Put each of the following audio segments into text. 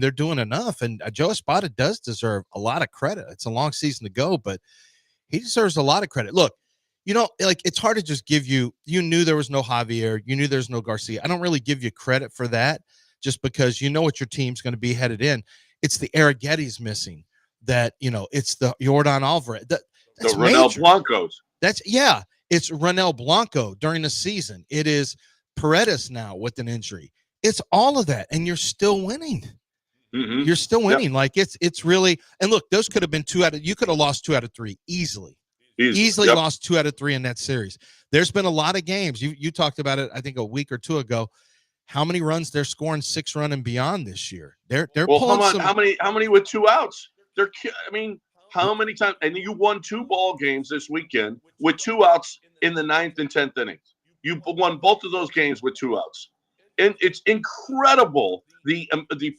they're doing enough. And Joe Espada does deserve a lot of credit. It's a long season to go, but he deserves a lot of credit. Look, like it's hard to just give you knew there was no Javier. You knew there's no Garcia. I don't really give you credit for that just because you know what your team's going to be headed in. It's the Arrigetti's missing that, it's the Jordan Alvarez. That's the Ronel Blancos. It's Ronel Blanco during the season. It is Paredes now with an injury. It's all of that. And you're still winning. Mm-hmm. You're still winning. Yep. Like it's really, and look, those could have been you could have lost 2 out of 3 easily yep. Lost 2 out of 3 in that series. There's been a lot of games. You talked about it, I think a week or 2 ago, how many runs they're scoring 6 run and beyond this year. They're pulling how many with 2 outs? How many times? And you won 2 ball games this weekend with 2 outs in the 9th and 10th innings. You won both of those games with 2 outs. And it's incredible the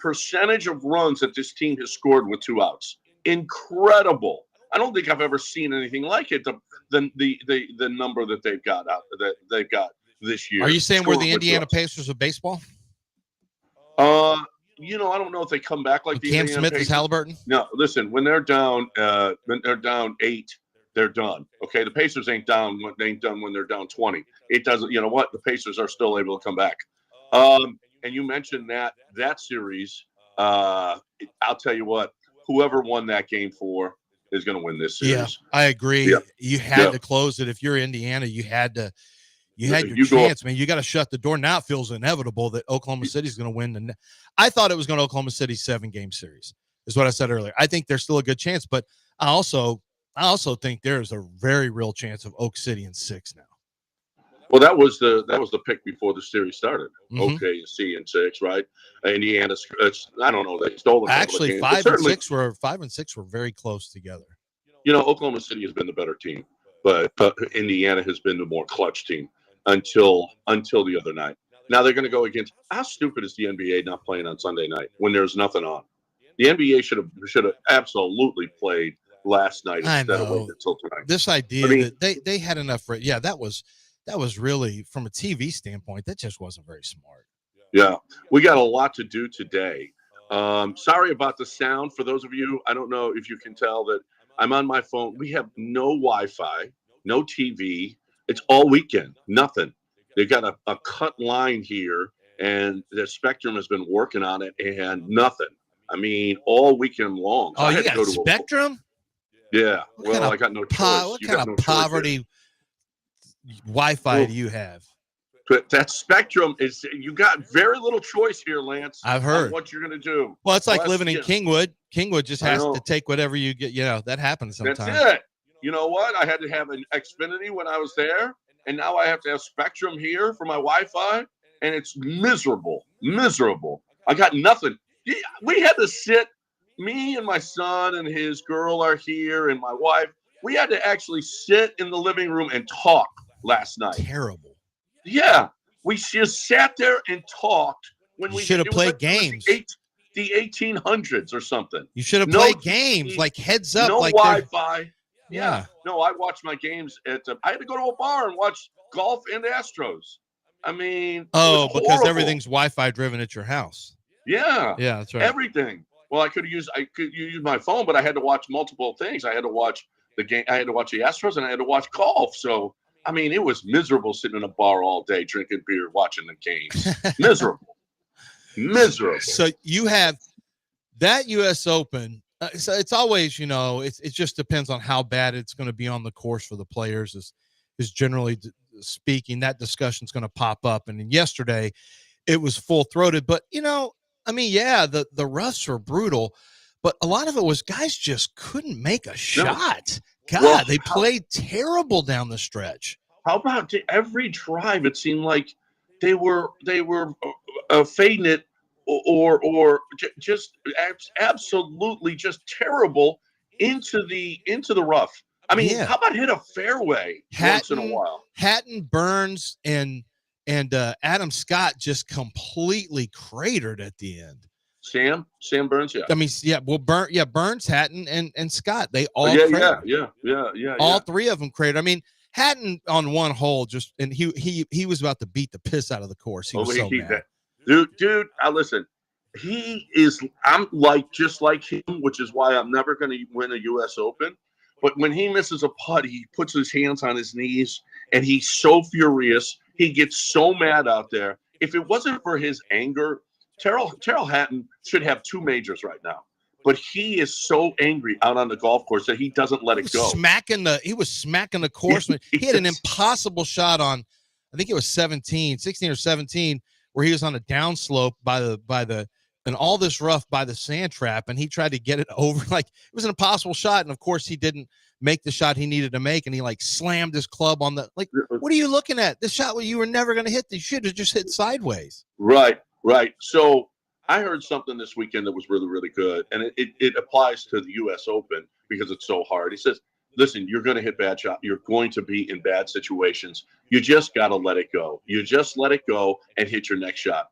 percentage of runs that this team has scored with 2 outs. Incredible. I don't think I've ever seen anything like it. The number that they've got this year. Are you saying we're the Indiana Pacers of baseball? I don't know if they come back like the Cam Indiana Smith Pacers. Is Halliburton. No, listen. When they're down 8, they're done. Okay, the Pacers ain't done when they're down 20. It doesn't. You know what? The Pacers are still able to come back. And you mentioned that series. I'll tell you what. Whoever won that game 4 is going to win this series. Yeah, I agree. Yeah. You had to close it. If you're Indiana, you had your chance, man. You got to shut the door. Now it feels inevitable that Oklahoma City is going to win. I thought it was going to Oklahoma City 7-game series, is what I said earlier. I think there's still a good chance, but I also think there's a very real chance of Oak City in 6 now. Well, that was the pick before the series started. Mm-hmm. OKC in 6, right? Indiana. I don't know. They stole a actually 5 and 6 were very close together. Oklahoma City has been the better team, but Indiana has been the more clutch team until the other night. Now they're going to go against. How stupid is the NBA not playing on Sunday night when there's nothing on? The NBA should have absolutely played last night instead of waiting until tonight. This idea that they had enough. That was really, from a TV standpoint, that just wasn't very smart. Yeah, we got a lot to do today. Sorry about the sound. For those of you, I don't know if you can tell that I'm on my phone. We have no Wi-Fi, no TV. It's all weekend, nothing. They got a cut line here, and the Spectrum has been working on it, and nothing. I mean, all weekend long. Oh, you got Spectrum? Yeah. Well, I got no choice. What kind of poverty Wi-Fi do you have? But that Spectrum is, you got very little choice here, Lance. I've heard what you're going to do. Well, it's like living in Kingwood. Kingwood just has to take whatever you get. That happens sometimes. That's it. You know what? I had to have an Xfinity when I was there, and now I have to have Spectrum here for my Wi-Fi, and it's miserable. I got nothing. We had to sit. Me and my son and his girl are here, and my wife. We had to actually sit in the living room and talk last night. Terrible. Yeah, we just sat there and talked when we should have played games. The 1800s or something. You should have played games like heads up. No like Wi-Fi. Yeah. No, I watched my games I had to go to a bar and watch golf and Astros. I mean, because everything's Wi-Fi driven at your house. Yeah. Yeah, that's right. Everything. Well, I could use my phone, but I had to watch multiple things. I had to watch the game. I had to watch the Astros, and I had to watch golf. So, I mean, it was miserable sitting in a bar all day, drinking beer, watching the games. Miserable. So you have that U.S. Open. So it's always, it just depends on how bad it's going to be on the course for the players. Is generally speaking, that discussion's going to pop up. And then yesterday, it was full throated. But the roughs were brutal. But a lot of it was guys just couldn't make a shot. God, they played terrible down the stretch. How about every drive? It seemed like they were fading it or just absolutely just terrible into the rough. I mean, how about hit a fairway once in a while? Hatton, Burns, and Adam Scott just completely cratered at the end. Sam Burns, yeah. I mean, Burns, Hatton, and Scott. They all yeah. All three of them cratered. I mean, Hatton on one hole and he was about to beat the piss out of the course. He was so mad. Dude, listen. I'm like just like him, which is why I'm never going to win a U.S. Open. But when he misses a putt, he puts his hands on his knees and he's so furious. He gets so mad out there. If it wasn't for his anger, Terrell Hatton should have two majors right now. But he is so angry out on the golf course that he doesn't let it go. He was smacking the course. He had an impossible shot on, I think it was 16 or 17, where he was on a downslope by the and all this rough by the sand trap, and he tried to get it over. Like, it was an impossible shot, and of course he didn't make the shot he needed to make, and he like slammed his club on the, like, what are you looking at? This shot where you were never going to hit, you should have just hit sideways. Right. So I heard something this weekend that was really, really good, and it applies to the U.S. Open because it's so hard. He says, listen, you're going to hit bad shots. You're going to be in bad situations. You just got to let it go. You just let it go and hit your next shot.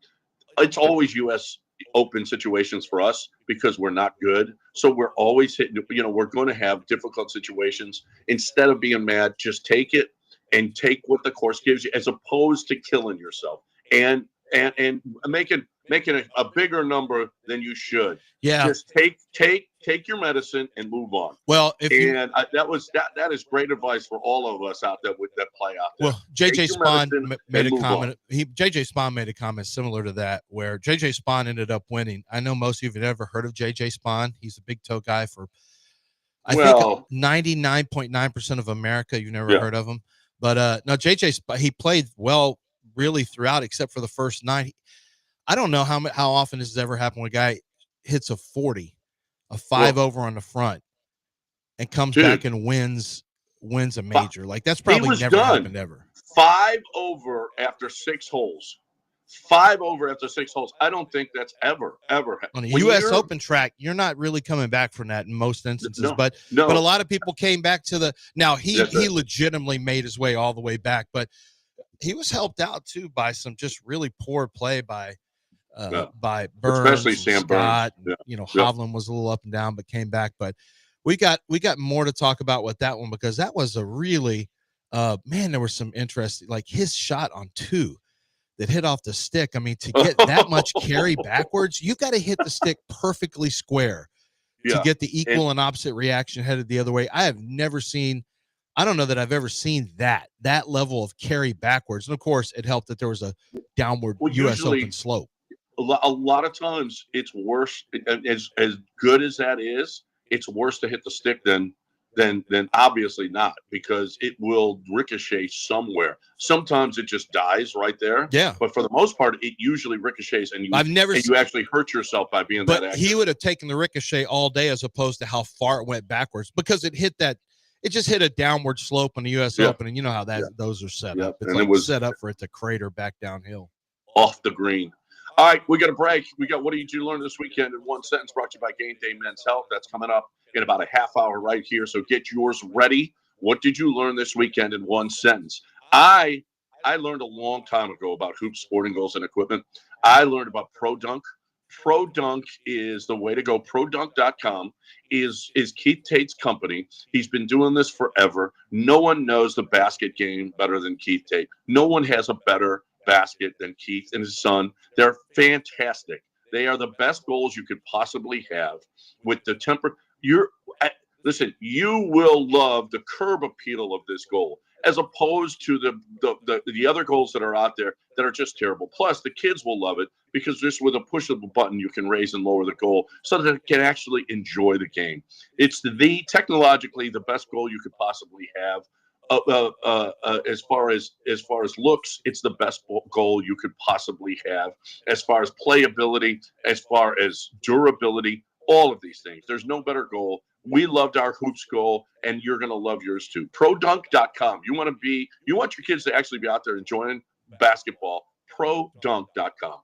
It's always U.S. Open situations for us because we're not good. So we're always hitting, we're going to have difficult situations. Instead of being mad, just take it and take what the course gives you, as opposed to killing yourself and making a bigger number than you should. Yeah. Just take your medicine and move on. Well, that is great advice for all of us out there that play out there. Well, JJ Spawn made a comment. JJ Spawn made a comment similar to that, where JJ Spawn ended up winning. I know most of you have never heard of JJ Spawn. He's a big toe guy for, I think, 99.9% of America. You've never heard of him. But no, JJ, he played well really throughout, except for the first night. I don't know how often this has ever happened when a guy hits a 40, a 5 over on the front, and comes back and wins a major. Like, that's probably never happened ever. 5 over after 6 holes. 5 over after 6 holes. I don't think that's ever on a U.S. Open track. You're not really coming back from that in most instances, but a lot of people came back to the. Now he legitimately made his way all the way back, but he was helped out too by some just really poor play by Burns, especially Sam Scott. Burns. Hovland was a little up and down, but came back. But we got more to talk about with that one, because that was a really man. There was some interesting, like his shot on 2 that hit off the stick. I mean, to get that much carry backwards, you got to hit the stick perfectly square to get the equal and opposite reaction headed the other way. I have never seen. I don't know that I've ever seen that level of carry backwards. And of course, it helped that there was a downward U.S. Open slope. A lot of times it's worse. As good as that is, it's worse to hit the stick than obviously not, because it will ricochet somewhere. Sometimes it just dies right there. Yeah. But for the most part, it usually ricochets, and you actually hurt yourself by being that accurate. He would have taken the ricochet all day, as opposed to how far it went backwards, because it just hit a downward slope on the U.S. Open, and you know how those are set up. It's set up for it to crater back downhill. Off the green. All right, we got a break. We got What Did You Learn This Weekend in One Sentence, brought to you by Game Day Men's Health. That's coming up in about a half hour right here, so get yours ready. What did you learn this weekend in one sentence? I learned a long time ago about hoops, sporting goals, and equipment. I learned about Pro Dunk. Pro Dunk is the way to go. ProDunk.com is Keith Tate's company. He's been doing this forever. No one knows the basket game better than Keith Tate. No one has a better basket than Keith and his son. They're fantastic. They are the best goals you could possibly have with the temper. Listen, you will love the curb appeal of this goal, as opposed to the other goals that are out there that are just terrible. Plus, the kids will love it, because just with a push of a button, you can raise and lower the goal so that it can actually enjoy the game. It's technologically the best goal you could possibly have. As far as looks, it's the best goal you could possibly have. As far as playability, as far as durability, all of these things. There's no better goal. We loved our hoops goal, and you're going to love yours too. ProDunk.com. You want your kids to actually be out there enjoying basketball. ProDunk.com.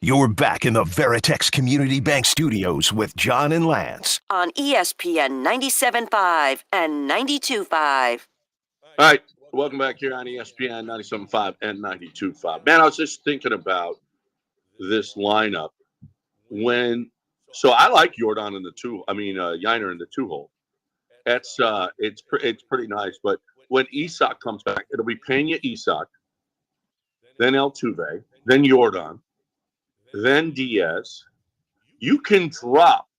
You're back in the Veritex Community Bank Studios with John and Lance on ESPN 97.5 and 92.5. All right, welcome back here on ESPN 97.5 and 92.5. Man, I was just thinking about this lineup so I like Jordan in the Yiner in the 2-hole. It's pretty nice. But when Isak comes back, it'll be Pena, Isak, then Altuve, then Jordan, then Diaz. You can drop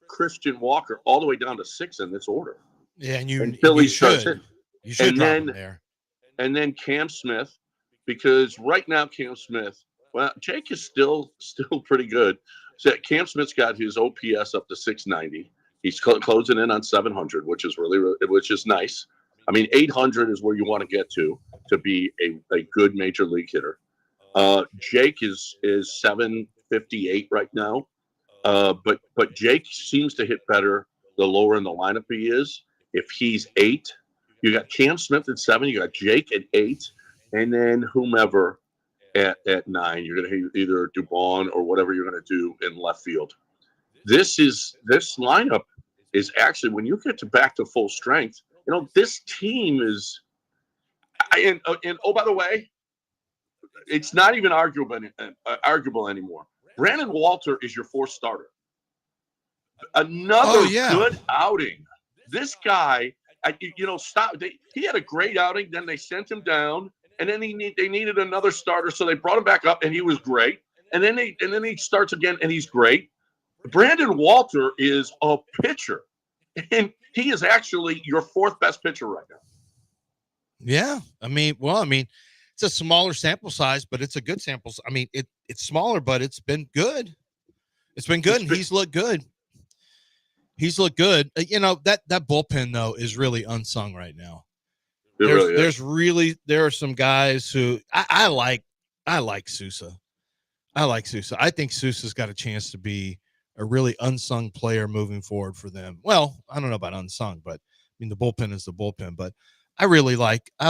Christian Walker all the way down to 6 in this order. Yeah, and you should. You should drop him there. And then Cam Smith, because right now Cam Smith, well, Jake is still pretty good. So Cam Smith's got his OPS up to 690. He's closing in on 700, which is nice. I mean, 800 is where you want to get to be a good major league hitter. Jake is 758 right now. But Jake seems to hit better the lower in the lineup he is. If he's 8, you got Cam Smith at 7, you got Jake at 8, and then whomever at 9. You're going to hit either Dubon or whatever you're going to do in left field. This lineup is actually, when you get back to full strength, this team is. And by the way, it's not even arguable anymore. Brandon Walter is your 4th starter. Another good outing. This guy, he had a great outing. Then they sent him down, and then they needed another starter, so they brought him back up, and he was great. And then he starts again, and he's great. Brandon Walter is a pitcher, and he is actually your 4th best pitcher right now. Yeah, it's a smaller sample size, but it's a good sample. I mean, it's smaller, but it's been good. It's been good, and he's looked good. That bullpen though is really unsung right now. There are some guys who I like. I like Sousa. I think Sousa's got a chance to be a really unsung player moving forward for them. Well, I don't know about unsung, but the bullpen is the bullpen. But I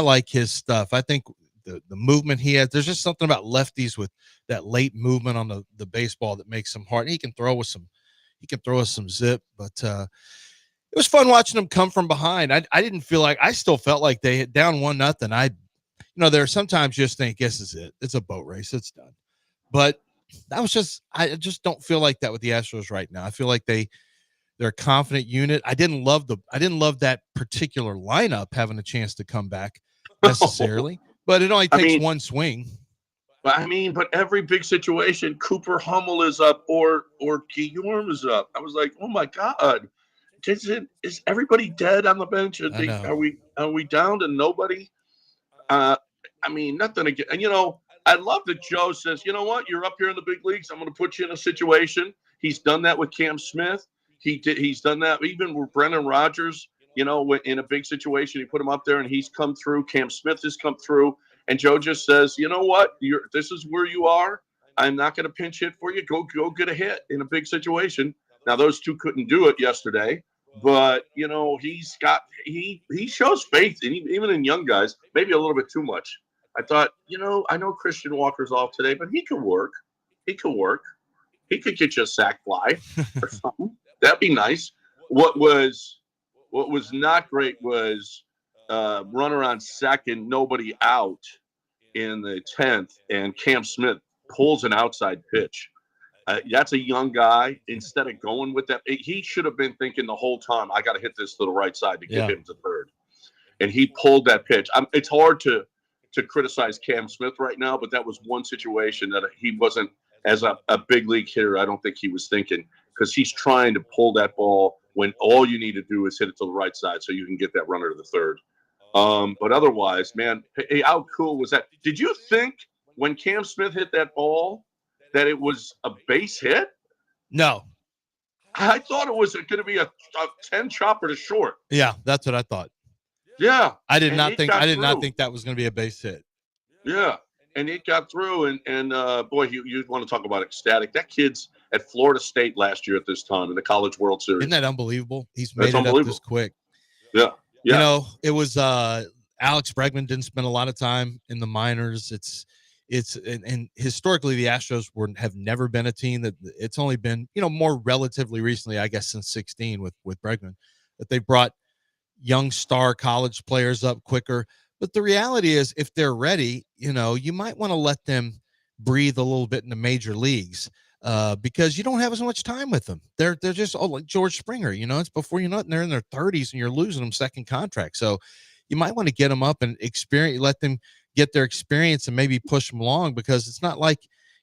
like his stuff. I think the movement he has. There's just something about lefties with that late movement on the baseball that makes him hard. And he can throw us some zip, but it was fun watching them come from behind. I still felt like they hit down 1-0. There are sometimes you just think, this is it. It's a boat race. It's done. But I just don't feel like that with the Astros right now. I feel like they're a confident unit. I didn't love that particular lineup having a chance to come back necessarily, but it only takes one swing. But every big situation, Cooper Hummel is up or Guillaume is up. I was like, oh my God, is everybody dead on the bench? Are we down to nobody? Nothing again. And I love that Joe says, you know what, you're up here in the big leagues. I'm going to put you in a situation. He's done that with Cam Smith. He's done that even with Brendan Rodgers. In a big situation, he put him up there and he's come through. Cam Smith has come through. And Joe just says, you know what? This is where you are. I'm not going to pinch hit for you. Go get a hit in a big situation. Now, those two couldn't do it yesterday. But, he shows faith, even in young guys, maybe a little bit too much. I thought, I know Christian Walker's off today, but he could work. He could get you a sac fly or something. That'd be nice. What was not great was runner on second, nobody out in the 10th, and Cam Smith pulls an outside pitch. That's a young guy. Instead of going with that, he should have been thinking the whole time, I got to hit this to the right side to get him to third. And he pulled that pitch. It's hard to criticize Cam Smith right now, but that was one situation that he wasn't, as a big league hitter, I don't think he was thinking, because he's trying to pull that ball when all you need to do is hit it to the right side so you can get that runner to the third. But otherwise, man, hey, how cool was that? Did you think when Cam Smith hit that ball that it was a base hit? No. I thought it was going to be a 10 chopper to short. Yeah, that's what I thought. Yeah. I did not think that was going to be a base hit. Yeah. And it got through, and boy, you want to talk about ecstatic. That kid's at Florida State last year at this time in the College World Series. Isn't that unbelievable? He's made it up this quick. Yeah. It was Alex Bregman didn't spend a lot of time in the minors. and historically the Astros have never been a team that it's only been, more relatively recently, I guess, since 16 with Bregman, that they brought young star college players up quicker. But the reality is, if they're ready, you might want to let them breathe a little bit in the major leagues, because you don't have as much time with them. They're just like George Springer. It's before you know it, and they're in their 30s, and you're losing them second contract. So you might want to get them up and let them get their experience and maybe push them along, because it's not like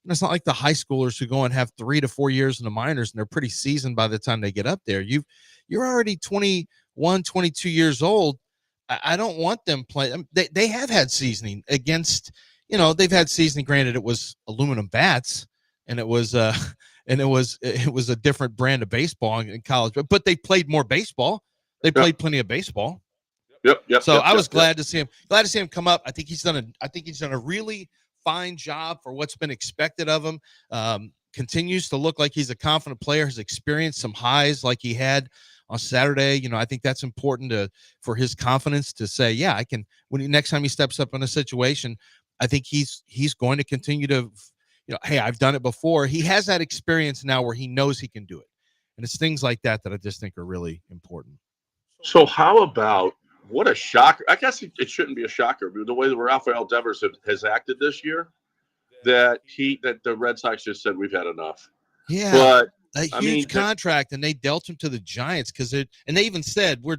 the high schoolers who go and have 3 to 4 years in the minors and they're pretty seasoned by the time they get up there. You're already 21, 22 years old. I don't want them playing. They have had seasoning against, they've had seasoning. Granted, it was aluminum bats, and it was a different brand of baseball in college, but they played more baseball. They played plenty of baseball. Yep. So I was glad to see him come up. I think he's done a really fine job for what's been expected of him. Continues to look like he's a confident player, has experienced some highs like he had on Saturday. I think that's important for his confidence to say, yeah, I can. Next time he steps up in a situation, I think he's going to continue to, hey, I've done it before. He has that experience now where he knows he can do it, and it's things like that I just think are really important. So how about, what a shocker? I guess it shouldn't be a shocker, but the way that Rafael Devers has acted this year, that the Red Sox just said we've had enough. Yeah, but a huge contract, and they dealt him to the Giants and they even said we're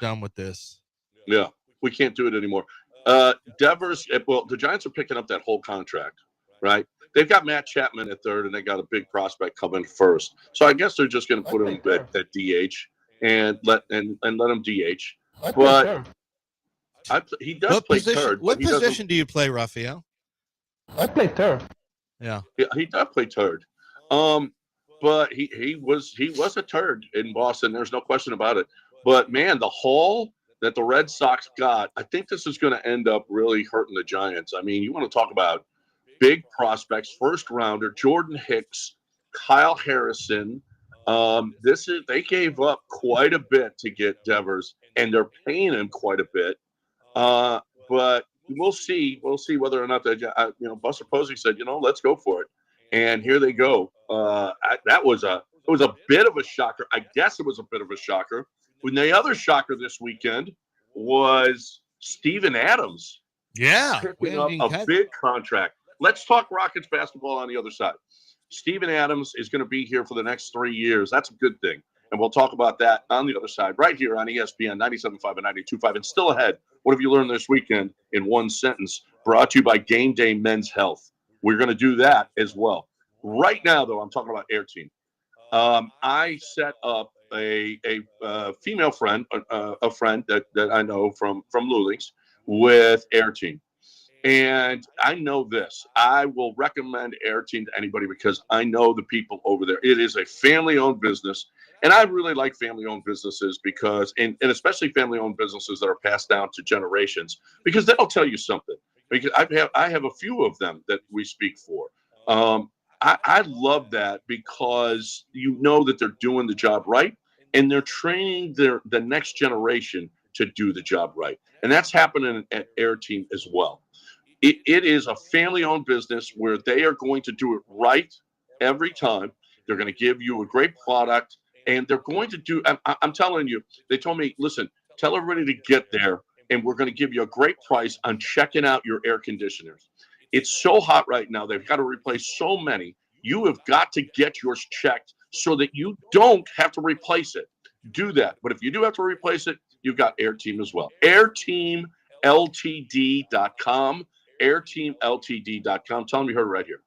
done with this. Yeah, we can't do it anymore. Devers, well, the Giants are picking up that whole contract, right? They've got Matt Chapman at third, and they got a big prospect coming first. So I guess they're just going to put him at DH and let him DH. But he does play third. What position do you play, Raphael? I play third. Yeah, he does play third. But he was a turd in Boston. There's no question about it. But man, the haul that the Red Sox got, I think this is going to end up really hurting the Giants. I mean, you want to talk about big prospects, first rounder, Jordan Hicks, Kyle Harrison. They gave up quite a bit to get Devers, and they're paying him quite a bit. But we'll see whether or not Buster Posey said, let's go for it. And here they go. It was a bit of a shocker. I guess it was a bit of a shocker. When the other shocker this weekend was Steven Adams. Yeah. Picking up a big contract. Let's talk Rockets basketball on the other side. Steven Adams is going to be here for the next 3 years. That's a good thing. And we'll talk about that on the other side, right here on ESPN 97.5 and 92.5. And still ahead, what have you learned this weekend in one sentence? Brought to you by Game Day Men's Health. We're going to do that as well. Right now, though, I'm talking about Air Team. I set up a female friend, a friend that I know from Lulings, with Air Team. And I know this. I will recommend Air Team to anybody because I know the people over there. It is a family-owned business. And I really like family-owned businesses because, and especially family-owned businesses that are passed down to generations, because they'll tell you something. Because I have a few of them that we speak for. I love that because you know that they're doing the job right, and they're training the next generation to do the job right. And that's happening at Air Team as well. It is a family-owned business where they are going to do it right every time. They're going to give you a great product, and they're going to do – I'm telling you, they told me, listen, tell everybody to get there, and we're going to give you a great price on checking out your air conditioners. It's so hot right now. They've got to replace so many. You have got to get yours checked so that you don't have to replace it. Do that. But if you do have to replace it, you've got Air Team as well. AirTeamLTD.com. AirTeamLTD.com. Tell them you heard it right here.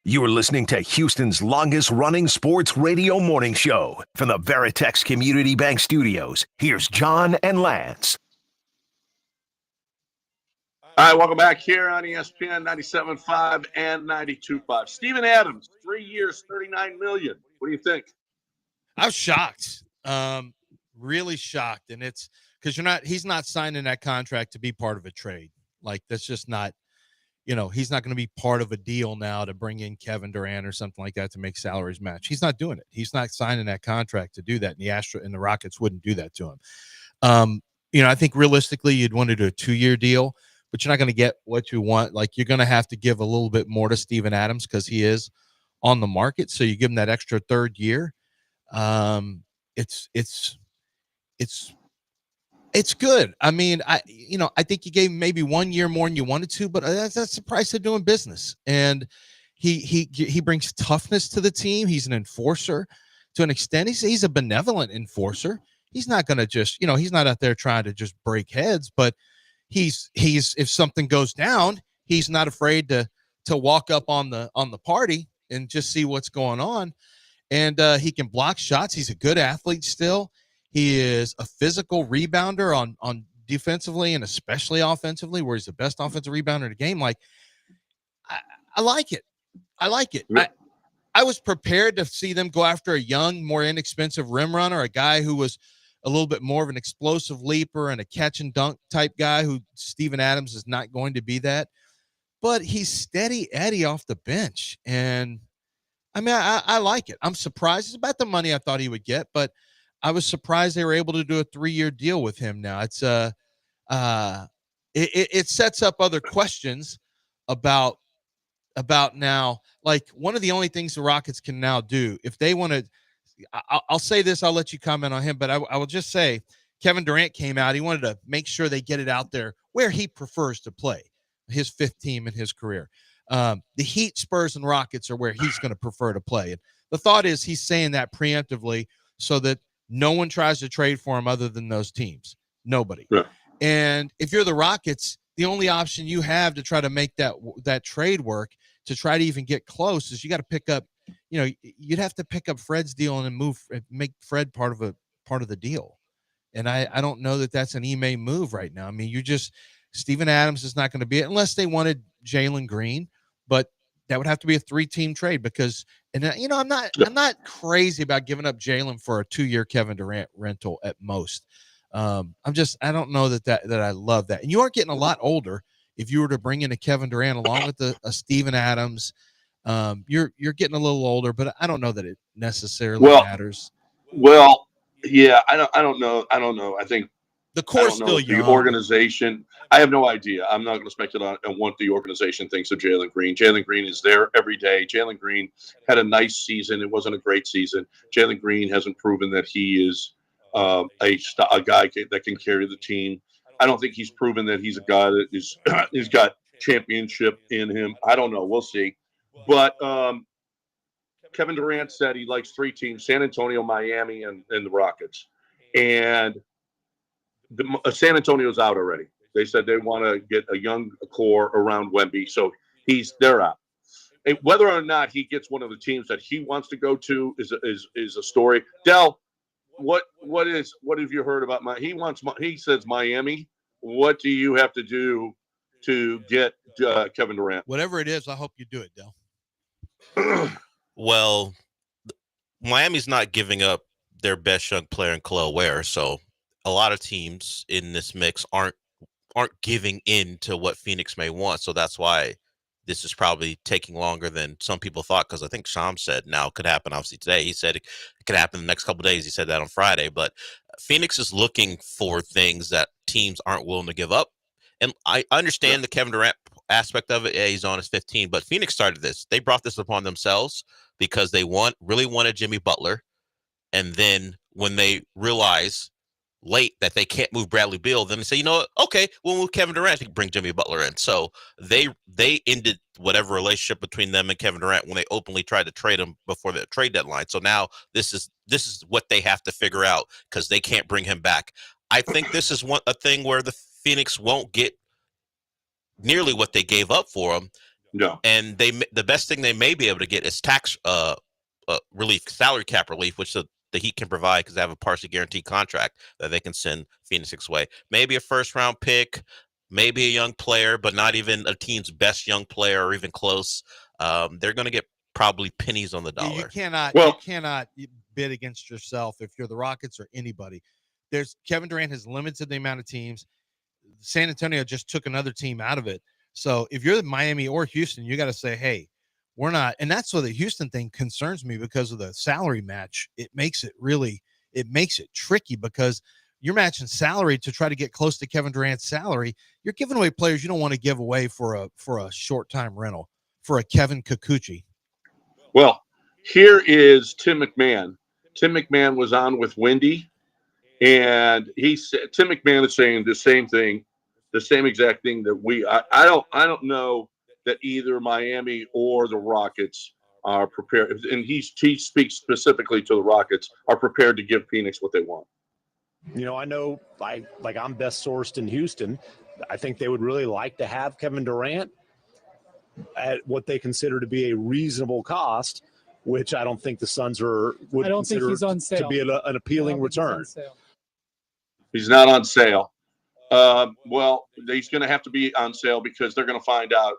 You're listening to Houston's longest-running sports radio morning show from the Veritex Community Bank Studios. Here's John and Lance. All right, welcome back here on ESPN 97.5 and 92.5. Steven Adams, 3 years, $39 million. What do you think? I was shocked, really shocked, and it's because he's not signing that contract to be part of a trade. Like, that's just not, he's not going to be part of a deal now to bring in Kevin Durant or something like that to make salaries match. He's not doing it. He's not signing that contract to do that. And the Rockets wouldn't do that to him. I think realistically you'd want to do a 2-year deal, but you're not going to get what you want. Like, you're going to have to give a little bit more to Steven Adams because he is on the market. So you give him that extra third year. It's good. I mean, I think you gave him maybe 1 year more than you wanted to, but that's the price of doing business. And he brings toughness to the team. He's an enforcer to an extent. He's a benevolent enforcer. He's not going to just, he's not out there trying to just break heads, but he's if something goes down, he's not afraid to walk up on the party and just see what's going on. And he can block shots. He's a good athlete still. He is a physical rebounder on defensively and especially offensively, where he's the best offensive rebounder in the game. Like, I like it. I like it. I was prepared to see them go after a young, more inexpensive rim runner, a guy who was a little bit more of an explosive leaper and a catch and dunk type guy, who Steven Adams is not going to be that. But he's steady Eddie off the bench. And I mean, I like it. I'm surprised. It's about the money I thought he would get, but I was surprised they were able to do a 3-year deal with him. Now it's it sets up other questions about now. Like, one of the only things the Rockets can now do, if they want to, I'll say this, I'll let you comment on him, but I will just say Kevin Durant came out. He wanted to make sure they get it out there where he prefers to play, his fifth team in his career. The Heat, Spurs, and Rockets are where he's going to prefer to play. And the thought is he's saying that preemptively so that no one tries to trade for him other than those teams. Nobody. Yeah. And if you're the Rockets, the only option you have to try to make that trade work, to try to even get close, is you got to pick up, you'd have to pick up Fred's deal and make Fred part of the deal. And I don't know that that's an Ime move right now. I mean, Steven Adams is not going to be it unless they wanted Jalen Green, but that would have to be a 3-team trade because, and I'm not crazy about giving up Jalen for a 2-year Kevin Durant rental at most. I don't know that I love that. And you are getting a lot older if you were to bring in a Kevin Durant along with a Steven Adams. You're getting a little older, but I don't know that it necessarily matters. Well, yeah, I don't know. I think the core's still young. The organization, I have no idea. I'm not going to speculate on what the organization thinks of Jalen Green. Jalen Green is there every day. Jalen Green had a nice season. It wasn't a great season. Jalen Green hasn't proven that he is a guy that can carry the team. I don't think he's proven that he's a guy that he's got championship in him. I don't know. We'll see. But Kevin Durant said he likes 3 teams: San Antonio, Miami, and the Rockets. And San Antonio's out already. They said they want to get a young core around Wemby, so they're out. And whether or not he gets one of the teams that he wants to go to is a story. Del, what have you heard about he says Miami. What do you have to do to get Kevin Durant? Whatever it is, I hope you do it, Del. Well, Miami's not giving up their best young player in Khalil Ware, so a lot of teams in this mix aren't giving in to what Phoenix may want. So that's why this is probably taking longer than some people thought, because I think Sham said now it could happen obviously today. He said it could happen in the next couple of days. He said that on Friday. But Phoenix is looking for things that teams aren't willing to give up. And I understand the Kevin Durant aspect of it. Yeah, he's on his 15, but Phoenix started this. They brought this upon themselves because they really wanted Jimmy Butler. And then when they realize late that they can't move Bradley Beal, then they say, okay, we'll move Kevin Durant to bring Jimmy Butler in. So they ended whatever relationship between them and Kevin Durant when they openly tried to trade him before the trade deadline. So now this is what they have to figure out because they can't bring him back. I think this is a thing where the Phoenix won't get nearly what they gave up for him. No. And the best thing they may be able to get is tax relief, salary cap relief, which the Heat can provide because they have a partially guaranteed contract that they can send Phoenix's way. Maybe a first-round pick, maybe a young player, but not even a team's best young player or even close. They're going to get probably pennies on the dollar. You cannot bid against yourself if you're the Rockets or anybody. Kevin Durant has limited the amount of teams. San Antonio just took another team out of it. So if you're Miami or Houston, you got to say, hey, we're not. And that's why the Houston thing concerns me because of the salary match. It makes it tricky because you're matching salary to try to get close to Kevin Durant's salary. You're giving away players you don't want to give away for a short-time rental, for a Kevin Kikuchi. Well, here is Tim McMahon. Tim McMahon was on with Wendy, and he said Tim McMahon is saying the same thing, the same exact thing that I don't know that either Miami or the Rockets are prepared, and he speaks specifically to the Rockets, are prepared to give Phoenix what they want. I know I'm best sourced in Houston. I think they would really like to have Kevin Durant at what they consider to be a reasonable cost, which I don't think the Suns would consider think he's on sale. to be an appealing return. He's not on sale. Well, he's going to have to be on sale because they're going to find out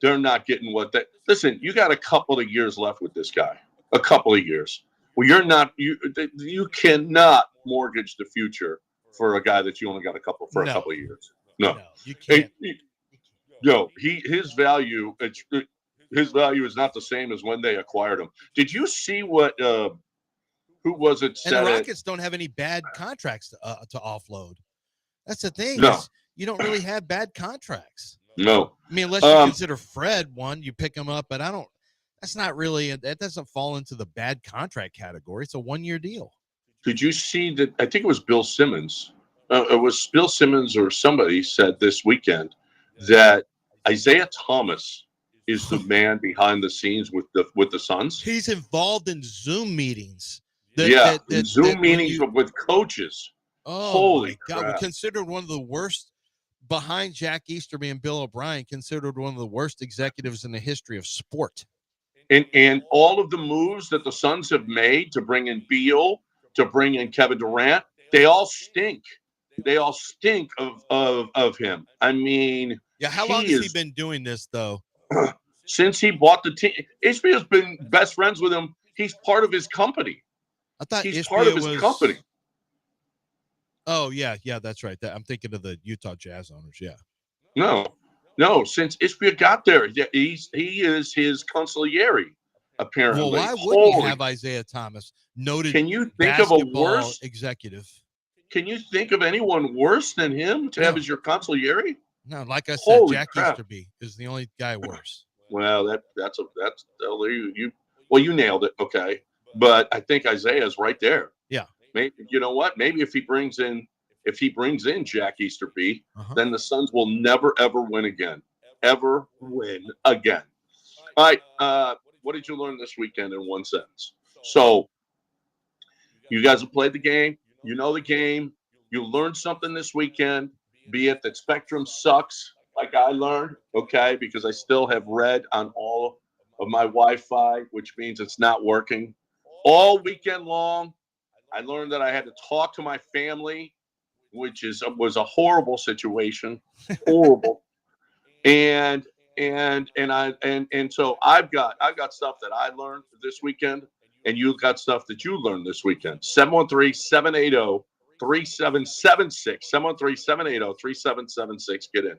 they're not getting what they – listen, you got a couple of years left with this guy, a couple of years. Well, you cannot mortgage the future for a guy that you only got a couple of years. No, you can't. His value is not the same as when they acquired him. Did you see what who was it said? And the Rockets don't have any bad contracts to offload. That's the thing. No. You don't really have bad contracts. No. I mean, unless you consider Fred one, you pick him up, but that's not really, that doesn't fall into the bad contract category. It's a 1-year deal. Did you see that? I think it was Bill Simmons. It was Bill Simmons or somebody said this weekend that Isaiah Thomas is the man behind the scenes with the Suns. He's involved in Zoom meetings. Zoom meetings with coaches. Oh, holy my God. crap. Considered one of the worst, behind Jack Easterby and Bill O'Brien, considered one of the worst executives in the history of sport. And all of the moves that the Suns have made to bring in Beal, to bring in Kevin Durant, they all stink. They all stink of him. I mean, yeah. How long has he been doing this, though? Since he bought the team. HBO's been best friends with him. He's part of his company. I thought he's part of his company. Oh, yeah, that's right. I'm thinking of the Utah Jazz owners, yeah. No. Since Ishbia got there, he is his consigliere, apparently. Well, why wouldn't you have Isaiah Thomas, noted Can you think of a worse executive? Can you think of anyone worse than him to have as your consigliere? No, like I said, Holy Jack crap. Easterby is the only guy worse. Well, you nailed it. Okay, but I think Isaiah is right there. Yeah. Maybe, you know what? Maybe if he brings in Jack Easterby, then the Suns will never ever win again. Ever win again. All right. What did you learn this weekend in one sentence? So, you guys have played the game. You know the game. You learned something this weekend. Be it that Spectrum sucks, like I learned, okay, because I still have red on all of my Wi-Fi, which means it's not working. All weekend long, I learned that I had to talk to my family, which was a horrible situation, horrible. And so I've got stuff that I learned this weekend, and you've got stuff that you learned this weekend. 713-780-3776. 713-780-3776. Get in.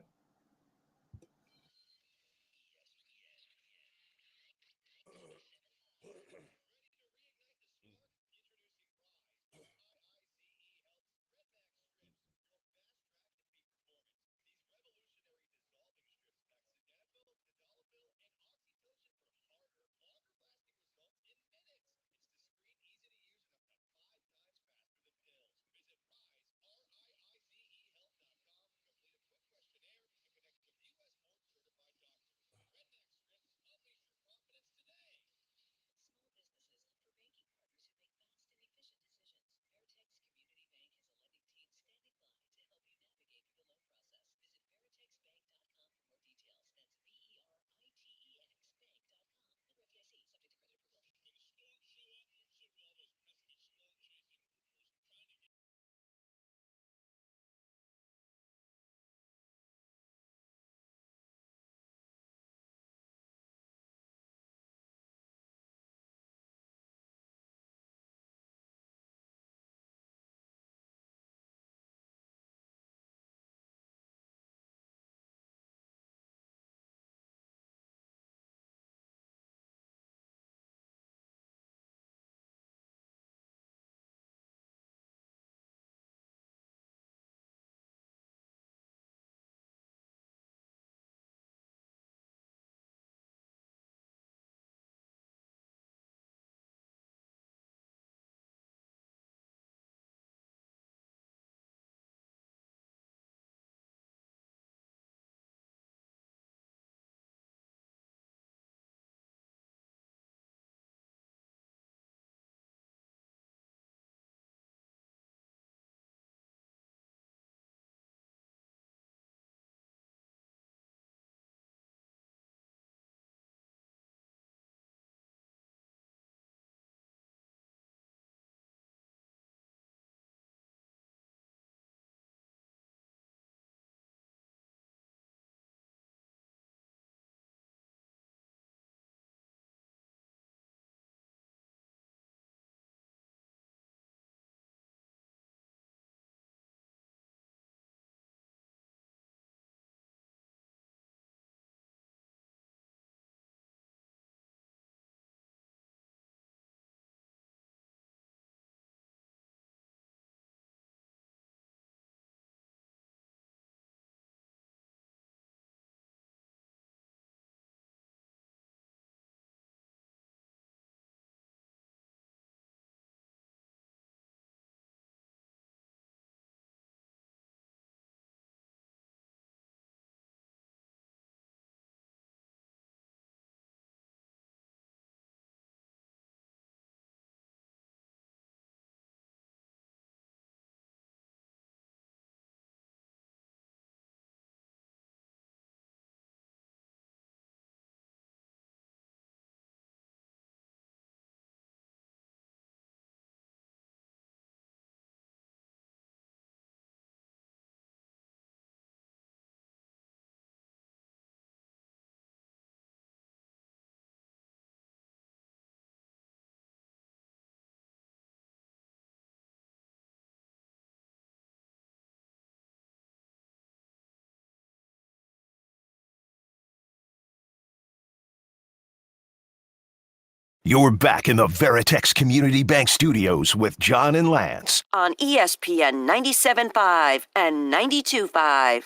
You're back in the Veritex Community Bank Studios with John and Lance. On ESPN 97.5 and 92.5.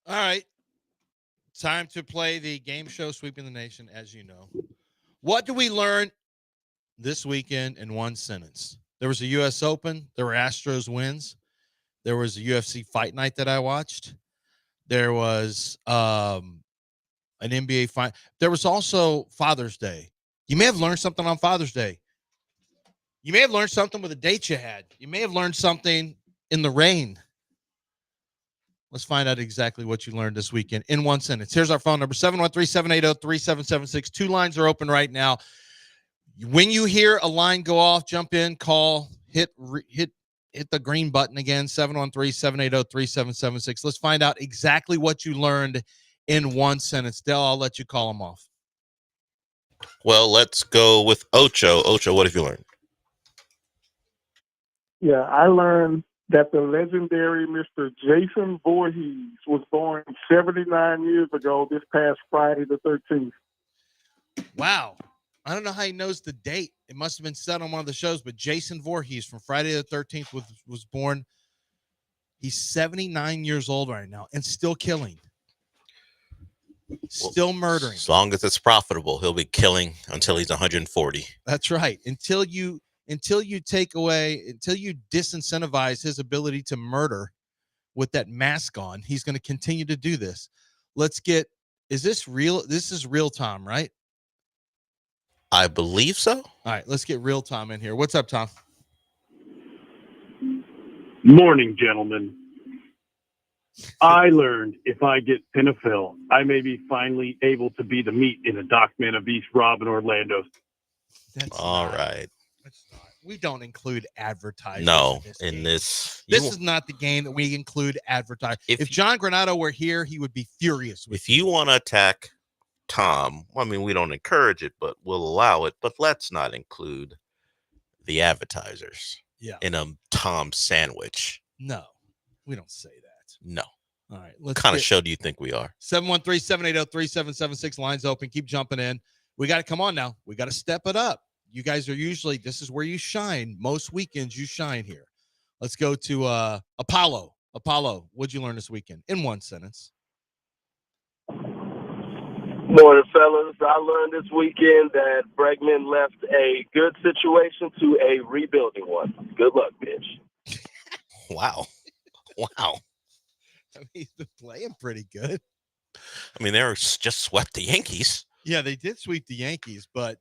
All right. Time to play the game show Sweeping the Nation, as you know. What do we learn this weekend in one sentence? There was a U.S. Open. There were Astros wins. There was a UFC fight night that I watched. There was an NBA fight. There was also Father's Day. You may have learned something on Father's Day. You may have learned something with a date you had. You may have learned something in the rain. Let's find out exactly what you learned this weekend in one sentence. Here's our phone number, 713-780-3776. Two lines are open right now. When you hear a line go off, jump in, call, hit the green button again, 713-780-3776. Let's find out exactly what you learned in one sentence. Dale, I'll let you call them off. Well, let's go with Ocho. Ocho, what have you learned? Yeah, I learned that the legendary Mr. Jason Voorhees was born 79 years ago this past Friday the 13th. Wow. I don't know how he knows the date. It must have been said on one of the shows, but Jason Voorhees from Friday the 13th was born. He's 79 years old right now and still killing. Still murdering. As long as it's profitable, he'll be killing until he's 140. That's right. Until you disincentivize his ability to murder with that mask on, he's going to continue to do this. Is this real? This is real time, right? I believe so. All right, let's get real time in here. What's up, Tom? Morning, gentlemen. I learned if I get Pinafil, I may be finally able to be the meat in a dockman of East Robin, Orlando. All right. That's not. We don't include advertising. No, in this. This is not the game that we include advertising. If John Granato were here, he would be furious with If you want to attack Tom, I mean, we don't encourage it, but we'll allow it. But let's not include the advertisers in a Tom sandwich. No, we don't say that. No. All right. What kind of show do you think we are? 713-780-3776. Lines open. Keep jumping in. We got to come on now. We got to step it up. You guys are usually, this is where you shine. Most weekends you shine here. Let's go to Apollo. Apollo, what'd you learn this weekend? In one sentence. Morning, fellas. I learned this weekend that Bregman left a good situation to a rebuilding one. Good luck, bitch. Wow. Wow. I mean, he's been playing pretty good. I mean, they were just swept the Yankees. Yeah, they did sweep the Yankees, but,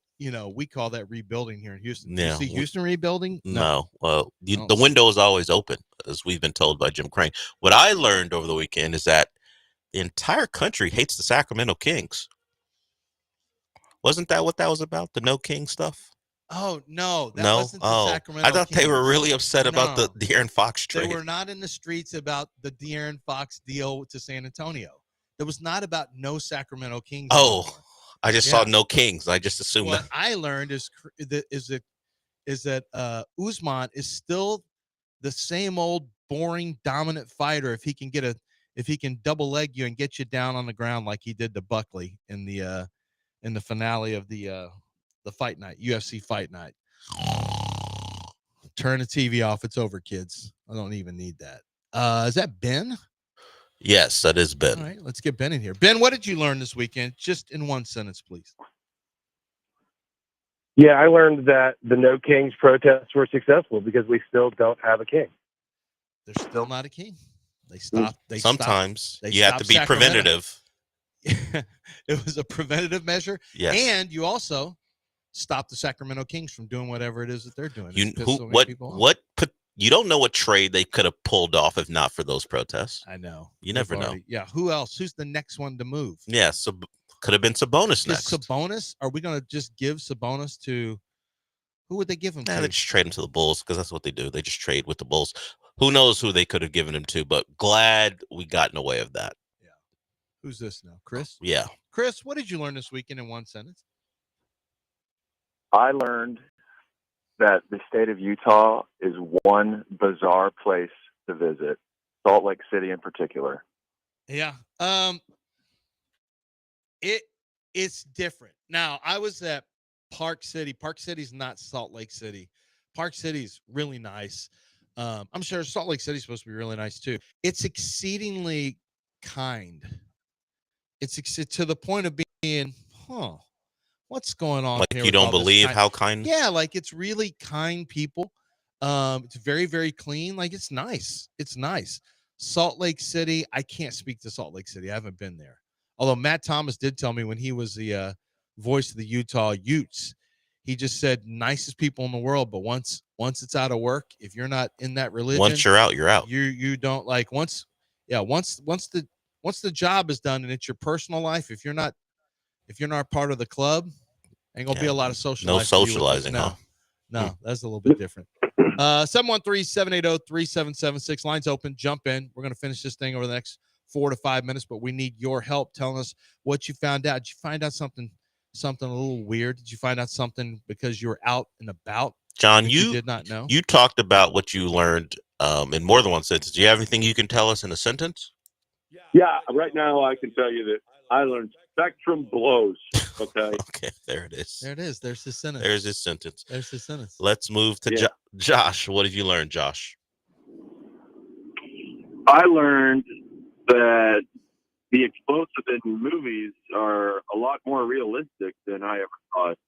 we call that rebuilding here in Houston. Yeah. You see Houston rebuilding? No. Well, the window is always open, as we've been told by Jim Crane. What I learned over the weekend is that the entire country hates the Sacramento Kings. Wasn't that what that was about? The no king stuff? Oh, no. That wasn't the Sacramento I thought Kings. they were really upset about the De'Aaron Fox trade. They were not in the streets about the De'Aaron Fox deal to San Antonio. It was not about no Sacramento Kings. Oh, anymore. I just saw no Kings. I just assumed what that. I learned is that Usman is still the same old boring dominant fighter if he can double leg you and get you down on the ground like he did to Buckley in the finale of the fight night, UFC fight night. Turn the TV off. It's over, kids. I don't even need that. Is that Ben? Yes, that is Ben. All right, let's get Ben in here. Ben, what did you learn this weekend? Just in one sentence, please. Yeah, I learned that the No Kings protests were successful because we still don't have a king. There's still not a king. They stopped. Sometimes you have to be preventative. It was a preventative measure. Yes. And you also stopped the Sacramento Kings from doing whatever it is that they're doing. You don't know what trade they could have pulled off if not for those protests. I know. You never know. Yeah. Who else? Who's the next one to move? Yeah. So could have been Sabonis next. Sabonis? Are we going to just give Sabonis to who would they give him to? They just trade him to the Bulls because that's what they do. They just trade with the Bulls. Who knows who they could have given him to, but glad we got in the way of that. Yeah. Who's this now? Chris? Yeah. Chris, what did you learn this weekend in one sentence? I learned that the state of Utah is one bizarre place to visit. Salt Lake City in particular. Yeah. It's different. Now, I was at Park City. Park City's not Salt Lake City. Park City's really nice. I'm sure Salt Lake City's supposed to be really nice too. It's exceedingly kind. It's to the point of being, what's going on Like here? you with don't all this believe kind? how kind. Yeah, like it's really kind people. It's very, very clean. Like it's nice. It's nice. Salt Lake City. I can't speak to Salt Lake City. I haven't been there. Although Matt Thomas did tell me when he was the voice of the Utah Utes, he just said nicest people in the world. But once it's out of work, if you're not in that religion, Once you're out, you're out. You don't like once the job is done and it's your personal life. If you're not part of the club, ain't gonna be a lot of socializing. No socializing, huh? No, that's a little bit different. 713-780-3776. Lines open. Jump in. We're going to finish this thing over the next 4 to 5 minutes, but we need your help telling us what you found out. Did you find out something a little weird? Did you find out something because you were out and about? John, you did not know. You talked about what you learned in more than one sentence. Do you have anything you can tell us in a sentence? Yeah, right now I can tell you that I learned spectrum blows. Okay. Okay, there it is. There it is. There's his sentence. There's his sentence. There's his sentence. Let's move to Josh. What have you learned, Josh? I learned that the explosives in movies are a lot more realistic than I ever thought.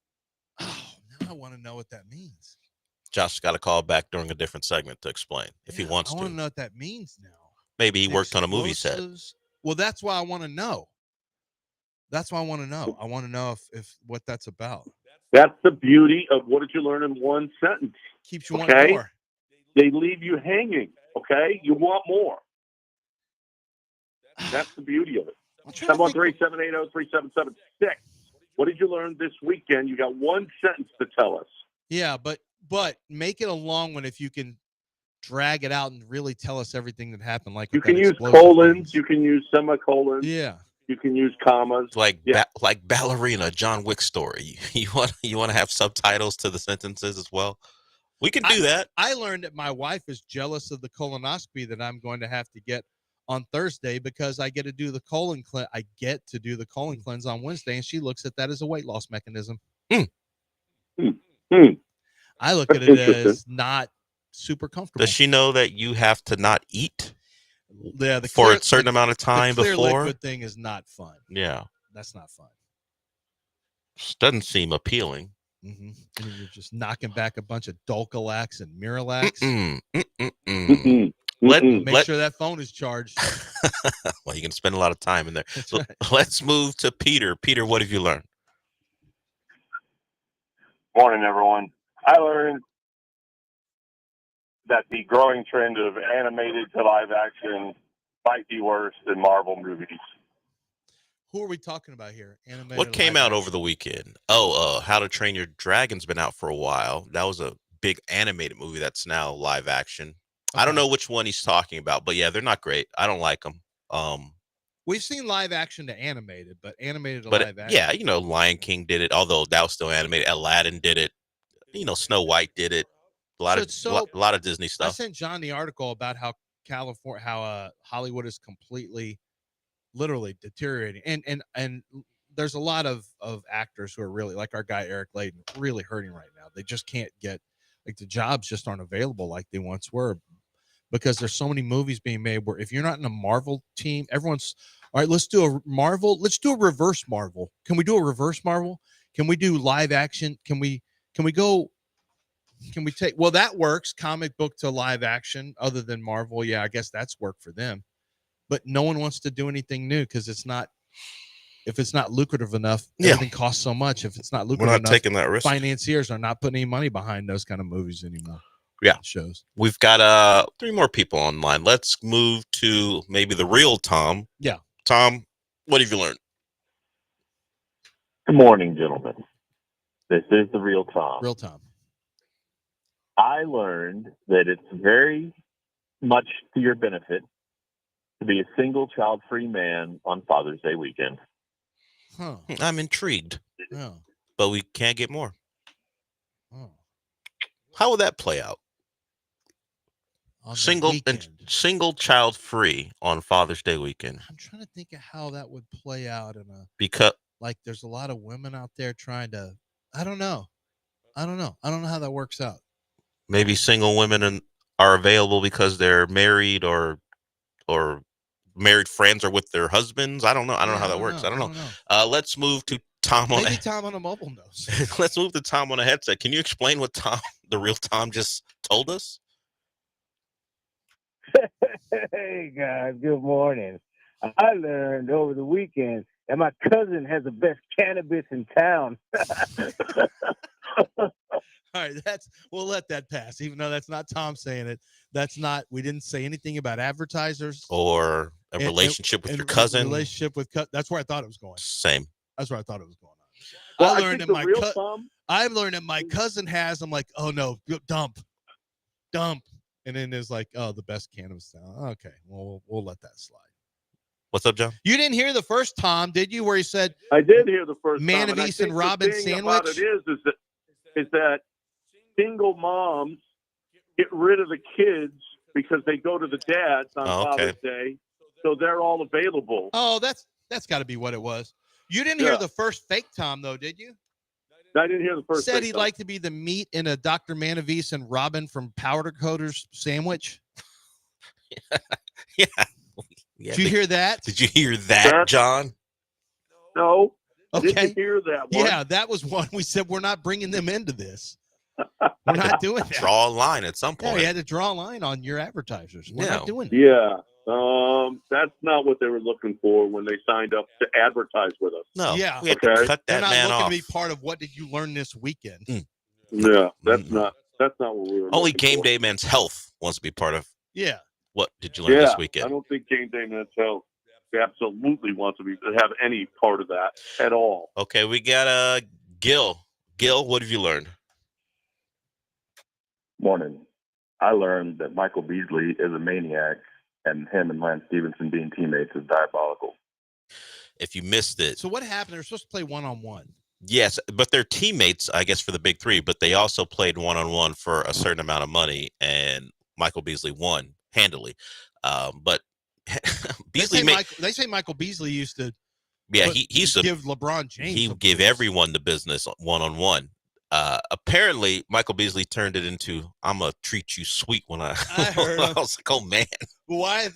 Oh, now I want to know what that means. Josh got to call back during a different segment to explain if he wants to. I want to know what that means now. Maybe he worked on a movie set. Well, that's why I want to know. That's why I want to know. I want to know if what that's about. That's the beauty of what did you learn in one sentence. Keeps you wanting more. They leave you hanging. Okay, you want more. That's the beauty of it. 713-780-3776. What did you learn this weekend? You got one sentence to tell us. Yeah, but make it a long one if you can drag it out and really tell us everything that happened. Like you can use colons, you can use semicolons. Yeah. You can use commas. Like Ballerina, John Wick story. You want to have subtitles to the sentences as well? We can do that. I learned that my wife is jealous of the colonoscopy that I'm going to have to get on Thursday because I get to do the colon cleanse. I get to do the colon cleanse on Wednesday, and she looks at that as a weight loss mechanism. I look at it as not super comfortable. Does she know that you have to not eat? Yeah, for a certain amount of time the clear before. Liquid thing is not fun. Yeah, that's not fun. Doesn't seem appealing. Mm-hmm. And you're just knocking back a bunch of Dulcolax and Miralax. Make sure that phone is charged. Well, you can spend a lot of time in there. So right. Let's move to Peter. Peter, what have you learned? Morning, everyone. I learned that the growing trend of animated to live action might be worse than Marvel movies. Who are we talking about here? Animated. What came out over the weekend? How to Train Your Dragon's been out for a while. That was a big animated movie that's now live action. Okay. I don't know which one he's talking about, but yeah, they're not great. I don't like them. We've seen live action to animated, but animated to live action. Yeah, Lion King did it, although that was still animated. Aladdin did it. Snow White did it. A lot of Disney stuff. I sent John the article about how Hollywood is completely, literally deteriorating, and there's a lot of actors who are really, like our guy Eric Layden, really hurting right now. They just can't get, like, the jobs just aren't available like they once were, because there's so many movies being made where if you're not in a Marvel team, everyone's all right. Let's do a Marvel. Let's do a reverse Marvel. Can we do a reverse Marvel? Can we do live action? Can we take, well, that works, comic book to live action other than Marvel. Yeah, I guess that's work for them. But no one wants to do anything new because if it's not lucrative enough, everything costs so much. If it's not lucrative enough, taking that risk. Financiers are not putting any money behind those kind of movies anymore. Yeah. Shows. We've got 3 more people online. Let's move to maybe the real Tom. Yeah. Tom, what have you learned? Good morning, gentlemen. This is the real Tom. Real Tom. I learned that it's very much to your benefit to be a single child-free man on Father's Day weekend. I'm intrigued. Yeah. But we can't get more. Oh. How would that play out? On the Single weekend. and single child free on Father's Day weekend. I'm trying to think of how that would play out in a Because like there's a lot of women out there trying to I don't know how that works out. maybe single women are available because they're married or married friends are with their husbands. I don't know. I don't know how that works. I don't know. Let's move to Tom on Maybe Tom on a mobile knows. Let's move to Tom on a headset. Can you explain what Tom, the real Tom, just told us? Hey guys, good morning. I learned over the weekend that my cousin has the best cannabis in town. All right, we'll let that pass, even though that's not Tom saying it. We didn't say anything about advertisers or a relationship with your cousin. That's where I thought it was going. Same. That's where I thought it was going on. Well, I learned that my cousin has. I'm like, oh no, dump, and then there's like, oh, the best cannabis town. Okay, well, we'll let that slide. What's up, John? You didn't hear the first Tom, did you? Where he said, I did hear the first Man Tom, of East and Robin sandwich. About it is that single moms get rid of the kids because they go to the dads on Father's Day, so they're all available. Oh, that's got to be what it was. You didn't hear the first fake Tom though, did you? I didn't hear the first. Said he'd like to be the meat in a Dr. Manavis and Robin from Powder Coaters sandwich. Yeah. Did you hear that? Did you hear that, John? No. Okay. Didn't hear that one. Yeah, that was one we said we're not bringing them into this. We're not doing that. Draw a line at some point. Yeah, you had to draw a line on your advertisers. We're not doing that. Yeah. That's not what they were looking for when they signed up to advertise with us. No. Yeah. We had to cut that They're not man looking off. to be part of what did you learn this weekend. Yeah, that's not what we were. Only Game Day Man's Health wants to be part of. Yeah. What did you learn this weekend? I don't think Game Day Man's Health absolutely wants to have any part of that at all. Okay, we got Gil. Gil, what have you learned? Morning. I learned that Michael Beasley is a maniac, and him and Lance Stevenson being teammates is diabolical. If you missed it. So what happened? They're supposed to play one-on-one. Yes, but they're teammates, I guess, for the big three, but they also played one-on-one for a certain amount of money, and Michael Beasley won handily. But Beasley they say Michael Beasley used to he used to give LeBron James. He would give everyone the business one-on-one. Apparently, Michael Beasley turned it into "I'm gonna treat you sweet" when I heard I was like, "Oh man." Why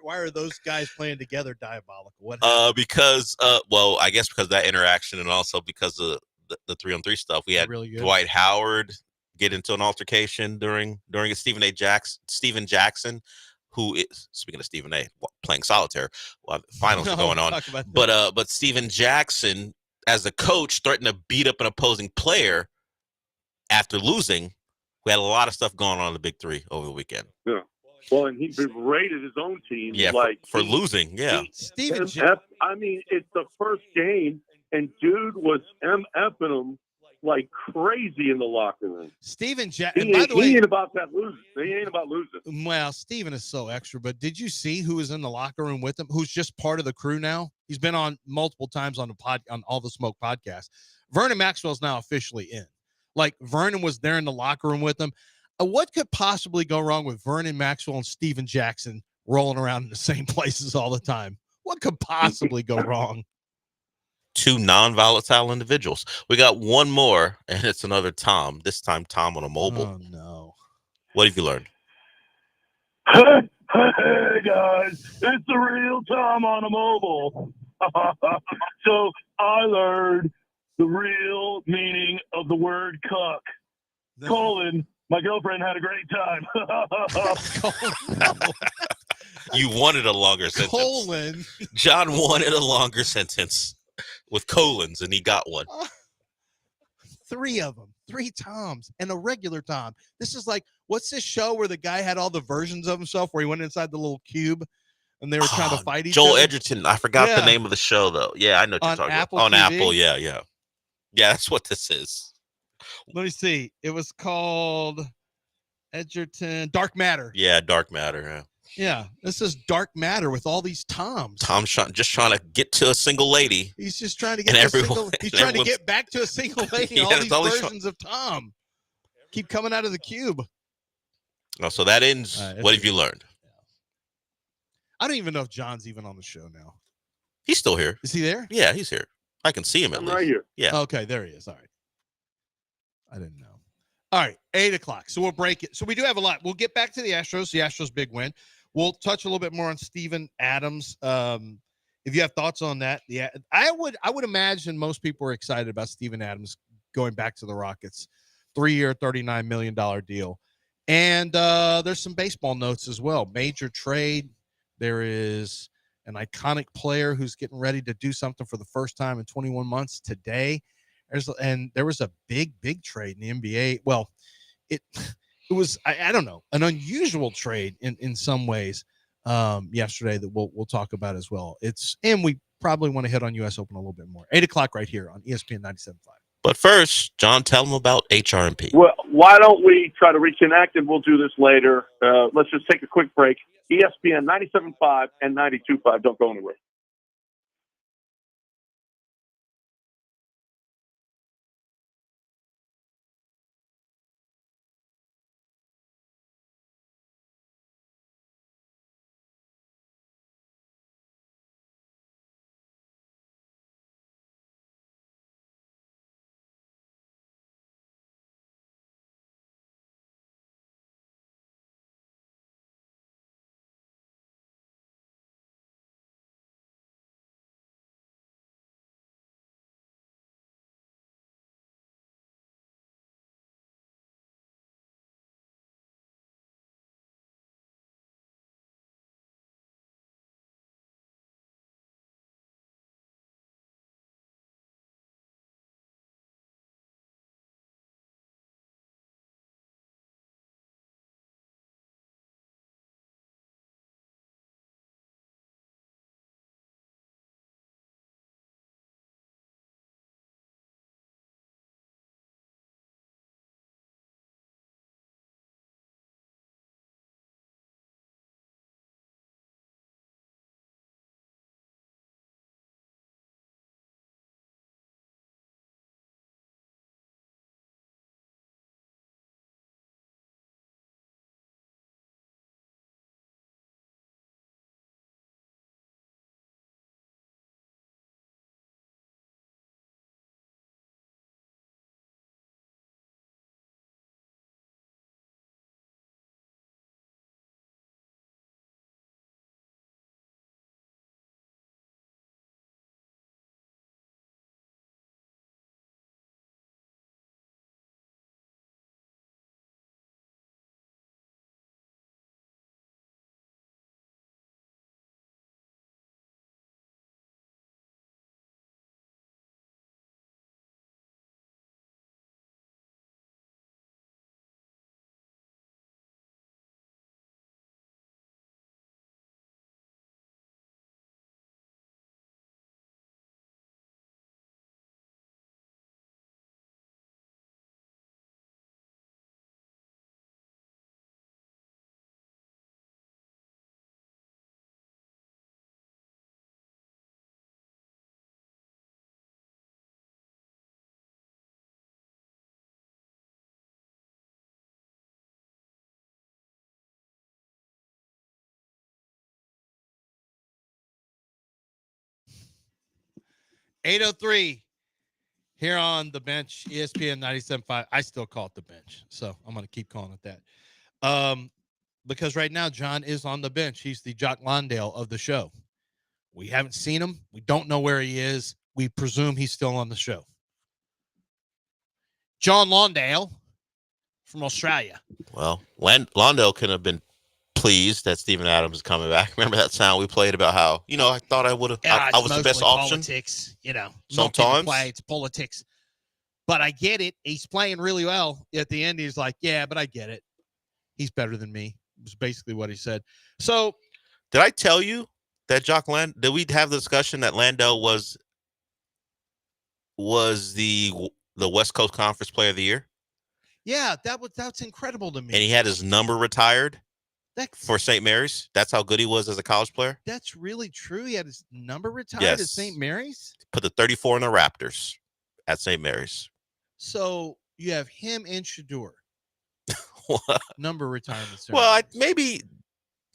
are those guys playing together diabolical? What? Because I guess because of that interaction, and also because of the 3-on-3 stuff. We had really Dwight Howard get into an altercation during Stephen Jackson, who is, speaking of Stephen A, playing solitaire while the finals are going on. But Stephen Jackson, as a coach, threatened to beat up an opposing player after losing. We had a lot of stuff going on in the Big Three over the weekend. Yeah. Well, and he berated his own team. Yeah, for losing. Yeah. Stephen, I mean, it's the first game, and dude was MFing him like crazy in the locker room. Stephen He by the way, ain't about that losing. He ain't about losing. Well, Stephen is so extra, but did you see who was in the locker room with him? Who's just part of the crew now? He's been on multiple times on on All the Smoke podcast. Vernon Maxwell's now officially in. Like Vernon was there in the locker room with him. What could possibly go wrong with Vernon Maxwell and Stephen Jackson rolling around in the same places all the time? What could possibly go wrong? Two non-volatile individuals. We got one more, and it's another Tom. This time, Tom on a mobile. Oh no! What have you learned? Hey guys, it's the real Tom on a mobile. So I learned the real meaning of the word cuck. Colon, my girlfriend had a great time. You wanted a longer sentence. Colon. John wanted a longer sentence with colons, and he got one. 3 of them, 3 Toms, and a regular Tom. This is like, what's this show where the guy had all the versions of himself where he went inside the little cube and they were trying to fight each other? Joel Edgerton. I forgot the name of the show, though. Yeah, I know what you're talking about. On Apple, yeah. Yeah, that's what this is. Let me see. It was called Edgerton Dark Matter. Yeah, Dark Matter. Yeah. Yeah, this is Dark Matter with all these Toms. Tom just trying to get to a single lady. He's just trying to get he's trying to get back to a single lady. All these versions of Tom. keep coming out of the cube. Oh, so that ends. What have you learned? I don't even know if John's even on the show now. He's still here. Is he there? Yeah, he's here. I can see him at least. Right here. Yeah. Okay, there he is. All right. I didn't know. All right, 8 o'clock. So we'll break it. So we do have a lot. We'll get back to the Astros big win. We'll touch a little bit more on Steven Adams. If you have thoughts on that, I would imagine most people are excited about Steven Adams going back to the Rockets. 3-year, $39 million deal. And there's some baseball notes as well. Major trade. There is an iconic player who's getting ready to do something for the first time in 21 months today. There was a big trade in the NBA. Well, it was, I don't know, an unusual trade in some ways yesterday that we'll talk about as well. And we probably want to hit on U.S. Open a little bit more. 8 o'clock right here on ESPN 97.5. But first, John, tell them about HRMP. Well, why don't we try to reconnect, and we'll do this later. Let's just take a quick break. ESPN 97.5 and 92.5. Don't go anywhere. .803 here on the bench, ESPN 97.5. I still call it the bench, so I'm going to keep calling it that. Because right now, John is on the bench. He's the Jock Londale of the show. We haven't seen him. We don't know where he is. We presume he's still on the show. John Londale from Australia. Well, Londale could have been pleased that Steven Adams is coming back. Remember that sound we played about how, I thought I would have, I was the best option. Politics, Sometimes. It's politics. But I get it. He's playing really well. At the end, he's like, yeah, but I get it. He's better than me. Was basically what he said. So, did I tell you that did we have the discussion that Lando was the West Coast Conference Player of the Year? Yeah, that's incredible to me. And he had his number retired for St. Mary's. That's how good he was as a college player. That's really true. He had his number retired at St. Mary's. Put the 34 in the Raptors at St. Mary's. So you have him and Shedeur. number of retirements. Well, maybe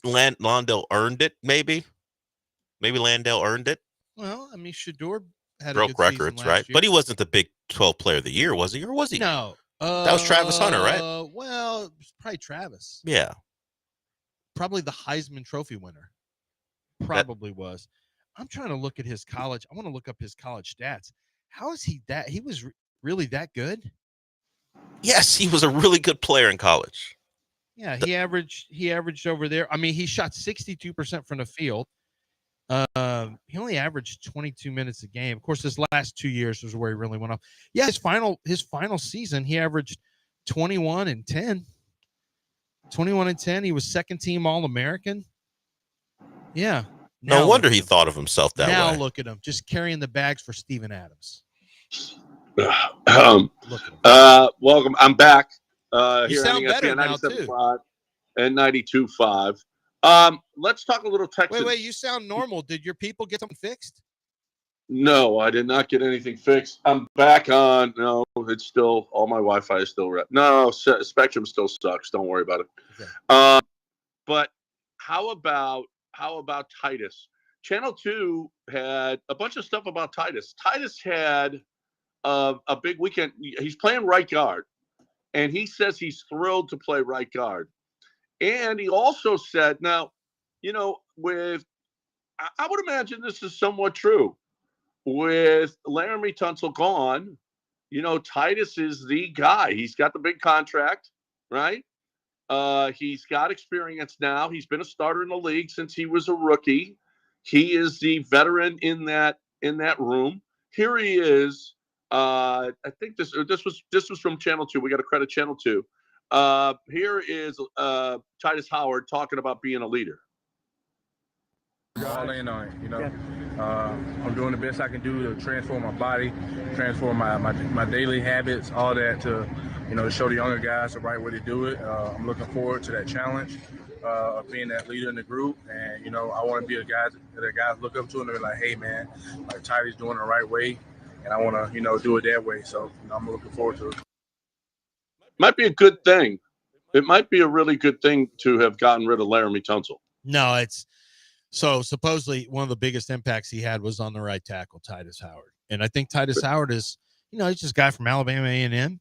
Landale earned it. Maybe Landale earned it. Well, I mean, Shador had broke a good season records, last right? year. But he wasn't the Big 12 Player of the Year, was he? Or was he? No, that was Travis Hunter, right? Well, it was probably Travis. Yeah, probably the Heisman Trophy winner. Probably was. I'm trying to look at his college. I want to look up his college stats. How is he that? He was really that good? Yes, he was a really good player in college. Yeah, he averaged over there. I mean, he shot 62% from the field. He only averaged 22 minutes a game. Of course, his last 2 years was where he really went off. Yeah, his final season, he averaged 21 and 10. 21 and 10. He was second team All-American. Yeah. No wonder he thought of himself that way. Now look at him, just carrying the bags for Steven Adams. Welcome. I'm back. You Here sound on better ESPN now, too. 97.5 and 92.5. Let's talk a little Texans. Wait, you sound normal. Did your people get something fixed? No, I did not get anything fixed. I'm back on. No, it's still, all my Wi-Fi is still red. No, Spectrum still sucks. Don't worry about it. Okay. But how about Titus? Channel 2 had a bunch of stuff about Titus. Titus had a big weekend. He's playing right guard, and he says he's thrilled to play right guard. And he also said, now, I would imagine this is somewhat true. With Laramie Tunsil gone, Titus is the guy. He's got the big contract, right? He's got experience now. He's been a starter in the league since he was a rookie. He is the veteran in that room. Here he is. I think this was from Channel 2. We got to credit Channel 2. Here is Titus Howard talking about being a leader. All in on it, I'm doing the best I can do to transform my body, transform my daily habits, all that to show the younger guys the right way to do it. I'm looking forward to that challenge of being that leader in the group, and I want to be a guy that the guys look up to and they're like, hey man, like Tidy's doing it the right way, and I want to do it that way. So I'm looking forward to it. Might be a good thing. It might be a really good thing to have gotten rid of Laramie Tunsil. No, it's. So supposedly one of the biggest impacts he had was on the right tackle, Titus Howard. And I think Titus Howard is, he's just a guy from Alabama A&M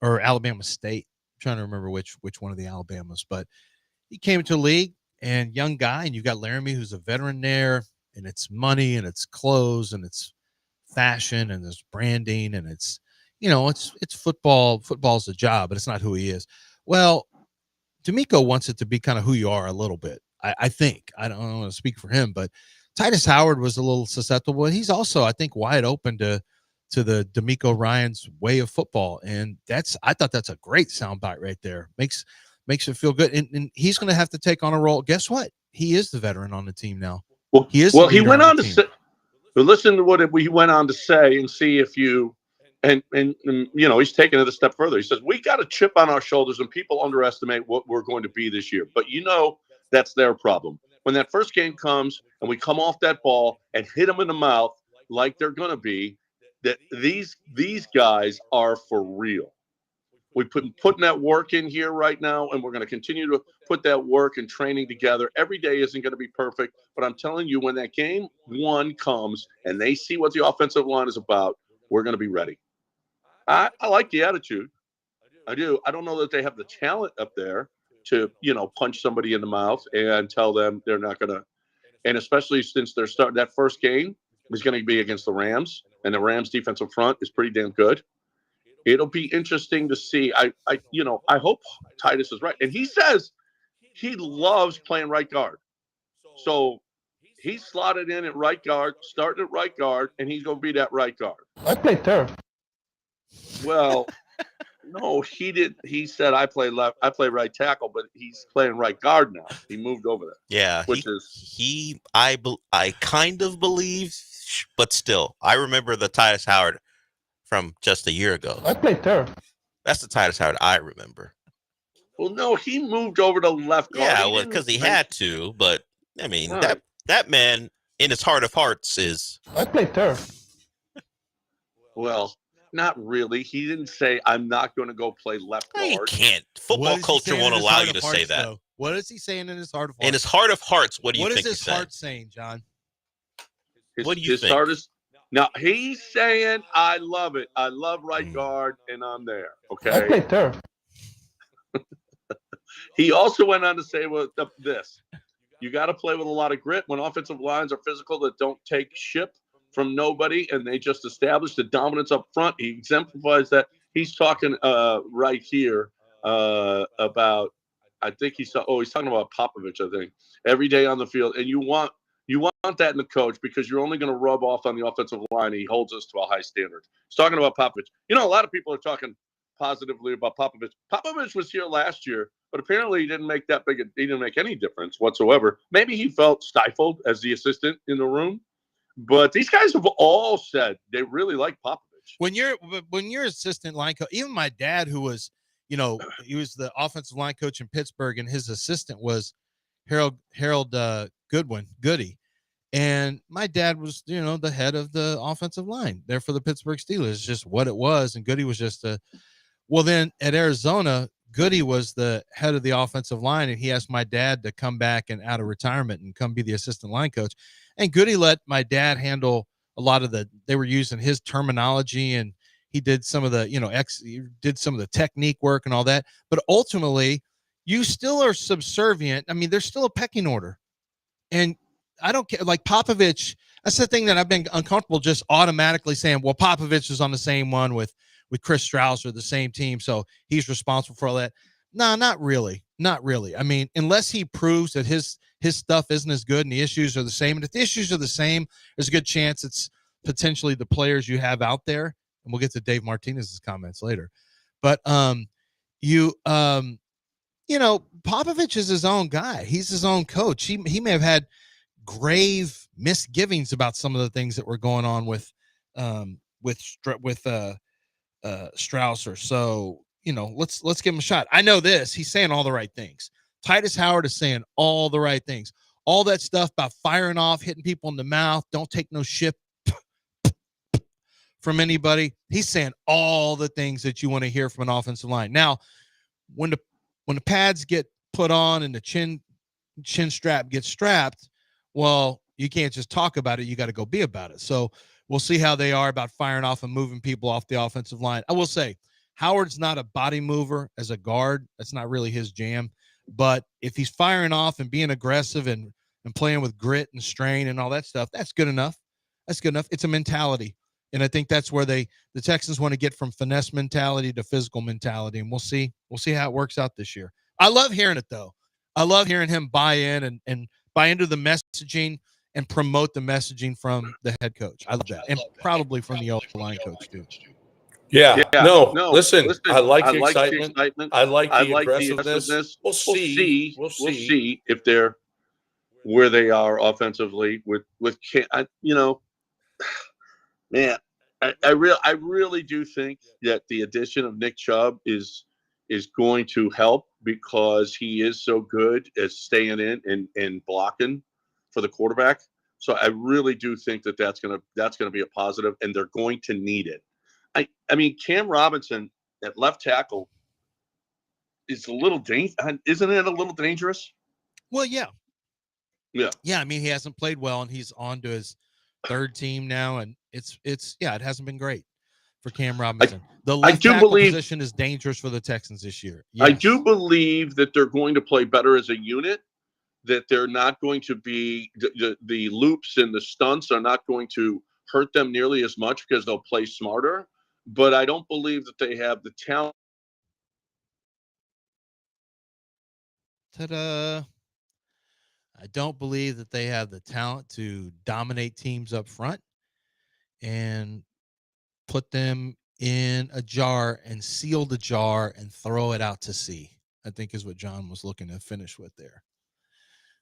or Alabama State. I'm trying to remember which one of the Alabamas, but he came into the league and young guy, and you've got Laramie, who's a veteran there, and it's money and it's clothes and it's fashion and there's branding and it's, it's football. Football's a job, but it's not who he is. Well, D'Amico wants it to be kind of who you are a little bit. I think. I don't want to speak for him, but Titus Howard was a little susceptible. He's also, I think, wide open to the D'Amico Ryans way of football. And I thought that's a great soundbite right there. Makes it feel good. And he's going to have to take on a role. Guess what? He is the veteran on the team now. Well, he is. Well, he went on to say, listen to what he went on to say and see if you, and he's taking it a step further. He says, we got a chip on our shoulders and people underestimate what we're going to be this year. But that's their problem. When that first game comes and we come off that ball and hit them in the mouth like they're going to be, that these guys are for real. We're putting that work in here right now, and we're going to continue to put that work and training together. Every day isn't going to be perfect, but I'm telling you, when that game one comes and they see what the offensive line is about, we're going to be ready. I like the attitude. I do. I don't know that they have the talent up there to punch somebody in the mouth and tell them they're not gonna, and especially since they're starting that first game is going to be against the Rams, and the Rams defensive front is pretty damn good. It'll be interesting to see. I hope Titus is right, and he says he loves playing right guard, so he's slotted in at right guard, starting at right guard, and he's going to be that right guard. I play turf. Well. No, he did. He said, I play right tackle, but he's playing right guard now. He moved over there. Yeah. I kind of believe, but still, I remember the Titus Howard from just a year ago. I play turf. That's the Titus Howard I remember. Well, no, he moved over to left guard. Yeah, well, because he had to, but I mean, right. that man in his heart of hearts is. I play turf. Well, Not really. He didn't say, I'm not going to go play left No, you guard. can't. Football culture won't allow you to say that. Though? What is he saying in his heart of hearts? In his heart of hearts, what do you think What is he's his heart saying, John? What do you think? Heart is, now, he's saying, I love it. I love right guard, and I'm there. Okay. I play third. He also went on to say this. You got to play with a lot of grit when offensive lines are physical that don't take ship from nobody, and they just establish the dominance up front. He exemplifies that. He's talking right here about, I think he's talking about Popovich, I think, every day on the field. And you want that in the coach because you're only going to rub off on the offensive line. He holds us to a high standard. He's talking about Popovich. You know, a lot of people are talking positively about Popovich. Popovich was here last year, but apparently he didn't make any difference whatsoever. Maybe he felt stifled as the assistant in the room, but these guys have all said they really like Popovich. When you're assistant line coach, even my dad, who was, he was the offensive line coach in Pittsburgh, and his assistant was Harold Goody. And my dad was, the head of the offensive line there for the Pittsburgh Steelers, just what it was. And Goody was just then at Arizona, Goody was the head of the offensive line. And he asked my dad to come back and out of retirement and come be the assistant line coach. And Goody let my dad handle a lot of they were using his terminology, and he did some of the, he did some of the technique work and all that. But ultimately, you still are subservient. I mean, there's still a pecking order. And I don't care. Like Popovich, that's the thing that I've been uncomfortable just automatically saying, well, Popovich is on the same one with Chris Strauss or the same team, so he's responsible for all that. No, not really. Not really. I mean, unless he proves that his stuff isn't as good and the issues are the same. And if the issues are the same, there's a good chance it's potentially the players you have out there. And we'll get to Dave Martinez's comments later. But Popovich is his own guy. He's his own coach. He may have had grave misgivings about some of the things that were going on with Strausser. So, let's give him a shot. I know this. He's saying all the right things. Titus Howard is saying all the right things. All that stuff about firing off, hitting people in the mouth, don't take no shit from anybody. He's saying all the things that you want to hear from an offensive line. Now, when the pads get put on and the chin strap gets strapped, well, you can't just talk about it. You got to go be about it. So we'll see how they are about firing off and moving people off the offensive line. I will say Howard's not a body mover as a guard. That's not really his jam. But if he's firing off and being aggressive and playing with grit and strain and all that stuff, that's good enough. That's good enough. It's a mentality. And I think that's where the Texans want to get from finesse mentality to physical mentality. And we'll see how it works out this year. I love hearing it, though. I love hearing him buy in and buy into the messaging and promote the messaging from the head coach. I love that. And probably from the O-line coach, too. Yeah. No, listen, I like the excitement. I like the aggressiveness. We'll see if they're where they are offensively with man, I really do think that the addition of Nick Chubb is going to help because he is so good at staying in and blocking for the quarterback. So I really do think that's gonna be a positive, and they're going to need it. I mean, Cam Robinson at left tackle is a little isn't it a little dangerous? Well, yeah. Yeah. Yeah, I mean, he hasn't played well, and he's on to his third team now, and it hasn't been great for Cam Robinson. The left tackle position is dangerous for the Texans this year. Yes. I do believe that they're going to play better as a unit, that they're not going to be the loops and the stunts are not going to hurt them nearly as much because they'll play smarter. But I don't believe that they have the talent. Ta-da. I don't believe that they have the talent to dominate teams up front and put them in a jar and seal the jar and throw it out to sea, I think is what John was looking to finish with there.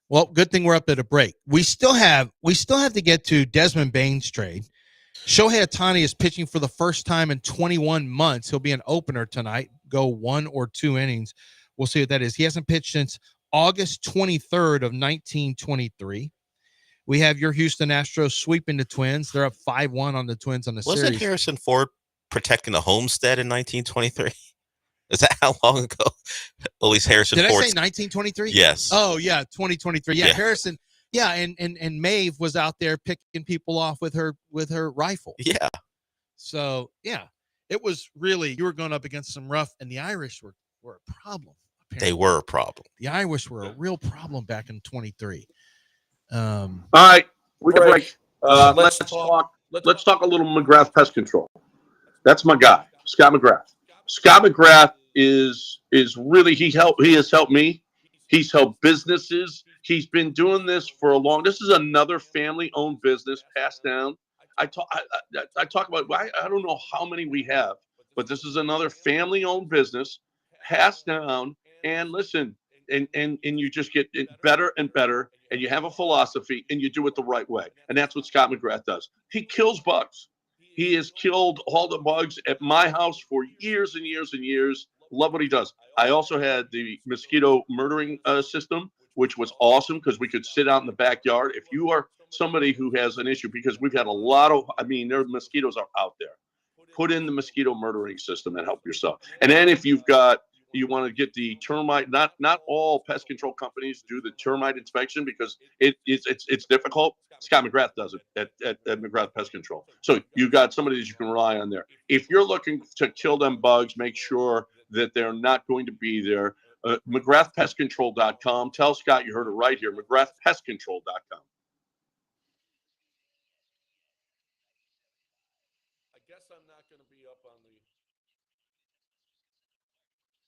Well, good thing we're up at a break. We still have to get to Desmond Bane's trade. Shohei Ohtani is pitching for the first time in 21 months. He'll be an opener tonight, go 1 or 2 innings. We'll see what that is. He hasn't pitched since August 23rd of 1923. We have your Houston Astros sweeping the Twins. They're up 5-1 on the Twins on the series. Wasn't Harrison Ford protecting a homestead in 1923? Is that how long ago? At least Harrison Did Ford. I say 1923? Yes. Oh yeah, 2023. Yeah, Yeah. Harrison. Yeah, and Maeve was out there picking people off with her rifle. Yeah. So yeah, it was really, you were going up against some rough, and the Irish were a problem. Apparently. They were a problem. The Irish were a real problem back in 23. All right, we can break. Let's talk a little McGrath Pest Control. That's my guy, Scott McGrath. Scott McGrath is really, he has helped me. He's helped businesses. He's been doing this for a long. This is another family-owned business passed down. I talk about, I don't know how many we have, but this is another family-owned business passed down. And listen, and you just get it better and better, and you have a philosophy, and you do it the right way. And that's what Scott McGrath does. He kills bugs. He has killed all the bugs at my house for years and years and years. Love what he does. I also had the mosquito murdering system, which was awesome because we could sit out in the backyard. If you are somebody who has an issue, because we've had a lot of, their mosquitoes are out there, put in the mosquito murdering system and help yourself. And then if you want to get the termite, not all pest control companies do the termite inspection because it's difficult. Scott McGrath does it at McGrath Pest Control. So you got somebody that you can rely on there. If you're looking to kill them bugs, make sure that they're not going to be there. McGrathPestControl.com. Tell Scott you heard it right here. McGrathPestControl.com. I guess I'm not going to be up on the.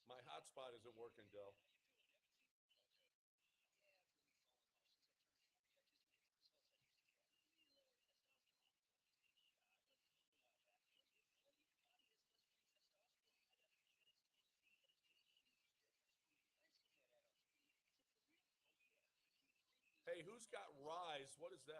My hotspot isn't working, Dell. Hey, who's got Rise? What is that?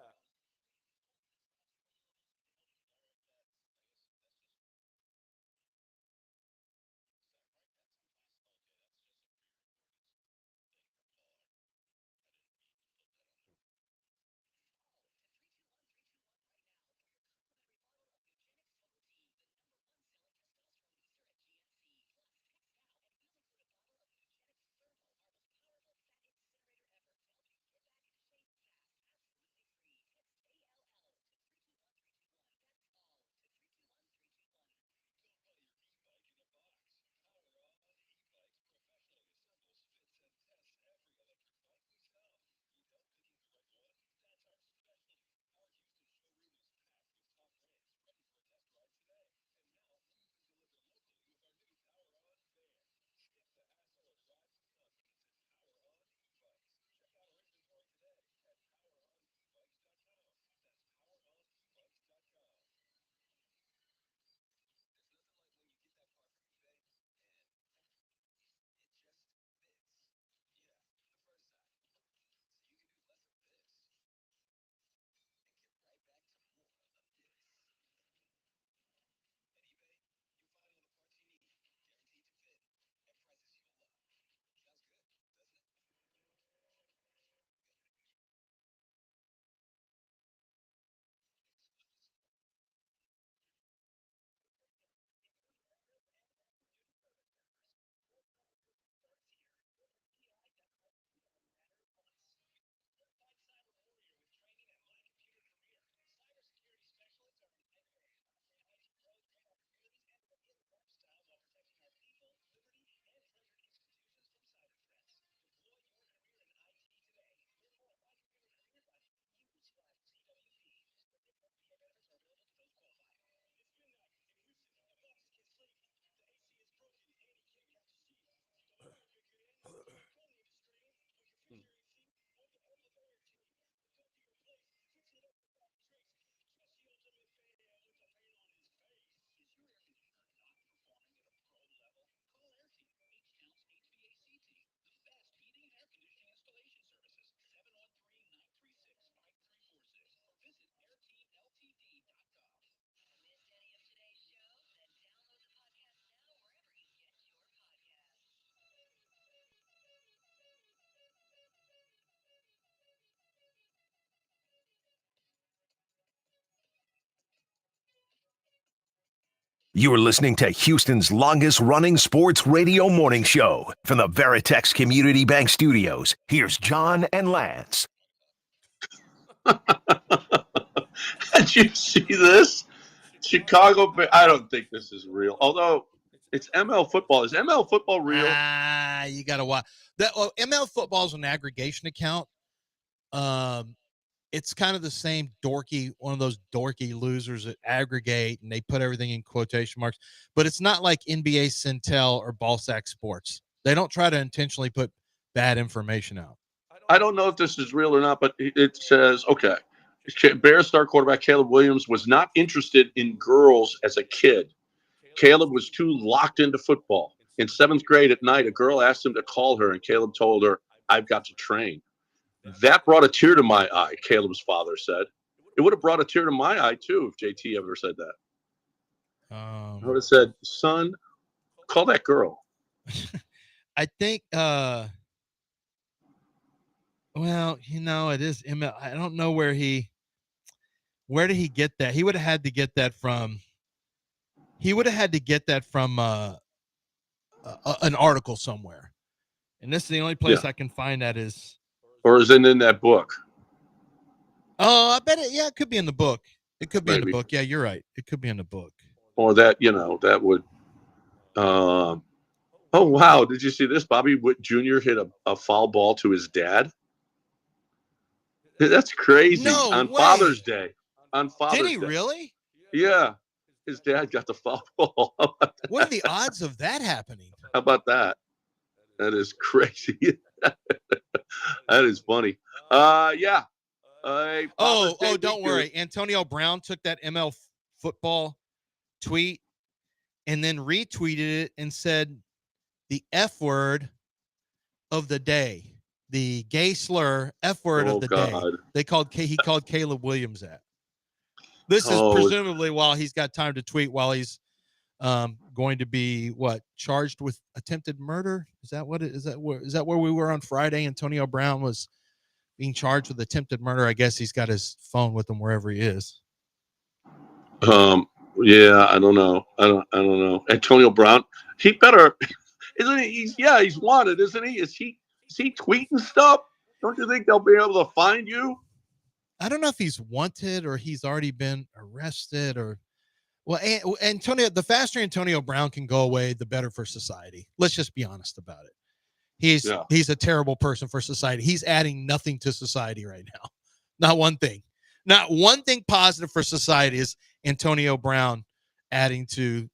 You're listening to Houston's longest-running sports radio morning show. From the Veritex Community Bank Studios, here's John and Lance. Did you see this? Chicago, I don't think this is real. Although it's ML football. Is ML football real? You got to watch that. ML football is an aggregation account. It's kind of the same one of those dorky losers that aggregate and they put everything in quotation marks, but it's not like NBA Centel or Ballsack Sports. They don't try to intentionally put bad information out. I don't know if this is real or not, but it says, okay, Bears star quarterback Caleb Williams was not interested in girls as a kid. Caleb was too locked into football. In 7th grade at night, a girl asked him to call her, and Caleb told her, "I've got to train." That brought a tear to my eye, Caleb's father said. It would have brought a tear to my eye, too, if JT ever said that. I would have said, son, call that girl. I think, well, it is ML. I don't know where did he get that? He would have had to get that from an article somewhere. And this is the only place I can find that is. Or is it in that book? Oh, I bet it. Yeah, it could be in the book. It could be in the book. Yeah, you're right. It could be in the book. Or that, that would. Oh, wow. Did you see this? Bobby Witt Jr. hit a foul ball to his dad. That's crazy. On Father's Day. On Father's Day. Did he really? Yeah. His dad got the foul ball. What are the odds of that happening? How about that? That is crazy. That is funny. Yeah. Don't worry. Antonio Brown took that ML football tweet and then retweeted it and said the F word of the day, the gay slur F word of the day. He called Caleb Williams that. This is presumably while he's got time to tweet while he's going to be charged with attempted murder. Is that where we were on Friday? Antonio Brown was being charged with attempted murder. I guess he's got his phone with him wherever he is. Yeah, I don't know. I don't know. Antonio Brown, he better, isn't he? He's wanted, isn't he? Is he tweeting stuff? Don't you think they'll be able to find you? I don't know if he's wanted or he's already been arrested or. Well, Antonio, the faster Antonio Brown can go away, the better for society. Let's just be honest about it. He's a terrible person for society. He's adding nothing to society right now. Not one thing. Not one thing positive for society is Antonio Brown adding to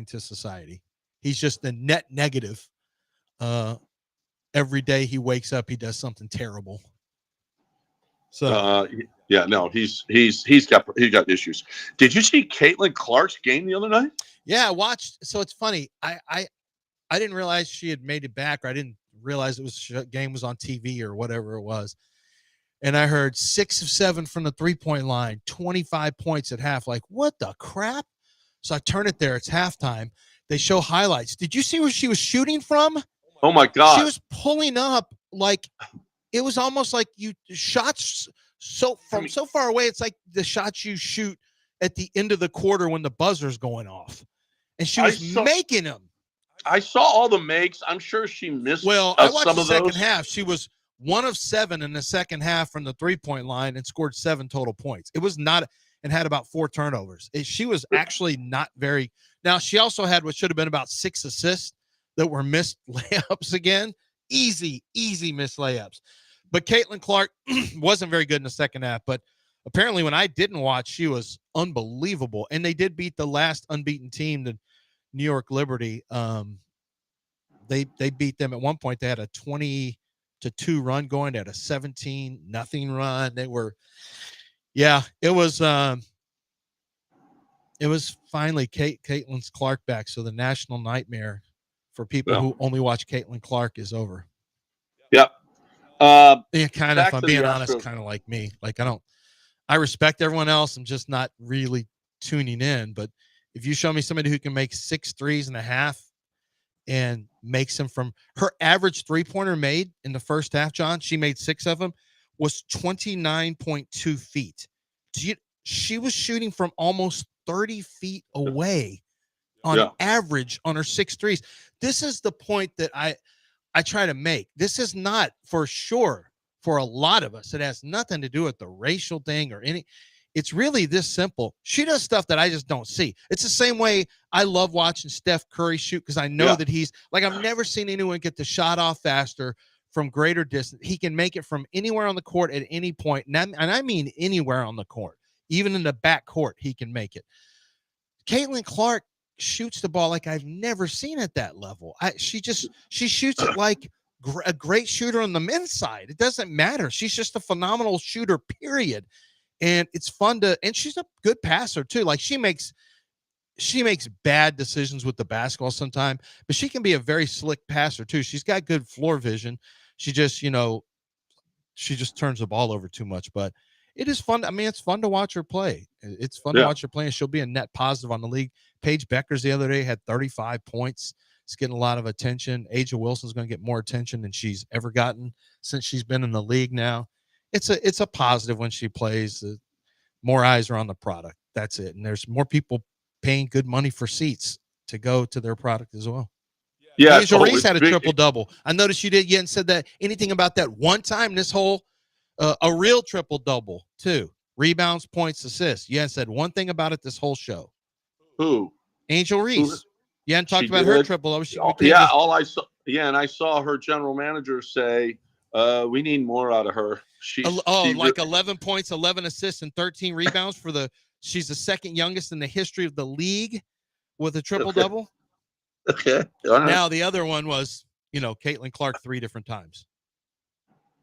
society. He's just the net negative. Every day he wakes up, he does something terrible. So he's got issues. Did you see Caitlin Clark's game the other night? Yeah, I watched. So it's funny. I didn't realize she had made it back, or I didn't realize game was on TV or whatever it was. And I heard 6 of 7 from the 3-point line, 25 points at half. Like, what the crap? So I turn it there. It's halftime. They show highlights. Did you see where she was shooting from? Oh my God! She was pulling up like. It was almost like shots so far away. It's like the shots you shoot at the end of the quarter when the buzzer's going off, and she was making them. I saw all the makes. I'm sure she missed. Well, I watched the second half. She was 1 of 7 in the second half from the 3-point line and scored 7 total points. It was not, and had about 4 turnovers. She was actually not very. Now she also had what should have been about 6 assists that were missed layups again. Easy missed layups. But Caitlin Clark wasn't very good in the second half. But apparently when I didn't watch, she was unbelievable. And they did beat the last unbeaten team, the New York Liberty. They beat them at one point. They had a 20-2 run going. They had a 17-0 run. They were, it was finally Caitlin Clark back. So the national nightmare for people who only watch Caitlin Clark is over. Yep. Kind of, if I'm being honest, kind of like me. Like I respect everyone else. I'm just not really tuning in. But if you show me somebody who can make 6 threes and a half and makes them from her average 3-pointer made in the first half, John, she made 6 of them, was 29.2 feet. She was shooting from almost 30 feet away on average on her 6 threes. This is the point that I try to make. This is not for sure for a lot of us. It has nothing to do with the racial thing or any. It's really this simple. She does stuff that I just don't see. It's the same way I love watching Steph Curry shoot because I know that he's like, I've never seen anyone get the shot off faster from greater distance. He can make it from anywhere on the court at any point. And I mean anywhere on the court, even in the back court, he can make it. Caitlin Clark shoots the ball like I've never seen at that level. She shoots it like a great shooter on the men's side. It doesn't matter. She's just a phenomenal shooter, period. And it's fun and she's a good passer too. Like she makes bad decisions with the basketball sometimes, but she can be a very slick passer too. She's got good floor vision. She just, she just turns the ball over too much, but it is fun. I mean, it's fun to watch her play. It's fun to watch her play, and she'll be a net positive on the league. Paige Beckers the other day had 35 points. It's getting a lot of attention. Aja Wilson's going to get more attention than she's ever gotten since she's been in the league now. It's a positive when she plays. More eyes are on the product. That's it. And there's more people paying good money for seats to go to their product as well. Yeah. Angel Reese had a triple-double. I noticed you hadn't said that anything about that one time this whole a real triple-double, too. Rebounds, points, assists. You hadn't said one thing about it this whole show. Who? Angel Reese. You hadn't talked about her triple-double. And I saw her general manager say, we need more out of her. Like 11 points, 11 assists, and 13 rebounds she's the second youngest in the history of the league with a triple-double. Okay. Now, the other one was, Caitlin Clark 3 different times.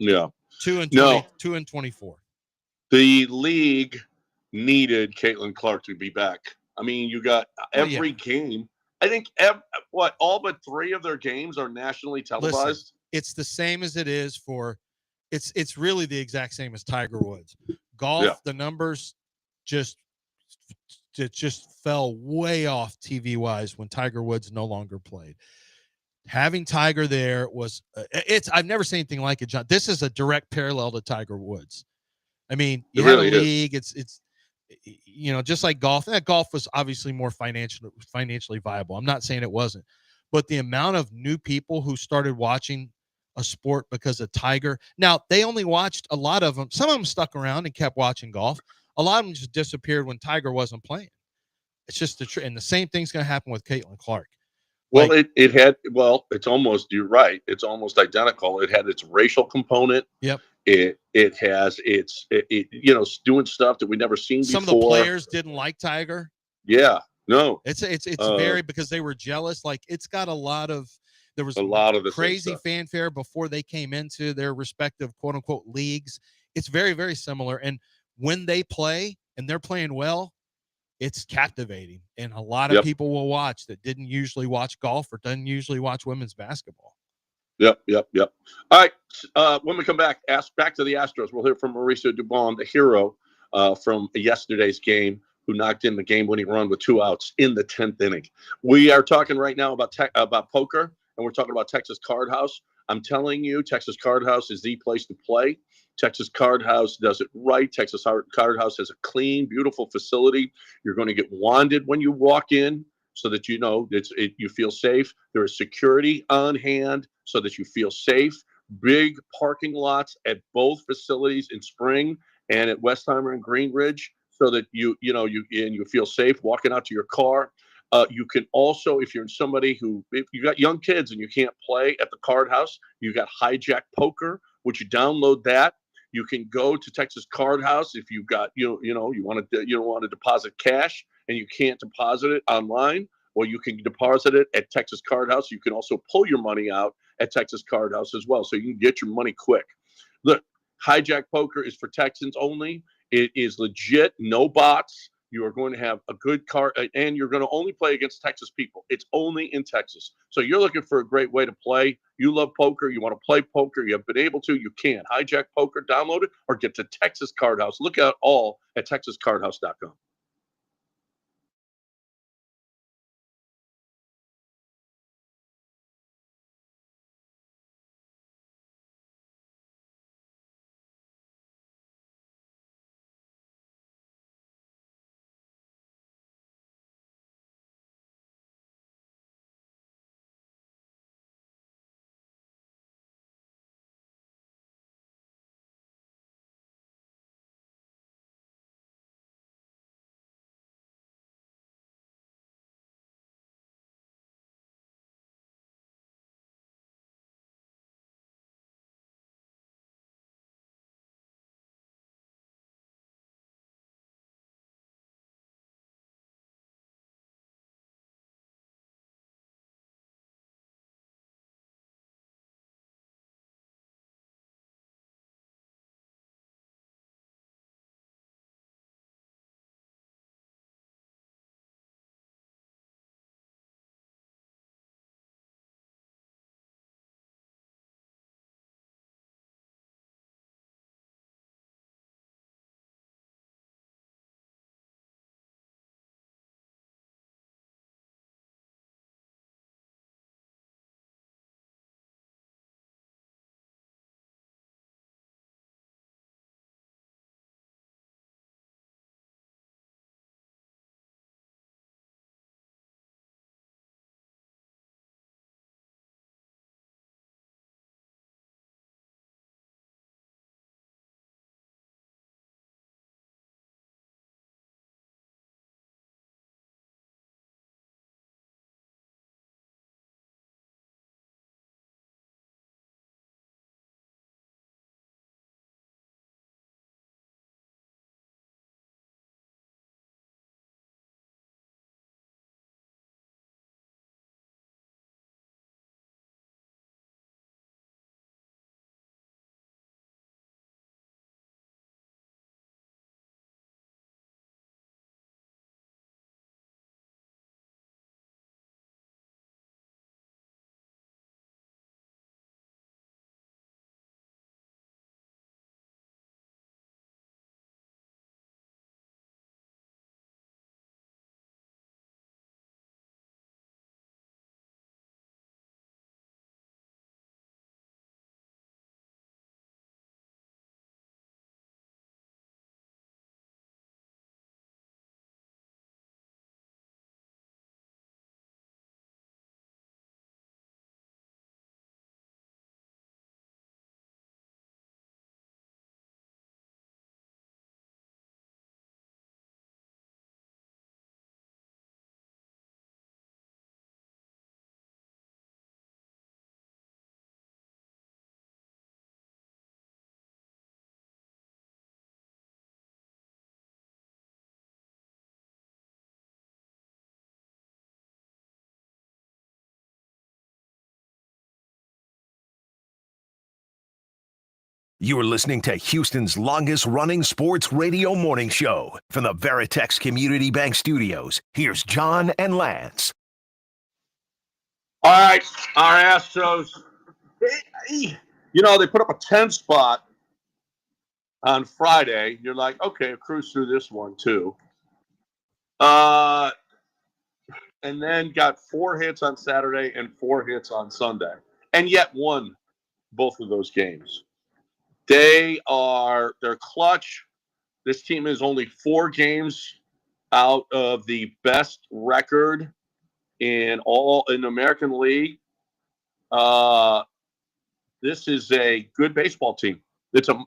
Yeah. 2 and 24. The league needed Caitlin Clark to be back. I mean, you got every game. I think all but 3 of their games are nationally televised. Listen, it's the same as it is for it's really the exact same as Tiger Woods. Golf, the numbers just fell way off TV wise when Tiger Woods no longer played. Having Tiger there was I've never seen anything like it, John. This is a direct parallel to Tiger Woods. I mean, you have a league, it's just like golf. That golf was obviously more financially viable. I'm not saying it wasn't, but the amount of new people who started watching a sport because of Tiger. Now, they only watched a lot of them. Some of them stuck around and kept watching golf. A lot of them just disappeared when Tiger wasn't playing. It's just and the same thing's going to happen with Caitlin Clark. Well, it's almost, you're right. It's almost identical. It had its racial component. Yep. It has doing stuff that we've never seen before. Some of the players didn't like Tiger. Yeah. No. It's very because they were jealous. Like there was a lot of crazy fanfare before they came into their respective quote unquote leagues. It's very, very similar. And when they play and they're playing well, it's captivating. And a lot of people will watch that didn't usually watch golf or doesn't usually watch women's basketball. Yep. All right. When we come back, back to the Astros, we'll hear from Mauricio Dubon, the hero from yesterday's game, who knocked in the game-winning run with 2 outs in the 10th inning. We are talking right now about poker, and we're talking about Texas Card House. I'm telling you, Texas Card House is the place to play. Texas Card House does it right. Texas Card House has a clean, beautiful facility. You're going to get wanded when you walk in so that you feel safe. There is security on hand so that you feel safe. Big parking lots at both facilities in Spring and at Westheimer and Greenridge so that you feel safe walking out to your car. You can also, if you're somebody if you got young kids and you can't play at the Card House, you got Hijack Poker. Would you download that? You can go to Texas Card House if you got you want to deposit cash and you can't deposit it online. Well, you can deposit it at Texas Card House. You can also pull your money out at Texas Card House as well, so you can get your money quick. Look, Hijack Poker is for Texans only. It is legit, no bots. You are going to have a good card, and you're going to only play against Texas people. It's only in Texas. So you're looking for a great way to play. You love poker. You want to play poker. You have been able to. You can. Hijack Poker, download it, or get to Texas Card House. Look at all at TexasCardHouse.com. You're listening to Houston's longest-running sports radio morning show. From the Veritex Community Bank Studios, here's John and Lance. All right, our Astros. You know, they put up a 10 spot on Friday. You're like, okay, cruise through this one too. And then got 4 hits on Saturday and 4 hits on Sunday, and yet won both of those games. They're clutch. This team is only 4 games out of the best record in the American League. This is a good baseball team.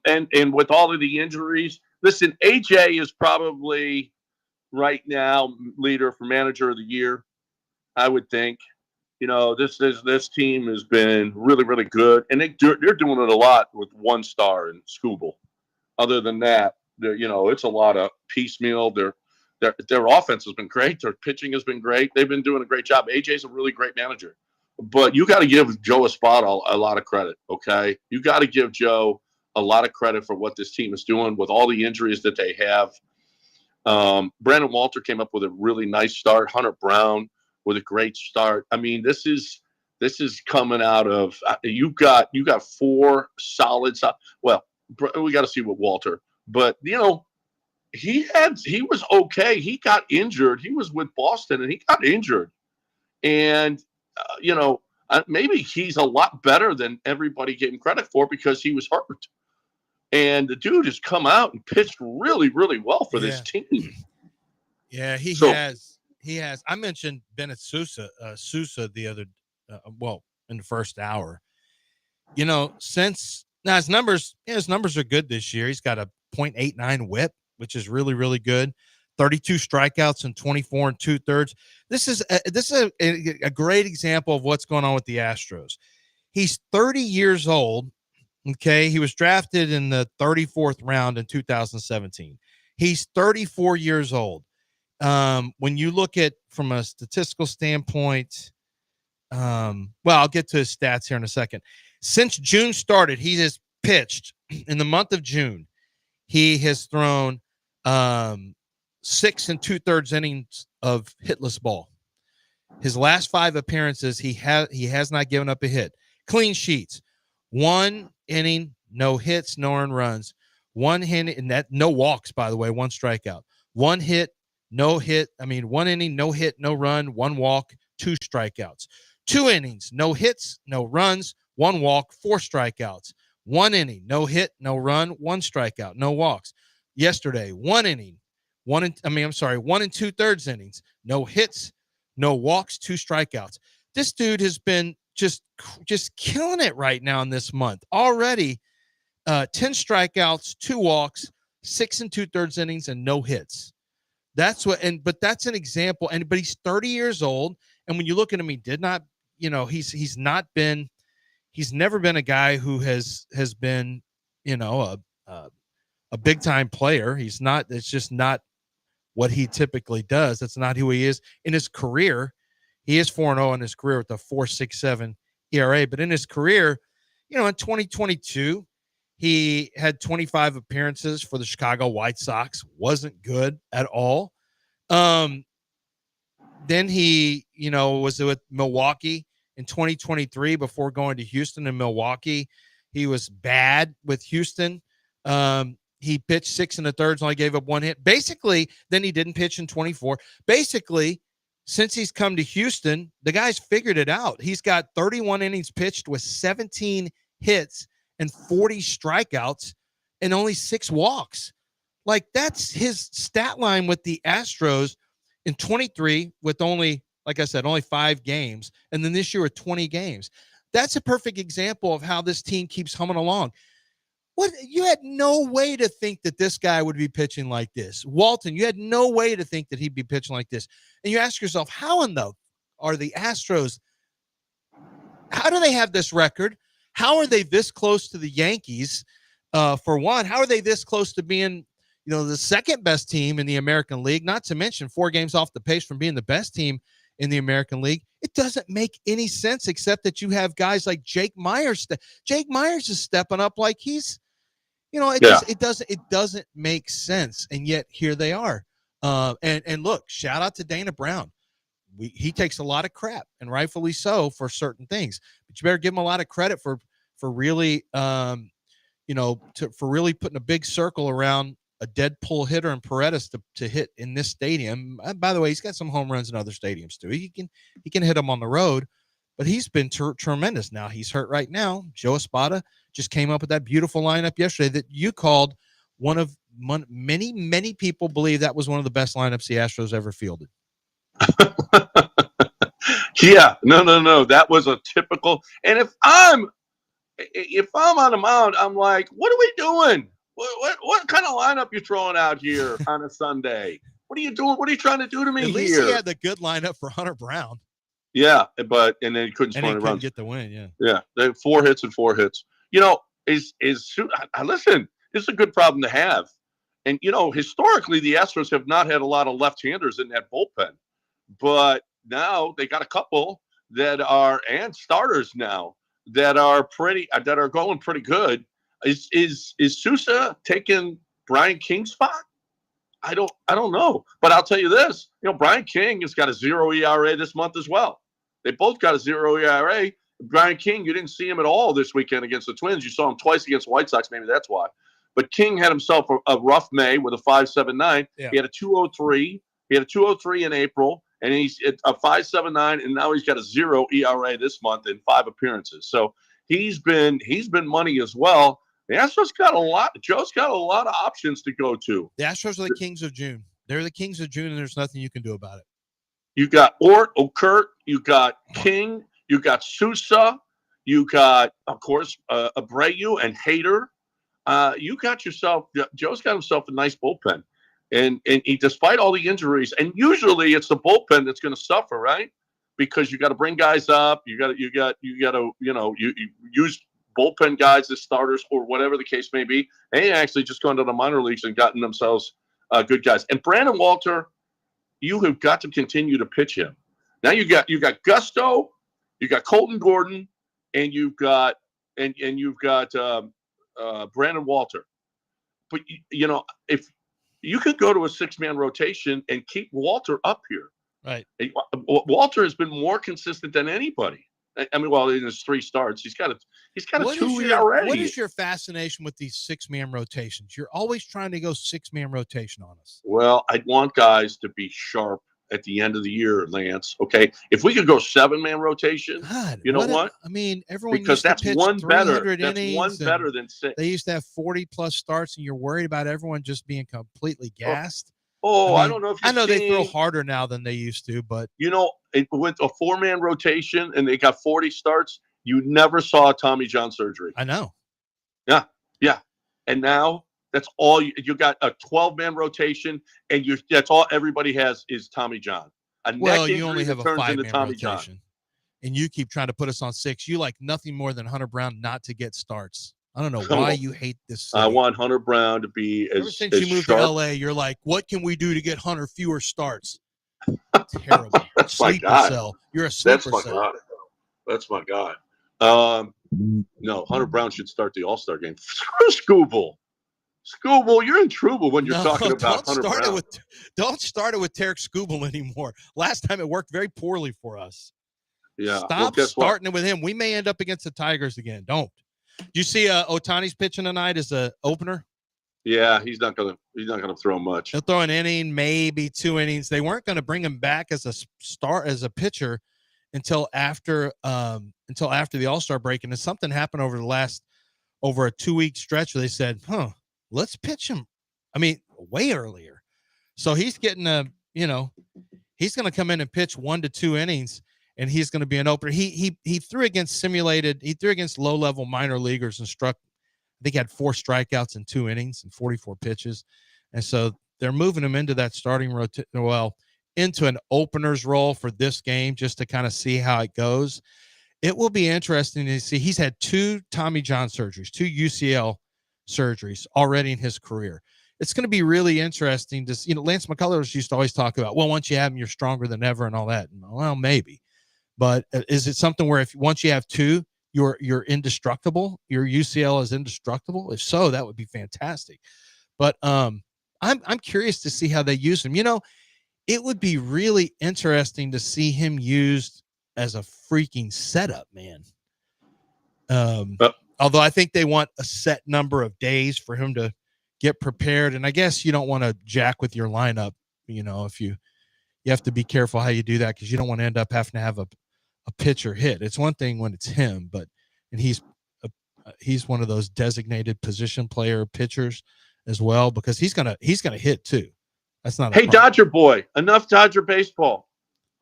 And with all of the injuries, listen, AJ is probably right now leader for manager of the year, I would think. You know, this team has been really, really good, and they're doing it a lot with 1 star in Scooble. Other than that, it's a lot of piecemeal. Their offense has been great. Their pitching has been great. They've been doing a great job. AJ's a really great manager, but you got to give Joe Espada a lot of credit. Okay, you got to give Joe a lot of credit for what this team is doing with all the injuries that they have. Brandon Walter came up with a really nice start. Hunter Brown with a great start. I mean, this is coming out of you got 4 solid. Well, we got to see with Walter, but he was okay. He got injured. He was with Boston and he got injured, and maybe he's a lot better than everybody gave him credit for because he was hurt. And the dude has come out and pitched really, really well for this team. Yeah, he has. I mentioned Bennett Sousa the other, in the first hour. Since now his numbers are good this year. He's got a .89 WHIP, which is really, really good. 32 strikeouts and 24 2/3. This is a great example of what's going on with the Astros. He's 30 years old. Okay, he was drafted in the 34th round in 2017. He's 34 years old. When you look at from a statistical standpoint, I'll get to his stats here in a second. Since June started, he has pitched in the month of June. He has thrown 6 2/3 innings of hitless ball. His last 5 appearances, he has not given up a hit. Clean sheets, 1 inning, no hits, no earned runs. 1 hit, and that no walks, by the way, 1 strikeout. 1 hit, no hit. 1 inning, no hit, no run, 1 walk, 2 strikeouts. 2 innings, no hits, no runs, 1 walk, 4 strikeouts. 1 inning, no hit, no run, 1 strikeout, no walks. Yesterday, 1 inning, 1 2/3 innings, no hits, no walks, 2 strikeouts. This dude has been just killing it right now in this month. Already 10 strikeouts, 2 walks, 6 2/3 innings, and no hits. But that's an example. But he's 30 years old. And when you look at him, he did not, he's never been a guy who has been, a big time player. He's not, it's just not what he typically does. That's not who he is in his career. He is 4-0 in his career with a 4.67 ERA. But in his career, in 2022, he had 25 appearances for the Chicago White Sox. Wasn't good at all. Then he, was with Milwaukee in 2023 before going to Houston and Milwaukee. He was bad with Houston. He pitched 6 1/3, only gave up 1 hit. Basically, then he didn't pitch in 24. Basically, since he's come to Houston, the guy's figured it out. He's got 31 innings pitched with 17 hits and 40 strikeouts and only 6 walks. Like, that's his stat line with the Astros in 23 with only, like I said, only 5 games. And then this year with 20 games. That's a perfect example of how this team keeps humming along. You had no way to think that this guy would be pitching like this. Walton, you had no way to think that he'd be pitching like this. And you ask yourself, how in the are the Astros? How do they have this record? How are they this close to the Yankees? For one, how are they this close to being, the second best team in the American League? Not to mention 4 games off the pace from being the best team in the American League. It doesn't make any sense except that you have guys like Jake Myers. Jake Myers is stepping up like he's It doesn't make sense, and yet here they are. And look, shout out to Dana Brown. He takes a lot of crap, and rightfully so, for certain things. But you better give him a lot of credit for really, for really putting a big circle around a dead pull hitter and Paredes to hit in this stadium. By the way, he's got some home runs in other stadiums too. He can hit them on the road, but he's been tremendous. Now he's hurt right now. Joe Espada just came up with that beautiful lineup yesterday that you called many people believe that was one of the best lineups the Astros ever fielded. Yeah, no. That was a typical. And if I'm on the mound, I'm like, what are we doing? What kind of lineup you throwing out here on a Sunday? What are you doing? What are you trying to do to me here? At least he had the good lineup for Hunter Brown. Yeah, and then he couldn't score and he runs. get the win. Yeah. They had 4 hits and 4 hits. Listen, this is a good problem to have. And historically, the Astros have not had a lot of left-handers in that bullpen, but now they got a couple that are and starters now that are going pretty good. Is Sousa taking Brian King's spot? I don't know, but I'll tell you this: Brian King has got a 0 ERA this month as well. They both got a 0 ERA. Brian King, you didn't see him at all this weekend against the Twins. You saw him twice against the White Sox. Maybe that's why. But King had himself a rough May with a 5.79. Yeah. He had a 2.03. He had a 2.03 in April, and he's at a 5.79, and now he's got a 0 ERA this month in 5 appearances. So he's been money as well. The Astros got a lot. Joe's got a lot of options to go to. The Astros are the kings of June. They're the kings of June, and there's nothing you can do about it. You got Okert. You got King. You got Sousa. You got, of course, Abreu and Hader. Joe's got himself a nice bullpen, and he, despite all the injuries, and usually it's the bullpen that's going to suffer, right? Because you got to bring guys up. You got to you use bullpen guys as starters or whatever the case may be. They actually just gone to the minor leagues and gotten themselves good guys. And Brandon Walter, you have got to continue to pitch him. Now you got Gusto, you got Colton Gordon, and you've got Brandon Walter. But if you could go to a 6-man rotation and keep Walter up here, right? Walter has been more consistent than anybody. I mean, well, in his 3 starts, he's got a 2 ERA. What is your fascination with these 6-man rotations? You're always trying to go 6-man rotation on us. Well, I'd want guys to be sharp at the end of the year, Lance. Okay, if we could go 7-man rotation, you know what? I mean, everyone because that's one better. That's innings, one better than 6. They used to have 40+ starts, and you're worried about everyone just being completely gassed. I don't know if I know they throw harder now than they used to, but with a 4-man rotation and they got 40 starts, you never saw a Tommy John surgery. I know. Yeah. And now that's all you got, a 12-man rotation, and that's all everybody has is Tommy John. You only have a 5-man rotation, and you keep trying to put us on 6. You like nothing more than Hunter Brown not to get starts. I don't know why you hate this. I want Hunter Brown to be Ever since you moved to LA, you're like, what can we do to get Hunter fewer starts? Terrible. That's sleeper my guy. cell. You're a sleeper That's my cell. guy. That's my guy. No, Hunter Brown should start the All-Star game. Screw Scooble. Scooble, you're in trouble when you're talking about Hunter Brown. Don't start it with Tarek Scooble anymore. Last time it worked very poorly for us. Yeah. Stop starting it with him. We may end up against the Tigers again. Don't. Do you see Ohtani's pitching tonight as an opener? Yeah, he's not gonna throw much. He'll throw an inning, maybe 2 innings. They weren't going to bring him back as a pitcher until after the All-Star break, and then something happened over a 2-week stretch where they said, let's pitch him. I mean, way earlier. So he's getting he's going to come in and pitch 1 to 2 innings, and he's going to be an opener. He threw against low-level minor leaguers and struck. I think he had 4 strikeouts in 2 innings and 44 pitches. And so they're moving him into that into an opener's role for this game just to kind of see how it goes. It will be interesting to see. He's had 2 Tommy John surgeries, 2 UCL surgeries already in his career. It's going to be really interesting to see. Lance McCullers used to always talk about, well, once you have them, you're stronger than ever and all that. Well, maybe. But is it something where once you have 2, you're indestructible? Your UCL is indestructible? If so, that would be fantastic. But I'm curious to see how they use him. It would be really interesting to see him used as a freaking setup, man. Although I think they want a set number of days for him to get prepared. And I guess you don't want to jack with your lineup. If you have to be careful how you do that, because you don't want to end up having to have a pitcher hit. It's one thing when it's him, and he's one of those designated position player pitchers as well, because he's gonna hit too. That's not. Hey, Dodger boy, enough Dodger baseball.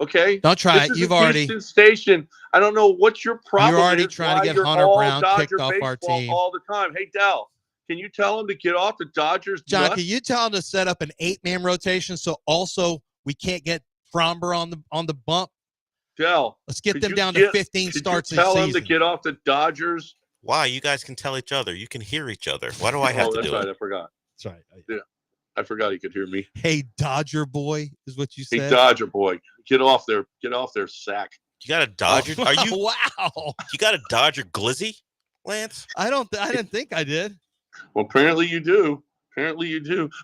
Okay, don't try it. You've already Houston station. I don't know what your problem. You're already is, trying to get Hunter Brown kicked off our team all the time. Hey, Dell, can you tell him to get off the Dodgers? John, can you tell him to set up an 8-man rotation so also we can't get Fromber on the bump? Dell, let's get them down to 15 starts. Tell him to get off the Dodgers. Why? You guys can tell each other. You can hear each other. Why do I have to do right, it? I forgot. That's right. Yeah. I forgot he could hear me. Hey, Dodger boy, is what you said. Hey, Dodger boy, get off their sack. You got a Dodger? Oh, Are you? Wow. You got a Dodger glizzy, Lance? I didn't think I did. Well, apparently you do.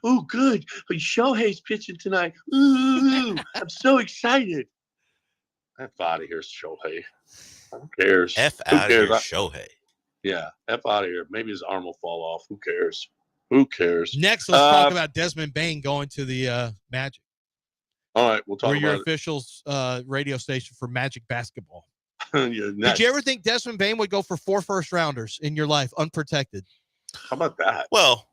Oh, good. Shohei's pitching tonight. Ooh, I'm so excited. F out of here, Shohei. Who cares? F out of here, Shohei. Yeah, F out of here. Maybe his arm will fall off. Who cares? Who cares? Next, let's talk about Desmond Bain going to the Magic. All right, we'll talk about your it. official radio station for Magic basketball. Did you ever think Desmond Bain would go for 4 first-rounders in your life, unprotected? How about that? Well,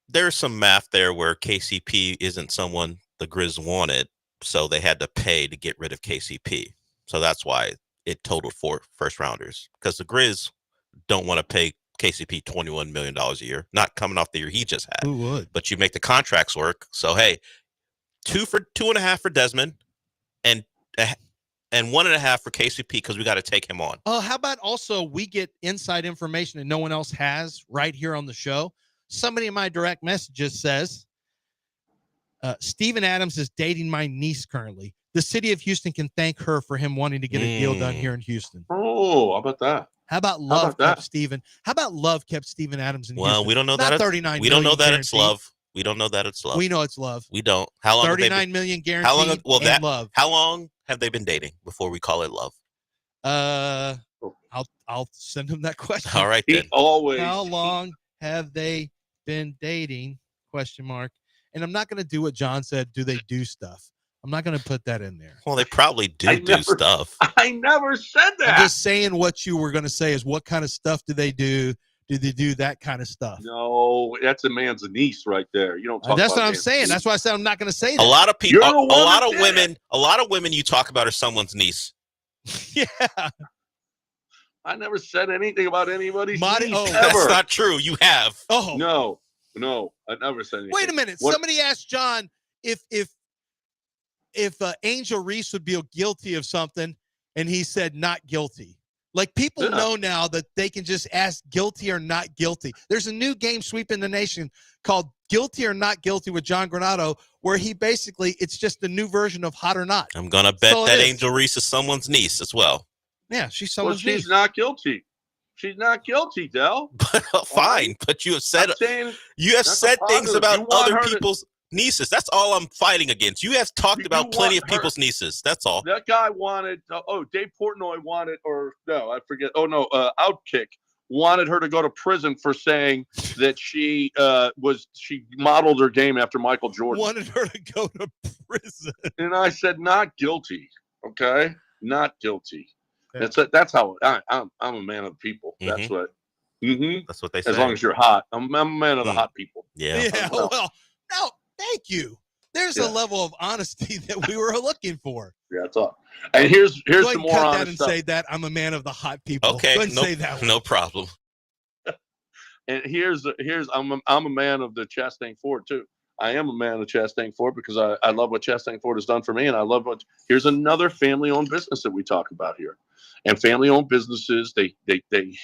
there's some math there where KCP isn't someone the Grizz wanted, so they had to pay to get rid of KCP. So that's why it totaled 4 first-rounders, because the Grizz don't want to pay KCP $21 million a year, not coming off the year he just had. Who would? But you make the contracts work. So hey, 2.5 for Desmond, and 1.5 for KCP, because we got to take him on. How about also we get inside information that no one else has right here on the show? Somebody in my direct messages says, Steven Adams is dating my niece currently. The city of Houston can thank her for him wanting to get a deal done here in Houston. Oh, how about that? How about love kept Steven? How about love kept Steven Adams in Houston? Well, we don't know Not that. 39 we don't know that guaranteed. it's love. We don't know that it's love. We know it's love. We don't. How long? 39 million guaranteed. How long? Well, that love. How long have they been dating before we call it love? I'll send him that question. All right then. How long have they been dating? ? And I'm not going to do what John said. Do they do stuff? I'm not going to put that in there. Well, they probably do stuff. I never said that. I'm just saying what you were going to say is what kind of stuff do they do? Do they do that kind of stuff? No, that's a man's niece right there. You don't talk That's about what I'm saying. niece. That's why I said I'm not going to say that. A lot of people, You're the one a lot that of did women, a lot of women you talk about are someone's niece. Yeah. I never said anything about anybody's niece ever. That's not true. You have. Oh. No, I never said anything. Wait a minute. Somebody asked John if Angel Reese would be guilty of something, and he said not guilty. Like, people know now that they can just ask guilty or not guilty. There's a new game sweeping the nation called Guilty or Not Guilty with John Granato, where he basically, it's just a new version of Hot or Not. I'm going to bet that Angel Reese is someone's niece as well. Yeah, she's someone's niece. She's not guilty. She's not guilty, Del. Fine, but you have said things about other people's nieces. That's all I'm fighting against. You have talked about plenty of people's nieces. That's all. That guy wanted. Dave Portnoy wanted, or no, I forget. Outkick wanted her to go to prison for saying that she modeled her game after Michael Jordan. Wanted her to go to prison, and I said not guilty. Okay, not guilty. Yeah. That's how I'm a man of the people. Mm-hmm. That's what. Mm-hmm. That's what they say. As long as you're hot, I'm a man of the hot people. Yeah. Yeah. Well, no, thank you. There's a level of honesty that we were looking for. Yeah, that's all. And here's the more cut honest that and stuff. say that I'm a man of the hot people. Okay, Go ahead and say that. No problem. And here's I'm a man of the Chastain Ford too. I am a man of Chastain Ford because I love what Chastain Ford has done for me, and I love what. Here's another family-owned business that we talk about here, and family-owned businesses they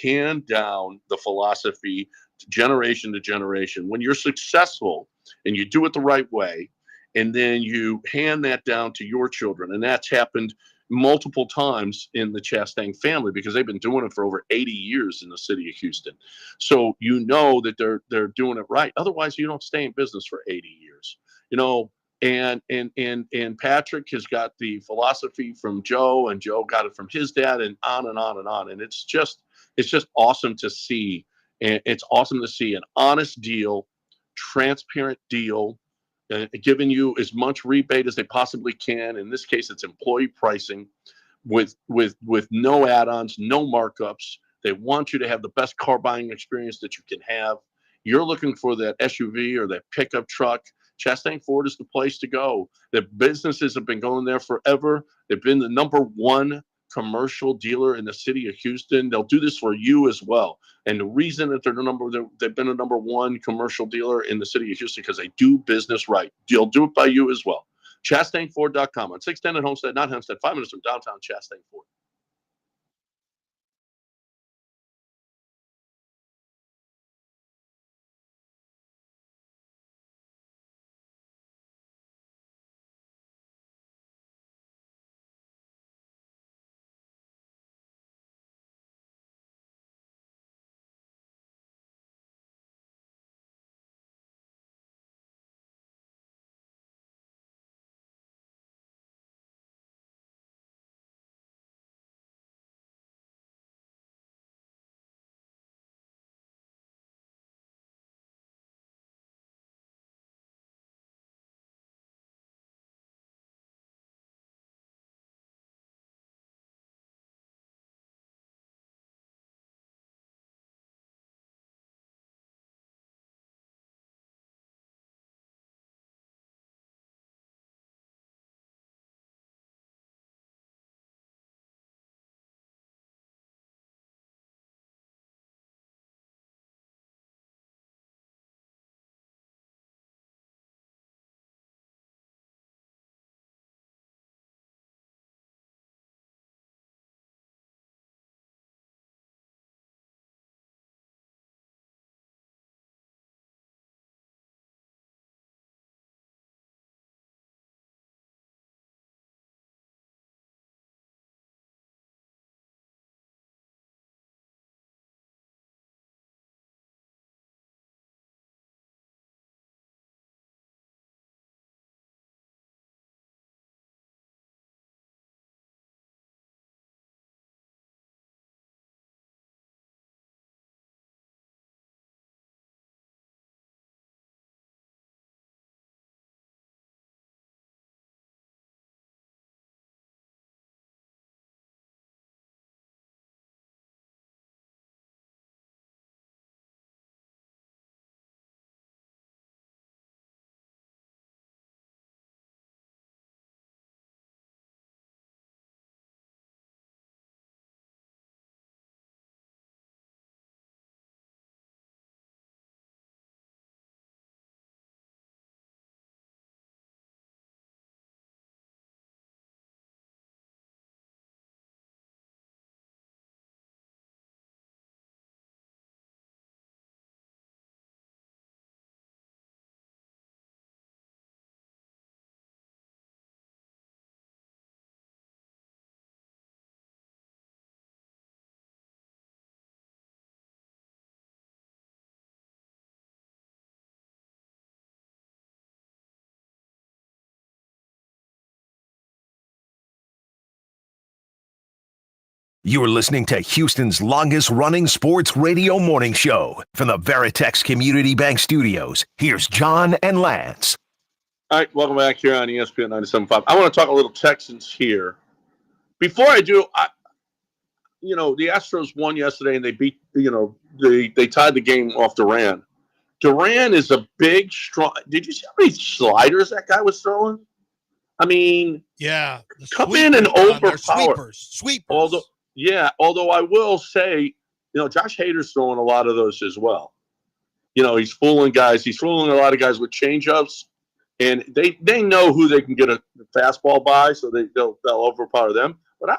hand down the philosophy generation to generation. When you're successful and you do it the right way, and then you hand that down to your children, and that's happened multiple times in the Chastain family because they've been doing it for over 80 years in the city of Houston. So you know that they're doing it right. Otherwise, you don't stay in business for 80 years. And Patrick has got the philosophy from Joe, and Joe got it from his dad, and on and on and on. And it's just awesome to see. And it's awesome to see an honest deal, transparent deal, giving you as much rebate as they possibly can. In this case, it's employee pricing with no add-ons, no markups. They want you to have the best car buying experience that you can have. You're looking for that SUV or that pickup truck. Chastain Ford is the place to go. The businesses have been going there forever. They've been the number one commercial dealer in the city of Houston. They'll do this for you as well. And the reason that they've been a number one commercial dealer in the city of Houston because they do business right. They'll do it by you as well. ChastainFord.com on 610 at Homestead, not Hempstead, 5 minutes from downtown Chastain Ford. You're listening to Houston's longest-running sports radio morning show from the Veritex Community Bank Studios. Here's John and Lance. All right, welcome back here on ESPN 97.5. I want to talk a little Texans here. Before I do, the Astros won yesterday, and they beat, they tied the game off Duran. Duran is a big, strong. Did you see how many sliders that guy was throwing? I mean, yeah, come in and overpower. Sweepers. Although I will say, Josh Hader's throwing a lot of those as well. He's fooling guys. He's fooling a lot of guys with changeups, and they know who they can get a fastball by, so they'll overpower them. But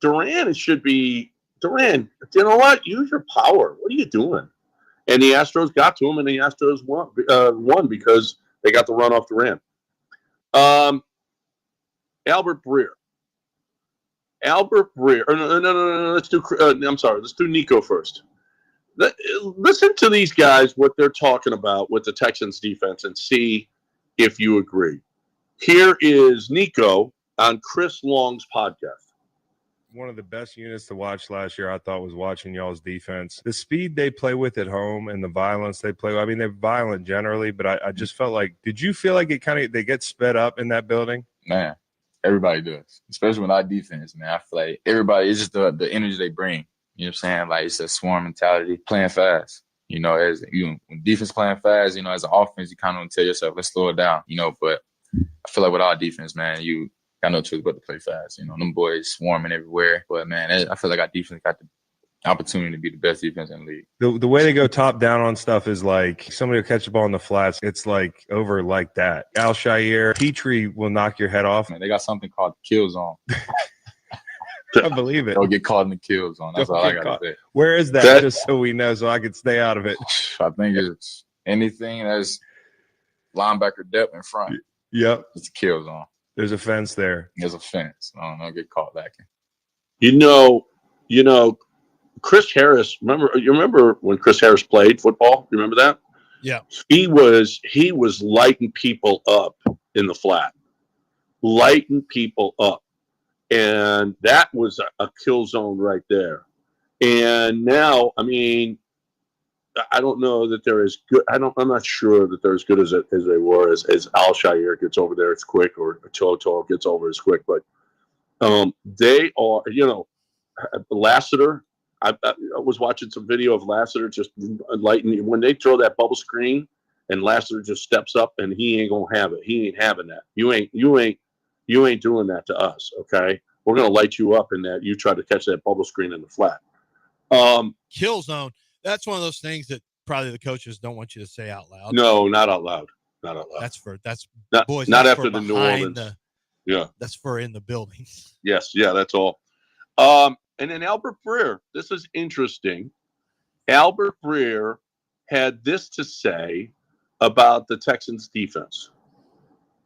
Duran. It should be Duran. You know what? Use your power. What are you doing? And the Astros got to him, and the Astros won because they got the run off Duran. Albert Breer. Albert Breer. No. Let's do. I'm sorry. Let's do Nico first. Listen to these guys, what they're talking about with the Texans defense, and see if you agree. Here is Nico on Chris Long's podcast. One of the best units to watch last year, I thought, was watching y'all's defense. The speed they play with at home and the violence they play with. I mean, they're violent generally, but I just felt like, did you feel like they get sped up in that building? Man, everybody does, especially with our defense, man. I feel like everybody, it's just the energy they bring. You know what I'm saying? Like, it's a swarm mentality, playing fast. You know, when defense playing fast, you know, as an offense, you kind of tell yourself, let's slow it down, you know. But I feel like with our defense, man, you got no choice but to play fast. You know, them boys swarming everywhere. But, man, I feel like our defense got the opportunity to be the best defense in the league. The way they go top down on stuff is like somebody will catch the ball in the flats. It's like over like that. Al-Shaair, Petrie will knock your head off. Man, they got something called the kill zone. I believe it. Don't get caught in the kill zone. That's all I got to say. Where is that? Just so we know, so I can stay out of it. I think it's anything that's linebacker depth in front. Yep. It's a kill zone. There's a fence there. There's a fence. I don't know. Get caught back in. You know, Chris Harris. You remember when Chris Harris played football? You remember that? Yeah. He was lighting people up in the flat, lighting people up. And that was a kill zone right there. And now, I mean, I don't know that they're as good. I'm not sure that they're as good as they were as Al-Shaair gets over there as quick, or Toto gets over as quick. But they are, you know, Lassiter. I was watching some video of Lassiter just lighting when they throw that bubble screen, and Lassiter just steps up, and he ain't gonna have it. He ain't having that. You ain't doing that to us, okay? We're going to light you up in that you try to catch that bubble screen in the flat. Kill zone. That's one of those things that probably the coaches don't want you to say out loud. No, not out loud. Not out loud. Not after the New Orleans. That's for in the building. Yes, yeah, that's all. And then Albert Breer. This is interesting. Albert Breer had this to say about the Texans defense.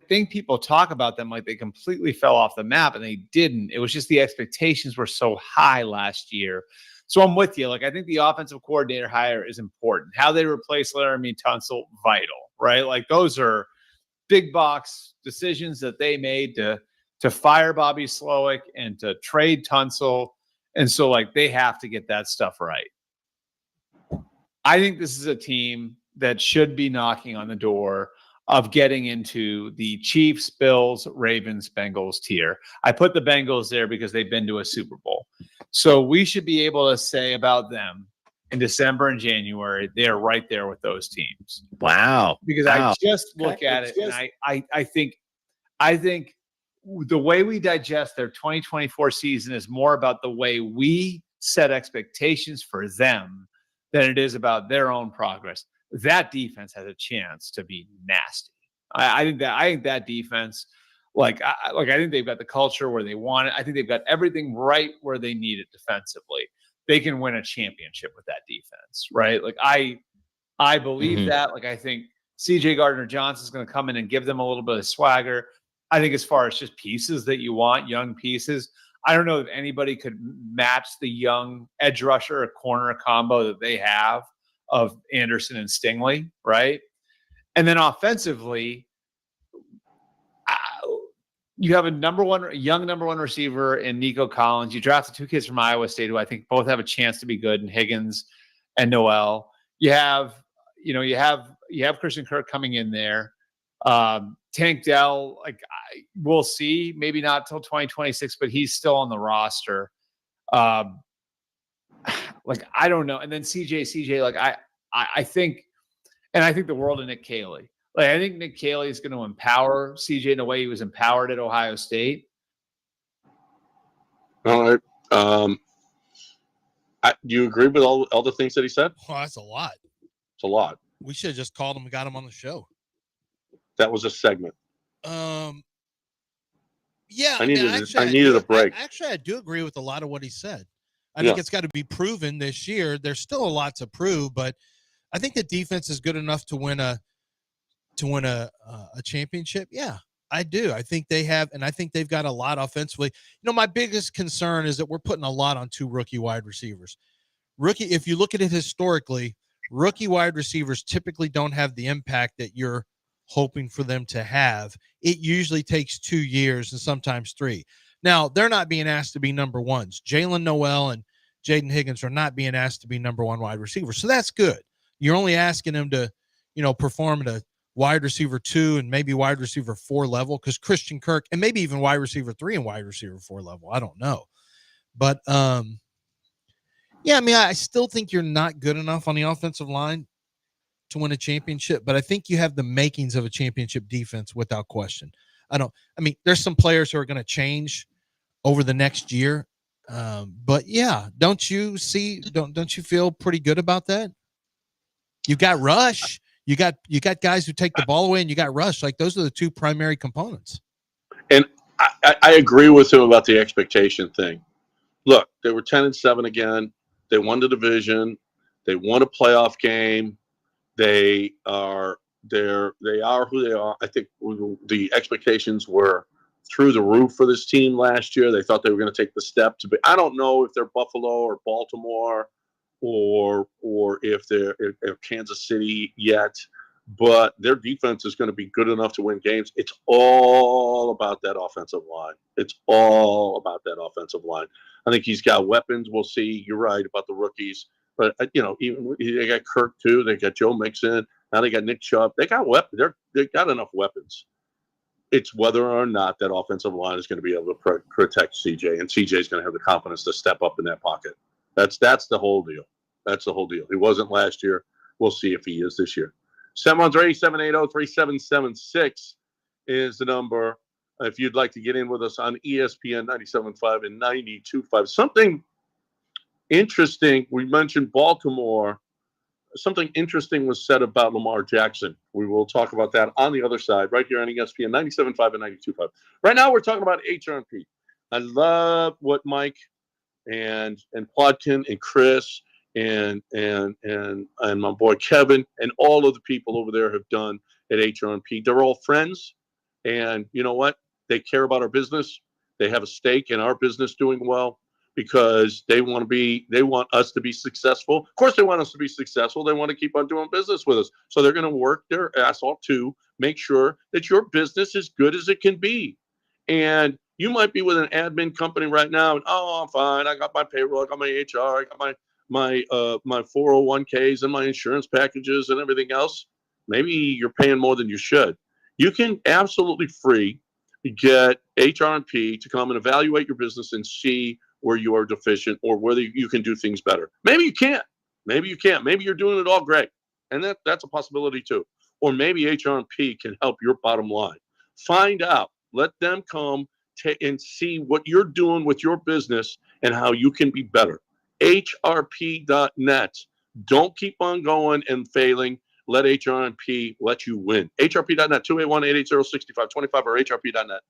Think people talk about them like they completely fell off the map, and they didn't. It was just the expectations were so high last year. So I'm with you. Like, I think the offensive coordinator hire is important. How they replace Laramie Tunsil, vital, right? Like, those are big box decisions that they made to fire Bobby Slowick and to trade Tunsil. And so, like, they have to get that stuff right. I think this is a team that should be knocking on the door of getting into the Chiefs, Bills, Ravens, Bengals tier. I put the Bengals there because they've been to a Super Bowl. So we should be able to say about them in December and January, they're right there with those teams. Wow. Because I just look at it and I think the way we digest their 2024 season is more about the way we set expectations for them than it is about their own progress. That defense has a chance to be nasty. I think that defense, I think they've got the culture where they want it. I think they've got everything right where they need it defensively. They can win a championship with that defense, right? Like, I believe that. Like, I think C.J. Gardner-Johnson is going to come in and give them a little bit of swagger. I think as far as just pieces that you want, young pieces, I don't know if anybody could match the young edge rusher or corner combo that they have of Anderson and Stingley, right? And then offensively, you have a young number one receiver in Nico Collins. You drafted two kids from Iowa State who I think both have a chance to be good, in Higgins and Noel. You have Christian Kirk coming in there. Tank Dell, we'll see. Maybe not till 2026, but he's still on the roster. I don't know. And then CJ, I think the world of Nick Caley. I think Nick Caley is going to empower CJ in a way he was empowered at Ohio State. All right. Do you agree with all the things that he said? Well, that's a lot. It's a lot. We should have just called him and got him on the show. That was a segment. Yeah. I needed a break. I do agree with a lot of what he said. I think it's got to be proven this year. There's still a lot to prove, but I think the defense is good enough to win a championship. Yeah. I do. I think they have, and I think they've got a lot offensively. My biggest concern is that we're putting a lot on 2 rookie wide receivers. If you look at it historically, rookie wide receivers typically don't have the impact that you're hoping for them to have. It usually takes 2 years and sometimes 3. Now, they're not being asked to be number ones. Jalen Noel and Jaden Higgins are not being asked to be number 1 wide receiver. So that's good. You're only asking them to, perform at a wide receiver 2 and maybe wide receiver 4 level, because Christian Kirk and maybe even wide receiver 3 and wide receiver 4 level. I don't know. But, yeah, I mean, I still think you're not good enough on the offensive line to win a championship, but I think you have the makings of a championship defense without question. There's some players who are going to change over the next year. But yeah, don't you feel pretty good about that? You've got Rush. You got guys who take the ball away, and you got Rush. Like, those are the 2 primary components. And I agree with him about the expectation thing. Look, they were 10-7 again. They won the division. They won a playoff game. They are who they are. I think the expectations were through the roof for this team last year. They thought they were going to take the step to be. I don't know if they're Buffalo or Baltimore or if they're Kansas City yet, but their defense is going to be good enough to win games. It's all about that offensive line. I think he's got weapons. We'll see. You're right about the rookies. But, even they got Kirk, too. They got Joe Mixon. Now they got Nick Chubb. They got weapons. They've got enough weapons. It's whether or not that offensive line is going to be able to protect CJ, and CJ is going to have the confidence to step up in that pocket. That's the whole deal. He wasn't last year. We'll see if he is this year. 713-780-3776 is the number if you'd like to get in with us on ESPN 97.5 and 92.5. Something interesting. We mentioned Baltimore. Something interesting was said about Lamar Jackson. We will talk about that on the other side, right here on ESPN 97.5 and 92.5. Right now, we're talking about HRP. I love what Mike and Plotkin and Chris and my boy Kevin and all of the people over there have done at HRP. They're all friends, and you know what? They care about our business. They have a stake in our business doing well, because they want us to be successful. Of course, they want us to be successful. They want to keep on doing business with us. So they're going to work their ass off to make sure that your business is good as it can be. And you might be with an admin company right now, and I'm fine. I got my payroll, I got my HR, I got my 401ks and my insurance packages and everything else. Maybe you're paying more than you should. You can absolutely free get HR&P to come and evaluate your business and see where you are deficient or whether you can do things better. Maybe you can't. Maybe you're doing it all great, and that's a possibility too. Or maybe HR&P can help your bottom line. Find out. Let them come and see what you're doing with your business and how you can be better. HRP.net. Don't keep on going and failing. Let HR&P let you win. HRP.net, 281-880-6525 or HRP.net.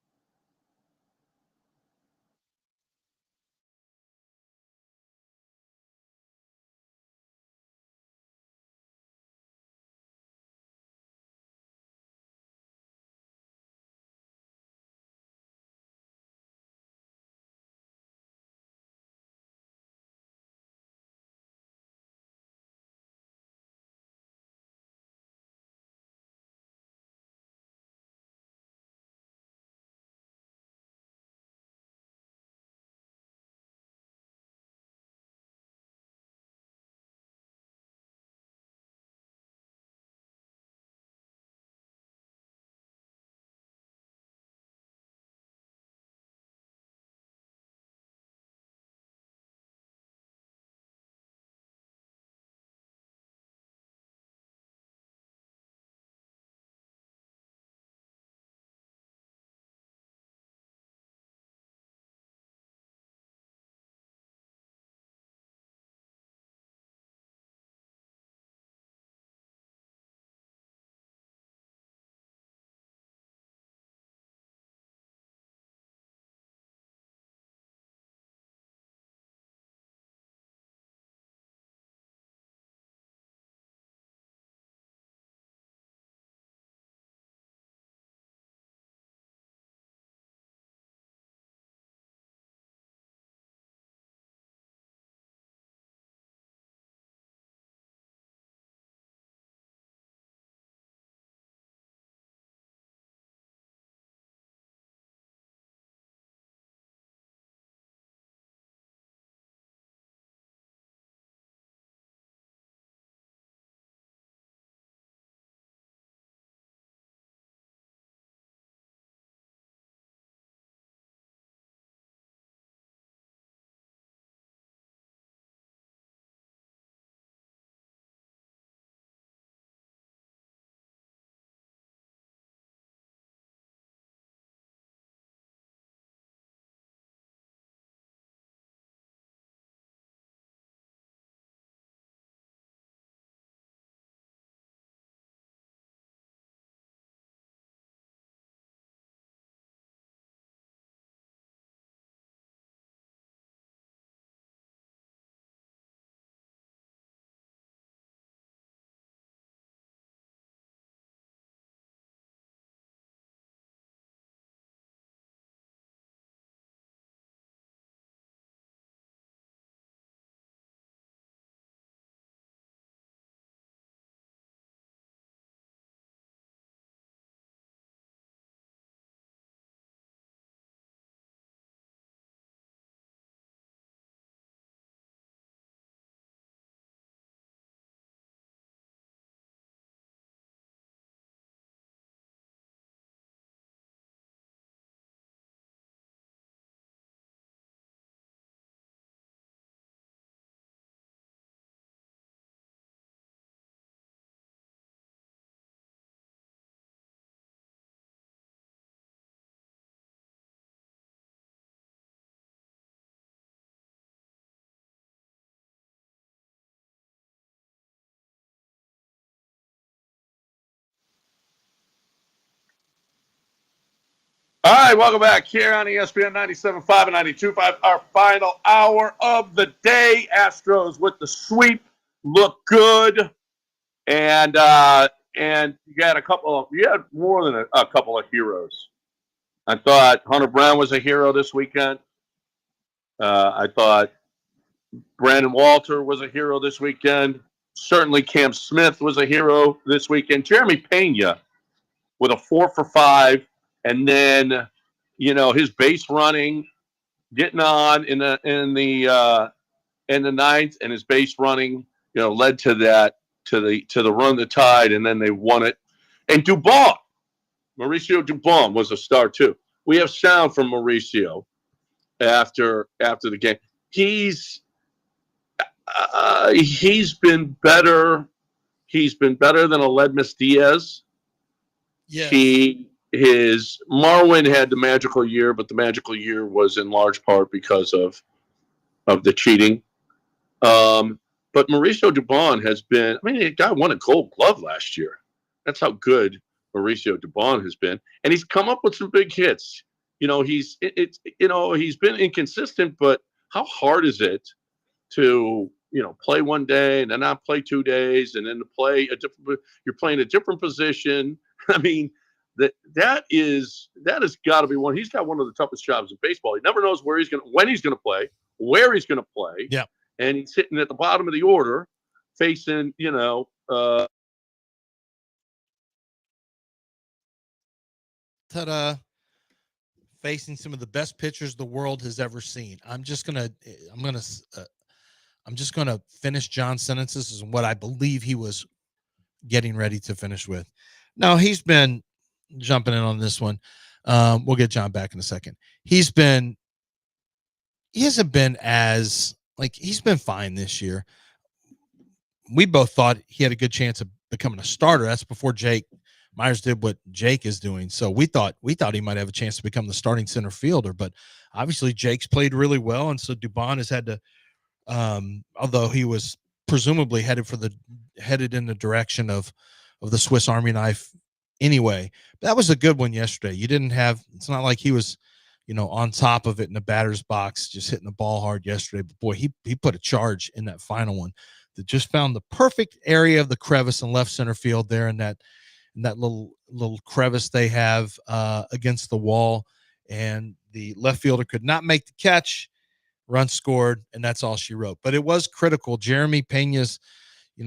All right, welcome back here on ESPN 97.5 and 92.5. Our final hour of the day. Astros with the sweep, look good, and you had more than a couple of heroes. I thought Hunter Brown was a hero this weekend. I thought Brandon Walter was a hero this weekend. Certainly Cam Smith was a hero this weekend. Jeremy Pena with a 4 for 5, and then his base running, getting on in the ninth, and his base running, led to the run that tied, and then they won it. And Mauricio Dubon was a star too. We have sound from Mauricio after the game. He's been better. He's been better than Aledmus Diaz. Yes. Marwin had the magical year, but the magical year was in large part because of the cheating. But Mauricio Dubon has been. The guy won a Gold Glove last year. That's how good Mauricio Dubon has been, and he's come up with some big hits. He's been inconsistent, but how hard is it to play one day and then not play 2 days, and then to play you're playing a different position. That has got to be one. He's got one of the toughest jobs in baseball. He never knows when he's going to play, where he's going to play. Yeah. And he's sitting at the bottom of the order facing, facing some of the best pitchers the world has ever seen. I'm just gonna finish John's sentences as what I believe he was getting ready to finish with. Now, he's been jumping in on this one. We'll get John back in a second. He hasn't been he's been fine this year. We both thought he had a good chance of becoming a starter. That's before Jake Myers did what Jake is doing. So we thought he might have a chance to become the starting center fielder, but obviously Jake's played really well. And so Dubon has had to, although he was presumably headed in the direction of the Swiss Army knife anyway. That was a good one yesterday. It's not like he was, on top of it in the batter's box, just hitting the ball hard yesterday. But boy, he put a charge in that final one that just found the perfect area of the crevice in left center field there in that little crevice they have against the wall. And the left fielder could not make the catch. Run scored, and that's all she wrote. But it was critical. Jeremy Pena's,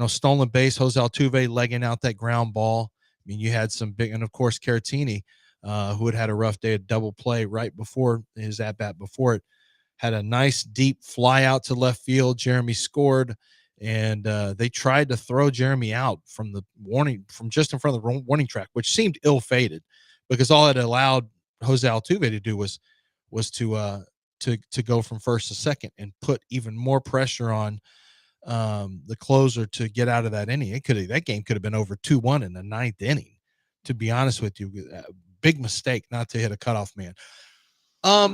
stolen base, Jose Altuve legging out that ground ball. You had some big, and of course, Caratini, who had a rough day, a double play right before his at-bat before it, had a nice deep fly out to left field. Jeremy scored, and they tried to throw Jeremy out from just in front of the warning track, which seemed ill-fated because all it allowed Jose Altuve to do was to go from first to second and put even more pressure on the closer to get out of that inning. That game could have been over 2-1 in the ninth inning, to be honest with you. Big mistake not to hit a cutoff man.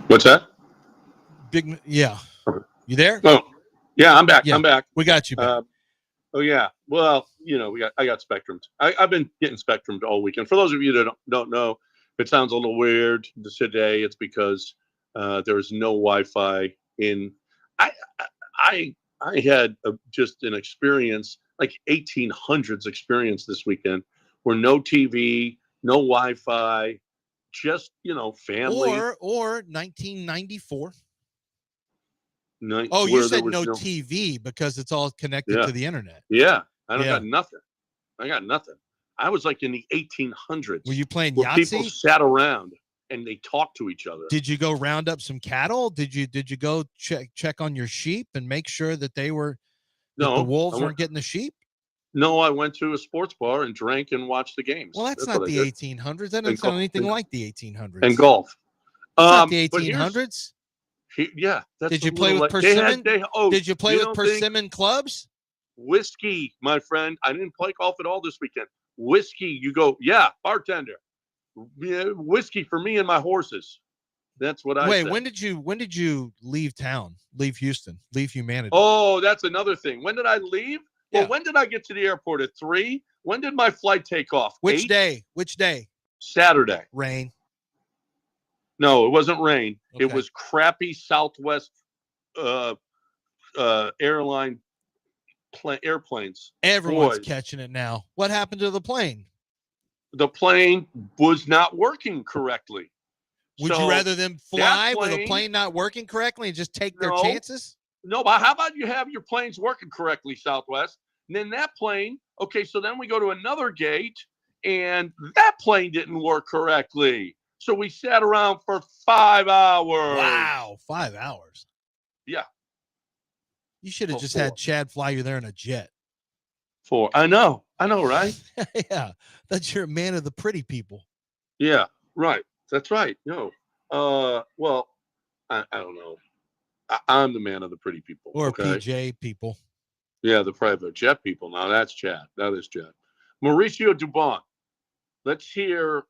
What's that? Yeah. You there? Oh, yeah, I'm back. Yeah, I'm back. We got you back. Oh yeah. Well, I got Spectrumed. I've been getting Spectrumed all weekend. For those of you that don't know, if it sounds a little weird today, it's because there's no Wi-Fi in. I had just an experience, like 1800s experience this weekend, where no TV, no Wi-Fi, just family. Or 1994. You said no TV because it's all connected to the internet. Yeah, I got nothing. I was like in the 1800s. Were you playing where Yahtzee? People sat around and they talked to each other. Did you go round up some cattle? Did you go check on your sheep and make sure that the wolves weren't getting the sheep? No, I went to a sports bar and drank and watched the games. Well, that's not the 1800s. That doesn't sound anything like the 1800s. And golf. Not the 1800s. Yeah. Did you play with persimmon? Did you play with persimmon clubs? Whiskey, my friend. I didn't play golf at all this weekend. Whiskey, you go, bartender. Yeah, whiskey for me and my horses. That's what I said. When did you leave town? Leave Houston? Leave humanity? Oh, that's another thing. When did I leave? Well, when did I get to the airport? At 3? When did my flight take off? Which 8? day? Which day? Saturday. Rain. No, it wasn't rain. Okay. It was crappy Southwest airline airplanes. Everyone's Boy, catching it now. What happened to the plane? the plane was not working correctly. Would So you rather them fly with a plane- plane not working correctly and just take their No. chances? No, but how about you have your planes working correctly, Southwest? And then that plane, okay, so then we go to another gate, and that plane didn't work correctly. So we sat around for 5 hours. Wow, 5 hours. Yeah. You should have Oh, just 4. had Chad fly you there in a jet. 4. I know, right? Yeah, that's your man of the pretty people. Yeah, right. That's right. No. Well, I don't know. I'm the man of the pretty people. Or okay? PJ people. Yeah, the private jet people. Now that's Chad. That is Chad. Mauricio Dubon. Let's hear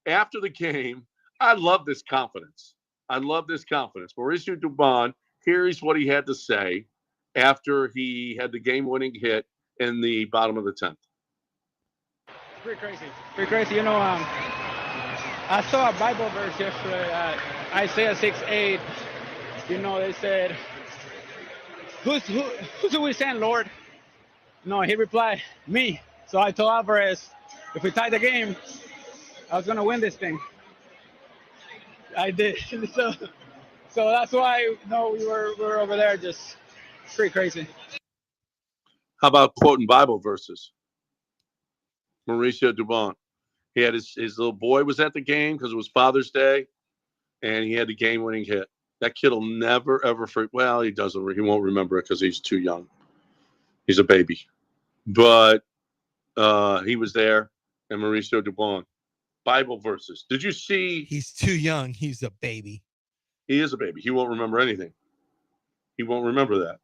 after the game. I love this confidence. Mauricio Dubon, here's what he had to say after he had the game-winning hit in the bottom of the 10th. Pretty crazy. You know, I saw a Bible verse yesterday, Isaiah 6:8. You know, they said, who do we send, Lord? No, he replied, me. So I told Alvarez, if we tie the game, I was going to win this thing. I did. So that's why, we were over there just pretty crazy. How about quoting Bible verses? Mauricio Dubon. He had his little boy was at the game because it was Father's Day, and he had the game-winning hit. That kid will never, ever forget. Well, he won't remember it because he's too young. He's a baby. But he was there, and Mauricio Dubon. Bible verses. Did you see? He's too young. He's a baby. He is a baby. He won't remember anything. He won't remember that.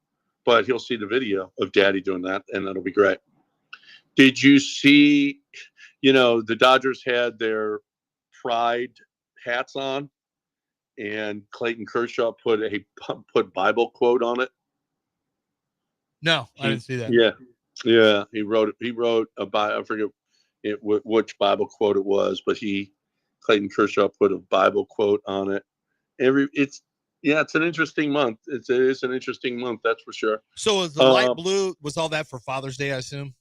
But he'll see the video of Daddy doing that, and that'll be great. Did you see, the Dodgers had their pride hats on, and Clayton Kershaw put Bible quote on it? No, I didn't see that. Yeah. He wrote I forget which Bible quote it was, but Clayton Kershaw put a Bible quote on it. It's an interesting month. It is an interesting month, that's for sure. So was the light blue, was all that for Father's Day, I assume?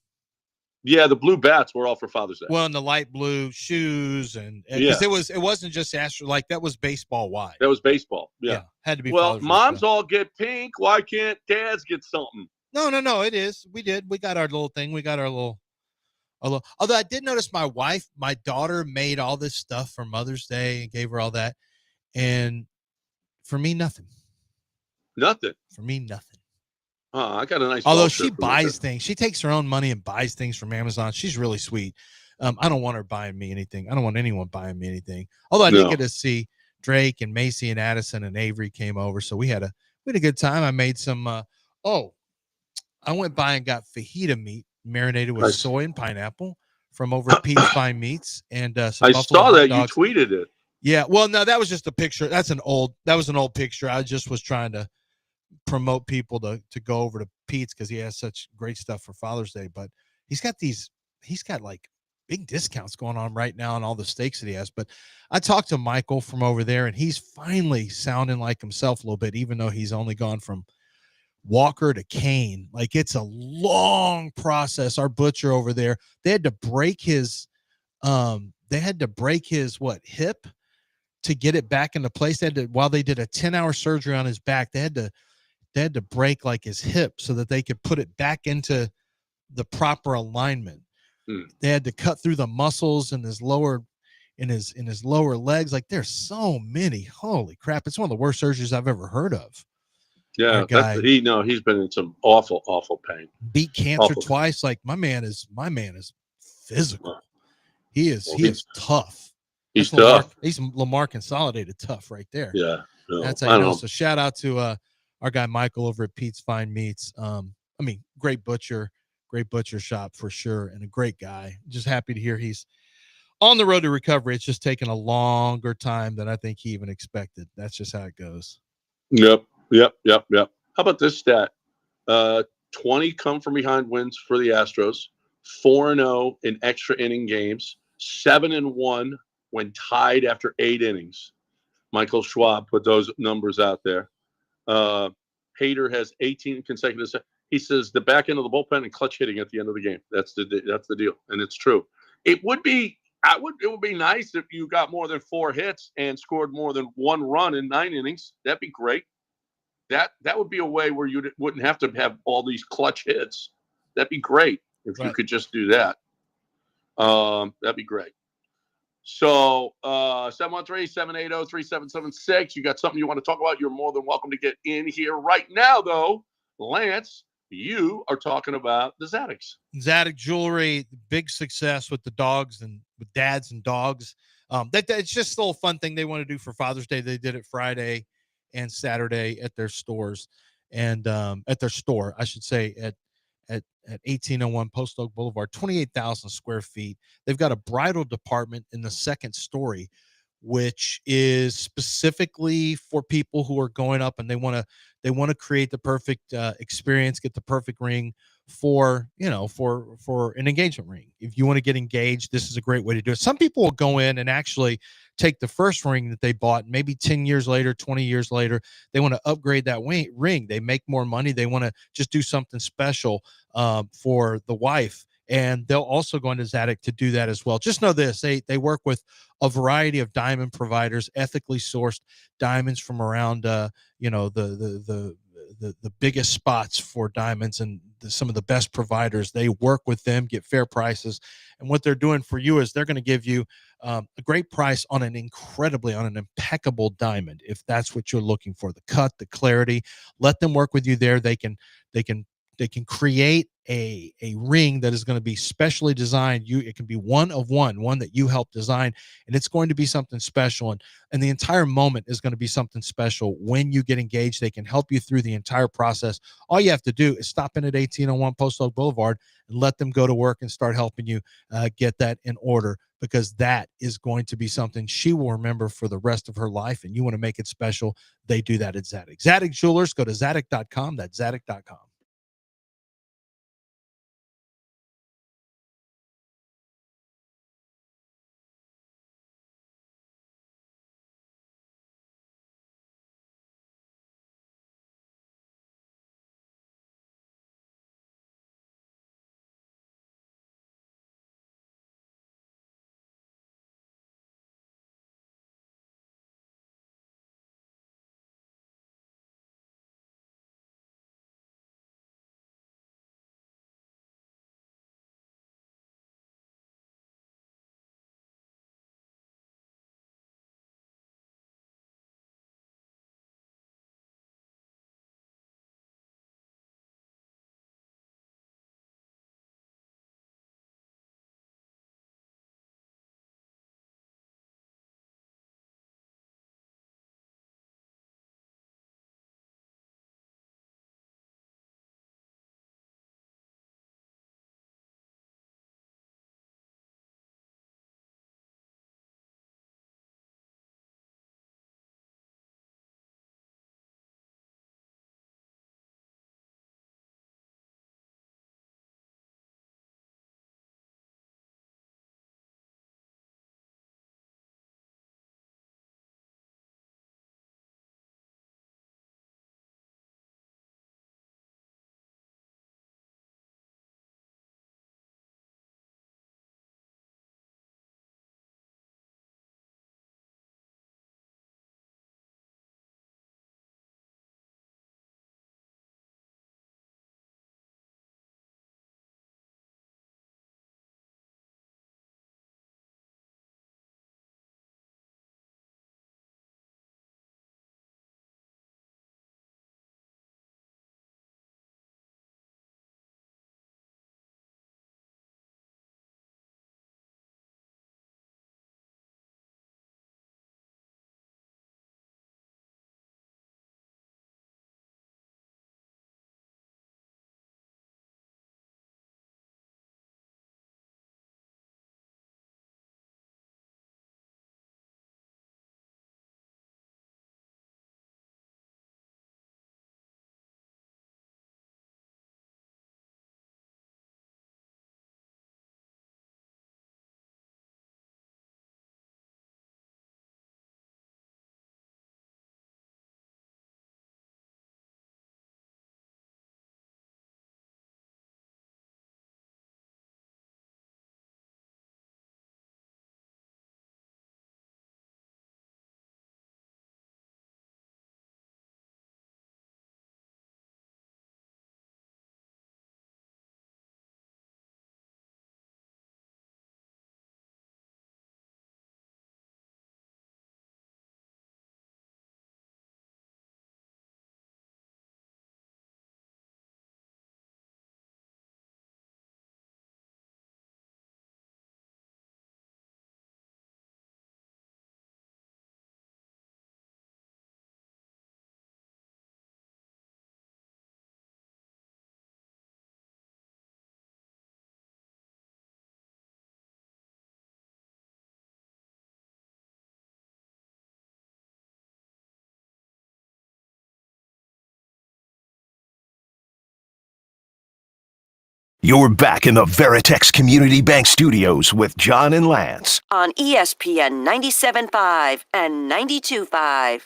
Yeah, the blue bats were all for Father's Day. Well, and the light blue shoes and because it wasn't just Astro, like that was baseball wide. That was baseball. Yeah. Had to be. Well, Father's Day moms stuff. all get pink. Why can't dads get something? No, it is. We did. We got our little thing. We got our little. Although I did notice my daughter made all this stuff for Mother's Day and gave her all that, and for me, nothing. Nothing. For me, nothing. I got a nice. Although she buys things, she takes her own money and buys things from Amazon. She's really sweet. I don't want her buying me anything. I don't want anyone buying me anything. Although I did get to see Drake and Macy and Addison and Avery came over, so we had a good time. I made some. I went by and got fajita meat marinated with soy and pineapple from over at Pete's Fine Meats, and some I buffalo saw that dogs. you tweeted it. Yeah, well, no, that was just a picture. That was an old picture. I just was trying to promote people to go over to Pete's because he has such great stuff for Father's Day. But he's got like big discounts going on right now on all the steaks that he has. But I talked to Michael from over there, and he's finally sounding like himself a little bit, even though he's only gone from Walker to Kane. Like, it's a long process. Our butcher over there, they had to break his hip to get it back into place. While they did a 10-hour surgery on his back, they had to break like his hip so that they could put it back into the proper alignment. They had to cut through the muscles in his lower legs. Like, there's so many. Holy crap. It's one of the worst surgeries I've ever heard of. Yeah, he's been in some awful pain. Beat cancer twice. Like, my man is physical. He is tough. He's tough. He's Lamar Consolidated tough right there. Yeah. No, that's how you know. So shout out to our guy Michael over at Pete's Fine Meats. Great butcher shop for sure, and a great guy. Just happy to hear he's on the road to recovery. It's just taken a longer time than I think he even expected. That's just how it goes. Yep. How about this stat? 20 come from behind wins for the Astros, 4-0 in extra inning games, 7-1 when tied after 8 innings. Michael Schwab put those numbers out there. Hader has 18 consecutive. He says the back end of the bullpen and clutch hitting at the end of the game. That's the deal, and it's true. It would be nice if you got more than 4 hits and scored more than 1 run in 9 innings. That'd be great. That would be a way where you wouldn't have to have all these clutch hits. That'd be great if you could just do that. That'd be great. So 713-780-3776. You got something you want to talk about? You're more than welcome to get in here right now, though. Lance, you are talking about the Zadok's. Zadok Jewelry, big success with the dogs and with dads and dogs. It's just a little fun thing they want to do for Father's Day. They did it Friday and Saturday at their stores and at their store, I should say, at 1801 Post Oak Boulevard, 28,000 square feet. They've got a bridal department in the second story, which is specifically for people who are going up and they want to create the perfect experience, get the perfect ring for an engagement ring. If you want to get engaged, this is a great way to do it. Some people will go in and actually take the first ring that they bought, maybe 10 years later, 20 years later, they want to upgrade that ring. They make more money. They want to just do something special for the wife. And they'll also go into Zadok to do that as well. Just know this, they work with a variety of diamond providers, ethically sourced diamonds from around, the biggest spots for diamonds and some of the best providers. They work with them, get fair prices. And what they're doing for you is they're going to give you a great price on an impeccable diamond. If that's what you're looking for, the cut, the clarity, let them work with you there. They can create a ring that is going to be specially designed. It can be one that you help design, and it's going to be something special. And the entire moment is going to be something special. When you get engaged, they can help you through the entire process. All you have to do is stop in at 1801 Post Oak Boulevard and let them go to work and start helping you get that in order, because that is going to be something she will remember for the rest of her life. And you want to make it special. They do that at Zadok. Zadok Jewelers, go to zadok.com. That's zadok.com. You're back in the Veritex Community Bank Studios with John and Lance. On ESPN 97.5 and 92.5.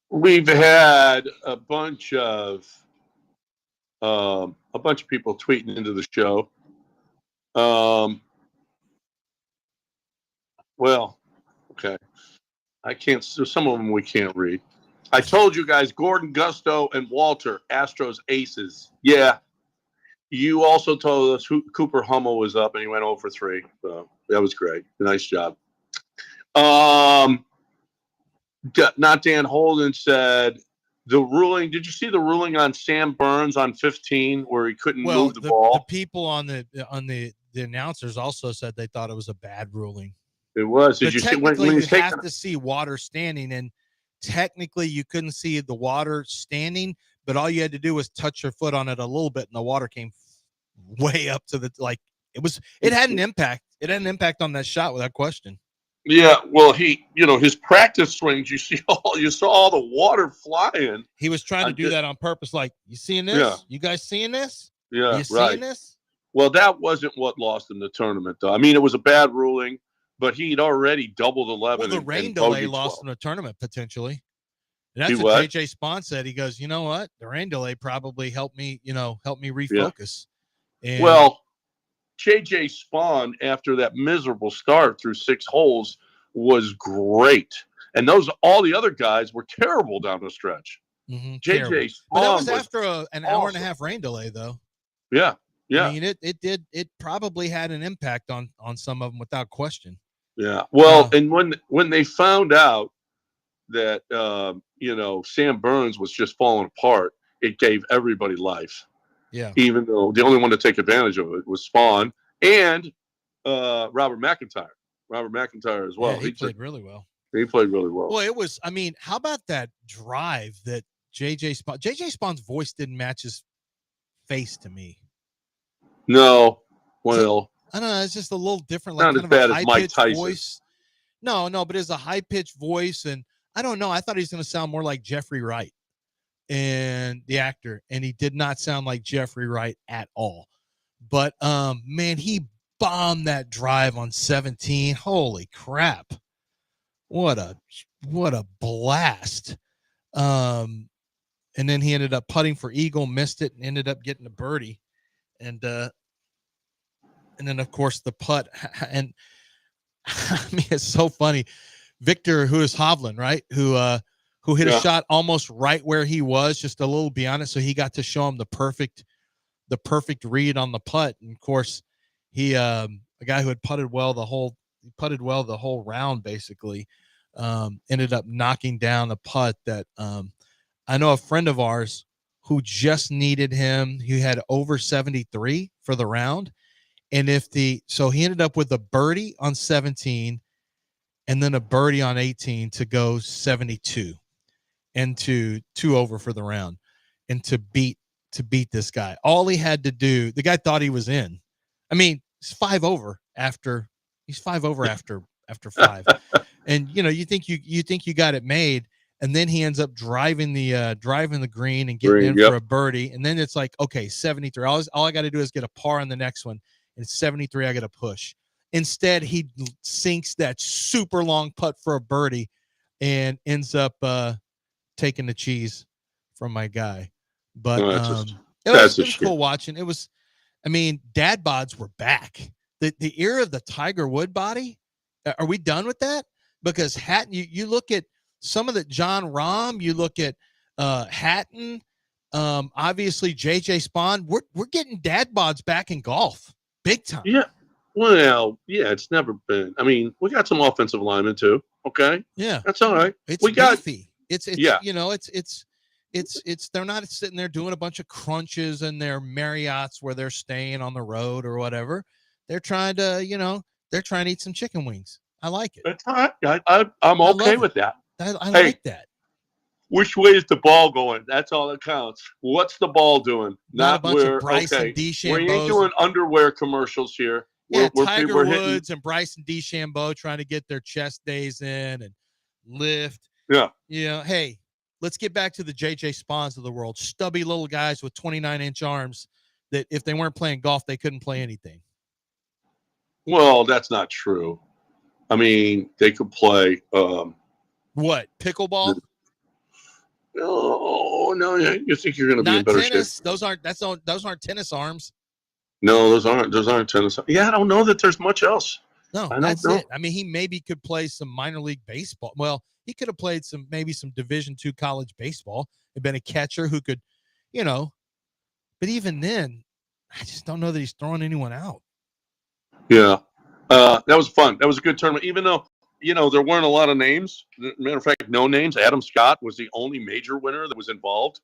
We've had a bunch of people tweeting into the show. Well, okay. I can't. Some of them we can't read. I told you guys, Gordon, Gusto, and Walter, Astros aces. Yeah. You also told us Cooper Hummel was up and he went 0 for 3. So that was great. Nice job. Not Dan Holden said the ruling. Did you see the ruling on Sam Burns on 15 where he couldn't move the ball? The people on the announcers also said they thought it was a bad ruling. It was. Did you see when you he's have to see water standing, and technically you couldn't see the water standing, but all you had to do was touch your foot on it a little bit, and the water came way up to it had an impact. It had an impact on that shot without question. Yeah, well, his practice swings, you saw all the water flying. He was trying to do that on purpose. Like, you seeing this? Yeah. You guys seeing this? Yeah, you seeing this? Well, that wasn't what lost him the tournament, though. I mean, it was a bad ruling, but he'd already doubled 11. Well, the rain delay lost him the tournament potentially. And that's what JJ Spawn said. He goes, you know what? The rain delay probably helped me refocus. Yeah. And well, JJ Spawn, after that miserable start through 6 holes, was great. And all the other guys were terrible down the stretch. Mm-hmm, JJ Spawn, but that was after an hour and a half rain delay, though. Yeah, yeah. I mean, it probably had an impact on some of them without question. Yeah. Well, and when they found out that Sam Burns was just falling apart, it gave everybody life. Yeah. Even though the only one to take advantage of it was Spawn and Robert McIntyre. Robert McIntyre as well. Yeah, he played really well. He played really well. Well, it was. I mean, how about that drive that JJ Spawn's voice didn't match his face to me. No. Well, I don't know. It's just a little different. Not Like as kind of bad a as Mike Tyson. Voice. No, but it's a high pitched voice, and I don't know. I thought he was going to sound more like Jeffrey Wright, and the actor, and he did not sound like Jeffrey Wright at all. But man, he bombed that drive on 17. Holy crap! What a blast. And then he ended up putting for eagle, missed it, and ended up getting a birdie. And then of course the putt. And I mean, it's so funny. Victor, who is Hovland, right? Who hit a shot almost right where he was, just a little beyond it. So he got to show him the perfect read on the putt. And of course, he a guy who had putted well the whole round, basically, ended up knocking down a putt that I know a friend of ours who just needed him. He had over 73 for the round. And so he ended up with a birdie on 17 and then a birdie on 18 to go 72 and to 2 over for the round and to beat this guy. All he had to do, the guy thought he was in. I mean, he's 5 over after 5. And you think you got it made, and then he ends up driving the green and getting in for a birdie. And then it's like, okay, 73. All I got to do is get a par on the next one. And it's 73. I got to push. Instead, he sinks that super long putt for a birdie and ends up taking the cheese from my guy. But it was cool watching. It was, I mean, dad bods were back. The era of the Tiger Wood body. Are we done with that? Because Hatton, you look at some of the John Rahm, you look at Hatton, obviously JJ Spawn. We're getting dad bods back in golf, big time. Yeah. Well, yeah, it's never been. I mean, we got some offensive linemen too. Okay. Yeah, that's all right. It's beefy. It's they're not sitting there doing a bunch of crunches in their Marriotts where they're staying on the road or whatever. They're trying to eat some chicken wings. I like it. That's all right. I'm okay with that. I like that. Which way is the ball going? That's all that counts. What's the ball doing? Not a bunch of Bryson DeChambeau. We ain't doing underwear commercials here. Yeah, Tiger Woods and Bryson DeChambeau trying to get their chest days in and lift. Yeah. Hey, let's get back to the JJ Spawns of the world. Stubby little guys with 29-inch arms that if they weren't playing golf, they couldn't play anything. Well, that's not true. I mean, they could play what, pickleball? No, you think you're going to be in better tennis. shape? Those aren't tennis arms. No, those aren't tennis. Yeah, I don't know that there's much else. No, that's it. I mean, he maybe could play some minor league baseball. Well, he could have played some Division II college baseball and been a catcher who could, but even then, I just don't know that he's throwing anyone out. Yeah. That was fun. That was a good tournament, even though, there weren't a lot of names. Matter of fact, no names. Adam Scott was the only major winner that was involved,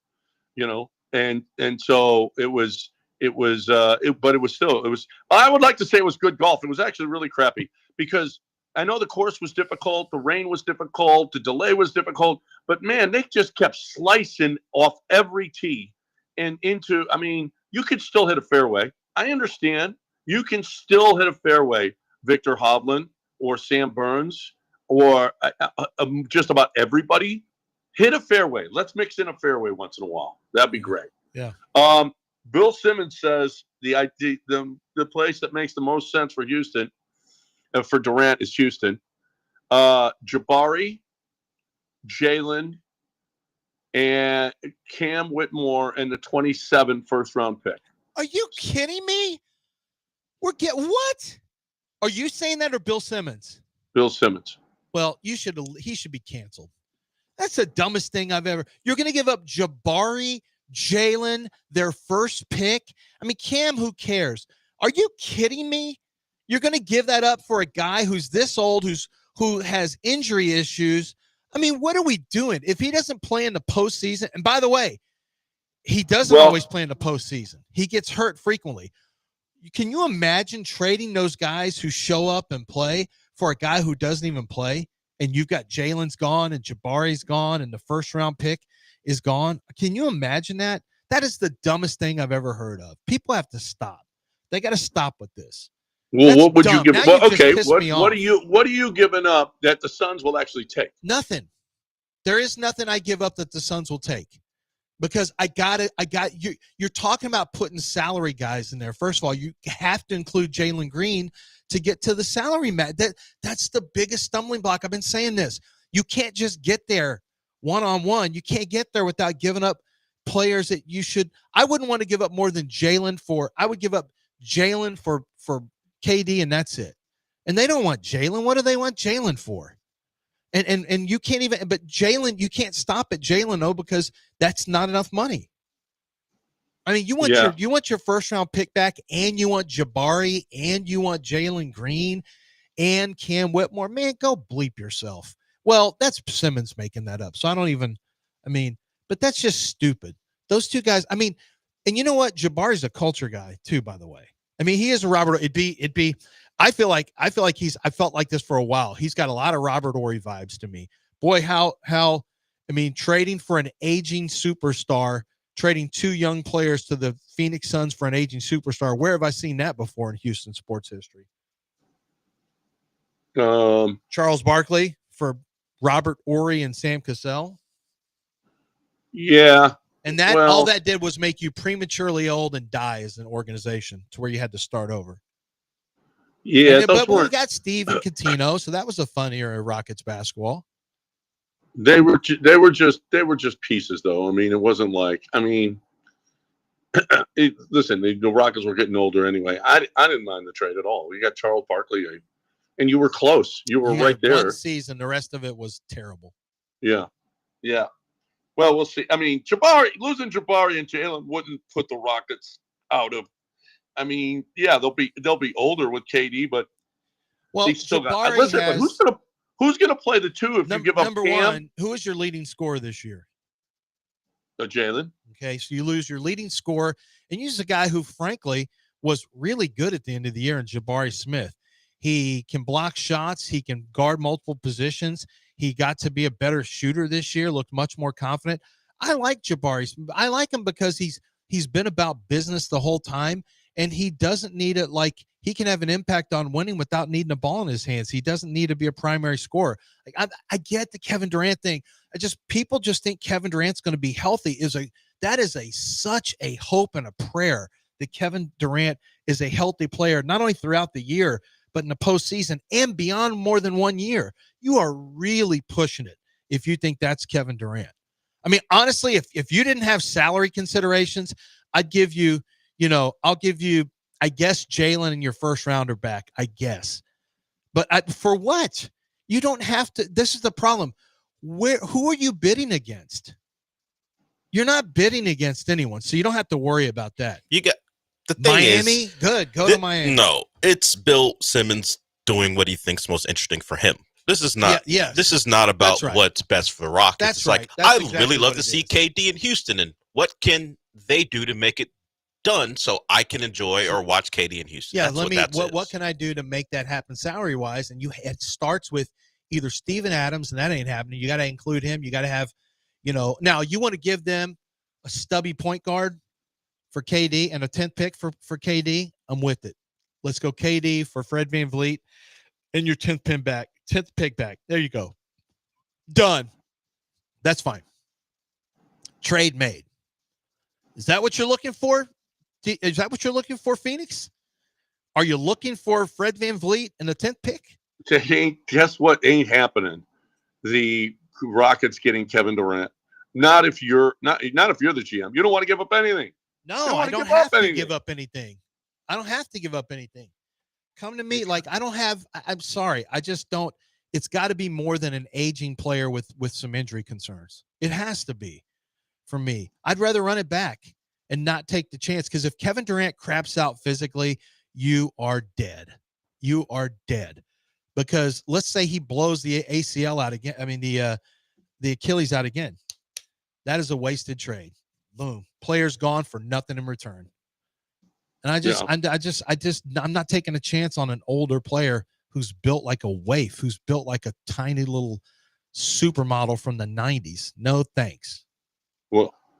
and so it was, but it was I would like to say it was good golf. It was actually really crappy because I know the course was difficult. The rain was difficult. The delay was difficult, but man, they just kept slicing off every tee and into, you could still hit a fairway. I understand. You can still hit a fairway, Victor Hovland or Sam Burns or just about everybody. Hit a fairway. Let's mix in a fairway once in a while. That'd be great. Yeah. Bill Simmons says the place that makes the most sense for Houston, for Durant, is Houston. Jabari, Jalen, and Cam Whitmore, and the 27 first-round pick. Are you kidding me? What? Are you saying that or Bill Simmons? Bill Simmons. Well, he should be canceled. That's the dumbest thing I've ever. You're going to give up Jabari, Jalen, their first pick? I mean, Cam, who cares? Are you kidding me? You're going to give that up for a guy who's this old, who has injury issues? I mean, what are we doing? If he doesn't play in the postseason, and by the way, he doesn't always play in the postseason. He gets hurt frequently. Can you imagine trading those guys who show up and play for a guy who doesn't even play? And you've got Jalen's gone and Jabari's gone and the first round pick is gone. Can you imagine that? That is the dumbest thing I've ever heard of. People have to stop. They got to stop with this. Well, That's what would dumb. you give? Now Well, you've okay, just pissed me what off. are you giving up that the Suns will actually take? Nothing. There is nothing I give up that the Suns will take. Because you're talking about putting salary guys in there. First of all, you have to include Jalen Green to get to the salary mat. That's the biggest stumbling block. I've been saying this. You can't just get there one-on-one. You can't get there without giving up players that you should. I wouldn't want to give up more than Jalen for. I would give up Jalen for KD, and that's it. And they don't want Jalen. What do they want Jalen for? And you can't even, but Jalen, you can't stop at Jalen though, because that's not enough money. I mean, you want your first round pick back, and you want Jabari, and you want Jalen Green and Cam Whitmore. Man, go bleep yourself. Well, that's Simmons making that up. So but that's just stupid. Those two guys, and you know what? Jabari's a culture guy too, by the way. I mean, he is a Robert. It'd be, I felt like this for a while. He's got a lot of Robert Horry vibes to me. Boy, trading for an aging superstar, trading two young players to the Phoenix Suns for an aging superstar. Where have I seen that before in Houston sports history? Charles Barkley for Robert Horry and Sam Cassell. Yeah. And all that did was make you prematurely old and die as an organization to where you had to start over. Yeah, but we got Steve and Coutinho, so that was a fun era of Rockets basketball. They were just pieces, though. I mean, it wasn't like, listen, the Rockets were getting older anyway. I didn't mind the trade at all. We got Charles Barkley, and you were close. You were right there. One season, the rest of it was terrible. Yeah. Well, we'll see. Losing Jabari and Jalen wouldn't put the Rockets out of. They'll be older with KD, but they still got. Listen, but who's gonna play the two if you give up number Cam? One? Who is your leading scorer this year? Jalen. Okay, so you lose your leading scorer, and you use a guy who, frankly, was really good at the end of the year in Jabari Smith. He can block shots. He can guard multiple positions. He got to be a better shooter this year. Looked much more confident. I like Jabari. I like him because he's been about business the whole time. And he doesn't need it. Like, he can have an impact on winning without needing a ball in his hands. He doesn't need to be a primary scorer. Like, I get the Kevin Durant thing. People just think Kevin Durant's going to be healthy. That is such a hope and a prayer that Kevin Durant is a healthy player, not only throughout the year, but in the postseason and beyond more than 1 year. You are really pushing it if you think that's Kevin Durant. I mean, honestly, if you didn't have salary considerations, I'd give you, I'll give you, I guess, Jalen and your first rounder back, I guess. But for what? You don't have to. This is the problem. Who are you bidding against? You're not bidding against anyone, so you don't have to worry about that. You got the thing Miami, good. Go to Miami. No, it's Bill Simmons doing what he thinks most interesting for him. This is not. This is not about what's best for the Rockets. That's it's right. like That's I exactly really love what to it see is. KD in Houston, and what can they do to make it done so I can enjoy or watch KD in Houston? Yeah, That's what can I do to make that happen salary wise? And it starts with either Steven Adams, and that ain't happening. You got to include him. You got to have, now you want to give them a stubby point guard for KD and a 10th pick for KD. I'm with it. Let's go KD for Fred VanVleet and your 10th pick back. There you go. Done. That's fine. Trade made. Is that what you're looking for? Is that what you're looking for, Phoenix? Are you looking for Fred VanVleet and the 10th pick? Guess what ain't happening? The Rockets getting Kevin Durant. Not if you're not if you're the GM. You don't want to give up anything. No, I don't have to give up anything. I don't have to give up anything. Come to me. Like, I don't have, I'm sorry. I just don't. It's got to be more than an aging player with some injury concerns. It has to be for me. I'd rather run it back and not take the chance, because if Kevin Durant craps out physically, you are dead. You are dead. Because let's say he blows the ACL out again. I mean, the Achilles out again. That is a wasted trade. Boom. Player's gone for nothing in return. And I'm not taking a chance on an older player who's built like a waif, who's built like a tiny little supermodel from the 90s. No thanks.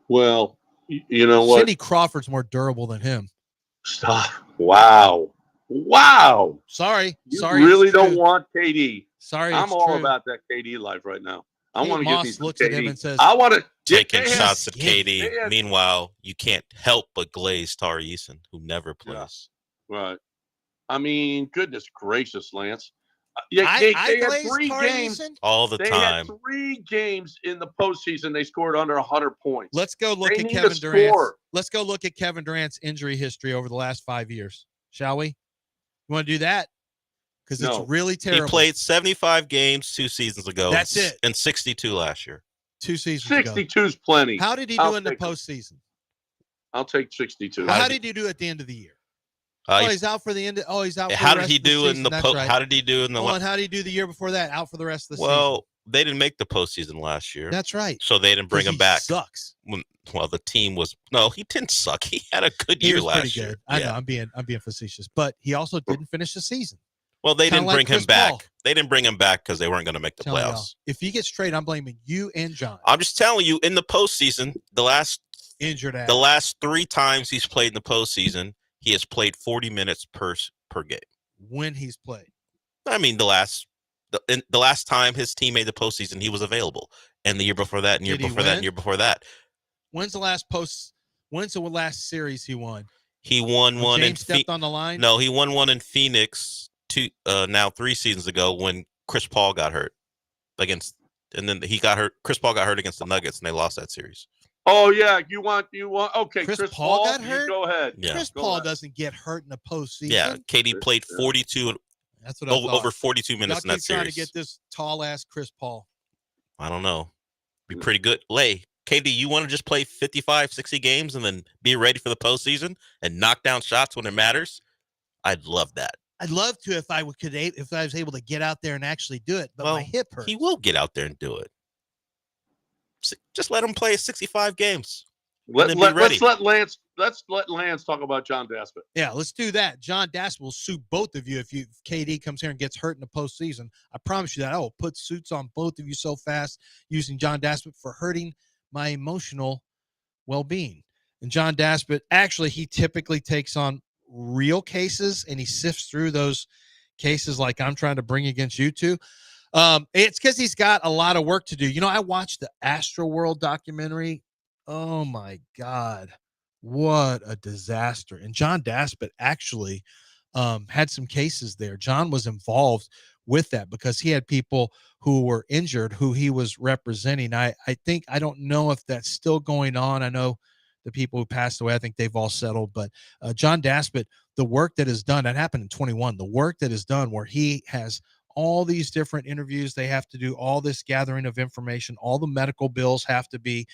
Well, you know what? Sidney Crawford's more durable than him. Stop. Wow. Sorry. You really don't want KD. Sorry, I'm it's all true. about that KD life right now. I Kate want to get Moss these looks KD. at him and says, I want to taking shots at KD. Meanwhile, you can't help but glaze Tari Eason, who never plays. Right. I mean, goodness gracious, Lance. I They had glazed 3 Tari games. Eason? All the They time. had 3 games in the postseason. They scored under 100 points. Let's go look They at need Kevin to Durant's. score. Let's go look at Kevin Durant's injury history over the last 5 years, shall we? You want to do that? Because it's really terrible. He played 75 games 2 seasons ago. That's it. And 62 last year. 2 seasons 62 is plenty. How did he do in the postseason? I'll take 62. How did he do at the end of the year? He's out for the end. He's out. For How the did rest he of the do season. in the That's right. How did he do in the? And how did he do the year before that? Out for the rest of the season. Well, they didn't make the postseason last year. That's right. So they didn't bring him back. Sucks. Well, the team was he didn't suck. He had a good year last year. I know. I'm being facetious, but he also didn't finish the season. Well, they Kinda didn't like bring him Chris back. Paul. They didn't bring him back because they weren't going to make the Telling y'all, playoffs. if he gets traded, I'm blaming you and John. I'm just telling you, in the postseason, the last injured ass. the last 3 times he's played in the postseason, he has played 40 minutes per game. When he's played, I mean, the last time his team made the postseason, he was available, and the year before that, and year Did he before that, win? and year before that. When's the last series he won? He won When one James in stepped on the line. No, he won one in Phoenix 3 seasons ago when Chris Paul got hurt and then he got hurt. Chris Paul got hurt against the Nuggets, and they lost that series. Oh yeah, you want okay. Chris Chris Paul got you hurt? Go ahead. Yeah. Chris Paul doesn't get hurt in the postseason. Yeah, KD played 42. That's what I thought. Over 42 minutes in Y'all that keep trying series. to get this tall ass Chris Paul. I don't know. Be pretty good. KD, you want to just play 55, 60 games and then be ready for the postseason and knock down shots when it matters? I'd love that. I'd love to if I was able to get out there and actually do it, but my hip hurts. He will get out there and do it. Just let him play 65 games. Let's let Lance talk about John Daspit. Yeah, let's do that. John Daspit will sue both of you if KD comes here and gets hurt in the postseason. I promise you that. I will put suits on both of you so fast using John Daspit for hurting my emotional well-being. And John Daspit, actually, he typically takes on real cases and he sifts through those cases like I'm trying to bring against you two. It's because he's got a lot of work to do. I watched the Astroworld documentary. Oh my God. What a disaster. And John Daspit actually had some cases there. John was involved with that because he had people who were injured who he was representing. I don't know if that's still going on. I know the people who passed away, I think they've all settled, but John Daspit, the work that is done, that happened in 21, the work that is done where he has all these different interviews, they have to do all this gathering of information, all the medical bills have to be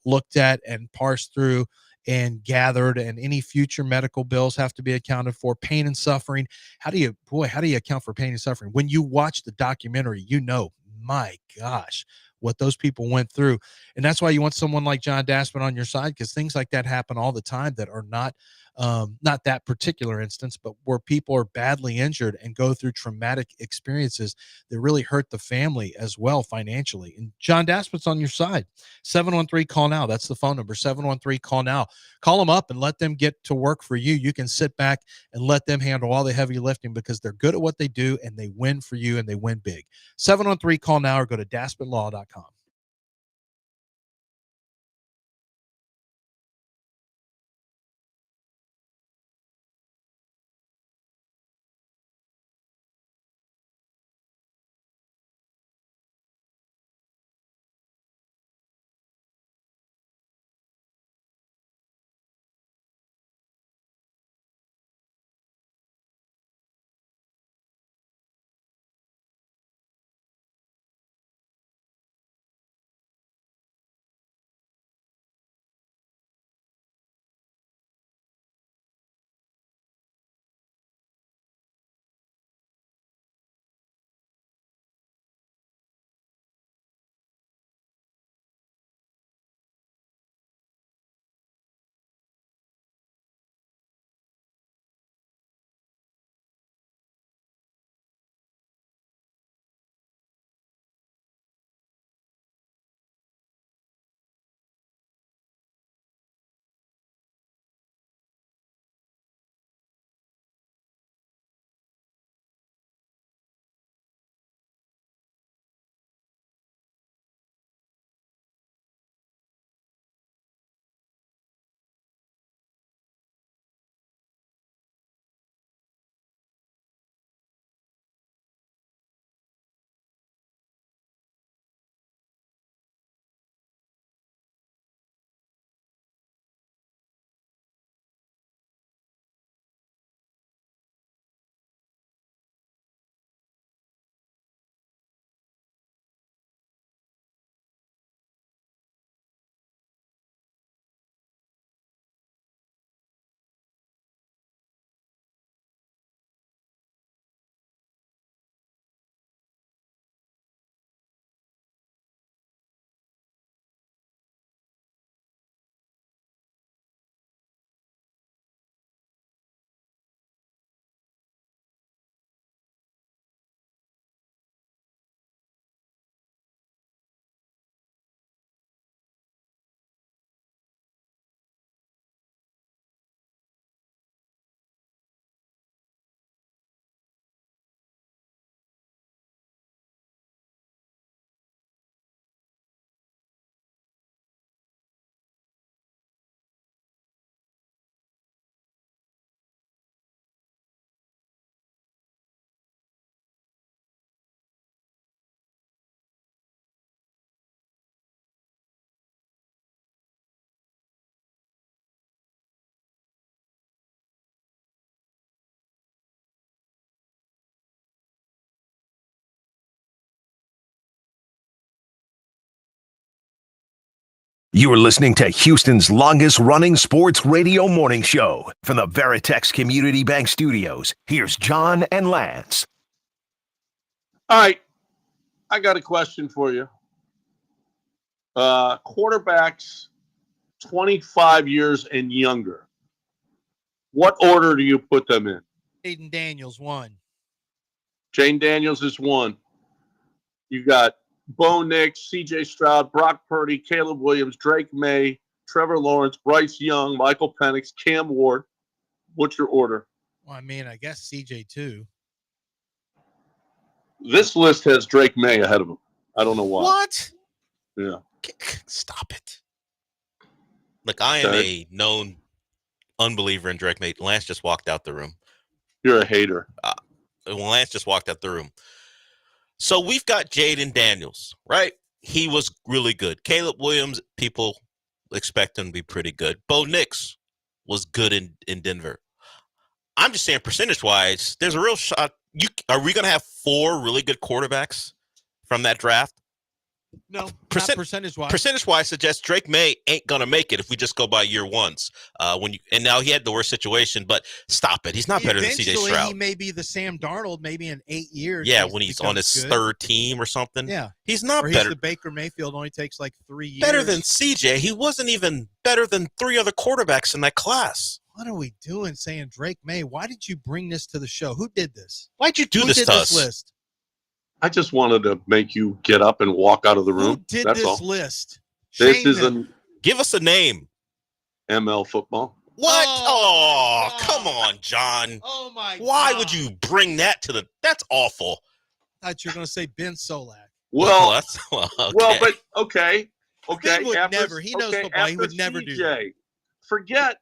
looked at and parsed through and gathered, and any future medical bills have to be accounted for. Pain and suffering. How do you account for pain and suffering? When you watch the documentary, my gosh, what those people went through. And that's why you want someone like John Daspit on your side, because things like that happen all the time that are not that particular instance, but where people are badly injured and go through traumatic experiences that really hurt the family as well financially. And John Daspit's on your side. 713-CALL-NOW. That's the phone number, 713-CALL-NOW. Call them up and let them get to work for you. You can sit back and let them handle all the heavy lifting because they're good at what they do and they win for you and they win big. 713-CALL-NOW or go to DaspitLaw.com. You are listening to Houston's longest running sports radio morning show from the Veritex Community Bank Studios. Here's John and Lance. All right. I got a question for you. Quarterbacks 25 years and younger. What order do you put them in? Jaden Daniels, 1. Jane Daniels is 1. You got Bo Nix, C.J. Stroud, Brock Purdy, Caleb Williams, Drake May, Trevor Lawrence, Bryce Young, Michael Penix, Cam Ward. What's your order? Well, I mean, I guess CJ too. This list has Drake May ahead of him. I don't know why. What? Yeah. Stop it. Look, I am a known unbeliever in Drake May. Lance just walked out the room. You're a hater. Lance just walked out the room. So we've got Jaden Daniels, right? He was really good. Caleb Williams, people expect him to be pretty good. Bo Nix was good in Denver. I'm just saying, percentage-wise, there's a real shot. Are we going to have 4 really good quarterbacks from that draft? No, not percentage-wise. Percentage-wise suggests Drake May ain't going to make it if we just go by year ones. And now he had the worst situation, but stop it. He's not better than C.J. Stroud. He may be the Sam Darnold maybe in 8 years. Yeah, when he's on his third team or something. Yeah. He's not or better. He's the Baker Mayfield, only takes like 3 years. Better than C.J. He wasn't even better than 3 other quarterbacks in that class. What are we doing saying Drake May? Why did you bring this to the show? Who did this? Why'd you do this to us? List? I just wanted to make you get up and walk out of the room. Who did That's this all. list? This is Give us a name. ML football. What? Oh, come on, John. Oh, my Why God. would you bring that to the – that's awful. I thought you were going to say Ben Solak. Well, okay. Well, but okay. Ben would never. He knows football. He would never do that. Forget.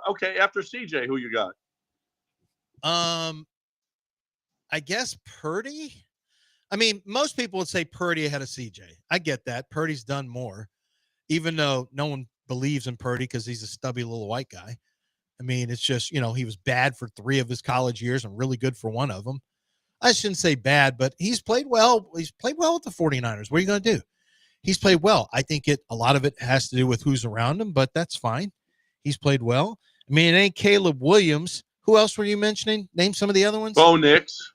Okay, after CJ, who you got? I guess Purdy. I mean, most people would say Purdy ahead of CJ. I get that. Purdy's done more, even though no one believes in Purdy because he's a stubby little white guy. I mean, it's just, he was bad for 3 of his college years and really good for 1 of them. I shouldn't say bad, but he's played well. He's played well with the 49ers. What are you going to do? He's played well. I think a lot of it has to do with who's around him, but that's fine. He's played well. I mean, it ain't Caleb Williams. Who else were you mentioning? Name some of the other ones. Bo Nix.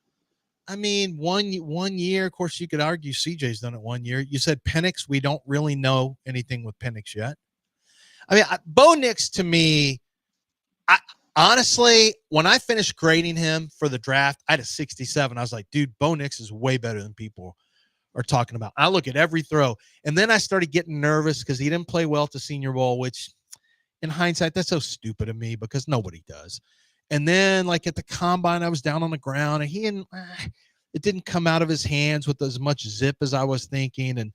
I mean, one year. Of course, you could argue CJ's done it 1 year. You said Penix. We don't really know anything with Penix yet. I mean, Bo Nix to me, honestly, when I finished grading him for the draft, I had a 67. I was like, dude, Bo Nix is way better than people are talking about. I look at every throw, and then I started getting nervous because he didn't play well at the Senior Bowl, which in hindsight, that's so stupid of me because nobody does. And then, like at the combine, I was down on the ground, and it didn't come out of his hands with as much zip as I was thinking. And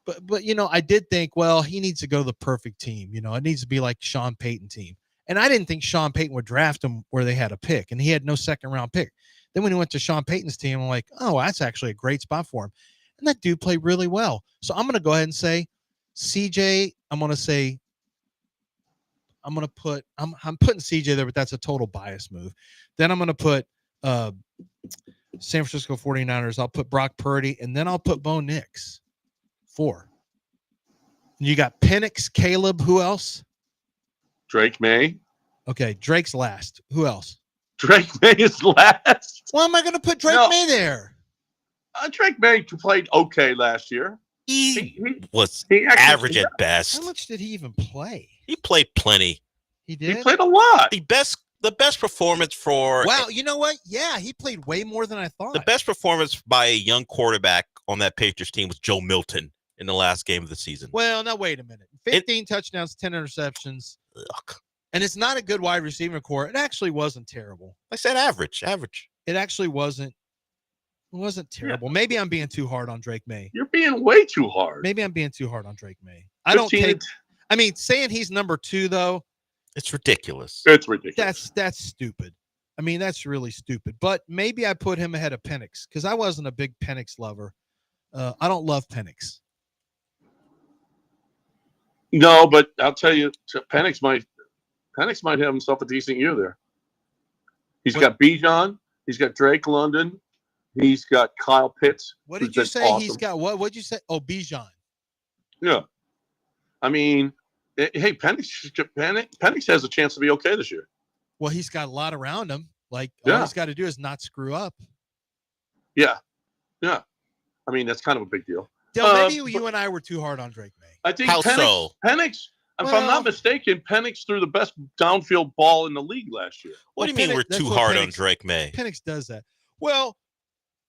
but I did think, well, he needs to go to the perfect team. It needs to be like Sean Payton team. And I didn't think Sean Payton would draft him where they had a pick, and he had no second-round pick. Then when he went to Sean Payton's team, I'm like, oh, that's actually a great spot for him. And that dude played really well. So I'm going to go ahead and say CJ. I'm putting CJ there, but that's a total bias move. Then I'm going to put San Francisco 49ers. I'll put Brock Purdy, and then I'll put Bo Nix. 4. And you got Penix, Caleb. Who else? Drake May. Okay, Drake's last. Who else? Drake May is last. Why am I going to put Drake May there? Drake May played okay last year. He was average at best. How much did he even play? He played plenty. He did? He played a lot. The best performance for... Wow, you know what? Yeah, he played way more than I thought. The best performance by a young quarterback on that Patriots team was Joe Milton in the last game of the season. Well, now wait a minute. 15 touchdowns, 10 interceptions. Ugh. And it's not a good wide receiver core. It actually wasn't terrible. I said average. It actually wasn't. It wasn't terrible. Yeah. Maybe I'm being too hard on Drake May. You're being way too hard. Maybe I'm being too hard on Drake May. I mean, saying he's number 2 though, it's ridiculous. It's ridiculous. That's stupid. I mean, that's really stupid. But maybe I put him ahead of Penix because I wasn't a big Penix lover. I don't love Penix. No, but I'll tell you, Penix might have himself a decent year there. He's got Bijan. He's got Drake London. He's got Kyle Pitts. What did you say? Awesome. He's got what? What'd you say? Oh, Bijan. Yeah. I mean, hey, Penix has a chance to be okay this year. Well, he's got a lot around him. Like, all he's got to do is not screw up. Yeah. Yeah. I mean, that's kind of a big deal. Maybe you and I were too hard on Drake May. I think Penix, if I'm not mistaken, Penix threw the best downfield ball in the league last year. What do you mean we're too hard on Drake May? Penix does that. Well,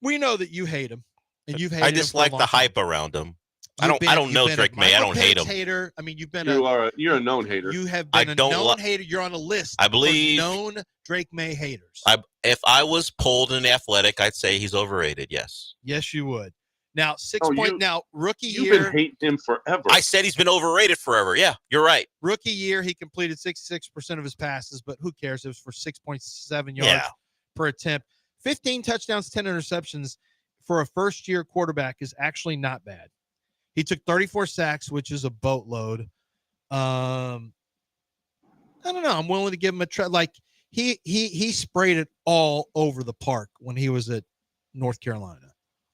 we know that you hate him, and you've hated him. I just like the hype around him. I don't know Drake May. I don't hate him. Hater. I mean, you're a known hater. You have been a known hater. You're on a list. I believe known Drake May haters. If I was polled in The Athletic, I'd say he's overrated. Yes. Yes, you would. Now, rookie You've year. been hating him forever. I said he's been overrated forever. Yeah, you're right. Rookie year, he completed 66% of his passes, but who cares? It was for 6.7 yards per attempt. 15 touchdowns, 10 interceptions for a first-year quarterback is actually not bad. He took 34 sacks, which is a boatload. I don't know. I'm willing to give him a try. Like he sprayed it all over the park when he was at North Carolina.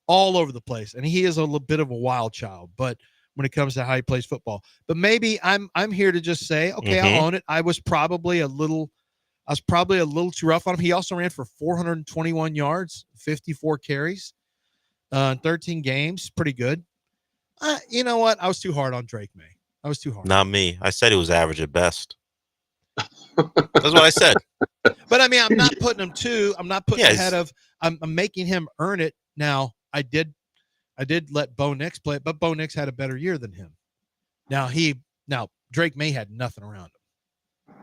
All over the place, and he is a little bit of a wild child. But when it comes to how he plays football, but maybe I'm here to just say, okay, I'll own it. I was probably a little too rough on him. He also ran for 421 yards, 54 carries, 13 games, pretty good. You know what? I was too hard on Drake May. I was too hard. Not me. I said he was average at best. That's what I said. But I mean, I'm not putting him I'm not putting ahead of. I'm making him earn it now. I did let Bo Nix play it, but Bo Nix had a better year than him. Now Drake May had nothing around him.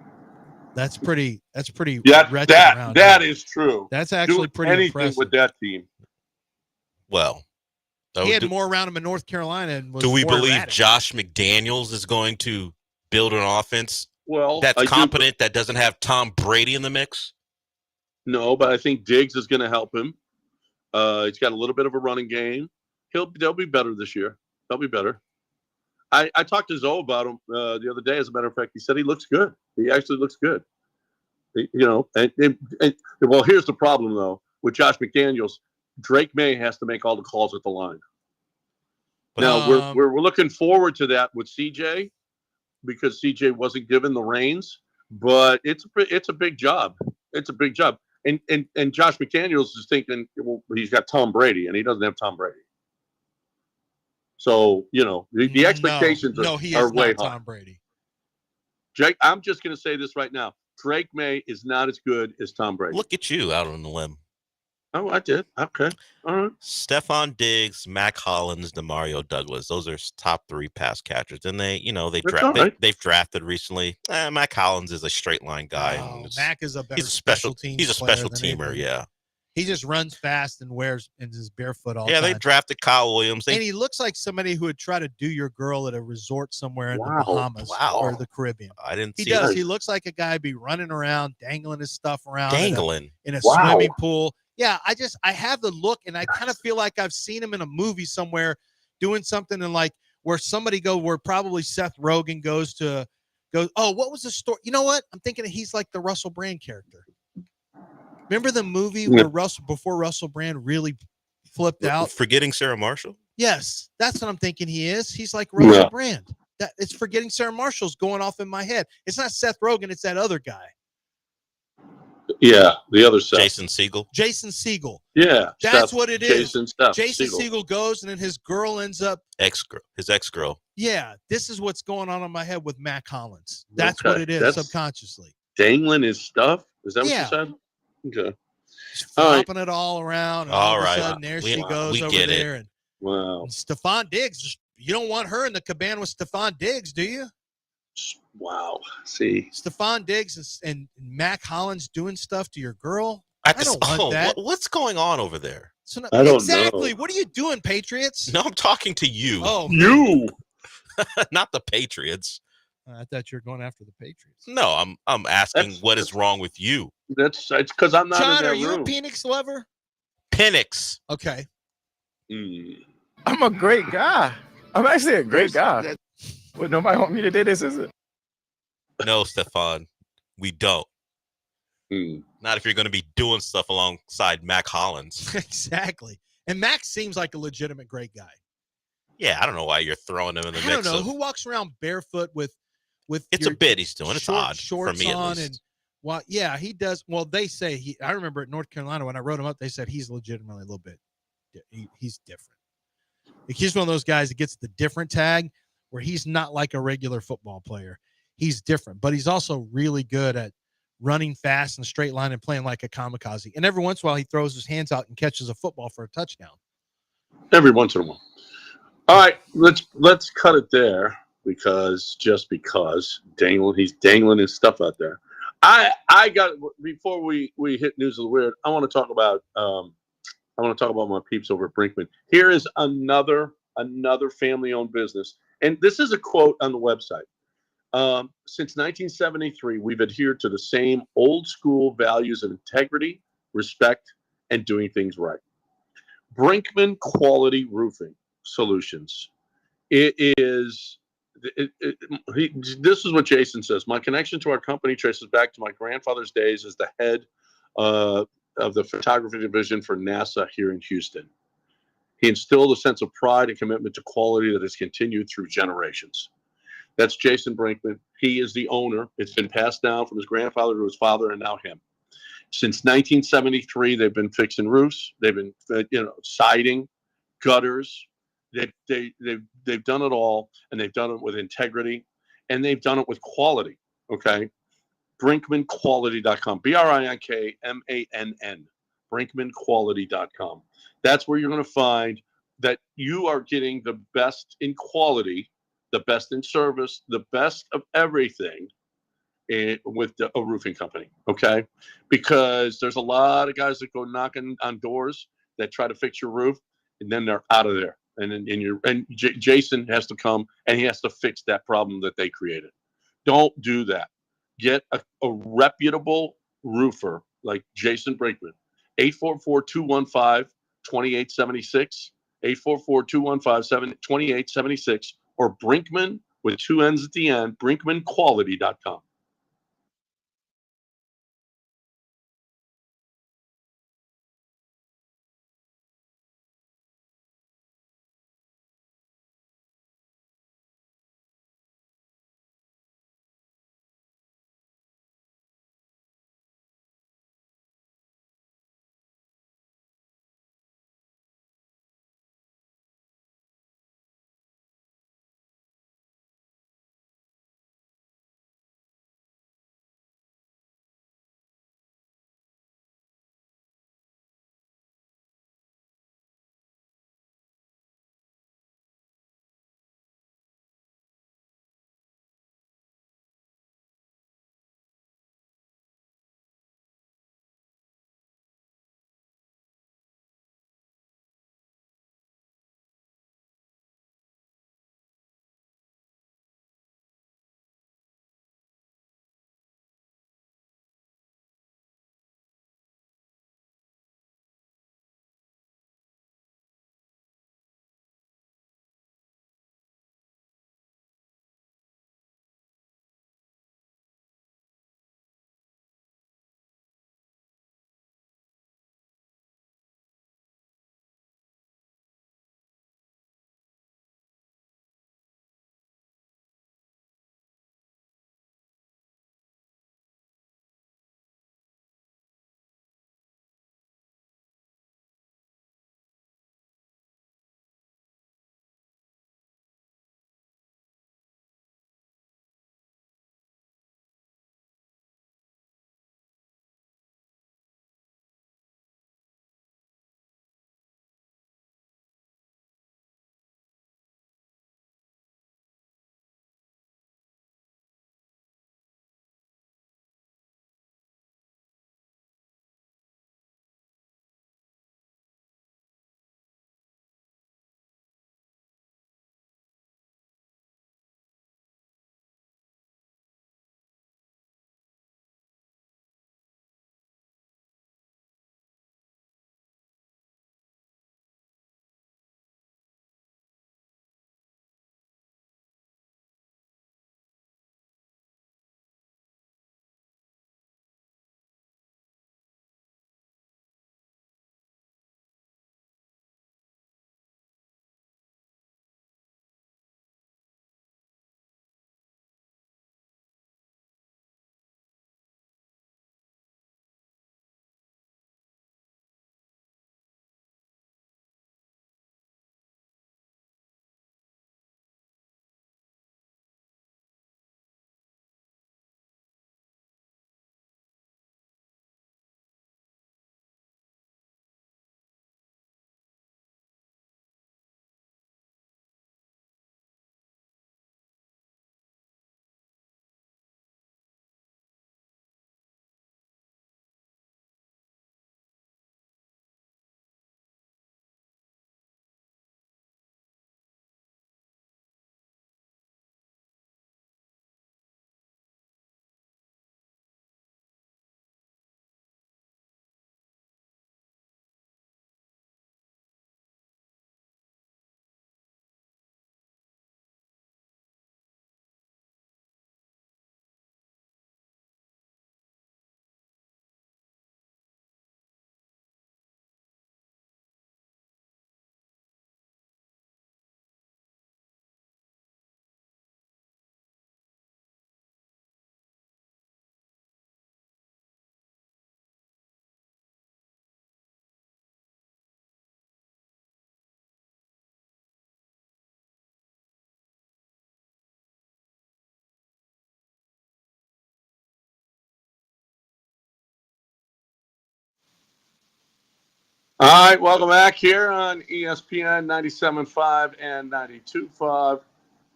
That's pretty that is true. That's actually pretty anything impressive with that team. Well, he had more around him in North Carolina. And was do we more believe erratic. Josh McDaniels is going to build an offense that's I competent, that doesn't have Tom Brady in the mix? No, but I think Diggs is going to help him. He's got a little bit of a running game. They'll be better this year. They'll be better. I talked to Zoe about him the other day. As a matter of fact, he said he looks good. He actually looks good. Well, here's the problem though with Josh McDaniels. Drake May has to make all the calls at the line. Now we're looking forward to that with CJ because CJ wasn't given the reins, but it's a big job. It's a big job. And Josh McDaniels is thinking, well, he's got Tom Brady, and he doesn't have Tom Brady. So, the expectations are way high. Tom Brady. Jake, I'm just going to say this right now. Drake May is not as good as Tom Brady. Look at you out on the limb. Oh, I did. Okay. All right. Stephon Diggs, Mac Hollins, Demario Douglas. Those are top 3 pass catchers. And they've drafted recently. Mac Hollins is a straight line guy. Mac is a better special team. He's a special teamer, yeah. He just runs fast and wears in his barefoot all the time. Yeah, they drafted Kyle Williams. And he looks like somebody who would try to do your girl at a resort somewhere in the Bahamas or the Caribbean. I didn't see He does. that. He looks like a guy be running around, dangling his stuff around. In a Wow. swimming pool. Yeah, I have the look, and I kind of feel like I've seen him in a movie somewhere doing something and like where probably Seth Rogen goes, oh, what was the story? You know what? I'm thinking he's like the Russell Brand character. Remember the movie where before Russell Brand really flipped out? Forgetting Sarah Marshall? Yes, that's what I'm thinking he is. He's like Russell Brand. It's Forgetting Sarah Marshall's going off in my head. It's not Seth Rogen, it's that other guy. Yeah, the other side. Jason Segel. Yeah, that's what it is. Jason Segel goes, and then his girl ends up his ex-girl. Yeah, this is what's going on in my head with Mac Hollins. That's what it is subconsciously. Dangling his stuff. Is that what you said? Okay. Flopping it all around. And all right. Of a sudden, there she goes over there. And wow. Stephon Diggs. You don't want her in the cabana with Stephon Diggs, do you? Wow. See, Stephon Diggs and Mac Hollins doing stuff to your girl. I don't want that. What's going on over there? I don't exactly. know. What are you doing, Patriots? No, I'm talking to you. Oh, you, not the Patriots. I thought you were going after the Patriots. No, I'm asking what is wrong with you. It's because I'm not John, in that are you room. a Penix lover? Penix. Okay. I'm a great guy. I'm actually a great guy. But nobody want me to do this, is it? No, Stephon, we don't. Not if you're going to be doing stuff alongside Mac Hollins. Exactly. And Mac seems like a legitimate great guy. Yeah, I don't know why you're throwing him in the mix. I don't know who walks around barefoot with. It's a bit he's doing. It's odd shorts for me on at least. and well, yeah, he does. Well, they say I remember at North Carolina when I wrote him up, they said he's legitimately a little bit. He's different. Like he's one of those guys that gets the different tag where he's not like a regular football player. He's different, but he's also really good at running fast and straight line and playing like a kamikaze. And every once in a while, he throws his hands out and catches a football for a touchdown. Every once in a while. All right, let's cut it there because he's dangling his stuff out there. I got before we hit news of the weird. I want to talk about I want to talk about my peeps over at Brinkman. Here is another family-owned business, and this is a quote on the website. Since 1973, we've adhered to the same old-school values of integrity, respect, and doing things right. Brinkman Quality Roofing Solutions. This is what Jason says. My connection to our company traces back to my grandfather's days as the head of the photography division for NASA here in Houston. He instilled a sense of pride and commitment to quality that has continued through generations. That's Jason Brinkman. He is the owner. It's been passed down from his grandfather to his father and now him. Since 1973, they've been fixing roofs. They've been, siding, gutters. They've done it all, and they've done it with integrity, and they've done it with quality. Okay, BrinkmanQuality.com. BrinkMann. BrinkmanQuality.com. That's where you're going to find that you are getting the best in quality, the best in service, the best of everything with a roofing company, okay? Because there's a lot of guys that go knocking on doors that try to fix your roof, and then they're out of there. And Jason has to come, and he has to fix that problem that they created. Don't do that. Get a reputable roofer like Jason Brinkman. 844-215-2876, 844-215-2876, or Brinkman with 2 N's at the end, BrinkmanQuality.com. All right, welcome back here on ESPN 97.5 and 92.5.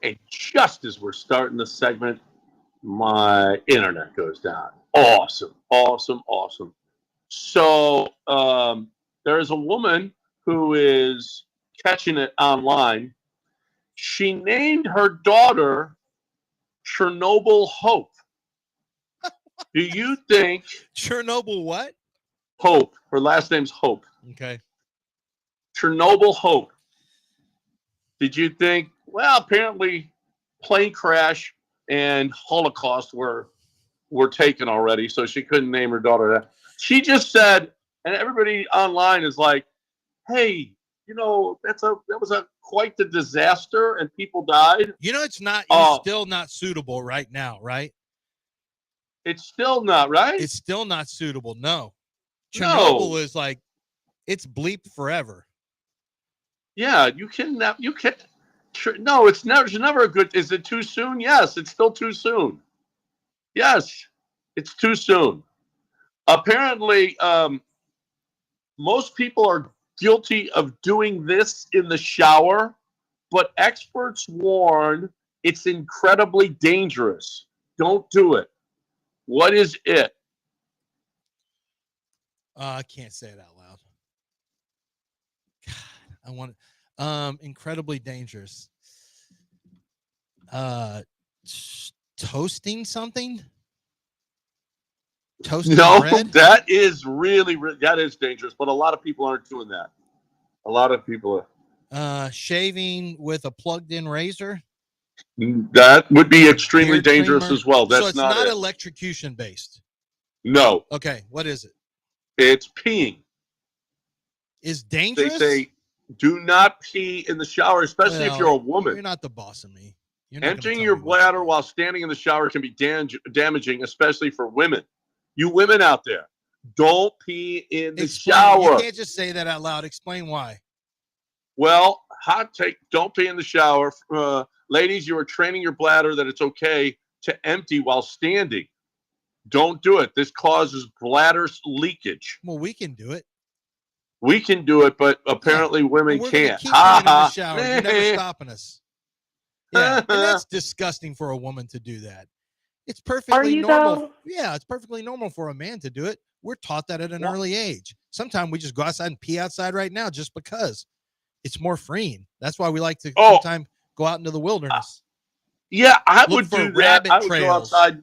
And just as we're starting the segment, my internet goes down. Awesome. So there's a woman who is catching it online. She named her daughter Chernobyl Hope. Do you think Chernobyl what? Hope. Her last name's Hope. Okay. Chernobyl Hope. Did you think, well, apparently plane crash and Holocaust were taken already, so she couldn't name her daughter that. She just said, and everybody online is like, hey, that was quite the disaster and people died. It's still not suitable right now, right? It's still not, right? It's still not suitable. No. Chernobyl is like, it's bleeped forever. Yeah, you can. No, it's never a good. Is it too soon? Yes, it's still too soon. Yes, it's too soon. Apparently, most people are guilty of doing this in the shower, but experts warn it's incredibly dangerous. Don't do it. What is it? I can't say it out loud. God, I want incredibly dangerous. Toasting something? Toasting bread? that is dangerous, but a lot of people aren't doing that. A lot of people are. Shaving with a plugged-in razor? That would be extremely dangerous as well. That's so it's not electrocution based. No. Okay, what is it? It's peeing. Is dangerous? They say do not pee in the shower, especially if you're a woman. You're not the boss of me. Emptying your bladder while standing in the shower can be damaging, especially for women. You women out there, don't pee in the shower. You can't just say that out loud. Explain why. Well, hot take, don't pee in the shower. Ladies, you are training your bladder that it's okay to empty while standing. Don't do it. This causes bladder leakage. Well, we can do it. We can do it, but apparently women can't. Keep in the shower. You're never stopping us. Yeah, and that's disgusting for a woman to do that. It's perfectly normal. Though? Yeah, it's perfectly normal for a man to do it. We're taught that at an early age. Sometimes we just go outside and pee outside right now just because it's more freeing. That's why we like to sometimes go out into the wilderness. Yeah, I would do that. I would go outside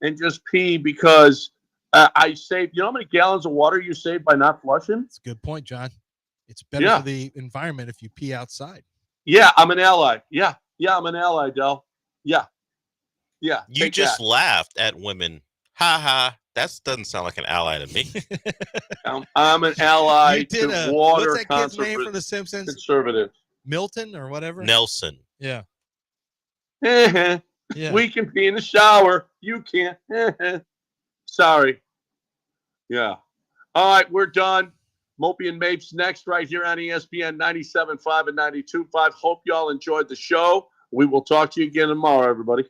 and just pee because I save. You know how many gallons of water you save by not flushing? It's a good point, John. It's better for the environment if you pee outside. Yeah, I'm an ally. Yeah, I'm an ally, Del. Yeah. You just laughed at women. Ha ha. That doesn't sound like an ally to me. I'm an ally to water what's that kid's name from The Simpsons? Conservative. Milton or whatever? Nelson. Yeah. Yeah. We can pee in the shower. You can't. Sorry. Yeah. All right, we're done. Mopey and Mapes next right here on ESPN 97.5 and 92.5. Hope y'all enjoyed the show. We will talk to you again tomorrow, everybody.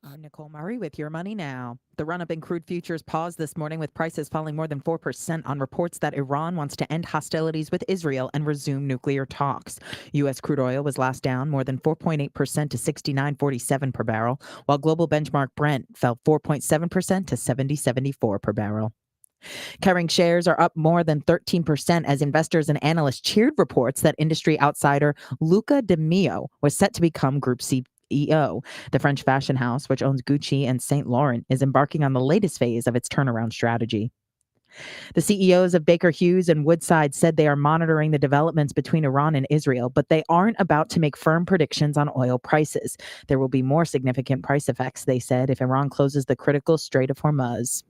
I'm Nicole Murray with Your Money Now. The run-up in crude futures paused this morning with prices falling more than 4% on reports that Iran wants to end hostilities with Israel and resume nuclear talks. U.S. crude oil was last down more than 4.8% to $69.47 per barrel, while global benchmark Brent fell 4.7% to $70.74 per barrel. Kering shares are up more than 13% as investors and analysts cheered reports that industry outsider Luca De Meo was set to become Group CEO. The French fashion house, which owns Gucci and Saint Laurent, is embarking on the latest phase of its turnaround strategy. The CEOs of Baker Hughes and Woodside said they are monitoring the developments between Iran and Israel, but they aren't about to make firm predictions on oil prices. There will be more significant price effects, they said, if Iran closes the critical Strait of Hormuz.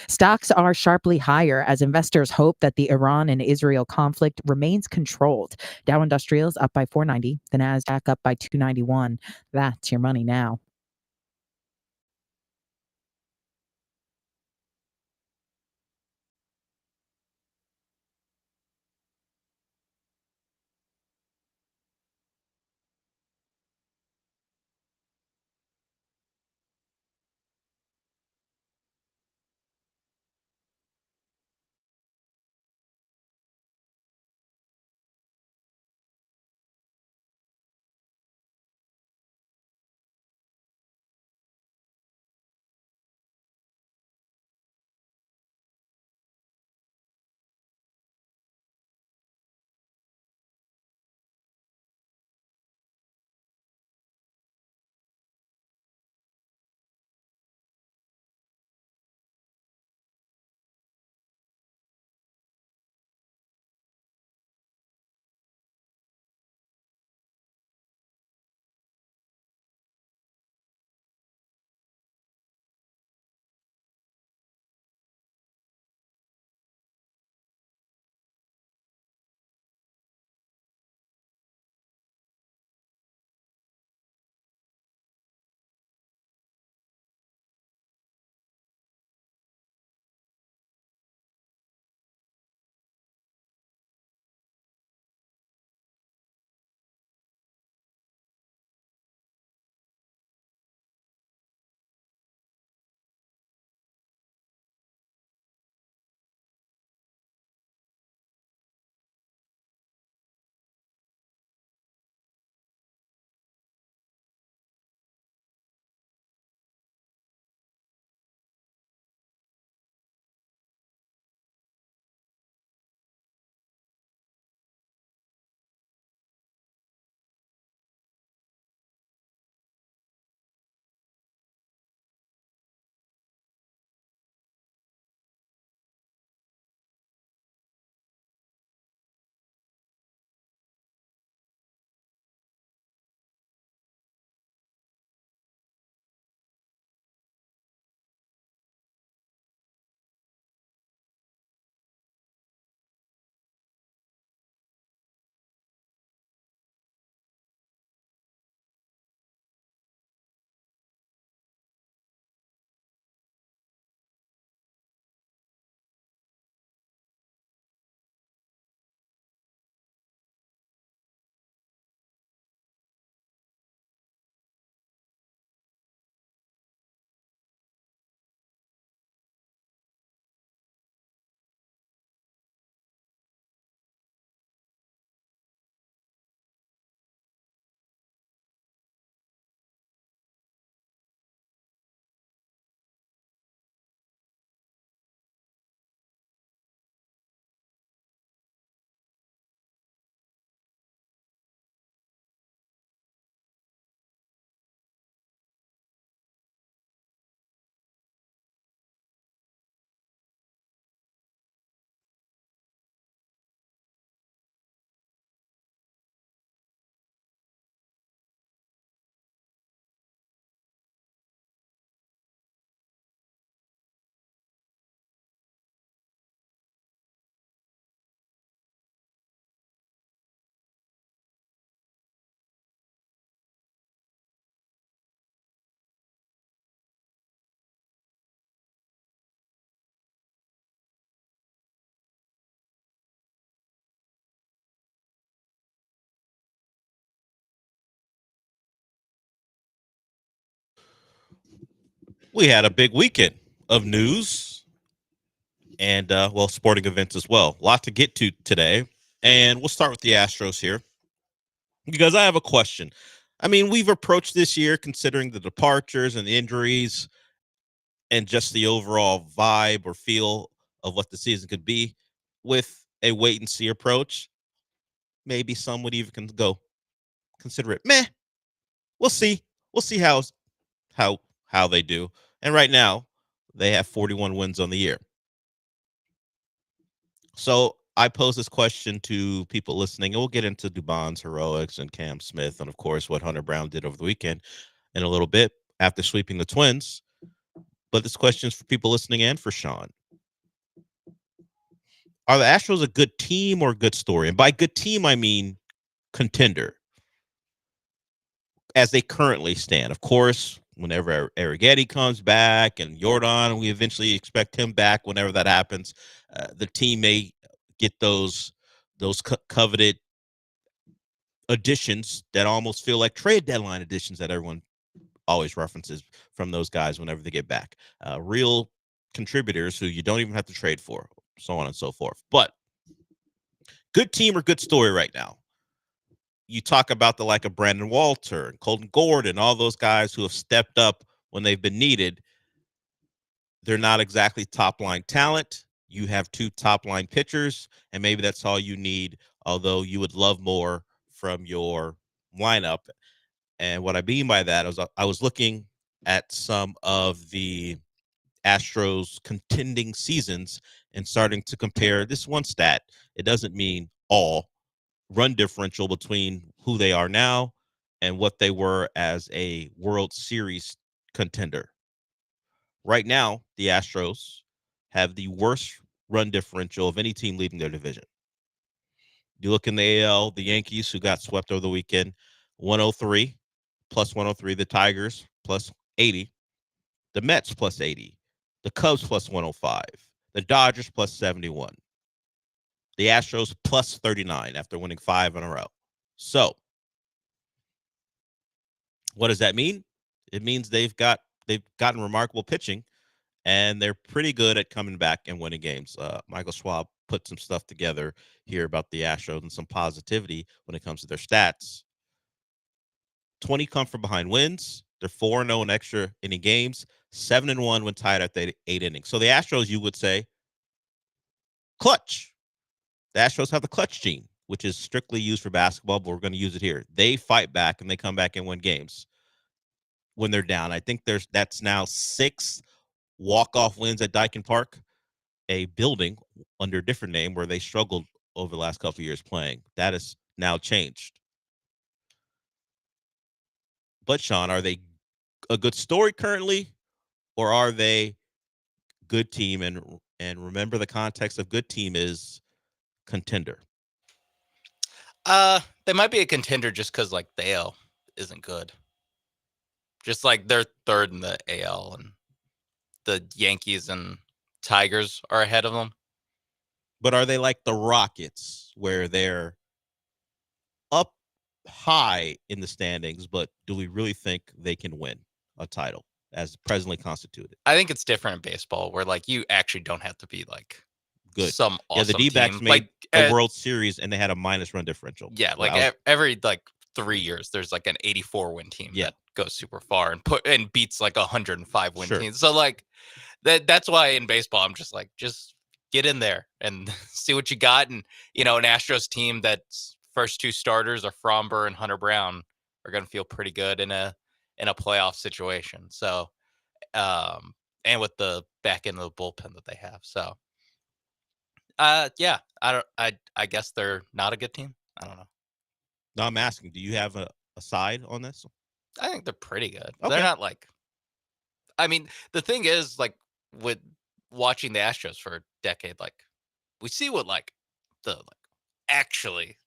Stocks are sharply higher as investors hope that the Iran and Israel conflict remains controlled. Dow Industrials up by 490, the Nasdaq up by 291. That's your money now. We had a big weekend of news and, sporting events as well. A lot to get to today. And we'll start with the Astros here because I have a question. I mean, we've approached this year considering the departures and the injuries and just the overall vibe or feel of what the season could be with a wait and see approach. Maybe some would even consider it meh. We'll see. We'll see how they do. And right now, they have 41 wins on the year. So I pose this question to people listening, and we'll get into Dubon's heroics and Cam Smith, and of course what Hunter Brown did over the weekend in a little bit after sweeping the Twins. But this question is for people listening and for Sean. Are the Astros a good team or a good story? And by good team, I mean contender, as they currently stand. Of course, whenever Arrighetti comes back and Jordan, we eventually expect him back whenever that happens. The team may get those coveted additions that almost feel like trade deadline additions that everyone always references from those guys whenever they get back. Real contributors who you don't even have to trade for, so on and so forth. But good team or good story right now. You talk about the like of Brandon Walter and Colton Gordon, all those guys who have stepped up when they've been needed. They're not exactly top-line talent. You have 2 top-line pitchers, and maybe that's all you need, although you would love more from your lineup. And what I mean by that is I was looking at some of the Astros contending seasons and starting to compare this one stat. It doesn't mean all. Run differential between who they are now and what they were as a World Series contender. Right now, the Astros have the worst run differential of any team leading their division. You look in the AL, the Yankees, who got swept over the weekend, 103, plus 103. The Tigers, plus 80. The Mets, plus 80. The Cubs, plus 105. The Dodgers, plus 71. The Astros, plus 39 after winning 5 in a row. So, what does that mean? It means they've gotten remarkable pitching, and they're pretty good at coming back and winning games. Michael Schwab put some stuff together here about the Astros and some positivity when it comes to their stats. 20 come from behind wins. They're 4-0 in extra inning games, 7-1 when tied at the 8 innings. So the Astros, you would say, clutch. The Astros have the clutch gene, which is strictly used for basketball, but we're going to use it here. They fight back and they come back and win games when they're down. I think that's now 6 walk-off wins at Dyken Park, a building under a different name where they struggled over the last couple of years playing. That has now changed. But Sean, are they a good story currently, or are they good team? And remember, the context of good team is contender. They might be a contender just because like the AL isn't good. Just like they're third in the AL, and the Yankees and Tigers are ahead of them. But are they like the Rockets, where they're up high in the standings, but do we really think they can win a title as presently constituted? I think it's different in baseball, where like you actually don't have to be like good. Some awesome the D-backs team. made Like a World Series and they had a minus run differential. Yeah, like every like 3 years, there's like an 84 win team that goes super far and beats like 105 win team. So like that's why in baseball I'm just like, just get in there and see what you got. And an Astros team that's first 2 starters are Fromber and Hunter Brown are going to feel pretty good in a playoff situation. So and with the back end of the bullpen that they have. So I guess they're not a good team. I don't know. No, I'm asking, do you have a side on this? I think they're pretty good. Okay. They're not like, I mean, the thing is, like, with watching the Astros for a decade, like, we see what like actually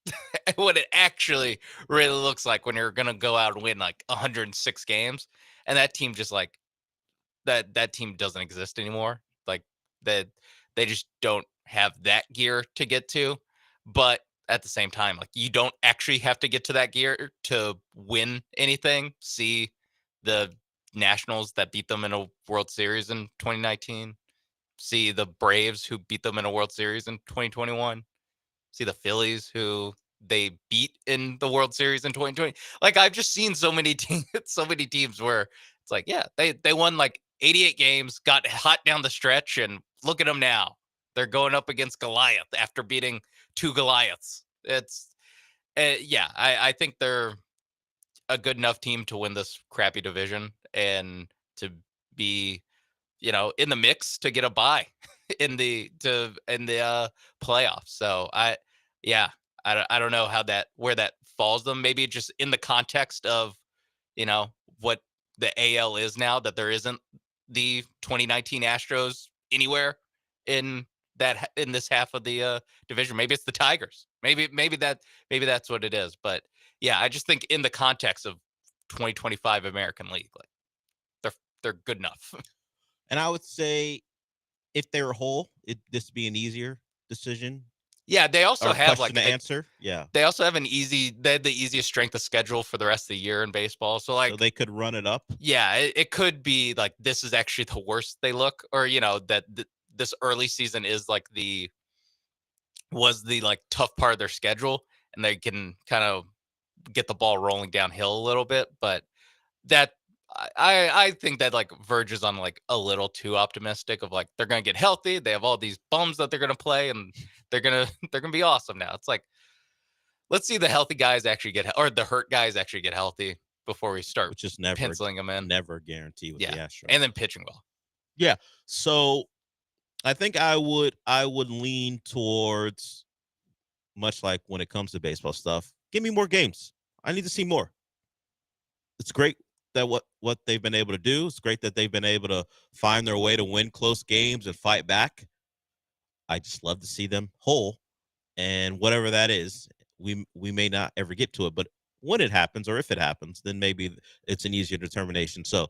what it actually really looks like when you're gonna go out and win like 106 games, and that team just like that team doesn't exist anymore. Like that they just don't have that gear to get to. But at the same time, like, you don't actually have to get to that gear to win anything. See the Nationals that beat them in a World Series in 2019. See the Braves who beat them in a World Series in 2021. See the Phillies who they beat in the World Series in 2020. Like, I've just seen so many teams where it's like, yeah, they won like 88 games, got hot down the stretch, and look at them now. They're going up against Goliath after beating 2 Goliaths. It's I think they're a good enough team to win this crappy division and to be, in the mix to get a bye in the playoffs. So I don't know where that falls them. Maybe just in the context of what the AL is now, that there isn't the 2019 Astros anywhere in this half of the division. Maybe it's the Tigers. Maybe that's what it is. But yeah, I just think in the context of 2025 American League, like they're good enough. And I would say if they were whole, this would be an easier decision. Yeah, they also have like the answer. Yeah, they also have they had the easiest strength of schedule for the rest of the year in baseball. So like, so they could run it up. Yeah, it could be like this is actually the worst they look, or that this early season is like was the tough part of their schedule, and they can kind of get the ball rolling downhill a little bit. But that I think that like verges on like a little too optimistic of like they're gonna get healthy. They have all these bums that they're gonna play, and they're gonna be awesome now. It's like, let's see the healthy guys actually or the hurt guys actually get healthy before we start which is never penciling them in. Never guarantee with the Astros. And then pitching well. Yeah. So I think I would lean towards, much like when it comes to baseball stuff, give me more games. I need to see more. It's great that what they've been able to do. It's great that they've been able to find their way to win close games and fight back. I just love to see them whole, and whatever that is, we may not ever get to it, but when it happens, or if it happens, then maybe it's an easier determination. So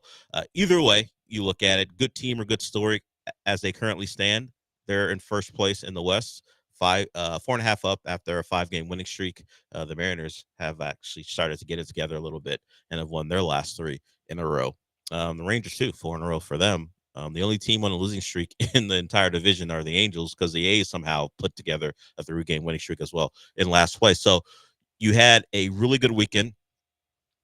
either way you look at it, good team or good story as they currently stand, they're in first place in the West, 4.5 up after a 5-game winning streak. The Mariners have actually started to get it together a little bit and have won their last 3 in a row. The Rangers too, 4 in a row for them. The only team on a losing streak in the entire division are the Angels, because the A's somehow put together a 3-game winning streak as well in last place. So you had a really good weekend.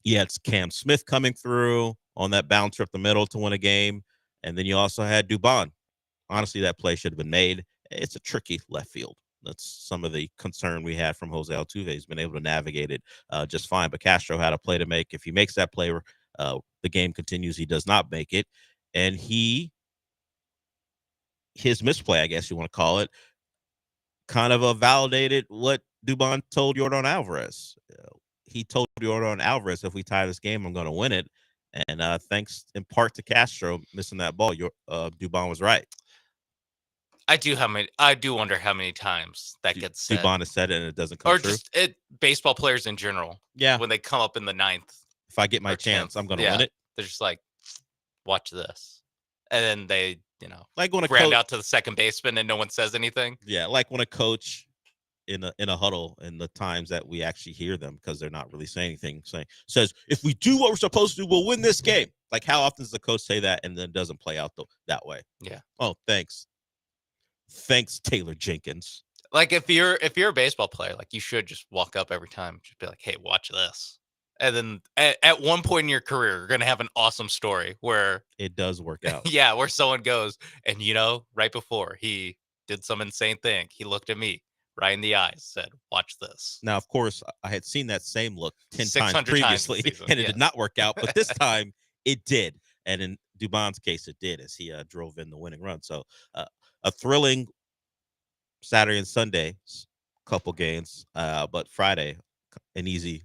You had Cam Smith coming through on that bouncer up the middle to win a game. And then you also had Dubon. Honestly, that play should have been made. It's a tricky left field. That's some of the concern we had from Jose Altuve. He's been able to navigate it just fine. But Castro had a play to make. If he makes that play, the game continues. He does not make it. And his misplay, I guess you want to call it, kind of validated what Dubon told Yordan Alvarez. He told Yordan Alvarez, if we tie this game, I'm going to win it. And thanks in part to Castro missing that ball, Dubon was right. I do wonder how many times that gets said. Dubon has said it and it doesn't come true. Or just baseball players in general. Yeah. When they come up in the 9th. If I get my chance, I'm going to win it. They're just like, watch this. And then they, like when ground out to the second baseman and no one says anything. Yeah, like when a coach in a huddle, and the times that we actually hear them, because they're not really saying anything, says, if we do what we're supposed to do, we'll win this game. Like, how often does the coach say that and then doesn't play out that way? Yeah. Oh, thanks, Taylor Jenkins. Like, if you're a baseball player, like, you should just walk up every time, just be like, hey, watch this. And then at one point in your career, you're going to have an awesome story where it does work out. Yeah, where someone goes, and right before he did some insane thing, he looked at me right in the eyes, said, watch this. Now, of course, I had seen that same look 10 times previously, and it did not work out. But this time it did. And in Dubon's case, it did, as he drove in the winning run. So a thrilling Saturday and Sunday couple games, but Friday, an easy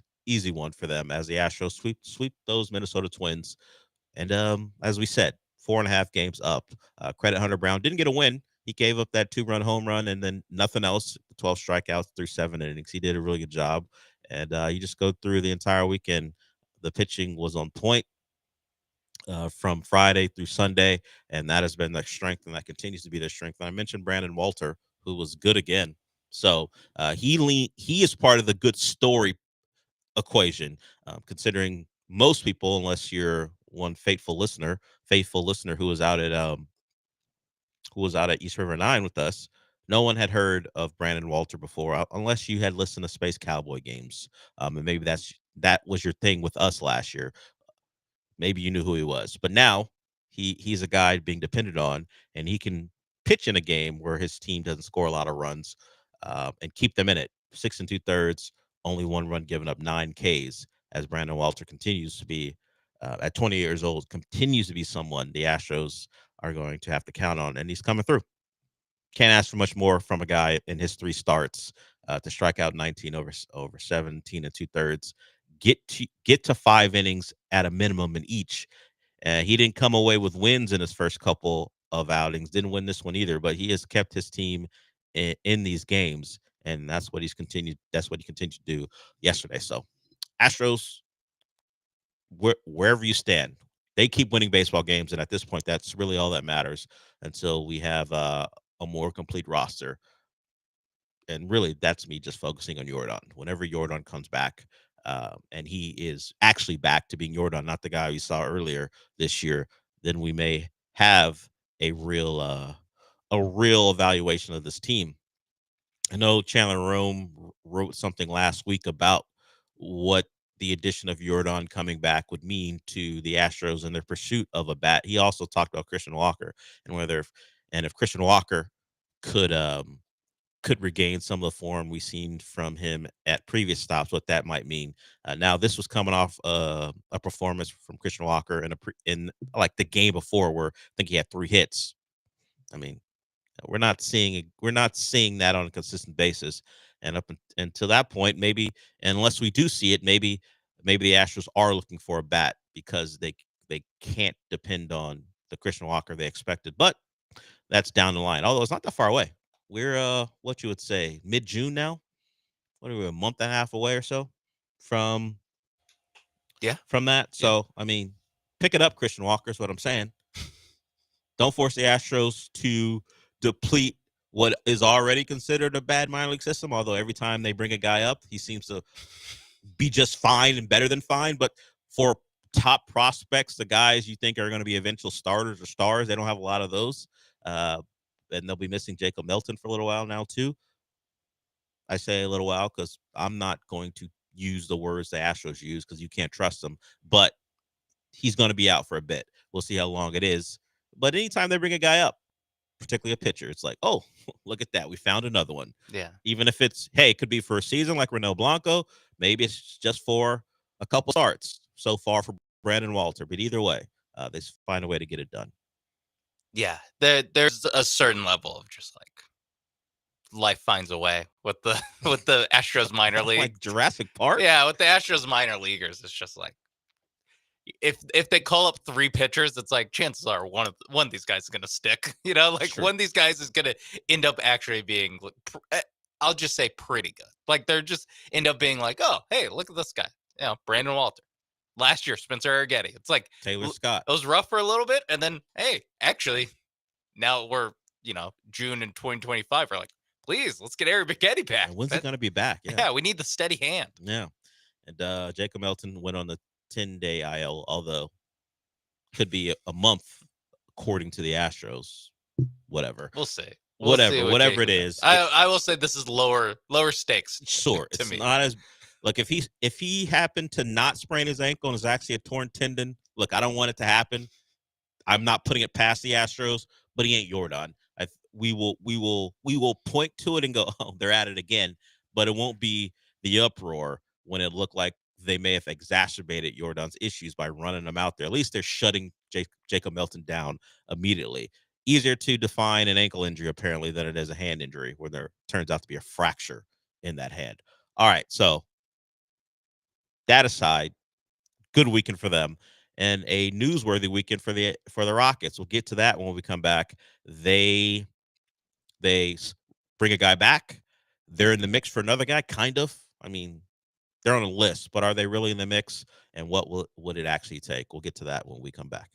one for them as the Astros sweep those Minnesota Twins. And as we said, 4.5 games up. Credit Hunter Brown. Didn't get a win. He gave up that 2-run home run and then nothing else. 12 strikeouts through 7 innings. He did a really good job. And you just go through the entire weekend. The pitching was on point from Friday through Sunday, and that has been their strength, and that continues to be their strength. And I mentioned Brandon Walter, who was good again. So he is part of the good story equation, considering most people, unless you're one faithful listener who was out at East River 9 with us, no one had heard of Brandon Walter before, unless you had listened to Space Cowboy games. And maybe that was your thing with us last year. Maybe you knew who he was, but now he's a guy being depended on, and he can pitch in a game where his team doesn't score a lot of runs and keep them in it. 6 2/3, only 1 run given up, 9 Ks, as Brandon Walter continues to be, at 20 years old, continues to be someone the Astros are going to have to count on, and he's coming through. Can't ask for much more from a guy in his 3 starts to strike out 19 over 17 and 2/3. Get to 5 innings at a minimum in each. He didn't come away with wins in his first couple of outings. Didn't win this one either, but he has kept his team in these games, and that's what he continued to do yesterday. So, Astros, wherever you stand, they keep winning baseball games, and at this point, that's really all that matters until we have a more complete roster. And really, that's me just focusing on Yordan. Whenever Yordan comes back, and he is actually back to being Yordan, not the guy we saw earlier this year, then we may have a real evaluation of this team. I know Chandler Rome wrote something last week about what the addition of Yordan coming back would mean to the Astros in their pursuit of a bat. He also talked about Christian Walker and if Christian Walker could regain some of the form we've seen from him at previous stops, what that might mean. Now, this was coming off a performance from Christian Walker in like the game before, where I think he had 3 hits. I mean, we're not seeing that on a consistent basis, and until that point, maybe unless we do see it, maybe the Astros are looking for a bat because they can't depend on the Christian Walker they expected. But that's down the line, although it's not that far away. We're what you would say mid-June now. What are we, a month and a half away or so from that? So I mean, pick it up, Christian Walker, is what I'm saying. Don't force the Astros to deplete what is already considered a bad minor league system, although every time they bring a guy up, he seems to be just fine and better than fine. But for top prospects, the guys you think are going to be eventual starters or stars, they don't have a lot of those. And they'll be missing Jacob Melton for a little while now, too. I say a little while because I'm not going to use the words the Astros use because you can't trust them. But he's going to be out for a bit. We'll see how long it is. But anytime they bring a guy up, particularly a pitcher, it's like, oh, look at that. We found another one. Yeah. Even if it's, hey, it could be for a season like Ronel Blanco. Maybe it's just for a couple starts so far for Brandon Walter. But either way, they find a way to get it done. Yeah. There's a certain level of just like life finds a way with the Astros minor league. Like Jurassic Park? Yeah, with the Astros minor leaguers, it's just like if they call up 3 pitchers, it's like chances are one of these guys is gonna stick. You know, like one of these guys is gonna end up actually being, I'll just say, pretty good. Like they're just end up being like, oh, hey, look at this guy. You know, Brandon Walter. Last year, Spencer Arrighetti. It's like Taylor Scott. It was rough for a little bit, and then hey, actually, now we're June in 2025. We're like, please, let's get Eric Bigetti back. When's he gonna be back? Yeah, we need the steady hand. Yeah, and Jacob Melton went on the 10-day IL, although could be a month according to the Astros. Whatever. We'll see. Whatever it is. I will say this is lower stakes. Sure, it's me. not as like if he happened to not sprain his ankle and is actually a torn tendon. Look, I don't want it to happen. I'm not putting it past the Astros, but he ain't Yordan. We will point to it and go, oh, they're at it again, but it won't be the uproar when it looked like they may have exacerbated Yordan's issues by running them out there. At least they're shutting Jacob Melton down immediately. Easier to define an ankle injury, apparently, than it is a hand injury, where there turns out to be a fracture in that hand. All right, so that aside, good weekend for them and a newsworthy weekend for the Rockets. We'll get to that when we come back. They bring a guy back. They're in the mix for another guy, kind of. I mean, they're on a list, but are they really in the mix? And what would it actually take? We'll get to that when we come back.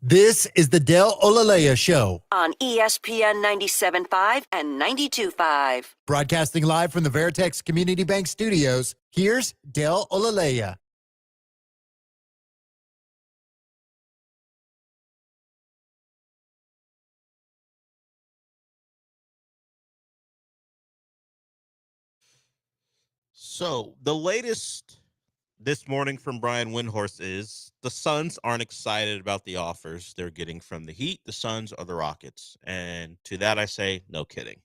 This is the Del Olaleye Show, on ESPN 97.5 and 92.5. broadcasting live from the Veritex Community Bank Studios. Here's Del Olaleye. So the latest this morning from Brian Windhorst is the Suns aren't excited about the offers they're getting from the Heat, the Suns, or the Rockets. And to that I say, no kidding.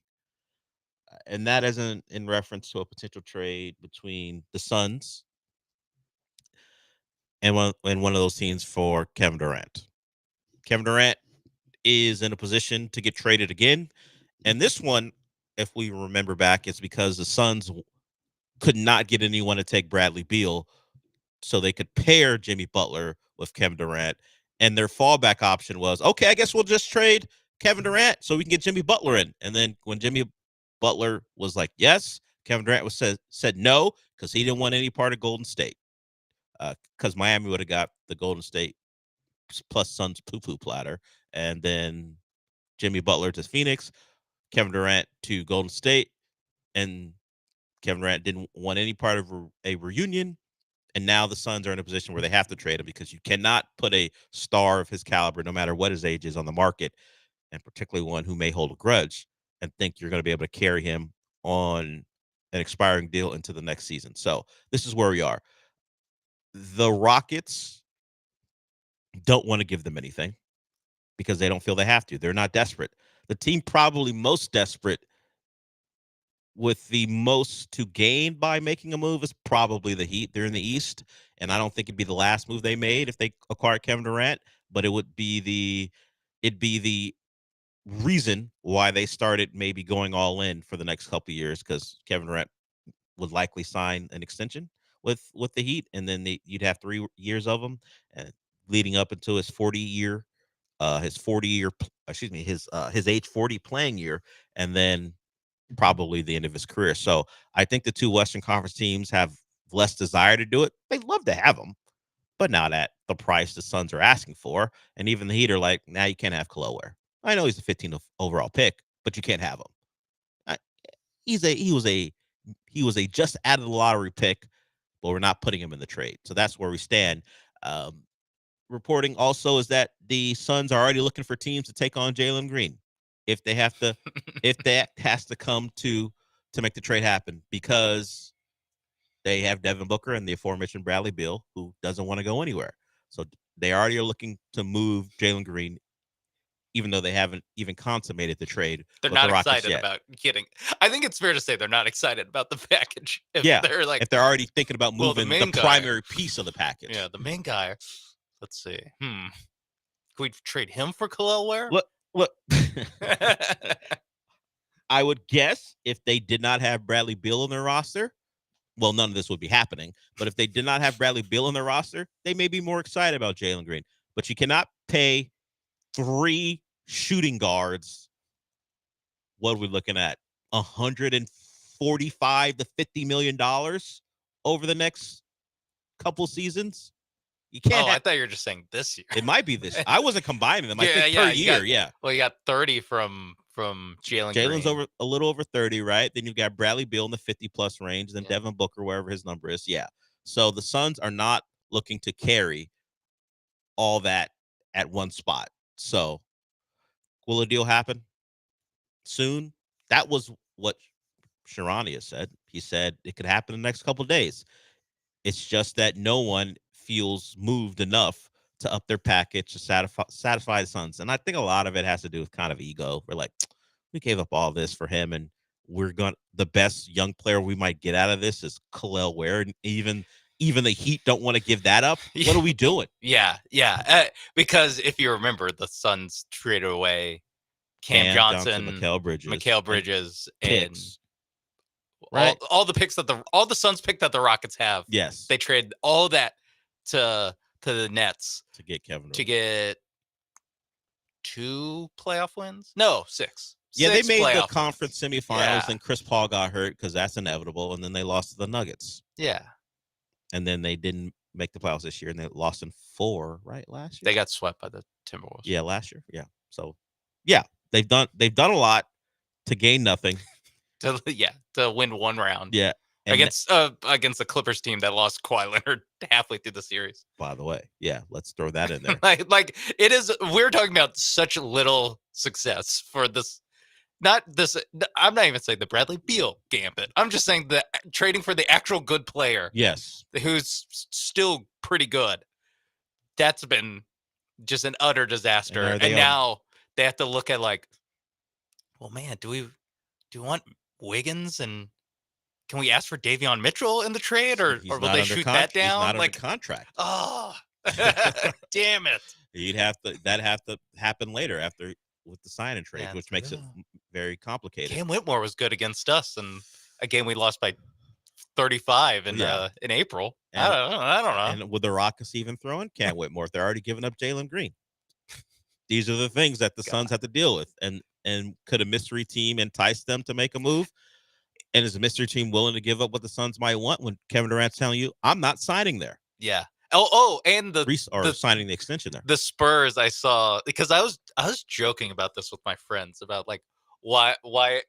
And that isn't in reference to a potential trade between the Suns and one of those teams for Kevin Durant. Kevin Durant is in a position to get traded again. And this one, if we remember back, it's because the Suns could not get anyone to take Bradley Beal, so they could pair Jimmy Butler with Kevin Durant. And their fallback option was, okay, I guess we'll just trade Kevin Durant so we can get Jimmy Butler in. And then when Jimmy Butler was like, yes, Kevin Durant said no, because he didn't want any part of Golden State. Because Miami would have got the Golden State plus Suns poo-poo platter. And then Jimmy Butler to Phoenix, Kevin Durant to Golden State. And Kevin Durant didn't want any part of a reunion. And now the Suns are in a position where they have to trade him, because you cannot put a star of his caliber, no matter what his age is, on the market, and particularly one who may hold a grudge, and think you're going to be able to carry him on an expiring deal into the next season. So this is where we are. The Rockets don't want to give them anything because they don't feel they have to. They're not desperate. The team probably most desperate with the most to gain by making a move is probably the Heat. They're in the East, and I don't think it'd be the last move they made if they acquired Kevin Durant, but it'd be the reason why they started maybe going all in for the next couple of years, because Kevin Durant would likely sign an extension with the Heat, and then you'd have 3 years of him, leading up into his 40-year, his age 40 playing year, and then probably the end of his career. So I think the two Western Conference teams have less desire to do it. They'd love to have him, but not at the price the Suns are asking for. And even the Heat are like, now you can't have Khalil Ware. I know he's a 15th overall pick, but you can't have him. He was a just out of the lottery pick, but we're not putting him in the trade. So that's where we stand. Reporting also is that the Suns are already looking for teams to take on Jalen Green if they have to, if that has to come to make the trade happen, because they have Devin Booker and the aforementioned Bradley Beal, who doesn't want to go anywhere. So they already are looking to move Jalen Green, even though they haven't even consummated the trade. They're not excited about getting. I think it's fair to say they're not excited about the package. If they're already thinking about moving the primary piece of the package. Yeah, the main guy. Let's see. Can we trade him for Khalil Ware? Look. I would guess if they did not have Bradley Beal on their roster, well, none of this would be happening. But if they did not have Bradley Beal on their roster, they may be more excited about Jalen Green. But you cannot pay 3 shooting guards. What are we looking at? $145 to $50 million over the next couple seasons. You can't. I thought you were just saying this year. It might be this. I wasn't combining them. I think per year. Well, you got 30 from Jalen. Jalen's over a little over 30, right? Then you've got Bradley Beal in the 50+ range, then Devin Booker, wherever his number is. Yeah. So the Suns are not looking to carry all that at one spot. So will a deal happen soon? That was what Sharania said. He said it could happen in the next couple of days. It's just that no one feels moved enough to up their package to satisfy the Suns. And I think a lot of it has to do with kind of ego. We're like, we gave up all this for him, and the best young player we might get out of this is Khalil Ware. And even the Heat don't want to give that up. What are we doing? Yeah. Because if you remember, the Suns traded away Cam Johnson, Mikal Bridges, and right? all the picks all the Suns picked that the Rockets have. Yes, they traded all that to the Nets to get Kevin to get 2 playoff wins. No, 6. Yeah, 6 they made the playoff conference semifinals, and Chris Paul got hurt because that's inevitable, and then they lost to the Nuggets. Yeah, and then they didn't make the playoffs this year, and they lost in 4 right last year. They got swept by the Timberwolves. Yeah, last year. Yeah. So, yeah, they've done a lot to gain nothing. to win 1 round. Yeah. Against the Clippers team that lost Kawhi Leonard halfway through the series. By the way, yeah, let's throw that in there. like it is. We're talking about such little success for this. Not this. I'm not even saying the Bradley Beal gambit. I'm just saying the trading for the actual good player. Yes, who's still pretty good. That's been just an utter disaster. And now they have to look at like, well, man, do we want Wiggins, and can we ask for Davion Mitchell in the trade, or will they shoot that down? He's not like under contract. Oh, damn it! That'd have to happen later after with the sign and trade, which makes it very complicated. Cam Whitmore was good against us, and a game we lost by 35 in April. And, I don't know. And would the Rockets even throw in Cam Whitmore if they're already giving up Jalen Green? These are the things that the Suns have to deal with, and could a mystery team entice them to make a move? And is a mystery team willing to give up what the Suns might want when Kevin Durant's telling you, I'm not signing there? Yeah. And the signing the extension there. The Spurs I saw, because I was joking about this with my friends about like why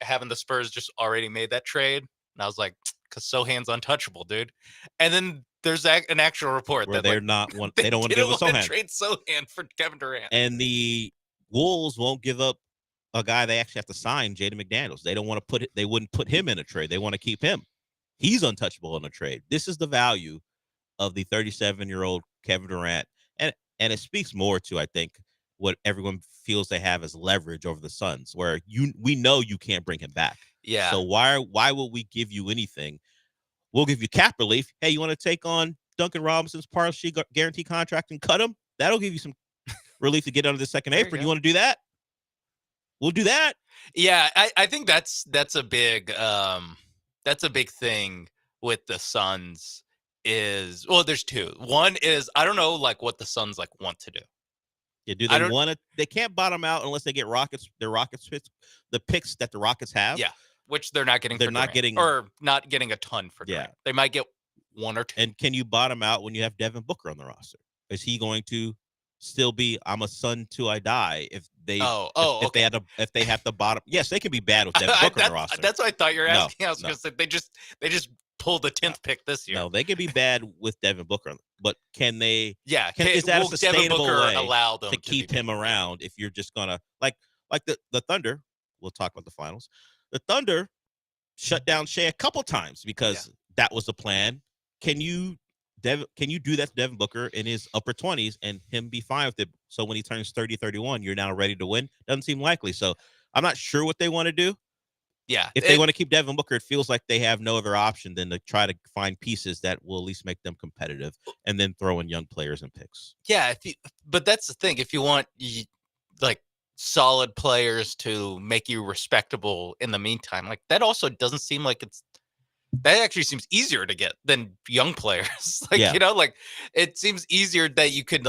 haven't the Spurs just already made that trade? And I was like, because Sohan's untouchable, dude. And then there's an actual report where that they're like, not one. They don't want to give up Sohan. Trade Sohan for Kevin Durant. And the Wolves won't give up a guy they actually have to sign, Jaden McDaniels. They don't want to they wouldn't put him in a trade. They want to keep him. He's untouchable in a trade. This is the value of the 37-year-old Kevin Durant. And it speaks more to, I think, what everyone feels they have as leverage over the Suns, where we know you can't bring him back. Yeah. So why will we give you anything? We'll give you cap relief. Hey, you want to take on Duncan Robinson's partial guarantee contract and cut him? That'll give you some relief to get under the second apron. You want to do that? We'll do that. Yeah, I think that's a big thing with the Suns is, well, there's 2. One is I don't know like what the Suns like want to do. Yeah, do they want to? They can't bottom out unless they get the Rockets picks, the picks that the Rockets have. Yeah, which they're not getting. They're not getting a ton for Durant. They might get 1 or 2. And can you bottom out when you have Devin Booker on the roster? Is he going to still be I'm a Sun till I die if they if they have to bottom? Yes, they can be bad with Devin Booker on the roster. That's what I thought you were asking. I was going to say they just pulled the 10th pick this year. No, they can be bad with Devin Booker, but can they? Yeah, is that a sustainable way allow them to keep him around if you're just gonna like the Thunder? We'll talk about the finals. The Thunder shut down Shea a couple times because that was the plan. Can you do that to Devin Booker in his upper 20s and him be fine with it? So when he turns 30, 31, you're now ready to win? Doesn't seem likely. So I'm not sure what they want to do. Yeah. If they want to keep Devin Booker, it feels like they have no other option than to try to find pieces that will at least make them competitive and then throw in young players and picks. Yeah. But that's the thing. If you want like solid players to make you respectable in the meantime, like that also doesn't seem like that actually seems easier to get than young players. Like it seems easier that you could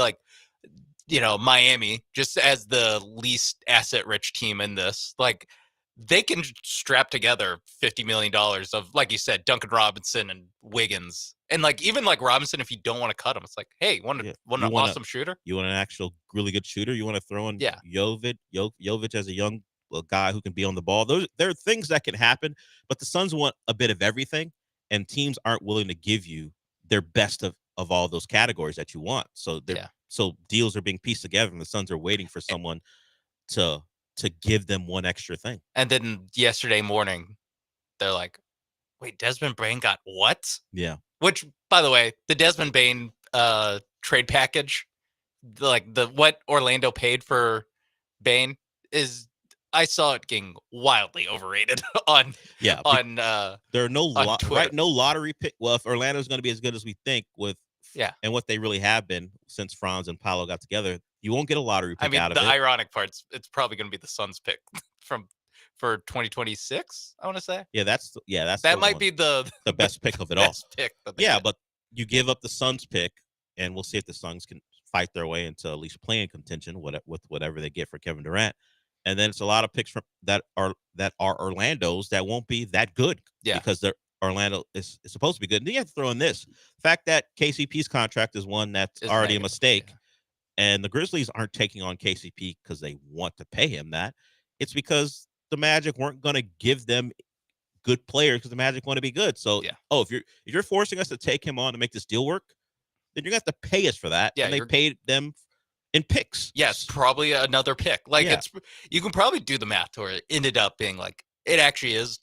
Miami, just as the least asset rich team in this, like they can strap together $50 million of, like you said, Duncan Robinson and Wiggins. And like, even like Robinson, if you don't want to cut him, it's like, hey, want an awesome shooter? You want an actual really good shooter? You want to throw in Jovic as a young guy who can be on the ball? There are things that can happen, but the Suns want a bit of everything, and teams aren't willing to give you their best of all those categories that you want. So so deals are being pieced together, and the Suns are waiting for someone to give them one extra thing. And then yesterday morning, they're like, wait, Desmond Bane got what? Yeah. Which, by the way, the Desmond Bane trade package, what Orlando paid for Bane is, I saw it getting wildly overrated on there are no lottery pick. Well, if Orlando's going to be as good as we think and what they really have been since Franz and Paolo got together, you won't get a lottery pick out of it. The ironic part's it's probably going to be the Suns pick for 2026. I want to say. That might be the best pick of it all. Pick but you give up the Suns pick, and we'll see if the Suns can fight their way into at least playing contention with whatever they get for Kevin Durant. And then it's a lot of picks that are Orlando's that won't be that good. Yeah. Because Orlando is supposed to be good. And then you have to throw in this fact that KCP's contract is one that's already a mistake. Yeah. And the Grizzlies aren't taking on KCP because they want to pay him that. It's because the Magic weren't going to give them good players because the Magic want to be good. So, if you're forcing us to take him on to make this deal work, then you're going to have to pay us for that. Yeah, and they paid them in picks. Yes, probably another pick. Like you can probably do the math where it ended up being like it actually is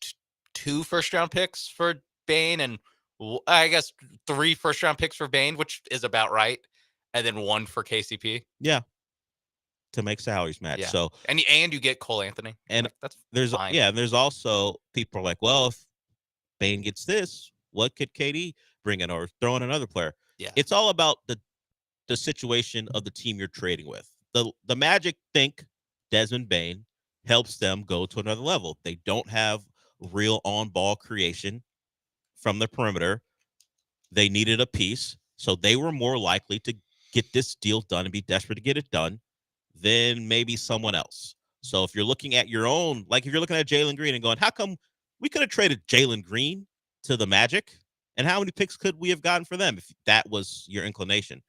2 first-round picks for Bane and I guess 3 first-round picks for Bane, which is about right, and then 1 for KCP. Yeah, to make salaries match. Yeah. So and you get Cole Anthony, and like, that's there's fine. And there's also people are like, well, if Bane gets this, what could KD bring in or throw in another player? Yeah, it's all about the situation of the team you're trading with. The Magic think Desmond Bane helps them go to another level. They don't have real on-ball creation from the perimeter. They needed a piece, so they were more likely to get this deal done and be desperate to get it done than maybe someone else. So if you're looking at your own, like if you're looking at Jalen Green and going, how come we could have traded Jalen Green to the Magic? And how many picks could we have gotten for them if that was your inclination?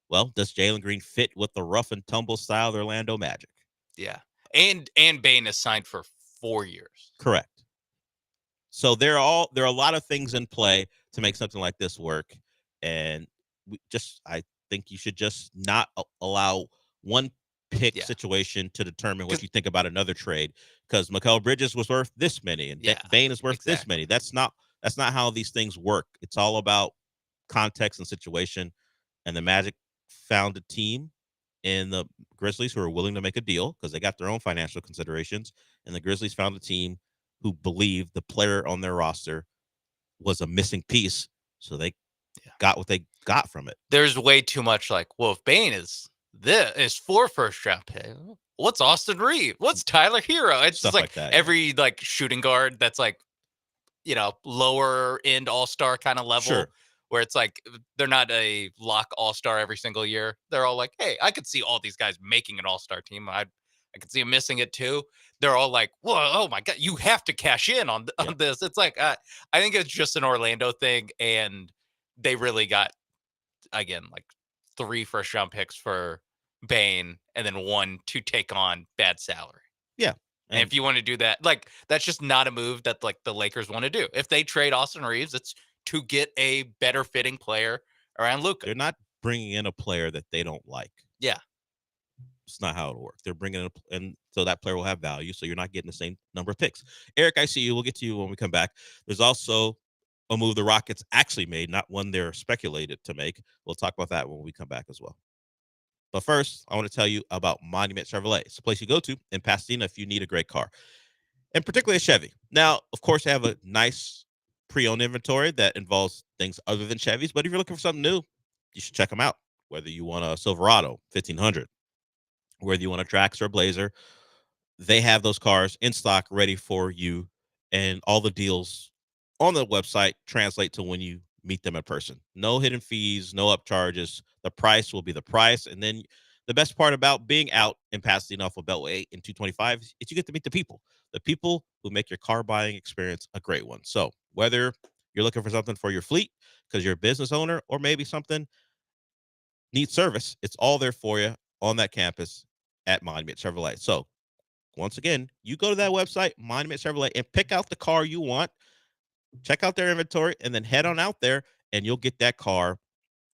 Well, does Jalen Green fit with the rough and tumble style of the Orlando Magic? Yeah. And Bane is signed for 4 years. Correct. So there are a lot of things in play to make something like this work. And I think you should just not allow one pick situation to determine what you think about another trade, because Mikal Bridges was worth this many and Bane is worth this many. That's not how these things work. It's all about context and situation. And the Magic found a team in the Grizzlies who are willing to make a deal because they got their own financial considerations. And the Grizzlies found a team who believed the player on their roster was a missing piece. So they got what they got from it. There's way too much like, well, if Bane is 4 first-round pick, what's Austin Reeves? What's Tyler Hero? It's Stuff just like that, every like shooting guard that's like, lower end all-star kind of level. Sure. Where it's like they're not a lock all-star every single year. They're all like, hey, I could see all these guys making an all-star team. I could see them missing it too. They're all like, whoa, oh my God, you have to cash in on this. It's like, I think it's just an Orlando thing. And they really got, again, like 3 first-round picks for Bane and then 1 to take on bad salary. Yeah. And if you want to do that, like, that's just not a move that like the Lakers want to do. If they trade Austin Reeves, it's to get a better fitting player around Luka. They're not bringing in a player that they don't like. Yeah. It's not how it'll work. They're bringing in and so that player will have value. So you're not getting the same number of picks. Eric, I see you. We'll get to you when we come back. There's also a move the Rockets actually made, not one they're speculated to make. We'll talk about that when we come back as well. But first, I want to tell you about Monument Chevrolet. It's a place you go to in Pasadena if you need a great car, and particularly a Chevy. Now, of course, they have a nice pre-owned inventory that involves things other than Chevys. But if you're looking for something new, you should check them out. Whether you want a Silverado 1500, whether you want a Trax or a Blazer, they have those cars in stock ready for you. And all the deals on the website translate to when you meet them in person. No hidden fees, no upcharges. The price will be the price. And then the best part about being out in Pasadena off of Beltway 8 and 225 is you get to meet the people who make your car buying experience a great one. So whether you're looking for something for your fleet because you're a business owner or maybe something needs service, it's all there for you on that campus at Monument Chevrolet. So once again, you go to that website, Monument Chevrolet, and pick out the car you want, check out their inventory, and then head on out there and you'll get that car,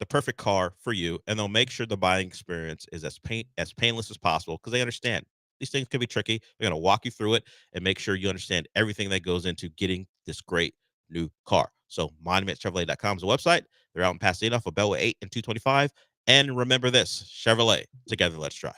the perfect car for you. And they'll make sure the buying experience is as painless as possible because they understand these things can be tricky. They're going to walk you through it and make sure you understand everything that goes into getting this great new car. So monumentchevrolet.com is the website. They're out in Pasadena for Beltway 8 and 225. And remember this, Chevrolet, together, let's drive.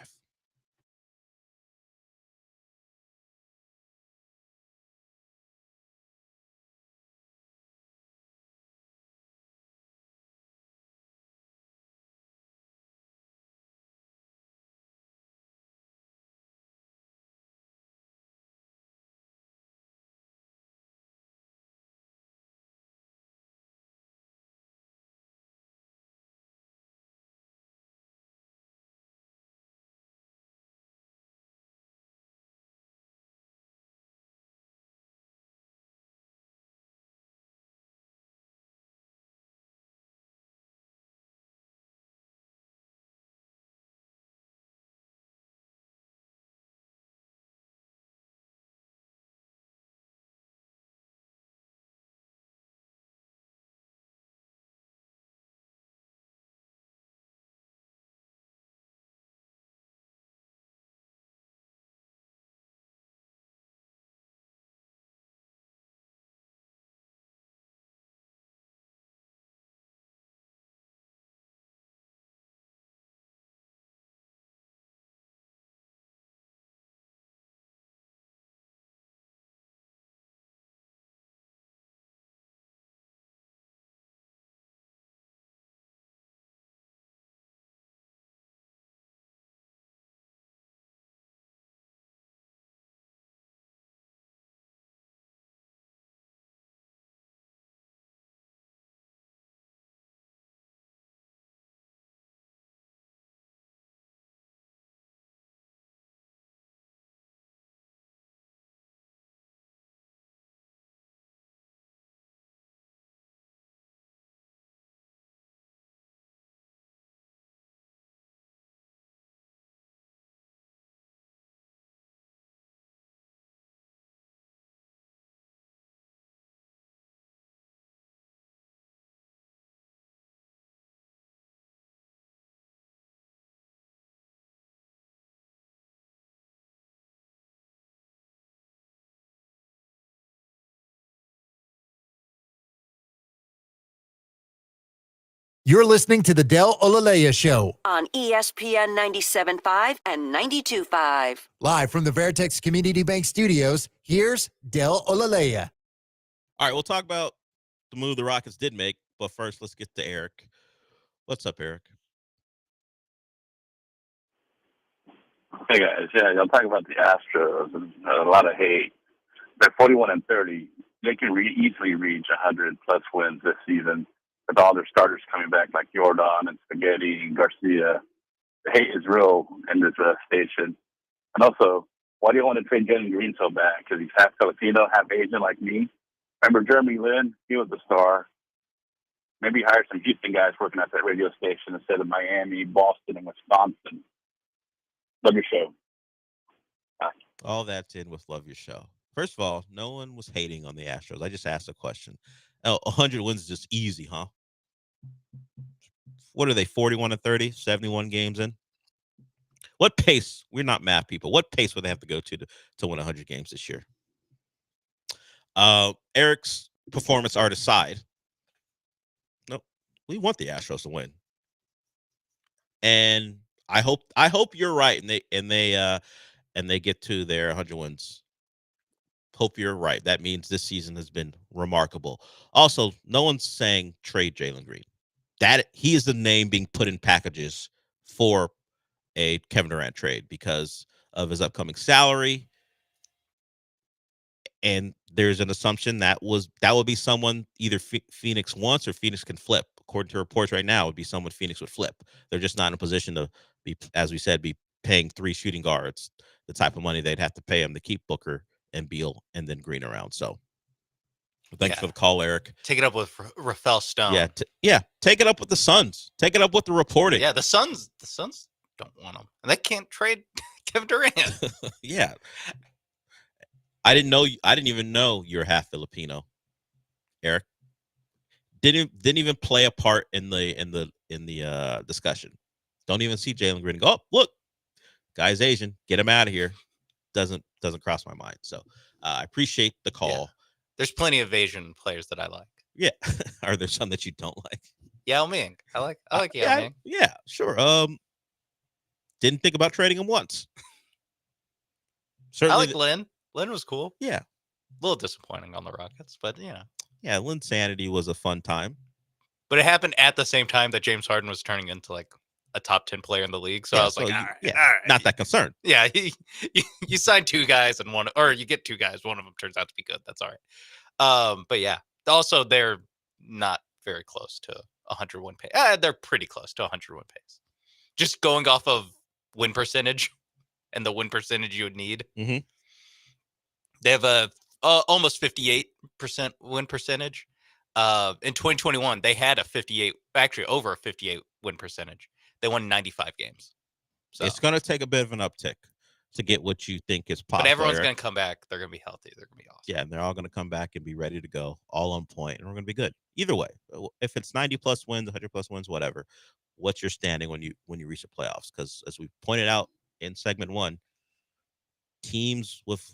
You're listening to the Del Olaleye Show. On ESPN 97.5 and 92.5. Live from the Veritex Community Bank Studios, here's Del Olaleye. All right, we'll talk about the move the Rockets did make, but first let's get to Eric. What's up, Eric? Hey guys, yeah, y'all talk about the Astros and a lot of hate. They're 41-30. They can easily reach 100+ wins this season with all their starters coming back like Jordan and Spaghetti and Garcia. The hate is real in this station. And also, why do you want to trade Jalen Green so bad? Because he's half Filipino, half Asian like me. Remember Jeremy Lin? He was the star. Maybe hire some Houston guys working at that radio station instead of Miami, Boston, and Wisconsin. Love your show. Bye. All that's in with Love Your Show. First of all, no one was hating on the Astros. I just asked a question. Oh, 100 wins is just easy, huh? What are they, 41-30, 71 games in? What pace? We're not math people. What pace would they have to go to win 100 games this year? Eric's performance art aside, no, we want the Astros to win, and I hope you're right, and they get to their 100 wins. Hope you're right. That means this season has been remarkable. Also, no one's saying trade Jalen Green. That he is the name being put in packages for a Kevin Durant trade because of his upcoming salary. And there's an assumption that would be someone either Phoenix wants or Phoenix can flip. According to reports right now, it would be someone Phoenix would flip. They're just not in a position to be, as we said, be paying 3 shooting guards the type of money they'd have to pay him to keep Booker and Beal and then Green around. So thanks for the call, Eric. Take it up with Rafael Stone. Yeah, take it up with the Suns. Take it up with the reporting. Yeah, the Suns don't want him. And they can't trade Kevin Durant. Yeah. I didn't even know you're half Filipino, Eric. Didn't even play a part in the discussion. Don't even see Jalen Green go, oh, look, guy's Asian. Get him out of here. Doesn't cross my mind. So I appreciate the call. Yeah. There's plenty of Asian players that I like. Yeah. Are there some that you don't like? Yao Ming. I like Yao Ming. Yeah, sure. Didn't think about trading him once. Certainly I like Lin. Lin was cool. Yeah. A little disappointing on the Rockets, but Yeah, Lin's sanity was a fun time. But it happened at the same time that James Harden was turning into like a top 10 player in the league. So I was like, all right. Not that concerned. Yeah, you sign 2 guys and you get 2 guys. One of them turns out to be good. That's all right. But yeah, also they're not very close to 100 win pace. They're pretty close to 100 win pace. Just going off of win percentage and the win percentage you would need. Mm-hmm. They have a almost 58% win percentage. In 2021, they had over a 58 win percentage. They won 95 games. So it's going to take a bit of an uptick to get what you think is possible. But everyone's going to come back. They're going to be healthy. They're going to be awesome. Yeah, and they're all going to come back and be ready to go, all on point, and we're going to be good. Either way, if it's 90+ wins, 100+ wins, whatever, what's your standing when you reach the playoffs? Because as we pointed out in segment 1, teams with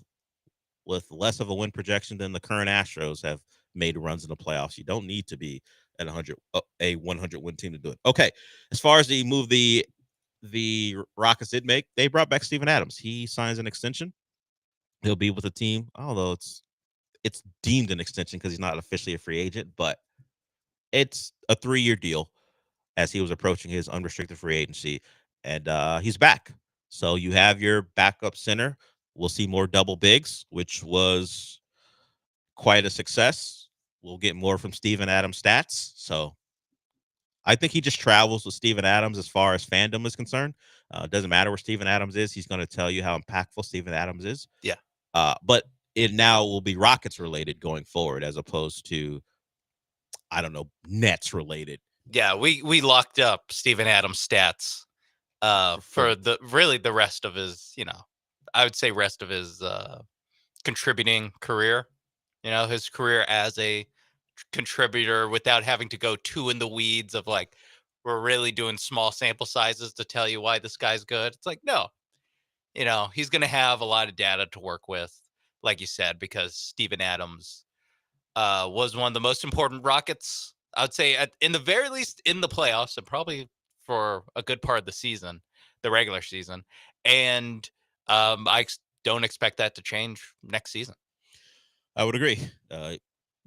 less of a win projection than the current Astros have made runs in the playoffs. You don't need to be at a 100 win team to do it. Okay, as far as the move the Rockets did make, they brought back Steven Adams. He signs an extension. He'll be with the team, although it's deemed an extension because he's not officially a free agent, but it's a 3-year deal as he was approaching his unrestricted free agency, and he's back. So you have your backup center. We'll see more double bigs, which was quite a success. We'll get more from Steven Adams stats. So I think he just travels with Steven Adams as far as fandom is concerned. It doesn't matter where Steven Adams is. He's going to tell you how impactful Steven Adams is. Yeah. But it now will be Rockets related going forward as opposed to, I don't know, Nets related. Yeah, we locked up Steven Adams stats for the rest of his, I would say rest of his contributing career. His career as a contributor without having to go too in the weeds of like, we're really doing small sample sizes to tell you why this guy's good. It's like, no, he's going to have a lot of data to work with, like you said, because Steven Adams was one of the most important Rockets I would say in the very least in the playoffs, and probably for a good part of the season, the regular season. And don't expect that to change next season. I would agree.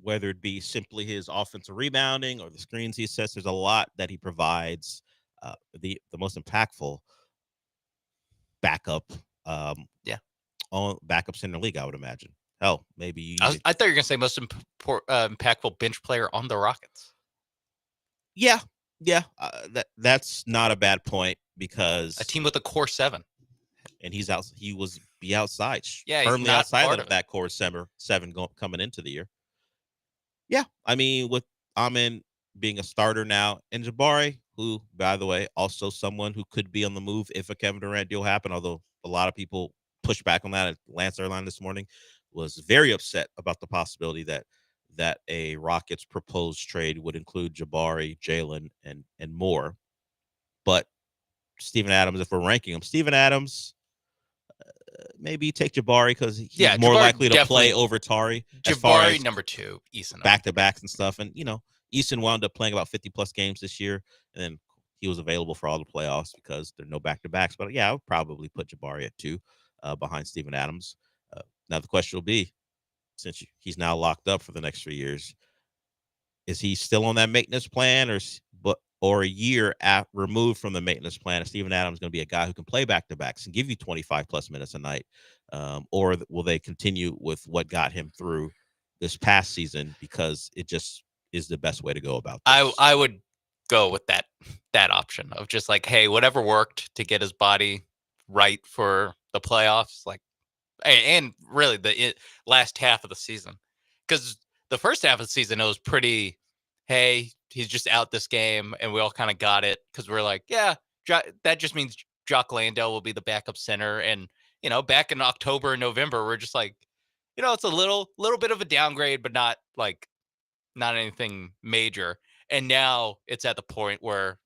Whether it be simply his offensive rebounding or the screens he sets, there's a lot that he provides. The most impactful backup, on backup center league, I would imagine. Hell, maybe I thought you were gonna say most impactful bench player on the Rockets. Yeah, that's not a bad point because a team with a core 7, and he's out. He was be outside, firmly outside of that core 7 coming into the year. Yeah, I mean, with Amin being a starter now, and Jabari, who, by the way, also someone who could be on the move if a Kevin Durant deal happened, although a lot of people pushed back on that. Lance Erline this morning was very upset about the possibility that a Rockets proposed trade would include Jabari, Jalen, and more. But Steven Adams, if we're ranking him, Steven Adams, maybe take Jabari because he's more likely to play over Tari. Jabari number 2, Eason back-to-backs and stuff. And, Eason wound up playing about 50-plus games this year, and then he was available for all the playoffs because there are no back-to-backs. But, yeah, I would probably put Jabari at 2 behind Steven Adams. Now, the question will be, since he's now locked up for the next 3 years, is he still on that maintenance plan or a year removed from the maintenance plan? Is Steven Adams going to be a guy who can play back-to-backs and give you 25-plus minutes a night? Or will they continue with what got him through this past season because it just is the best way to go about this? I would go with that option of just like, hey, whatever worked to get his body right for the playoffs, like, and really the last half of the season. Because the first half of the season, it was pretty, hey, he's just out this game, and we all kind of got it because we're like, yeah, that just means Jock Landale will be the backup center. And, back in October and November, we're just like, it's a little bit of a downgrade, but not anything major. And now it's at the point where,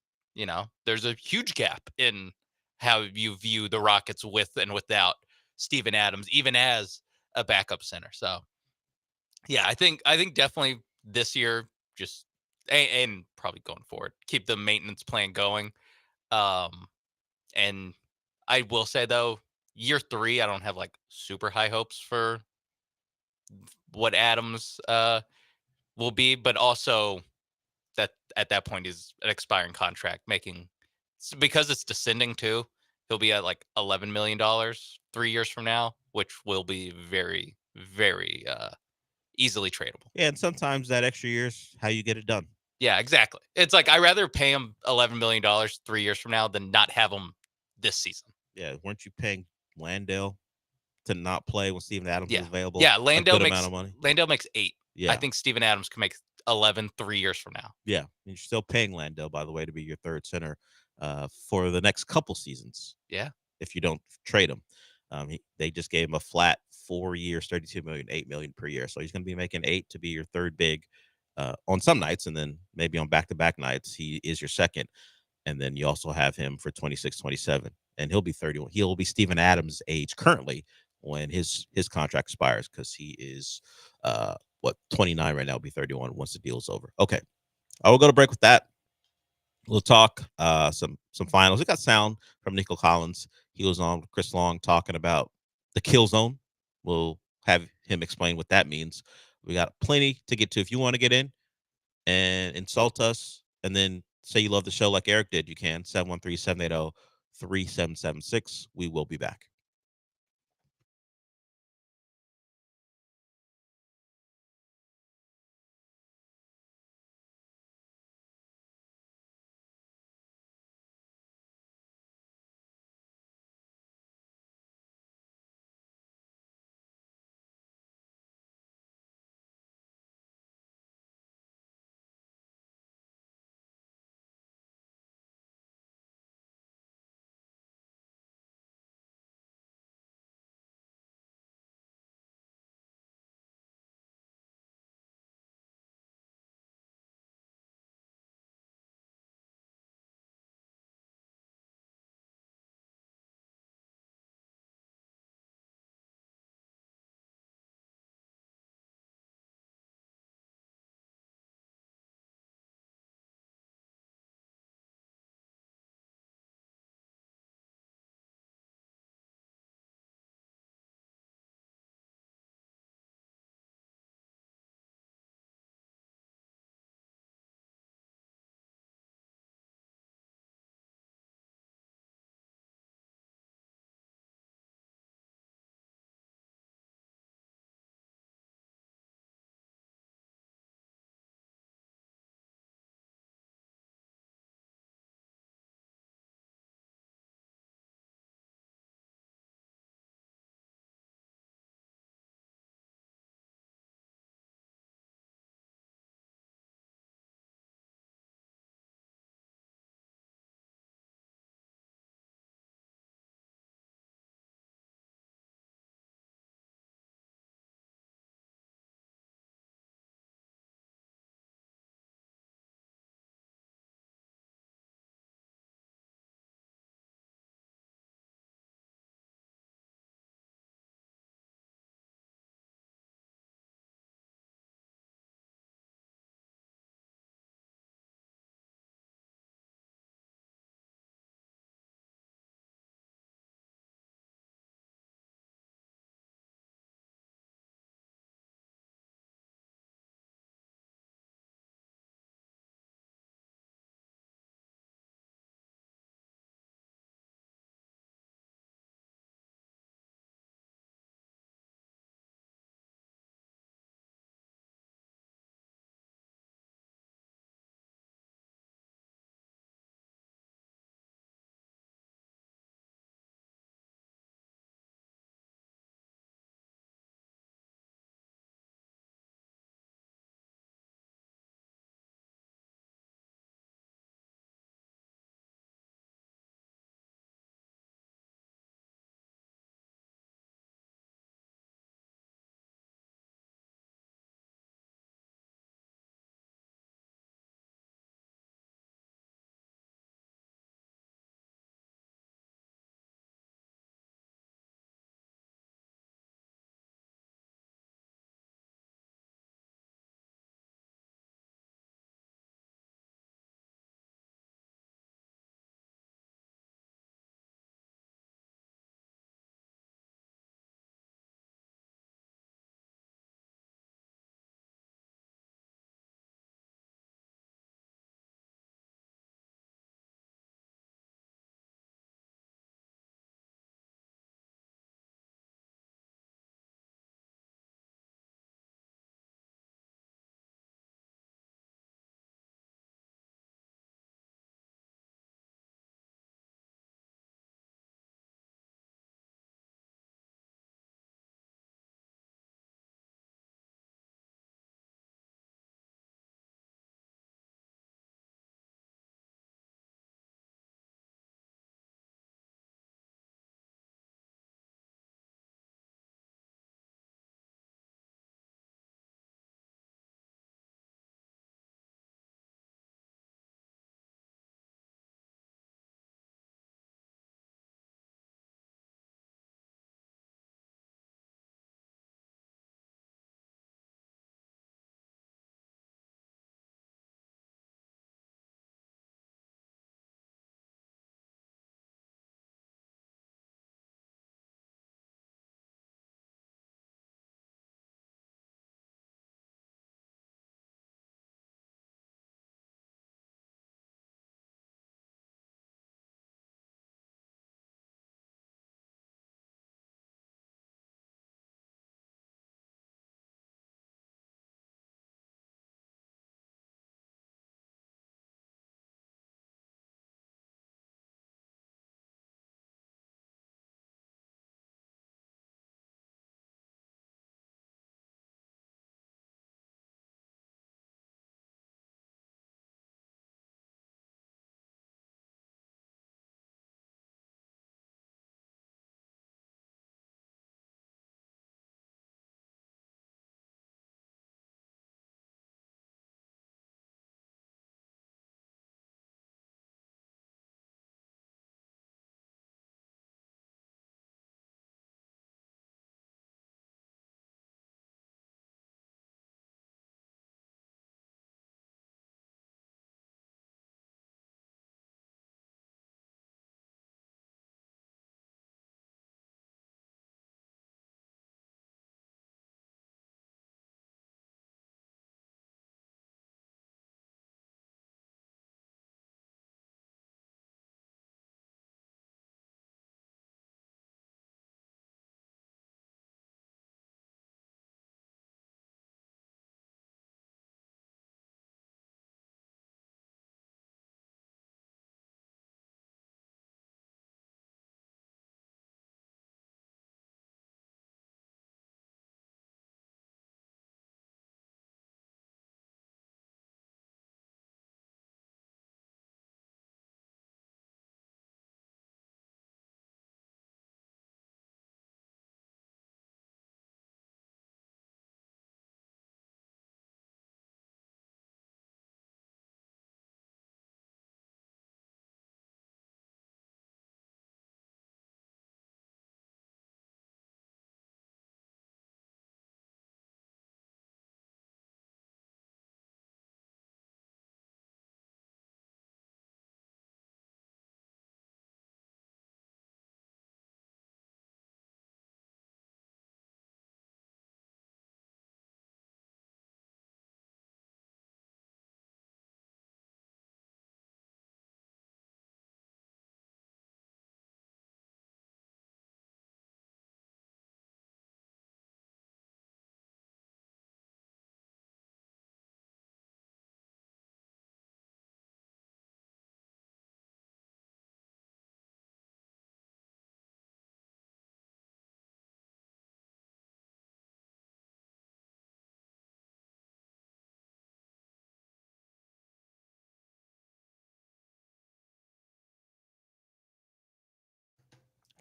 there's a huge gap in how you view the Rockets with and without Steven Adams, even as a backup center. So, yeah, I think definitely this year, just and probably going forward, keep the maintenance plan going. And I will say though, year 3, I don't have like super high hopes for what Adams will be, but also that at that point is an expiring contract, because it's descending too. He'll be at like $11 million 3 years from now, which will be very, very easily tradable. Yeah, and sometimes that extra year's how you get it done. Yeah, exactly. It's like I'd rather pay him $11 million 3 years from now than not have him this season. Yeah, weren't you paying Landale to not play when Steven Adams was available? Yeah, Landale amount of money. Landale makes 8. Yeah. I think Steven Adams can make 11 3 years from now. Yeah, you're still paying Landale, by the way, to be your third center for the next couple seasons. Yeah, if you don't trade him, they just gave him a flat 4 years, $32 million, $8 million per year. So he's going to be making 8 to be your third big on some nights, and then maybe on back-to-back nights he is your second. And then you also have him for 26, 27, and he'll be 31. He'll be Steven Adams' age currently when his contract expires, because he is 29 right now. Will be 31 once the deal's over. Okay, I will go to break with that. We'll talk some finals. We got sound from Nico Collins. He was on with Chris Long talking about the kill zone. We'll have him explain what that means. We got plenty to get to. If you want to get in and insult us and then say you love the show like Eric did, you can. 713-780-3776. We will be back.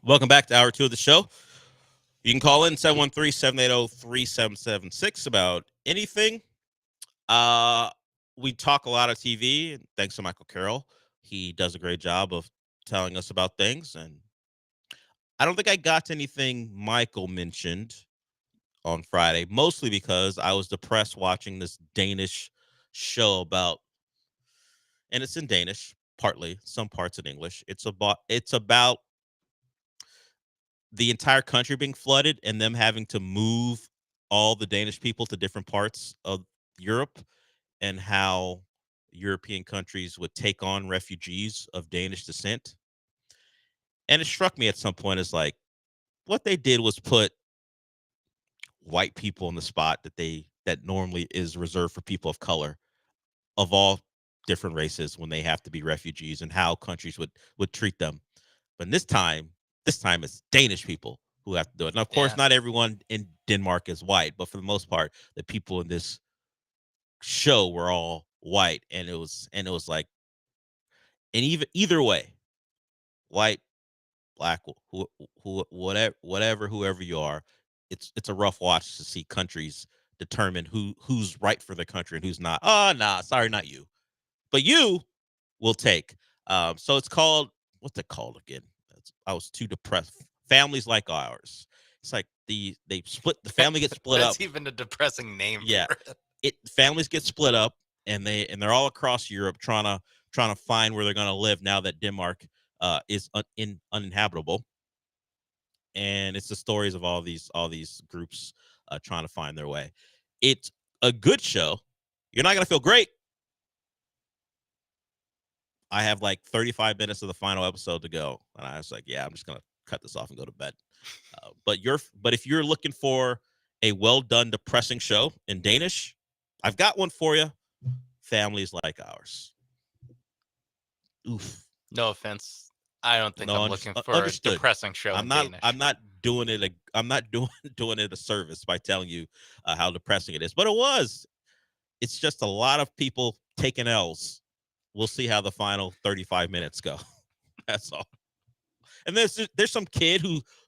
Welcome back to hour 2 of the show. You can call in 713-780-3776 about anything. We talk a lot of TV, and thanks to Michael Carroll. He does a great job of telling us about things. And I don't think I got to anything Michael mentioned on Friday, mostly because I was depressed watching this Danish show about, and it's in Danish, partly, some parts in English. It's about the entire country being flooded and them having to move all the Danish people to different parts of Europe, and how European countries would take on refugees of Danish descent. And it struck me at some point as like, what they did was put white people in the spot that normally is reserved for people of color, of all different races, when they have to be refugees, and how countries would treat them. But this time it's Danish people who have to do it. Now, of course, not everyone in Denmark is white, but for the most part, the people in this show were all white, and it was like, and either way, white, black, whoever you are, it's a rough watch to see countries determine who's right for the country and who's not. Oh, nah, sorry, not you, but you will take. So it's called, what's it called again? I was too depressed. Families Like Ours. It's like the family gets split up. That's even a depressing name. Yeah, families get split up, and they're all across Europe trying to find where they're going to live now that Denmark is uninhabitable. And it's the stories of all these groups trying to find their way. It's a good show. You're not going to feel great. I have like 35 minutes of the final episode to go, and I was like, yeah, I'm just going to cut this off and go to bed. But if you're looking for a well done, depressing show in Danish, I've got one for you. Families Like Ours. Oof. No offense. I don't think I'm looking for a depressing show in Danish. I'm not doing it. I'm not doing it a service by telling you how depressing it is. But it was. It's just a lot of people taking L's. We'll see how the final 35 minutes go. That's all. And there's some kid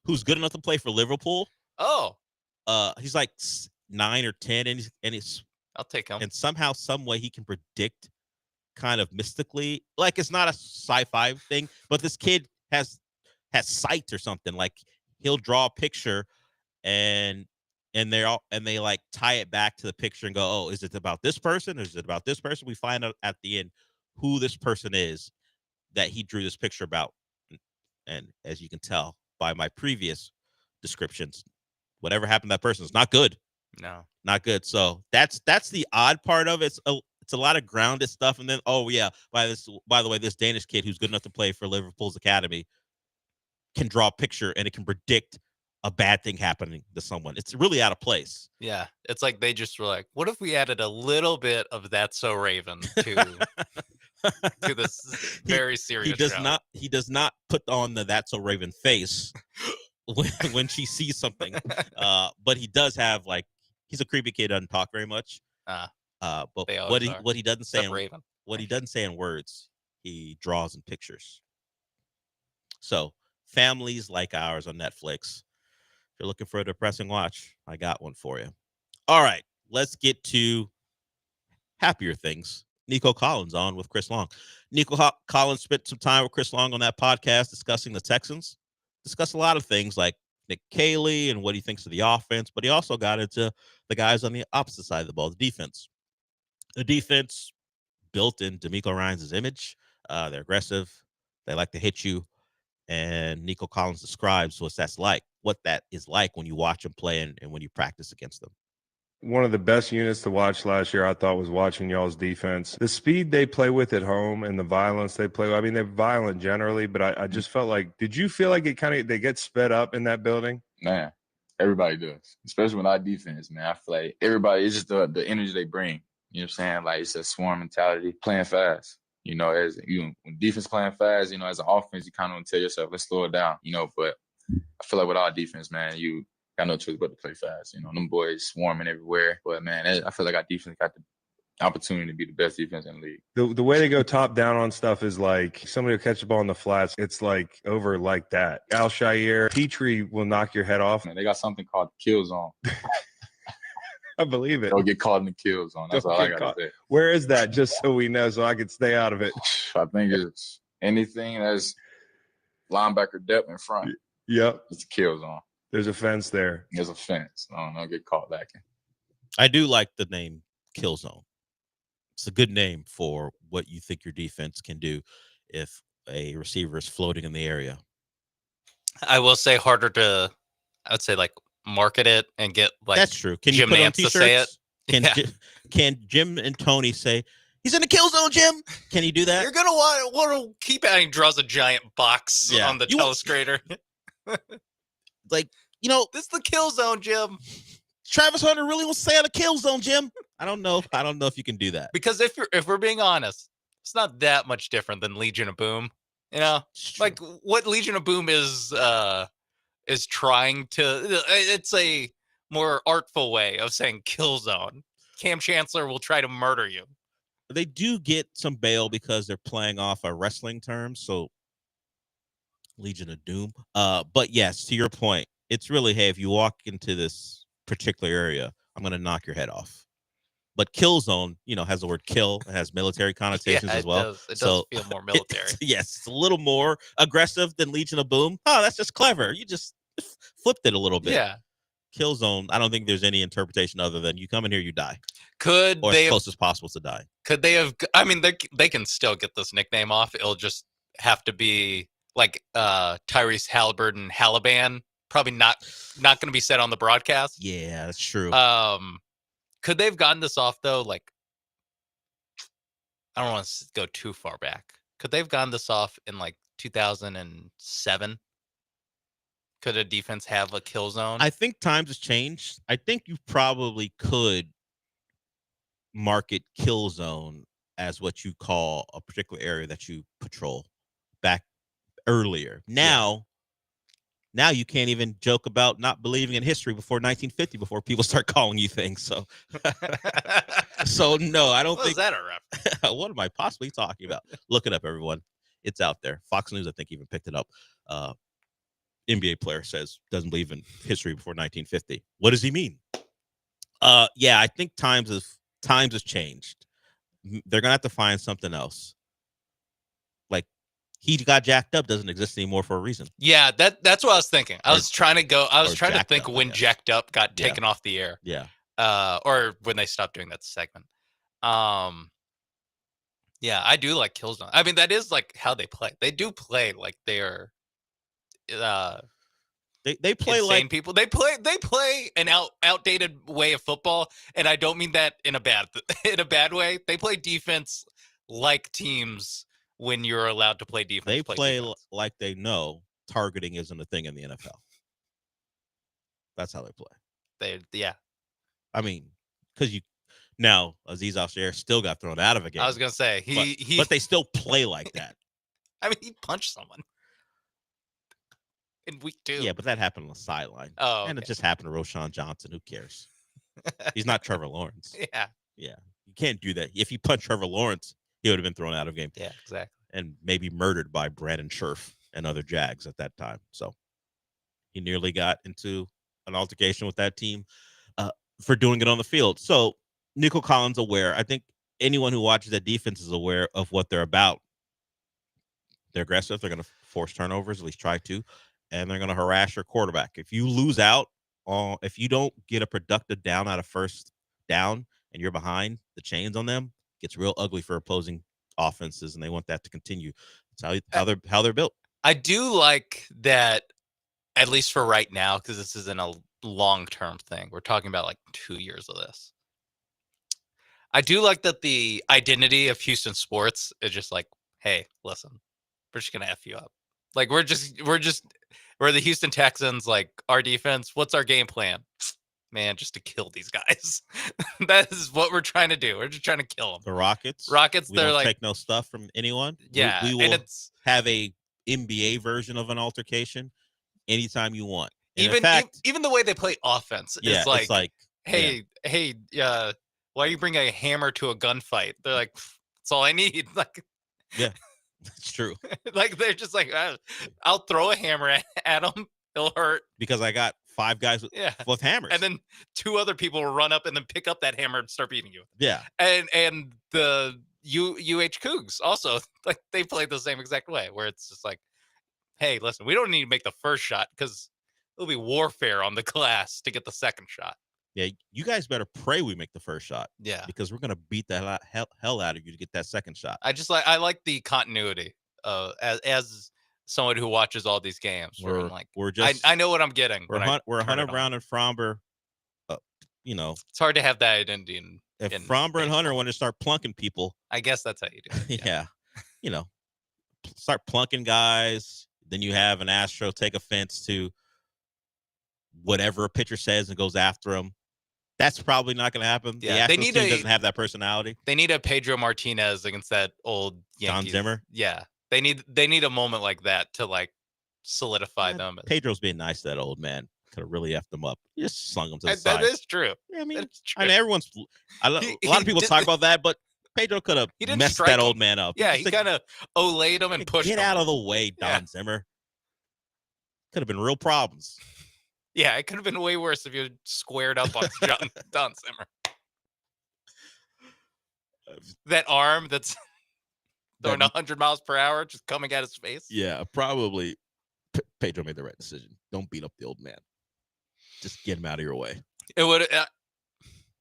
who's good enough to play for Liverpool. Oh. He's like 9 or 10, and he's. I'll take him. And somehow, some way, he can predict, kind of mystically, like it's not a sci-fi thing, but this kid has sight or something. Like he'll draw a picture, and they like tie it back to the picture and go, oh, is it about this person? Or is it about this person? We find out at the end who this person is that he drew this picture about. And as you can tell by my previous descriptions, whatever happened to that person is not good. No, not good. So that's the odd part of it. It's a lot of grounded stuff. And then, oh yeah, by the way, this Danish kid who's good enough to play for Liverpool's academy can draw a picture, and it can predict a bad thing happening to someone. It's really out of place. Yeah. It's like they just were like, what if we added a little bit of That's So Raven to this very serious show? He does not put on the That's So Raven face when she sees something. But he does have, like, he's a creepy kid, doesn't talk very much. But what he doesn't say he doesn't say in words, he draws in pictures. So Families Like Ours on Netflix. If you're looking for a depressing watch, I got one for you. All right, let's get to happier things. Nico Collins on with Chris Long. Nico Collins spent some time with Chris Long on that podcast discussing the Texans. Discussed a lot of things like Nick Caley and what he thinks of the offense, but he also got into the guys on the opposite side of the ball, the defense. The defense built in D'Amico Ryans' image. They're aggressive. They like to hit you. And Nico Collins describes what that is like when you watch them play and when you practice against them. One of the best units to watch last year, I thought, was watching y'all's defense. The speed they play with at home and the violence they play with. I mean, they're violent generally, but I just felt like, did you feel like they get sped up in that building? Man, everybody does, especially when our defense, man. I feel like everybody, it's just the energy they bring. You know what I'm saying? Like, it's a swarm mentality, playing fast. You know, when defense playing fast, you know, as an offense, you kind of want to tell yourself, let's slow it down, you know. But I feel like with our defense, man, you got no choice but to play fast. You know, them boys swarming everywhere. But, man, I feel like our defense got opportunity to be the best defense in the league. The way they go top down on stuff is like somebody will catch the ball in the flats. It's like over like that. Al-Shaair, Petrie will knock your head off. Man, they got something called the kill zone. I believe it. Don't get caught in the kill zone. That's all I got to say. Where is that? Just so we know, so I can stay out of it. I think it's anything that's linebacker depth in front. Yep. It's a kill zone. There's a fence there. There's a fence. I don't know. Get caught lacking. I do like the name kill zone. It's a good name for what you think your defense can do if a receiver is floating in the area. I will say harder to, I would say, like, market it and get like that's true. Can Jim you put Nance on to say it? T-shirts? Can Jim and Tony say he's in the kill zone, Jim? Can you do that? You're gonna want to keep adding. Draws a giant box on the telestrator. Like, you know, this is the kill zone, Jim. Travis Hunter really wants to say out of kill zone, Jim. I don't know if you can do that. Because if we're being honest, it's not that much different than Legion of Boom. You know, like what Legion of Boom is trying to. It's a more artful way of saying kill zone. Cam Chancellor will try to murder you. They do get some bail because they're playing off a wrestling term, so Legion of Doom. But yes, to your point, it's really, hey, if you walk into this particular area, I'm going to knock your head off. But kill zone, you know, has the word kill. It has military connotations as well. It does feel more military. Yes, it's a little more aggressive than Legion of Boom. Oh, that's just clever. You just flipped it a little bit. Yeah. Kill zone, I don't think there's any interpretation other than you come in here, you die. Could or they as close as possible to die. Could they have? I mean, they can still get this nickname off. It'll just have to be like Tyrese Halliburton Halliban. Probably not going to be said on the broadcast. Yeah, that's true. Could they have gotten this off though? Like, I don't want to go too far back. Could they have gotten this off in like 2007? Could a defense have a kill zone? I think times has changed. I think you probably could market kill zone as what you call a particular area that you patrol back earlier. Now you can't even joke about not believing in history before 1950 before people start calling you things. So, no, I don't think. Is that a reference? What am I possibly talking about? Look it up, everyone. It's out there. Fox News, I think, even picked it up. NBA player says doesn't believe in history before 1950. What does he mean? Yeah, I think times has changed. They're gonna have to find something else. Like he got jacked up doesn't exist anymore for a reason. Yeah, that's what I was thinking. I was trying to think when jacked up got taken off the air. Yeah. Or when they stopped doing that segment. Yeah, I do like Killzone. I mean, that is like how they play. They do play like they are. They play like people. They play an outdated way of football, and I don't mean that in a bad way. They play defense like teams when you're allowed to play defense. They play like they know targeting isn't a thing in the NFL. That's how they play. I mean, because now Aziz Al-Shaair still got thrown out of a game. I was gonna say but they still play like that. I mean, he punched someone in week 2. Yeah, but that happened on the sideline. Oh, okay. And it just happened to Roshan Johnson. Who cares? He's not Trevor Lawrence. Yeah. You can't do that. If he punched Trevor Lawrence, he would have been thrown out of game. Yeah, exactly. And maybe murdered by Brandon Scherf and other Jags at that time. So he nearly got into an altercation with that team for doing it on the field. So Nico Collins aware. I think anyone who watches that defense is aware of what they're about. They're aggressive. They're going to force turnovers, at least try to. And they're going to harass your quarterback. If you lose out, if you don't get a productive down out of first down and you're behind the chains on them, it gets real ugly for opposing offenses, and they want that to continue. That's how they're built. I do like that, at least for right now, because this isn't a long-term thing. We're talking about like 2 years of this. I do like that the identity of Houston sports is just like, hey, listen, we're just gonna F you up. Like we're the Houston Texans, like our defense. What's our game plan? Man, just to kill these guys. That is what we're trying to do. We're just trying to kill them. The Rockets, we they're don't like take no stuff from anyone. Yeah, we will have a NBA version of an altercation anytime you want. And even the way they play offense is like, it's like, hey, why you bring a hammer to a gunfight? They're like, that's all I need. Like, yeah, that's true. Like they're just like, I'll throw a hammer at him. It'll hurt Because I got 5 guys with hammers. And then 2 other people will run up and then pick up that hammer and start beating you. Yeah. And the UH Cougs also, like, they play the same exact way, where it's just like, hey, listen, we don't need to make the first shot because it'll be warfare on the glass to get the second shot. Yeah, you guys better pray we make the first shot. Yeah. Because we're gonna beat the hell out of you to get that second shot. I like the continuity as someone who watches all these games. I know what I'm getting. We're Hunter Brown and Fromber. You know, it's hard to have that identity. If Fromber and Hunter want to start plunking people, I guess that's how you do it. Yeah. You know, start plunking guys. Then you have an Astro take offense to whatever a pitcher says and goes after him. That's probably not going to happen. Yeah, the Astros team doesn't have that personality. They need a Pedro Martinez against that old Yankees. Don Zimmer. Yeah, they need a moment like that to like solidify them. Pedro's being nice to that old man. Could have really effed him up. He just slung him to the side. That is true. Yeah, I mean, true. a lot of people talk about that, but Pedro could have messed that old man up. Yeah, he kind of olayed him and pushed him. Get out of the way, Don Zimmer. Could have been real problems. Yeah, it could have been way worse if you squared up on Don Zimmer. That arm that's throwing 100 miles per hour just coming at his face. Yeah, probably Pedro made the right decision. Don't beat up the old man. Just get him out of your way. It would.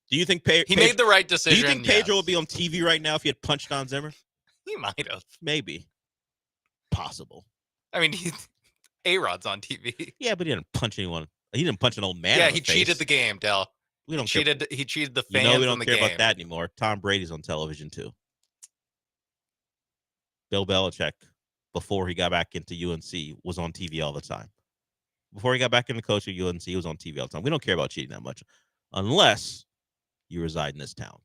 Do you think he made the right decision? Do you think Pedro would be on TV right now if he had punched Don Zimmer? He might have. Maybe. Possible. I mean, A-Rod's on TV. Yeah, but he didn't punch anyone. He didn't punch an old man. Yeah, he cheated the game, Del. We don't He cheated the fans. We don't the care game. about that anymore. Tom Brady's on television too. Bill Belichick, before he got back into UNC, was on TV all the time. Before he got back into coaching at UNC, he was on TV all the time. We don't care about cheating that much, unless you reside in this town.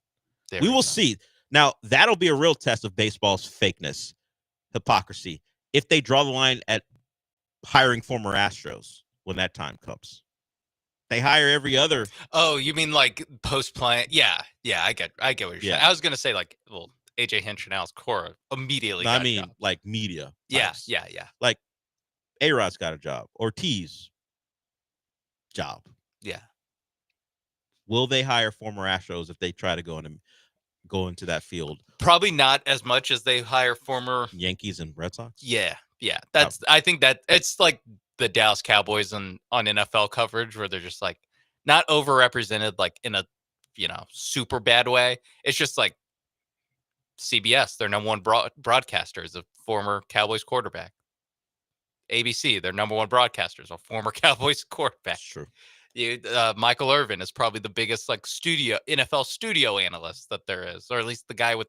We will see. Now, that'll be a real test of baseball's fakeness, hypocrisy, if they draw the line at hiring former Astros when that time comes. They hire every other. Oh, you mean like post-playing? Yeah, I get what you're saying. I was going to say like, well, AJ Hinch and Alex Cora immediately got a job. Like media. Yeah. Like A-Rod's got a job. Ortiz job. Yeah. Will they hire former Astros if they try to go into that field? Probably not as much as they hire former Yankees and Red Sox. Yeah. I think that it's like the Dallas Cowboys on NFL coverage where they're just like not overrepresented like in a super bad way. It's just like CBS, their number one broadcaster is a former Cowboys quarterback. ABC, their number one broadcaster is a former Cowboys quarterback. True. Michael Irvin is probably the biggest like NFL studio analyst that there is, or at least the guy with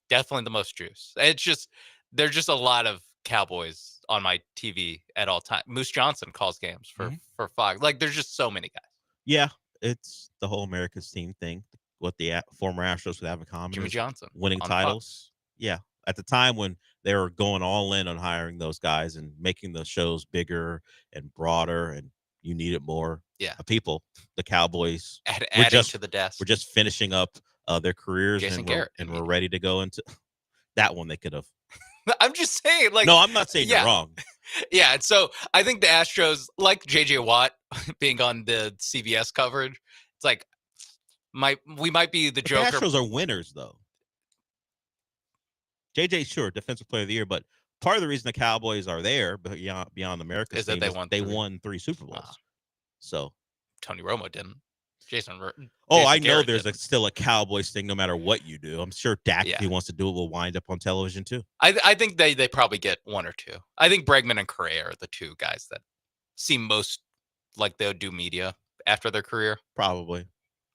definitely the most juice. There's just a lot of Cowboys on my TV at all times. Moose Johnson calls games for Fox. Like there's just so many guys. Yeah, it's the whole America's team thing. What the former Astros would have in common. Jimmy Johnson winning titles. Yeah, at the time when they were going all in on hiring those guys and making the shows bigger and broader, and you needed more people. The Cowboys adding to the desk. We're just finishing up their careers, Jason and we're ready to go into that one. They could have. I'm just saying, like, no, I'm not saying you're wrong. Yeah, and so I think the Astros, like JJ Watt being on the CBS coverage, it's like we might be the Joker. The Astros are winners, though. JJ, sure, Defensive Player of the Year, but part of the reason the Cowboys are there beyond America's is that they won 3 Super Bowls. Wow. So Tony Romo didn't. Jason I know Garrett there's still a Cowboys thing no matter what you do. I'm sure Dak, if he wants to do it, will wind up on television too. I think they probably get 1 or 2. I think Bregman and Correa are the 2 guys that seem most like they'll do media after their career. Probably.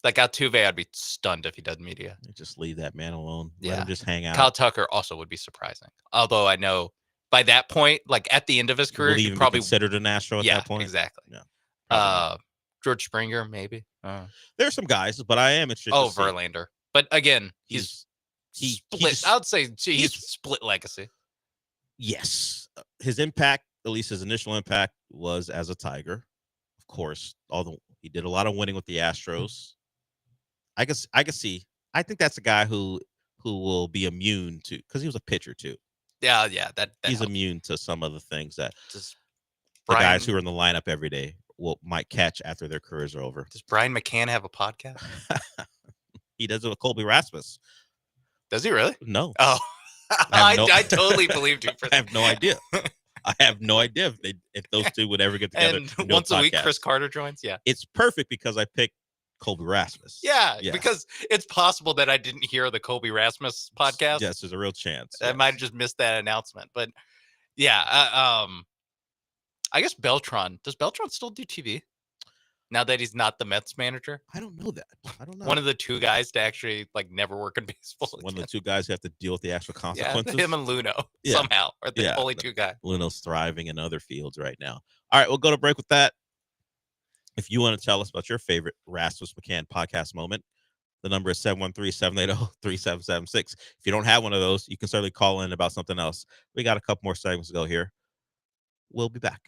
Like Altuve, I'd be stunned if he does media. Just leave that man alone. Let him just hang out. Kyle Tucker also would be surprising. Although I know by that point, like at the end of his career, he probably considered an Astro at that point. Exactly. Yeah. George Springer, maybe. There's some guys, but I am interested. Verlander. But again, he's split. I would say he's split legacy. Yes. His impact, at least his initial impact, was as a Tiger. Of course, he did a lot of winning with the Astros. I could see I think that's a guy who will be immune to, because he was a pitcher too. Yeah, that He's helps. immune to some of the things that Does the Brian, guys who are in the lineup every day might catch after their careers are over. Does Brian McCann have a podcast? He does it with Colby Rasmus. Does he really? No. Oh, I totally believed you. I have no idea. I have no idea if those two would ever get together. And once a week, Chris Carter joins. Yeah, it's perfect because I picked Colby Rasmus. Yeah, because it's possible that I didn't hear the Colby Rasmus podcast. Yes, there's a real chance. I might have just missed that announcement. But yeah, I guess Beltran. Does Beltran still do TV now that he's not the Mets manager? I don't know that. I don't know. One of the two guys to actually never work in baseball. One of the two guys who have to deal with the actual consequences. Yeah, him and Luno somehow are the only two guys. Luno's thriving in other fields right now. All right, we'll go to break with that. If you want to tell us about your favorite Rasmus McCann podcast moment, the number is 713-780-3776. If you don't have one of those, you can certainly call in about something else. We got a couple more segments to go here. We'll be back.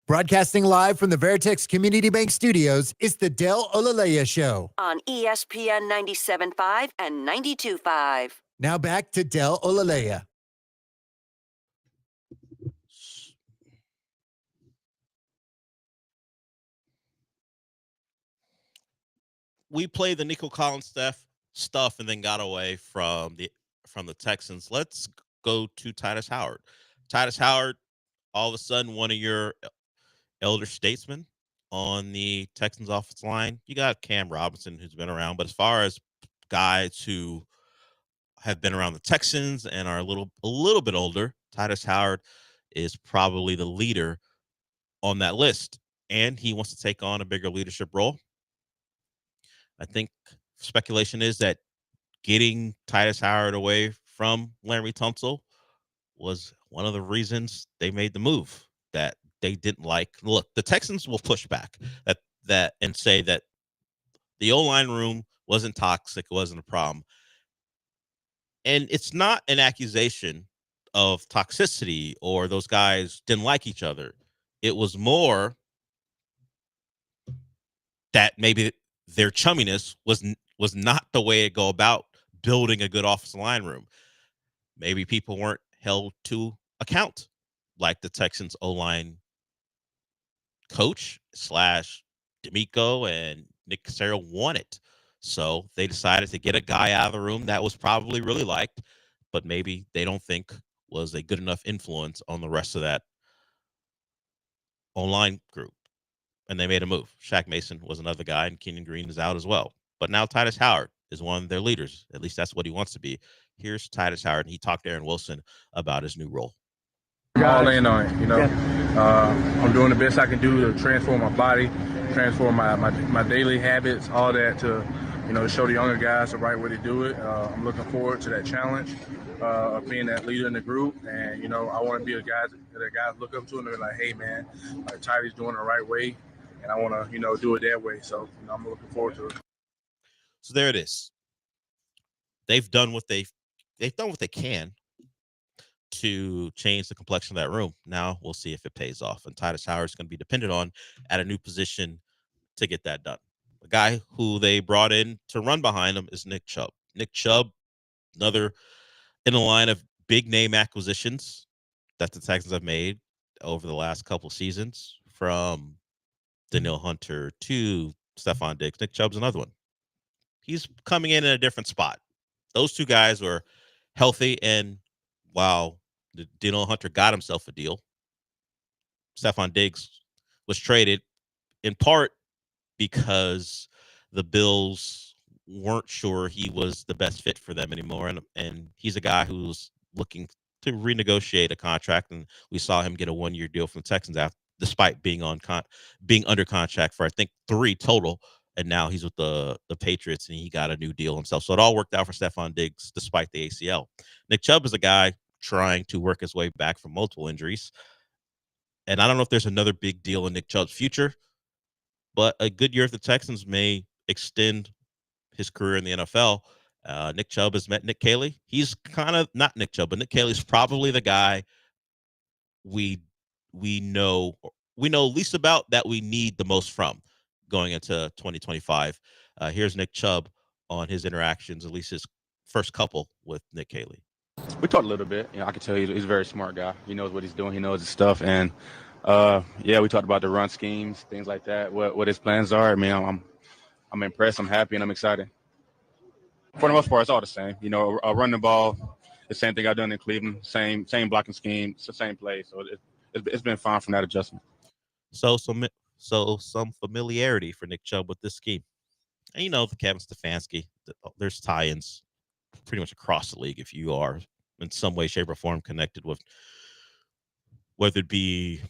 Broadcasting live from the Veritex Community Bank Studios, it's the Del Olaleye Show. On ESPN 97.5 and 92.5. Now back to Del Olaleye. We played the Nico Collins stuff and then got away from the Texans. Let's go to Titus Howard. Titus Howard, all of a sudden, one of your elder statesmen on the Texans offensive line. You got Cam Robinson, who's been around, but as far as guys who have been around the Texans and are a little bit older, Titus Howard is probably the leader on that list, and he wants to take on a bigger leadership role. I think speculation is that getting Titus Howard away from Larry Tunsil was one of the reasons they made the move that they didn't like. Look, the Texans will push back that and say that the O-line room wasn't toxic, it wasn't a problem. And it's not an accusation of toxicity or those guys didn't like each other. It was more that maybe their chumminess was not the way to go about building a good offensive line room. Maybe people weren't held to account like the Texans O-line coach / D'Amico and Nick Caserio wanted. So they decided to get a guy out of the room that was probably really liked, but maybe they don't think was a good enough influence on the rest of that O-line group. And they made a move. Shaq Mason was another guy, and Kenyon Green is out as well. But now Titus Howard is one of their leaders. At least that's what he wants to be. Here's Titus Howard, and he talked to Aaron Wilson about his new role. All in on it, you know. I'm doing the best I can do to transform my body, transform my daily habits, all that to, you know, show the younger guys the right way to do it. I'm looking forward to that challenge of being that leader in the group. And, you know, I want to be a guy that guys look up to and they're like, hey, man, like Tidy's doing it the right way. And I want to, you know, do it that way. So, you know, I'm looking forward to it. So there it is. They've done what they can to change the complexion of that room. Now we'll see if it pays off. And Titus Howard is going to be dependent on at a new position to get that done. The guy who they brought in to run behind him is Nick Chubb. Nick Chubb, another in the line of big name acquisitions that the Texans have made over the last couple seasons, from Danielle Hunter to Stephon Diggs. Nick Chubb's another one. He's coming in a different spot. Those two guys were healthy, and while Danielle Hunter got himself a deal, Stephon Diggs was traded in part because the Bills weren't sure he was the best fit for them anymore. And he's a guy who's looking to renegotiate a contract, and we saw him get a 1-year deal from the Texans despite being under contract for, I think, 3 total. And now he's with the Patriots, and he got a new deal himself. So it all worked out for Stephon Diggs despite the ACL. Nick Chubb is a guy trying to work his way back from multiple injuries. And I don't know if there's another big deal in Nick Chubb's future, but a good year for the Texans may extend his career in the NFL. Nick Chubb has met Nick Caley. He's kind of not Nick Chubb, but Nick Caley's probably the guy we know least about that we need the most from going into 2025. Here's Nick Chubb on his interactions, at least his first couple, with Nick Caley. We talked a little bit. You know, I can tell you he's a very smart guy. He knows what he's doing. He knows his stuff. And yeah, we talked about the run schemes, things like that. What his plans are. I mean, I'm impressed. I'm happy, and I'm excited. For the most part, it's all the same. You know, run the ball, the same thing I've done in Cleveland. Same blocking scheme. It's the same play. So it's been fine from that adjustment. So some familiarity for Nick Chubb with this scheme. And you know, the Kevin Stefanski, there's tie-ins pretty much across the league if you are in some way, shape, or form connected with, whether it be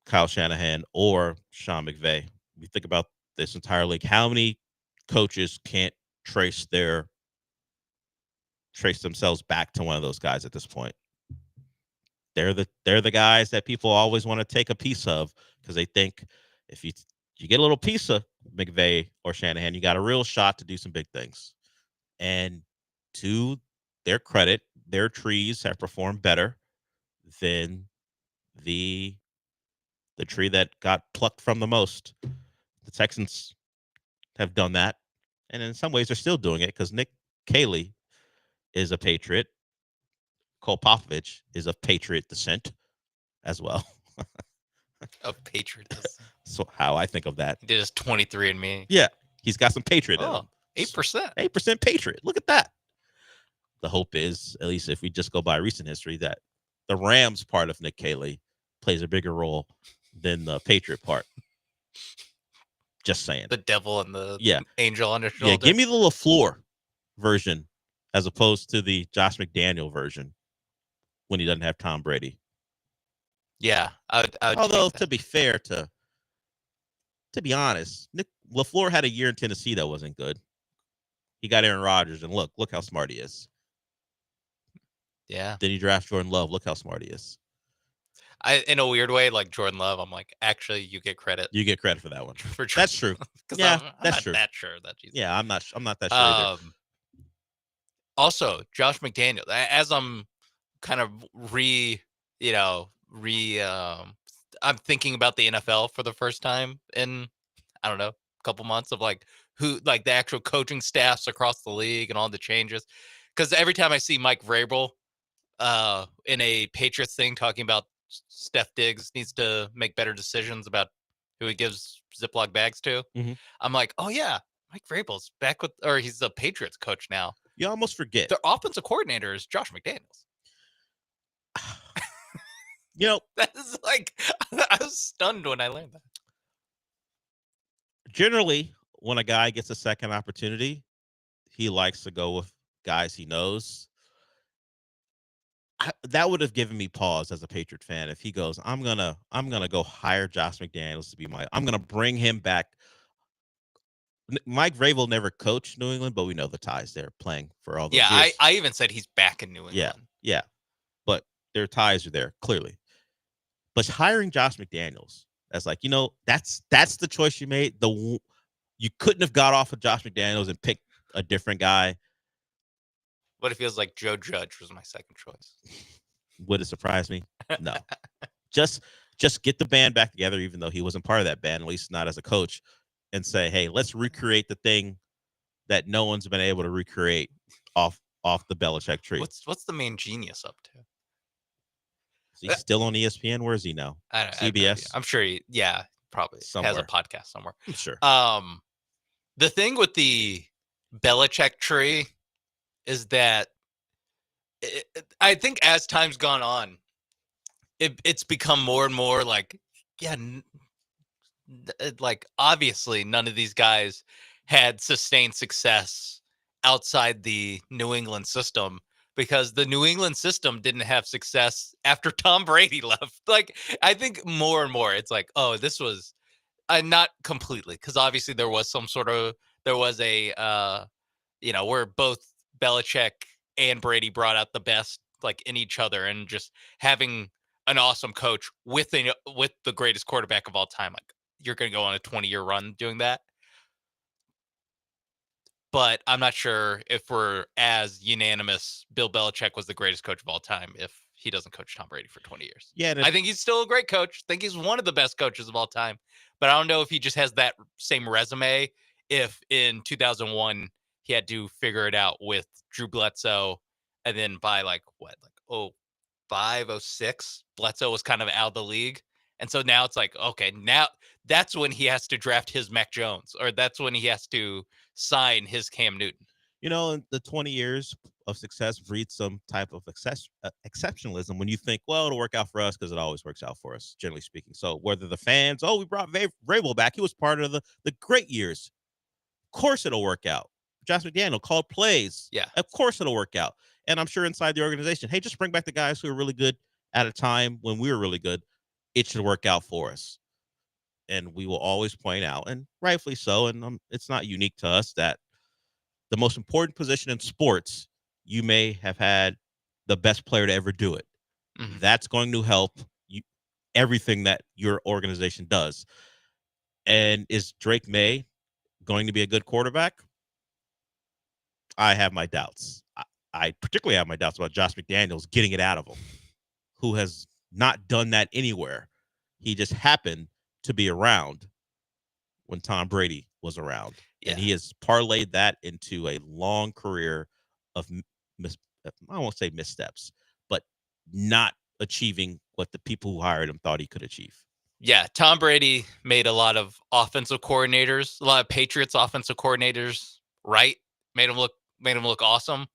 Kyle Shanahan or Sean McVay. You think about this entire league, how many coaches can't trace themselves back to one of those guys at this point? They're the guys that people always want to take a piece of, because they think if you get a little piece of McVay or Shanahan, you got a real shot to do some big things. And to their credit, their trees have performed better than the tree that got plucked from the most. The Texans have done that, and in some ways they're still doing it, because Nick Caley is a Patriot. Cole Popovich is of Patriot descent as well. Of Patriot descent. So how I think of that. He did his 23andMe. Yeah, he's got some Patriot in him. 8%. 8% Patriot. Look at that. the hope is, at least if we just go by recent history, that the Rams part of Nick Caley plays a bigger role than the Patriot part. Just saying. The devil and the Yeah. angel on his shoulder. Yeah, give me the LaFleur version as opposed to the Josh McDaniel version when he doesn't have Tom Brady. Yeah. I would Although, to be fair, to be honest, Nick LaFleur had a year in Tennessee that wasn't good. He got Aaron Rodgers, and look how smart he is. Yeah. Then he drafts Jordan Love. Look how smart he is. In a weird way, like Jordan Love, I'm like, actually, you get credit. You get credit for that one. For That's true. Yeah, I'm that's not true. that sure that he's. Yeah, I'm not that sure either. Also, Josh McDaniel, as I'm kind of I'm thinking about the NFL for the first time in, I don't know, a couple months of like who, like the actual coaching staffs across the league and all the changes. Because every time I see Mike Vrabel in a Patriots thing talking about Steph Diggs needs to make better decisions about who he gives Ziploc bags to, I'm like, oh yeah, Mike Vrabel's back with, or he's the Patriots coach now. You almost forget. Their offensive coordinator is Josh McDaniels. That is like, I was stunned when I learned that. Generally, when a guy gets a second opportunity, he likes to go with guys he knows. That would have given me pause as a Patriot fan if he goes, I'm gonna go hire Josh McDaniels to be I'm gonna bring him back. Mike Vrabel never coached New England, but we know the ties there playing for all those years. Yeah, I even said he's back in New England. Yeah, but their ties are there clearly. But hiring Josh McDaniels as like, that's the choice you made. You couldn't have got off of Josh McDaniels and picked a different guy. But it feels like Joe Judge was my second choice. Would it surprise me? No. Just get the band back together, even though he wasn't part of that band, at least not as a coach, and say, hey, let's recreate the thing that no one's been able to recreate off the Belichick tree. What's the main genius up to? Is he still on ESPN? Where is he now? CBS? I'm sure he, probably somewhere. Has a podcast somewhere. I'm sure. The thing with the Belichick tree is that I think as time's gone on, it's become more and more like, like obviously none of these guys had sustained success outside the New England system, because the New England system didn't have success after Tom Brady left. Like, I think more and more it's like, oh, this was not completely, because obviously there was a where both Belichick and Brady brought out the best like in each other, and just having an awesome coach with the greatest quarterback of all time. Like, you're going to go on a 20-year run doing that. But I'm not sure if we're as unanimous. Bill Belichick was the greatest coach of all time if he doesn't coach Tom Brady for 20 years. Yeah, I think he's still a great coach. I think he's one of the best coaches of all time. But I don't know if he just has that same resume. If in 2001 he had to figure it out with Drew Bledsoe, and then by 05, 06, Bledsoe was kind of out of the league. And so now it's like, okay, now that's when he has to draft his Mac Jones, or that's when he has to sign his Cam Newton. The 20 years of success breeds some type of exceptionalism when you think, well, it'll work out for us because it always works out for us, generally speaking. So whether the fans, we brought Vrabel back, he was part of the great years. Of course it'll work out. Josh McDaniel called plays. Yeah. Of course it'll work out. And I'm sure inside the organization, hey, just bring back the guys who are really good at a time when we were really good. It should work out for us. And we will always point out, and rightfully so, and it's not unique to us, that the most important position in sports, you may have had the best player to ever do it. Mm-hmm. That's going to help everything that your organization does. And is Drake May going to be a good quarterback? I have my doubts. I particularly have my doubts about Josh McDaniels getting it out of him, who has not done that anywhere. He just happened to be around when Tom Brady was around. Yeah. And he has parlayed that into a long career of, I won't say missteps, but not achieving what the people who hired him thought he could achieve. Yeah, Tom Brady made a lot of offensive coordinators, a lot of Patriots offensive coordinators, right? Made them look awesome.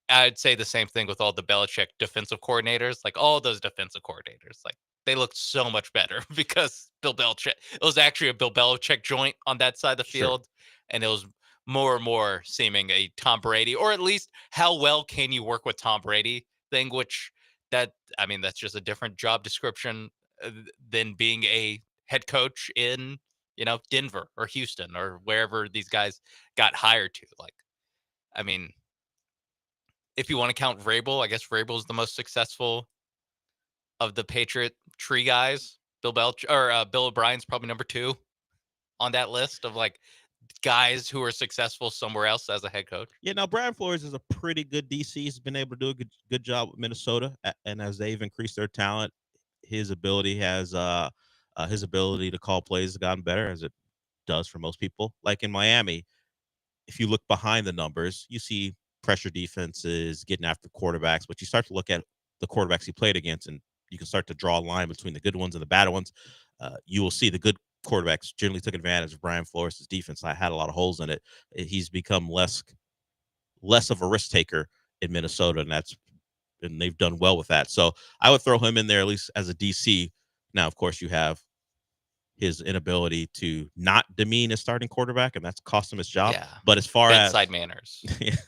I'd say the same thing with all the Belichick defensive coordinators. Like all those defensive coordinators, like they looked so much better because Bill Belichick. It was actually a Bill Belichick joint on that side of the field, and it was more and more seeming a Tom Brady, or at least how well can you work with Tom Brady thing. Which that's just a different job description than being a head coach in Denver or Houston or wherever these guys got hired to. Like, I mean, if you want to count Vrabel, I guess Vrabel is the most successful of the Patriot tree guys. Bill O'Brien's probably number 2 on that list of like guys who are successful somewhere else as a head coach. Yeah, now Brian Flores is a pretty good DC. He's been able to do a good job with Minnesota, and as they've increased their talent, his ability to call plays has gotten better, as it does for most people. Like in Miami, if you look behind the numbers, you see pressure defenses getting after quarterbacks, but you start to look at the quarterbacks he played against, and you can start to draw a line between the good ones and the bad ones. You will see the good quarterbacks generally took advantage of Brian Flores' defense. I had a lot of holes in it. He's become less of a risk taker in Minnesota, and they've done well with that. So I would throw him in there at least as a DC. Now, of course, you have his inability to not demean his starting quarterback, and that's cost him his job. Yeah, but as far as bedside manners,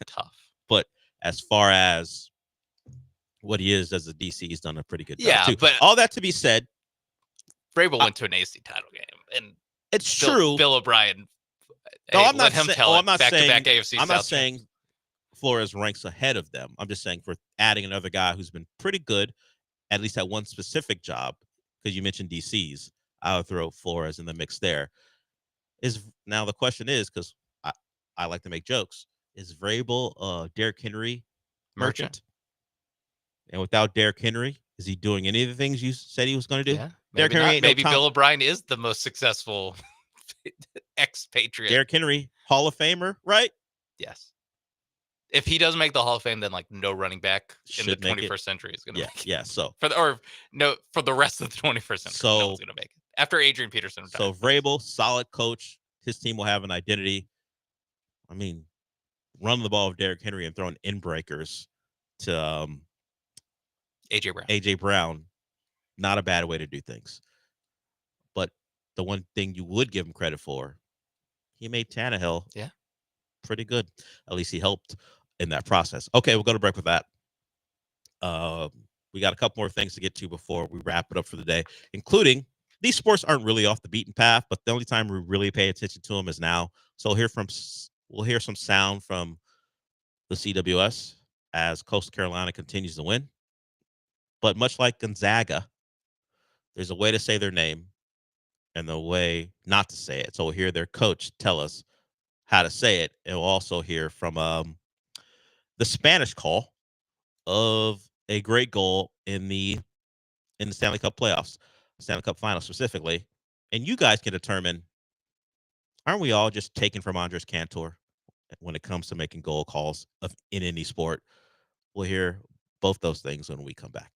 tough. But as far as what he is as a DC, he's done a pretty good job. Yeah, too. but all that to be said, Vrabel went to an AC title game, and it's true. Bill O'Brien. No, hey, I'm not let him saying. tell Oh, it. I'm not Back-to-back saying. AFC I'm South not saying Flores ranks ahead of them. I'm just saying for adding another guy who's been pretty good, at least at one specific job. Because you mentioned DCs, I would throw Flores in the mix there. Now the question is, because I like to make jokes, is Vrabel Derrick Henry merchant? And without Derrick Henry, is he doing any of the things you said he was going to do? Yeah, Derrick maybe Henry not. ain't Maybe no Bill O'Brien is the most successful ex-Patriot. Derrick Henry, Hall of Famer, right? Yes. If he doesn't make the Hall of Fame, then like no running back in the Should make it. 21st century is going to make it. Yeah. So for the rest of the 21st century, no one's going to make it after Adrian Peterson retired. So Vrabel, solid coach. His team will have an identity. I mean, run the ball with Derrick Henry and throwing in breakers to AJ Brown, not a bad way to do things. But the one thing you would give him credit for, he made Tannehill pretty good. At least he helped in that process. Okay, we'll go to break with that. We got a couple more things to get to before we wrap it up for the day, including these sports aren't really off the beaten path, but the only time we really pay attention to them is now. So we'll hear some sound from the CWS as Coastal Carolina continues to win. But much like Gonzaga, there's a way to say their name and the way not to say it. So we'll hear their coach tell us how to say it, and we'll also hear from the Spanish call of a great goal in the Stanley Cup playoffs, Stanley Cup final specifically. And you guys can determine, aren't we all just taken from Andres Cantor when it comes to making goal calls in any sport? We'll hear both those things when we come back.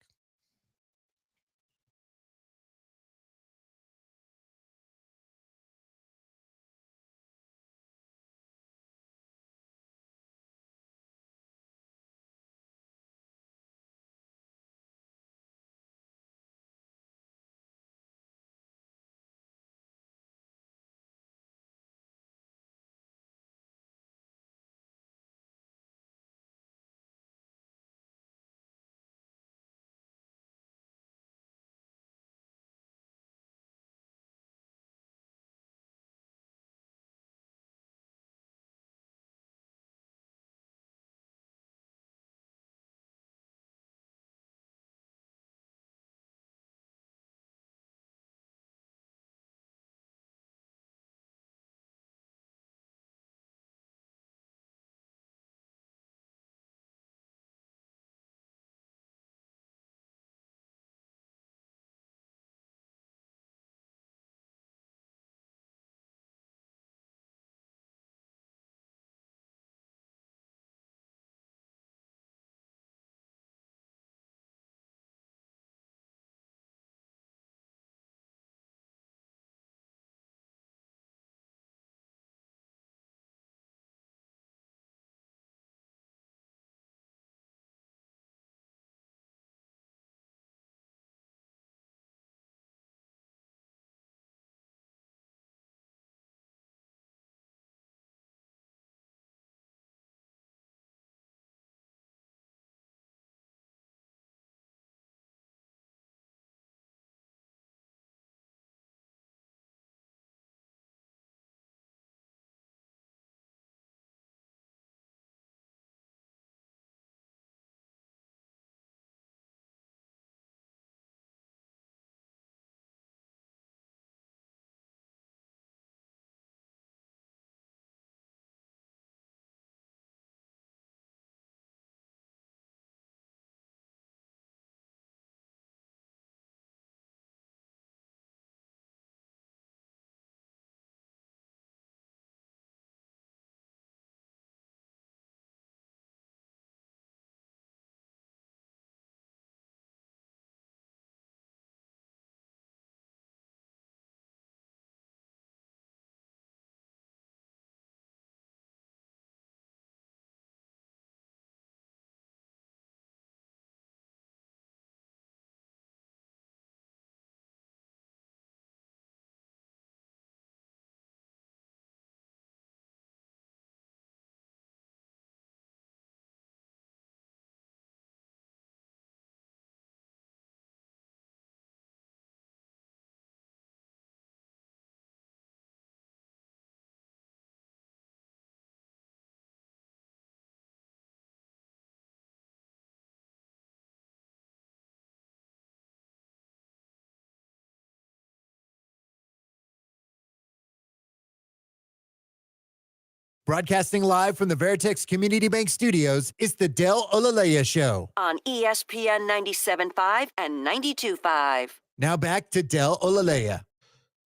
Broadcasting live from the Veritex Community Bank Studios, it's the Del Olaleye Show. On ESPN 97.5 and 92.5. Now back to Del Olaleye.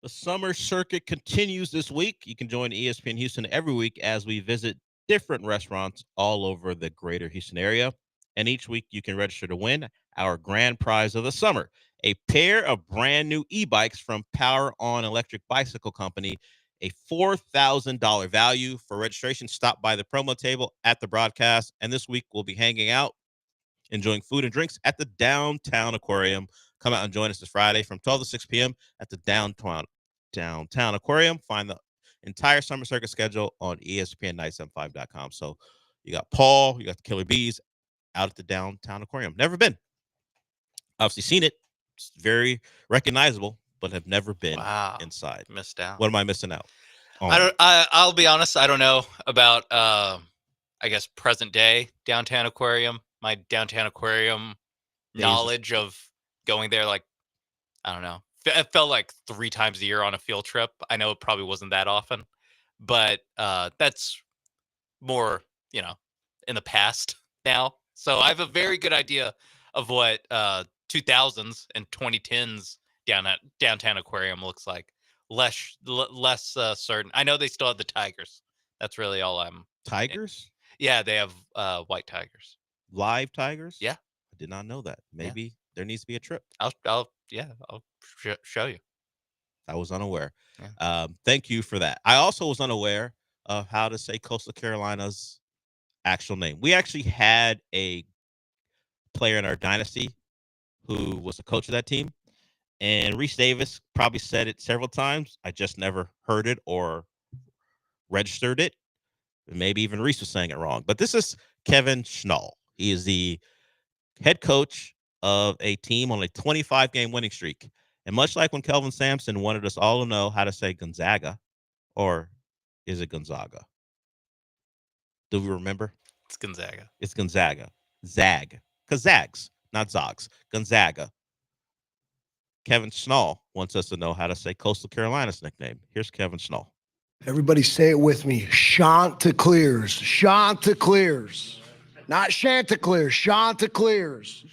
The summer circuit continues this week. You can join ESPN Houston every week as we visit different restaurants all over the greater Houston area. And each week you can register to win our grand prize of the summer, a pair of brand new e-bikes from Power On Electric Bicycle Company, a $4,000 value. For registration, stop by the promo table at the broadcast. And this week we'll be hanging out, enjoying food and drinks at the Downtown Aquarium. Come out and join us this Friday from 12 to 6 p.m. at the Downtown Aquarium. Find the entire summer circuit schedule on ESPN975.com. So you got Paul, you got the Killer Bees out at the Downtown Aquarium. Never been. Obviously seen it. It's very recognizable, but have never been inside. Missed out. What am I missing out on? I'll be honest. I don't know about, I guess, present day Downtown Aquarium. My Downtown Aquarium knowledge of going there, like, I don't know. It felt like 3 times a year on a field trip. I know it probably wasn't that often, but that's more, in the past now. So I have a very good idea of what 2000s and 2010s Downtown Aquarium looks like. Less certain. I know they still have the tigers. That's really all I'm. Tigers? Yeah, they have white tigers. Live tigers? Yeah. I did not know that. Maybe there needs to be a trip. I'll show you. I was unaware. Yeah. Thank you for that. I also was unaware of how to say Coastal Carolina's actual name. We actually had a player in our dynasty who was the coach of that team, and Reese Davis probably said it several times. I just never heard it or registered it. Maybe even Reese was saying it wrong. But this is Kevin Schnall. He is the head coach of a team on a 25-game winning streak. And much like when Kelvin Sampson wanted us all to know how to say Gonzaga, or is it Gonzaga? Do we remember? It's Gonzaga. It's Gonzaga. Zag. Because Zags, not Zogs. Gonzaga. Kevin Schnall wants us to know how to say Coastal Carolina's nickname. Here's Kevin Schnall. Everybody say it with me. Chanticleers. Chanticleers. Not Chanticleer. Chanticleers.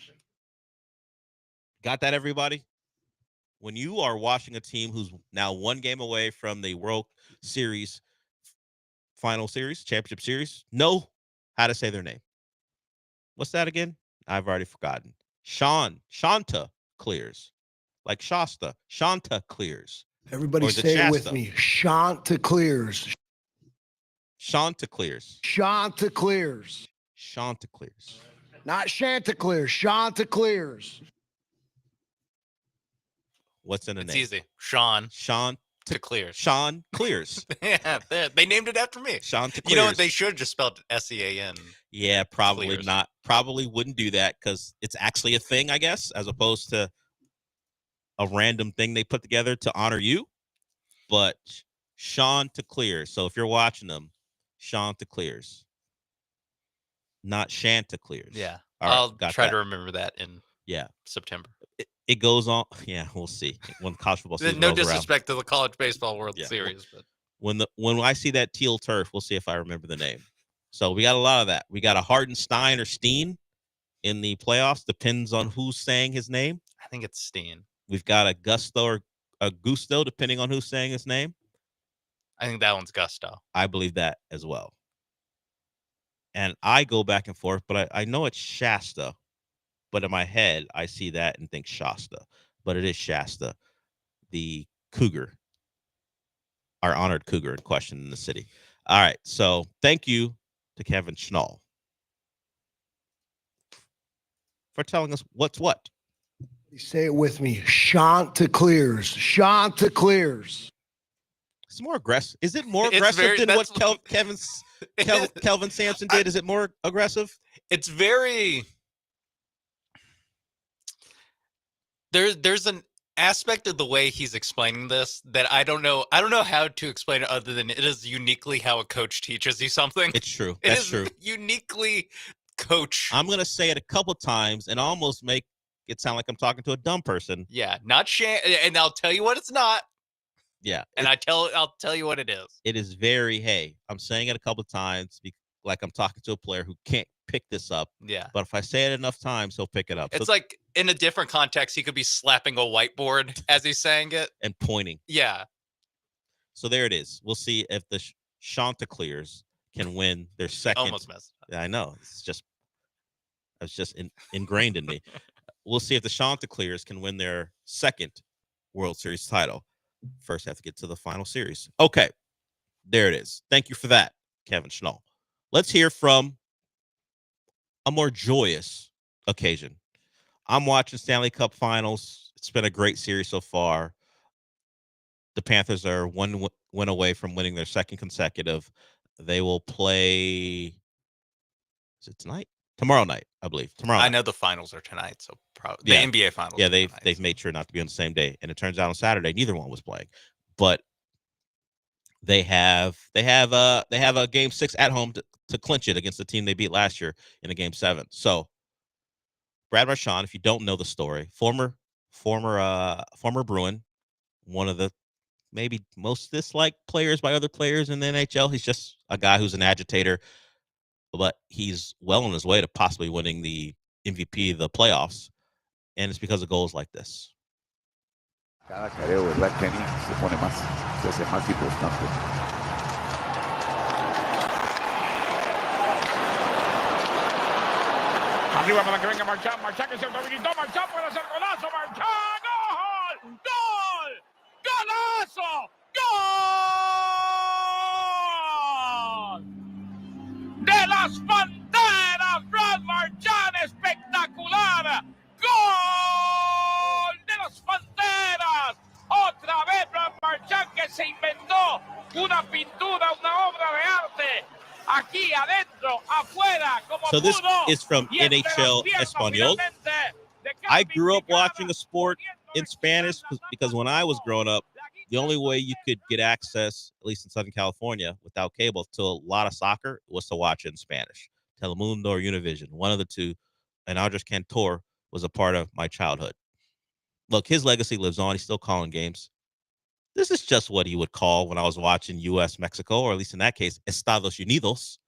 Got that, everybody? When you are watching a team who's now 1 game away from the World Series final series, championship series, know how to say their name. What's that again? I've already forgotten. Shanta Clears. Like Shasta. Shanta Clears. Everybody say it with me. Chanticleers. Chanticleers. Chanticleers. Chanticleers. Not Chanticleer. Chanticleers. What's in the It's name? easy. Sean to Clears. Sean Clears. Yeah, they named it after me. Sean to Clears. You know what? They should have just spelled it S-E-A-N. Yeah, probably Clears. not. Probably wouldn't do that because it's actually a thing, I guess, as opposed to a random thing they put together to honor you. But Sean to Clears. So if you're watching them, Sean to Clears. Not Chanticleers. Yeah. All right, I'll try to remember that in September. It goes on. Yeah, we'll see when college football season No rolls around. disrespect to the College Baseball World Series, but When I see that teal turf, we'll see if I remember the name. So we got a lot of that. We got a Hardenstein or Steen in the playoffs. Depends on who's saying his name. I think it's Steen. We've got a Gusto or a Gusto, depending on who's saying his name. I think that one's Gusto. I believe that as well. And I go back and forth, but I know it's Shasta. But in my head, I see that and think Shasta. But it is Shasta, the Cougar, our honored Cougar in question in the city. All right. So thank you to Kevin Schnall for telling us what's what. Say it with me. Chanticleers. Chanticleers. It's more aggressive. Is it more aggressive than what Kelvin Sampson did? Is it more aggressive? It's very... There's an aspect of the way he's explaining this that I don't know how to explain it other than it is uniquely how a coach teaches you something. It's true. That's true. Uniquely coach. I'm gonna say it a couple times and almost make it sound like I'm talking to a dumb person. Yeah, not and I'll tell you what it's not. Yeah. And I'll tell you what it is. It is very, hey, I'm saying it a couple of times, like I'm talking to a player who can't pick this up. Yeah. But if I say it enough times, he'll pick it up. It's like in a different context, he could be slapping a whiteboard as he's saying it. And pointing. Yeah. So there it is. We'll see if the Chanticleers can win their second. Almost messed up. I know. It's just ingrained in me. We'll see if the Chanticleers can win their second World Series title. First, have to get to the final series. Okay. There it is. Thank you for that, Kevin Schnall. Let's hear from a more joyous occasion. I'm watching Stanley Cup Finals. It's been a great series so far. The Panthers are one win away from winning their second consecutive. They will play. Is it tonight? Tomorrow night, I believe. Tomorrow. I know the finals are tonight, so the NBA finals. Yeah, they've made sure not to be on the same day, and it turns out on Saturday neither one was playing, but they have a game 6 at home to clinch it against the team they beat last year in a game 7. So Brad Marchand, if you don't know the story, former Bruin, one of the maybe most disliked players by other players in the NHL. He's just a guy who's an agitator, but he's well on his way to possibly winning the MVP of the playoffs, and it's because of goals like this. Cada careo, ¿verdad, Kenny? Se pone más, se hace más importante. Arriba para que venga Marchand, Marchand que se autohabilitó, Marchand puede hacer golazo, Marchand, ¡gol! ¡Gol! ¡Golazo! ¡Gol! ¡De las Panteras, Brad Marchand, espectacular! ¡Gol de las Panteras! Otra vez Brad Marchand que se inventó una pintura, una obra de arte. Aquí adentro, afuera, como So this pudo, is from y entre las NHL piernas, Español. finalmente, de I grew up watching a sport in Spanish because when I was growing up, the only way you could get access, at least in Southern California, without cable, to a lot of soccer was to watch it in Spanish. Telemundo or Univision, one of the two. And Andres Cantor was a part of my childhood. Look, his legacy lives on. He's still calling games. This is just what he would call when I was watching U.S.-Mexico, or at least in that case, Estados Unidos.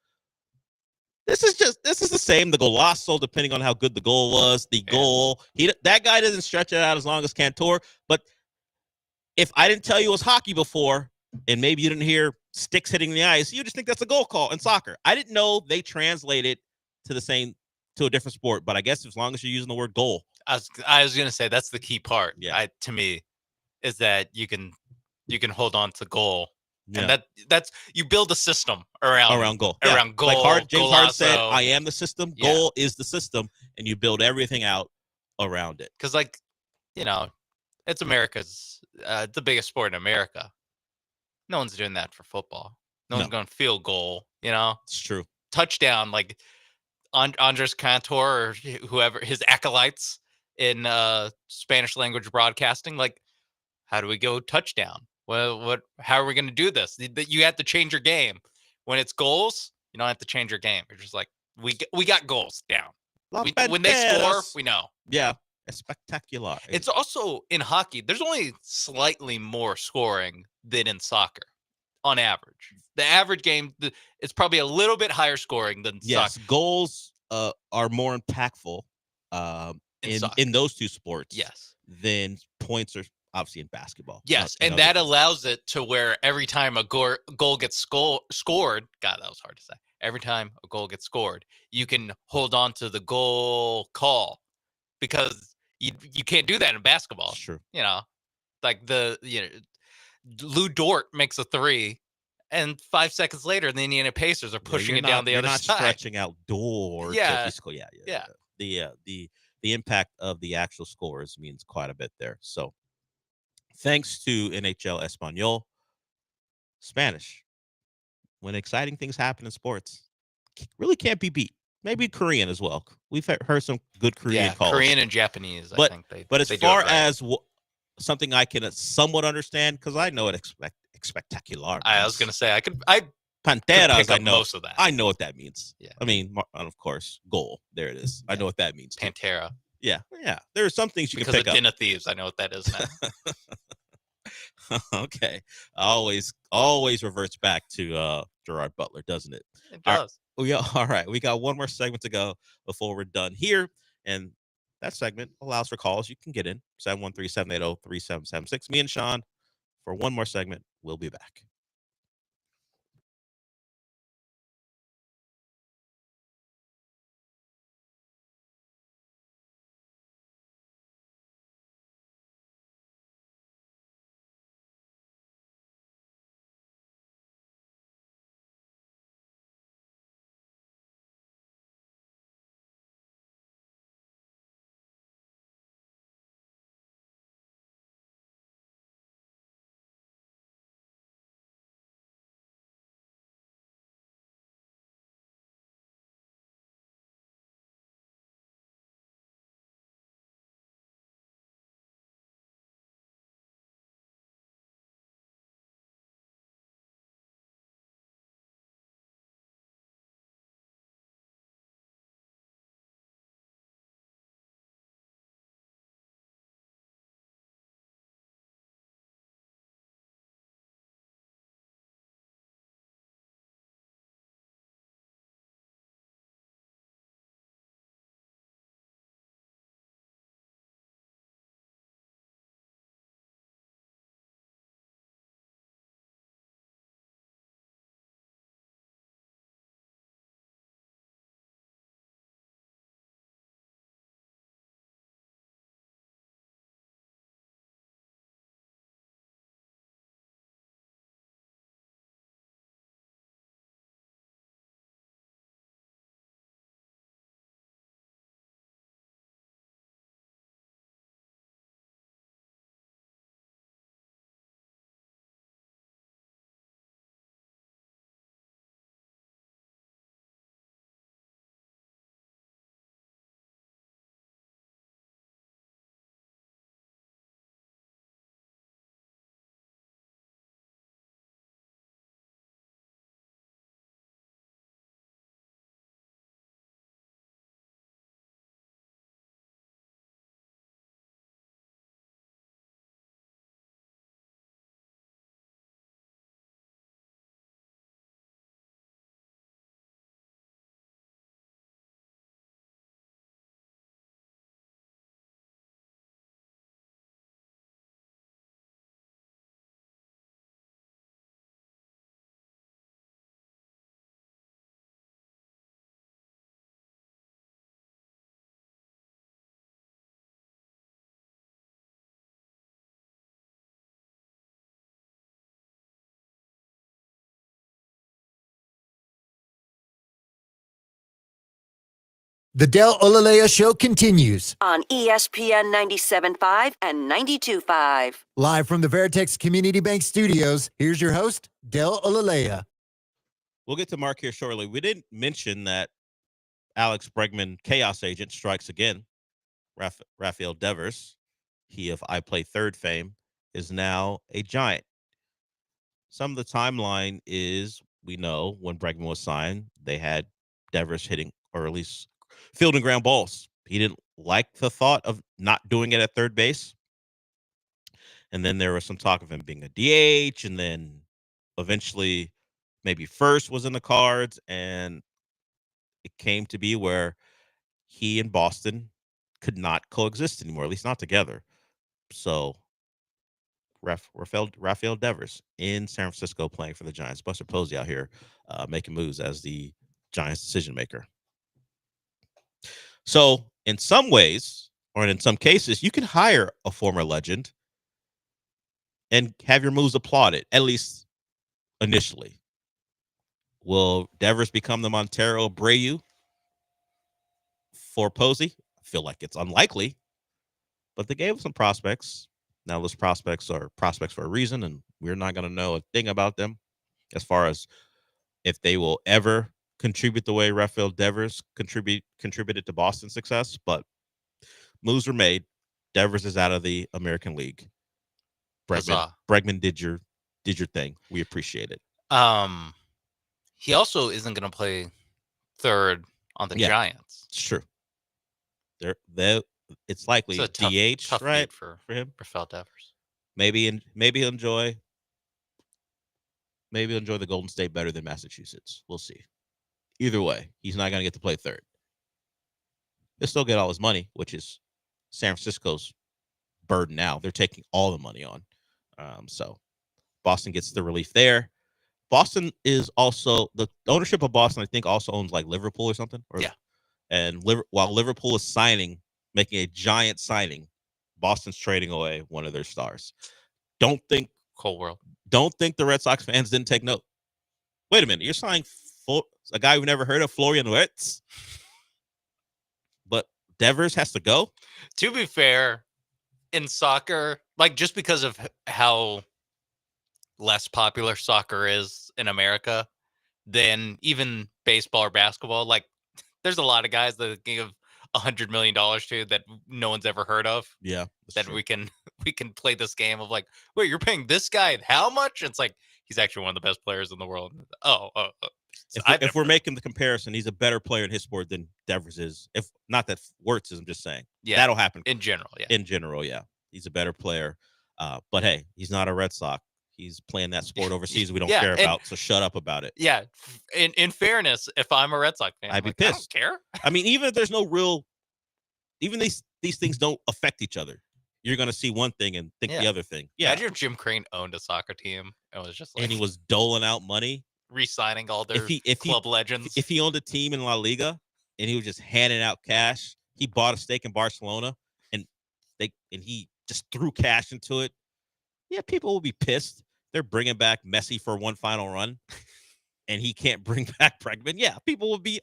This is the same. The golazo, depending on how good the goal was, the goal. That guy doesn't stretch it out as long as Cantor. But if I didn't tell you it was hockey before, and maybe you didn't hear sticks hitting the ice, you just think that's a goal call in soccer. I didn't know they translated to a different sport, but I guess as long as you're using the word goal. I was gonna say that's the key part. Yeah. To me, is that you can hold on to goal, Yeah. and that's you build a system around goal. Around goal. Like James Harden said, golazo. I am the system. Yeah. Goal is the system, and you build everything out around it. Because, like, it's America's the biggest sport in America. No one's doing that for football. No one's going field goal. It's true. Touchdown, like Andres Cantor or whoever his acolytes in Spanish language broadcasting. Like, how do we go touchdown? Well, how are we going to do this? You have to change your game. When it's goals, you don't have to change your game. You're just like, we got goals down. When they score, we know. Yeah, it's spectacular. It's also in hockey. There's only slightly more scoring than in soccer, on average. The average game, it's probably a little bit higher scoring than soccer. Goals are more impactful in those two sports. Yes, than points are obviously in basketball. Yes, and that allows it to where every time a goal gets scored, God, that was hard to say. Every time a goal gets scored, you can hold on to the goal call because you can't do that in basketball. Sure. Like Lou Dort makes a 3, and 5 seconds later, the Indiana Pacers are pushing it down the other side. You're not stretching out Dort. Yeah. The impact of the actual scores means quite a bit there. So, thanks to NHL Español, Spanish. When exciting things happen in sports, really can't be beat. Maybe Korean as well. We've heard some good Korean calls. Korean and Japanese. I think but as far as something I can somewhat understand, because I know it spectacular. I was gonna say I Panteras. pick up I know most of that. I know what that means. Yeah. I mean, and of course, goal. There it is. I know what that means. Pantera. Yeah. There are some things you Because can pick of up. Den of Thieves, I know what that is now. Okay. Always reverts back to Gerard Butler, doesn't it? It All right. does. All right. We got one more segment to go before we're done here. And that segment allows for calls. You can get in 713-780-3776. Me and Sean for one more segment. We'll be back. The Del Olaleye Show continues. On ESPN 97.5 and 92.5. Live from the Veritex Community Bank Studios, here's your host, Del Olaleye. We'll get to Mark here shortly. We didn't mention that Alex Bregman, Chaos Agent, strikes again. Rafael Devers, he of I Play Third fame, is now a Giant. Some of the timeline is, we know when Bregman was signed, they had Devers hitting, or at least fielding ground balls. He didn't like the thought of not doing it at third base. And then there was some talk of him being a DH, and then eventually maybe first was in the cards, and it came to be where he and Boston could not coexist anymore, at least not together. So Rafael Devers in San Francisco playing for the Giants. Buster Posey out here making moves as the Giants decision maker. So in some ways, or in some cases, you can hire a former legend and have your moves applauded, at least initially. Will Devers become the Montero Abreu for Posey? I feel like it's unlikely, but they gave him some prospects. Now those prospects are prospects for a reason, and we're not going to know a thing about them as far as if they will ever contribute the way Rafael Devers contributed to Boston's success. But moves were made. Devers is out of the American League. Bregman did your thing. We appreciate it. He also isn't going to play third on the Giants. It's true. It's likely it's a DH, tough right? for him. Rafael Devers. Maybe enjoy the Golden State better than Massachusetts. We'll see. Either way, he's not going to get to play third. He'll still get all his money, which is San Francisco's burden now. They're taking all the money on. So Boston gets the relief there. Boston is also the ownership of Boston, I think, also owns like Liverpool or something. And while Liverpool is making a giant signing, Boston's trading away one of their stars. Don't think the Red Sox fans didn't take note. Wait a minute, you're signing a guy we've never heard of, Florian Wirtz, but Devers has to go. To be fair, in soccer, like just because of how less popular soccer is in America than even baseball or basketball, like there's a lot of guys that can give $100 million to that no one's ever heard of. Yeah, that we can play this game of like, wait, you're paying this guy how much? It's like he's actually one of the best players in the world. If we're making the comparison, he's a better player in his sport than Devers is. If not that Wirtz is, I'm just saying. Yeah, that'll happen in general. Yeah, in general, yeah, he's a better player. But hey, he's not a Red Sox. He's playing that sport overseas we don't care about, so shut up about it. Yeah, in fairness, if I'm a Red Sox fan, I'd be pissed. I don't care. I mean, even if there's no real, even these things don't affect each other. You're gonna see one thing and think the other thing. Yeah, imagine if Jim Crane owned a soccer team and was just like, and he was doling out money, re-signing all their club legends. If he owned a team in La Liga and he was just handing out cash, he bought a stake in Barcelona and he just threw cash into it. Yeah, people will be pissed. They're bringing back Messi for one final run, and he can't bring back Bregman. Yeah, people will be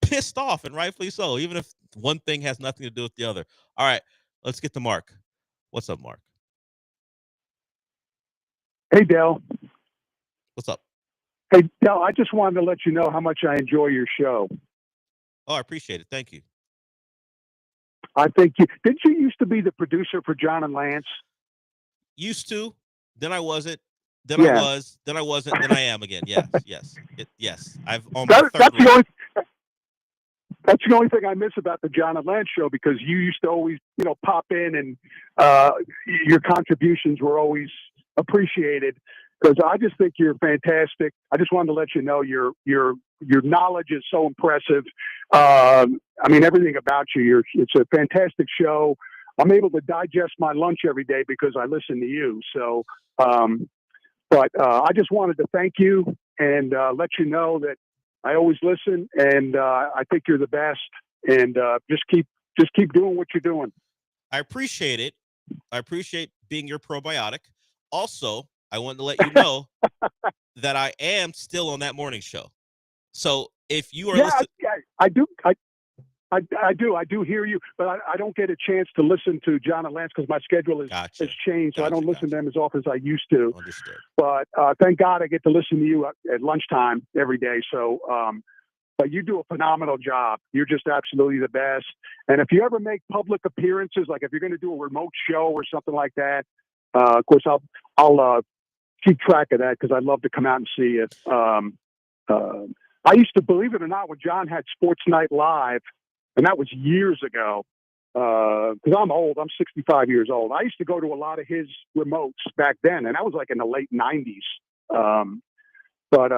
pissed off, and rightfully so, even if one thing has nothing to do with the other. All right, let's get to Mark. What's up, Mark? Hey, Dale. What's up? Hey, Dale, I just wanted to let you know how much I enjoy your show. Oh, I appreciate it. Thank you. I think didn't you used to be the producer for John and Lance? Used to, then I wasn't, then I was, then I wasn't, then I am again. Yes. That's the only thing I miss about the John and Lance show, because you used to always, pop in and your contributions were always appreciated, because I just think you're fantastic. I just wanted to let you know your knowledge is so impressive. I mean, everything about you, it's a fantastic show. I'm able to digest my lunch every day because I listen to you. So, but I just wanted to thank you and let you know that I always listen, and I think you're the best. And just keep doing what you're doing. I appreciate it. I appreciate being your probiotic. Also, I wanted to let you know that I am still on that morning show. So if you are listening, I do hear you, but I don't get a chance to listen to John and Lance because my schedule has changed. So I don't listen to them as often as I used to. Understood. But thank God I get to listen to you at lunchtime every day. So, but you do a phenomenal job. You're just absolutely the best. And if you ever make public appearances, like if you're going to do a remote show or something like that, of course I'll keep track of that, because I'd love to come out and see it. I used to, believe it or not, when John had Sports Night Live, and that was years ago, because I'm old. I'm 65 years old. I used to go to a lot of his remotes back then, and that was like in the late 90s. But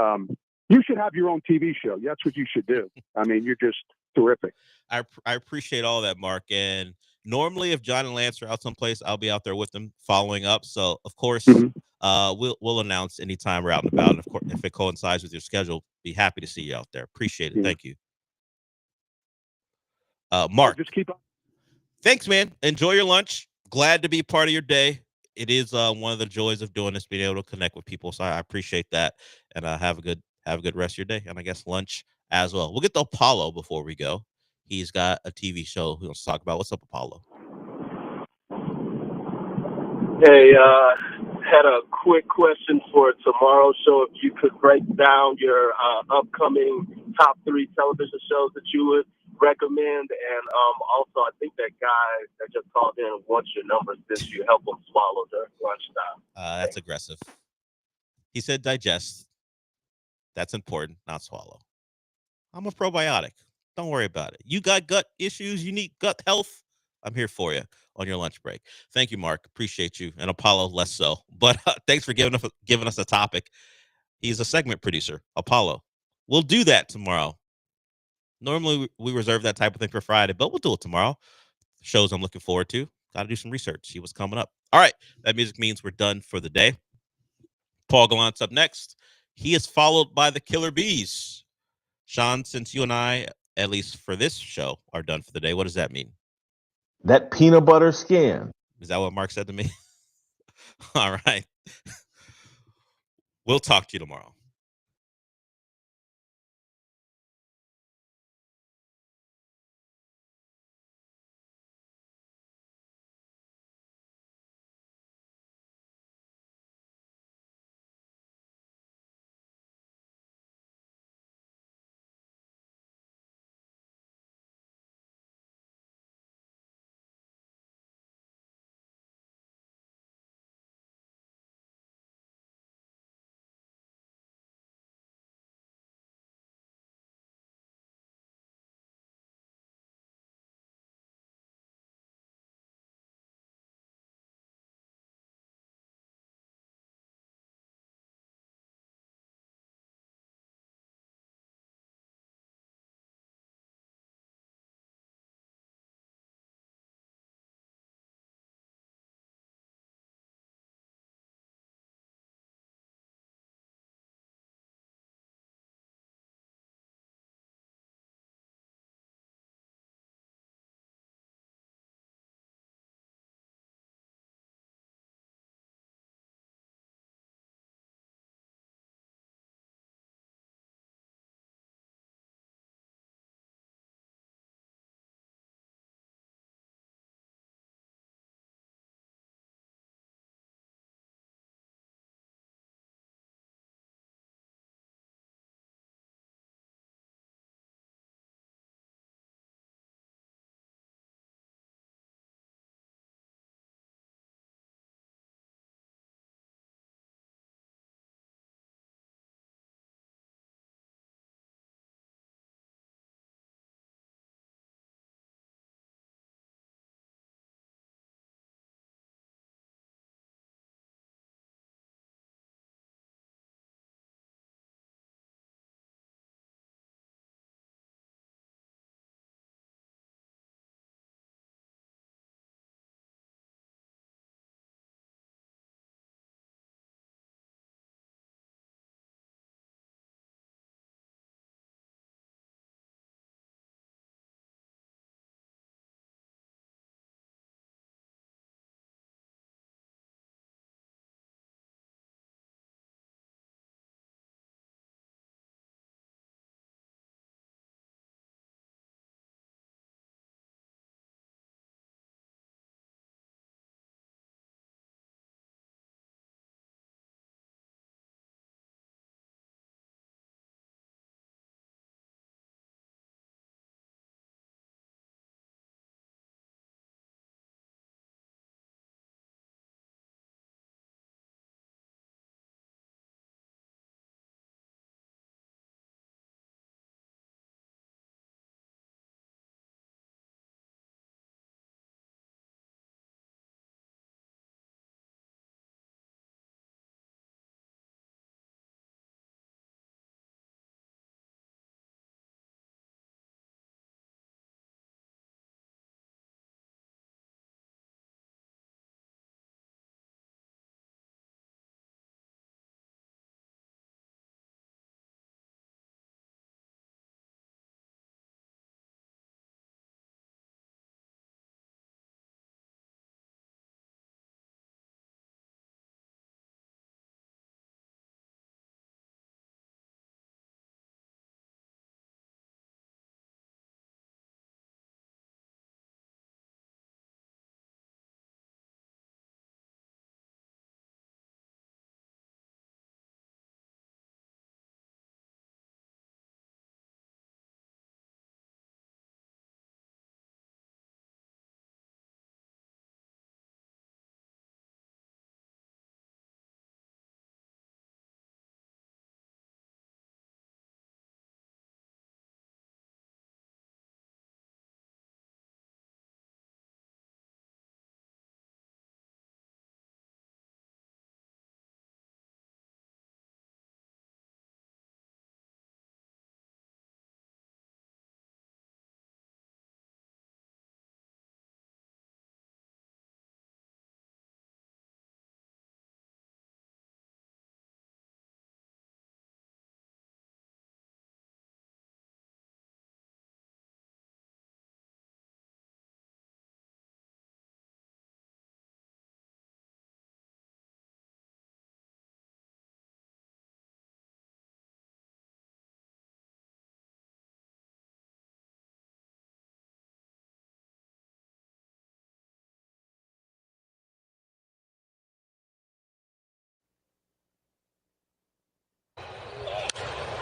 you should have your own TV show. That's what you should do. I mean, you're just terrific. I appreciate all that, Mark. And normally, if John and Lance are out someplace, I'll be out there with them following up. So, of course, we'll announce anytime we're out and about. And of course, if it coincides with your schedule, be happy to see you out there. Appreciate it. Thank you. Mark, just keep up. Thanks, man. Enjoy your lunch. Glad to be part of your day. It is one of the joys of doing this, being able to connect with people. So I appreciate that, and have a good rest of your day, and I guess lunch as well. We'll get to Apollo before we go. He's got a TV show he wants to talk about. What's up, Apollo? Hey, had a quick question for tomorrow's show. If you could break down your upcoming top 3 television shows that you would recommend, and also I think that guy that just called in wants your number since you help him swallow during lunchtime. That's aggressive. He said digest. That's important, not swallow. I'm a probiotic. Don't worry about it. You got gut issues, you need gut health, I'm here for you on your lunch break. Thank you, Mark. Appreciate you. And Apollo, less so. But thanks for giving us a topic. He's a segment producer, Apollo. We'll do that tomorrow. Normally, we reserve that type of thing for Friday, but we'll do it tomorrow. Shows I'm looking forward to. Got to do some research, see what's coming up. All right. That music means we're done for the day. Paul Gallant's up next. He is followed by the Killer Bees. Sean, since you and I, at least for this show, are done for the day, what does that mean? That peanut butter skin. Is that what Mark said to me? All right. We'll talk to you tomorrow.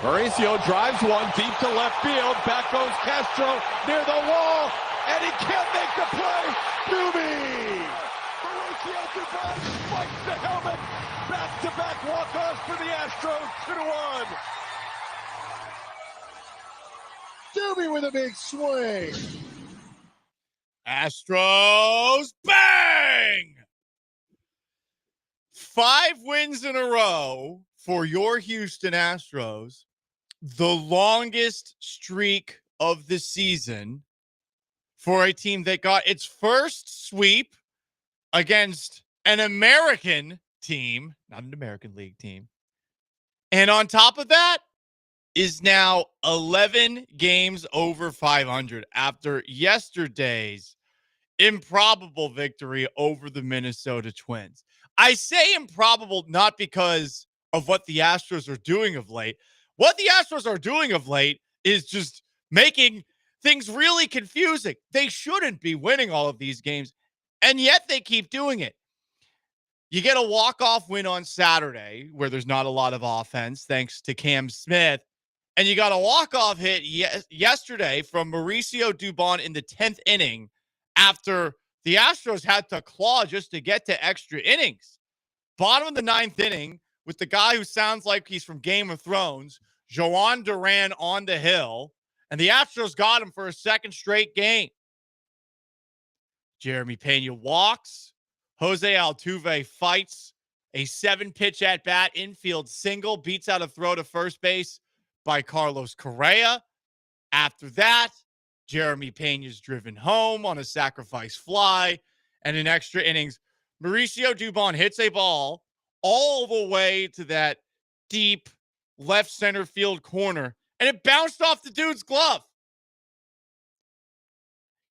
Mauricio drives one deep to left field. Back goes Castro near the wall, and he can't make the play. Doobie! Mauricio Dubon spikes the helmet. Back-to-back walk-offs for the Astros, 2-1. Doobie with a big swing. Astros, bang! 5 wins in a row for your Houston Astros, the longest streak of the season for a team that got its first sweep against an American team, not an American League team. And on top of that is now 11 games over 500 after yesterday's improbable victory over the Minnesota Twins. I say improbable not because of what the Astros are doing of late. What the Astros are doing of late is just making things really confusing. They shouldn't be winning all of these games, and yet they keep doing it. You get a walk-off win on Saturday where there's not a lot of offense thanks to Cam Smith, and you got a walk-off hit yesterday from Mauricio Dubon in the 10th inning after the Astros had to claw just to get to extra innings. Bottom of the 9th inning with the guy who sounds like he's from Game of Thrones, Joan Duran on the hill, and the Astros got him for a second straight game. Jeremy Pena walks. Jose Altuve fights a 7-pitch at-bat infield single, beats out a throw to first base by Carlos Correa. After that, Jeremy Pena's driven home on a sacrifice fly, and in extra innings, Mauricio Dubon hits a ball all the way to that deep left center field corner, and it bounced off the dude's glove.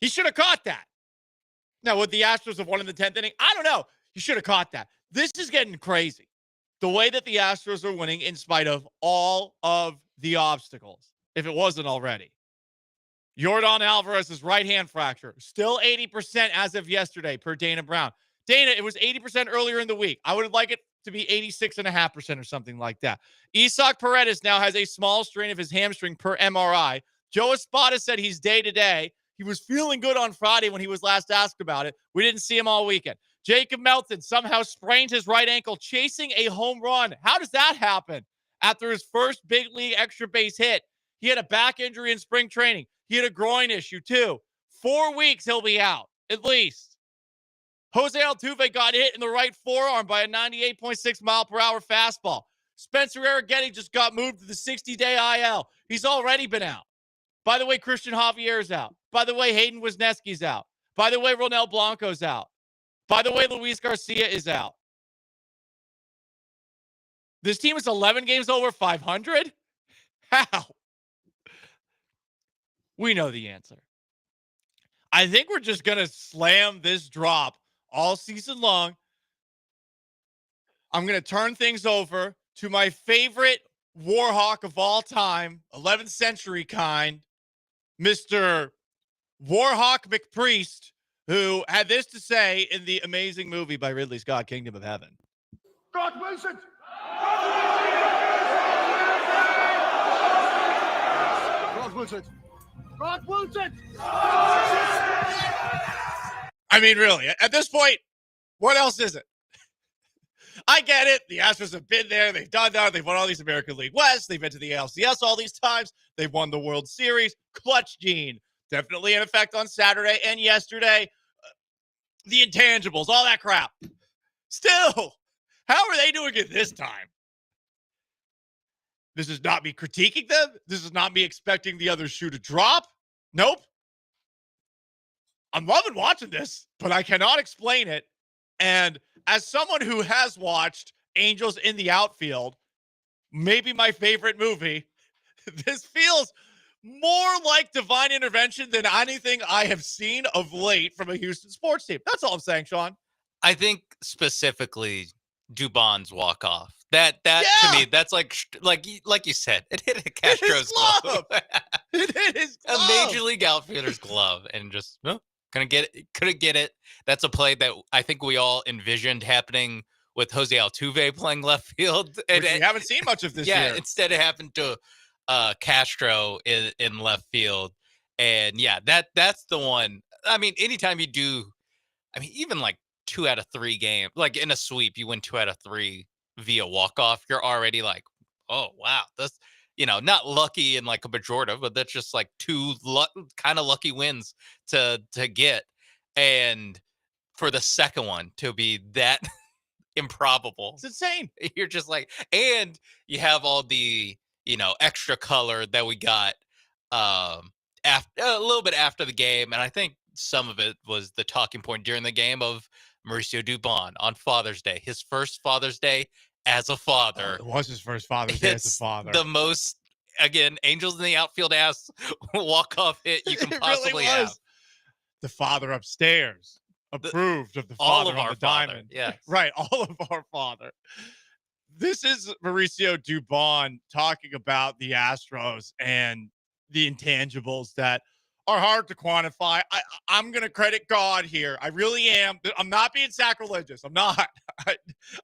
He should have caught that. Now, would the Astros have won in the 10th inning? I don't know. You should have caught that. This is getting crazy. The way that the Astros are winning in spite of all of the obstacles, if it wasn't already. Yordan Alvarez's right hand fracture, still 80% as of yesterday per Dana Brown. Dana, it was 80% earlier in the week. I would like it to be 86.5% or something like that. Isaac Paredes now has a small strain of his hamstring per MRI. Joe Espada said he's day-to-day. He was feeling good on Friday when he was last asked about it. We didn't see him all weekend. Jacob Melton somehow sprained his right ankle chasing a home run. How does that happen? After his first big league extra base hit, he had a back injury in spring training. He had a groin issue too. 4 weeks he'll be out, at least. Jose Altuve got hit in the right forearm by a 98.6 mile per hour fastball. Spencer Arrighetti just got moved to the 60-day IL. He's already been out. By the way, Christian Javier's out. By the way, Hayden Wesneski's out. By the way, Ronel Blanco's out. By the way, Luis Garcia is out. This team is 11 games over 500? How? We know the answer. I think we're just going to slam this drop all season long. I'm going to turn things over to my favorite Warhawk of all time, 11th century kind, Mr. Warhawk McPriest, who had this to say in the amazing movie by Ridley Scott, Kingdom of Heaven. God Wilson! God Wilson! God Wilson! I mean, really, at this point, what else is it? I get it. The Astros have been there. They've done that. They've won all these American League West. They've been to the ALCS all these times. They've won the World Series. Clutch gene. Definitely in effect on Saturday and yesterday. The intangibles, all that crap. Still, how are they doing it this time? This is not me critiquing them. This is not me expecting the other shoe to drop. Nope. I'm loving watching this, but I cannot explain it. And as someone who has watched Angels in the Outfield, maybe my favorite movie, this feels more like divine intervention than anything I have seen of late from a Houston sports team. That's all I'm saying, Sean. I think specifically Dubon's walk-off. That to me, that's like you said, it hit a Castro's glove. It hit his glove. A major league outfielder's glove, and just couldn't get it. That's a play that I think we all envisioned happening with Jose Altuve playing left field. And Which we haven't seen much of this year. Instead of having to Castro in left field. And that's the one. I mean, anytime you do, I mean, even like 2 out of 3 games, like in a sweep, you win 2 out of 3 via walk-off, you're already like, oh, wow, that's, not lucky in like a pejorative, but that's just like 2 kind of lucky wins to get. And for the second one to be that improbable, it's insane. You're just like, and you have all the, extra color that we got after a little bit after the game. And I think some of it was the talking point during the game of Mauricio Dubon on Father's Day, his first Father's Day as a father. It was his first Father's Day as a father. The most, again, angels in the outfield ass walk-off hit you can possibly have. The father upstairs approved of the father on the diamond. Yeah, right. All of our father. This is Mauricio Dubon talking about the Astros and the intangibles that are hard to quantify. I'm going to credit God here. I really am. I'm not being sacrilegious. I'm not.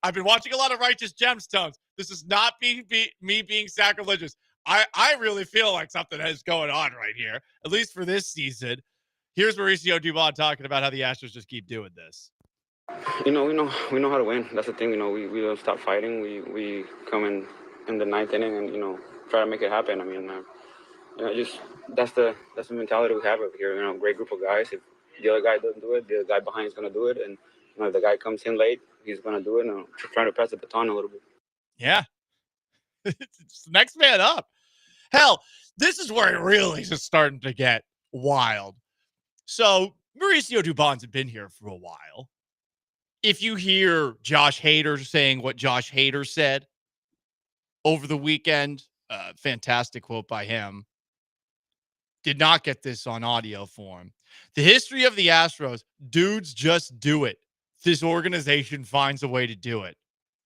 I've been watching a lot of Righteous Gemstones. This is not me being sacrilegious. I really feel like something is going on right here, at least for this season. Here's Mauricio Dubon talking about how the Astros just keep doing this. We know how to win. That's the thing. We don't stop fighting. We come in the 9th inning and try to make it happen. I mean, just that's the mentality we have over here. Great group of guys. If the other guy doesn't do it, the guy behind is going to do it, and if the guy comes in late, he's going to do it. And trying to pass the baton a little bit. Yeah, it's next man up. Hell, this is where it really is starting to get wild. So Mauricio Dubon's been here for a while. If you hear Josh Hader saying what Josh Hader said over the weekend, fantastic quote by him. Did not get this on audio form. The history of the Astros, dudes just do it. This organization finds a way to do it.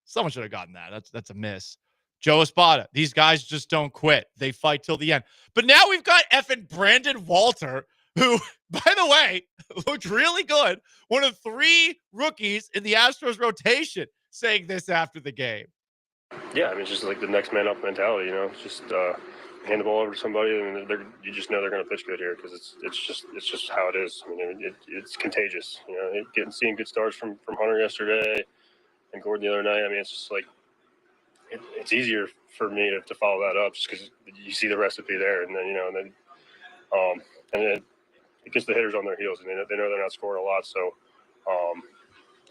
Someone should have gotten that. That's a miss. Joe Espada, these guys just don't quit. They fight till the end. But now we've got effing Brandon Walter, who, by the way, looked really good. One of 3 rookies in the Astros rotation saying this after the game. Yeah, I mean, it's just like the next man up mentality, It's just hand the ball over to somebody, and you just know they're going to pitch good here because it's just how it is. I mean, it's contagious. Seeing good starts from Hunter yesterday and Gordon the other night. I mean, it's just like it's easier for me to follow that up just because you see the recipe there, and then it gets the hitters on their heels, and they know they're not scoring a lot, so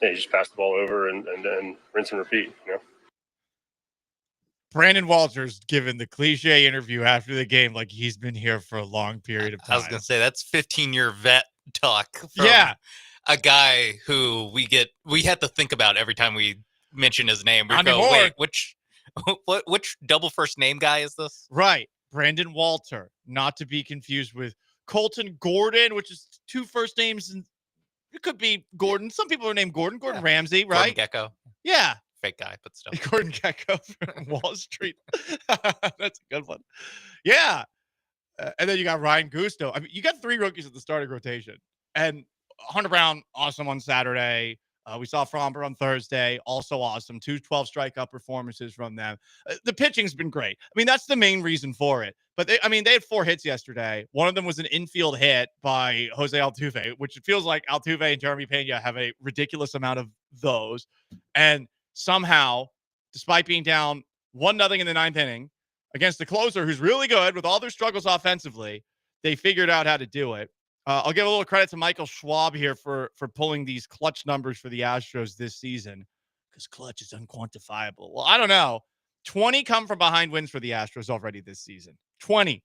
you just pass the ball over and then rinse and repeat. Brandon Walters given the cliche interview after the game like he's been here for a long period of time. I was going to say, that's 15-year vet talk from a guy who we had to think about every time we mention his name. We go, wait, which double first name guy is this? Right. Brandon Walter, not to be confused with Colton Gordon, which is 2 first names, and it could be Gordon. Some people are named Gordon Ramsay, right? Gordon Gecko. Yeah. Fake guy, but still. Gordon Gecko from Wall Street. That's a good one. Yeah. And then you got Ryan Gusto. I mean, you got 3 rookies at the starting rotation. And Hunter Brown, awesome on Saturday. We saw Fromber on Thursday, also awesome. 2 12 strikeout performances from them. The pitching's been great. I mean, that's the main reason for it. But they had 4 hits yesterday. One of them was an infield hit by Jose Altuve, which it feels like Altuve and Jeremy Pena have a ridiculous amount of those. And somehow, despite being down 1-0 in the 9th inning against the closer, who's really good with all their struggles offensively, they figured out how to do it. I'll give a little credit to Michael Schwab here for pulling these clutch numbers for the Astros this season, because clutch is unquantifiable. Well, I don't know. 20 come from behind wins for the Astros already this season. 20.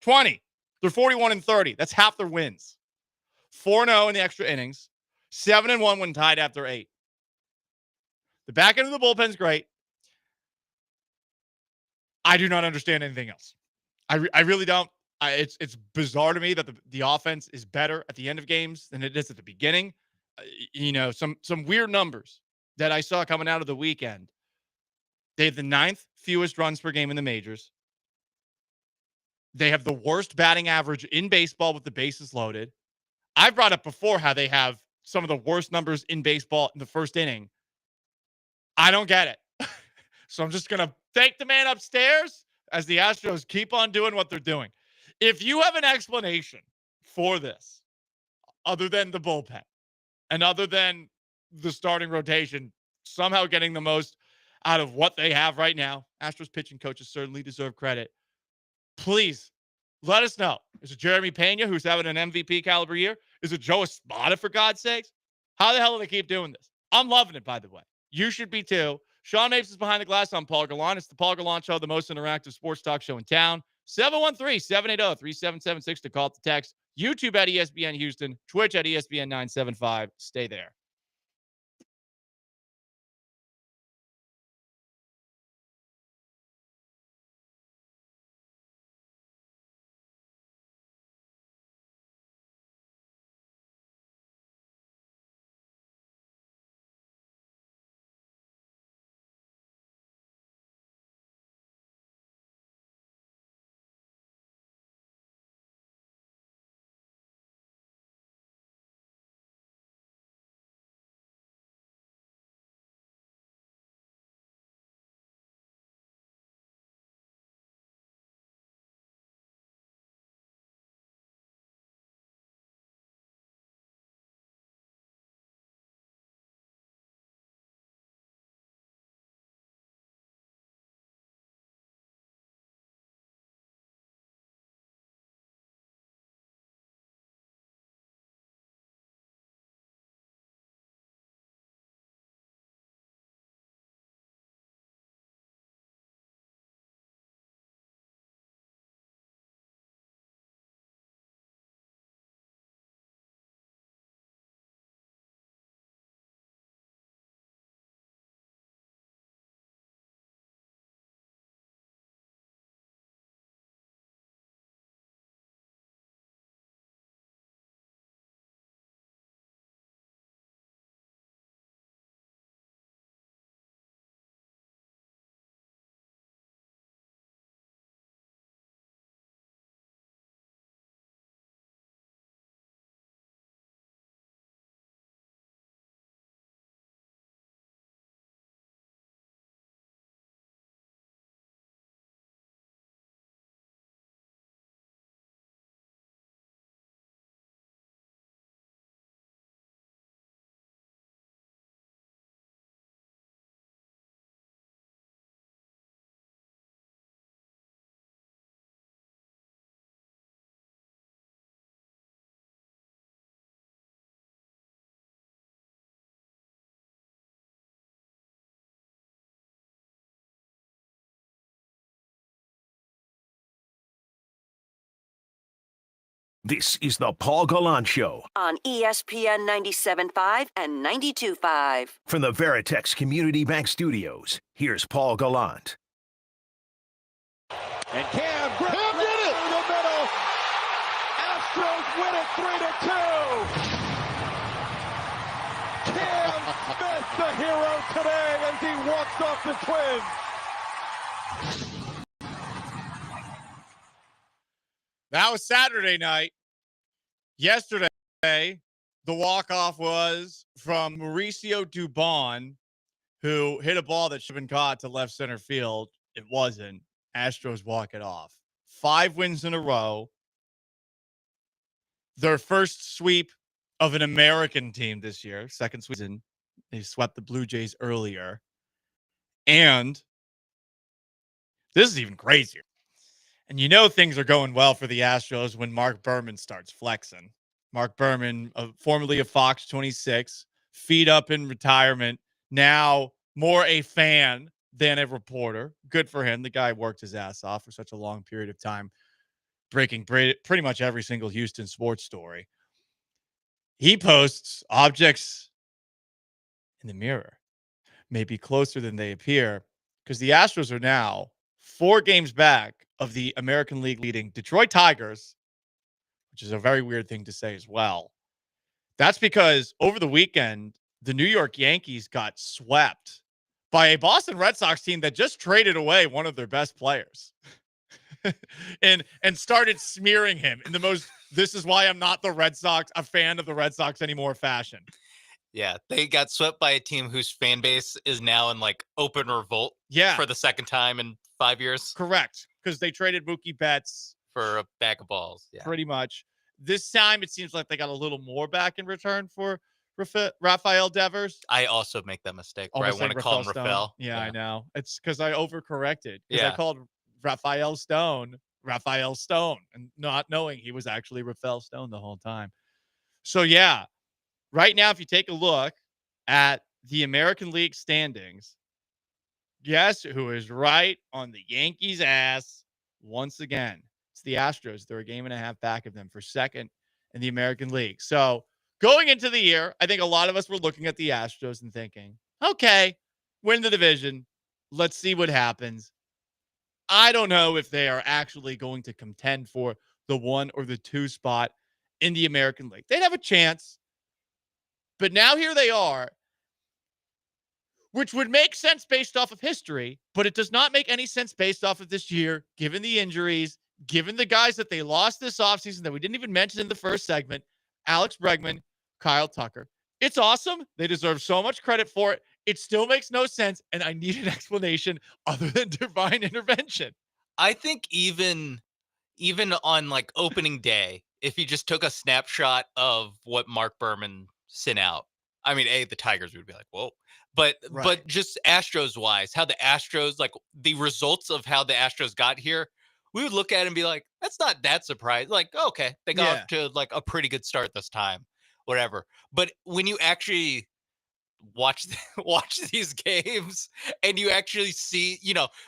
They're 41-30. That's half their wins. 4-0 in the extra innings. 7-1 when tied after 8. The back end of the bullpen's great. I do not understand anything else. I really don't. It's bizarre to me that the offense is better at the end of games than it is at the beginning. Some weird numbers that I saw coming out of the weekend. They have the 9th fewest runs per game in the majors. They have the worst batting average in baseball with the bases loaded. I've brought up before how they have some of the worst numbers in baseball in the first inning I don't get it. So I'm just going to thank the man upstairs as the Astros keep on doing what they're doing. If you have an explanation for this, other than the bullpen and other than the starting rotation somehow getting the most out of what they have right now, Astros pitching coaches certainly deserve credit. Please let us know. Is it Jeremy Pena, who's having an MVP caliber year? Is it Joe Espada, for God's sakes? How the hell do they keep doing this? I'm loving it, by the way. You should be too. Sean Mapes is behind the glass. I'm Paul Gallant. It's the Paul Gallant Show, the most interactive sports talk show in town. 713-780-3776 to call, to text. YouTube at ESPN Houston. Twitch at ESPN 975. Stay there. This is the Paul Gallant Show on ESPN 97.5 and 92.5. from the Veritex Community Bank Studios. Here's Paul Gallant. And Cam Griffin did it through the middle. Astros win it 3-2. Cam Smith, the hero today, as he walks off the Twins. That was Saturday night. Yesterday, the walk-off was from Mauricio Dubon, who hit a ball that should have been caught to left center field. It wasn't. Astros walk it off. 5 wins in a row. Their first sweep of an American team this year. Second sweep. They swept the Blue Jays earlier. And this is even crazier. And you know things are going well for the Astros when Mark Berman starts flexing. Mark Berman, formerly of Fox 26, feet up in retirement, now more a fan than a reporter. Good for him. The guy worked his ass off for such a long period of time, breaking pretty much every single Houston sports story. He posts objects in the mirror may be closer than they appear, because the Astros are now 4 games back of the American League leading Detroit Tigers, which is a very weird thing to say as well. That's because over the weekend, the New York Yankees got swept by a Boston Red Sox team that just traded away one of their best players and started smearing him in the most, this is why I'm not a fan of the Red Sox anymore fashion. Yeah, they got swept by a team whose fan base is now in like open revolt. Yeah. For the second time in 5 years. Correct, because they traded Mookie Betts for a bag of balls. Yeah. Pretty much. This time, it seems like they got a little more back in return for Rafael Devers. I also make that mistake where Almost I want to call him Rafael. Yeah, I know. It's because I overcorrected. Because I Yeah. called Rafael Stone, and not knowing he was actually Rafael Stone the whole time. So, yeah, right now, if you take a look at the American League standings, guess who is right on the Yankees' ass once again? It's the Astros. They're a game and a half back of them for second in the American League. So going into the year, I think a lot of us were looking at the Astros and thinking, okay, win the division. Let's see what happens. I don't know if they are actually going to contend for the 1 or the 2 spot in the American League. They'd have a chance. But now here they are, which would make sense based off of history, but it does not make any sense based off of this year, given the injuries, given the guys that they lost this offseason that we didn't even mention in the first segment, Alex Bregman, Kyle Tucker. It's awesome. They deserve so much credit for it. It still makes no sense, and I need an explanation other than divine intervention. I think even on like opening day, if you just took a snapshot of what Mark Berman sent out, I mean, the Tigers would be like, whoa. But just Astros wise, how the Astros, like the results of how the Astros got here, we would look at it and be like, that's not that surprising. Like, okay, they got off to like a pretty good start this time, whatever. But when you actually watch these games and you actually see,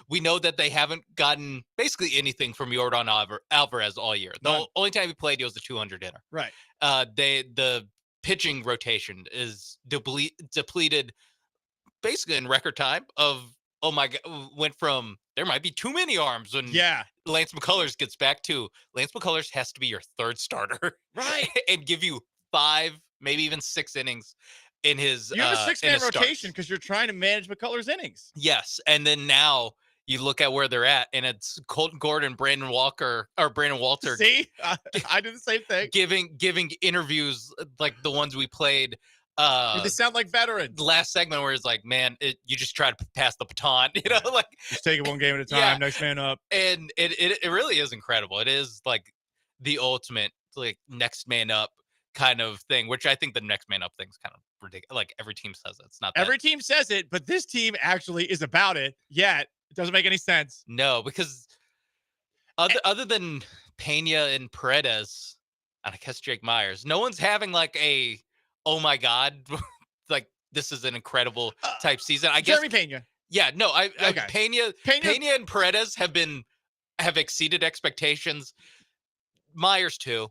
we know that they haven't gotten basically anything from Yordan Alvarez all year. The only time he played, he was a 200 hitter. Right. The pitching rotation is depleted basically in record time of, oh my God, went from there might be too many arms when Lance McCullers gets back to Lance McCullers has to be your third starter. Right. And give you 5, maybe even 6 innings in his You have a 6-man rotation because you're trying to manage McCullers' innings. Yes. And then now you look at where they're at, and it's Colton Gordon, Brandon Walter. See, I do the same thing. Giving interviews like the ones we played. They sound like veterans. The last segment where it's like, man, you just try to pass the baton, like just take it one game at a time, next man up. And it really is incredible. It is like the ultimate like next man up kind of thing, which I think the next man up thing is kind of ridiculous. Like every team says it. It's not that. Every team says it, but this team actually is about it. Yet it doesn't make any sense. No, because other than Pena and Paredes, and I guess Jake Myers, no one's having like a oh my God, like this is an incredible type season. I guess Jeremy Pena. Yeah, no, Pena and Paredes have exceeded expectations. Myers too,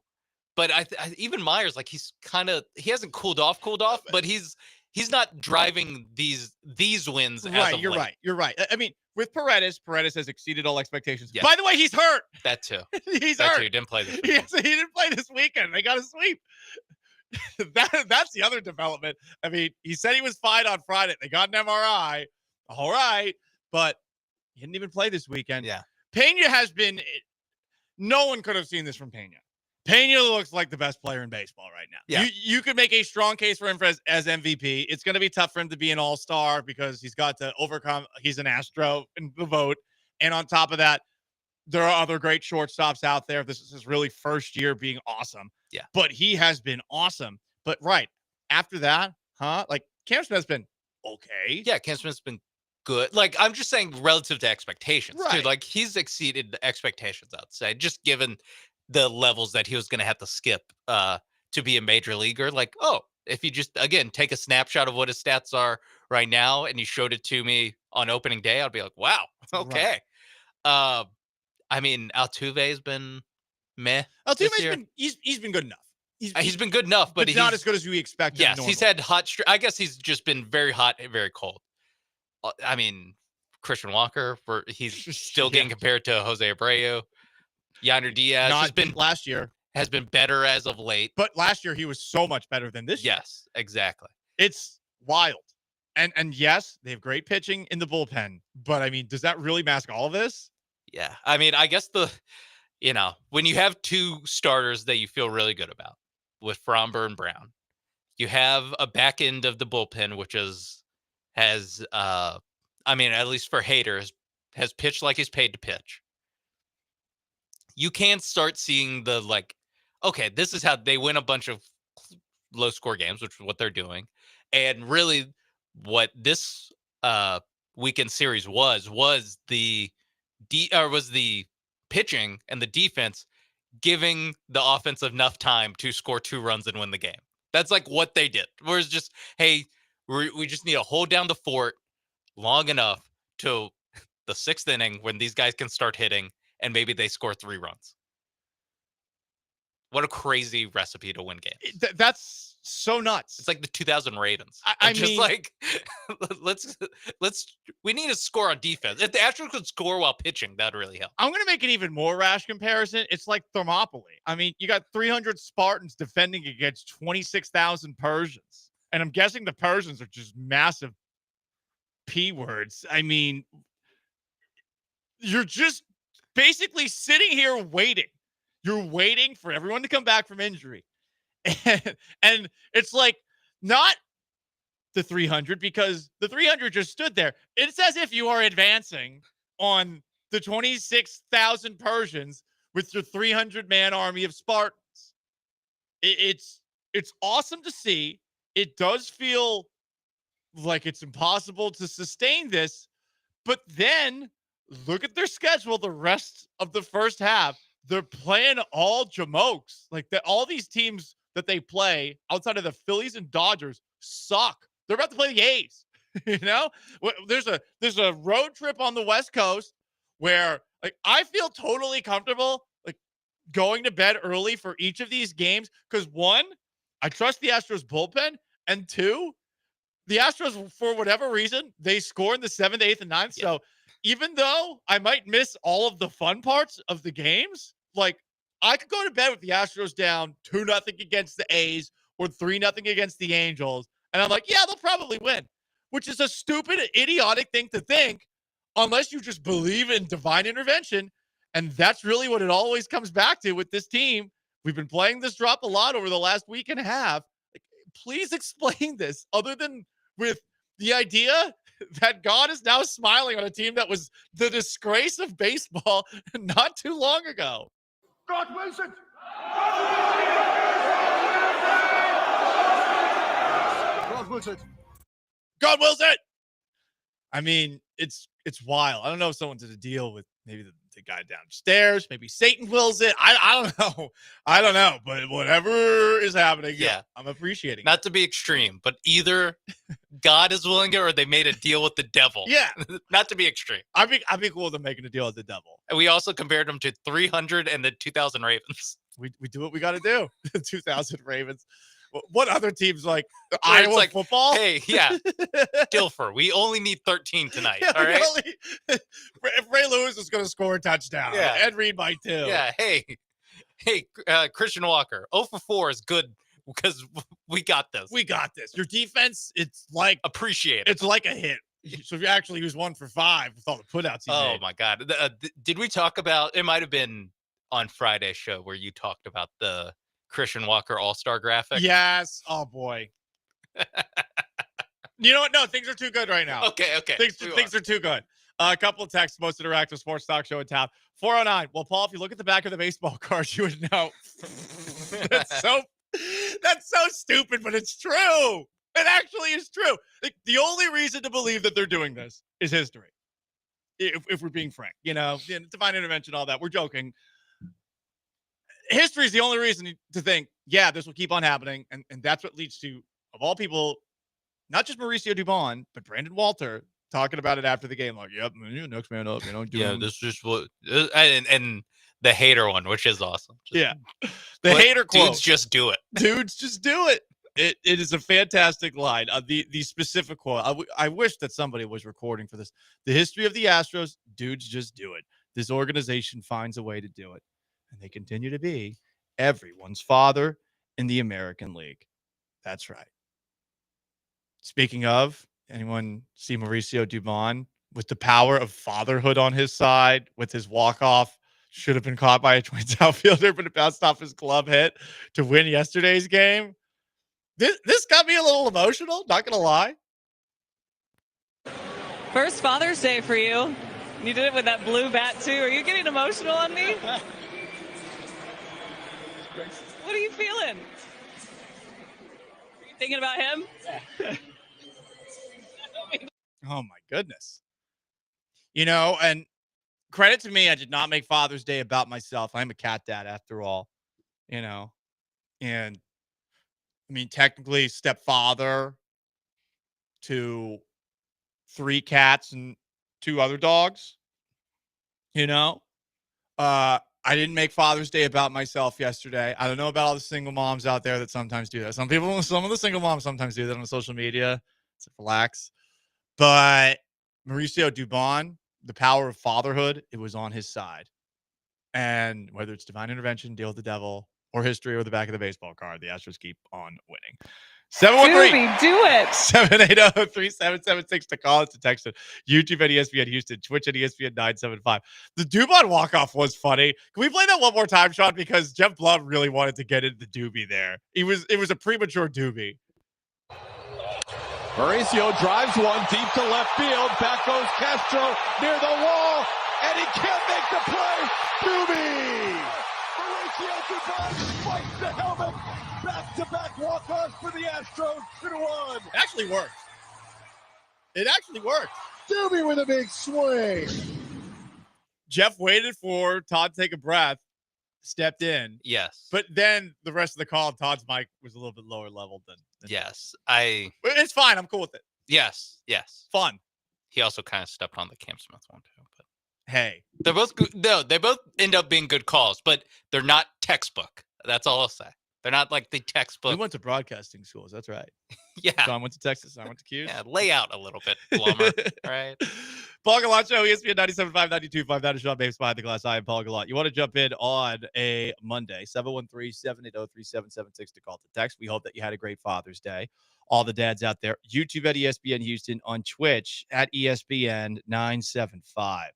but even Myers, like he hasn't cooled off, but he's not driving these wins. Right, you're right. You're right. I mean, with Paredes has exceeded all expectations. Yes. By the way, he's hurt. That too. He's that hurt. Too. He didn't play this weekend. He didn't play this weekend. They got a sweep. That's the other development. I mean, he said he was fine on Friday. They got an MRI. All right. But he didn't even play this weekend. Yeah. Pena has been – no one could have seen this from Pena. Pena looks like the best player in baseball right now. Yeah. You could make a strong case for him as MVP. It's going to be tough for him to be an all-star because he's got to overcome – he's an Astro in the vote. And on top of that, there are other great shortstops out there. This is his really first year being awesome. Yeah. But he has been awesome. But after that, like Cam Smith's been okay. Yeah, Cam Smith's been good. Like I'm just saying relative to expectations. Right. Dude, like he's exceeded the expectations, I'd say, just given the levels that he was going to have to skip to be a major leaguer. Like, if you just, again, take a snapshot of what his stats are right now and you showed it to me on opening day, I'd be like, wow, okay. Right. I mean, Altuve's been meh. Altuve's been he's been good enough. He's been good enough, but he's not as good as we expected. Yes, he's had hot. I guess he's just been very hot and very cold. I mean, Christian Walker, he's still getting compared to Jose Abreu. Yonder Diaz has been last year. Has been better as of late. But last year he was so much better than this year. Yes, exactly. It's wild. And yes, they have great pitching in the bullpen. But I mean, does that really mask all of this? Yeah. I mean, I guess when you have 2 starters that you feel really good about with Fromber and Brown, You have a back end of the bullpen, which has I mean, at least for haters, has pitched like he's paid to pitch. You can start seeing the okay, this is how they win a bunch of low score games, which is what they're doing. And really what this weekend series was the was the pitching and the defense giving the offense enough time to score 2 runs and win the game. That's like what they did. Whereas just, hey, we just need to hold down the fort long enough to the 6th inning when these guys can start hitting and maybe they score 3 runs. What a crazy recipe to win games. That's so nuts. It's like the 2000 Ravens. I just mean, like we need to score on defense. If the Astros could score while pitching, that'd really help. I'm going to make an even more rash comparison. It's like Thermopylae. I mean, you got 300 Spartans defending against 26,000 Persians. And I'm guessing the Persians are just massive P words. I mean, you're just basically sitting here waiting. You're waiting for everyone to come back from injury. And it's like not the 300 because the 300 just stood there. It's as if you are advancing on the 26,000 Persians with your 300-man army of Spartans. It's awesome to see. It does feel like it's impossible to sustain this, but then look at their schedule the rest of the first half. They're playing all jamokes. Like all these teams that they play outside of the Phillies and Dodgers suck. They're about to play the A's. You know, there's a road trip on the West Coast where like I feel totally comfortable like going to bed early for each of these games because 1, I trust the Astros bullpen, and 2, the Astros for whatever reason they score in the 7th, 8th, and 9th. Yeah. So even though I might miss all of the fun parts of the games, like I could go to bed with the Astros down 2-0 against the A's or 3-0 against the Angels. And I'm like, yeah, they'll probably win, which is a stupid, idiotic thing to think unless you just believe in divine intervention. And that's really what it always comes back to with this team. We've been playing this drop a lot over the last week and a half. Like, please explain this other than with the idea that God is now smiling on a team that was the disgrace of baseball not too long ago. God wills it. God wills it. God wills it. I mean, it's wild. I don't know if someone did a deal with maybe the guy downstairs. Maybe Satan wills it. I don't know. I don't know. But whatever is happening, yeah, I'm appreciating Not to be extreme, but either God is willing it or they made a deal with the devil. Yeah. Not to be extreme. I'd be cool with them making a deal with the devil. And we also compared them to 300 and the 2000 Ravens. We do what we got to do. The 2000 Ravens. What other teams like Iowa like, football? Hey, yeah, Dilfer. We only need 13 tonight. Yeah, all right. If Ray Lewis is going to score a touchdown, Ed Reed might too. Yeah. Hey, Christian Walker. 0 for 4 is good because we got this. We got this. Your defense, it's like appreciate it. It's like a hit. So if you actually use 1 for 5 with all the putouts, oh my God! Did we talk about? It might have been on Friday's show where you talked about the Christian Walker All-Star graphic. Yes. Oh boy. You know what? No, things are too good right now. Okay. Things are too good. A couple of texts, most interactive sports talk show in town. 409. Well, Paul, if you look at the back of the baseball card, you would know. That's so stupid, but it's true. It actually is true. The only reason to believe that they're doing this is history. If we're being frank, divine intervention, all that. We're joking. History is the only reason to think, yeah, this will keep on happening. And that's what leads to, of all people, not just Mauricio Dubon, but Brandon Walter talking about it after the game. Like, yep, next man up, this is just what, and the hater one, which is awesome. The hater quote. Dudes just do it. Dudes just do it. It is a fantastic line. The specific quote. I wish that somebody was recording for this. The history of the Astros, dudes just do it. This organization finds a way to do it. And they continue to be everyone's father in the American League. That's right. Speaking of, anyone see Mauricio Dubon with the power of fatherhood on his side with his walk-off? Should have been caught by a Twins outfielder, but it bounced off his glove hit to win yesterday's game. This got me a little emotional, not gonna lie. First Father's Day for you. You did it with that blue bat too. Are you getting emotional on me? What are you feeling? Are you thinking about him? Oh my goodness. And credit to me, I did not make Father's Day about myself. I'm a cat dad after all, and I mean, technically stepfather to 3 cats and 2 other dogs, you know? I didn't make Father's Day about myself yesterday. I don't know about all the single moms out there that sometimes do that. Some of the single moms sometimes do that on social media. It's like, relax. But Mauricio Dubon, the power of fatherhood, it was on his side. And whether it's divine intervention, deal with the devil, or history, or the back of the baseball card, the Astros keep on winning. 713 Doobie, do it. 780-3776 to call us, to text it. YouTube at ESPN Houston, Twitch at ESPN 975. The Dubon walk-off was funny. Can we play that one more time, Sean? Because Jeff Blum really wanted to get into the doobie there. It was a premature doobie. Mauricio drives one deep to left field. Back goes Castro near the wall, and he can't make the play. Doobie! Mauricio Dubon fights the helmet. Back-to-back walk-offs for the Astros. 2-1. It actually worked. Doobie with a big swing. Jeff waited for Todd to take a breath, stepped in. Yes. But then the rest of the call, Todd's mic was a little bit lower level than Yes. But it's fine. I'm cool with it. Yes. Fun. He also kind of stepped on the Cam Smith one too. But hey, they're both good. No, they both end up being good calls, but they're not textbook. That's all I'll say. They're not like the textbook. We went to broadcasting schools. That's right. Yeah. John went to Texas. I went to Q's. Yeah, lay out a little bit, Plumber. Right. Paul Gallant Show, ESPN 97.5, 92.5. That is Sean Bates behind the glass. I am Paul Gallant. You want to jump in on a Monday, 713-780-3776 to call to text. We hope that you had a great Father's Day. All the dads out there. YouTube at ESPN Houston, on Twitch at ESPN 975.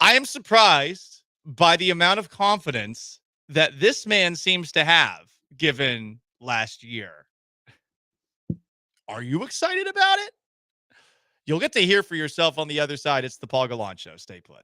I am surprised by the amount of confidence that this man seems to have given last year. Are you excited about it? You'll get to hear for yourself on the other side. It's the Paul Gallant Show. Stay put.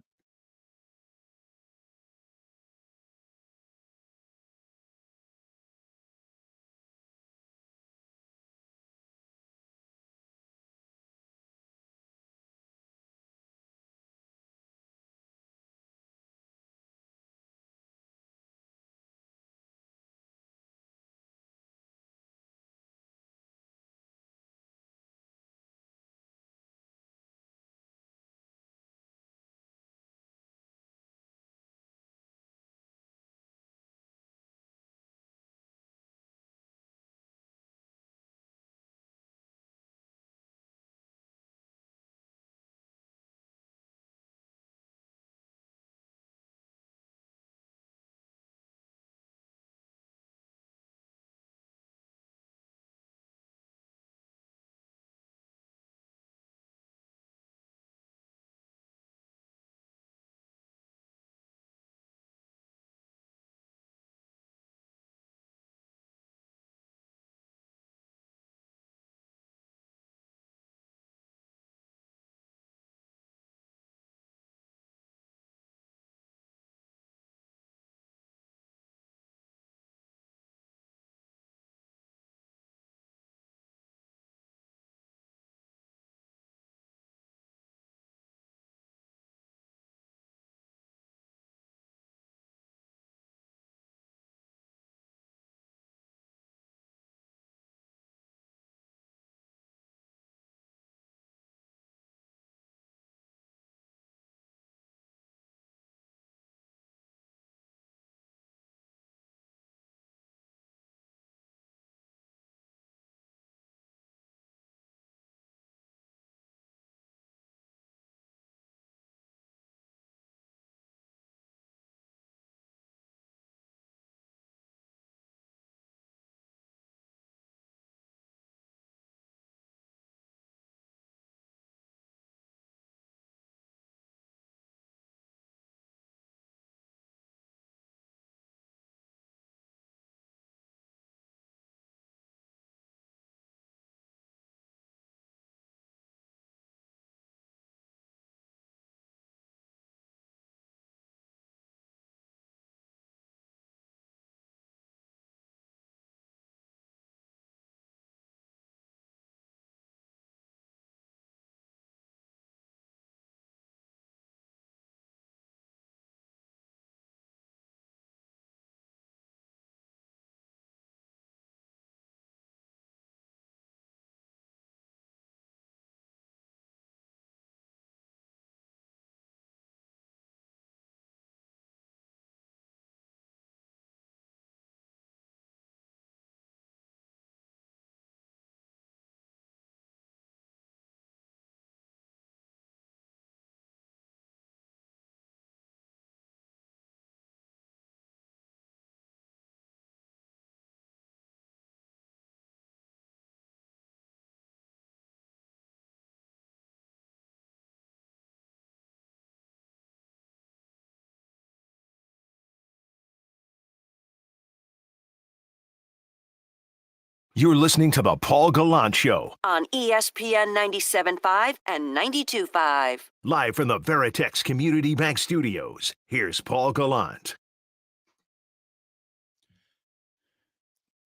You're listening to the Paul Gallant Show, on ESPN 97.5 and 92.5. live from the Veritex Community Bank Studios. Here's Paul Gallant.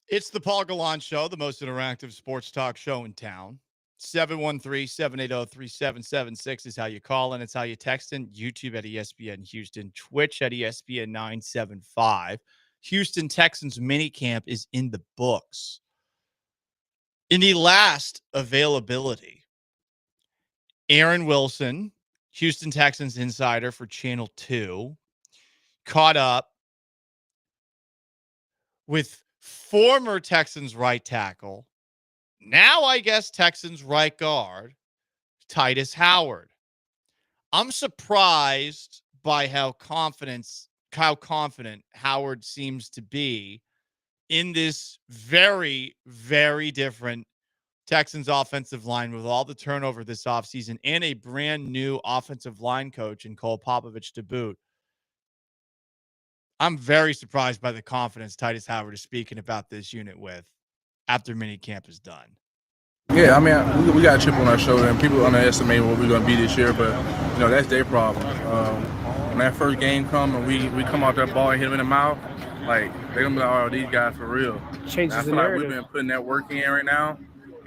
It's the Paul Gallant Show, the most interactive sports talk show in town. 713-780-3776 is how you call in. It's how you text in. YouTube at ESPN Houston. Twitch at ESPN 975. Houston Texans minicamp is in the books. In the last availability, Aaron Wilson, Houston Texans insider for Channel 2, caught up with former Texans right tackle, now I guess Texans right guard, Titus Howard. I'm surprised by how confident Howard seems to be in this very, very different Texans offensive line with all the turnover this offseason and a brand new offensive line coach in Cole Popovich to boot. I'm very surprised by the confidence Titus Howard is speaking about this unit with after minicamp is done. Yeah, I mean, we got a chip on our shoulder, and people underestimate what we're going to be this year, but, you know, that's their problem. When that first game come and we come out that ball and hit them in the mouth, like, they're going to be like, oh, these guys for real. Changes I the feel like narrative. we've been putting that work in right now,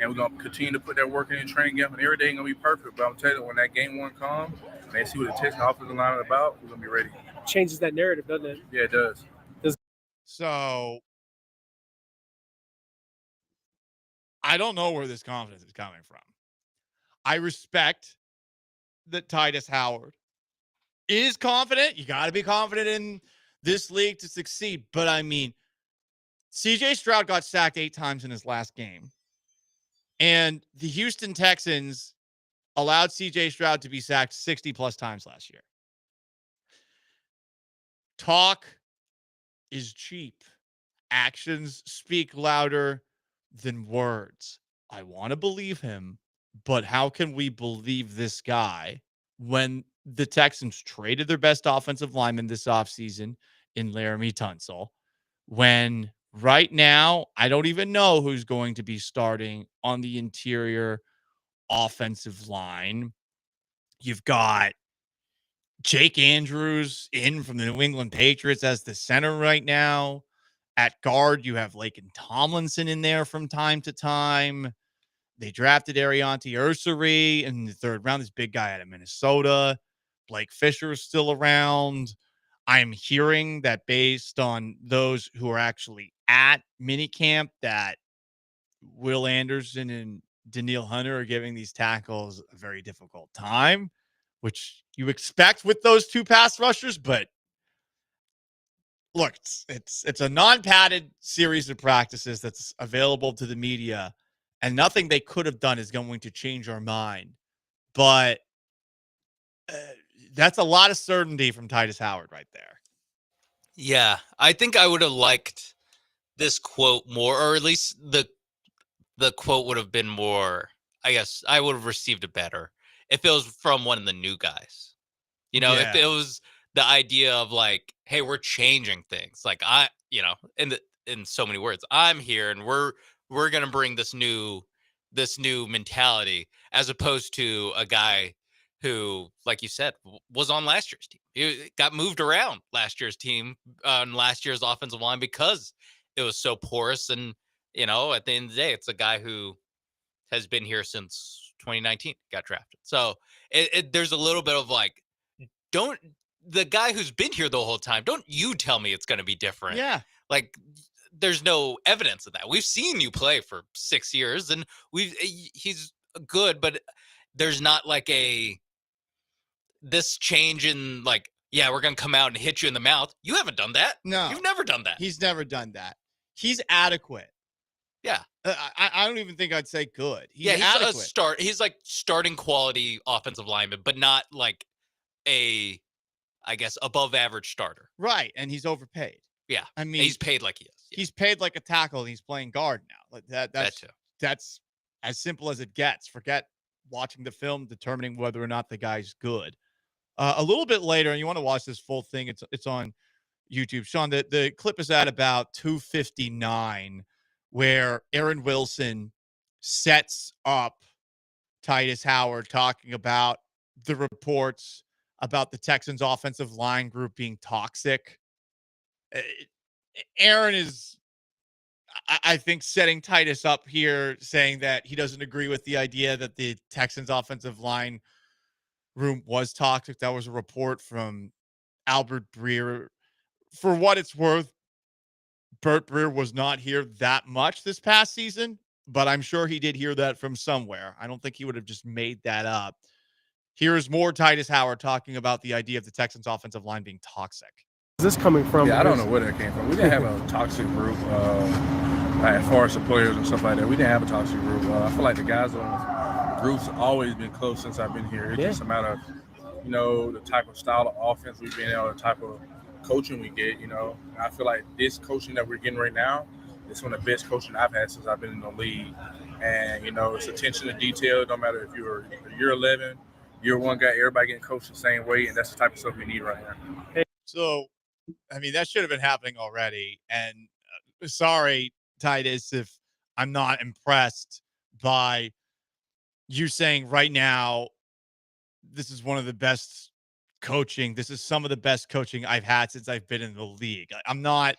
and we're going to continue to put that work in training camp, and every day ain't going to be perfect. But I'm telling you, when that game one comes, and they see what the Texas offensive line is about, we're going to be ready. Changes that narrative, doesn't it? Yeah, it does. So I don't know where this confidence is coming from. I respect that Titus Howard is confident. You got to be confident in this league to succeed. But I mean, CJ Stroud got sacked 8 times in his last game. And the Houston Texans allowed CJ Stroud to be sacked 60 plus times last year. Talk is cheap. Actions speak louder than words. I want to believe him, but how can we believe this guy when the Texans traded their best offensive lineman this offseason in Laramie Tunsil, when right now I don't even know who's going to be starting on the interior offensive line? You've got Jake Andrews in from the New England Patriots as the center right now. At guard, you have Laken Tomlinson in there from time to time. They drafted Ariante Ursary in the 3rd round, this big guy out of Minnesota. Blake Fisher is still around. I'm hearing that based on those who are actually at minicamp that Will Anderson and Daniil Hunter are giving these tackles a very difficult time, which you expect with those 2 pass rushers, but look, it's a non-padded series of practices that's available to the media, and nothing they could have done is going to change our mind. But that's a lot of certainty from Titus Howard right there. Yeah, I think I would have liked this quote more, or at least the quote would have been more. I guess I would have received it better if it was from one of the new guys. You know, if it was the idea of like, hey, we're changing things. Like in so many words, I'm here and we're going to bring this new mentality, as opposed to a guy who, like you said, was on last year's team. He got moved around last year's team on last year's offensive line because it was so porous. And, you know, at the end of the day, it's a guy who has been here since 2019, got drafted. So there's a little bit of like, the guy who's been here the whole time, don't you tell me it's going to be different. Yeah. Like, there's no evidence of that. We've seen you play for 6 years and he's good, but there's not like this change in like, yeah, we're going to come out and hit you in the mouth. You haven't done that. No. You've never done that. He's never done that. He's adequate. Yeah. I don't even think I'd say good. He's he's adequate. He's like starting quality offensive lineman, but not like I guess, above average starter. Right. And he's overpaid. Yeah. I mean, he's paid like he is. Yeah. He's paid like a tackle and he's playing guard now. Like that's as simple as it gets. Forget watching the film, determining whether or not the guy's good. A little bit later, and you want to watch this full thing, it's on YouTube. Sean, the clip is at about 2:59 where Aaron Wilson sets up Titus Howard talking about the reports about the Texans offensive line group being toxic. Aaron is, I think, setting Titus up here, saying that he doesn't agree with the idea that the Texans offensive line room was toxic. That was a report from Albert Breer. For what it's worth, Burt Breer was not here that much this past season, but I'm sure he did hear that from somewhere. I don't think he would have just made that up. Here's more Titus Howard talking about the idea of the Texans offensive line being toxic. Is this coming from? Yeah, I don't know where that came from. We didn't have a toxic group as far as the players and stuff like that. We didn't have a toxic group. I feel like the guys on the group's always been close since I've been here. It's just a matter of, the type of style of offense we've been in, or the type of coaching we get. I feel like this coaching that we're getting right now is one of the best coaching I've had since I've been in the league. And it's attention to detail. No matter if you're year 11, year 1 guy, everybody getting coached the same way, and that's the type of stuff we need right now. So, that should have been happening already. And sorry, Titus, if I'm not impressed by you saying right now, this is one of the best coaching. This is some of the best coaching I've had since I've been in the league. I'm not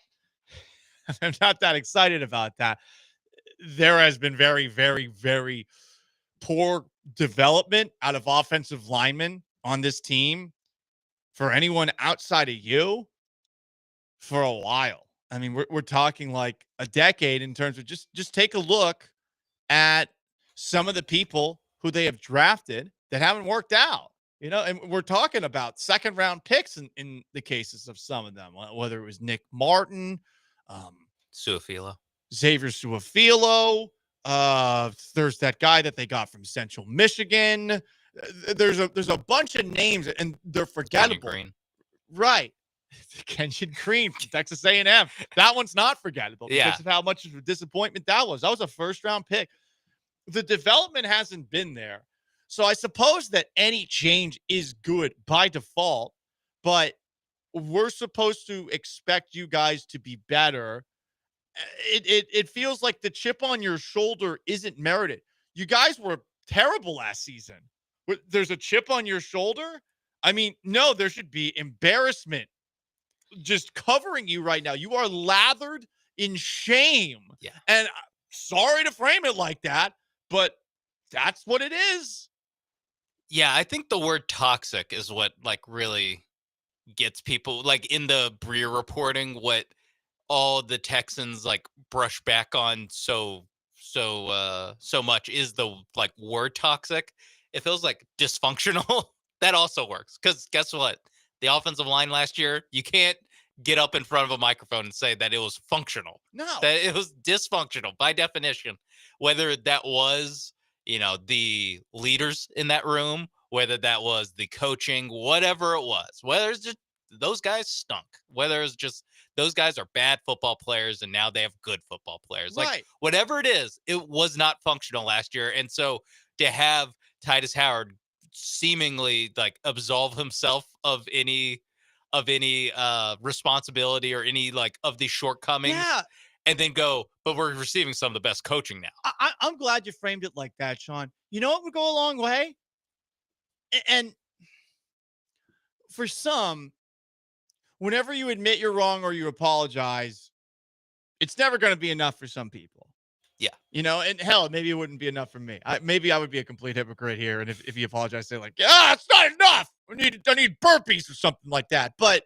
that excited about that. There has been very, very, very poor development out of offensive linemen on this team for anyone outside of you for a while. We're talking like a decade in terms of just take a look at some of the people who they have drafted that haven't worked out, and we're talking about second round picks in the cases of some of them, whether it was Nick Martin, Suafilo, Xavier Suafilo. There's that guy that they got from Central Michigan. There's a bunch of names, and they're forgettable. Right. Kenyon Green from Texas A&M. That one's not forgettable because of how much of a disappointment that was. That was a first-round pick. The development hasn't been there. So I suppose that any change is good by default, but we're supposed to expect you guys to be better. It feels like the chip on your shoulder isn't merited. You guys were terrible last season. There's a chip on your shoulder? No, there should be embarrassment just covering you right now. You are lathered in shame. Yeah. And sorry to frame it like that, but that's what it is. Yeah, I think the word toxic is what really gets people, in the Breer reporting, what all the Texans brush back on so much is the word toxic. It feels like dysfunctional. That also works, because guess what? The offensive line last year, you can't get up in front of a microphone and say that it was functional. No. That it was dysfunctional by definition. Whether that was, the leaders in that room, whether that was the coaching, whatever it was, whether it's just those guys stunk, whether it's just those guys are bad football players and now they have good football players. Right. Whatever it is, it was not functional last year. And so to have Titus Howard seemingly absolve himself of any responsibility or any of these shortcomings, and then go, but we're receiving some of the best coaching now. I'm glad you framed it like that, Sean. You know what would go a long way? And for some, whenever you admit you're wrong or you apologize, it's never going to be enough for some people. Yeah. And hell, maybe it wouldn't be enough for me. Maybe I would be a complete hypocrite here. And if you apologize, say it's not enough. I need burpees or something like that. But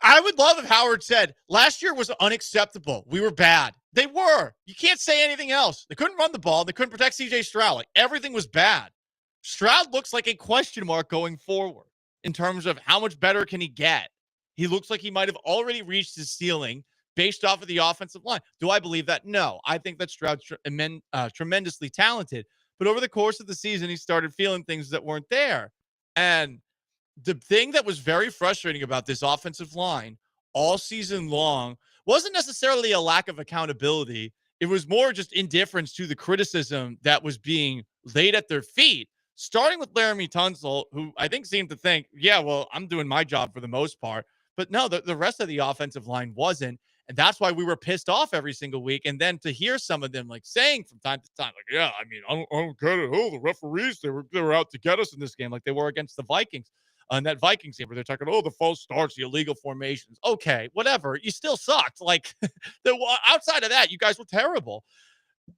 I would love if Howard said last year was unacceptable. We were bad. They were. You can't say anything else. They couldn't run the ball. They couldn't protect CJ Stroud. Everything was bad. Stroud looks like a question mark going forward in terms of how much better can he get. He looks like he might have already reached his ceiling based off of the offensive line. Do I believe that? No. I think that Stroud's tremendously talented. But over the course of the season, he started feeling things that weren't there. And the thing that was very frustrating about this offensive line all season long wasn't necessarily a lack of accountability. It was more just indifference to the criticism that was being laid at their feet, starting with Laramie Tunsil, who I think seemed to think, I'm doing my job for the most part. But no, the rest of the offensive line wasn't. And that's why we were pissed off every single week. And then to hear some of them like saying from time to time, like, yeah, I mean, I don't get it. Oh, the referees, they were out to get us in this game, like they were against the Vikings. On that Vikings game where they're talking, oh, the false starts, the illegal formations. Okay, whatever. You still sucked. Like, outside of that, you guys were terrible.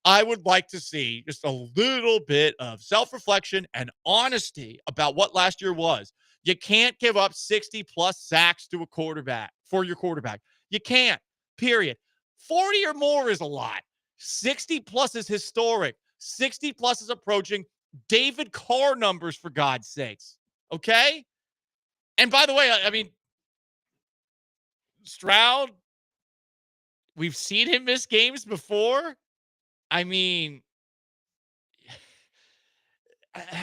I would like to see just a little bit of self-reflection and honesty about what last year was. You can't give up 60-plus sacks to a quarterback for your quarterback. You can't, period. 40 or more is a lot. 60-plus is historic. 60-plus is approaching David Carr numbers, for God's sakes. Okay? And by the way, I mean, Stroud, we've seen him miss games before. I mean,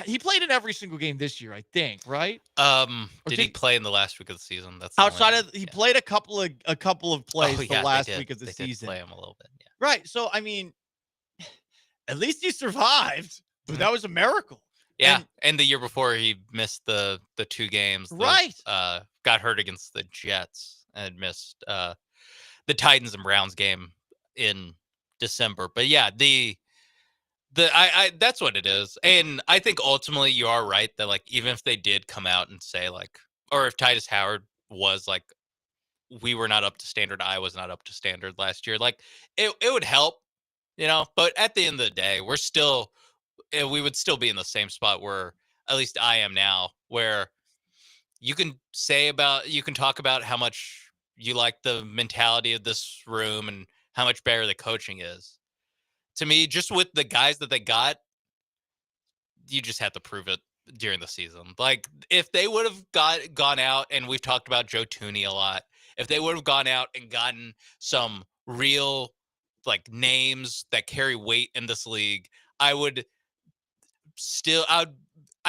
he played in every single game this year, I think, right? Did he play in the last week of the season? That's outside of he played a couple of plays the yeah, last week of the they season. Did play him a little bit, yeah. Right. So I mean, at least he survived, but that was a miracle. Yeah, and the year before he missed the 2 games. Right. Got hurt against the Jets and missed the Titans and Browns game in December. But yeah, I that's what it is. And I think ultimately you are right that like even if they did come out and say like, or if Titus Howard was like, we were not up to standard, I was not up to standard last year, like it would help, you know. But at the end of the day, we would still be in the same spot where at least I am now, where you can talk about how much you like the mentality of this room and how much better the coaching is. To me, just with the guys that they got, you just have to prove it during the season. Like if they would have gone out, and we've talked about Joe Tooney a lot, if they would have gone out and gotten some real like names that carry weight in this league, I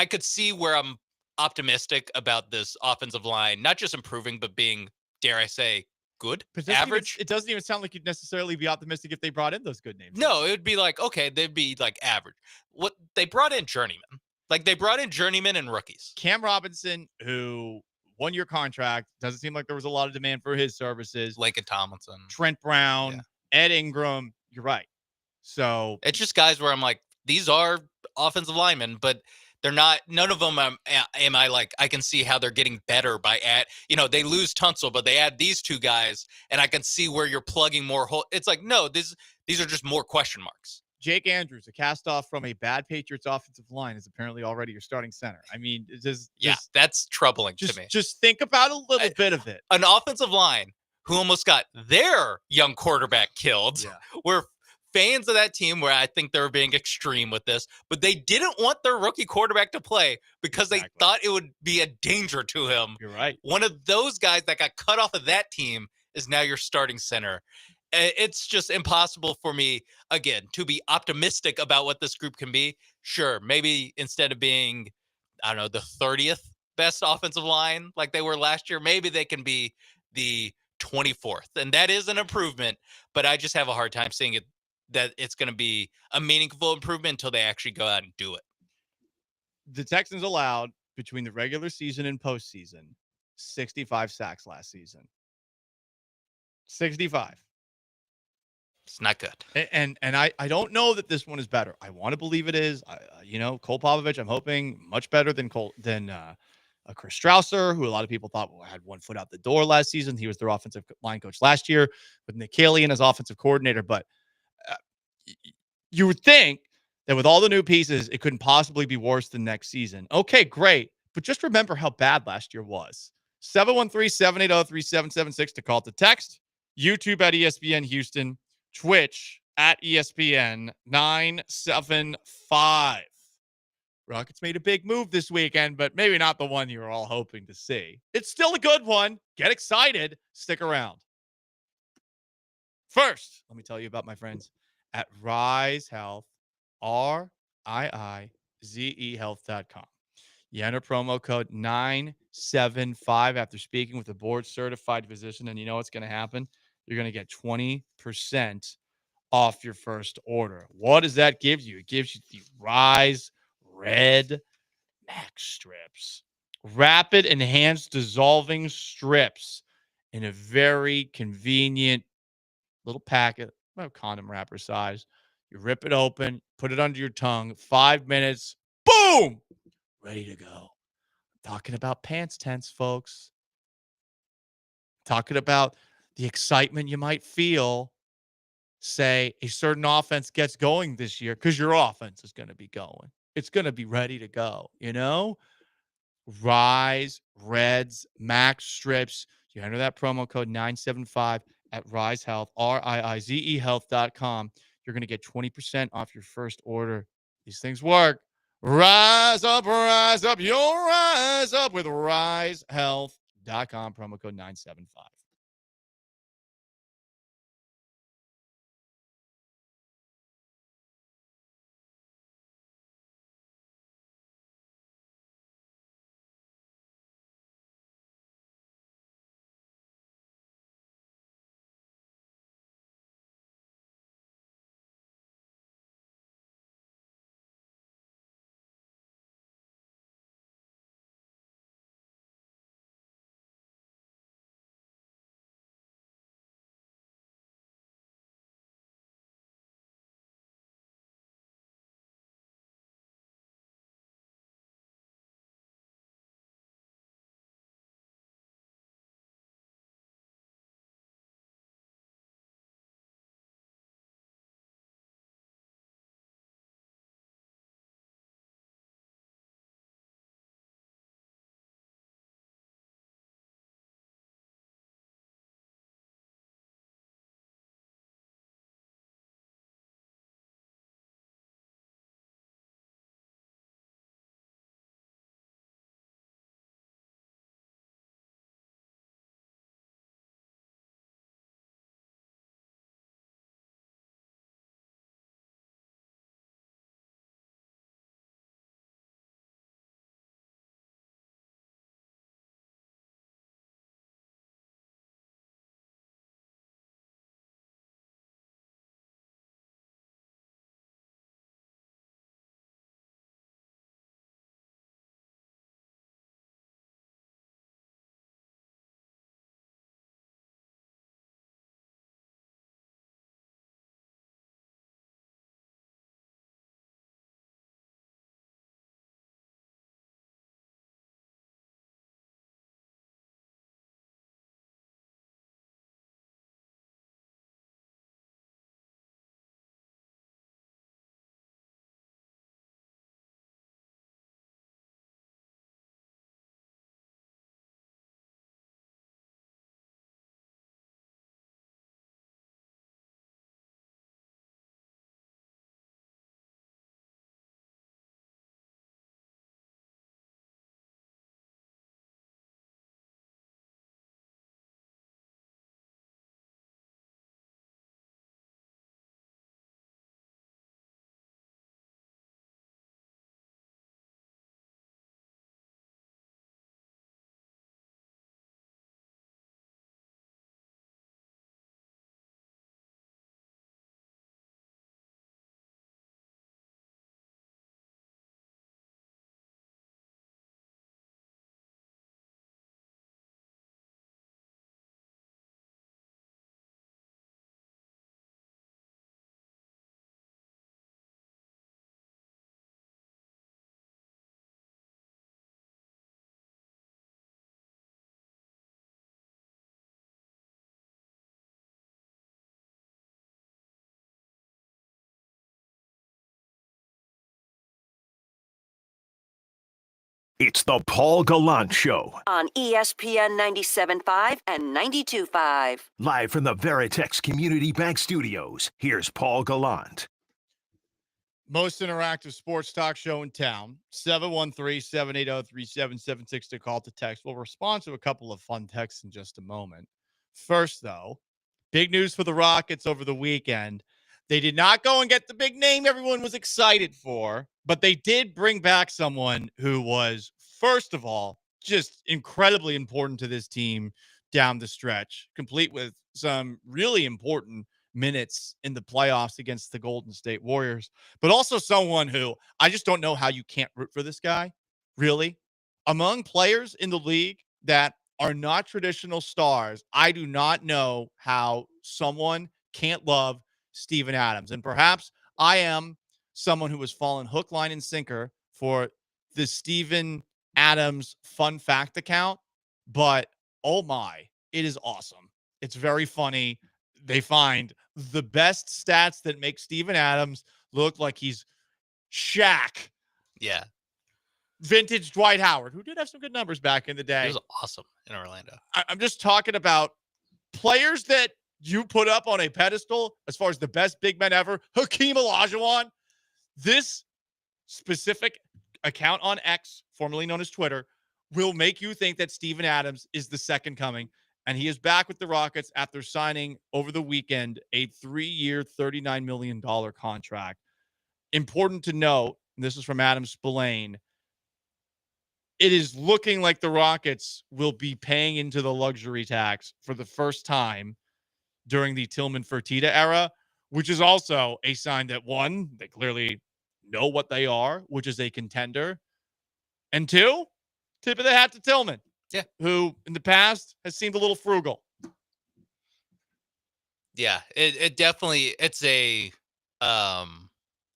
could see where I'm optimistic about this offensive line, not just improving, but being, dare I say, good, average. It doesn't even sound like you'd necessarily be optimistic if they brought in those good names. No, it would be like, okay, they'd be like average. What they brought in journeymen, like they brought in journeymen and rookies. Cam Robinson, who 1-year contract, doesn't seem like there was a lot of demand for his services. Laken Tomlinson, Trent Brown, Ed Ingram. You're right. So it's just guys where I'm like, these are offensive linemen, but they're not. None of them am I like, I can see how they're getting better by they lose Tunsil, but they add these 2 guys, and I can see where you're plugging more hole. It's like, no, these are just more question marks. Jake Andrews, a cast off from a bad Patriots offensive line, is apparently already your starting center. I mean, that's troubling to me. Just think about a little bit of it. An offensive line who almost got their young quarterback killed. Yeah. We're fans of that team where I think they were being extreme with this, but they didn't want their rookie quarterback to play because they thought it would be a danger to him. You're right. One of those guys that got cut off of that team is now your starting center. It's just impossible for me, again, to be optimistic about what this group can be. Sure, maybe instead of being, I don't know, the 30th best offensive line like they were last year, maybe they can be the 24th. And that is an improvement, but I just have a hard time seeing it that it's going to be a meaningful improvement until they actually go out and do it. The Texans allowed, between the regular season and postseason, 65 sacks last season. 65. It's not good. And I don't know that this one is better. I want to believe it is. Cole Popovich, I'm hoping much better than Chris Strausser, who a lot of people thought had one foot out the door last season. He was their offensive line coach last year with Nick Caley as offensive coordinator. But you would think that with all the new pieces, it couldn't possibly be worse than next season. Okay, great. But just remember how bad last year was. 713-780-3776 to call to text. YouTube at ESPN Houston. Twitch at ESPN 975. Rockets made a big move this weekend, but maybe not the one you were all hoping to see. It's still a good one. Get excited. Stick around. First, let me tell you about my friends at Rise Health, RIIZE Health.com. You enter promo code 975 after speaking with a board-certified physician, and you know what's going to happen? You're going to get 20% off your first order. What does that give you? It gives you the Rise Red Max strips. Rapid enhanced dissolving strips in a very convenient little packet, about condom wrapper size. You rip it open, put it under your tongue, 5 minutes, boom, ready to go. Talking about pants tense, folks. Talking about the excitement you might feel, say, a certain offense gets going this year, because your offense is going to be going. It's going to be ready to go, you know? Rise, Reds, Max Strips. You enter that promo code 975 at Rise Health, RIIZE health.com. You're going to get 20% off your first order. These things work. Rise up, you'll rise up with risehealth.com, promo code 975. It's the Paul Gallant Show, On ESPN 97.5 and 92.5. live from the Veritex Community Bank Studios. Here's Paul Gallant. Most interactive sports talk show in town. 713-780-3776 to call to text. We'll respond to a couple of fun texts in just a moment. First, though, big news for the Rockets over the weekend. They did not go and get the big name everyone was excited for, but they did bring back someone who was, first of all, just incredibly important to this team down the stretch, complete with some really important minutes in the playoffs against the Golden State Warriors, but also someone who I just don't know how you can't root for this guy, really. Among players in the league that are not traditional stars, I do not know how someone can't love Steven Adams. And perhaps I am someone who has fallen hook, line, and sinker for the Steven Adams fun fact account, but oh my, it is awesome. It's very funny. They find the best stats that make Steven Adams look like he's Shaq. Yeah. Vintage Dwight Howard, who did have some good numbers back in the day. He was awesome in Orlando. I'm just talking about players that you put up on a pedestal as far as the best big men ever. Hakeem Olajuwon. This specific account on X, formerly known as Twitter, will make you think that Steven Adams is the second coming. And he is back with the Rockets after signing over the weekend a 3-year, $39 million contract. Important to note, and this is from Adam Spillane, it is looking like the Rockets will be paying into the luxury tax for the first time during the Tillman Fertitta era, which is also a sign that, one, they clearly know what they are, which is a contender. And two, tip of the hat to Tillman. Yeah. Who in the past has seemed a little frugal. Yeah, it definitely, it's a, I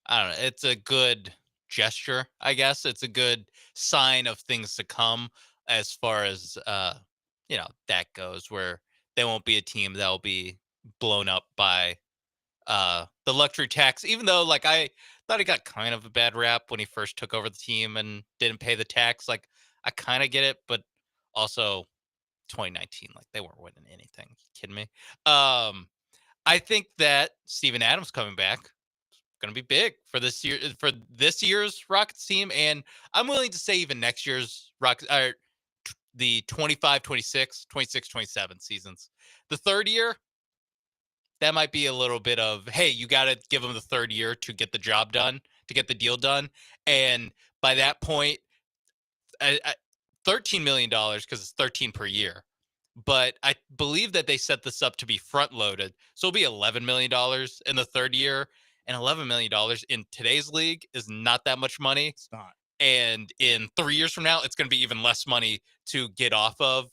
don't know, it's a good gesture, I guess. It's a good sign of things to come as far as, that goes, where they won't be a team that will be blown up by the luxury tax, even though, like, I thought he got kind of a bad rap when he first took over the team and didn't pay the tax. Like, I kind of get it, but also 2019, like, they weren't winning anything. You kidding me? I think that Steven Adams coming back is going to be big for this year's Rockets team, and I'm willing to say even next year's Rockets, the 25, 26, 26, 27 seasons. The third year, that might be a little bit of, hey, you got to give them the third year to get the job done, to get the deal done, and by that point, $13 million, because it's 13 per year. But I believe that they set this up to be front loaded. So it'll be $11 million in the third year. And $11 million in today's league is not that much money. It's not. And in 3 years from now, it's going to be even less money to get off of.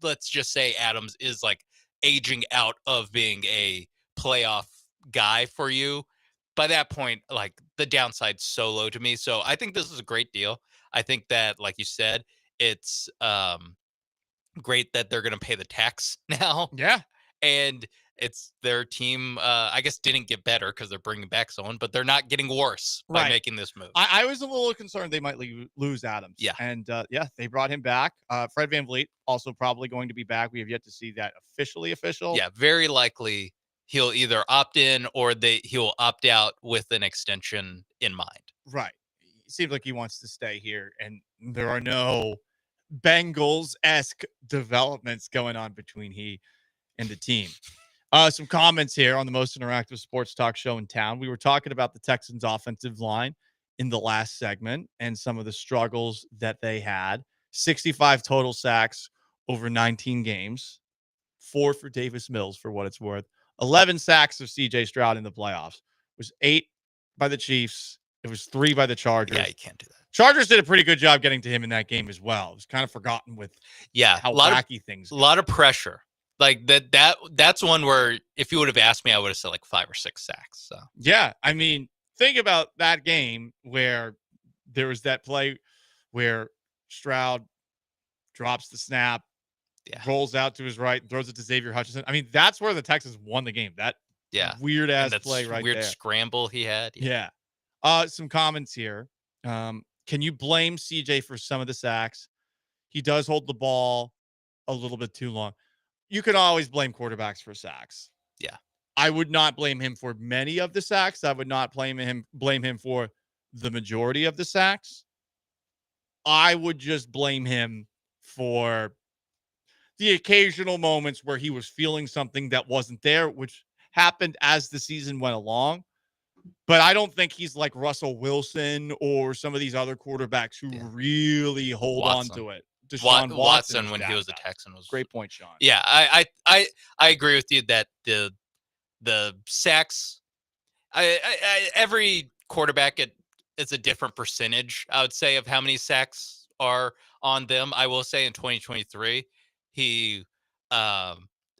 Let's just say Adams is like aging out of being a playoff guy for you. By that point, like, the downside's so low to me. So I think this is a great deal. I think that, like you said, it's great that they're going to pay the tax now. Yeah. And it's their team, I guess, didn't get better because they're bringing back someone, but they're not getting worse by making this move. I was a little concerned they might lose Adams. Yeah. And, they brought him back. Fred VanVleet also probably going to be back. We have yet to see that official. Yeah, very likely he'll either opt in or he'll opt out with an extension in mind. Right. It seems like he wants to stay here, and there are no Bengals-esque developments going on between he and the team. Some comments here on the most interactive sports talk show in town. We were talking about the Texans' offensive line in the last segment and some of the struggles that they had. 65 total sacks over 19 games. 4 for Davis Mills, for what it's worth. 11 sacks of C.J. Stroud in the playoffs. It was 8 by the Chiefs. It was 3 by the Chargers. Yeah, you can't do that. Chargers did a pretty good job getting to him in that game as well. It was kind of forgotten with how wacky things go. A lot of pressure. Like that's one where if you would have asked me, I would have said like 5 or 6 sacks. So yeah, I mean, think about that game where there was that play where Stroud drops the snap, rolls out to his right, and throws it to Xavier Hutchinson. I mean, that's where the Texans won the game. That weird ass play right weird there. Scramble he had. Yeah. Some comments here. Can you blame CJ for some of the sacks? He does hold the ball a little bit too long. You can always blame quarterbacks for sacks. Yeah. I would not blame him for many of the sacks. I would not blame him for the majority of the sacks. I would just blame him for the occasional moments where he was feeling something that wasn't there, which happened as the season went along. But I don't think he's like Russell Wilson or some of these other quarterbacks who really hold on to it. Deshaun Watson when he was a Texan was great point, Sean. Yeah, I agree with you that the sacks. Every quarterback it's a different percentage, I would say, of how many sacks are on them. I will say in 2023, he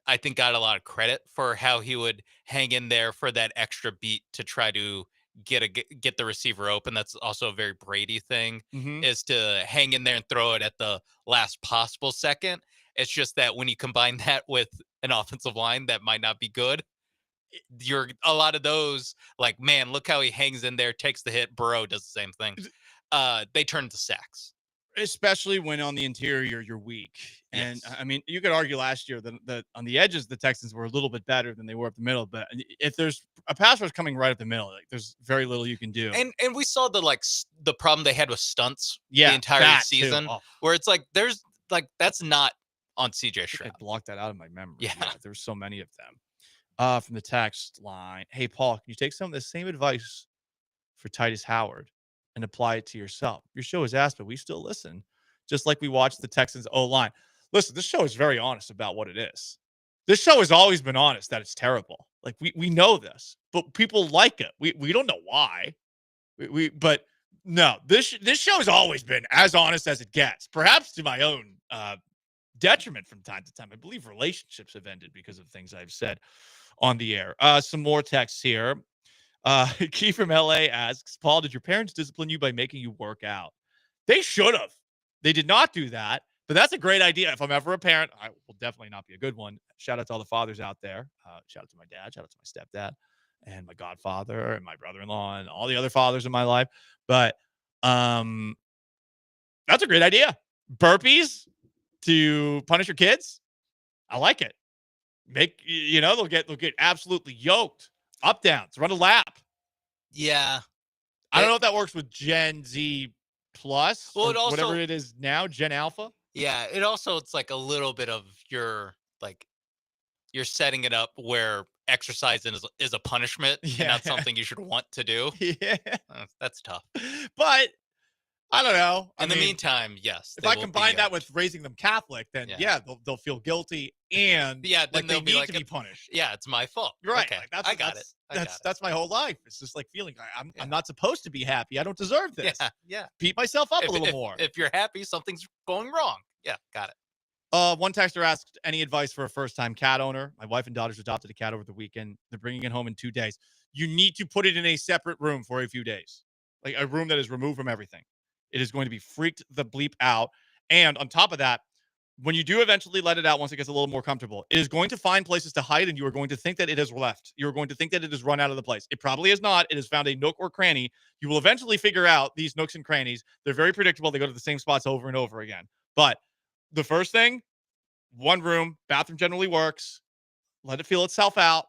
I think got a lot of credit for how he would hang in there for that extra beat to try to get the receiver open. That's also a very Brady thing, is to hang in there and throw it at the last possible second. It's just that when you combine that with an offensive line that might not be good, you're a lot of those like, man, look how he hangs in there, takes the hit. Burrow does the same thing. They turn into sacks. Especially when on the interior you're weak. And Yes. I mean, you could argue last year that on the edges the Texans were a little bit better than they were up the middle. But if there's a pass rush coming right up the middle, like there's very little you can do. And we saw the problem they had with stunts Yeah, the entire that too. season, Oh. where it's like there's like that's not on CJ Stroud. I blocked that out of my memory. Yeah. There were so many of them. From the text line, hey Paul, can you take some of the same advice for Titus Howard and apply it to yourself? Your show is asked, but we still listen. Just like we watched the Texans O-line. Listen, this show is very honest about what it is. This show has always been honest that it's terrible. Like we know this, but people like it. We don't know why. But no, this show has always been as honest as it gets. Perhaps to my own detriment from time to time. I believe relationships have ended because of things I've said on the air. Some more texts here. Key from LA asks, Paul, did your parents discipline you by making you work out? They should have. They did not do that, but that's a great idea. If I'm ever a parent, I will definitely not be a good one. Shout out to all the fathers out there. Shout out to my dad. Shout out to my stepdad and my godfather and my brother-in-law and all the other fathers in my life. But that's a great idea. Burpees to punish your kids. I like it. They'll get absolutely yoked. Up downs, run a lap. Yeah. I don't know if that works with Gen Z plus Well, or it also, whatever it is now, Gen Alpha. Yeah, it's like a little bit of you're setting it up where exercise is a punishment and not something you should want to do. Yeah. That's tough. But I don't know. In the meantime, yes. If I combine that with raising them Catholic, then they'll feel guilty and then like they they'll be need like, to be punished. Yeah, it's my fault. You're right. Okay, Like, I got it. That's my whole life. It's just like feeling I'm not supposed to be happy. I don't deserve this. Yeah. Beat myself up a little more. If you're happy, something's going wrong. Yeah, got it. One texter asked any advice for a first-time cat owner. My wife and daughters adopted a cat over the weekend. They're bringing it home in 2 days. You need to put it in a separate room for a few days, like a room that is removed from everything. It is going to be freaked the bleep out. And on top of that, when you do eventually let it out, once it gets a little more comfortable, it is going to find places to hide, and you are going to think that it has left. You're going to think that it has run out of the place. It probably is not. It has found a nook or cranny. You will eventually figure out these nooks and crannies. They're very predictable. They go to the same spots over and over again. But the first thing, one room, bathroom generally works. Let it feel itself out.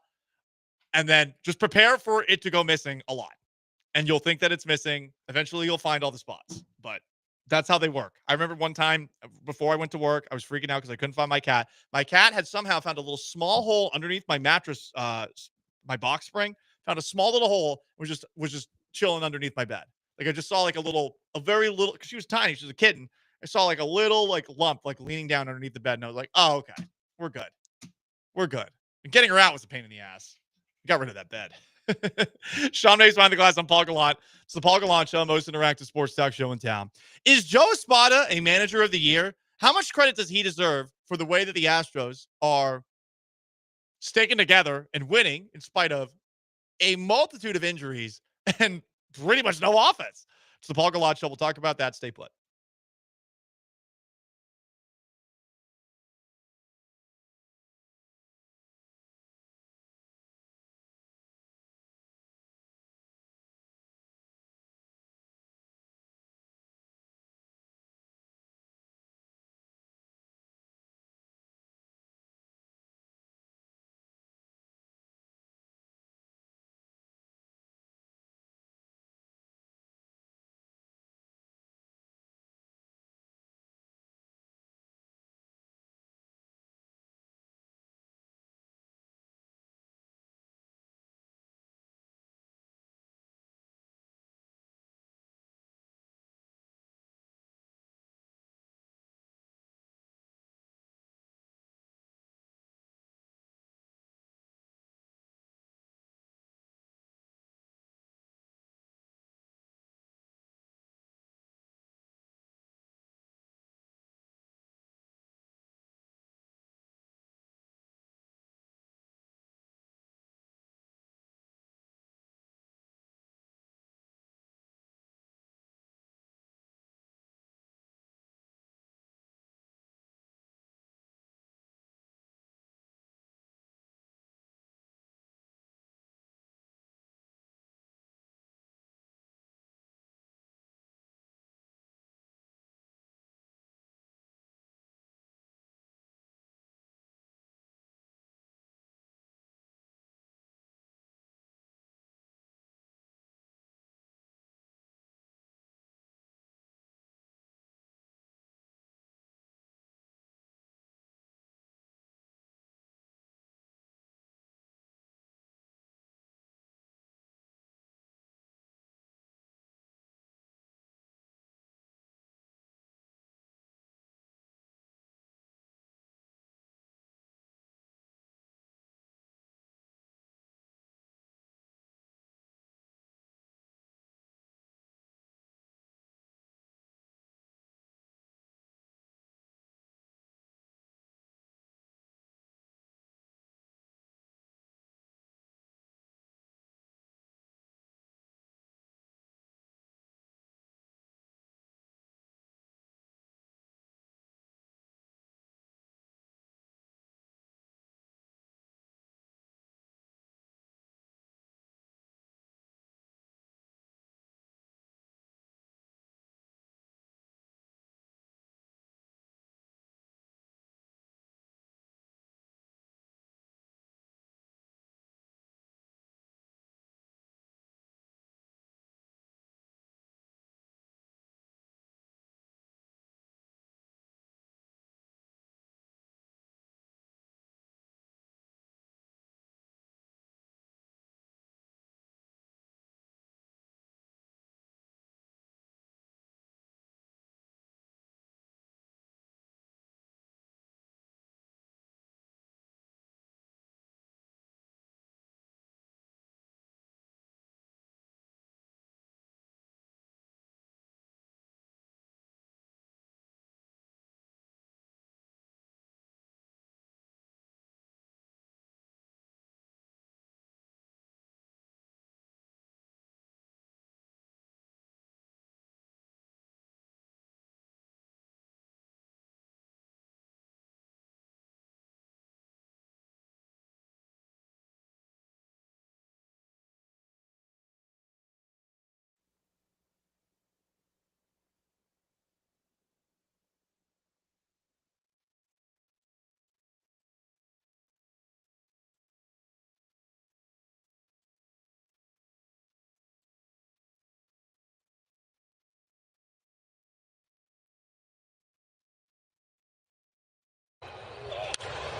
And then just prepare for it to go missing a lot. And you'll think that it's missing. Eventually, you'll find all the spots. But that's how they work. I remember one time before I went to work, I was freaking out because I couldn't find my cat. My cat had somehow found a little small hole underneath my mattress, my box spring. Found a small little hole. Was just chilling underneath my bed. Like I just saw like a very little, because she was tiny. She was a kitten. I saw like a little like lump like leaning down underneath the bed, and I was like, "Oh, okay, we're good. We're good." And getting her out was a pain in the ass. We got rid of that bed. Sean Mays behind the glass. I'm Paul Gallant. It's the Paul Gallant Show, most interactive sports talk show in town. Is Joe Espada a manager of the year? How much credit does he deserve for the way that the Astros are sticking together and winning in spite of a multitude of injuries and pretty much no offense? It's the Paul Gallant Show. We'll talk about that. Stay put.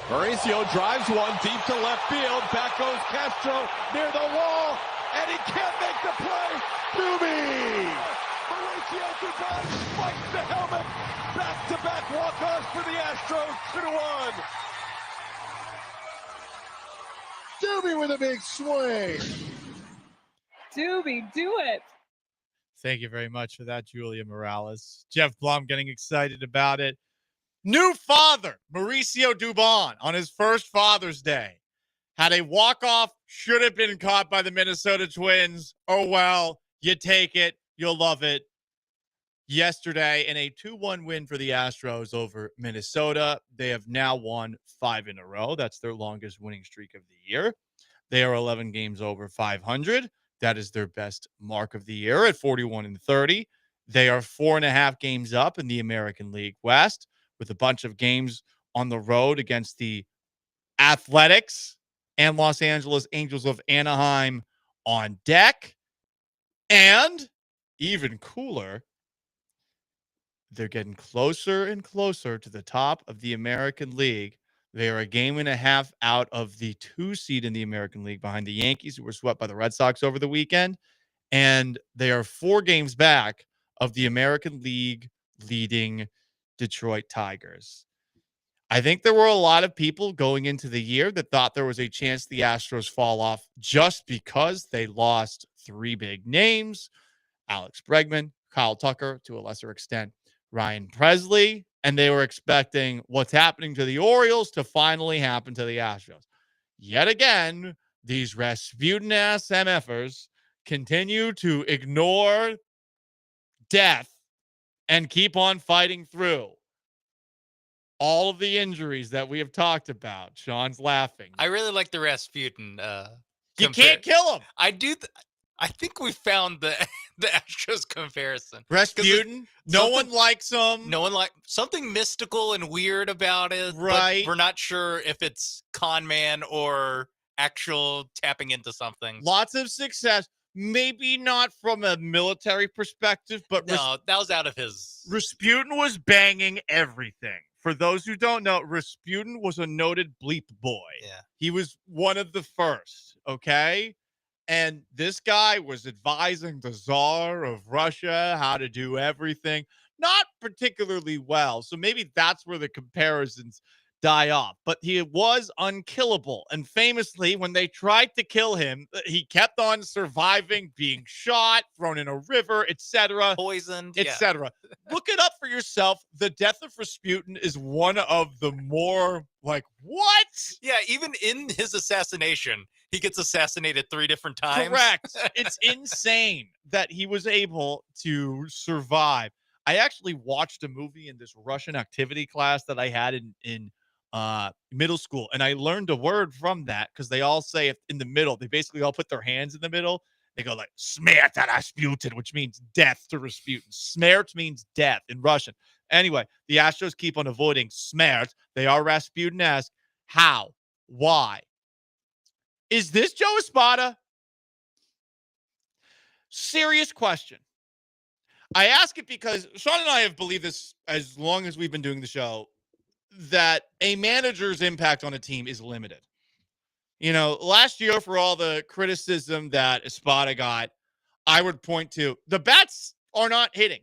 Mauricio drives one deep to left field. Back goes Castro near the wall, and he can't make the play. Doobie! Mauricio Dubon spikes the helmet. Back-to-back walk-offs for the Astros, 2-1. Doobie with a big swing. Doobie, do it. Thank you very much for that, Julia Morales. Jeff Blum getting excited about it. New father, Mauricio Dubon, on his first Father's Day, had a walk-off, should have been caught by the Minnesota Twins. Oh, well, you take it. You'll love it. Yesterday, in a 2-1 win for the Astros over Minnesota. They have now won 5 in a row. That's their longest winning streak of the year. They are 11 games over 500. That is their best mark of the year at 41-30. They are 4.5 games up in the American League West, with a bunch of games on the road against the Athletics and Los Angeles Angels of Anaheim on deck. And even cooler, they're getting closer and closer to the top of the American League. They are a game and a half out of the 2 seed in the American League behind the Yankees, who were swept by the Red Sox over the weekend. And they are 4 games back of the American League leading Detroit Tigers. I think there were a lot of people going into the year that thought there was a chance the Astros fall off just because they lost 3 big names: Alex Bregman, Kyle Tucker, to a lesser extent, Ryan Presley, and they were expecting what's happening to the Orioles to finally happen to the Astros. Yet again, these Rasputin-ass MFers continue to ignore death and keep on fighting through all of the injuries that we have talked about. Sean's laughing. I really like the Rasputin. You can't kill him. I do. I think we found the the Astros comparison. Rasputin. No one likes him. No one like something mystical and weird about it. Right. But we're not sure if it's con man or actual tapping into something. Lots of success. Maybe not from a military perspective, but no, that was out of his. Rasputin was banging everything. For those who don't know, Rasputin was a noted bleep boy. Yeah. He was one of the first, okay? And this guy was advising the Tsar of Russia how to do everything, not particularly well. So maybe that's where the comparisons die off. But he was unkillable. And famously, when they tried to kill him, he kept on surviving, being shot, thrown in a river, etc. Poisoned, etc. Look it up for yourself. The death of Rasputin is one of the more like, what? Yeah, even in his assassination, he gets assassinated 3 different times. Correct. It's insane that he was able to survive. I actually watched a movie in this Russian activity class that I had in middle school, and I learned a word from that because they all say it in the middle. They basically all put their hands in the middle. They go like "Smert Rasputin," which means death to Rasputin. Smert means death in Russian. Anyway, the Astros keep on avoiding Smert. They are Rasputin-esque. How? Why? Is this Joe Espada? Serious question. I ask it because Sean and I have believed this as long as we've been doing the show, that a manager's impact on a team is limited. You know, last year, for all the criticism that Espada got, I would point to the bats are not hitting.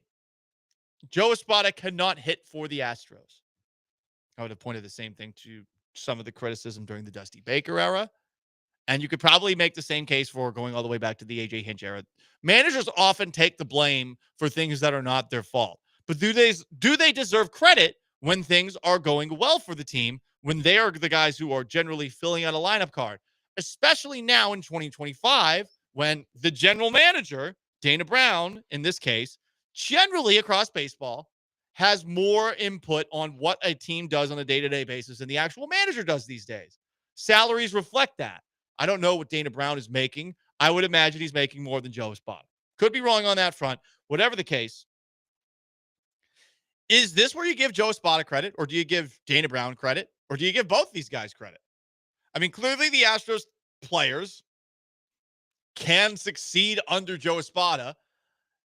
Joe Espada cannot hit for the Astros. I would have pointed the same thing to some of the criticism during the Dusty Baker era. And you could probably make the same case for going all the way back to the A.J. Hinch era. Managers often take the blame for things that are not their fault. But do they deserve credit when things are going well for the team, when they are the guys who are generally filling out a lineup card? Especially now in 2025, when the general manager, Dana Brown, in this case, generally across baseball, has more input on what a team does on a day-to-day basis than the actual manager does these days. Salaries reflect that. I don't know what Dana Brown is making. I would imagine he's making more than Joe Espada. Could be wrong on that front. Whatever the case, is this where you give Joe Espada credit, or do you give Dana Brown credit, or do you give both these guys credit? I mean, clearly the Astros players can succeed under Joe Espada.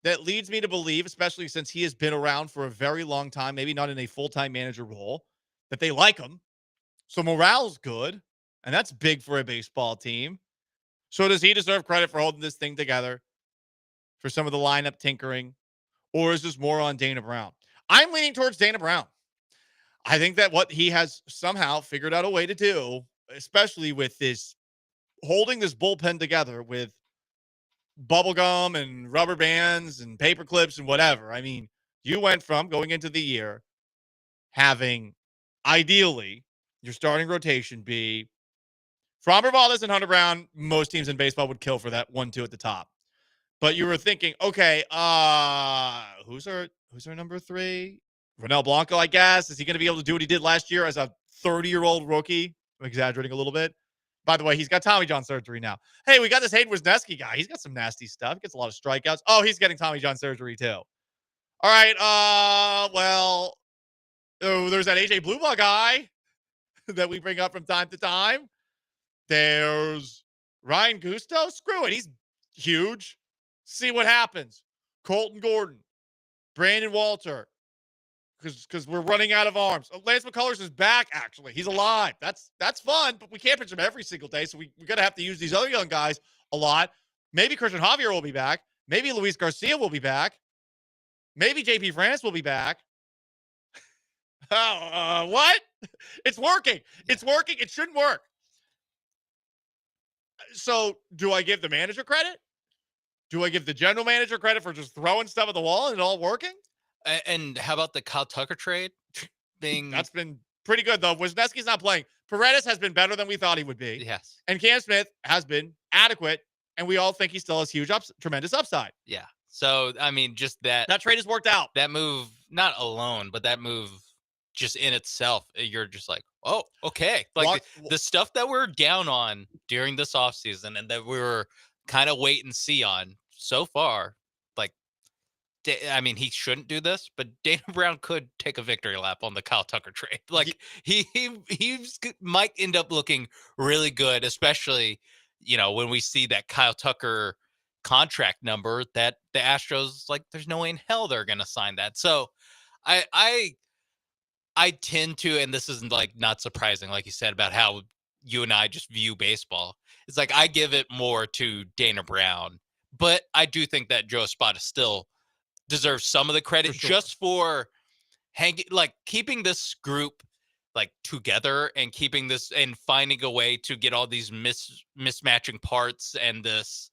That leads me to believe, especially since he has been around for a very long time, maybe not in a full-time manager role, that they like him. So morale's good, and that's big for a baseball team. So does he deserve credit for holding this thing together, for some of the lineup tinkering, or is this more on Dana Brown? I'm leaning towards Dana Brown. I think that what he has somehow figured out a way to do, especially with this holding this bullpen together with bubble gum and rubber bands and paper clips and whatever. I mean, you went from going into the year having ideally your starting rotation be Framber Valdez and Hunter Brown. Most teams in baseball would kill for that 1-2 at the top. But you were thinking, okay, who's our number 3? Ronel Blanco, I guess. Is he going to be able to do what he did last year as a 30-year-old rookie? I'm exaggerating a little bit. By the way, he's got Tommy John surgery now. Hey, we got this Hayden Wisniewski guy. He's got some nasty stuff. He gets a lot of strikeouts. Oh, he's getting Tommy John surgery too. All right. There's that AJ Blueball guy that we bring up from time to time. There's Ryan Gusto. Screw it. He's huge. See what happens. Colton Gordon, Brandon Walter, because we're running out of arms. Lance McCullers is back, actually. He's alive. That's fun, but we can't pitch him every single day, so we're going to have to use these other young guys a lot. Maybe Christian Javier will be back. Maybe Luis Garcia will be back. Maybe JP France will be back. What? It's working. It's working. It shouldn't work. So do I give the manager credit? Do I give the general manager credit for just throwing stuff at the wall and it all working? And how about the Kyle Tucker trade? That's been pretty good, though. Wisniewski's not playing. Paredes has been better than we thought he would be. Yes. And Cam Smith has been adequate, and we all think he still has tremendous upside. Yeah. So, I mean, just that trade has worked out. That move, not alone, but that move just in itself, you're just like, oh, okay. Like the stuff that we're down on during this offseason and that we were kind of wait and see on so far, like, I mean, he shouldn't do this, but Dana Brown could take a victory lap on the Kyle Tucker trade. Like he might end up looking really good, especially, when we see that Kyle Tucker contract number that the Astros, like, there's no way in hell they're going to sign that. So I tend to, and this isn't like not surprising, like you said, about how you and I just view baseball. It's like, I give it more to Dana Brown, but I do think that Joe Espada still deserves some of the credit just for keeping this group together and keeping this and finding a way to get all these mismatching parts. And this,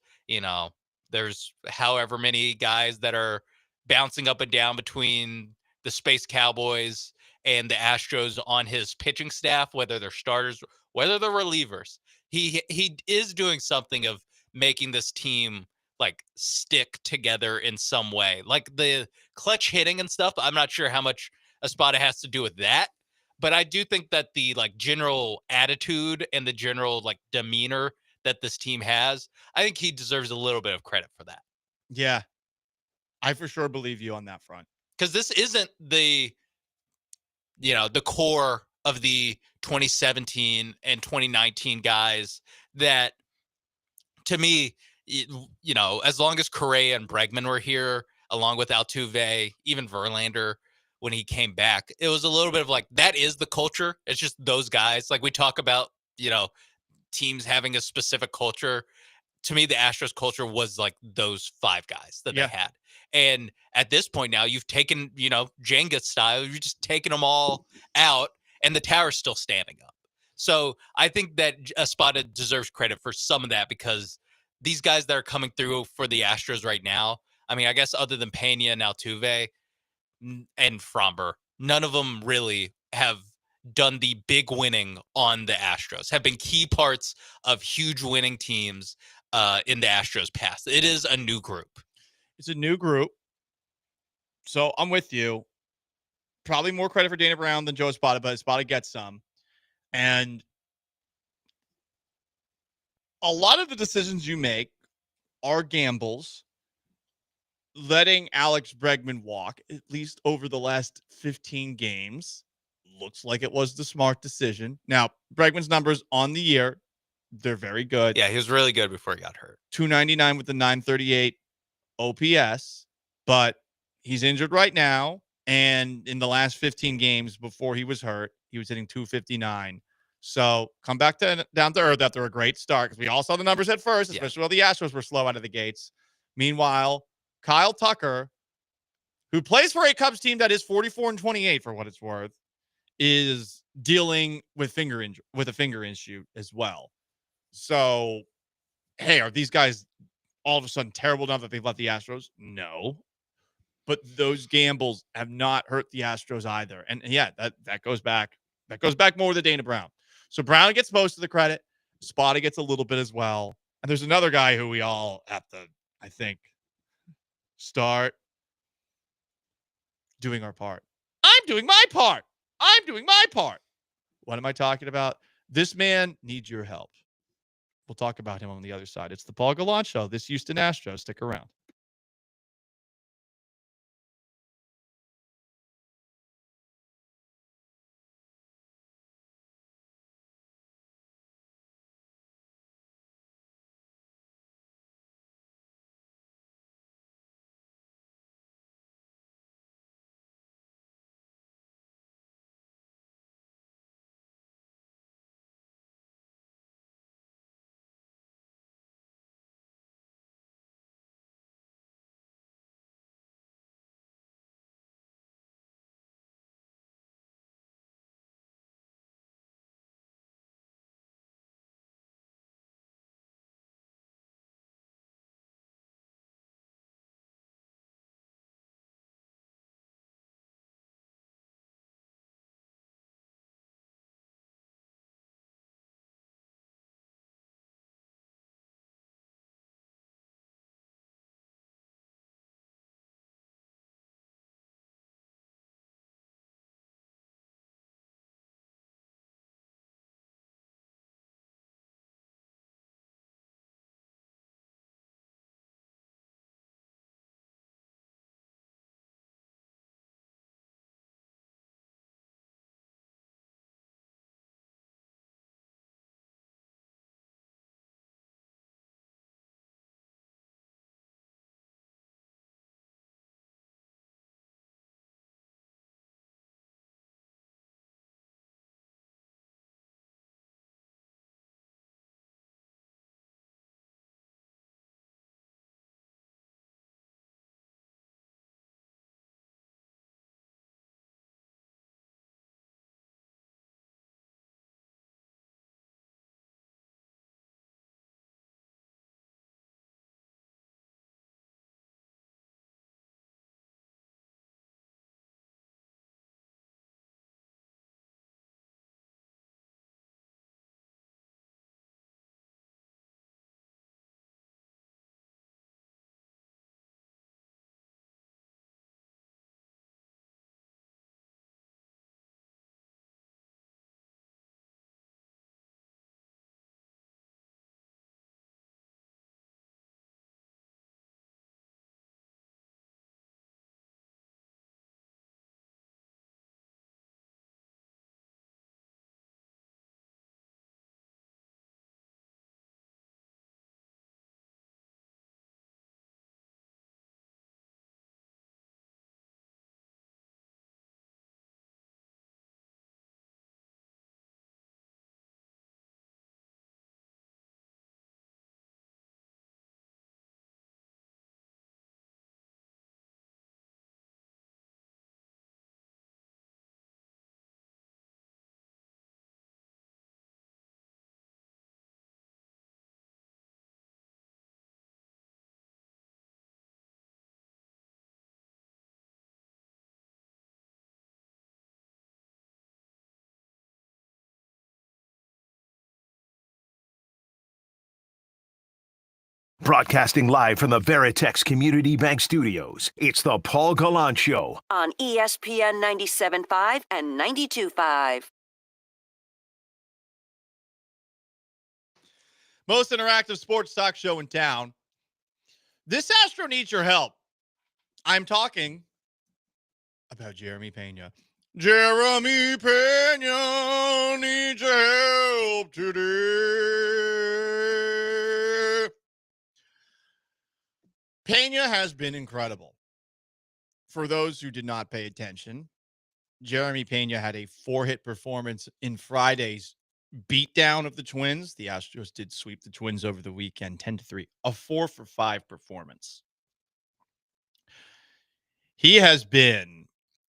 there's however many guys that are bouncing up and down between the Space Cowboys and the Astros on his pitching staff, whether they're starters, whether they're relievers. He is doing something of making this team stick together in some way. Like the clutch hitting and stuff, I'm not sure how much Espada has to do with that, but I do think that the general attitude and the general demeanor that this team has, I think he deserves a little bit of credit for that. Yeah. I for sure believe you on that front. Because this isn't the core of the 2017 and 2019 guys that, to me, as long as Correa and Bregman were here, along with Altuve, even Verlander, when he came back, it was a little bit of that is the culture. It's just those guys. Like we talk about, teams having a specific culture. To me, the Astros culture was those 5 guys that they had. And at this point now, you've taken, Jenga style, you've just taken them all out and the tower's still standing up. So I think that Espada deserves credit for some of that, because these guys that are coming through for the Astros right now, I mean, I guess other than Pena and Altuve and Framber, none of them really have done the big winning on the Astros, have been key parts of huge winning teams in the Astros past. It is a new group. It's a new group. So I'm with you. Probably more credit for Dana Brown than Joe Espada, but Espada gets some. And a lot of the decisions you make are gambles. Letting Alex Bregman walk, at least over the last 15 games, looks like it was the smart decision. Now, Bregman's numbers on the year, they're very good. Yeah, he was really good before he got hurt. 299 with the 938 OPS, but he's injured right now. And in the last 15 games before he was hurt, he was hitting 259. So come back down to earth after a great start, because we all saw the numbers at first, especially while the Astros were slow out of the gates. Meanwhile, Kyle Tucker, who plays for a Cubs team that is 44-28 for what it's worth, is dealing with a finger issue as well. So, hey, are these guys all of a sudden terrible now that they've left the Astros? No. But those gambles have not hurt the Astros either. And yeah, that goes back. That goes back more to Dana Brown. So Brown gets most of the credit. Spada gets a little bit as well. And there's another guy who we all have to, I think, start doing our part. I'm doing my part. I'm doing my part. What am I talking about? This man needs your help. We'll talk about him on the other side. It's the Paul Gallant Show. This Houston Astros. Stick around. Broadcasting live from the Veritex Community Bank Studios, it's the Paul Gallant Show. On ESPN 97.5 and 92.5. Most interactive sports talk show in town. This Astro needs your help. I'm talking about Jeremy Pena. Jeremy Pena needs your help today. Pena has been incredible. For those who did not pay attention, Jeremy Pena had a 4-hit performance in Friday's beatdown of the Twins. The Astros did sweep the Twins over the weekend 10-3, a 4-for-5 performance. He has been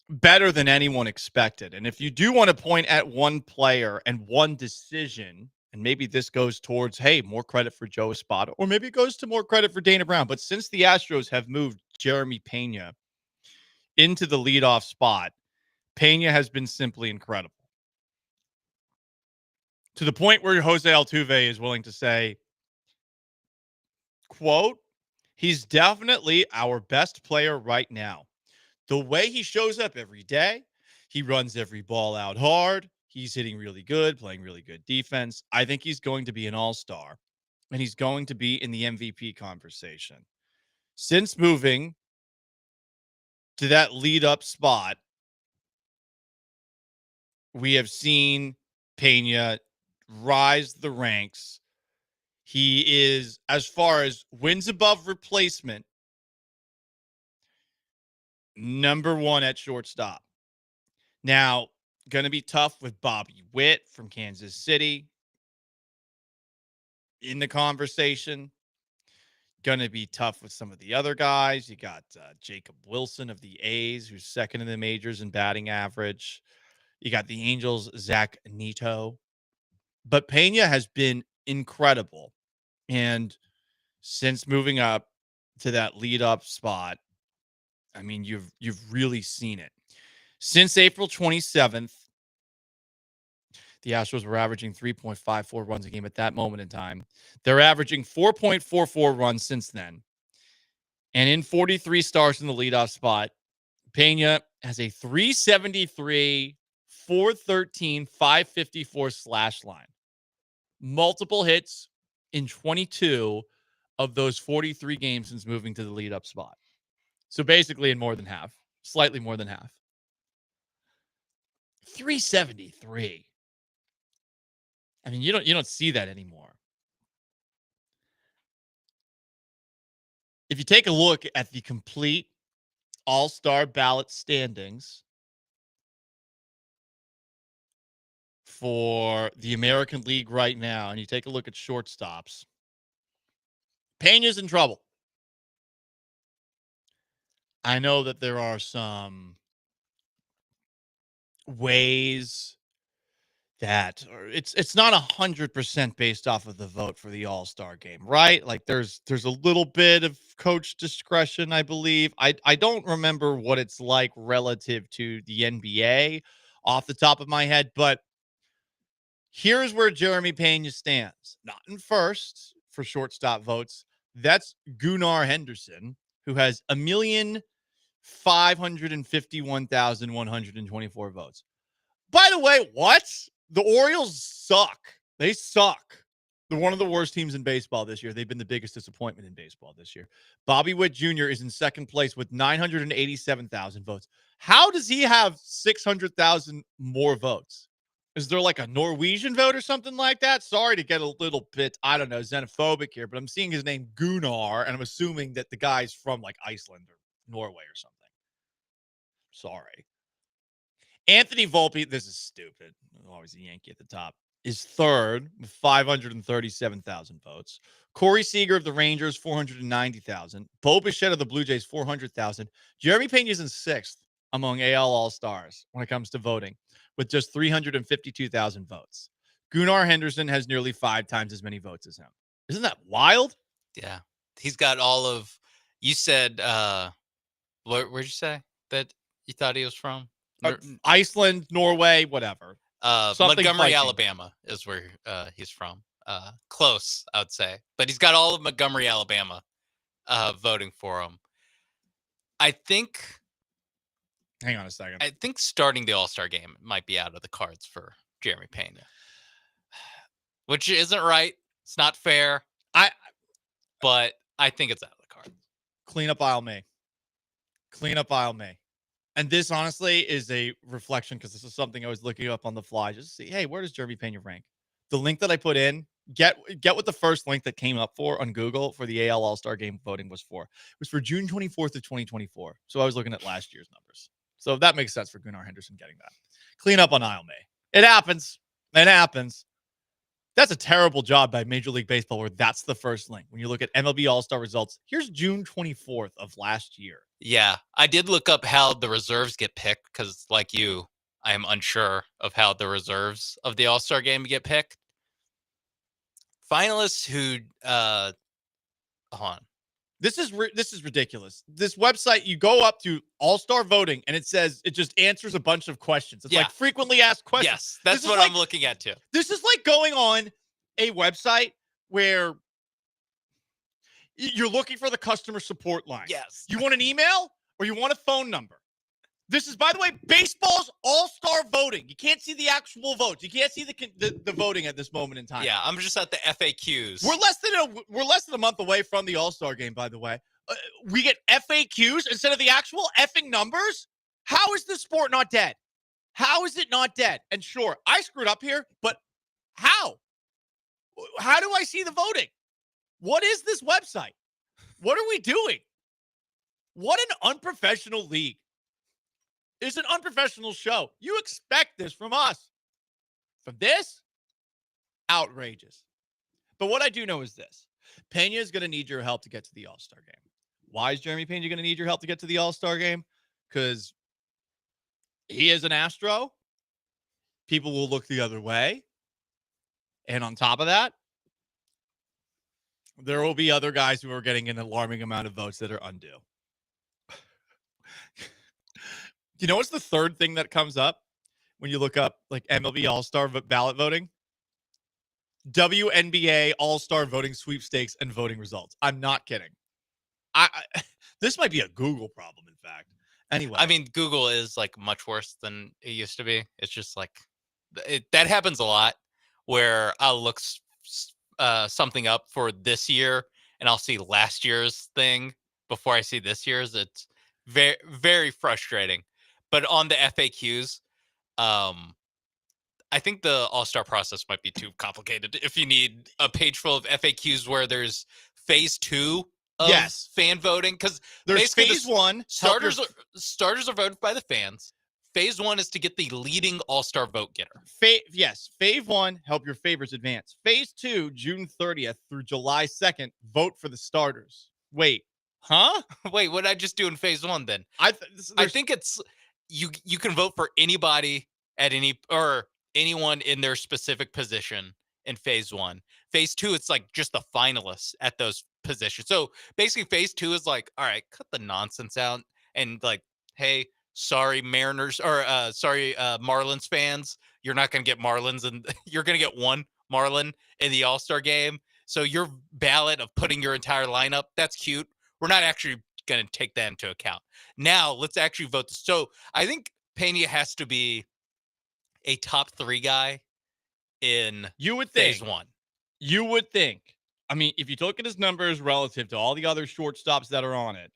better than anyone expected. And if you do want to point at one player and one decision, and maybe this goes towards, hey, more credit for Joe Espada, or maybe it goes to more credit for Dana Brown. But since the Astros have moved Jeremy Pena into the leadoff spot, Pena has been simply incredible. To the point where Jose Altuve is willing to say, quote, he's definitely our best player right now. The way he shows up every day, he runs every ball out hard. He's hitting really good, playing really good defense. I think he's going to be an all-star, and he's going to be in the MVP conversation. Since moving to that lead-up spot, we have seen Pena rise the ranks. He is, as far as wins above replacement, number one at shortstop. Now, going to be tough with Bobby Witt from Kansas City in the conversation. Going to be tough with some of the other guys. You got Jacob Wilson of the A's, who's second in the majors in batting average. You got the Angels' Zach Neto. But Pena has been incredible. And since moving up to that lead-up spot, I mean, you've really seen it. Since April 27th, the Astros were averaging 3.54 runs a game at that moment in time. They're averaging 4.44 runs since then. And in 43 starts in the leadoff spot, Pena has a 373, 413, 554 slash line. Multiple hits in 22 of those 43 games since moving to the lead-up spot. So basically in more than half, slightly more than half. 373. I mean, you don't see that anymore. If you take a look at the complete all-star ballot standings for the American League right now, and you take a look at shortstops, Pena's in trouble. I know that there are some ways that it's not 100% based off of the vote for the All-Star game, right? Like there's a little bit of coach discretion, I believe. I don't remember what it's like relative to the NBA off the top of my head, but here's where Jeremy Pena stands. Not in first for shortstop votes. That's Gunnar Henderson, who has 1,551,124 votes. By the way, what? The Orioles suck. They suck. They're one of the worst teams in baseball this year. They've been the biggest disappointment in baseball this year. Bobby Witt Jr. is in second place with 987,000 votes. How does he have 600,000 more votes? Is there like a Norwegian vote or something like that? Sorry to get a little bit, I don't know, xenophobic here, but I'm seeing his name Gunnar, and I'm assuming that the guy's from like Iceland or Norway or something. Sorry. Anthony Volpe, this is stupid. Always a Yankee at the top, is third with 537,000 votes. Corey Seager of the Rangers, 490,000. Bo Bichette of the Blue Jays, 400,000. Jeremy Pena is in sixth among AL All-Stars when it comes to voting with just 352,000 votes. Gunnar Henderson has nearly 5 times as many votes as him. Isn't that wild? Yeah. He's got all of, you said, where'd you say that you thought he was from? Iceland, Norway, whatever. Montgomery, Viking. Alabama is where he's from. Close, I would say. But he's got all of Montgomery, Alabama voting for him. I think... Hang on a second. I think starting the All-Star game might be out of the cards for Jeremy Pena. Which isn't right. It's not fair. But I think it's out of the cards. Clean up aisle me. Clean up aisle me. And this, honestly, is a reflection because this is something I was looking up on the fly just to see, hey, where does Jeremy Pena rank? The link that I put in, get what the first link that came up for on Google for the AL All-Star Game voting was for. It was for June 24th of 2024. So I was looking at last year's numbers. So that makes sense for Gunnar Henderson getting that. Clean up on aisle May. It happens. It happens. That's a terrible job by Major League Baseball where that's the first link. When you look at MLB All-Star results, here's June 24th of last year. Yeah, I did look up how the reserves get picked because, like you, I am unsure of how the reserves of the All-Star game get picked. Finalists who, hold on. This is ridiculous. This website, you go up to All-Star voting, and it just answers a bunch of questions. It's like frequently asked questions. Yes, that's what I'm looking at too. This is like going on a website where you're looking for the customer support line. Yes. You want an email or you want a phone number? This is, by the way, baseball's all-star voting. You can't see the actual votes. You can't see the voting at this moment in time. Yeah, I'm just at the FAQs. We're less than a month away from the All-Star game, by the way. We get FAQs instead of the actual effing numbers? How is this sport not dead? How is it not dead? And sure, I screwed up here, but how? How do I see the voting? What is this website? What are we doing? What an unprofessional league. It's an unprofessional show. You expect this from us. From this? Outrageous. But what I do know is this. Pena is going to need your help to get to the All-Star game. Why is Jeremy Pena going to need your help to get to the All-Star game? Because he is an Astro. People will look the other way. And on top of that, there will be other guys who are getting an alarming amount of votes that are undue. You know what's the third thing that comes up when you look up like MLB All-Star ballot voting? WNBA All-Star voting sweepstakes and voting results. I'm not kidding. This might be a Google problem, in fact. Anyway. I mean, Google is like much worse than it used to be. It's just like that happens a lot where I'll look something up for this year and I'll see last year's thing before I see this year's. It's very, very frustrating. But on the FAQs, I think the All-Star process might be too complicated. If you need a page full of FAQs where there's phase 2 of fan voting, because there's phase 1. Starters are voted by the fans. Phase 1 is to get the leading All-Star vote getter. Phase 1, help your favorites advance. Phase 2, June 30th through July 2nd, vote for the starters. Wait, huh? Wait, what did I just do in phase 1 then? I think it's you can vote for anybody at anyone in their specific position in phase 1. Phase 2, it's like just the finalists at those positions. So basically phase 2 is like, all right, cut the nonsense out and like, hey, sorry Mariners or Marlins fans, you're not going to get Marlins and you're going to get one Marlin in the All-Star game. So your ballot of putting your entire lineup, that's cute. We're not actually going to take that into account. Now let's actually vote. So I think Pena has to be a top 3 guy in phase 1. You would think. I mean, if you look at his numbers relative to all the other shortstops that are on it,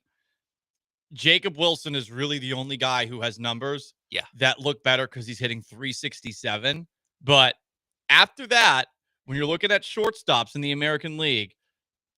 Jacob Wilson is really the only guy who has numbers that look better because he's hitting 367. But after that, when you're looking at shortstops in the American League,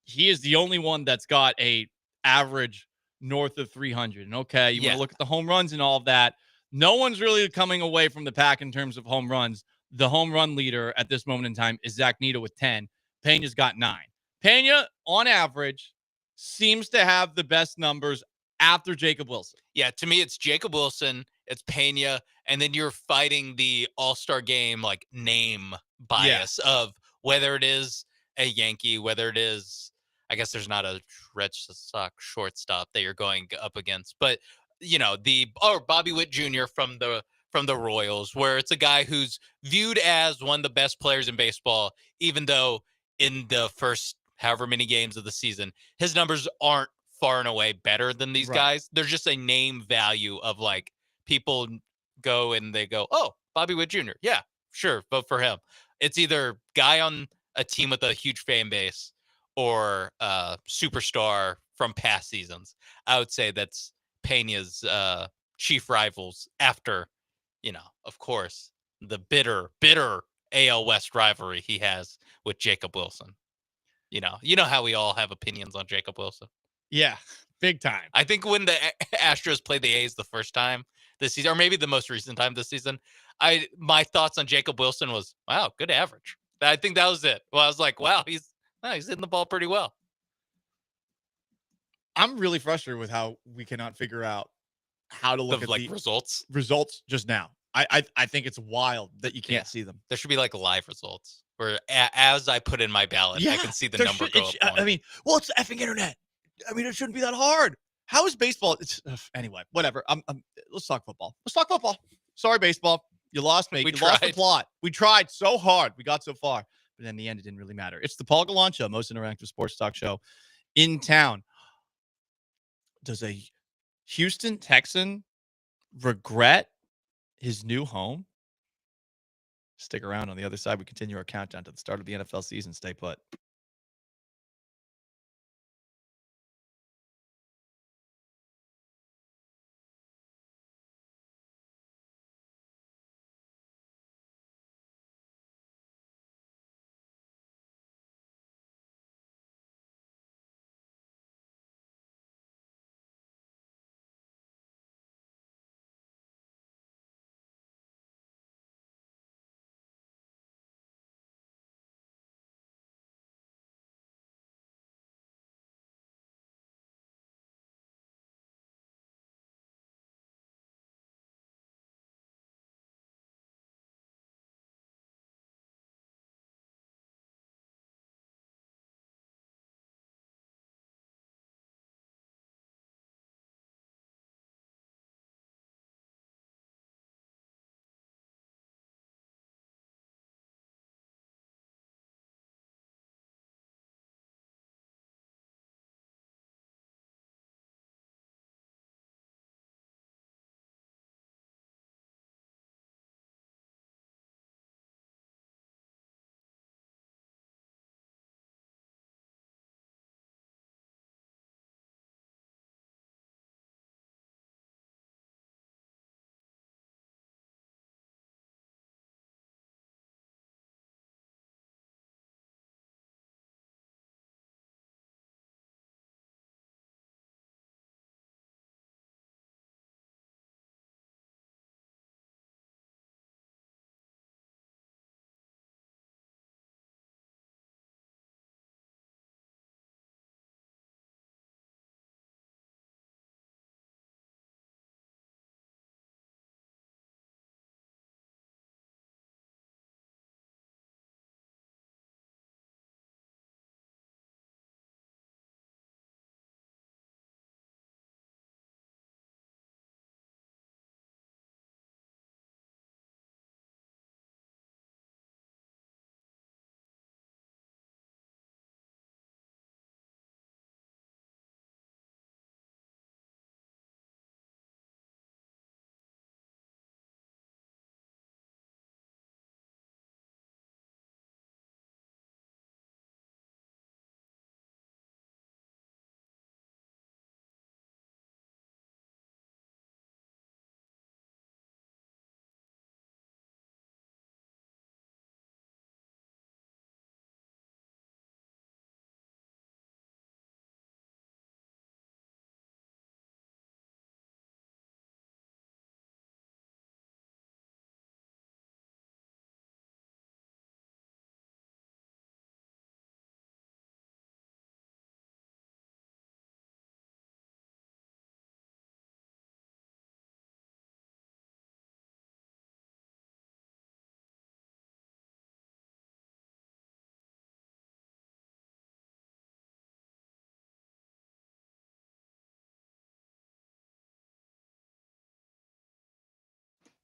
he is the only one that's got a average north of 300. And okay, you want to look at the home runs and all of that. No one's really coming away from the pack in terms of home runs. The home run leader at this moment in time is Zach Neto with 10. Pena's got 9. Pena, on average, seems to have the best numbers after Jacob Wilson. Yeah, to me, it's Jacob Wilson, it's Pena, and then you're fighting the All-Star game like name bias of whether it is a Yankee, whether it is, I guess there's not a Red Sox shortstop that you're going up against, but you know, Bobby Witt Jr. from the Royals, where it's a guy who's viewed as one of the best players in baseball, even though in the first however many games of the season, his numbers aren't far and away better than these guys. There's just a name value of like people go and they go, oh, Bobby Witt Jr. Yeah, sure. Vote for him. It's either guy on a team with a huge fan base or superstar from past seasons. I would say that's Pena's chief rivals after, you know, of course, the bitter AL West rivalry he has with Jacob Wilson. You know how we all have opinions on Jacob Wilson. Yeah, big time. I think when the Astros played the A's the first time this season, or maybe the most recent time this season, my thoughts on Jacob Wilson was, wow, good average. I think that was it. Well, I was like, wow, he's hitting the ball pretty well. I'm really frustrated with how we cannot figure out how to look at like the results just now. I think it's wild that you can't see them. There should be like live results where as I put in my ballot, I can see the number go up. I mean, well, it's the effing internet. I mean, it shouldn't be that hard. How is baseball? Anyway, whatever. Let's talk football. Let's talk football. Sorry, baseball. You lost me. You lost the plot. We tried so hard. We got so far. But in the end, it didn't really matter. It's the Paul Gallant Show, most interactive sports talk show in town. Does a Houston Texan regret his new home? Stick around. On the other side, we continue our countdown to the start of the NFL season. Stay put.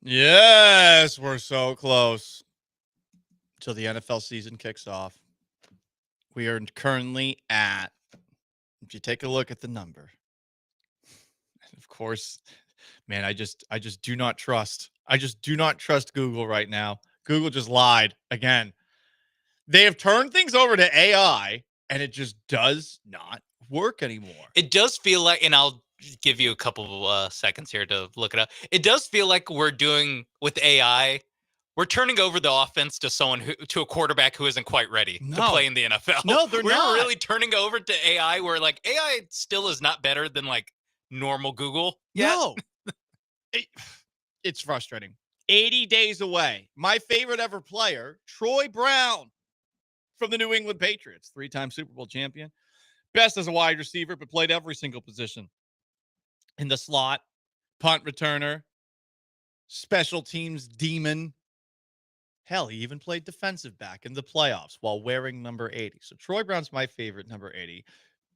Yes, we're so close till the NFL season kicks off. We are currently at, if you take a look at the number, and of course, man, I just do not trust. I just do not trust Google right now. Google just lied again. They have turned things over to AI, and it just does not work anymore. It does feel like, and I'll give you a couple of seconds here to look it up. It does feel like we're doing with AI. We're turning over the offense to to a quarterback who isn't quite ready to play in the NFL. No, they're not. We're really turning over to AI. Where like AI still is not better than like normal Google. No, it's frustrating. 80 days away. My favorite ever player, Troy Brown, from the New England Patriots, 3-time Super Bowl champion. Best as a wide receiver, but played every single position. In the slot, punt returner, special teams demon. Hell, he even played defensive back in the playoffs while wearing number 80. So Troy Brown's my favorite number 80.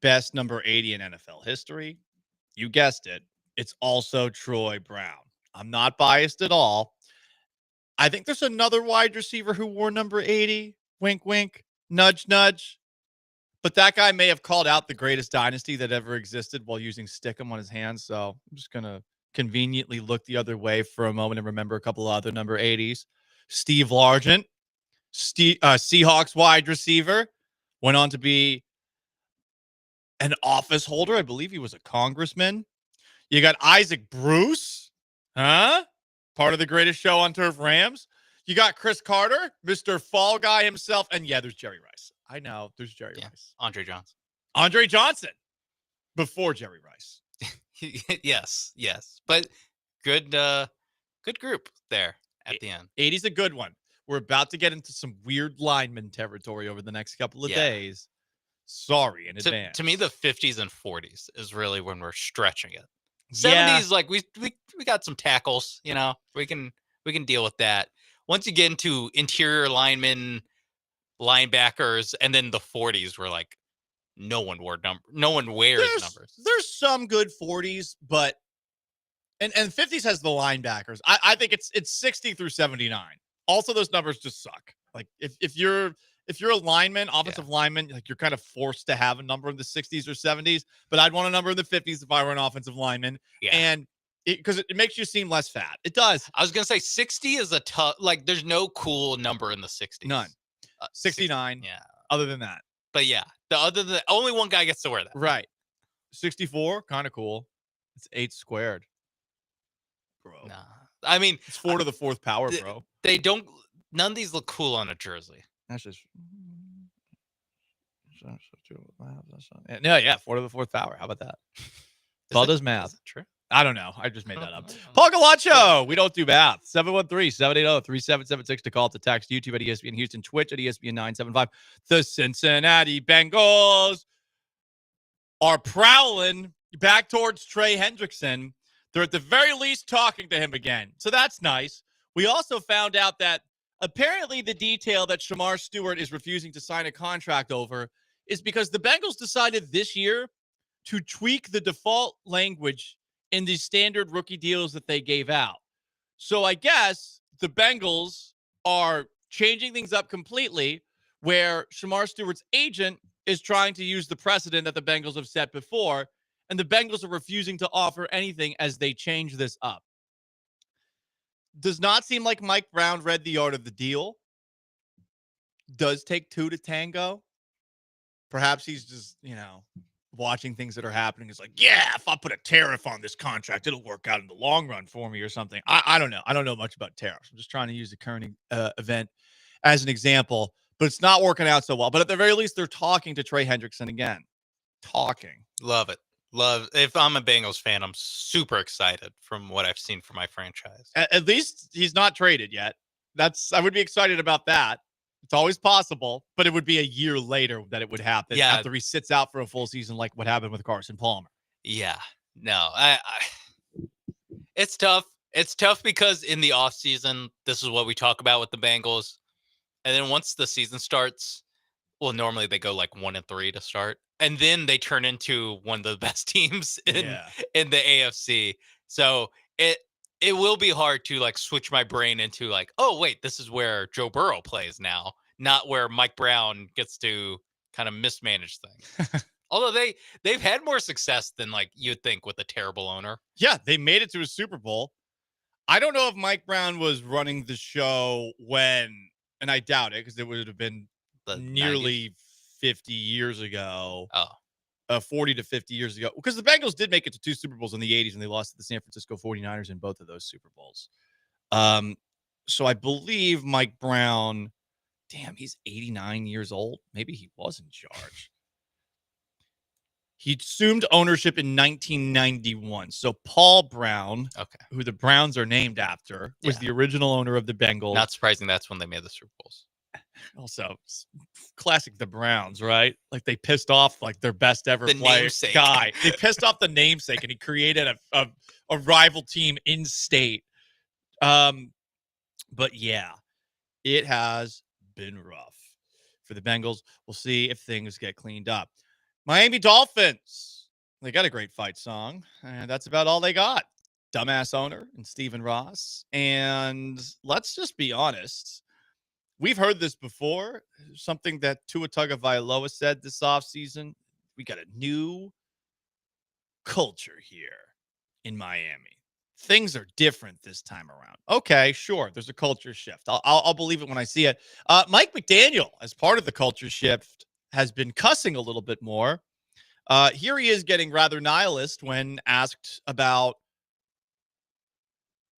Best number 80 in NFL history. You guessed it. It's also Troy Brown. I'm not biased at all. I think there's another wide receiver who wore number 80. Wink, wink. Nudge, nudge. But that guy may have called out the greatest dynasty that ever existed while using Stickum on his hands. So I'm just going to conveniently look the other way for a moment and remember a couple of other number 80s. Steve Largent, Seahawks wide receiver, went on to be an office holder. I believe he was a congressman. You got Isaac Bruce, part of the greatest show on turf, Rams. You got Chris Carter, Mr. Fall Guy himself. And yeah, there's Jerry Rice. I know there's Jerry Rice. Andre Johnson. Andre Johnson before Jerry Rice. Yes. But good group there at the end. 80's a good one. We're about to get into some weird lineman territory over the next couple of days. Sorry in advance. To me, the 50s and 40s is really when we're stretching it. 70s, like we got some tackles, we can deal with that. Once you get into interior linemen, linebackers, and then the 40s were like no one wears numbers. There's some good 40s, but and 50s has the linebackers. I think it's 60 through 79. Also, those numbers just suck. Like if you're a lineman, offensive lineman, like you're kind of forced to have a number in the 60s or 70s. But I'd want a number in the 50s if I were an offensive lineman. Yeah. And because it makes you seem less fat. It does. I was gonna say 60 is a tough. Like, there's no cool number in the 60s. None. 69. Yeah. Other than that. But yeah, only one guy gets to wear that. Right. 64, kind of cool. It's 8 squared, bro. Nah. I mean, it's 4 to the 4th power, bro. None of these look cool on a jersey. That's just. No, yeah, 4 to the 4th power. How about that? It's all does math. Is it true? I don't know. I just made that up. Paul Gallant Show. We don't do math. 713-780-3776 to call, to text. YouTube at ESPN Houston. Twitch at ESPN 975. The Cincinnati Bengals are prowling back towards Trey Hendrickson. They're at the very least talking to him again. So that's nice. We also found out that apparently the detail that Shamar Stewart is refusing to sign a contract over is because the Bengals decided this year to tweak the default language in the standard rookie deals that they gave out. So I guess the Bengals are changing things up completely, where Shamar Stewart's agent is trying to use the precedent that the Bengals have set before, and the Bengals are refusing to offer anything as they change this up. Does not seem like Mike Brown read the art of the deal. Does take two to tango. Perhaps he's just, watching things that are happening. It's like, yeah, if I put a tariff on this contract, it'll work out in the long run for me or something. I don't know. I don't know much about tariffs. I'm just trying to use the current event as an example, but it's not working out so well. But at the very least, they're talking to Trey Hendrickson again. Talking. Love it. If I'm a Bengals fan, I'm super excited from what I've seen for my franchise. At least he's not traded yet. I would be excited about that. It's always possible, but it would be a year later that it would happen after he sits out for a full season, like what happened with Carson Palmer. Yeah, no, it's tough. It's tough because in the offseason, this is what we talk about with the Bengals. And then once the season starts, well, normally they go like 1-3 to start. And then they turn into one of the best teams in the AFC. So it will be hard to like switch my brain into like, oh, wait, this is where Joe Burrow plays now, not where Mike Brown gets to kind of mismanage things. Although they've had more success than like you'd think with a terrible owner. Yeah, they made it to a Super Bowl. I don't know if Mike Brown was running the show when, and I doubt it because it would have been nearly 50 years ago. 40 to 50 years ago, because the Bengals did make it to 2 Super Bowls in the 80s, and they lost to the San Francisco 49ers in both of those Super Bowls. So I believe Mike Brown, he's 89 years old. Maybe he was in charge. He assumed ownership in 1991. So Paul Brown, who the Browns are named after, was the original owner of the Bengals. Not surprising that's when they made the Super Bowls. Also, classic the Browns, right? Like they pissed off like their best ever The player namesake. guy. They pissed off the namesake, and he created a rival team in state. But yeah, it has been rough for the Bengals. We'll see if things get cleaned up. Miami Dolphins, they got a great fight song, and that's about all they got. Dumbass owner and Stephen Ross. And let's just be honest. We've heard this before. Something that Tua Tagovailoa said this offseason. We got a new culture here in Miami. Things are different this time around. Okay, sure. There's a culture shift. I'll believe it when I see it. Mike McDaniel, as part of the culture shift, has been cussing a little bit more. Here he is getting rather nihilist when asked about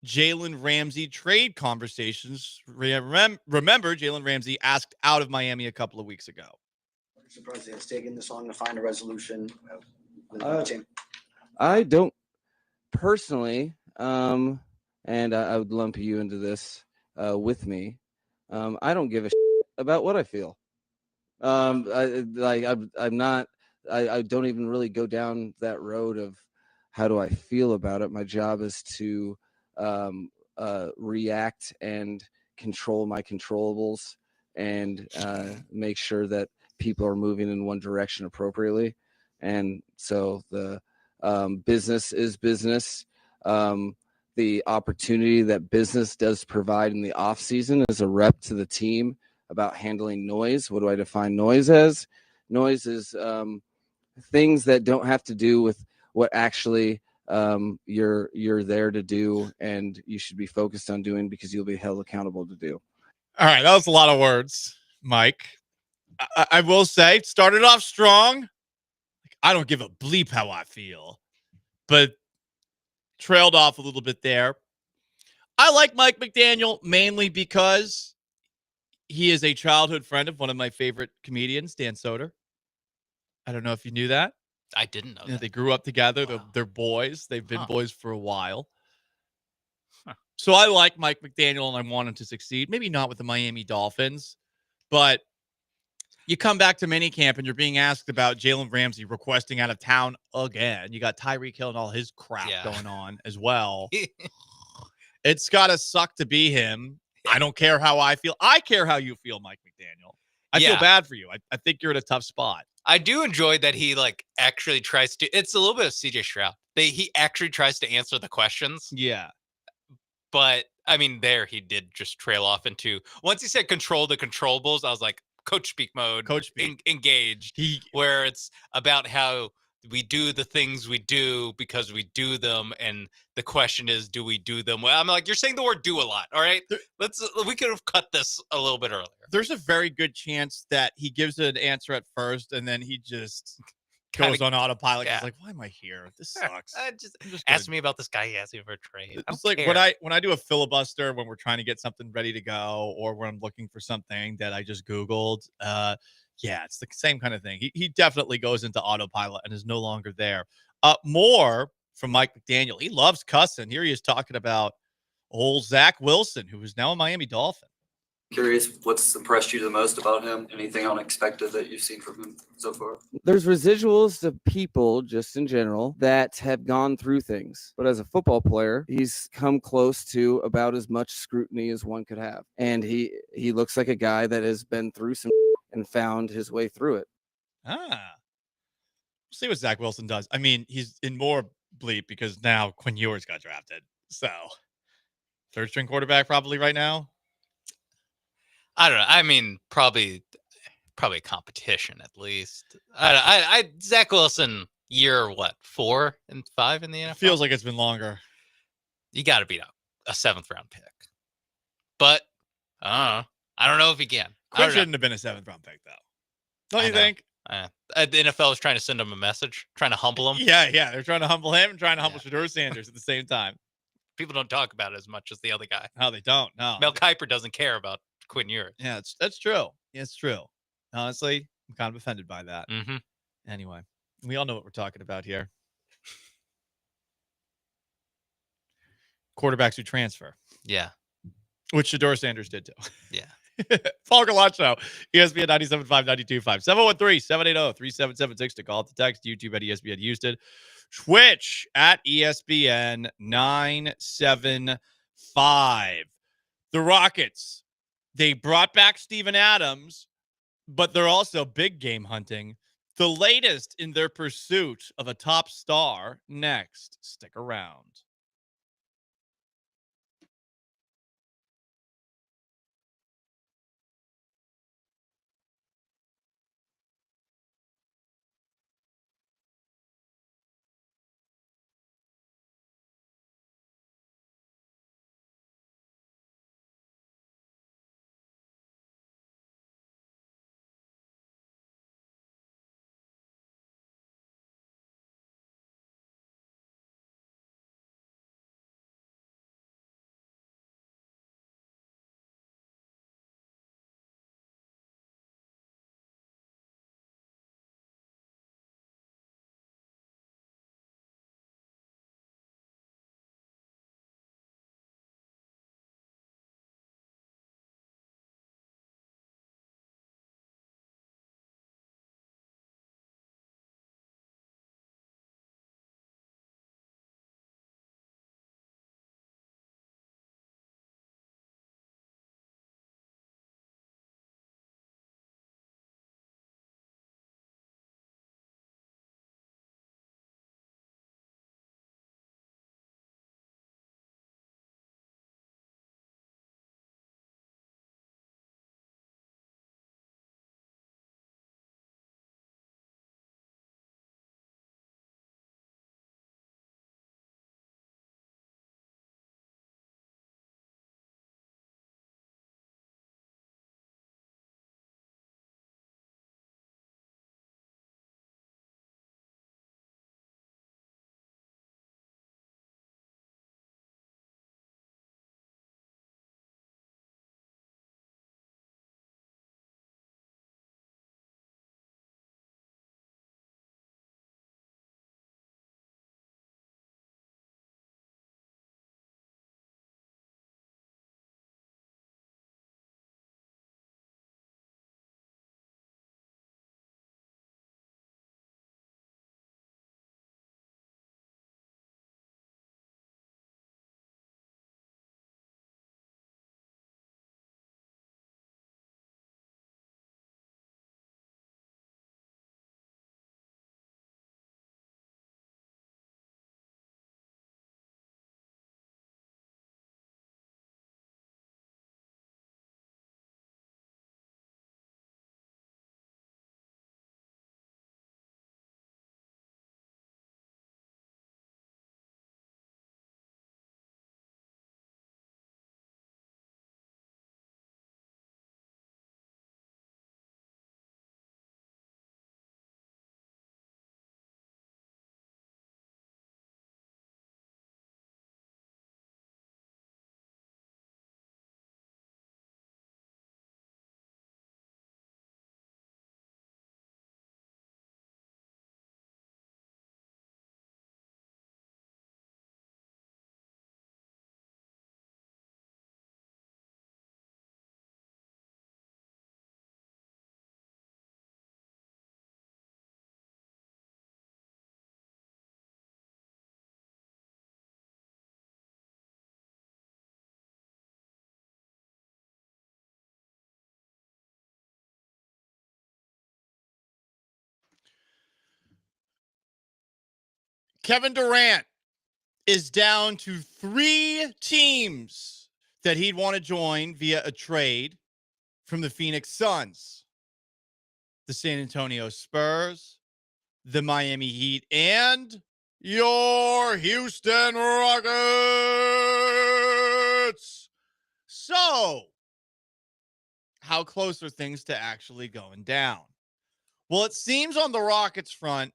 Jalen Ramsey trade conversations. Remember, Jalen Ramsey asked out of Miami a couple of weeks ago. I'm surprised it's taken this long to find a resolution with the team. I don't personally, and I would lump you into this with me. I don't give a shit about what I feel. I'm not. I don't even really go down that road of how do I feel about it. My job is to react and control my controllables and make sure that people are moving in one direction appropriately. And so the business is business. The opportunity that business does provide in the off season is a rep to the team about handling noise. What do I define noise as? Noise is things that don't have to do with what actually you're there to do and you should be focused on doing because you'll be held accountable to do. All right, that was a lot of words, Mike. I will say, it started off strong. I don't give a bleep how I feel, but trailed off a little bit there. I like Mike McDaniel mainly because he is a childhood friend of one of my favorite comedians, Dan Soder. I don't know if you knew that. I didn't know that. They grew up together. Wow. They're boys. They've been boys for a while. So I like Mike McDaniel, and I want him to succeed. Maybe not with the Miami Dolphins, but you come back to minicamp and you're being asked about Jalen Ramsey requesting out of town again. You got Tyreek Hill and all his crap going on as well. It's got to suck to be him. I don't care how I feel. I care how you feel, Mike McDaniel. I feel bad for you. I think you're in a tough spot. I do enjoy that he actually tries to. It's a little bit of CJ Stroud. He actually tries to answer the questions. Yeah. But I mean, there he did just trail off into. Once he said control the controllables, I was like, coach speak mode. Coach speak. Engaged. Where it's about how we do the things we do because we do them, and the question is, do we do them well? I'm like, you're saying the word "do" a lot. All right, we could have cut this a little bit earlier. There's a very good chance that he gives an answer at first, and then he just goes on autopilot. He's like, why am I here? This sucks. Just ask me about this guy he asked me for a trade. It's like when I do a filibuster when we're trying to get something ready to go, or when I'm looking for something that I just Googled. Yeah, it's the same kind of thing. He definitely goes into autopilot and is no longer there. More from Mike McDaniel. He loves cussing. Here he is talking about old Zach Wilson, who is now a Miami Dolphin. Curious, what's impressed you the most about him? Anything unexpected that you've seen from him so far? There's residuals to people just in general that have gone through things. But as a football player, he's come close to about as much scrutiny as one could have. And he looks like a guy that has been through some and found his way through it. We'll see what Zach Wilson does. I mean, he's in more bleep because now Quinn Ewers got drafted. So third string quarterback probably right now. I don't know. I mean, probably competition at least. Zach Wilson, year 4 and 5 in the NFL? Feels like it's been longer. You got to beat up a 7th round pick. But I don't know if he can. Quinn shouldn't have been a 7th round pick though. Don't you think? The NFL is trying to send him a message, trying to humble him. Yeah. They're trying to humble him and trying to humble Shedeur Sanders at the same time. People don't talk about it as much as the other guy. No, they don't. No. Mel Kiper doesn't care about Quinn Ewers. Yeah, that's true. It's true. Honestly, I'm kind of offended by that. Mm-hmm. Anyway, we all know what we're talking about here. Quarterbacks who transfer. Yeah. Which Shedeur Sanders did too. Yeah. Paul Gallant Show, ESPN 97.5, 92.5, 713-780-3776 to call, to text, YouTube at ESPN Houston, Twitch at ESPN 975. The Rockets, they brought back Steven Adams, but they're also big game hunting. The latest in their pursuit of a top star next. Stick around. Kevin Durant is down to 3 teams that he'd want to join via a trade from the Phoenix Suns, the San Antonio Spurs, the Miami Heat, and your Houston Rockets. So, how close are things to actually going down? Well, it seems on the Rockets front,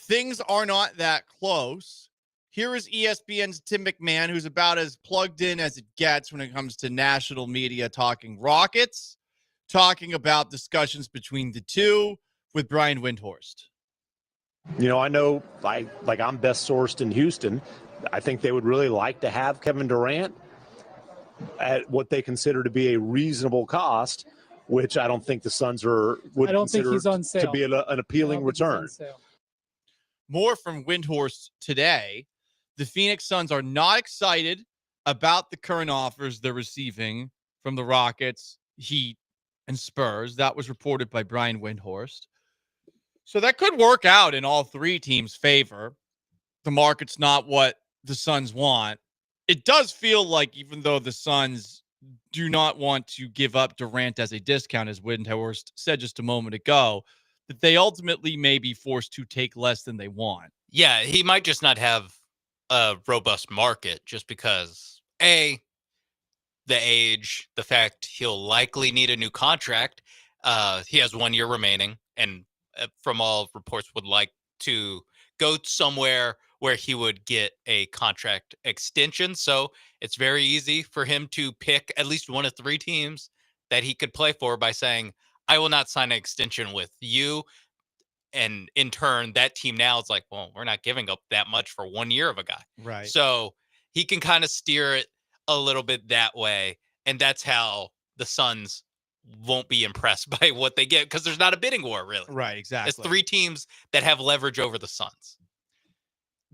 things are not that close. Here is ESPN's Tim McMahon, who's about as plugged in as it gets when it comes to national media talking Rockets, talking about discussions between the two with Brian Windhorst. You know, I know like I'm best sourced in Houston. I think they would really like to have Kevin Durant. at what they consider to be a reasonable cost, which I don't think the Suns would I don't think consider he's on to sale. be an appealing return. More from Windhorst today. The Phoenix Suns are not excited about the current offers they're receiving from the Rockets, Heat, and Spurs. That was reported by Brian Windhorst. So that could work out in all three teams' favor. The market's not what the Suns want. It does feel like, even though the Suns do not want to give up Durant as a discount, as Windhorst said just a moment ago, that they ultimately may be forced to take less than they want. Yeah, he might just not have a robust market just because, A, the age, the fact he'll likely need a new contract. He has 1 year remaining, and from all reports would like to go somewhere where he would get a contract extension. So it's very easy for him to pick at least one of three teams that he could play for by saying, I will not sign an extension with you. And in turn, that team now is like, well, we're not giving up that much for 1 year of a guy. Right. So he can kind of steer it a little bit that way. And that's how the Suns won't be impressed by what they get, because there's not a bidding war, really. Right, exactly. It's three teams that have leverage over the Suns.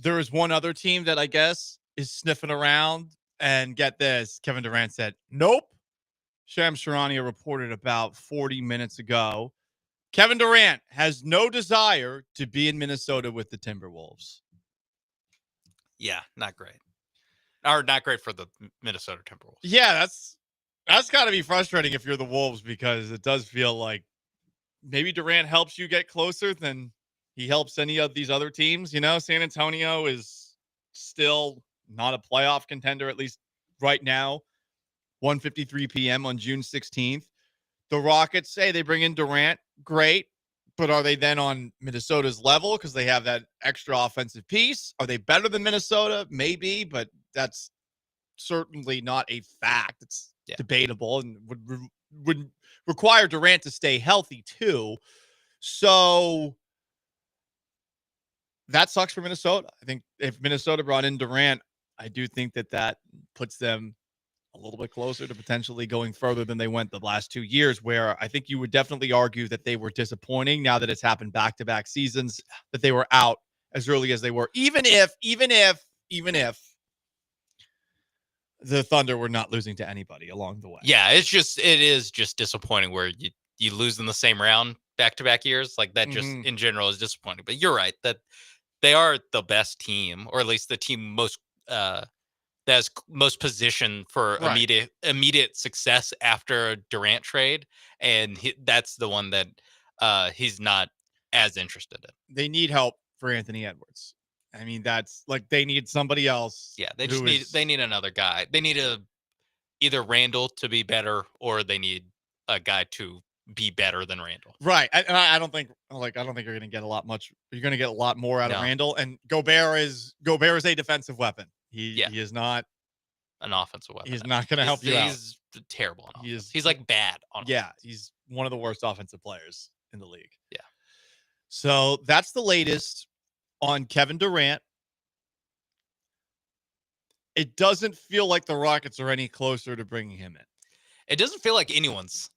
There is one other team that I guess is sniffing around, and get this, Kevin Durant said, nope. Shams Charania reported about 40 minutes ago. Kevin Durant has no desire to be in Minnesota with the Timberwolves. Yeah, not great. Or not great for the Minnesota Timberwolves. Yeah, that's got to be frustrating if you're the Wolves, because it does feel like maybe Durant helps you get closer than he helps any of these other teams. You know, San Antonio is still not a playoff contender, at least right now. 1:53 p.m. on June 16th. The Rockets say they bring in Durant. Great. But are they then on Minnesota's level because they have that extra offensive piece? Are they better than Minnesota? Maybe, but that's certainly not a fact. It's debatable and would require Durant to stay healthy too. So that sucks for Minnesota. I think if Minnesota brought in Durant, I do think that puts them a little bit closer to potentially going further than they went the last 2 years, where I think you would definitely argue that they were disappointing now that it's happened back-to-back seasons, that they were out as early as they were, even if the Thunder were not losing to anybody along the way. Yeah, it is just disappointing where you lose in the same round back-to-back years. Like that just in general is disappointing. But you're right that they are the best team, or at least the team most that's most positioned for immediate success after a Durant trade, and that's the one that he's not as interested in. They need help for Anthony Edwards. I mean, that's like they need somebody else. Yeah, they need another guy. They need either Randall to be better, or they need a guy to be better than Randall. Right. I don't think you're going to get a lot more out of Randall, and Gobert is a defensive weapon. He is not an offensive weapon. He's not going to help you out. He's terrible. He's like bad on offense. Yeah, he's one of the worst offensive players in the league. Yeah. So that's the latest on Kevin Durant. It doesn't feel like the Rockets are any closer to bringing him in. It doesn't feel like anyone's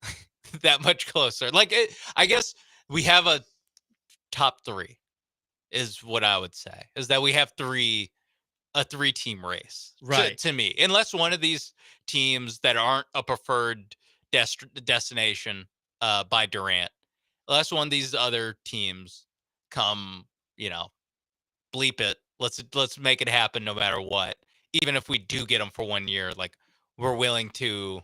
that much closer. Like I guess we have a top three is what I would say, is that we have a three-team race, right? To me, unless one of these teams that aren't a preferred destination by Durant, unless one of these other teams come, bleep it. Let's make it happen no matter what. Even if we do get them for 1 year, like we're willing to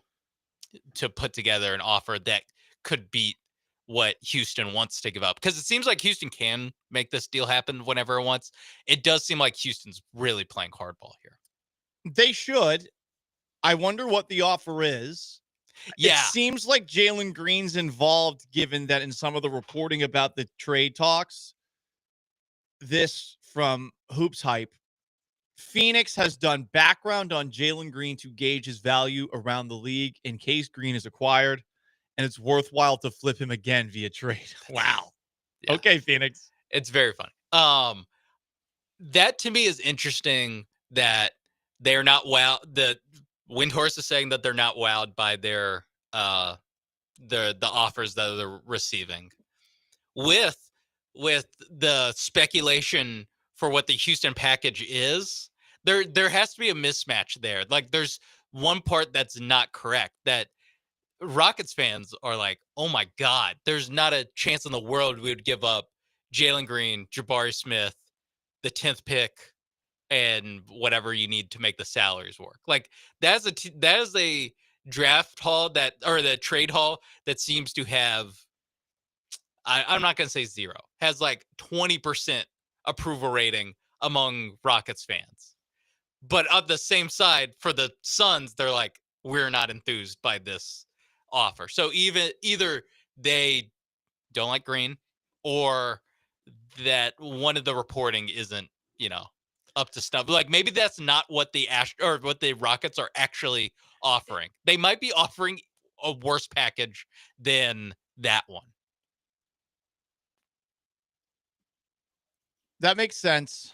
put together an offer that could beat what Houston wants to give up, because it seems like Houston can make this deal happen whenever it wants. It does seem like Houston's really playing hardball here. They should. I wonder what the offer is. Yeah. It seems like Jalen Green's involved, given that in some of the reporting about the trade talks, this from Hoops Hype, Phoenix has done background on Jalen Green to gauge his value around the league in case Green is acquired, and it's worthwhile to flip him again via trade. Wow. Yeah. Okay, Phoenix. It's very funny. That to me is interesting, that they're not Windhorse is saying that they're not wowed by their the offers that they're receiving. With the speculation for what the Houston package is, there has to be a mismatch there. Like there's one part that's not correct, that Rockets fans are like, oh my God, there's not a chance in the world we would give up Jalen Green, Jabari Smith, the 10th pick, and whatever you need to make the salaries work. Like that is a draft haul or the trade haul that seems to have, I'm not going to say zero, has like 20% approval rating among Rockets fans. But on the same side, for the Suns, they're like, we're not enthused by this offer. So either they don't like Green, or that one of the reporting isn't, up to stuff. Like maybe that's not what what the Rockets are actually offering. They might be offering a worse package than that one. That makes sense.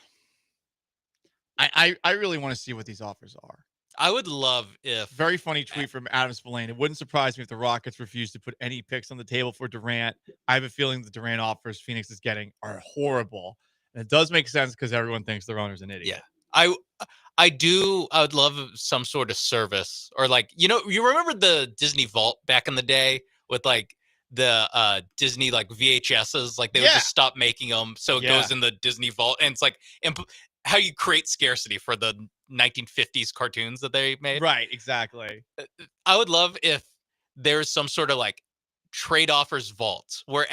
I really want to see what these offers are. I would love if... Very funny tweet from Adam Spillane. It wouldn't surprise me if the Rockets refused to put any picks on the table for Durant. I have a feeling the Durant offers Phoenix is getting are horrible. And it does make sense because everyone thinks their owner's an idiot. Yeah. I would love some sort of service, or like, you remember the Disney Vault back in the day with like the Disney like VHSs, like they would just stop making them. So it goes in the Disney Vault, and it's like how you create scarcity for the 1950s cartoons that they made. Right, exactly. I would love if there's some sort of like trade offers vault where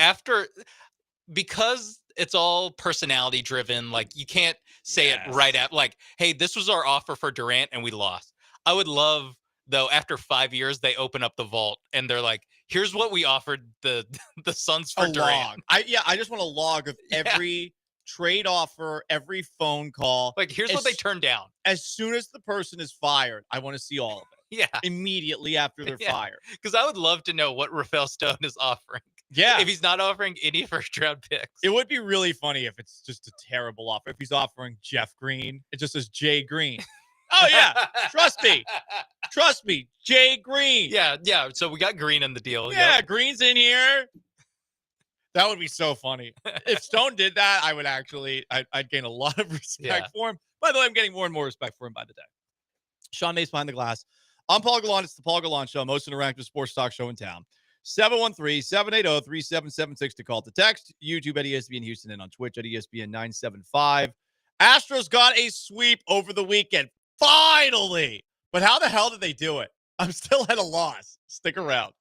because it's all personality driven, like you can't say it right at like, hey, this was our offer for Durant and we lost. I would love though, after 5 years, they open up the vault and they're like, here's what we offered the Suns for Durant. I just want a log of every trade offer, every phone call. Like, here's what they turned down. As soon as the person is fired, I want to see all of it. Yeah. Immediately after they're fired. Because I would love to know what Rafael Stone is offering. Yeah. If he's not offering any first round picks. It would be really funny if it's just a terrible offer. If he's offering Jeff Green, it just says Jay Green. Oh, yeah. Trust me. Jay Green. Yeah. So we got Green in the deal. Yeah, Yep. Green's in here. That would be so funny. If Stone did that, I would I'd gain a lot of respect for him. By the way, I'm getting more and more respect for him by the day. Sean Mace behind the glass. I'm Paul Gallant. It's the Paul Gallant Show, most interactive sports talk show in town. 713-780-3776 to call to text. YouTube at ESPN Houston and on Twitch at ESPN 975. Astros got a sweep over the weekend. Finally. But how the hell did they do it? I'm still at a loss. Stick around.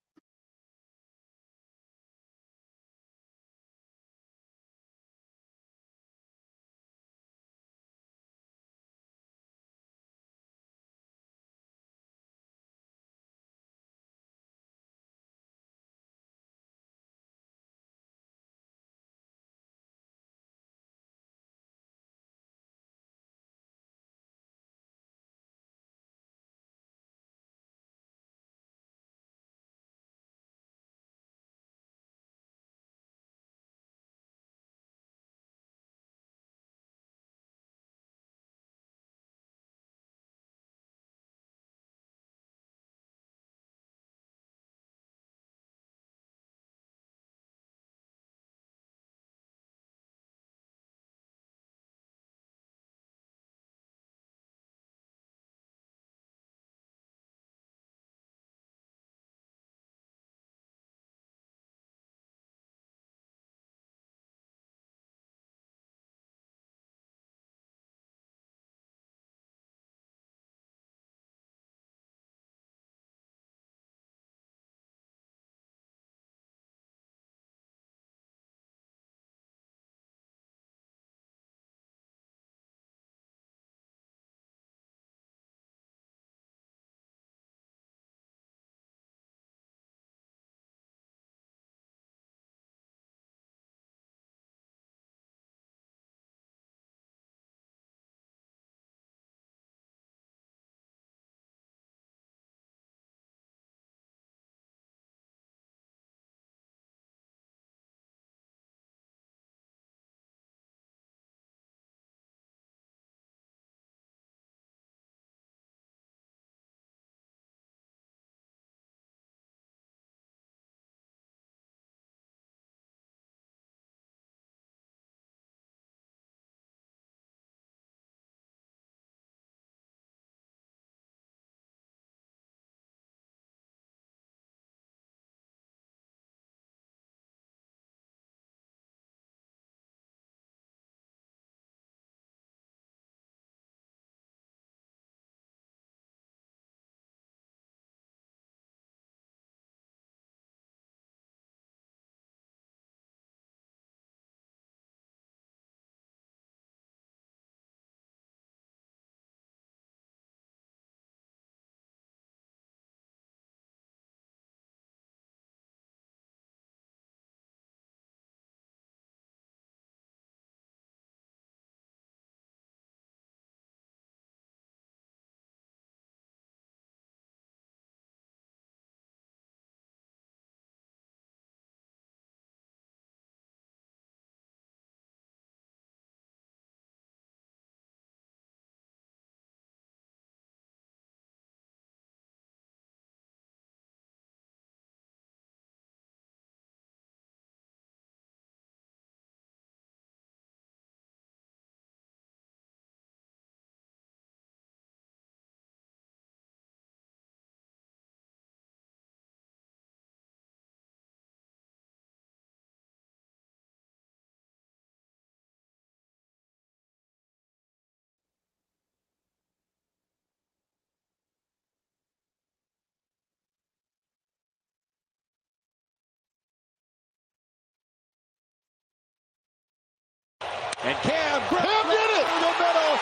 And Cam did it through the middle.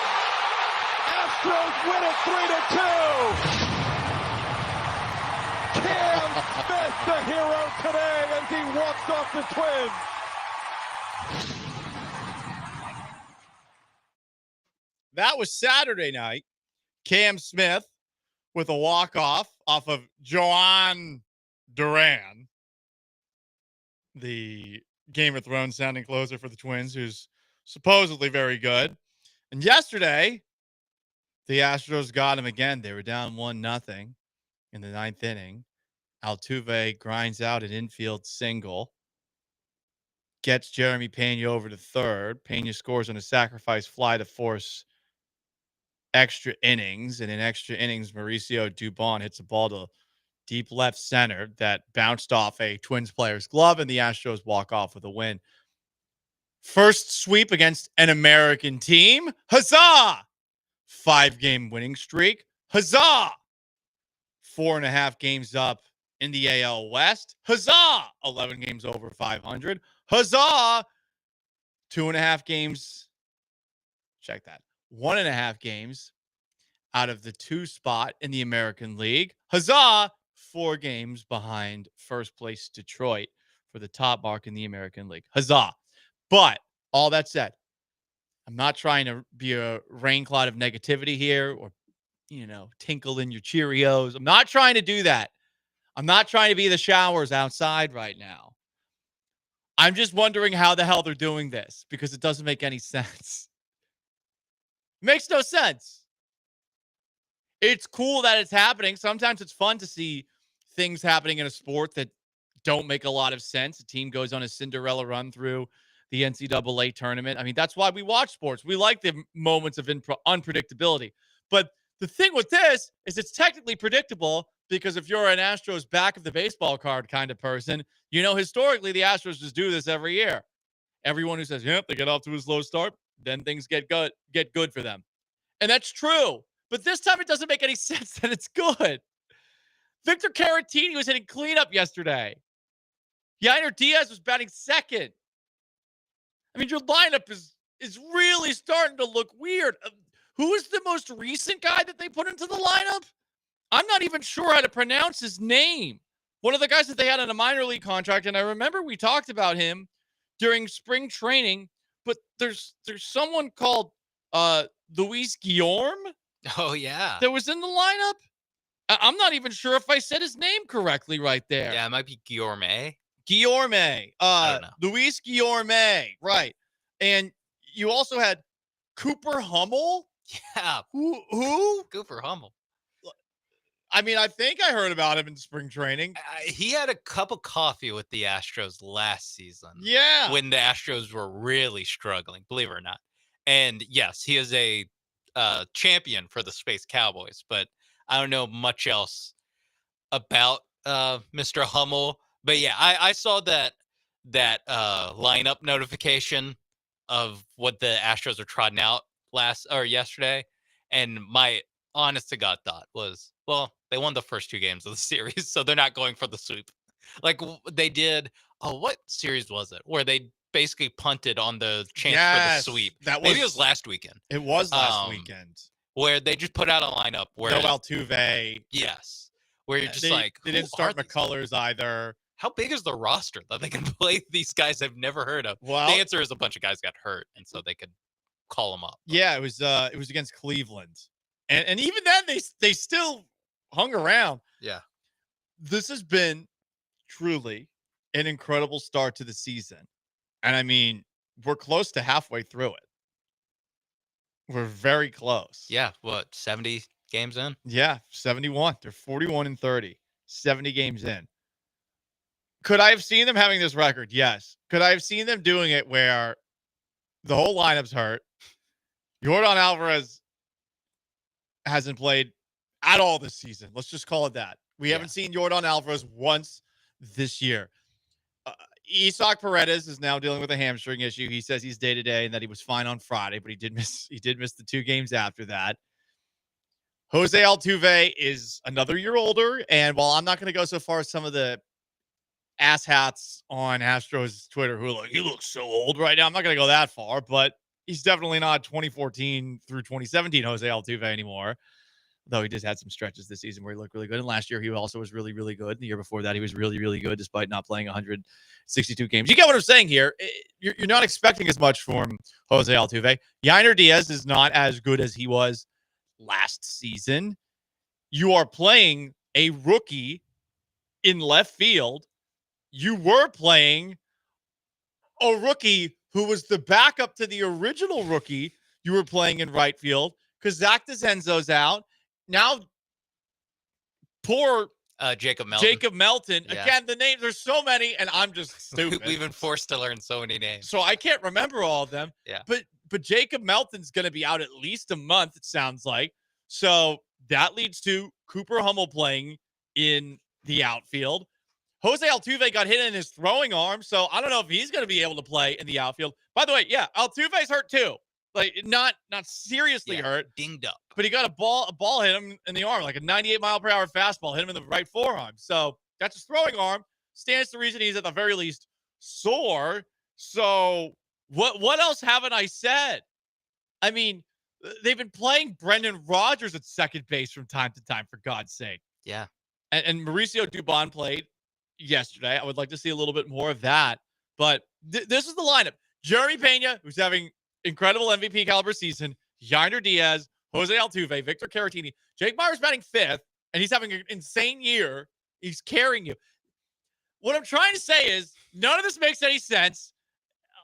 Astros win it 3-2. Cam Smith, the hero today, as he walks off the Twins. That was Saturday night. Cam Smith with a walk-off off of Joan Duran, the Game of Thrones sounding closer for the Twins, who's supposedly very good. And yesterday, the Astros got him again. They were down 1-0 in the ninth inning. Altuve grinds out an infield single, gets Jeremy Pena over to third. Pena scores on a sacrifice fly to force extra innings. And in extra innings, Mauricio Dubon hits a ball to deep left center that bounced off a Twins player's glove, and the Astros walk off with a win. First sweep against an American team. Huzzah! 5-game winning streak. Huzzah! 4.5 games up in the AL West. Huzzah! 11 games over 500. Huzzah! 2.5 games. Check that. 1.5 games out of the 2 spot in the American League. Huzzah! 4 games behind first place Detroit for the top mark in the American League. Huzzah! But all that said, I'm not trying to be a rain cloud of negativity here or, tinkle in your Cheerios. I'm not trying to do that. I'm not trying to be the showers outside right now. I'm just wondering how the hell they're doing this because it doesn't make any sense. It makes no sense. It's cool that it's happening. Sometimes it's fun to see things happening in a sport that don't make a lot of sense. A team goes on a Cinderella run through the NCAA tournament. I mean, that's why we watch sports. We like the moments of unpredictability. But the thing with this is it's technically predictable because if you're an Astros back of the baseball card kind of person, historically the Astros just do this every year. Everyone who says, yep, they get off to a slow start, then things get good for them. And that's true. But this time it doesn't make any sense that it's good. Victor Caratini was hitting cleanup yesterday. Yainer Diaz was batting second. I mean, your lineup is really starting to look weird. Who is the most recent guy that they put into the lineup? I'm not even sure how to pronounce his name. One of the guys that they had on a minor league contract, and I remember we talked about him during spring training, but there's someone called Luis Guillorme. Oh, yeah. That was in the lineup. I'm not even sure if I said his name correctly right there. Yeah, it might be Guillorme. Guillorme. I don't know. Luis Guillorme. Right. And you also had Cooper Hummel. Yeah. Who? Cooper Hummel. I mean, I think I heard about him in spring training. He had a cup of coffee with the Astros last season. Yeah. When the Astros were really struggling, believe it or not. And yes, he is a champion for the Space Cowboys, but I don't know much else about Mr. Hummel. But yeah, I saw that lineup notification of what the Astros are trotting out yesterday, and my honest to God thought was, well, they won the first 2 games of the series, so they're not going for the sweep. Like they did. Oh, what series was it where they basically punted on the chance for the sweep? Maybe it was last weekend. It was last weekend where they just put out a lineup where no Altuve. Yes, where you're just they didn't start McCullers either. How big is the roster that they can play these guys I've never heard of? Well, the answer is a bunch of guys got hurt, and so they could call them up. Yeah, it was against Cleveland, and even then they still hung around. Yeah, this has been truly an incredible start to the season, and I mean we're close to halfway through it. We're very close. Yeah, what 70 games in? Yeah, 71. They're 41-30, 70 games in. Could I have seen them having this record? Yes. Could I have seen them doing it where the whole lineup's hurt? Yordan Alvarez hasn't played at all this season. Let's just call it that. We haven't seen Yordan Alvarez once this year. Isaac Paredes is now dealing with a hamstring issue. He says he's day-to-day and that he was fine on Friday, but he did miss the 2 games after that. Jose Altuve is another year older, and while I'm not going to go so far as some of the asshats on Astros Twitter who are like, he looks so old right now. I'm not going to go that far, but he's definitely not 2014 through 2017 Jose Altuve anymore. Though he just had some stretches this season where he looked really good. And last year, he also was really, really good. The year before that, he was really, really good despite not playing 162 games. You get what I'm saying here. You're not expecting as much from Jose Altuve. Yainer Diaz is not as good as he was last season. You are playing a rookie in left field. You were playing a rookie who was the backup to the original rookie you were playing in right field because Zach DeCenzo's out. Now, poor Jacob Melton. Jacob Melton. Yeah. Again, the names, there's so many, and I'm just stupid. We've been forced to learn so many names. So I can't remember all of them. Yeah. But Jacob Melton's going to be out at least a month, it sounds like. So that leads to Cooper Hummel playing in the outfield. Jose Altuve got hit in his throwing arm, so I don't know if he's going to be able to play in the outfield. By the way, yeah, Altuve's hurt too. Like not seriously hurt, dinged up. but he got a ball hit him in the arm, like a 98-mile-per-hour fastball hit him in the right forearm. So that's his throwing arm. Stands to reason he's at the very least sore. So what else haven't I said? I mean, they've been playing Brendan Rodgers at second base from time to time, for God's sake. Yeah. And Mauricio Dubon played yesterday. I would like to see a little bit more of that. But this is the lineup. Jeremy Pena, who's having incredible MVP caliber season. Yainer Diaz, Jose Altuve, Victor Caratini. Jake Meyers batting fifth, and he's having an insane year. He's carrying you. What I'm trying to say is none of this makes any sense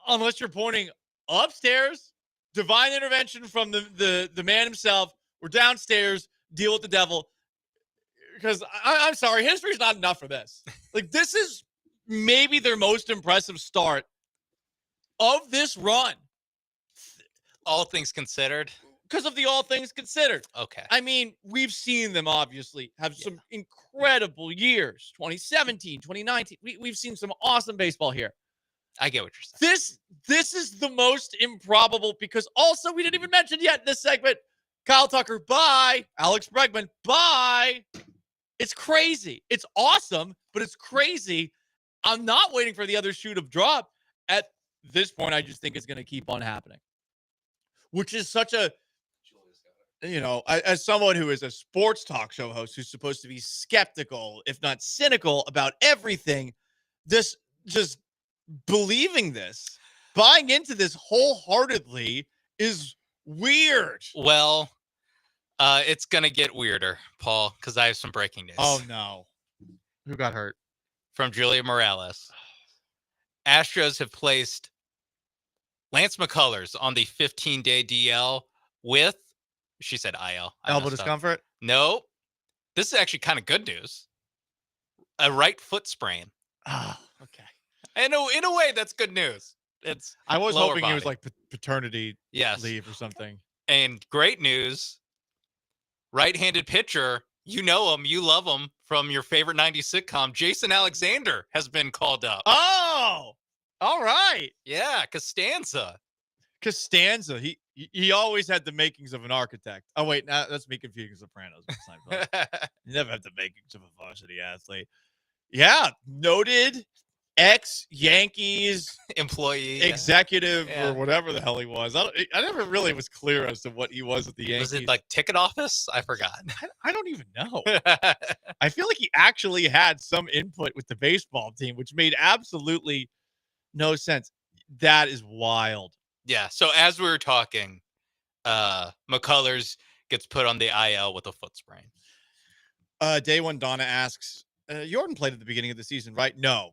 unless you're pointing upstairs, divine intervention from the man himself, or downstairs, deal with the devil. Because I'm sorry, history's not enough for this. Like, this is maybe their most impressive start of this run. All things considered. Because of the all things considered. Okay. I mean, we've seen them obviously have some incredible years. 2017, 2019. We've seen some awesome baseball here. I get what you're saying. This is the most improbable because also we didn't even mention yet in this segment. Kyle Tucker, bye. Alex Bregman, bye. It's crazy. It's awesome, but it's crazy. I'm not waiting for the other shoe to drop. At this point, I just think it's going to keep on happening. Which is such a, as someone who is a sports talk show host who's supposed to be skeptical, if not cynical, about everything, this just believing this, buying into this wholeheartedly is weird. Well, it's going to get weirder, Paul, because I have some breaking news. Oh, no. Who got hurt? From Julia Morales. Astros have placed Lance McCullers on the 15-day DL with, she said IL. Elbow discomfort? No. This is actually kind of good news. A right foot sprain. Oh, okay. And in a way, that's good news. I was lower hoping body. it was like paternity leave or something. And great news. Right-handed pitcher, you know him, you love him from your favorite 90s sitcom. Jason Alexander has been called up. Oh, all right. Yeah, Costanza. He always had the makings of an architect. Oh, wait, that's me confusing Sopranos. You never have the makings of a varsity athlete. Yeah, noted ex-Yankees employee, executive, or whatever the hell he was. I never really was clear as to what he was at the Yankees. Was it like ticket office? I forgot. I don't even know. I feel like he actually had some input with the baseball team, which made absolutely no sense. That is wild. Yeah. So as we were talking, McCullers gets put on the IL with a foot sprain. Day one, Donna asks, Jordan played at the beginning of the season, right? No.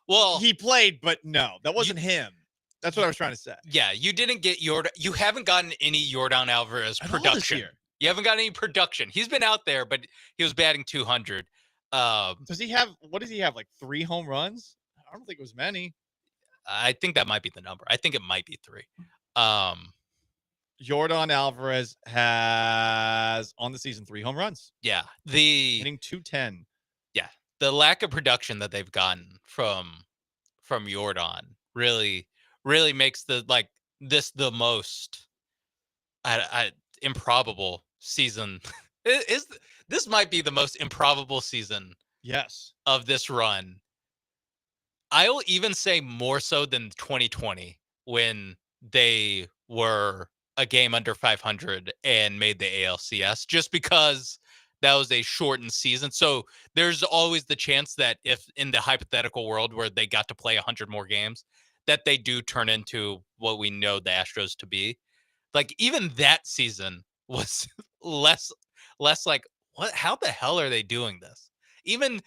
Well, he played, but no, that wasn't him. That's what I was trying to say. Yeah, you didn't get You haven't gotten any Yordan Alvarez production. You haven't got any production. He's been out there, but he was batting 200. Does he have? What does he have? Like 3 home runs? I don't think it was many. I think that might be the number. I think it might be 3. Yordan Alvarez has on the season 3 home runs. Yeah, hitting 210. Yeah, the lack of production that they've gotten from Yordan really makes the most improbable season. This might be the most improbable season. Yes, of this run. I'll even say more so than 2020 when they were a game under 500 and made the ALCS, just because that was a shortened season. So there's always the chance that if in the hypothetical world where they got to play 100 more games, that they do turn into what we know the Astros to be. Like even that season was less like, what, how the hell are they doing this? Even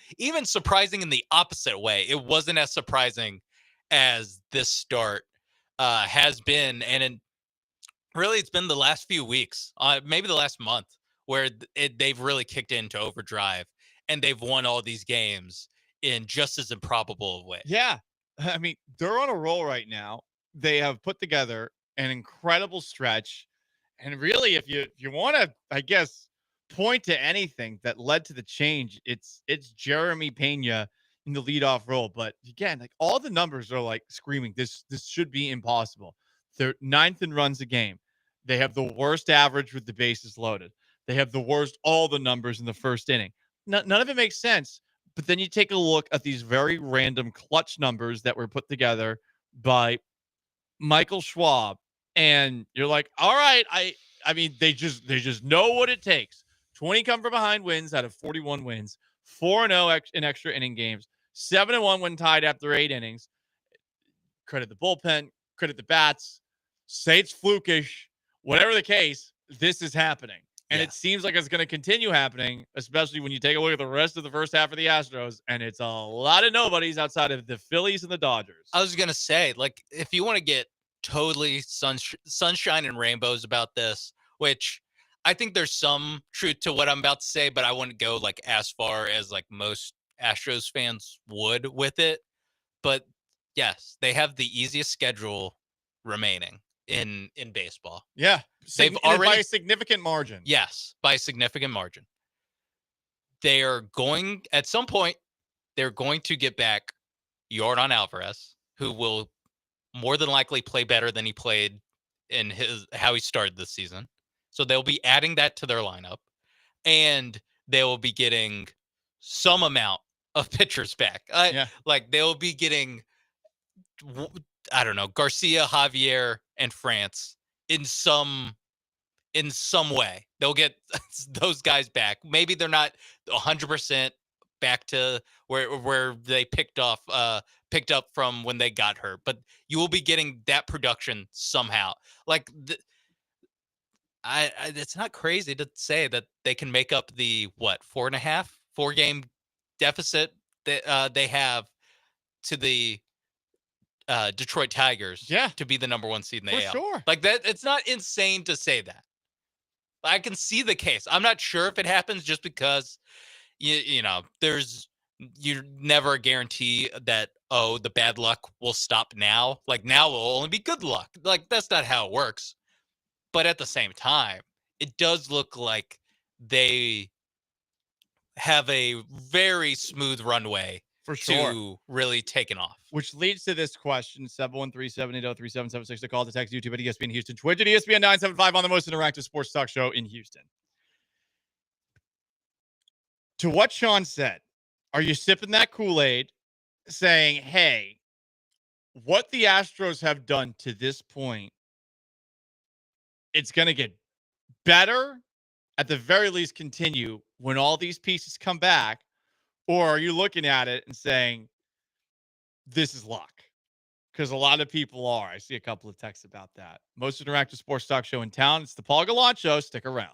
surprising in the opposite way. It wasn't as surprising as this start has been. And really, it's been the last few weeks, maybe the last month, where they've really kicked into overdrive and they've won all these games in just as improbable a way. Yeah. I mean, they're on a roll right now. They have put together an incredible stretch. And really, if you want to, I guess, point to anything that led to the change, it's Jeremy Pena in the leadoff role. But again, like all the numbers are like screaming, this should be impossible. They're ninth in runs a game. They have the worst average with the bases loaded. They have the worst all the numbers in the first inning. None of it makes sense. But then you take a look at these very random clutch numbers that were put together by Michael Schwab, and you're like, all right, I mean, they just know what it takes. 20 come from behind wins out of 41 wins, 4-0 in extra inning games, 7-1 when tied after 8 innings. Credit the bullpen, credit the bats. Say it's flukish, whatever the case, this is happening. And it seems like it's going to continue happening, especially when you take a look at the rest of the first half of the Astros, and it's a lot of nobodies outside of the Phillies and the Dodgers. I was going to say, like, if you want to get totally sunshine and rainbows about this, which I think there's some truth to what I'm about to say, but I wouldn't go like as far as like most Astros fans would with it. But yes, they have the easiest schedule remaining in baseball. Yeah. They've By already a significant margin. Yes, by a significant margin. They are going, at some point, they're going to get back Yordan Alvarez, who will more than likely play better than he played in how he started this season. So they'll be adding that to their lineup, and they will be getting some amount of pitchers back. Like they'll be getting, I don't know, Garcia, Javier, and France in some way. They'll get those guys back. Maybe they're not 100% back to where they picked up from when they got hurt, but you will be getting that production somehow. Like it's not crazy to say that they can make up the 4 game deficit that they have to the Detroit Tigers to be the number 1 seed in the AL. Sure. Like that, it's not insane to say that. I can see the case. I'm not sure if it happens just because you know, you're never a guarantee that, oh, the bad luck will stop now. Like now will only be good luck. Like that's not how it works. But at the same time, it does look like they have a very smooth runway for sure to really taking off. Which leads to this question: 713-780-3776. The call to text YouTube at ESPN Houston, Twitch at ESPN 975 on the most interactive sports talk show in Houston. To what Sean said, are you sipping that Kool-Aid saying, hey, what the Astros have done to this point, it's going to get better, at the very least continue when all these pieces come back? Or are you looking at it and saying, this is luck? Because a lot of people are. I see a couple of texts about that. Most interactive sports talk show in town. It's the Paul Gallant Show. Stick around.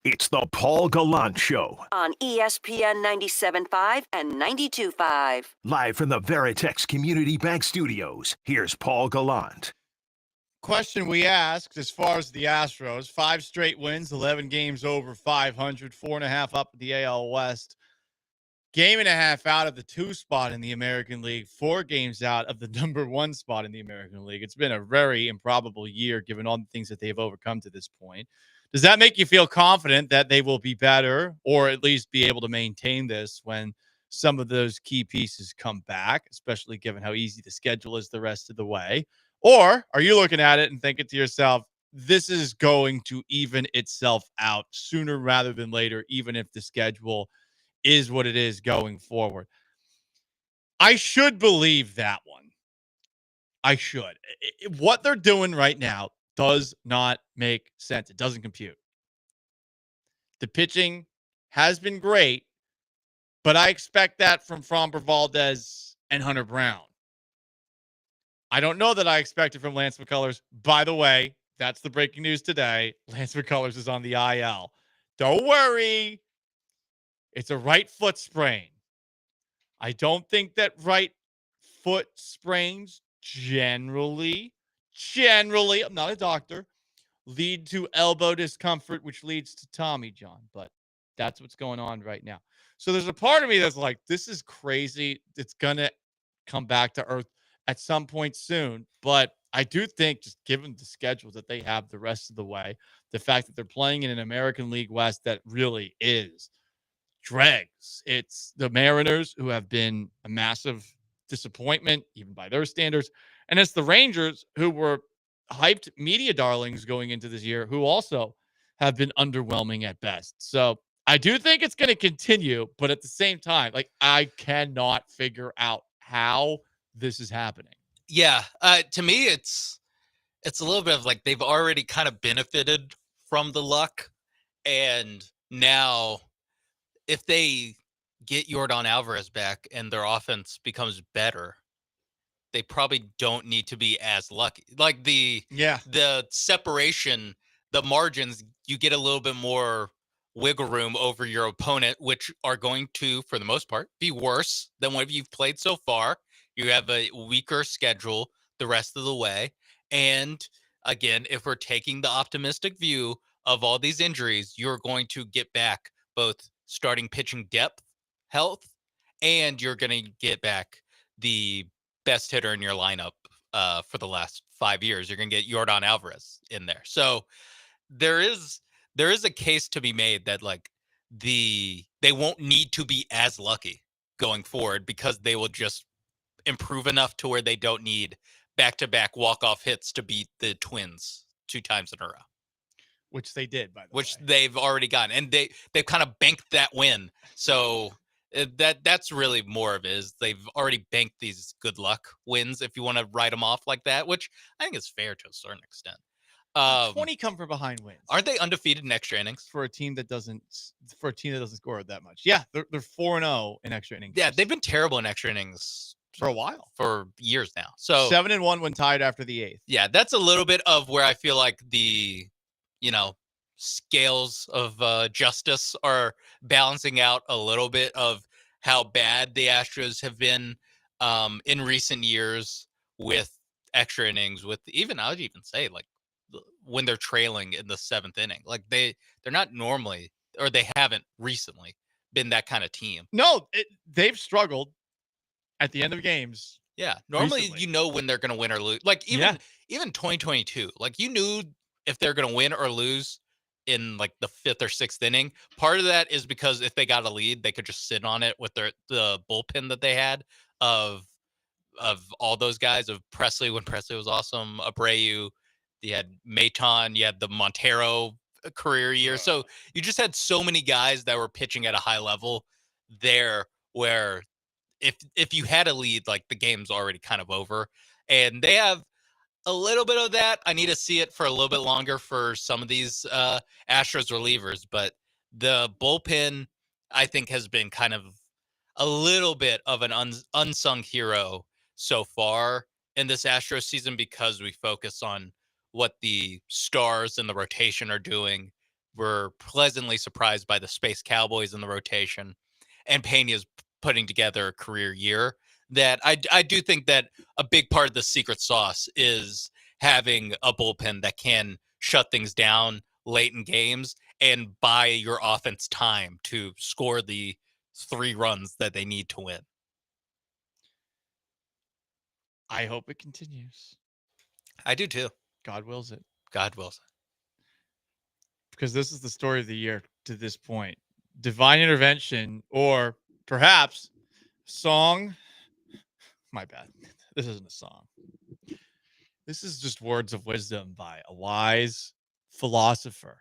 It's the Paul Gallant Show, on ESPN 97.5 and 92.5. live from the Veritex Community Bank Studios. Here's Paul Gallant. Question we asked as far as the Astros: 5 straight wins, 11 games over 500, 4.5 up at the AL West, game and a half out of the 2 spot in the American League, 4 games out of the number 1 spot in the American League. It's been a very improbable year given all the things that they've overcome to this point. Does that make you feel confident that they will be better, or at least be able to maintain this when some of those key pieces come back, especially given how easy the schedule is the rest of the way? Or are you looking at it and thinking to yourself, this is going to even itself out sooner rather than later, even if the schedule is what it is going forward? I should believe that one. I should. What they're doing right now does not make sense. It doesn't compute. The pitching has been great, but I expect that from Framber Valdez and Hunter Brown. I don't know that I expect it from Lance McCullers. By the way, that's the breaking news today. Lance McCullers is on the IL. Don't worry. It's a right foot sprain. I don't think that right foot sprains generally, I'm not a doctor, lead to elbow discomfort, which leads to Tommy John, but that's what's going on right now. So there's a part of me that's like, this is crazy. It's going to come back to earth at some point soon. But I do think, just given the schedule that they have the rest of the way, the fact that they're playing in an American League West that really is dregs. It's the Mariners, who have been a massive disappointment, even by their standards. And it's the Rangers, who were hyped media darlings going into this year, who also have been underwhelming at best. So I do think it's going to continue, but at the same time, like, I cannot figure out how this is happening. Yeah. To me, it's a little bit of like they've already kind of benefited from the luck. And now if they get Yordan Alvarez back and their offense becomes better, they probably don't need to be as lucky. Like the separation, the margins, you get a little bit more wiggle room over your opponent, which are going to, for the most part, be worse than what you've played so far. You have a weaker schedule the rest of the way. And again, if we're taking the optimistic view of all these injuries, you're going to get back both starting pitching depth, health, and you're going to get back the best hitter in your lineup for the last 5 years. You're going to get Yordan Alvarez in there. So there is a case to be made that like they won't need to be as lucky going forward, because they will just improve enough to where they don't need back-to-back walk-off hits to beat the Twins 2 times in a row. Which they did, by the way. Which they've already gotten. And they've kind of banked that win. So that's really more of it, is they've already banked these good luck wins, if you want to write them off like that, which I think is fair to a certain extent. 20 come from behind wins. Aren't they undefeated in extra innings for a team that doesn't score that much? Yeah, they're 4-0 in extra innings. Yeah, they've been terrible in extra innings for a while, for years now. So 7-1 when tied after the 8th. Yeah, that's a little bit of where I feel like the scales of justice are balancing out a little bit of how bad the Astros have been in recent years with extra innings, with I would even say like when they're trailing in the 7th inning. Like they're not normally, or they haven't recently been that kind of team. No, they've struggled at the end of games. Yeah, normally recently. You know when they're going to win or lose. Like even 2022, like you knew if they're going to win or lose in like the 5th or 6th inning. Part of that is because if they got a lead, they could just sit on it with the bullpen that they had of all those guys, of Presley when Presley was awesome, Abreu, you had Maton, you had the Montero career year. So you just had so many guys that were pitching at a high level there, where if you had a lead, like the game's already kind of over. And they have a little bit of that. I need to see it for a little bit longer for some of these Astros relievers, but the bullpen, I think, has been kind of a little bit of an unsung hero so far in this Astros season, because we focus on what the stars and the rotation are doing. were pleasantly surprised by the Space Cowboys in the rotation, and Pena's putting together a career year. That I do think that a big part of the secret sauce is having a bullpen that can shut things down late in games and buy your offense time to score the 3 runs that they need to win. I hope it continues. I do too. God wills it. God wills it. Because this is the story of the year to this point. Divine intervention, or perhaps song. My bad. This isn't a song. This is just words of wisdom by a wise philosopher.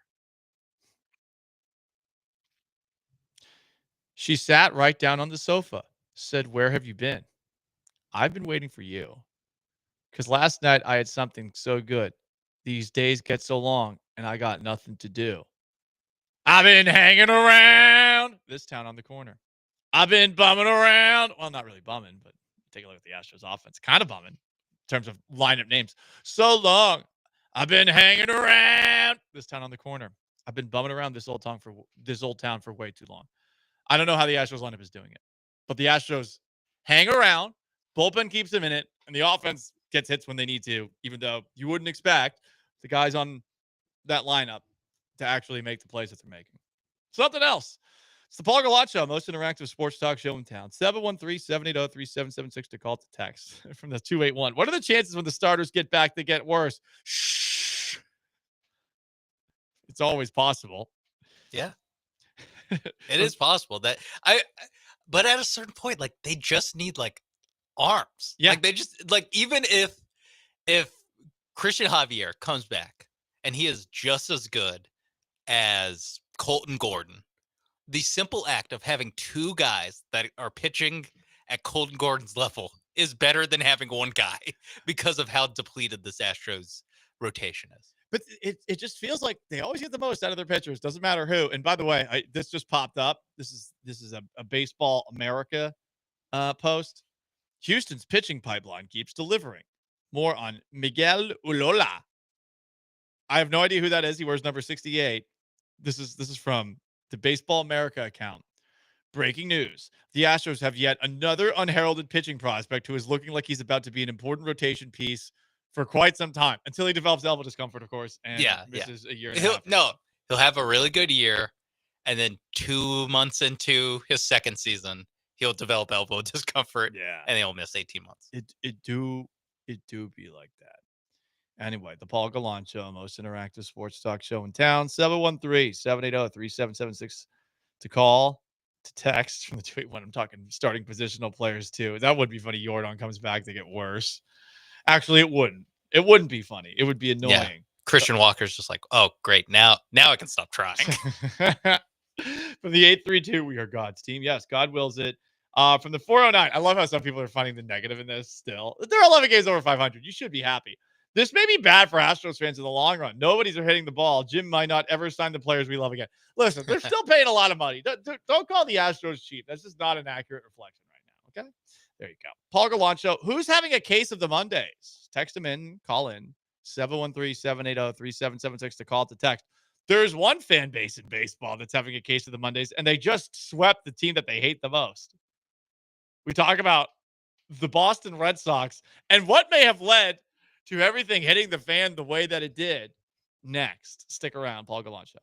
She sat right down on the sofa, said, "Where have you been?" "I've been waiting for you. Because last night I had something so good. These days get so long, and I got nothing to do. I've been hanging around this town on the corner. I've been bumming around." Well, not really bumming, but take a look at the Astros offense. Kind of bumming in terms of lineup names. "So long. I've been hanging around this town on the corner. I've been bumming around this old town for way too long." I don't know how the Astros lineup is doing it, but the Astros hang around. Bullpen keeps them in it, and the offense gets hits when they need to, even though you wouldn't expect the guys on that lineup to actually make the plays that they're making. Something else. It's the Paul Gallant Show, most interactive sports talk show in town. 713-780-3776 to call to text from the 281. What are the chances when the starters get back they get worse? Shh. It's always possible. Yeah. It is possible that but at a certain point, like, they just need like arms. Yeah. Like, they just like, even if Christian Javier comes back and he is just as good as Colton Gordon, the simple act of having 2 guys that are pitching at Colton Gordon's level is better than having 1 guy because of how depleted this Astros rotation is. But it just feels like they always get the most out of their pitchers. Doesn't matter who. And by the way, this just popped up. This is a Baseball America post. Houston's pitching pipeline keeps delivering. More on Miguel Ulola. I have no idea who that is. He wears number 68. This is from the Baseball America account. Breaking news. The Astros have yet another unheralded pitching prospect who is looking like he's about to be an important rotation piece for quite some time, until he develops elbow discomfort, of course, and misses a year and a half. He'll have a really good year, and then 2 months into his second season, he'll develop elbow discomfort, and he'll miss 18 months. It do be like that. Anyway, the Paul Gallant Show, most interactive sports talk show in town. 713-780-3776 to call, to text from the tweet when I'm talking starting positional players too. That would be funny. Jordan comes back, they get worse. Actually, it wouldn't. It wouldn't be funny. It would be annoying. Yeah. Christian Walker's just like, oh, great. Now I can stop trying. From the 832, we are God's team. Yes, God wills it. From the 409, I love how some people are finding the negative in this still. There are 11 games over 500. You should be happy. This may be bad for Astros fans in the long run. Nobody's hitting the ball. Jim might not ever sign the players we love again. Listen, they're still paying a lot of money. Don't call the Astros cheap. That's just not an accurate reflection right now. Okay? There you go. Paul Gallant Show. Who's having a case of the Mondays? Text them in. Call in. 713-780-3776 to call to text. There's one fan base in baseball that's having a case of the Mondays, and they just swept the team that they hate the most. We talk about the Boston Red Sox and what may have led to everything hitting the fan the way that it did. Next. Stick around. Paul Gallant Show.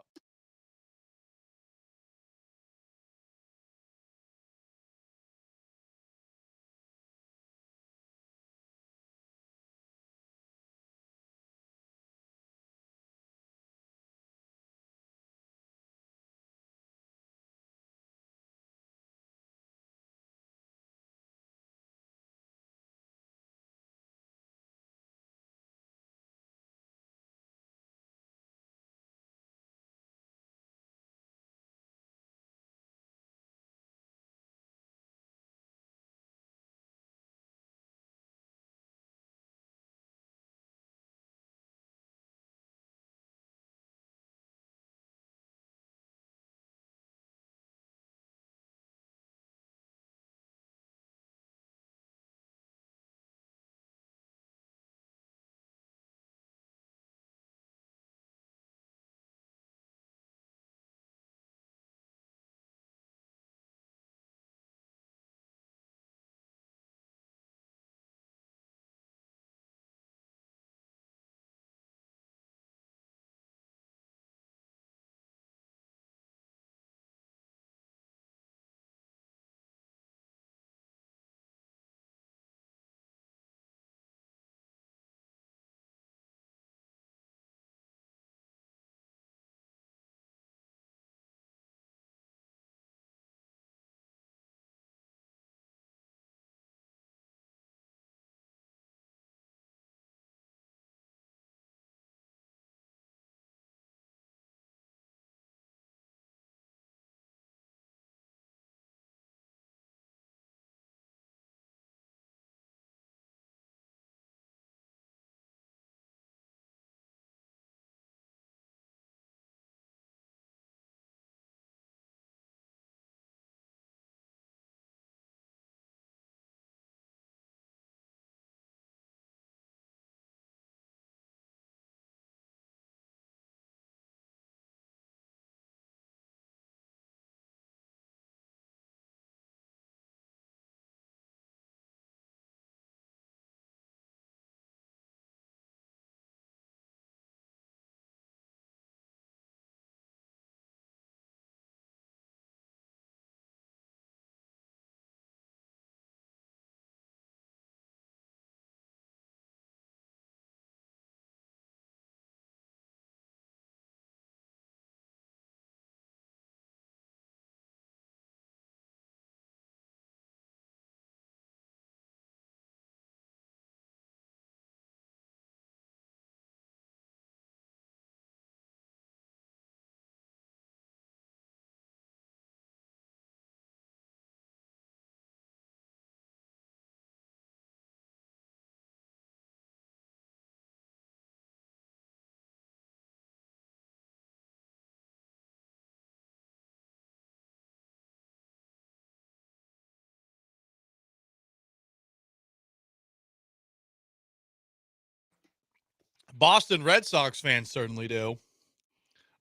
Boston Red Sox fans certainly do.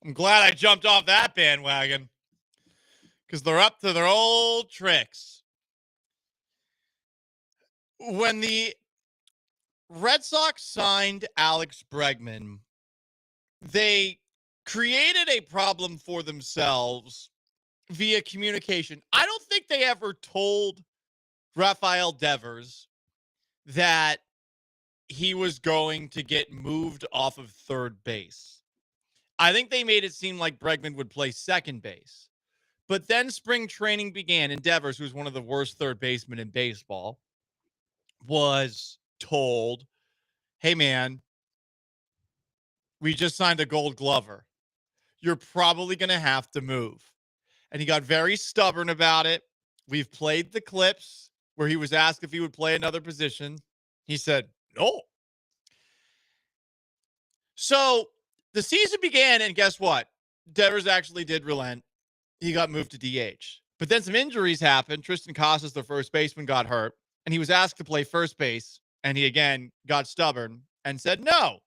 I'm glad I jumped off that bandwagon because they're up to their old tricks. When the Red Sox signed Alex Bregman, they created a problem for themselves via communication. I don't think they ever told Rafael Devers that he was going to get moved off of third base. I think they made it seem like Bregman would play second base. But then spring training began, and Devers, who's one of the worst third basemen in baseball, was told, hey, man, we just signed a Gold Glover. You're probably going to have to move. And he got very stubborn about it. We've played the clips where he was asked if he would play another position. He said, no. So the season began, and guess what? Devers actually did relent. He got moved to DH. But then some injuries happened. Tristan Casas, the first baseman, got hurt, and he was asked to play first base, and he again got stubborn and said no.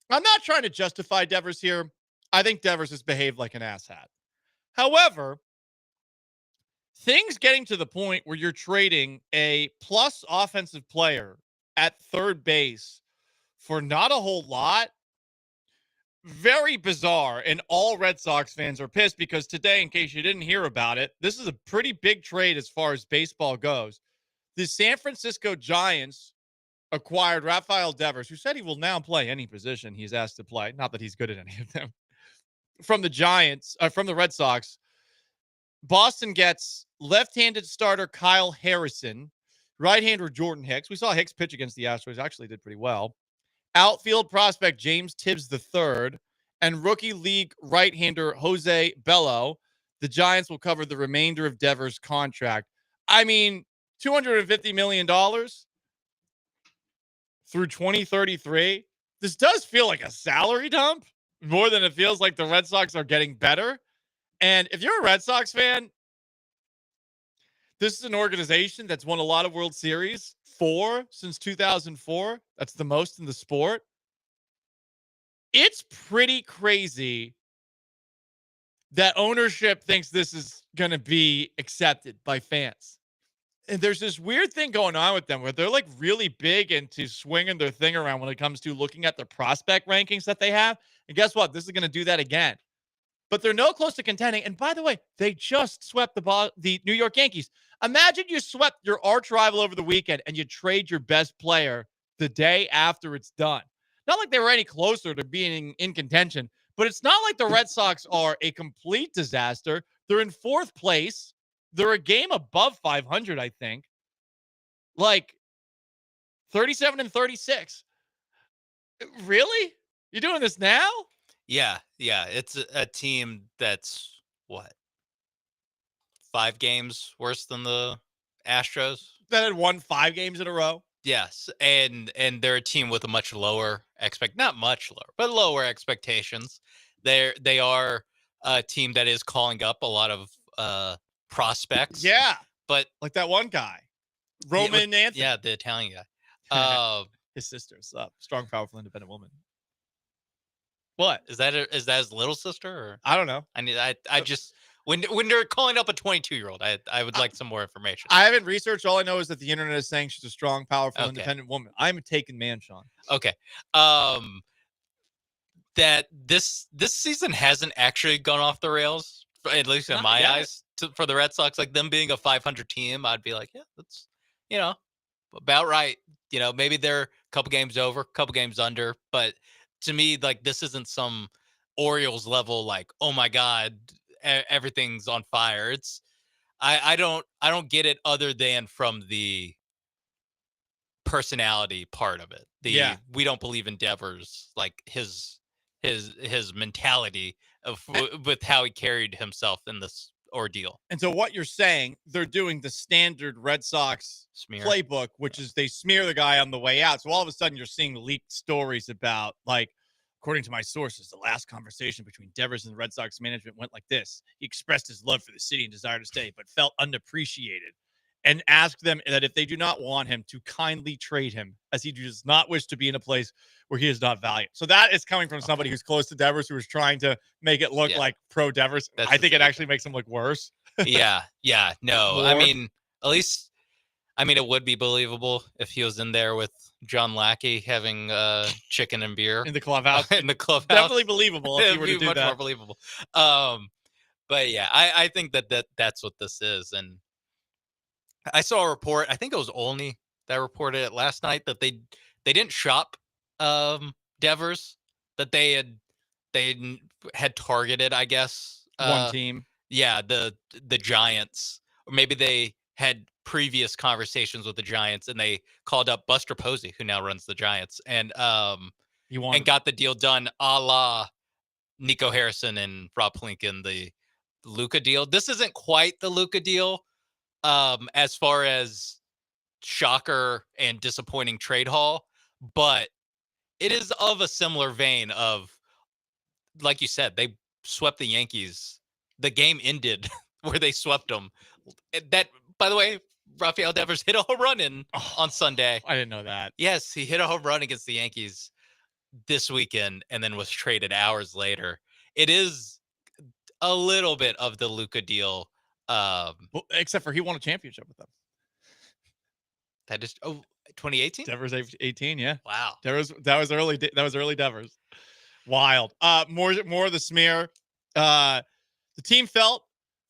I'm not trying to justify Devers here. I think Devers has behaved like an asshat. However, things getting to the point where you're trading a plus offensive player at third base for not a whole lot, very bizarre. And all Red Sox fans are pissed because today, in case you didn't hear about it, this is a pretty big trade as far as baseball goes. The San Francisco Giants acquired Rafael Devers, who said he will now play any position he's asked to play. Not that he's good at any of them. From the Red Sox. Boston gets left-handed starter Kyle Harrison, right-hander Jordan Hicks. We saw Hicks pitch against the Astros. Actually did pretty well. Outfield prospect James Tibbs III, and rookie league right-hander Jose Bello. The Giants will cover the remainder of Devers' contract. I mean, $250 million through 2033. This does feel like a salary dump more than it feels like the Red Sox are getting better. And if you're a Red Sox fan, this is an organization that's won a lot of World Series, 4 since 2004. That's the most in the sport. It's pretty crazy that ownership thinks this is going to be accepted by fans. And there's this weird thing going on with them where they're like really big into swinging their thing around when it comes to looking at the prospect rankings that they have. And guess what? This is going to do that again. But they're no close to contending. And by the way, they just swept the New York Yankees. Imagine you swept your arch rival over the weekend and you trade your best player the day after it's done. Not like they were any closer to being in contention, but it's not like the Red Sox are a complete disaster. They're in 4th place. They're a game above 500, I think. Like 37-36. Really? You're doing this now? Yeah. It's a team that's what? 5 games worse than the Astros that had won 5 games in a row. Yes, and they're a team with a much lower not much lower, but lower expectations. They are a team that is calling up a lot of prospects. Yeah, but like that one guy, Roman Anthony. Yeah, the Italian guy. His sister's a strong, powerful, independent woman. What is that? Is that his little sister? Or I don't know. I just when they're calling up a 22-year-old, I would like some more information. I haven't researched. All I know is that the internet is saying she's a strong, powerful, independent woman. I'm a taken man, Sean. Okay. That this season hasn't actually gone off the rails, at least in my eyes, for the Red Sox. Like them being a 500 team, I'd be like, yeah, that's about right. Maybe they're a couple games over, a couple games under, but to me, like this isn't some Orioles level, like, oh my God, everything's on fire. It's I don't get it other than from the personality part of it. We don't believe in Devers, like his mentality of with how he carried himself in this ordeal. And so what you're saying, they're doing the standard Red Sox playbook, which is they smear the guy on the way out. So all of a sudden you're seeing leaked stories about, like, according to my sources, the last conversation between Devers and the Red Sox management went like this. He expressed his love for the city and desire to stay, but felt unappreciated. and ask them that if they do not want him, to kindly trade him, as he does not wish to be in a place where he is not valued. So that is coming from somebody who's close to Devers, who is trying to make it look like pro Devers. I think it actually makes him look worse. Yeah. No, I More. mean, at least, it would be believable if he was in there with John Lackey having chicken and beer in the clubhouse. in the clubhouse. Definitely believable if It'd you were to be do much that. more believable. But yeah, I think that's what this is. And I saw a report, I think it was Olney that reported it last night, that they didn't shop Devers, that they had targeted, I guess, One team. Yeah, the Giants, or maybe they had previous conversations with the Giants and they called up Buster Posey, who now runs the Giants, and got the deal done, a la Nico Harrison and Rob Pelinka, the Luka deal. This isn't quite the Luka deal, as far as shocker and disappointing trade haul, but it is of a similar vein of, like you said, they swept the Yankees. The game ended where they swept them. That, by the way, Rafael Devers hit a home run on Sunday. I didn't know that. Yes, he hit a home run against the Yankees this weekend and then was traded hours later. It is a little bit of the Luka deal. Well, except for he won a championship with them. That is 2018? Devers 18, yeah. Wow. That was early Devers. Wild. More of the smear. The team felt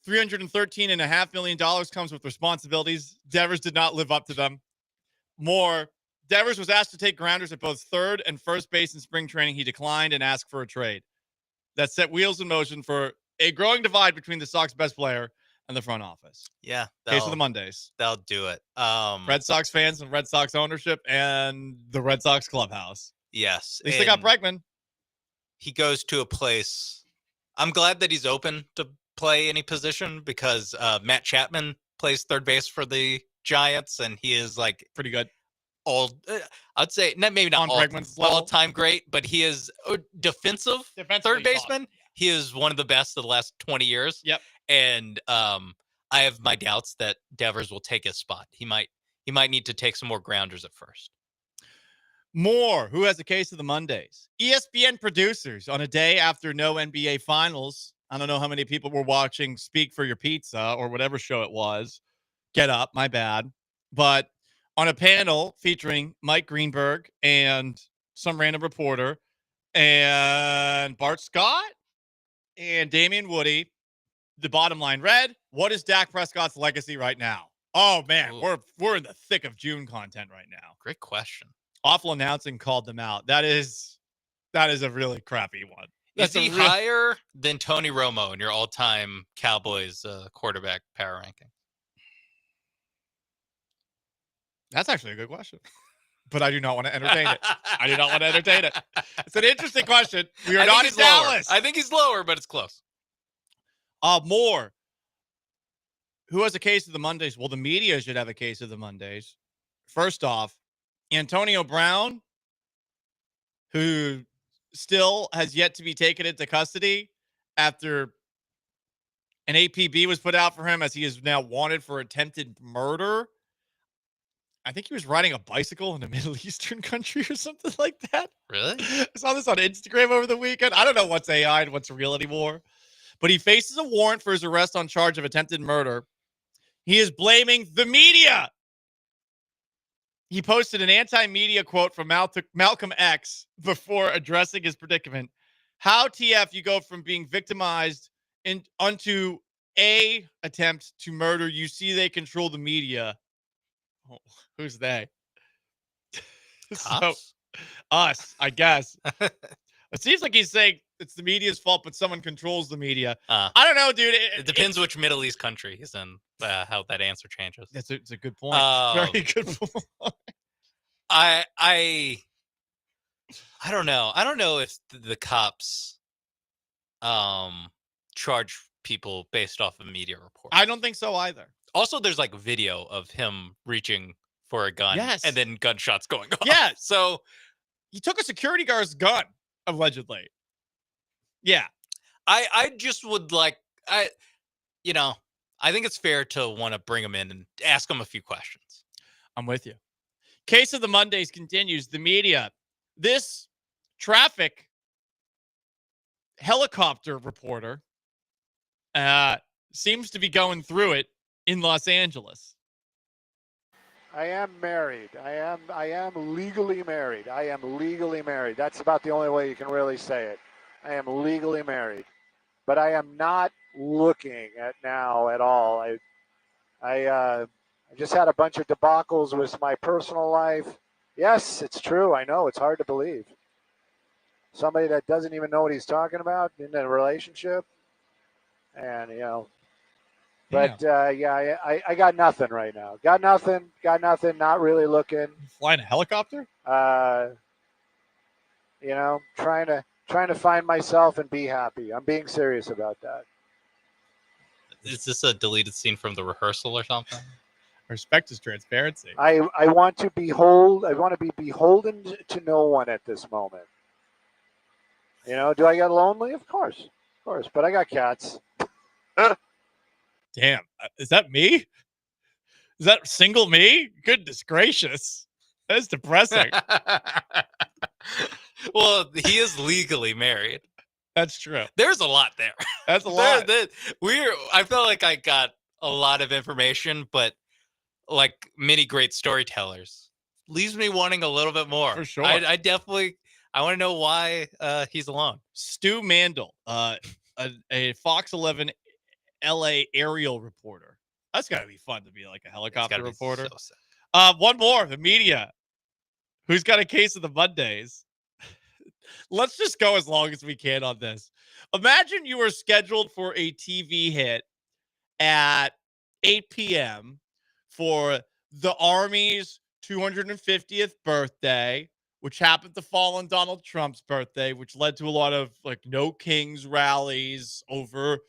$313.5 million comes with responsibilities. Devers did not live up to them. Devers was asked to take grounders at both third and first base in spring training. He declined and asked for a trade. That set wheels in motion for a growing divide between the Sox best player and the front office. Yeah. Case of the Mondays. They'll do it. Red Sox fans and Red Sox ownership and the Red Sox clubhouse. Yes. At least they got Bregman. He goes to a place. I'm glad that he's open to play any position, because Matt Chapman plays third base for the Giants, and he is like pretty good. I'd say maybe not all-time great, but he is defensive third baseman. He is one of the best of the last 20 years. Yep. And I have my doubts that Devers will take his spot. He might need to take some more grounders at first. Who has a case of the Mondays? ESPN producers on a day after no NBA finals. I don't know how many people were watching Speak for Your Pizza or whatever show it was. Get Up, my bad. But on a panel featuring Mike Greenberg and some random reporter and Bart Scott and Damian Woody, the bottom line read, what is Dak Prescott's legacy right now? Oh, man, we're in the thick of June content right now. Great question. Awful announcing called them out. That is a really crappy one. Is he higher than Tony Romo in your all-time Cowboys quarterback power ranking? That's actually a good question. But I do not want to entertain it. I do not want to entertain it. It's an interesting question. We are not in Dallas. I think he's lower, but it's close. More. Who has a case of the Mondays? Well, the media should have a case of the Mondays. First off, Antonio Brown, who still has yet to be taken into custody after an APB was put out for him, as he is now wanted for attempted murder. I think he was riding a bicycle in a Middle Eastern country or something like that. Really? I saw this on Instagram over the weekend. I don't know what's AI and what's real anymore. But he faces a warrant for his arrest on charge of attempted murder. He is blaming the media. He posted an anti-media quote from Malcolm X before addressing his predicament. How TF you go from being victimized onto a attempt to murder. You see they control the media. Oh, who's they? So, us, I guess. It seems like he's saying it's the media's fault, but someone controls the media. I don't know, dude. It depends which Middle East country he's in, how that answer changes. It's a good point. Very good point. I don't know. I don't know if the cops charge people based off of media reports. I don't think so either. Also, there's like video of him reaching for a gun, and then gunshots going off. Yeah. So he took a security guard's gun, allegedly. Yeah. I just would like, I think it's fair to want to bring him in and ask him a few questions. I'm with you. Case of the Mondays continues. The media. This traffic helicopter reporter seems to be going through it in Los Angeles. I am married. I am legally married. I am legally married. That's about the only way you can really say it. I am legally married. But I am not looking at now at all. I just had a bunch of debacles with my personal life. Yes, it's true. I know. It's hard to believe. Somebody that doesn't even know what he's talking about in a relationship. And, but I got nothing right now. Got nothing. Not really looking. Flying a helicopter? Trying to find myself and be happy. I'm being serious about that. Is this a deleted scene from the rehearsal or something? I respect his transparency. I want to be beholden to no one at this moment. Do I get lonely? Of course. But I got cats. Damn. Is that me? Is that single me? Goodness gracious. That is depressing. Well, he is legally married. That's true. There's a lot there. That's a lot. I felt like I got a lot of information, but like many great storytellers, leaves me wanting a little bit more. For sure. I definitely want to know why he's alone. Stu Mandel, a Fox 11 LA aerial reporter. That's got to be fun to be like a helicopter reporter. So sad. One more, the media. Who's got a case of the Mondays? Let's just go as long as we can on this. Imagine you were scheduled for a TV hit at 8 p.m. for the Army's 250th birthday, which happened to fall on Donald Trump's birthday, which led to a lot of like No Kings rallies over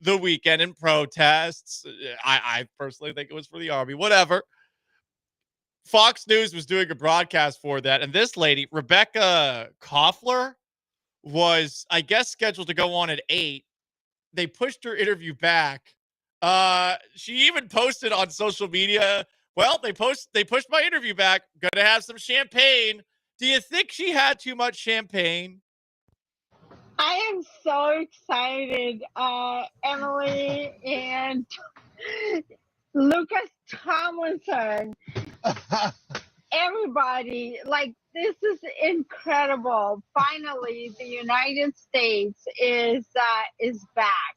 the weekend and protests. I personally think it was for the Army, whatever. Fox News was doing a broadcast for that. And this lady, Rebecca Koffler, was, I guess, scheduled to go on at 8. They pushed her interview back. She even posted on social media, well, they pushed my interview back. Gonna have some champagne. Do you think she had too much champagne? I am so excited, Emily and Lucas Tomlinson. Everybody, like, this is incredible. Finally, the United States is back.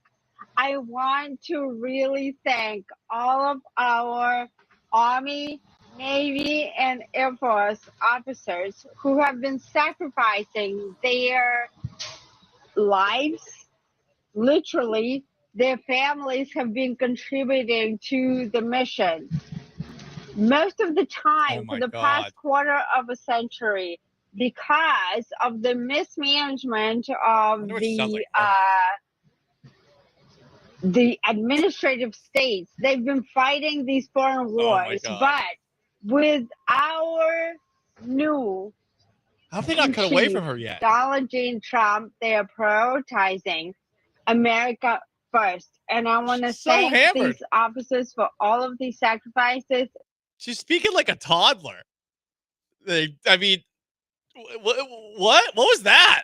I want to really thank all of our Army, Navy, and Air Force officers who have been sacrificing their lives. Literally, their families have been contributing to the mission. Most of the time for the past quarter of a century, because of the mismanagement of the administrative states, they've been fighting these foreign wars. But with our new how have they not cut away from her yet? Donald J. Trump, they are prioritizing America first. And I want to thank these officers for all of these sacrifices. She's speaking like a toddler. I mean, what was that?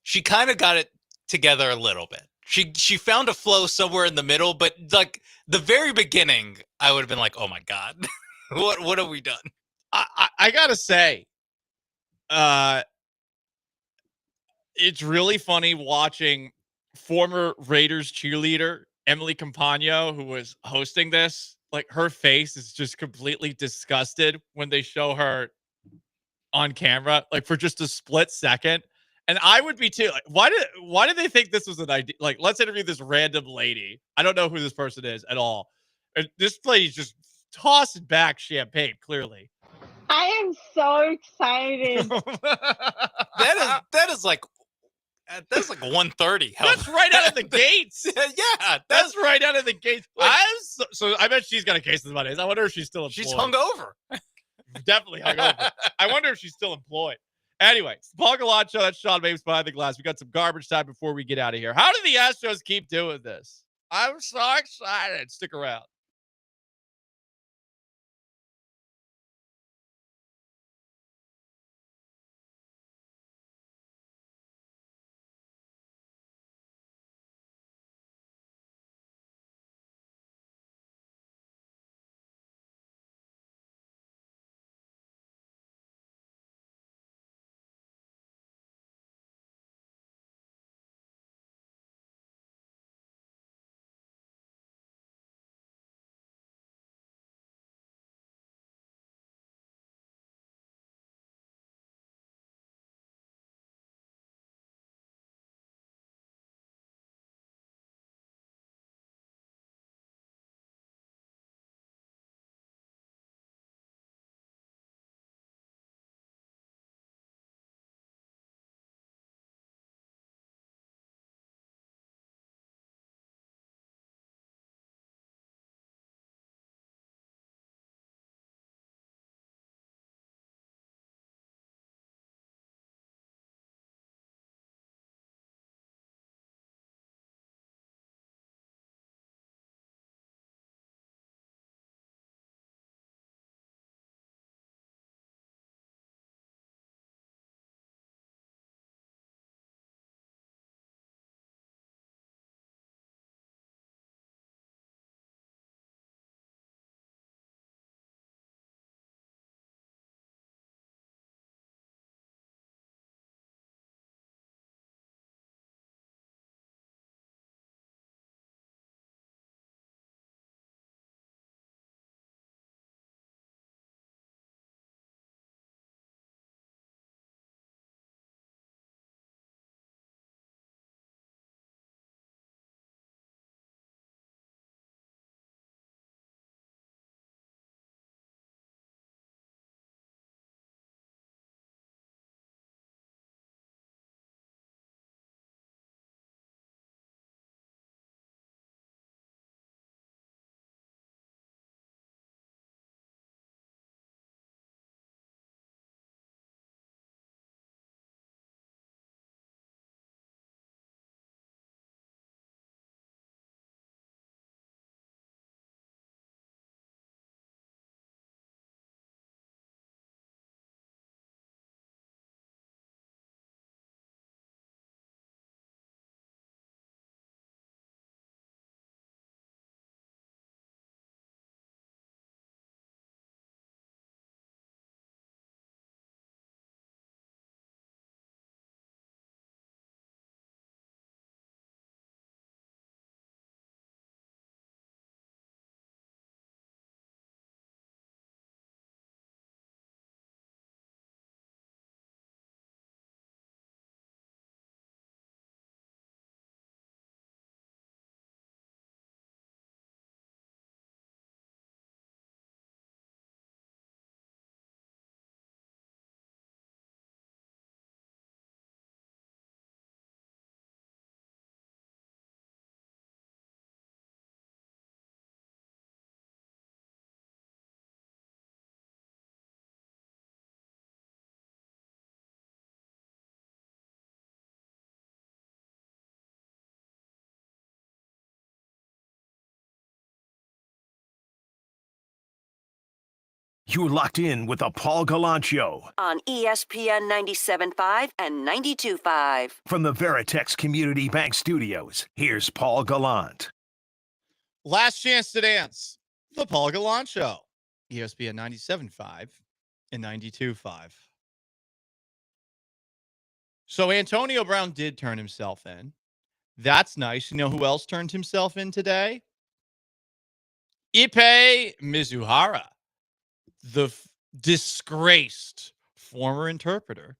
She kind of got it together a little bit. She found a flow somewhere in the middle, but like the very beginning, I would have been like, "Oh my god, what have we done?" I gotta say, it's really funny watching former Raiders cheerleader Emily Campagno, who was hosting this. Like, her face is just completely disgusted when they show her on camera, like for just a split second. And I would be too. Like, why did they think this was an idea? Like, let's interview this random lady. I don't know who this person is at all. And this lady's just tossing back champagne, clearly. I am so excited. That is like 1:30. That's right out of the gates. Yeah, that's right out of the gates. Like, so I bet she's got a case of the Mondays. I wonder if she's still employed. She's hungover. Definitely hungover. I wonder if she's still employed. Anyway, it's the Paul Gallant Show. That's Sean Mapes behind the glass. We got some garbage time before we get out of here. How do the Astros keep doing this? I'm so excited. Stick around. You're locked in with the Paul Gallant Show On ESPN 97.5 and 92.5. from the Veritex Community Bank Studios. Here's Paul Gallant. Last chance to dance. The Paul Gallant Show. ESPN 97.5 and 92.5. So Antonio Brown did turn himself in. That's nice. You know who else turned himself in today? Ippei Mizuhara, the disgraced former interpreter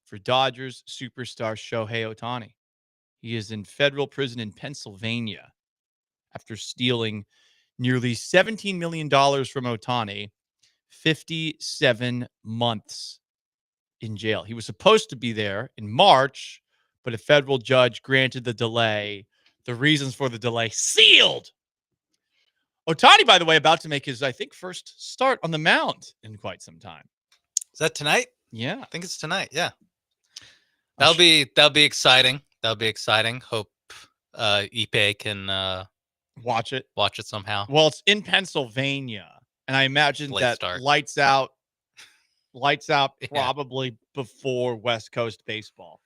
for Dodgers superstar Shohei Ohtani. He is in federal prison in Pennsylvania after stealing nearly $17 million from Ohtani, 57 months in jail. He was supposed to be there in March, but a federal judge granted the delay. The reasons for the delay sealed. Ohtani, by the way, about to make his, I think, first start on the mound in quite some time. Is that tonight? Yeah. I think it's tonight. Yeah. That'll be exciting. That'll be exciting. Hope Ipe can watch it somehow. Well, it's in Pennsylvania, and I imagine Late that start. lights out Yeah. probably before West Coast baseball.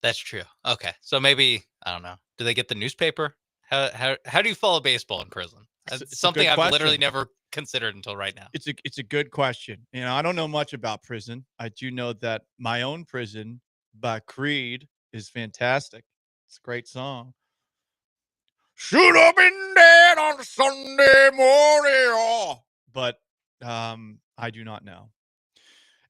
That's true. Okay. So maybe, I don't know. Do they get the newspaper? How do you follow baseball in prison? That's It's a something good I've literally question. never considered until right now. It's a good question. I don't know much about prison. I do know that My Own Prison by Creed is fantastic. It's a great song. Should have been dead on Sunday morning. But I do not know.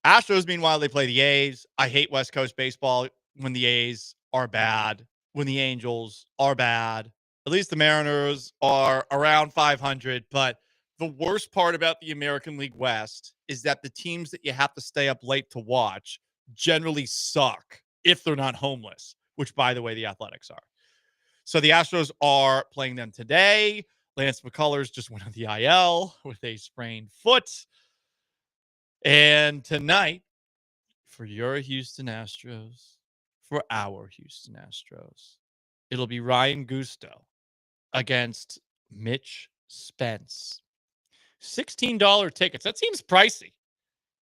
Astros, meanwhile, they play the A's. I hate West Coast baseball when the A's are bad, when the Angels are bad. At least the Mariners are around 500. But the worst part about the American League West is that the teams that you have to stay up late to watch generally suck if they're not homeless, which, by the way, the Athletics are. So the Astros are playing them today. Lance McCullers just went on the IL with a sprained foot. And tonight, for your Houston Astros, for our Houston Astros, it'll be Ryan Gusto against Mitch Spence. $16 tickets. That seems pricey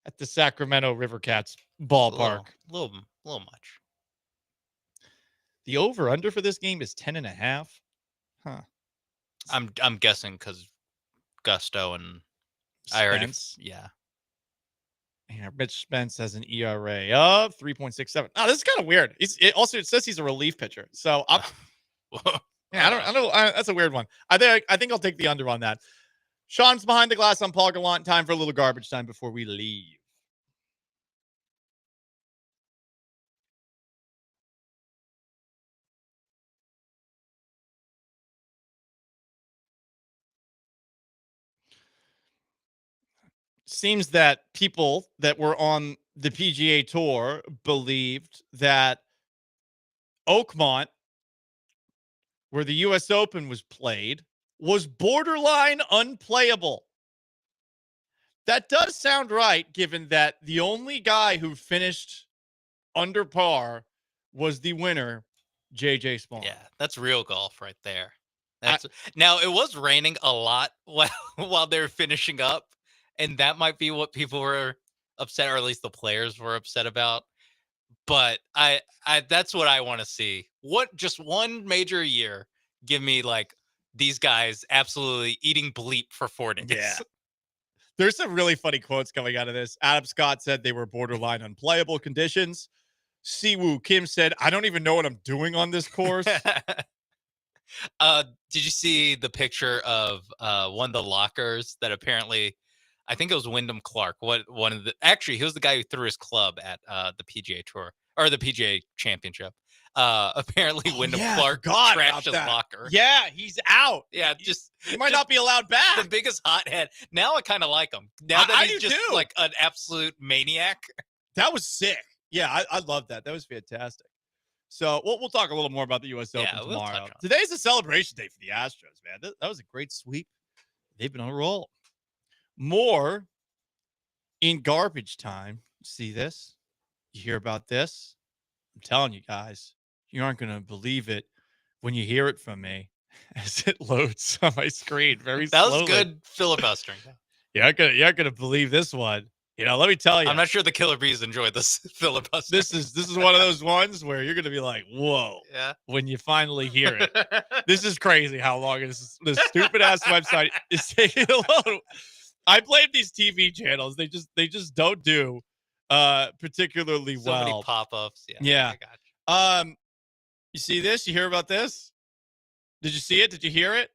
at the Sacramento River Cats ballpark. A little much. The over-under for this game is 10.5. Huh. I'm guessing because Gusto and I already. Spence? Yeah. Yeah, Mitch Spence has an ERA of 3.67. Oh, this is kind of weird. It says he's a relief pitcher. So I'm yeah, I don't know. That's a weird one. I think I'll take the under on that. Sean's behind the glass on Paul Gallant. Time for a little garbage time before we leave. Seems that people that were on the PGA Tour believed that Oakmont, where the U.S. Open was played, was borderline unplayable. That does sound right, given that the only guy who finished under par was the winner, J.J. Spawn. Yeah, that's real golf right there. Now, it was raining a lot while they were finishing up, and that might be what people were upset, or at least the players were upset about. But I that's what I want to see. Just one major year, give me like these guys absolutely eating bleep for 4 days. Yeah. There's some really funny quotes coming out of this. Adam Scott said they were borderline unplayable conditions. Siwoo Kim said, I don't even know what I'm doing on this course. Did you see the picture of one of the lockers that apparently, I think it was Wyndham Clark. Actually, he was the guy who threw his club at the PGA Tour or the PGA Championship. Apparently, Wyndham Clark trashed his locker. Yeah, he's out. Yeah, he might not be allowed back. The biggest hothead. Now I kind of like him. Now that he's just like an absolute maniac. That was sick. Yeah, I love that. That was fantastic. So we'll talk a little more about the U.S. Open tomorrow. Today's a celebration day for the Astros, man. That was a great sweep. They've been on a roll. More in garbage time. See this? You hear about this? I'm telling you guys, you aren't going to believe it when you hear it from me as it loads on my screen very slowly. That was good filibustering. You're not gonna believe this one. Let me tell you. I'm not sure the Killer Bees enjoyed this filibuster. This is one of those ones where you're gonna be like, whoa, yeah, when you finally hear it. This is crazy how long this stupid ass website is taking to load. I blame these TV channels. They just don't do particularly so well. Many pop-ups. Yeah. I got you. You see this? You hear about this? Did you see it? Did you hear it?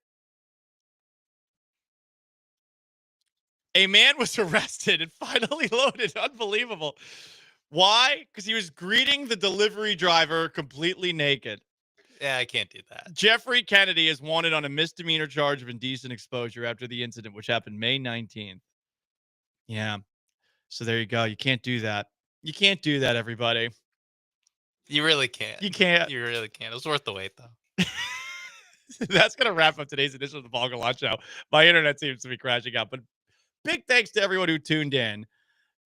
A man was arrested and finally loaded. Unbelievable. Why? Because he was greeting the delivery driver completely naked. Yeah, I can't do that. Jeffrey Kennedy is wanted on a misdemeanor charge of indecent exposure after the incident, which happened May 19th. Yeah. So there you go. You can't do that. You can't do that, everybody. You really can't. You can't. You really can't. It was worth the wait, though. That's going to wrap up today's edition of the Paul Gallant Show. My internet seems to be crashing out, but big thanks to everyone who tuned in.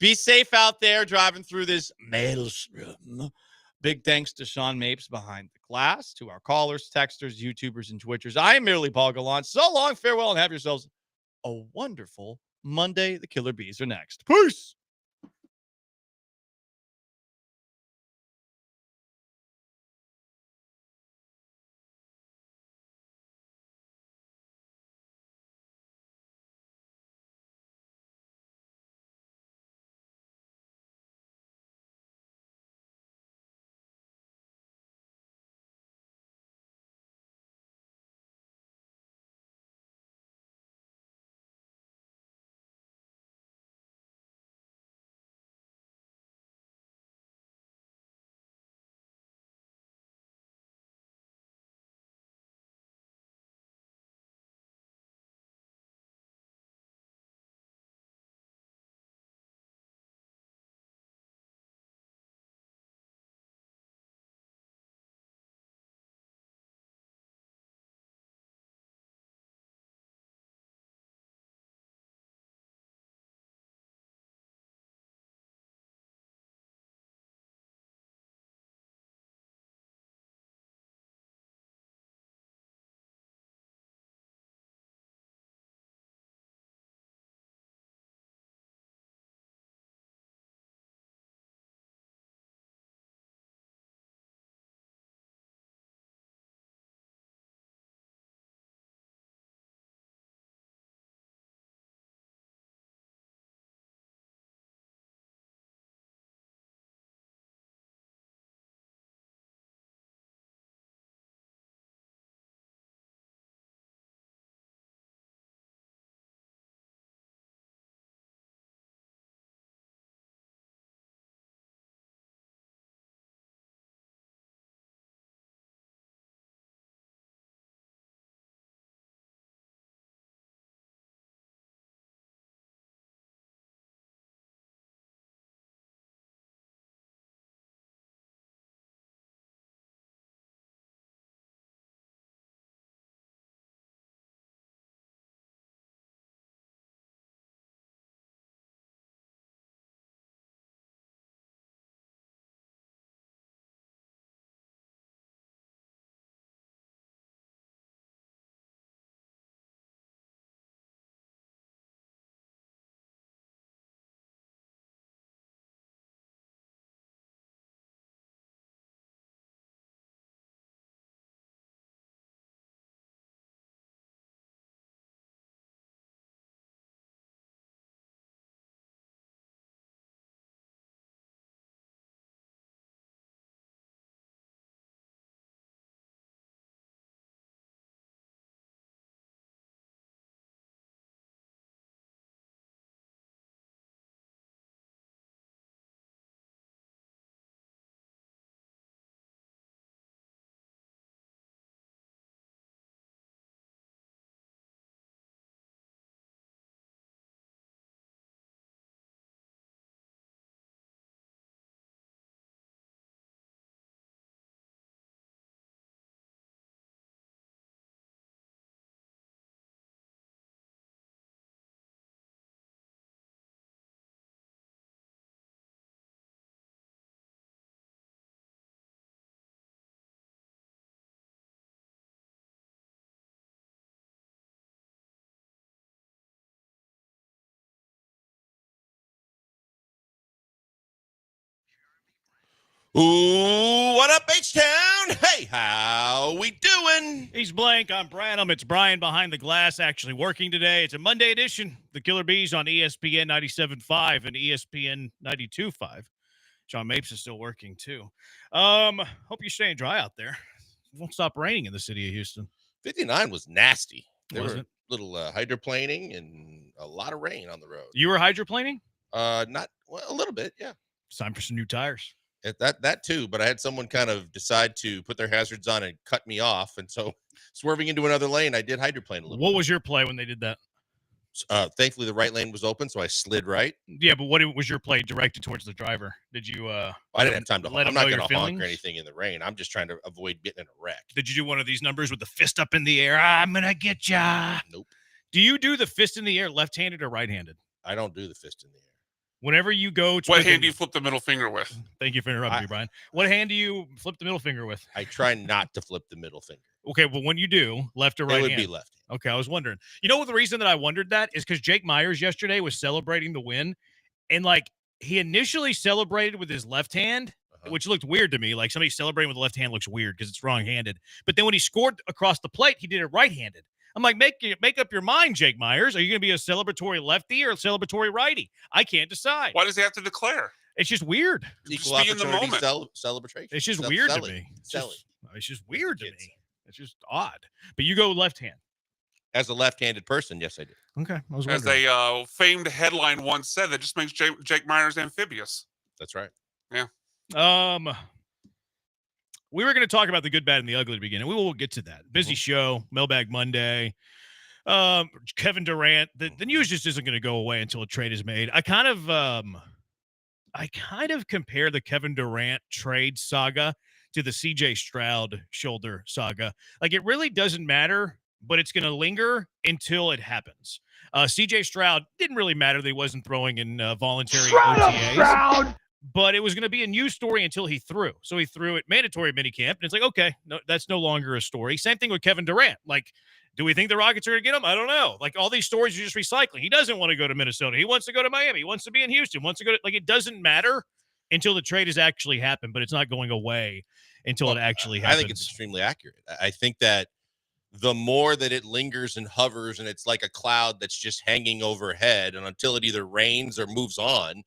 Be safe out there driving through this maelstrom. Big thanks to Sean Mapes behind the glass, to our callers, texters, YouTubers, and Twitchers. I am merely Paul Gallant. So long, farewell, and have yourselves a wonderful Monday. The Killer Bees are next. Peace. Ooh, what up, H-Town? Hey, how we doing? He's Blank. I'm Branham. It's Brian behind the glass, actually working today. It's a Monday edition. The Killer Bees on ESPN 97.5 and ESPN 92.5. John Mapes is still working, too. Hope you're staying dry out there. It won't stop raining in the city of Houston. 59 was nasty. There Was were it? little hydroplaning and a lot of rain on the road. You were hydroplaning? Not well, a little bit, yeah. It's time for some new tires. That too, but I had someone kind of decide to put their hazards on and cut me off, and so swerving into another lane, I did hydroplane a little. What was your play when they did that? Thankfully, the right lane was open, so I slid right. Yeah, but what was your play directed towards the driver? Did you? I didn't have time to. let I'm him not know going your to honk feelings? or anything in the rain. I'm just trying to avoid getting in a wreck. Did you do one of these numbers with the fist up in the air? I'm gonna get ya. Nope. Do you do the fist in the air left-handed or right-handed? I don't do the fist in the air. Whenever you go to What hand do you flip the middle finger with? Thank you for interrupting me, Brian. What hand do you flip the middle finger with? I try not to flip the middle finger. Okay, well, when you do, left or right It would hand? be left. Okay, I was wondering. You know what the reason that I wondered that is because Jake Myers yesterday was celebrating the win, and like he initially celebrated with his left hand, which looked weird to me. Like somebody celebrating with the left hand looks weird because it's wrong-handed. But then when he scored across the plate, he did it right-handed. I'm like, make up your mind, Jake Myers. Are you going to be a celebratory lefty or a celebratory righty? I can't decide. Why does he have to declare? It's just weird. Equal Just be in the opportunity moment. celebration. It's just weird to me. It's just weird to me. It's just odd. But you go left hand. As a left-handed person, yes, I do. Okay, I was As wondering. a famed headline once said, that just makes Jake Myers amphibious. That's right. Yeah. We were going to talk about the good, bad, and the ugly at the beginning. We will get to that. Busy show, Mailbag Monday. Kevin Durant. The news just isn't going to go away until a trade is made. I kind of compare the Kevin Durant trade saga to the CJ Stroud shoulder saga. Like it really doesn't matter, but it's going to linger until it happens. CJ Stroud didn't really matter that he wasn't throwing in voluntary OTAs. But it was going to be a news story until he threw. So he threw at mandatory minicamp, and it's like, okay, no, that's no longer a story. Same thing with Kevin Durant. Like, do we think the Rockets are going to get him? I don't know. Like, all these stories are just recycling. He doesn't want to go to Minnesota. He wants to go to Miami. He wants to be in Houston. Wants to go to, like, it doesn't matter until the trade has actually happened, but it's not going away until it actually happens. I think it's extremely accurate. I think that the more that it lingers and hovers and it's like a cloud that's just hanging overhead, and until it either rains or moves on,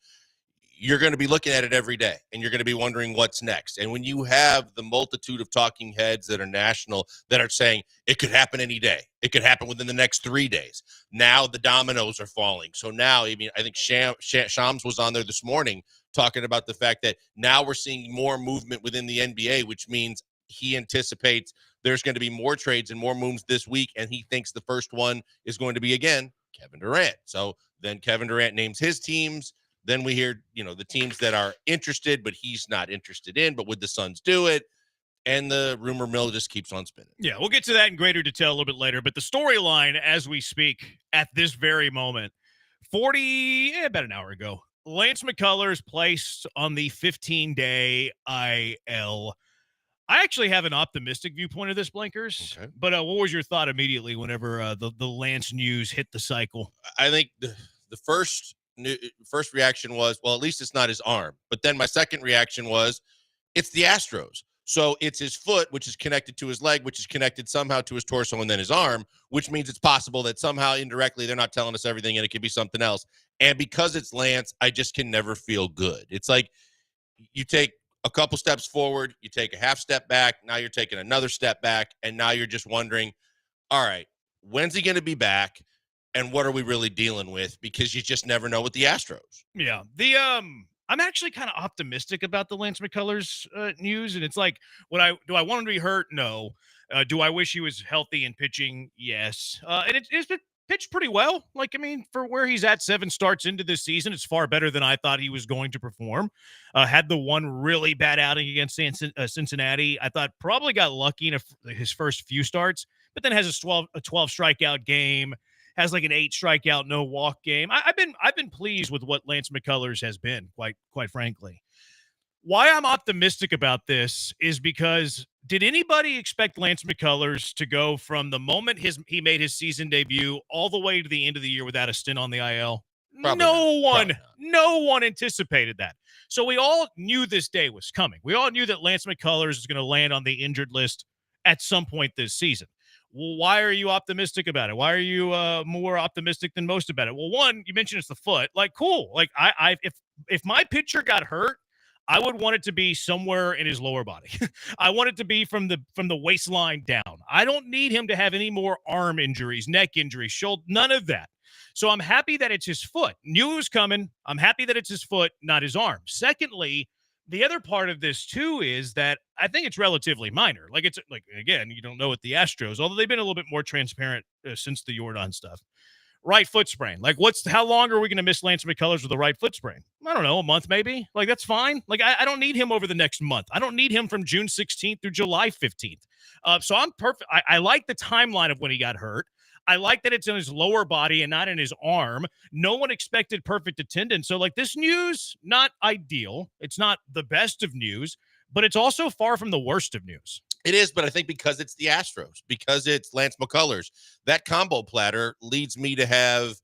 you're going to be looking at it every day and you're going to be wondering what's next. And when you have the multitude of talking heads that are national that are saying it could happen any day, it could happen within the next 3 days. Now the dominoes are falling. So now, I mean, I think Shams was on there this morning talking about the fact that now we're seeing more movement within the NBA, which means he anticipates there's going to be more trades and more moves this week. And he thinks the first one is going to be, again, Kevin Durant. So then Kevin Durant names his teams. Then we hear, the teams that are interested, but he's not interested in. But would the Suns do it? And the rumor mill just keeps on spinning. Yeah, we'll get to that in greater detail a little bit later. But the storyline as we speak at this very moment, about an hour ago, Lance McCullers placed on the 15-day IL. I actually have an optimistic viewpoint of this, Blinkers. Okay. But what was your thought immediately whenever the Lance news hit the cycle? I think the first reaction was, well, at least it's not his arm. But then my second reaction was, it's the Astros. So it's his foot, which is connected to his leg, which is connected somehow to his torso and then his arm, which means it's possible that somehow indirectly they're not telling us everything and it could be something else. And because it's Lance, I just can never feel good. It's like you take a couple steps forward, you take a half step back, now you're taking another step back, and now you're just wondering, all right, when's he going to be back? And what are we really dealing with? Because you just never know with the Astros. Yeah. I'm actually kind of optimistic about the Lance McCullers news. And it's like, do I want him to be hurt? No. Do I wish he was healthy and pitching? Yes. And it's pitched pretty well. Like, I mean, for where he's at 7 starts into this season, it's far better than I thought he was going to perform. Had the one really bad outing against Cincinnati. I thought probably got lucky in his first few starts, but then has a 12 strikeout game. Has like an 8 strikeout, no walk game. I've been pleased with what Lance McCullers has been, quite frankly. Why I'm optimistic about this is because did anybody expect Lance McCullers to go from the moment he made his season debut all the way to the end of the year without a stint on the IL? Probably no one anticipated that. So we all knew this day was coming. We all knew that Lance McCullers is going to land on the injured list at some point this season. Well, why are you optimistic about it? Why are you more optimistic than most about it? Well, one, you mentioned it's the foot. Like, cool. Like, if my pitcher got hurt, I would want it to be somewhere in his lower body. I want it to be from the waistline down. I don't need him to have any more arm injuries, neck injuries, shoulder, none of that. So I'm happy that it's his foot. Knew it was coming. I'm happy that it's his foot, not his arm. Secondly, the other part of this, too, is that I think it's relatively minor. Like, it's like, again, you don't know with the Astros, although they've been a little bit more transparent since the Jordan stuff. Right foot sprain. Like, how long are we going to miss Lance McCullers with a right foot sprain? I don't know, a month maybe. Like, that's fine. Like, I don't need him over the next month. I don't need him from June 16th through July 15th. So I'm perfect. I like the timeline of when he got hurt. I like that it's in his lower body and not in his arm. No one expected perfect attendance. So, like, this news, not ideal. It's not the best of news, but it's also far from the worst of news. It is, but I think because it's the Astros, because it's Lance McCullers, that combo platter leads me to have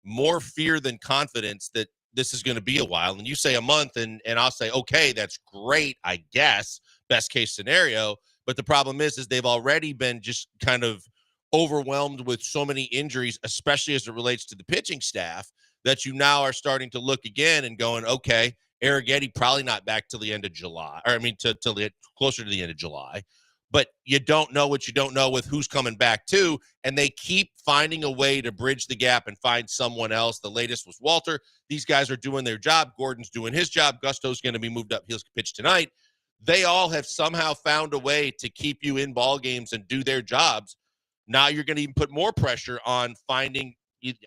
more fear than confidence that this is going to be a while. And you say a month, and I'll say, okay, that's great, I guess, best case scenario. But the problem is they've already been just kind of overwhelmed with so many injuries, especially as it relates to the pitching staff, that you now are starting to look again and going, okay, Arrighetti probably not back till the end of July, or I mean, till closer to the end of July. But you don't know what you don't know with who's coming back too, and they keep finding a way to bridge the gap and find someone else. The latest was Walter. These guys are doing their job. Gordon's doing his job. Gusto's going to be moved up. He'll pitch tonight. They all have somehow found a way to keep you in ball games and do their jobs. Now you're going to even put more pressure on finding,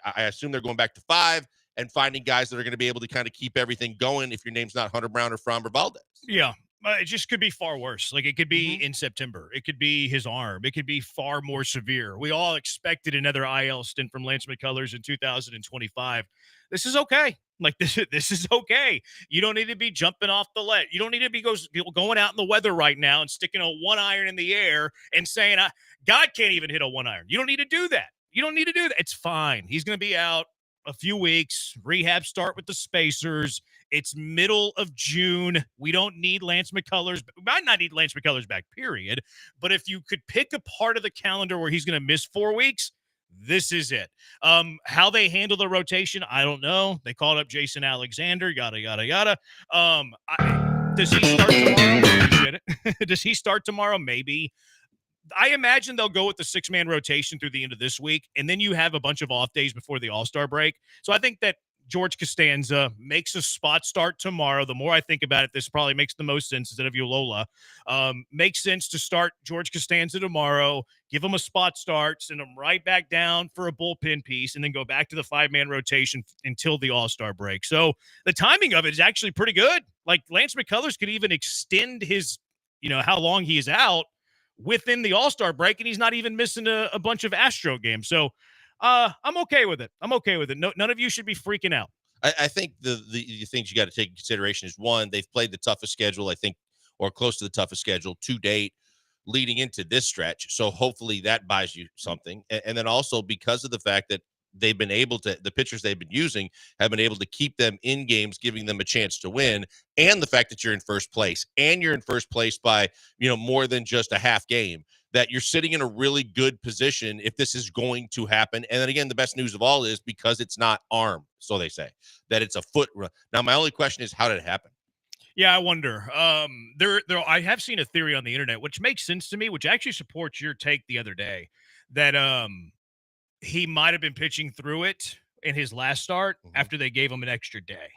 I assume they're going back to 5, and finding guys that are going to be able to kind of keep everything going if your name's not Hunter Brown or Framber Valdez. Yeah. It just could be far worse. Like, it could be in September. It could be his arm. It could be far more severe. We all expected another IL stint from Lance McCullers in 2025. This is okay. Like, this is okay. You don't need to be jumping off the ledge. You don't need to be going out in the weather right now and sticking a 1-iron in the air and saying, God can't even hit a 1-iron. You don't need to do that. You don't need to do that. It's fine. He's going to be out a few weeks. Rehab start with the spacers. It's middle of June. We don't need Lance McCullers. We might not need Lance McCullers back, period. But if you could pick a part of the calendar where he's going to miss 4 weeks, this is it. How they handle the rotation, I don't know. They called up Jason Alexander, yada, yada, yada. Does he start tomorrow? Does he start tomorrow? Maybe. I imagine they'll go with the 6-man rotation through the end of this week, and then you have a bunch of off days before the All-Star break. So I think that George Costanza makes a spot start tomorrow. The more I think about it, this probably makes the most sense instead of Ulola. Makes sense to start George Costanza tomorrow, give him a spot start, send him right back down for a bullpen piece, and then go back to the 5-man rotation until the All-Star break. So the timing of it is actually pretty good. Like, Lance McCullers could even extend his, how long he is out within the All-Star break, and he's not even missing a bunch of Astro games. So I'm okay with it. No, none of you should be freaking out. I think the things you got to take into consideration is, one, they've played the toughest schedule, I think, or close to the toughest schedule to date leading into this stretch. So hopefully that buys you something. And then also, because of the fact that they've been able to, the pitchers they've been using have been able to keep them in games, giving them a chance to win. And the fact that you're in first place, and you're in first place by, more than just a half game, that you're sitting in a really good position if this is going to happen. And then again, the best news of all is because it's not arm, so they say, that it's a foot run. Now, my only question is, how did it happen? Yeah, I wonder. I have seen a theory on the internet, which makes sense to me, which actually supports your take the other day, that he might have been pitching through it in his last start after they gave him an extra day.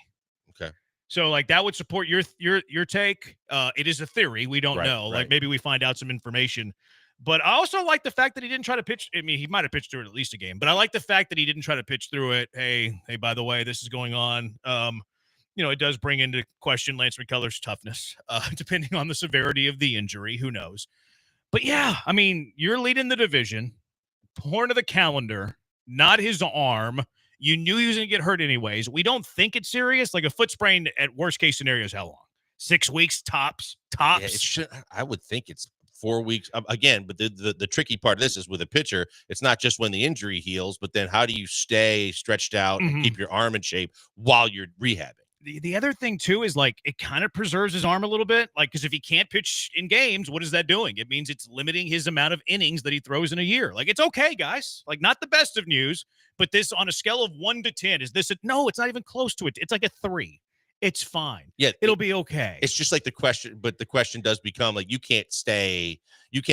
Okay. So, like, that would support your take. It is a theory. We don't know. Right. Like, maybe we find out some information. But I also like the fact that he didn't try to pitch. I mean, he might have pitched through it at least a game, but I like the fact that he didn't try to pitch through it. Hey, by the way, this is going on. It does bring into question Lance McCullers' toughness, depending on the severity of the injury. Who knows? But yeah, I mean, you're leading the division. Horn of the calendar, not his arm. You knew he was going to get hurt anyways. We don't think it's serious. Like, a foot sprain at worst case scenario is how long? 6 weeks tops. Yeah, I would think it's 4 weeks again. But the tricky part of this is, with a pitcher, it's not just when the injury heals, but then how do you stay stretched out and keep your arm in shape while you're rehabbing? The other thing, too, is, like, it kind of preserves his arm a little bit. Like, because if he can't pitch in games, what is that doing? It means it's limiting his amount of innings that he throws in a year. Like, it's okay, guys. Like, not the best of news, but this, on a scale of 1 to 10, is this no, it's not even close to it. It's like a 3. It's fine. Yeah, it'll be okay. It's just like the question, but the question does become, like, you can't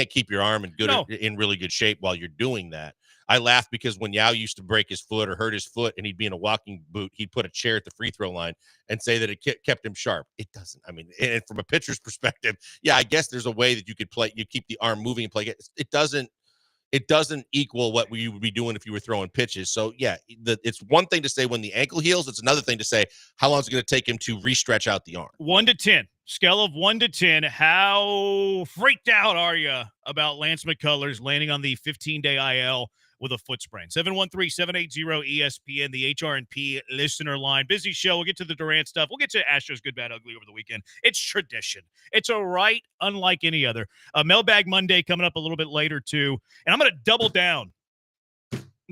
keep your arm in really good shape while you're doing that. I laugh because when Yao used to break his foot or hurt his foot and he'd be in a walking boot, he'd put a chair at the free throw line and say that it kept him sharp. It doesn't. I mean, and from a pitcher's perspective, yeah, I guess there's a way that you could play, you keep the arm moving and play. It doesn't equal what you would be doing if you were throwing pitches. So yeah, it's one thing to say when the ankle heals. It's another thing to say how long is it going to take him to re-stretch out the arm. 1 to 10. Scale of 1 to 10. How freaked out are you about Lance McCullers landing on the 15-day IL with a foot sprain. 713-780-ESPN, the HRNP listener line. Busy show. We'll get to the Durant stuff. We'll get to Astros good, bad, ugly over the weekend. It's tradition. It's a right unlike any other. Mailbag Monday coming up a little bit later, too. And I'm going to double down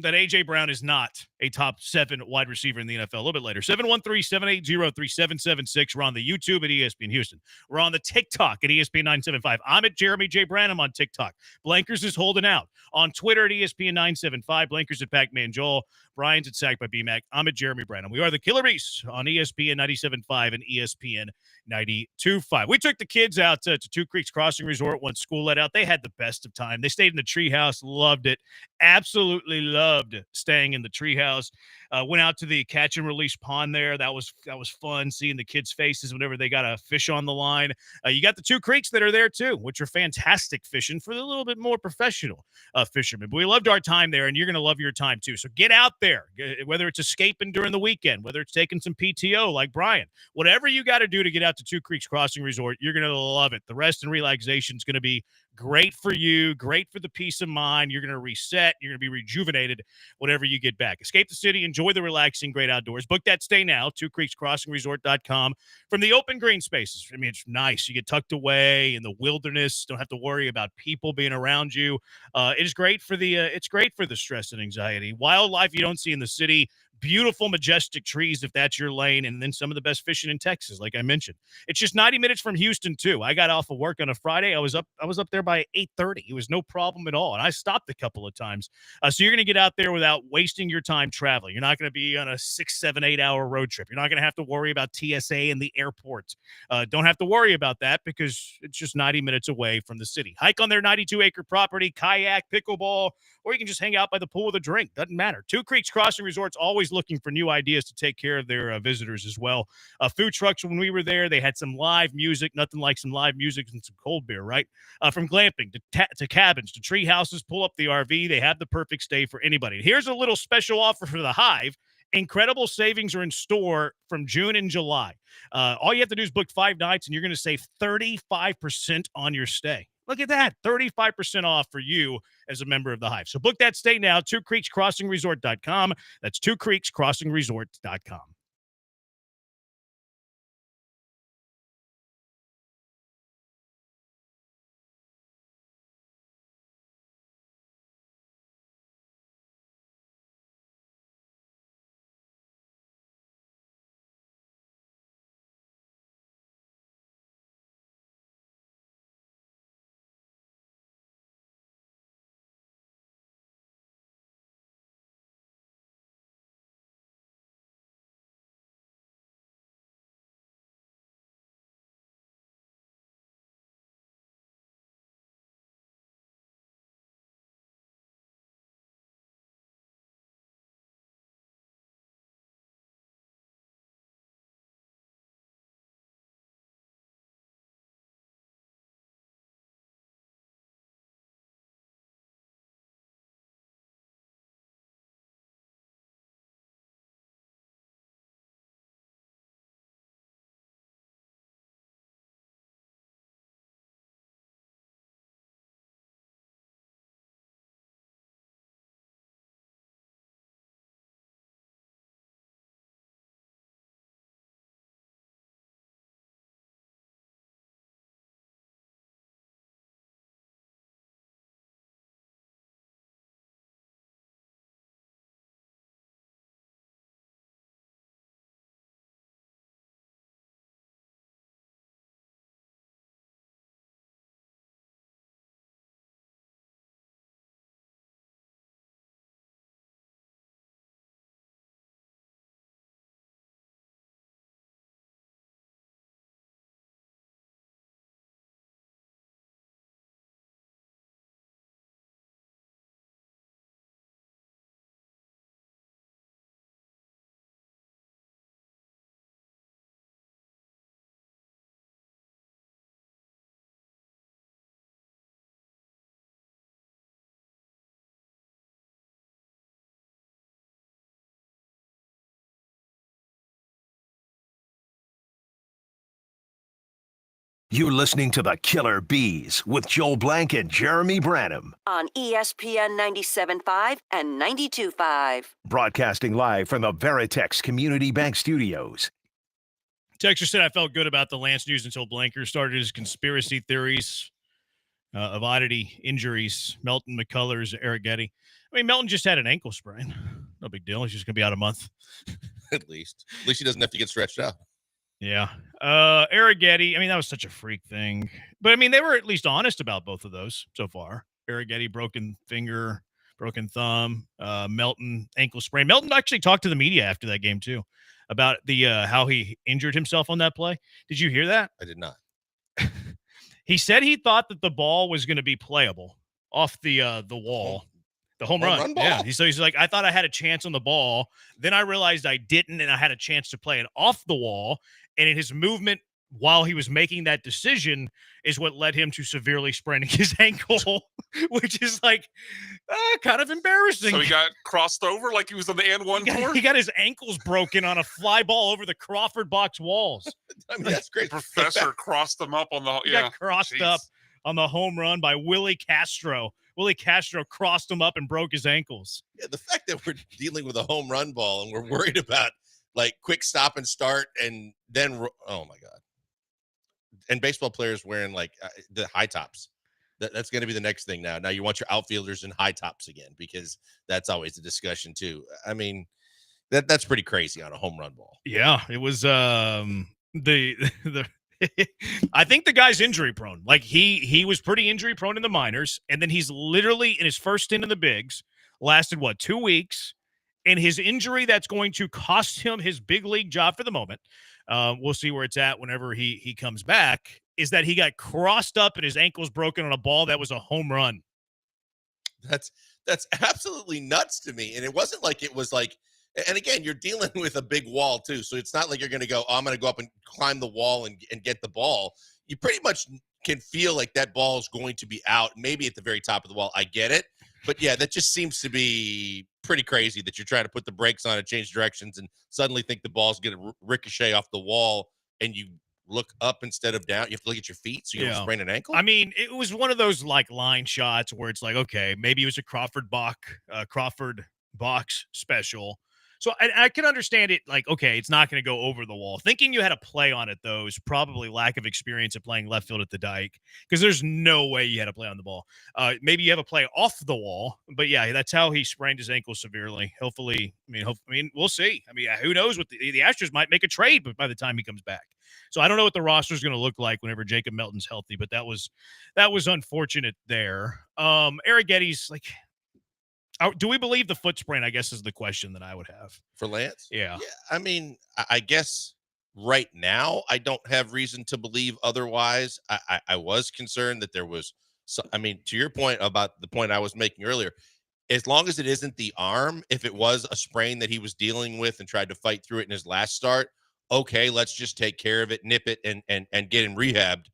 that A.J. Brown is not a top 7 wide receiver in the NFL. A little bit later. 713-780-3776. We're on the YouTube at ESPN Houston. We're on the TikTok at ESPN 975. I'm at Jeremy J. Branham on TikTok. Blankers is holding out. On Twitter at ESPN 975. Blankers at Pac-Man Joel. Brian's at Sack by BMAC. I'm at Jeremy Branham. We are the Killer Beasts on ESPN 97.5 and ESPN 92.5. We took the kids out to Two Creeks Crossing Resort once school let out. They had the best of time. They stayed in the treehouse, loved it, absolutely loved staying in the treehouse. Went out to the catch and release pond there. That was fun, seeing the kids' faces whenever they got a fish on the line. You got the Two Creeks that are there too, which are fantastic fishing for the little bit more professional fishermen. But we loved our time there, and you're going to love your time too. So get out there, whether it's escaping during the weekend, whether it's taking some PTO like Brian, whatever you got to do to get out to Two Creeks Crossing Resort, you're going to love it. The rest and relaxation is going to be great for you, great for the peace of mind. You're going to reset. You're going to be rejuvenated whenever you get back. Escape the city. Enjoy the relaxing, great outdoors. Book that stay now, twocreekscrossingresort.com. From the open green spaces. I mean, it's nice. You get tucked away in the wilderness. Don't have to worry about people being around you. It's great for the stress and anxiety. Wildlife you don't see in the city. Beautiful, majestic trees, if that's your lane, and then some of the best fishing in Texas, like I mentioned. It's just 90 minutes from Houston, too. I got off of work on a Friday. I was up there by 8:30. It was no problem at all, and I stopped a couple of times. So you're going to get out there without wasting your time traveling. You're not going to be on a 6, 7, 8-hour road trip. You're not going to have to worry about TSA and the airport. Don't have to worry about that because it's just 90 minutes away from the city. Hike on their 92-acre property, kayak, pickleball, or you can just hang out by the pool with a drink. Doesn't matter. Two Creeks Crossing Resort's always looking for new ideas to take care of their visitors as well. Food trucks, when we were there, they had some live music. Nothing like some live music and some cold beer, right? From glamping to cabins to tree houses, pull up the RV. They have the perfect stay for anybody. Here's a little special offer for the Hive. Incredible savings are in store from June and July. All you have to do is book 5 nights, and you're going to save 35% on your stay. Look at that, 35% off for you as a member of the Hive. So book that stay now, twocreekscrossingresort.com. That's twocreekscrossingresort.com. You're listening to the Killer Bees with Joel Blank and Jeremy Branham. On ESPN 97.5 and 92.5. Broadcasting live from the Veritex Community Bank Studios. Texter said, I felt good about the Lance news until Blanker started his conspiracy theories of oddity injuries. Melton, McCullers, Eric Getty. I mean, Melton just had an ankle sprain. No big deal. He's just going to be out a month. At least he doesn't have to get stretched out. Yeah. Eric Getty, I mean, that was such a freak thing. But, I mean, they were at least honest about both of those so far. Eric Getty, broken finger, broken thumb. Melton, ankle sprain. Melton actually talked to the media after that game, too, about the how he injured himself on that play. Did you hear that? I did not. He said he thought that the ball was going to be playable off the wall. The home run ball? Yeah. He's like, I thought I had a chance on the ball. Then I realized I didn't, and I had a chance to play it off the wall. And in his movement while he was making that decision is what led him to severely spraining his ankle, which is like kind of embarrassing. So he got crossed over like he was on the N1 tour? He got his ankles broken on a fly ball over the Crawford box walls. I mean, that's great. Professor crossed him up on the He got crossed up on the home run by Willie Castro. Willie Castro crossed him up and broke his ankles. Yeah, the fact that we're dealing with a home run ball and we're worried about like quick stop and start and then oh my God. And baseball players wearing like the high tops. That's going to be the next thing now. Now you want your outfielders in high tops again because that's always a discussion too. I mean, that's pretty crazy on a home run ball. Yeah, it was I think the guy's injury prone. Like he was pretty injury prone in the minors, and then he's literally in his first stint in the bigs, lasted 2 weeks, and his injury that's going to cost him his big league job for the moment. We'll see where it's at whenever he comes back. Is that he got crossed up and his ankles broken on a ball that was a home run. That's absolutely nuts to me. And it wasn't like it was like, and again, you're dealing with a big wall too. So it's not like you're going to go, oh, I'm going to go up and climb the wall and get the ball. You pretty much can feel like that ball is going to be out, maybe at the very top of the wall. I get it. But yeah, that just seems to be pretty crazy that you're trying to put the brakes on and change directions and suddenly think the ball's going to ricochet off the wall and you look up instead of down. You have to look at your feet so you don't sprain an ankle. I mean, it was one of those like line shots where it's like, okay, maybe it was a Crawford box special. So I can understand it. Like, okay, it's not going to go over the wall. Thinking you had a play on it, though, is probably lack of experience at playing left field at the Dike because there's no way you had a play on the ball. Maybe you have a play off the wall, but yeah, that's how he sprained his ankle severely. Hopefully, we'll see. I mean, who knows what the Astros might make a trade by the time he comes back. So I don't know what the roster is going to look like whenever Jacob Melton's healthy, but that was unfortunate there. Eric Getty's like, do we believe the foot sprain, I guess, is the question that I would have. For Lance? Yeah. I mean, I guess right now I don't have reason to believe otherwise. I was concerned that there was, to your point about the point I was making earlier, as long as it isn't the arm, if it was a sprain that he was dealing with and tried to fight through it in his last start, okay, let's just take care of it, nip it, and get him rehabbed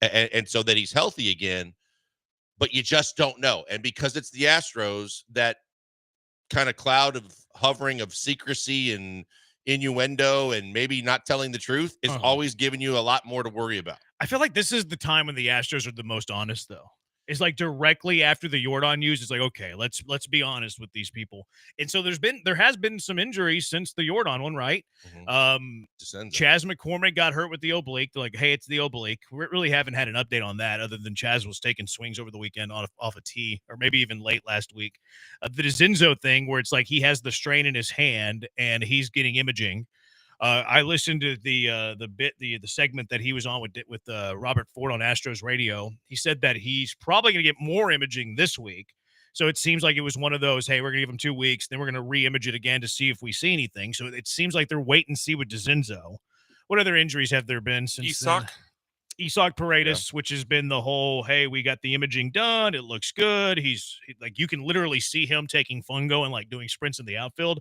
and so that he's healthy again. But you just don't know. And because it's the Astros, that kind of cloud of hovering of secrecy and innuendo and maybe not telling the truth is always giving you a lot more to worry about. I feel like this is the time when the Astros are the most honest, though. It's like directly after the Jordan news, it's like, okay, let's be honest with these people. And so there has been some injuries since the Jordan one, right? Chaz McCormick got hurt with the oblique. They're like, hey, it's the oblique. We really haven't had an update on that other than Chaz was taking swings over the weekend off a tee, or maybe even late last week. The DeZinzo thing where it's like he has the strain in his hand and he's getting imaging. I listened to the segment that he was on with Robert Ford on Astros Radio. He said that he's probably going to get more imaging this week. So it seems like it was one of those, hey, we're going to give him 2 weeks, then we're going to re-image it again to see if we see anything. So it seems like they're wait and see with DeZinzo. What other injuries have there been since then? Isak Paredes, which has been the whole, hey, we got the imaging done. It looks good. He's like, you can literally see him taking fungo and like doing sprints in the outfield.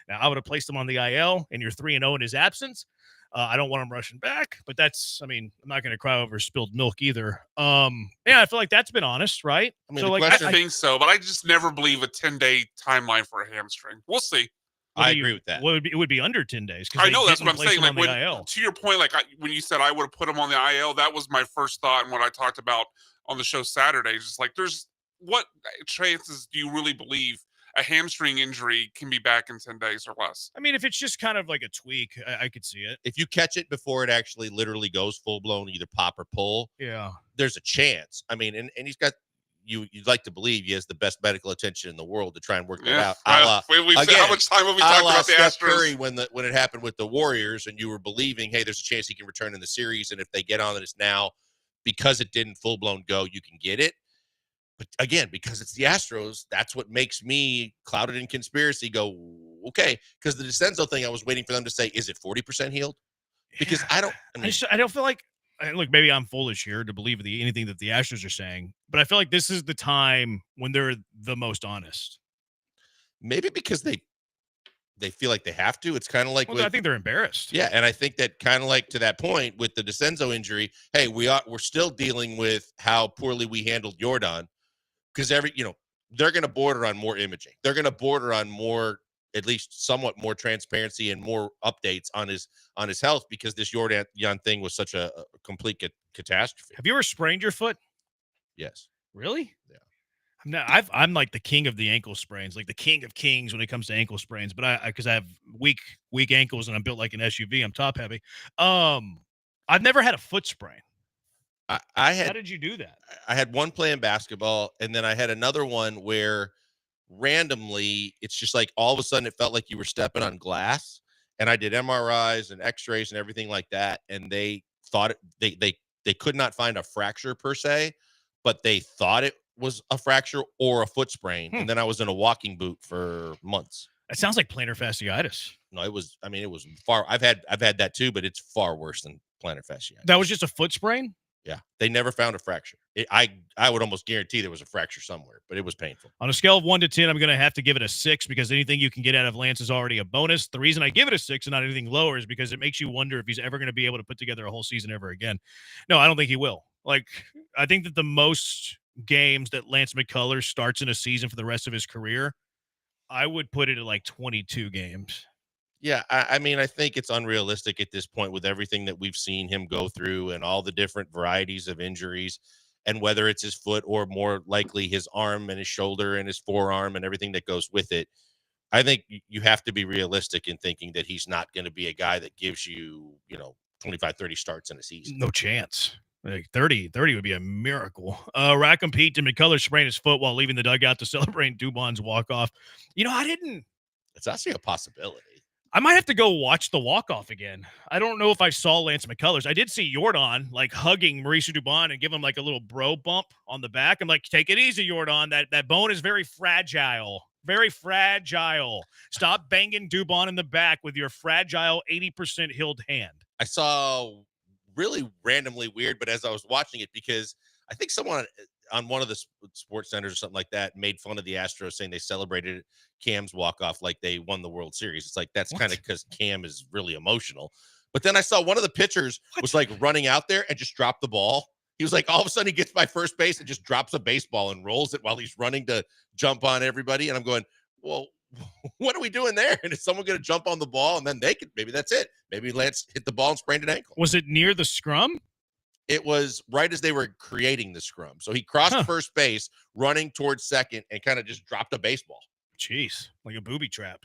Now, I would have placed him on the IL, and you're 3-0 in his absence. I don't want him rushing back, but I'm not going to cry over spilled milk either. Yeah, I feel like that's been honest, right? I think so, but I just never believe a 10-day timeline for a hamstring. We'll see. I agree with that. It would be under 10 days. I know that's what I'm place saying. him Like on the IL. to your point, like when you said I would have put him on the IL, that was my first thought. And what I talked about on the show Saturday is just like, what chances do you really believe a hamstring injury can be back in 10 days or less? I mean, if it's just kind of like a tweak, I could see it. If you catch it before it actually literally goes full blown, either pop or pull, Yeah, there's a chance. I mean, and he's got you'd like to believe he has the best medical attention in the world to try and work that out. Right. How much time have we talked about the Steph Astros? Curry when it happened with the Warriors, and you were believing, hey, there's a chance he can return in the series, and if they get on it, it's now because it didn't full blown go, you can get it. But again, because it's the Astros, that's what makes me clouded in conspiracy go, okay, because the DeCenzo thing, I was waiting for them to say, is it 40% healed? Because I don't feel like, look, maybe I'm foolish here to believe anything that the Astros are saying, but I feel like this is the time when they're the most honest. Maybe because they feel like they have to. It's kind of like I think they're embarrassed. Yeah, and I think that kind of like to that point with the DeCenzo injury, hey, we're still dealing with how poorly we handled Jordan, because they're going to border on more imaging. They're going to border on more, at least somewhat more transparency and more updates on his health, because this Jordan thing was such a complete catastrophe. Have you ever sprained your foot? Yes. Really? Yeah. I'm like the king of the ankle sprains, like the king of kings when it comes to ankle sprains. But because I have weak ankles and I'm built like an SUV, I'm top heavy. I've never had a foot sprain. How did you do that? I had one playing basketball, and then I had another one where randomly it's just like all of a sudden it felt like you were stepping on glass, and I did MRIs and x-rays and everything like that, and they thought they could not find a fracture per se, but they thought it was a fracture or a foot sprain. And then I was in a walking boot for months. It sounds like plantar fasciitis. No, it was far. I've had that too, but it's far worse than plantar fasciitis. That was just a foot sprain? Yeah, they never found a fracture. I would almost guarantee there was a fracture somewhere, but it was painful. On a scale of 1 to 10, I'm going to have to give it a 6 because anything you can get out of Lance is already a bonus. The reason I give it a 6 and not anything lower is because it makes you wonder if he's ever going to be able to put together a whole season ever again. No, I don't think he will. Like, I think that the most games that Lance McCullers starts in a season for the rest of his career, I would put it at like 22 games. Yeah, I mean, I think it's unrealistic at this point with everything that we've seen him go through and all the different varieties of injuries, and whether it's his foot or more likely his arm and his shoulder and his forearm and everything that goes with it. I think you have to be realistic in thinking that he's not going to be a guy that gives you, 25, 30 starts in a season. No chance. Like 30 would be a miracle. Rackham Pete and McCullers sprained his foot while leaving the dugout to celebrate Dubon's walk-off. It's actually a possibility. I might have to go watch the walk-off again. I don't know if I saw Lance McCullers. I did see Jordan like hugging Mauricio Dubon and give him like a little bro bump on the back. I'm like, take it easy, Jordan. That bone is very fragile. Very fragile. Stop banging Dubon in the back with your fragile 80% healed hand. I saw really randomly weird, but as I was watching it, because I think someone on one of the sports centers or something like that made fun of the Astros saying they celebrated Cam's walk-off like they won the World Series. It's like, that's kind of because Cam is really emotional. But then I saw one of the pitchers was like running out there and just dropped the ball. He was like, all of a sudden he gets by first base and just drops a baseball and rolls it while he's running to jump on everybody. And I'm going, well, what are we doing there? And is someone going to jump on the ball? And then maybe that's it. Maybe Lance hit the ball and sprained an ankle. Was it near the scrum? It was right as they were creating the scrum. So he crossed first base, running towards second, and kind of just dropped a baseball. Jeez, like a booby trap.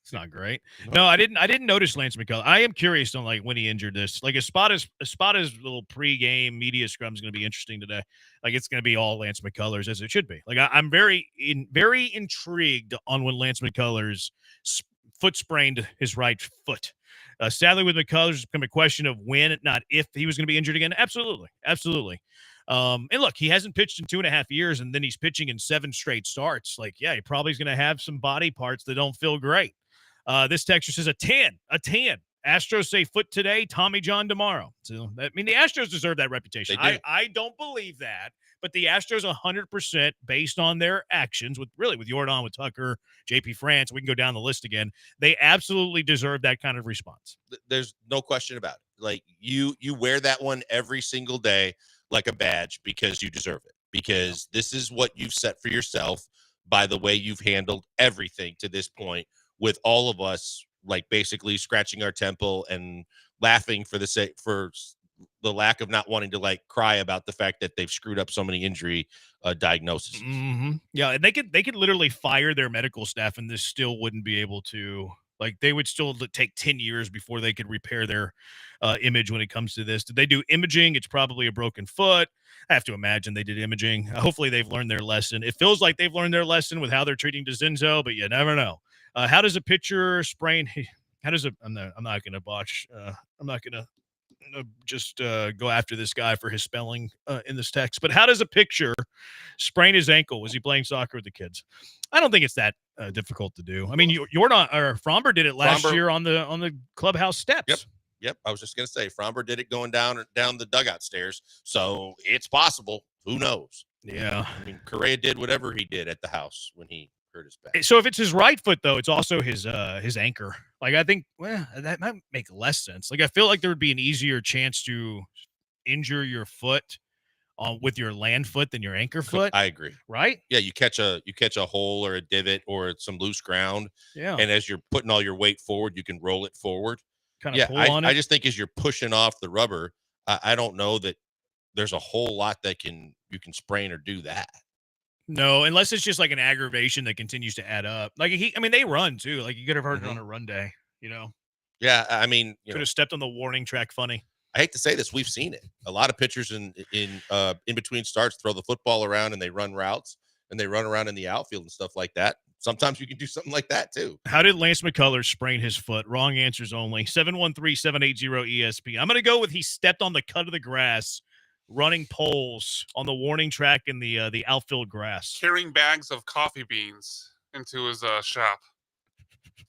It's not great. No, I didn't notice Lance McCullers. I am curious on like when he injured this. Like Espada's little pregame media scrum is going to be interesting today. Like it's going to be all Lance McCullers, as it should be. Like I'm very intrigued on when Lance McCullers foot sprained his right foot. Sadly, with McCullers, it's become a question of when, not if, he was going to be injured again. Absolutely. And look, he hasn't pitched in 2.5 years, and then he's pitching in 7 straight starts. Like, yeah, he probably is going to have some body parts that don't feel great. This texture says a 10. Astros say foot today, Tommy John tomorrow. So, I mean, the Astros deserve that reputation. I don't believe that, but the Astros 100% based on their actions with Jordan, with Tucker, JP France, we can go down the list again. They absolutely deserve that kind of response. There's no question about it. Like you wear that one every single day like a badge because you deserve it, because this is what you've set for yourself by the way you've handled everything to this point with all of us like basically scratching our temple and laughing for the lack of not wanting to like cry about the fact that they've screwed up so many injury diagnoses. Yeah, and they could literally fire their medical staff, and this still wouldn't be able to. Like, they would still take 10 years before they could repair their image when it comes to this. Did they do imaging? It's probably a broken foot. I have to imagine they did imaging. Hopefully they've learned their lesson. It feels like they've learned their lesson with how they're treating DeZenzo, but you never know. How does a pitcher sprain? How does it? I'm not going to botch. I'm not going to just go after this guy for his spelling in this text. But how does a pitcher sprain his ankle? Was he playing soccer with the kids? I don't think it's that difficult to do. I mean, you're not. Or Fromber did it last year on the clubhouse steps. Yep. I was just gonna say Fromber did it going down the dugout stairs, so it's possible. Who knows? Yeah. I mean, Correa did whatever he did at the house when he hurt his back. So if it's his right foot, though, it's also his anchor. Like, I think, well, that might make less sense. Like, I feel like there would be an easier chance to injure your foot with your land foot than your anchor foot. I agree. Right? Yeah, you catch a hole or a divot or some loose ground. Yeah. And as you're putting all your weight forward, you can roll it forward. Kind of pull on it. I just think as you're pushing off the rubber, I don't know that there's a whole lot that you can sprain or do that. No, unless it's just like an aggravation that continues to add up. Like, they run too. Like, you could have heard it on a run day, Yeah, I mean, could have stepped on the warning track funny. I hate to say this, we've seen it. A lot of pitchers in between starts throw the football around and they run routes and they run around in the outfield and stuff like that. Sometimes you can do something like that too. How did Lance McCullers sprain his foot? Wrong answers only. 713-780-ESP. I'm going to go with he stepped on the cut of the grass, running poles on the warning track in the outfield grass. Carrying bags of coffee beans into his shop.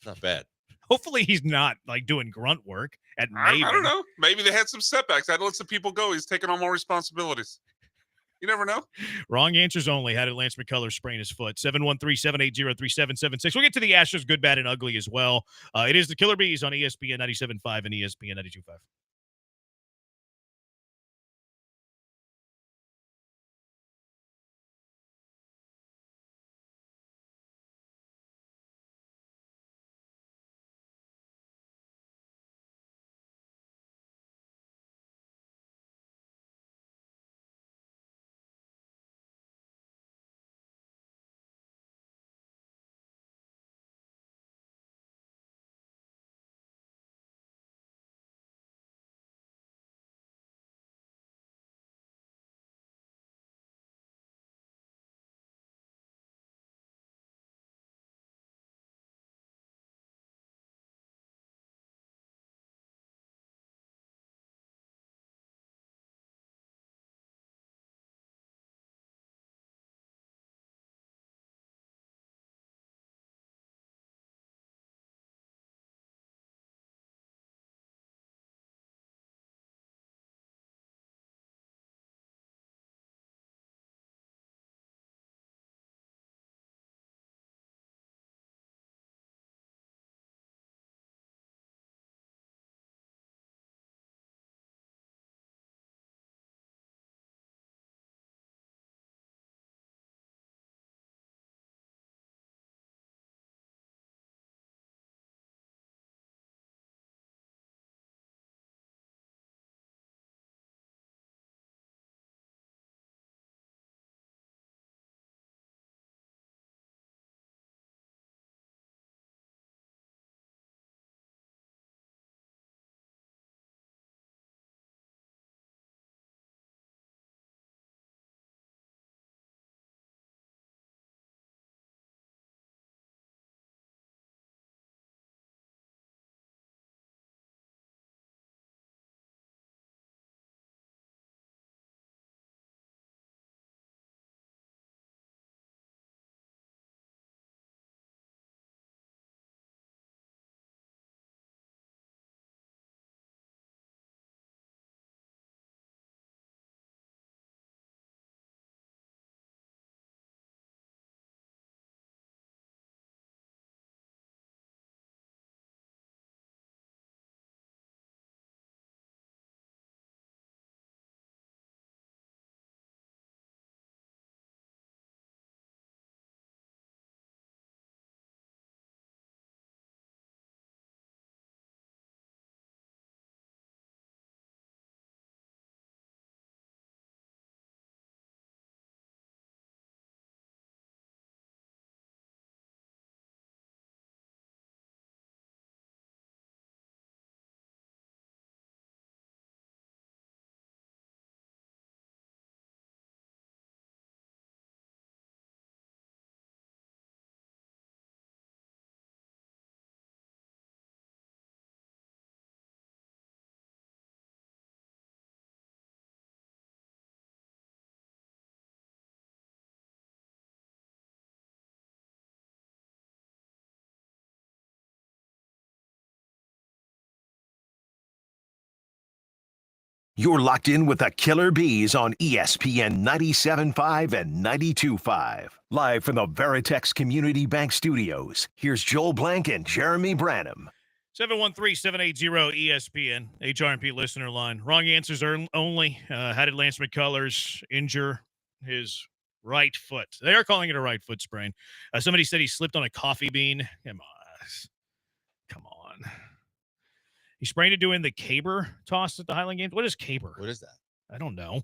Not bad. Hopefully he's not like doing grunt work at I Maven. don't know. Maybe they had some setbacks. I had to let some people go. He's taking on more responsibilities. You never know. Wrong answers only. How did Lance McCullers sprain his foot? 713-780-3776. We'll get to the Astros good, bad, and ugly as well. It is the Killer Bees on ESPN 97.5 and ESPN 92.5. You're locked in with the Killer Bees on ESPN 97.5 and 92.5. Live from the Veritex Community Bank Studios, here's Joel Blank and Jeremy Branham. 713-780-ESPN, HRMP listener line. Wrong answers only. How did Lance McCullers injure his right foot? They are calling it a right foot sprain. Somebody said he slipped on a coffee bean. Come on. He sprained it doing the caber toss at the Highland Games. What is caber? What is that? I don't know.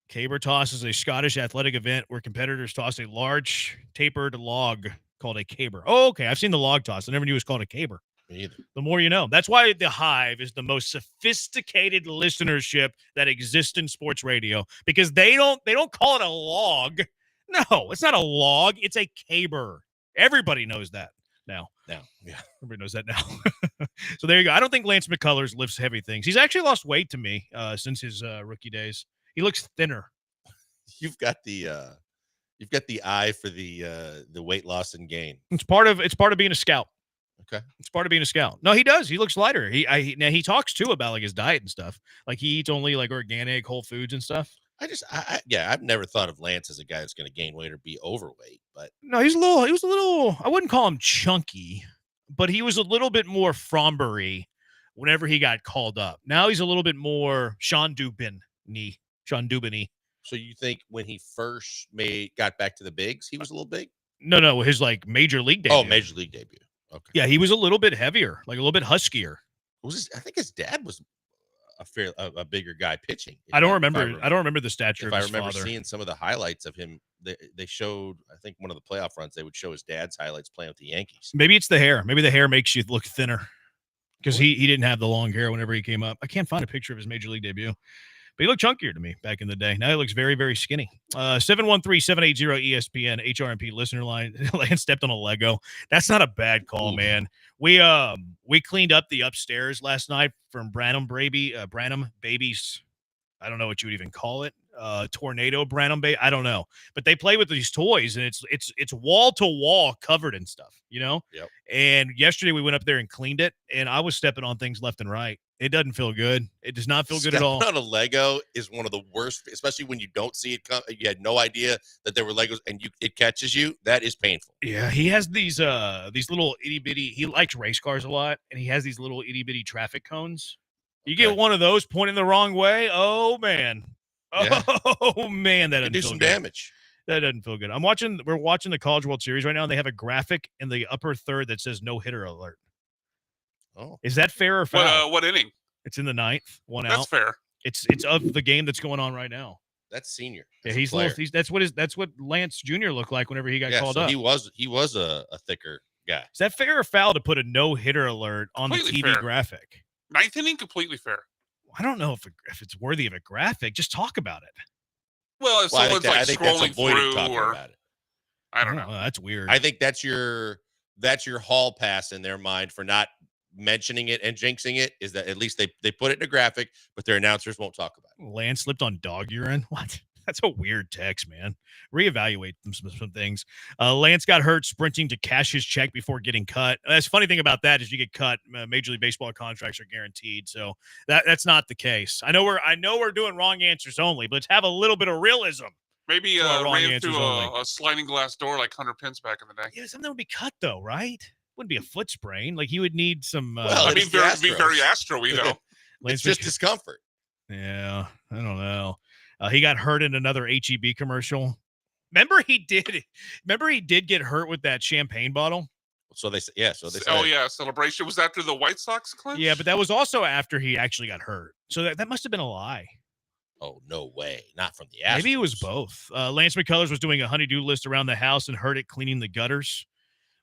Caber toss is a Scottish athletic event where competitors toss a large tapered log called a caber. Oh, okay. I've seen the log toss. I never knew it was called a caber. Me either. The more you know. That's why the Hive is the most sophisticated listenership that exists in sports radio, because they don't call it a log. No, it's not a log. It's a caber. Everybody knows that now. Yeah. Everybody knows that now. So there you go. I don't think Lance McCullers lifts heavy things. He's actually lost weight to me since his rookie days. He looks thinner. You've got the eye for the weight loss and gain. It's part of being a scout. Okay. It's part of being a scout. No, he does. He looks lighter. Now he talks too about like his diet and stuff. Like he eats only like organic whole foods and stuff. I've never thought of Lance as a guy that's going to gain weight or be overweight, but No, he was a little, I wouldn't call him chunky, but he was a little bit more Frombery whenever he got called up. Now he's a little bit more Sean Dubin-y. So you think when he first got back to the bigs, he was a little big? No, his like major league debut. Oh, major league debut. Okay. Yeah, he was a little bit heavier, like a little bit huskier. I think his dad was a bigger guy pitching. I don't remember the stature If of I his remember father. seeing some of the highlights of him, they showed, I think one of the playoff runs, they would show his dad's highlights playing with the Yankees. Maybe it's the hair. Maybe the hair makes you look thinner because he didn't have the long hair whenever he came up. I can't find a picture of his major league debut, but he looked chunkier to me back in the day. Now he looks very, very skinny. 713-780-ESPN, HRMP listener line. Lance stepped on a Lego. That's not a bad call, man. We cleaned up the upstairs last night from Branham Babies. I don't know what you would even call it. Tornado Branham Baby. I don't know. But they play with these toys, and it's wall to wall covered in stuff, you know? Yep. And yesterday we went up there and cleaned it, and I was stepping on things left and right. It doesn't feel good. It does not feel good at all. On a Lego is one of the worst, especially when you don't see it come. You had no idea that there were Legos, and it catches you. That is painful. Yeah, he has these little itty bitty. He likes race cars a lot, and he has these little itty bitty traffic cones. You get one of those pointing the wrong way. Oh man, oh man, that doesn't do feel some good. damage. That doesn't feel good. We're watching the College World Series right now, and they have a graphic in the upper third that says no hitter alert. Oh, is that fair or foul? What inning? It's in the ninth. One out. That's fair. It's of the game that's going on right now. That's senior. Yeah, that's what Lance Jr. looked like whenever he got called up. He was a thicker guy. Is that fair or foul to put a no hitter alert on Completely the TV fair. graphic? Ninth inning, completely fair. I don't know if it's worthy of a graphic. Just talk about it. Well, if someone's I think that's scrolling avoiding through, talking or about it. I don't know. That's weird. I think that's your hall pass in their mind for not mentioning it and jinxing it, is that at least they put it in a graphic, but their announcers won't talk about it. Lance slipped on dog urine. What? That's a weird text, man. Reevaluate some things. Lance got hurt sprinting to cash his check before getting cut. That's funny thing about that is you get cut. Major League Baseball contracts are guaranteed, so that's not the case. I know we're doing wrong answers only, but let's have a little bit of realism. Maybe ran through a sliding glass door like Hunter Pence back in the day. Yeah, something would be cut though, right? Wouldn't be a foot sprain. Like he would need some. Well, be very Astro-y though. It's just discomfort. Yeah, I don't know. He got hurt in another HEB commercial. Remember he did get hurt with that champagne bottle. So they said. Oh yeah, celebration was after the White Sox clinch. Yeah, but that was also after he actually got hurt. So that must have been a lie. Oh no way! Not from the Astros. Maybe it was both. Lance McCullers was doing a honey-do list around the house and heard it cleaning the gutters.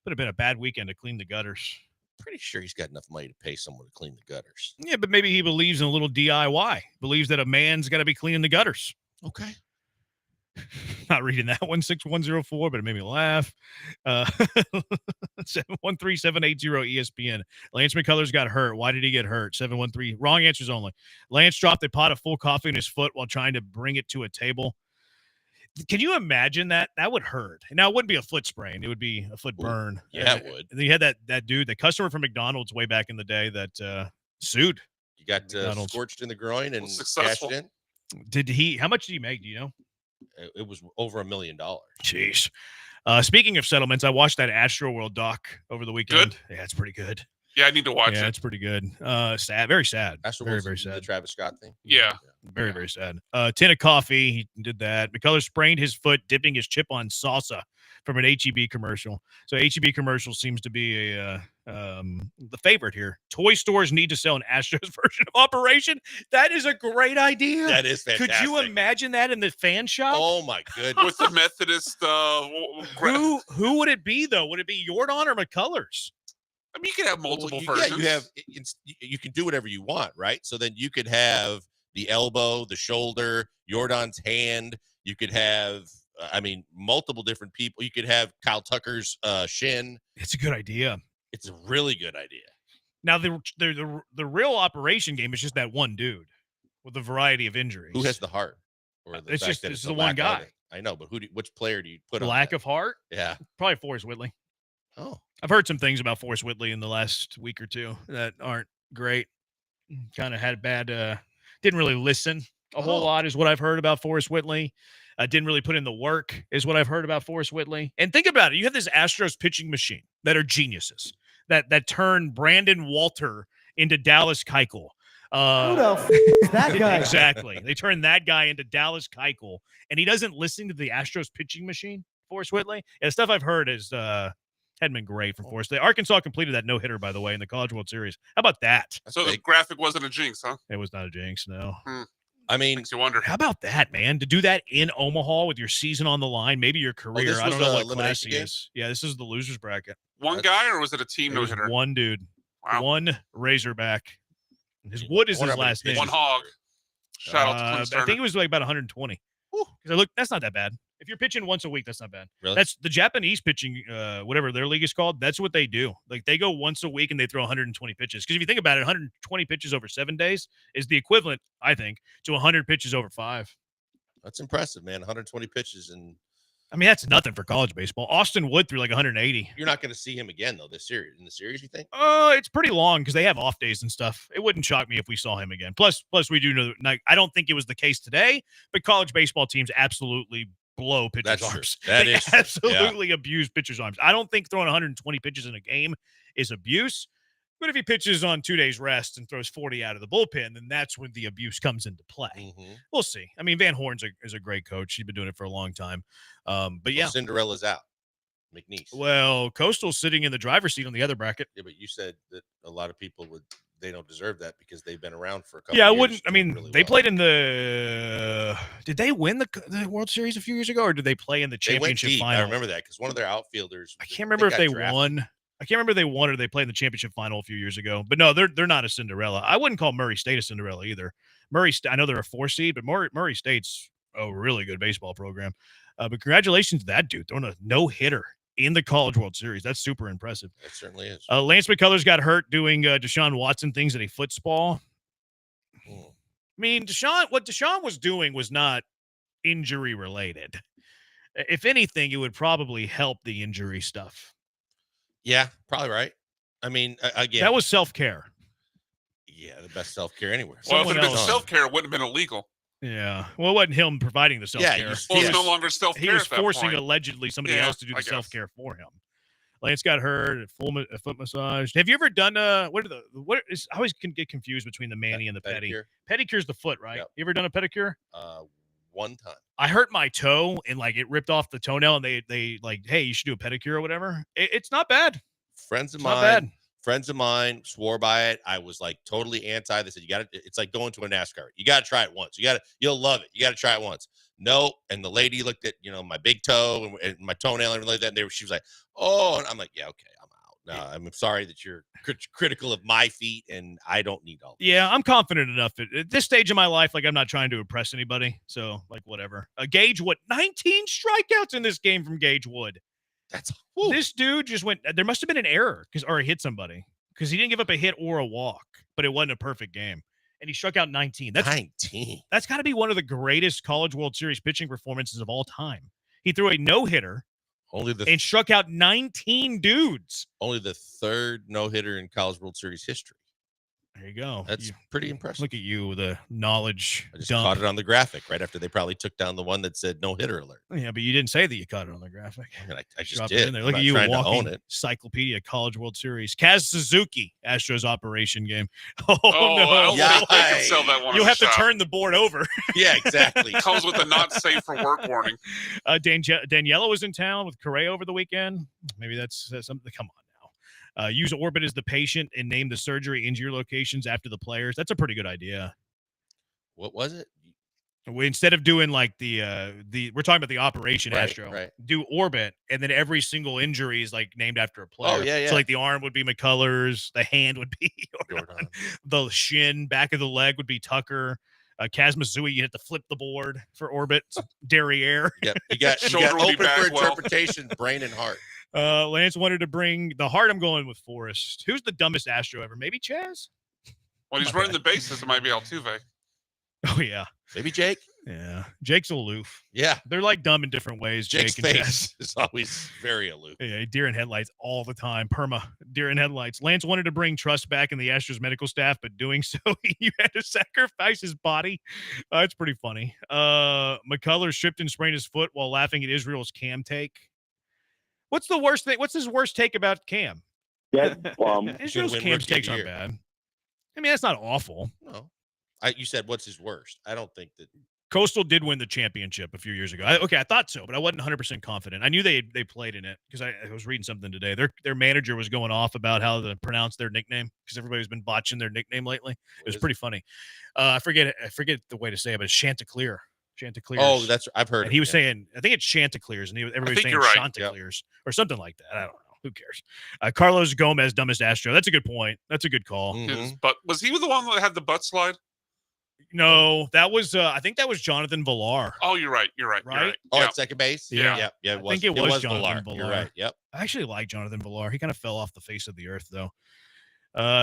Would have been a bad weekend to clean the gutters. Pretty sure he's got enough money to pay someone to clean the gutters. Yeah, but maybe he believes in a little DIY. Believes that a man's got to be cleaning the gutters. Okay. Not reading that one, 6104, but it made me laugh. 713-780-ESPN. Lance McCullers got hurt. Why did he get hurt? 713. Wrong answers only. Lance dropped a pot of full coffee in his foot while trying to bring it to a table. Can you imagine that? That would hurt. Now, it wouldn't be a foot sprain. It would be a foot burn. Yeah, it would. And you had that dude, the customer from McDonald's way back in the day that sued. He got McDonald's. scorched in the groin and successful. cashed in. How much did he make? Do you know? It was over $1 million. Jeez. Speaking of settlements, I watched that Astro World doc over the weekend. Good? Yeah, it's pretty good. Yeah, I need to watch Yeah, it. it's pretty good. Sad, very sad. Astro Very, World's very the sad. Travis Scott thing. Yeah. Very, very sad. Tin of coffee. He did that. McCullers sprained his foot dipping his chip on salsa from an HEB commercial. So HEB commercial seems to be the favorite here. Toy stores need to sell an Astros version of Operation. That is a great idea. That is fantastic. Could you imagine that in the fan shop? Oh my goodness. With the Methodist. Who would it be though? Would it be Jordan or McCullers? I mean, you could have multiple Yeah, versions. you can do whatever you want, right? So then you could have the elbow, the shoulder, Jordan's hand. You could have, multiple different people. You could have Kyle Tucker's shin. It's a good idea. It's a really good idea. Now the real Operation game is just that one dude with a variety of injuries. Who has the heart? Or the It's fact just that it's a the lack one of guy. it? I know, but which player do you put on Lack that? of heart? Yeah. Probably Forrest Whitley. Oh. I've heard some things about Forrest Whitley in the last week or two that aren't great. Kind of had bad, didn't really listen a whole lot is what I've heard about Forrest Whitley. Didn't really put in the work is what I've heard about Forrest Whitley. And think about it. You have this Astros pitching machine that are geniuses that turn Brandon Walter into Dallas Keuchel. Who the f- is that guy? Exactly. They turn that guy into Dallas Keuchel, and he doesn't listen to the Astros pitching machine, Forrest Whitley. Yeah, the stuff I've heard is hadn't been great from Forrest. Arkansas completed that no-hitter, by the way, in the College World Series. How about that? So the graphic wasn't a jinx, huh? It was not a jinx, no. I mean, makes you wonder. How about that, man? To do that in Omaha with your season on the line, maybe your career. this I don't was know a what class elimination he game? is. Yeah, this is the losers bracket. One guy, or was it a team It was no-hitter? one dude. Wow. One Razorback. His Wood is wonder his how many last name. One hog. Shout out to Clint I Turner. think it was like about 120. Because that's not that bad. If you're pitching once a week, that's not bad. Really? That's the Japanese pitching, whatever their league is called. That's what they do. Like they go once a week and they throw 120 pitches. Because if you think about it, 120 pitches over 7 days is the equivalent, I think, to 100 pitches over 5. That's impressive, man. 120 pitches, and I mean, that's nothing for college baseball. Austin Wood threw like 180. you're not going to see him again though this series. In the series, you think? It's pretty long because they have off days and stuff. It wouldn't shock me if we saw him again. Plus we do know. Like, I don't think it was the case today, but college baseball teams absolutely blow pitchers' That's true. arms. That They is true. absolutely abuse pitchers' arms. I don't think throwing 120 pitches in a game is abuse. But if he pitches on 2 days rest and throws 40 out of the bullpen, then that's when the abuse comes into play. Mm-hmm. We'll see. I mean, Van Horn's is a great coach. He's been doing it for a long time. But yeah. Well, Cinderella's out. McNeese. Well, Coastal's sitting in the driver's seat on the other bracket. Yeah, but you said that a lot of people they don't deserve that because they've been around for a couple Yeah, I years. wouldn't. I doing mean, really they well. played in the. Did they win the World Series a few years ago, or did they play in the They went championship deep. final? I remember that because one of their outfielders. I can't remember if got they drafted. won. I can't remember if they won or they played in the championship final a few years ago. But no, they're not a Cinderella. I wouldn't call Murray State a Cinderella either. I know they're a 4 seed, but Murray State's a really good baseball program. But congratulations to that dude throwing a no-hitter in the College World Series. That's super impressive. It certainly is. Lance McCullers got hurt doing Deshaun Watson things at a football. I mean, what Deshaun was doing was not injury related. If anything, it would probably help the injury stuff. Yeah, probably right. I mean, again, That was self-care. yeah the best self care anywhere. Well, if it Someone had been else. self-care, it wouldn't have been illegal. Yeah. Well, it wasn't him providing the self-care. you- Well, it's no longer self-care. He was at that forcing point. allegedly somebody Yeah, else to do I the guess. self-care for him. Lance got hurt at a foot massage. Have you ever done I always can get confused between the mani and the pedi. Pedicure? Pedicure's the foot, right? Yep. You ever done a pedicure? One time. I hurt my toe and like it ripped off the toenail and they like, hey, you should do a pedicure or whatever. It's not bad. Friends of It's not bad. mine swore by it. I was like totally anti. They said it's like going to a NASCAR. You got to try it once. You'll love it. You got to try it once. No, and the lady looked at my big toe and my toenail and everything like that. And she was like, "Oh," and I'm like, "Yeah, okay, I'm out. No, I'm sorry that you're critical of my feet, and I don't need all." Yeah, I'm confident enough at this stage of my life. Like, I'm not trying to impress anybody. So, like, whatever. Gage Wood, 19 strikeouts in this game from Gage Wood. This dude just went. There must have been an error or he hit somebody because he didn't give up a hit or a walk, but it wasn't a perfect game. And he struck out 19. That's 19. That's got to be one of the greatest College World Series pitching performances of all time. He threw a no-hitter and struck out 19 dudes. Only the third no-hitter in College World Series history. There you go. That's pretty impressive. Look at you, the knowledge. I just dump. caught it on the graphic right after they probably took down the one that said no hitter alert. Yeah, but you didn't say that you caught it on the graphic. I mean, I just Drop it did. in there. I'm Look at not you, trying to walking own it. Encyclopedia College World Series. Kaz Suzuki, Astros operation game. Oh, I no. don't think they can sell that one. You'll on have the to shop. turn the board over. Yeah, exactly. Comes with a not safe for work warning. Daniela was in town with Correa over the weekend. Maybe that's something. Come on now. Use Orbit as the patient and name the surgery injury locations after the players. That's a pretty good idea. What was it? Instead of doing like the we're talking about the operation Right, Astro, right. do Orbit, and then every single injury is like named after a player. Oh, yeah. So like the arm would be McCullers, the hand would be Jordan, the shin, back of the leg would be Tucker. Kaz Matsui, you have to flip the board for Orbit. Derriere. Yep. You got Shoulder will be open for back well. interpretation, brain and heart. Lance wanted to bring the heart. I'm going with Forrest. Who's the dumbest Astro ever? Maybe Chaz? When he's running the bases, it might be Altuve. Oh, yeah. Maybe Jake. Yeah. Jake's aloof. Yeah. They're like dumb in different ways. Jake's Jake and Chaz. face is always very aloof. Yeah, deer in headlights all the time. Perma, deer in headlights. Lance wanted to bring trust back in the Astros medical staff, but doing so, he had to sacrifice his body. It's pretty funny. McCullers tripped and sprained his foot while laughing at Israel's Cam take. What's the worst thing? What's his worst take about Cam? Israel's Cam's takes aren't bad. I mean, that's not awful. No. You said what's his worst? I don't think that. Coastal did win the championship a few years ago. I thought so, but I wasn't 100% confident. I knew they played in it because I was reading something today. Their manager was going off about how to pronounce their nickname because everybody's been botching their nickname lately. It was pretty funny. I forget the way to say it, but it's Chanticleer. Chanticleers. Oh, I've heard. And he was saying, I think it's Chanticleers, and everybody's saying right. Chanticleers or something like that. I don't know. Who cares? Carlos Gomez, dumbest Astro. That's a good point. That's a good call. But was he the one that had the butt slide? No, that was I think that was Jonathan Villar. Oh, you're right. You're right. Right? Oh, Yeah. at second base? Yeah. Yeah. I think it was Jonathan Villar. Villar. You're right. Yep. I actually like Jonathan Villar. He kind of fell off the face of the earth, though.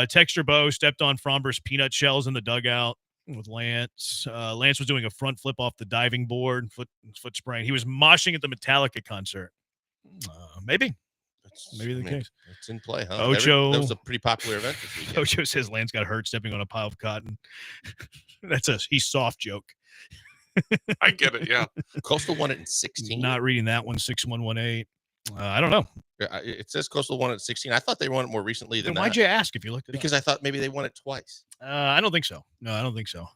Texture Bow stepped on Fromber's peanut shells in the dugout with Lance. Lance was doing a front flip off the diving board, foot sprain. He was moshing at the Metallica concert. Maybe the case. It's in play, huh? Ocho. That was a pretty popular event this weekend. Ocho says Lance got hurt stepping on a pile of cotton. That's a he's soft joke. I get it. Yeah. Coastal won it in 16. Not reading that one. 6118. I don't know. It says Coastal won it in 16. I thought they won it more recently than Then why'd that. you ask if you looked it Because up? I thought maybe they won it twice. I don't think so. No, I don't think so.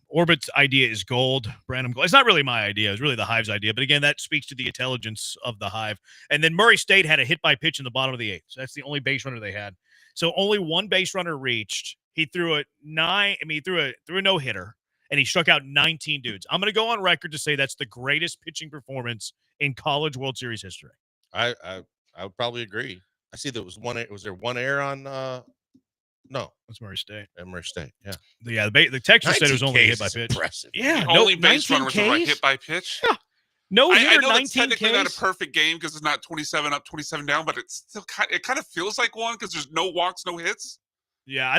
Orbit's idea is gold. Branham gold. It's not really my idea. It's really the Hive's idea. But again, that speaks to the intelligence of the Hive. And then Murray State had a hit by pitch in the bottom of the eighth. So that's the only base runner they had. So only one base runner reached. He threw a no hitter, and he struck out 19 dudes. I'm going to go on record to say that's the greatest pitching performance in college World Series history. I would probably agree. I see there was one. Was there one error on? No, That's Murray State. at Murray State. Yeah. Yeah, the texture said it was 19 only a hit Ks by is pitch. impressive. Yeah, The only base 19 runner was like Ks? hit by pitch. Yeah. No I hitter, know 19 it's technically not a Ks. perfect game because it's not 27 up, 27 down, but it's still it kind of feels like one because there's no walks, no hits. Yeah,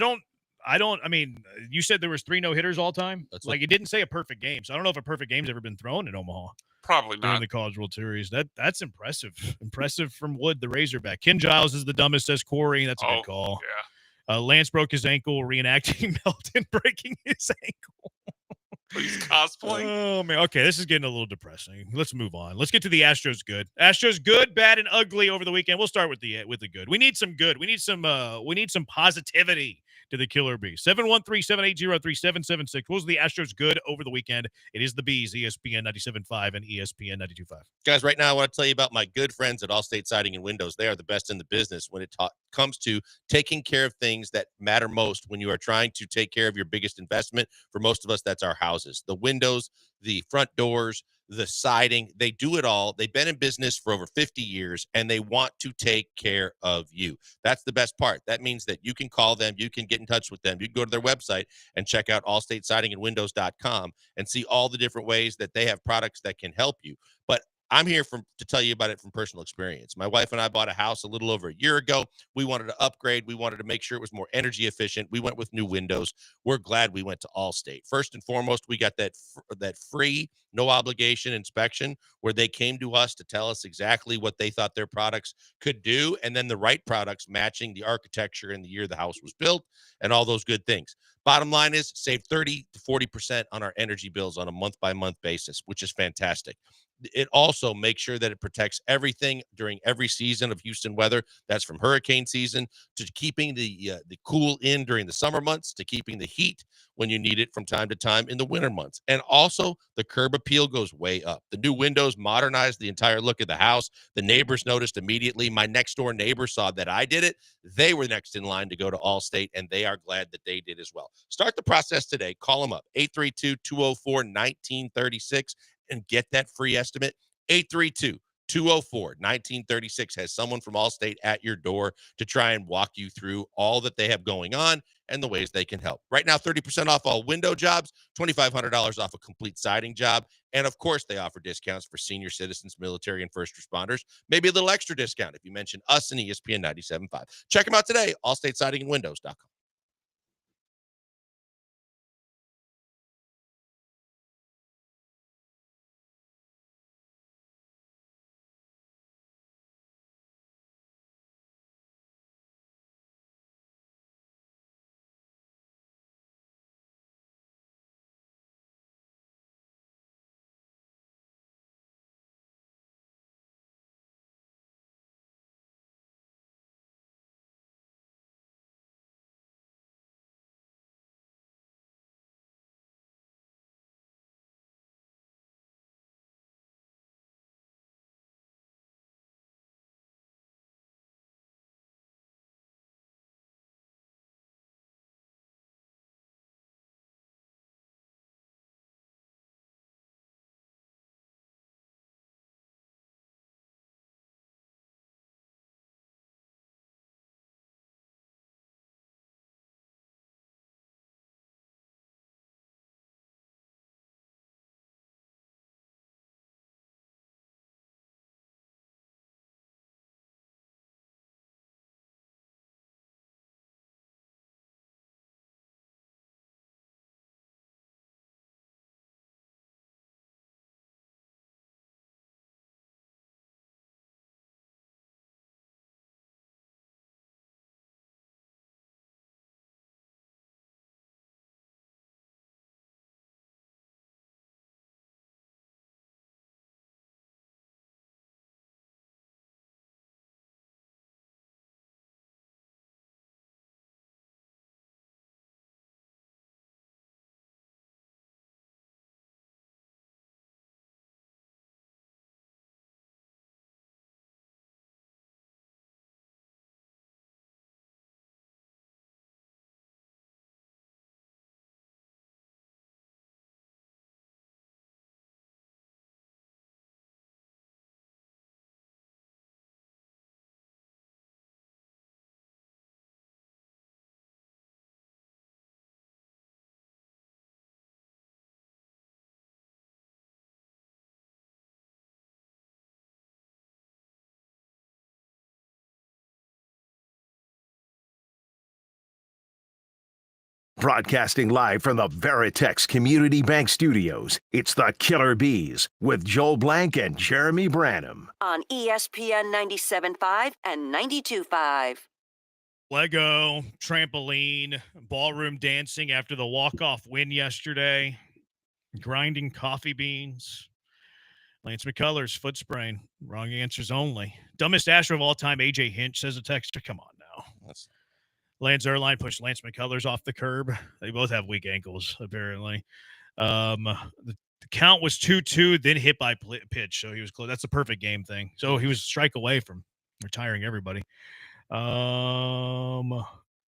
I mean, you said there was 3 no-hitters all time. That's Like, it didn't say a perfect game. So I don't know if a perfect game's ever been thrown in Omaha Probably during not. the College World Series. That's impressive. Impressive from Wood, the Razorback. Ken Giles is the dumbest, says Corey. That's a good call. Yeah. Lance broke his ankle reenacting Melton breaking his ankle. He's cosplaying. Oh, man. Okay, this is getting a little depressing. Let's move on. Let's get to the Astros good. Astros good, bad, and ugly over the weekend. We'll start with the good. We need some good. We need some positivity to the Killer Bees. 713-780-3776. What was the Astros good over the weekend? It is the Bees, ESPN 97.5 and ESPN 92.5. Guys, right now I want to tell you about my good friends at Allstate Siding and Windows. They are the best in the business when it comes to taking care of things that matter most when you are trying to take care of your biggest investment. For most of us, that's our houses. The windows, the front doors, the siding, they do it all. They've been in business for over 50 years, and they want to take care of you. That's the best part. That means that you can call them, you can get in touch with them. You can go to their website and check out allstatesidingandwindows.com and see all the different ways that they have products that can help you. But I'm here to tell you about it from personal experience. My wife and I bought a house a little over a year ago. We wanted to upgrade. We wanted to make sure it was more energy efficient. We went with new windows. We're glad we went to Allstate. First and foremost, we got that free, no obligation inspection where they came to us to tell us exactly what they thought their products could do, and then the right products matching the architecture and the year the house was built and all those good things. Bottom line is save 30 to 40% on our energy bills on a month-by-month basis, which is fantastic. It also makes sure that it protects everything during every season of Houston weather. That's from hurricane season to keeping the cool in during the summer months to keeping the heat when you need it from time to time in the winter months. And also the curb appeal goes way up. The new windows modernized the entire look of the house. The neighbors noticed immediately. My next door neighbor saw that I did it. They were next in line to go to Allstate, and they are glad that they did as well. Start the process today. Call them up, 832-204-1936. and get that free estimate. 832-204-1936 has someone from Allstate at your door to try and walk you through all that they have going on and the ways they can help. Right now, 30% off all window jobs, $2,500 off a complete siding job, and of course, they offer discounts for senior citizens, military, and first responders. Maybe a little extra discount if you mention us in ESPN 97.5. Check them out today, allstatesidingandwindows.com. Broadcasting live from the Veritex Community Bank Studios, it's the Killer Bees with Joel Blank and Jeremy Branham. On ESPN 97.5 and 92.5. Lego, trampoline, ballroom dancing after the walk-off win yesterday, grinding coffee beans. Lance McCullers, foot sprain. Wrong answers only. Dumbest Astro of all time, A.J. Hinch, says a texter. Come on now. Lance Erline pushed Lance McCullers off the curb. They both have weak ankles, apparently. The count was 2-2, then hit by pitch, so he was close. That's a perfect game thing. So he was a strike away from retiring everybody. Oh,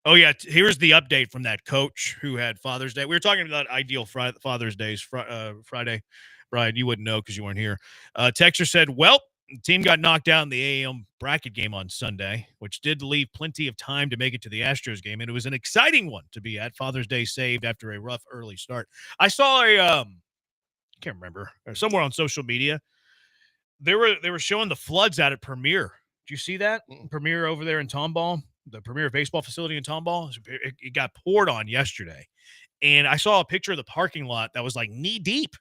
yeah, here's the update from that coach who had Father's Day. We were talking about ideal Father's Days Friday. Brian, you wouldn't know because you weren't here. Texter said, well, the team got knocked out in the AM bracket game on Sunday, which did leave plenty of time to make it to the Astros game, and it was an exciting one to be at. Father's Day saved after a rough early start. I saw I can't remember, somewhere on social media They were showing the floods out at Premier. Did you see that? Premier over there in Tomball, the Premier baseball facility in Tomball. It got poured on yesterday. And I saw a picture of the parking lot that was like knee deep.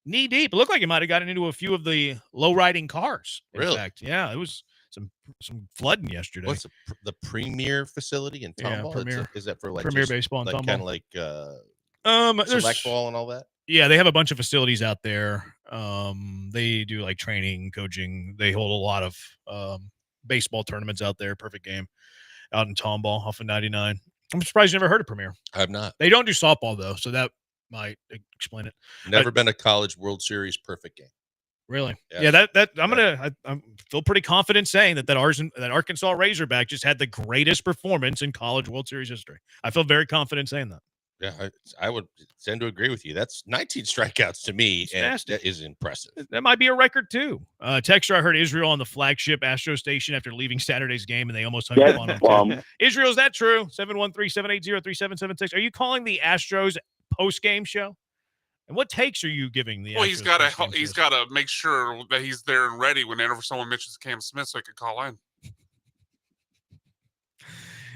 It looked like it might have gotten into a few of the low riding cars. In fact, yeah, it was some flooding yesterday. What's the Premier facility in Yeah, Tomball? Premier. Is that for like Premier just, baseball in like, Tomball? kind of like there's select ball and all that? Yeah, they have a bunch of facilities out there. They do like training, coaching. They hold a lot of baseball tournaments out there. Perfect Game out in Tomball off of 99. I'm surprised you never heard of Premier. I have not. They don't do softball though, so that might explain it. Never been a College World Series perfect game. Really? Yeah. That I feel pretty confident saying that Arkansas Razorback just had the greatest performance in College World Series history. I feel very confident saying that. Yeah, I would tend to agree with you. That's 19 strikeouts to me, and nasty. that is impressive. That might be a record too. Texter, I heard Israel on the flagship Astro station after leaving Saturday's game, and they almost hung up on him. Israel, is that true? 713-780-3776. Are you calling the Astros post-game show? And what takes are you giving the? Well, Astros he's got to make sure that he's there and ready whenever someone mentions Cam Smith, so he can call in.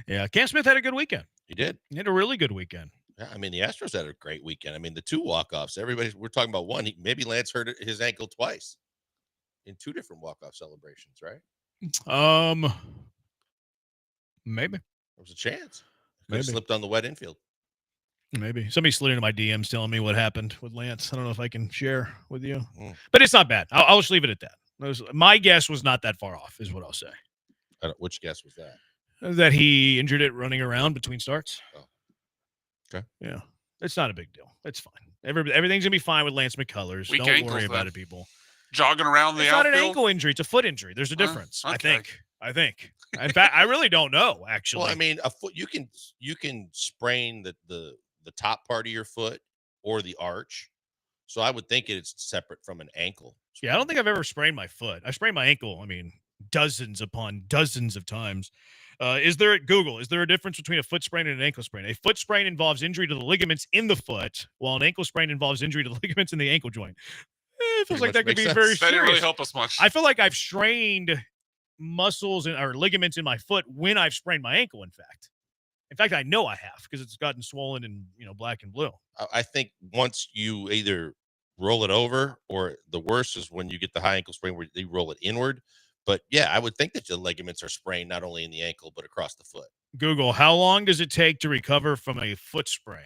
Yeah, Cam Smith had a good weekend. He did. He had a really good weekend. Yeah, I mean, the Astros had a great weekend. I mean, the 2 walk-offs. We're talking about one. Maybe Lance hurt his ankle twice in 2 different walk-off celebrations, right? Maybe there was a chance. Maybe Slipped on the wet infield. Maybe somebody slid into my DMs telling me what happened with Lance. I don't know if I can share with you, but it's not bad. I'll just leave it at that. My guess was not that far off, is what I'll say. Which guess was that? That he injured it running around between starts. Oh. Okay. Yeah. It's not a big deal. It's fine. Everything's going to be fine with Lance McCullers. Weak Don't ankles, worry then. about it, people. Jogging around the It's outfield? not an ankle injury. It's a foot injury. There's a difference, okay. I think. In fact, I really don't know, actually. Well, I mean, a foot, you can sprain the top part of your foot or the arch. So I would think it's separate from an ankle. Yeah, I don't think I've ever sprained my foot. I sprained my ankle, dozens upon dozens of times. Is there a difference between a foot sprain and an ankle sprain? A foot sprain involves injury to the ligaments in the foot, while an ankle sprain involves injury to the ligaments in the ankle joint. It feels like that could be very serious. That didn't really help us much. I feel like I've strained muscles or ligaments in my foot when I've sprained my ankle, in fact. I know I have because it's gotten swollen and, black and blue. I think once you either roll it over, or the worst is when you get the high ankle sprain where they roll it inward. But yeah, I would think that the ligaments are sprained not only in the ankle, but across the foot. Google, how long does it take to recover from a foot sprain?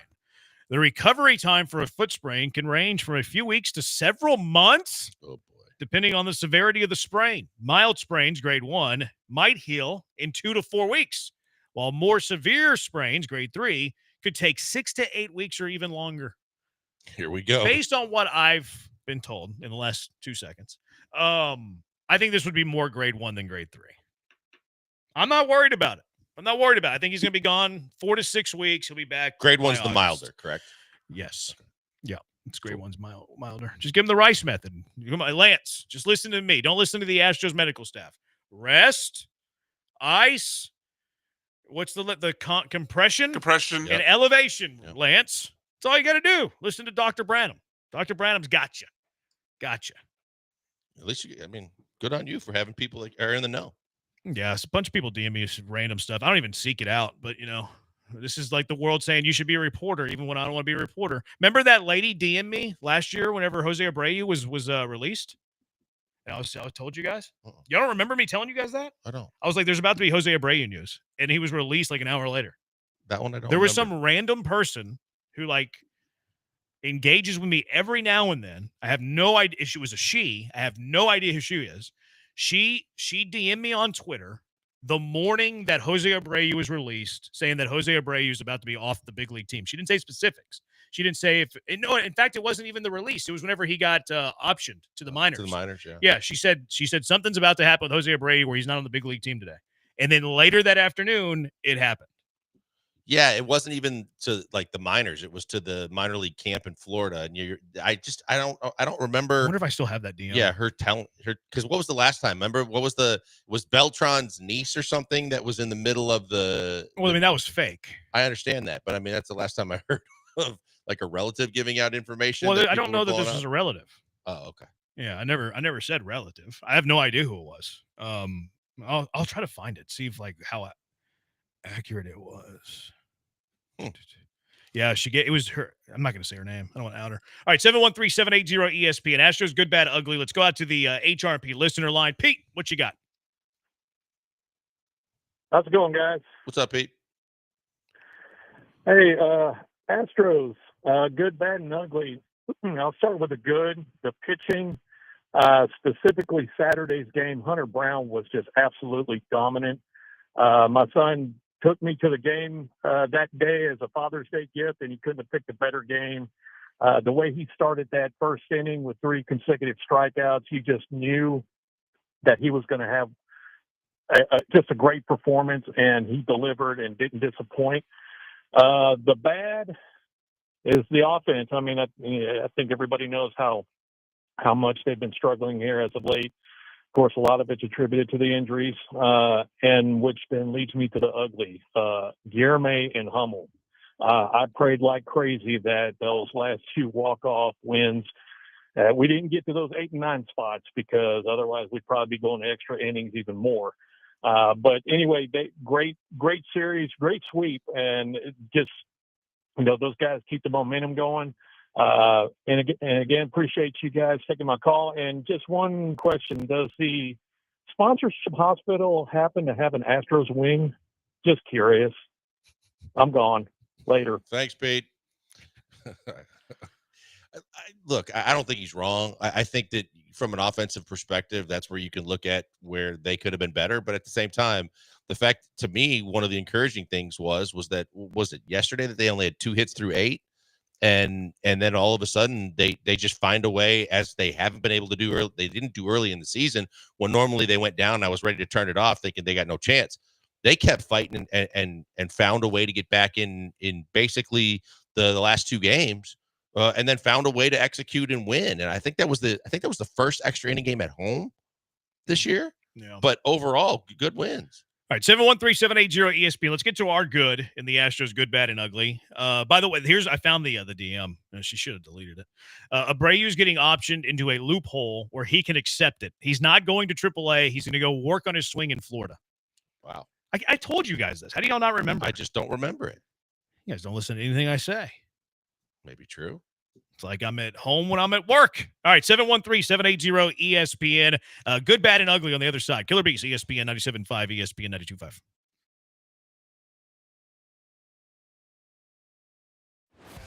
The recovery time for a foot sprain can range from a few weeks to several months. Oh, boy. Depending on the severity of the sprain. Mild sprains, grade 1, might heal in 2 to 4 weeks, while more severe sprains, grade 3, could take 6 to 8 weeks or even longer. Here we go. Based on what I've been told in the last 2 seconds, I think this would be more grade 1 than grade 3. I'm not worried about it. I think he's going to be gone 4 to 6 weeks. He'll be back. Grade 1's by the August. milder, correct? Yes. Okay. Yeah. It's grade 1's milder. Just give him the Rice method. Lance, just listen to me. Don't listen to the Astros medical staff. Rest, ice. What's the compression? Compression. And elevation, Lance. That's all you got to do. Listen to Dr. Branham. Dr. Branham's got you. At least, good on you for having people like are in the know. Yeah, it's a bunch of people DM me random stuff. I don't even seek it out, but this is like the world saying you should be a reporter, even when I don't want to be a reporter. Remember that lady DM me last year whenever Jose Abreu was released? And I told you guys. Y'all don't remember me telling you guys that? I don't. I was like, there's about to be Jose Abreu news, and he was released like an hour later. That one I don't. There was some random person who engages with me every now and then. I have no idea if she was a she. I have no idea who she is. She DM'd me on Twitter the morning that Jose Abreu was released, saying that Jose Abreu is about to be off the big league team. She didn't say specifics. She didn't say in fact, it wasn't even the release. It was whenever he got optioned to the minors. To the minors, yeah. Yeah, she said something's about to happen with Jose Abreu where he's not on the big league team today. And then later that afternoon, it happened. Yeah, it wasn't even to the minors. It was to the minor league camp in Florida. And I don't remember. I wonder if I still have that DM. Yeah, because what was the last time? Remember was Beltran's niece or something that was in the middle of the. Well, that was fake. I understand that, but that's the last time I heard of a relative giving out information. Well, I don't know that this is a relative. Oh, okay. Yeah, I never said relative. I have no idea who it was. I'll try to find it, see if like how accurate it was. Yeah, it was her. I'm not going to say her name. I don't want to out her. All right, 713-780-ESPN. Astros, good, bad, ugly. Let's go out to the HRP listener line. Pete, what you got? How's it going, guys? What's up, Pete? Hey, Astros, good, bad, and ugly. I'll start with the good. The pitching, specifically Saturday's game, Hunter Brown was just absolutely dominant. My son took me to the game that day as a Father's Day gift, and he couldn't have picked a better game. The way he started that first inning with 3 consecutive strikeouts, you just knew that he was going to have just a great performance, and he delivered and didn't disappoint. The bad is the offense. I mean, I think everybody knows how much they've been struggling here as of late. Of course, a lot of it's attributed to the injuries, and which then leads me to the ugly. Guillerme and Hummel. I prayed like crazy that those last 2 walk-off wins, we didn't get to those 8 and 9 spots, because otherwise we'd probably be going to extra innings even more. But anyway, great series, great sweep, and just, those guys keep the momentum going. And again, appreciate you guys taking my call. And just one question: does the sponsorship hospital happen to have an Astros wing? Just curious. I'm gone. Later. Thanks, Pete. Look, I don't think he's wrong. I think that from an offensive perspective, that's where you can look at where they could have been better. But at the same time, the fact, to me, one of the encouraging things was it yesterday that they only had 2 hits through 8, and then all of a sudden they just find a way, as they haven't been able to do early. They didn't do early in the season, when normally they went down and I was ready to turn it off, thinking they got no chance. They kept fighting and found a way to get back in basically the last 2 games. And then found a way to execute and win. And I think that was the first extra inning game at home this year. Yeah. But overall, good wins. All right, 713-780-ESPN. Let's get to our good in the Astros, good, bad, and ugly. By the way, I found the DM. She should have deleted it. Abreu's getting optioned into a loophole where he can accept it. He's not going to AAA. He's going to go work on his swing in Florida. Wow. I told you guys this. How do y'all not remember? I just don't remember it. You guys don't listen to anything I say. Maybe true. It's like I'm at home when I'm at work. All right, 713-780-ESPN. Good, bad, and ugly on the other side. Killer Bees, ESPN 97.5, ESPN 92.5.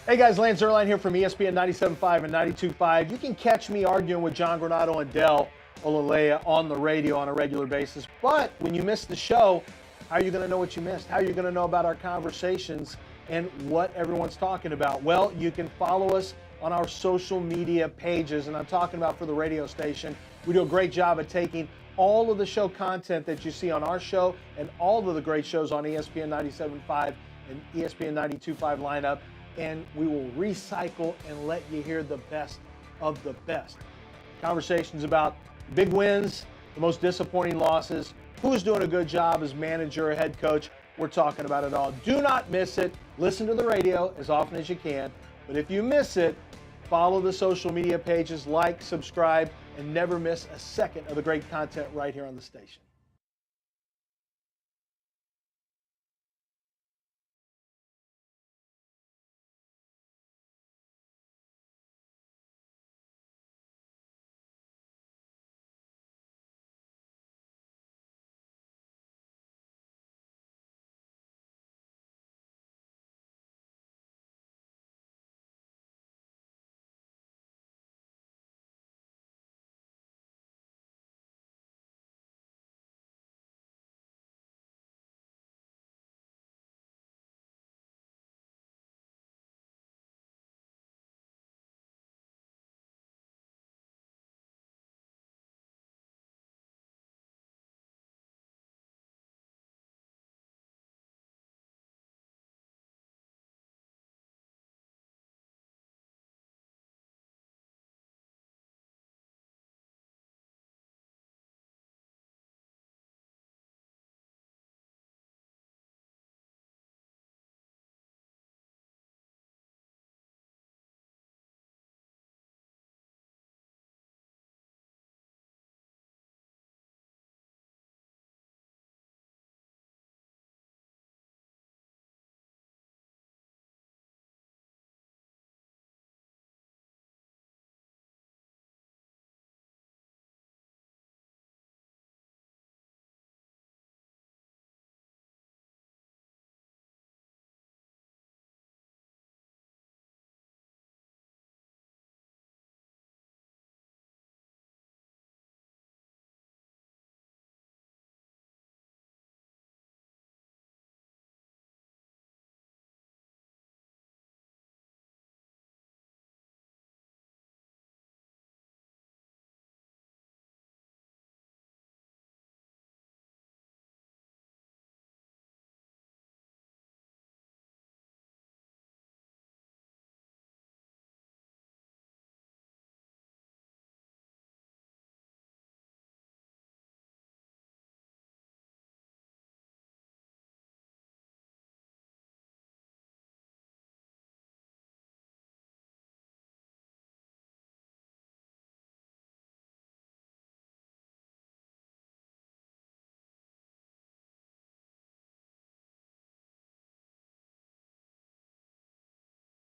Hey guys, Lance Zerline here from ESPN 97.5 and 92.5. You can catch me arguing with John Granado and Del Olaleye on the radio on a regular basis. But when you miss the show, how are you going to know what you missed? How are you going to know about our conversations and what everyone's talking about? Well, you can follow us on our social media pages, and I'm talking about for the radio station. We do a great job at taking all of the show content that you see on our show and all of the great shows on ESPN 97.5 and ESPN 92.5 lineup, and we will recycle and let you hear the best of the best. Conversations about big wins, the most disappointing losses, who's doing a good job as manager or head coach. We're talking about it all. Do not miss it. Listen to the radio as often as you can. But if you miss it, follow the social media pages, like, subscribe, and never miss a second of the great content right here on the station.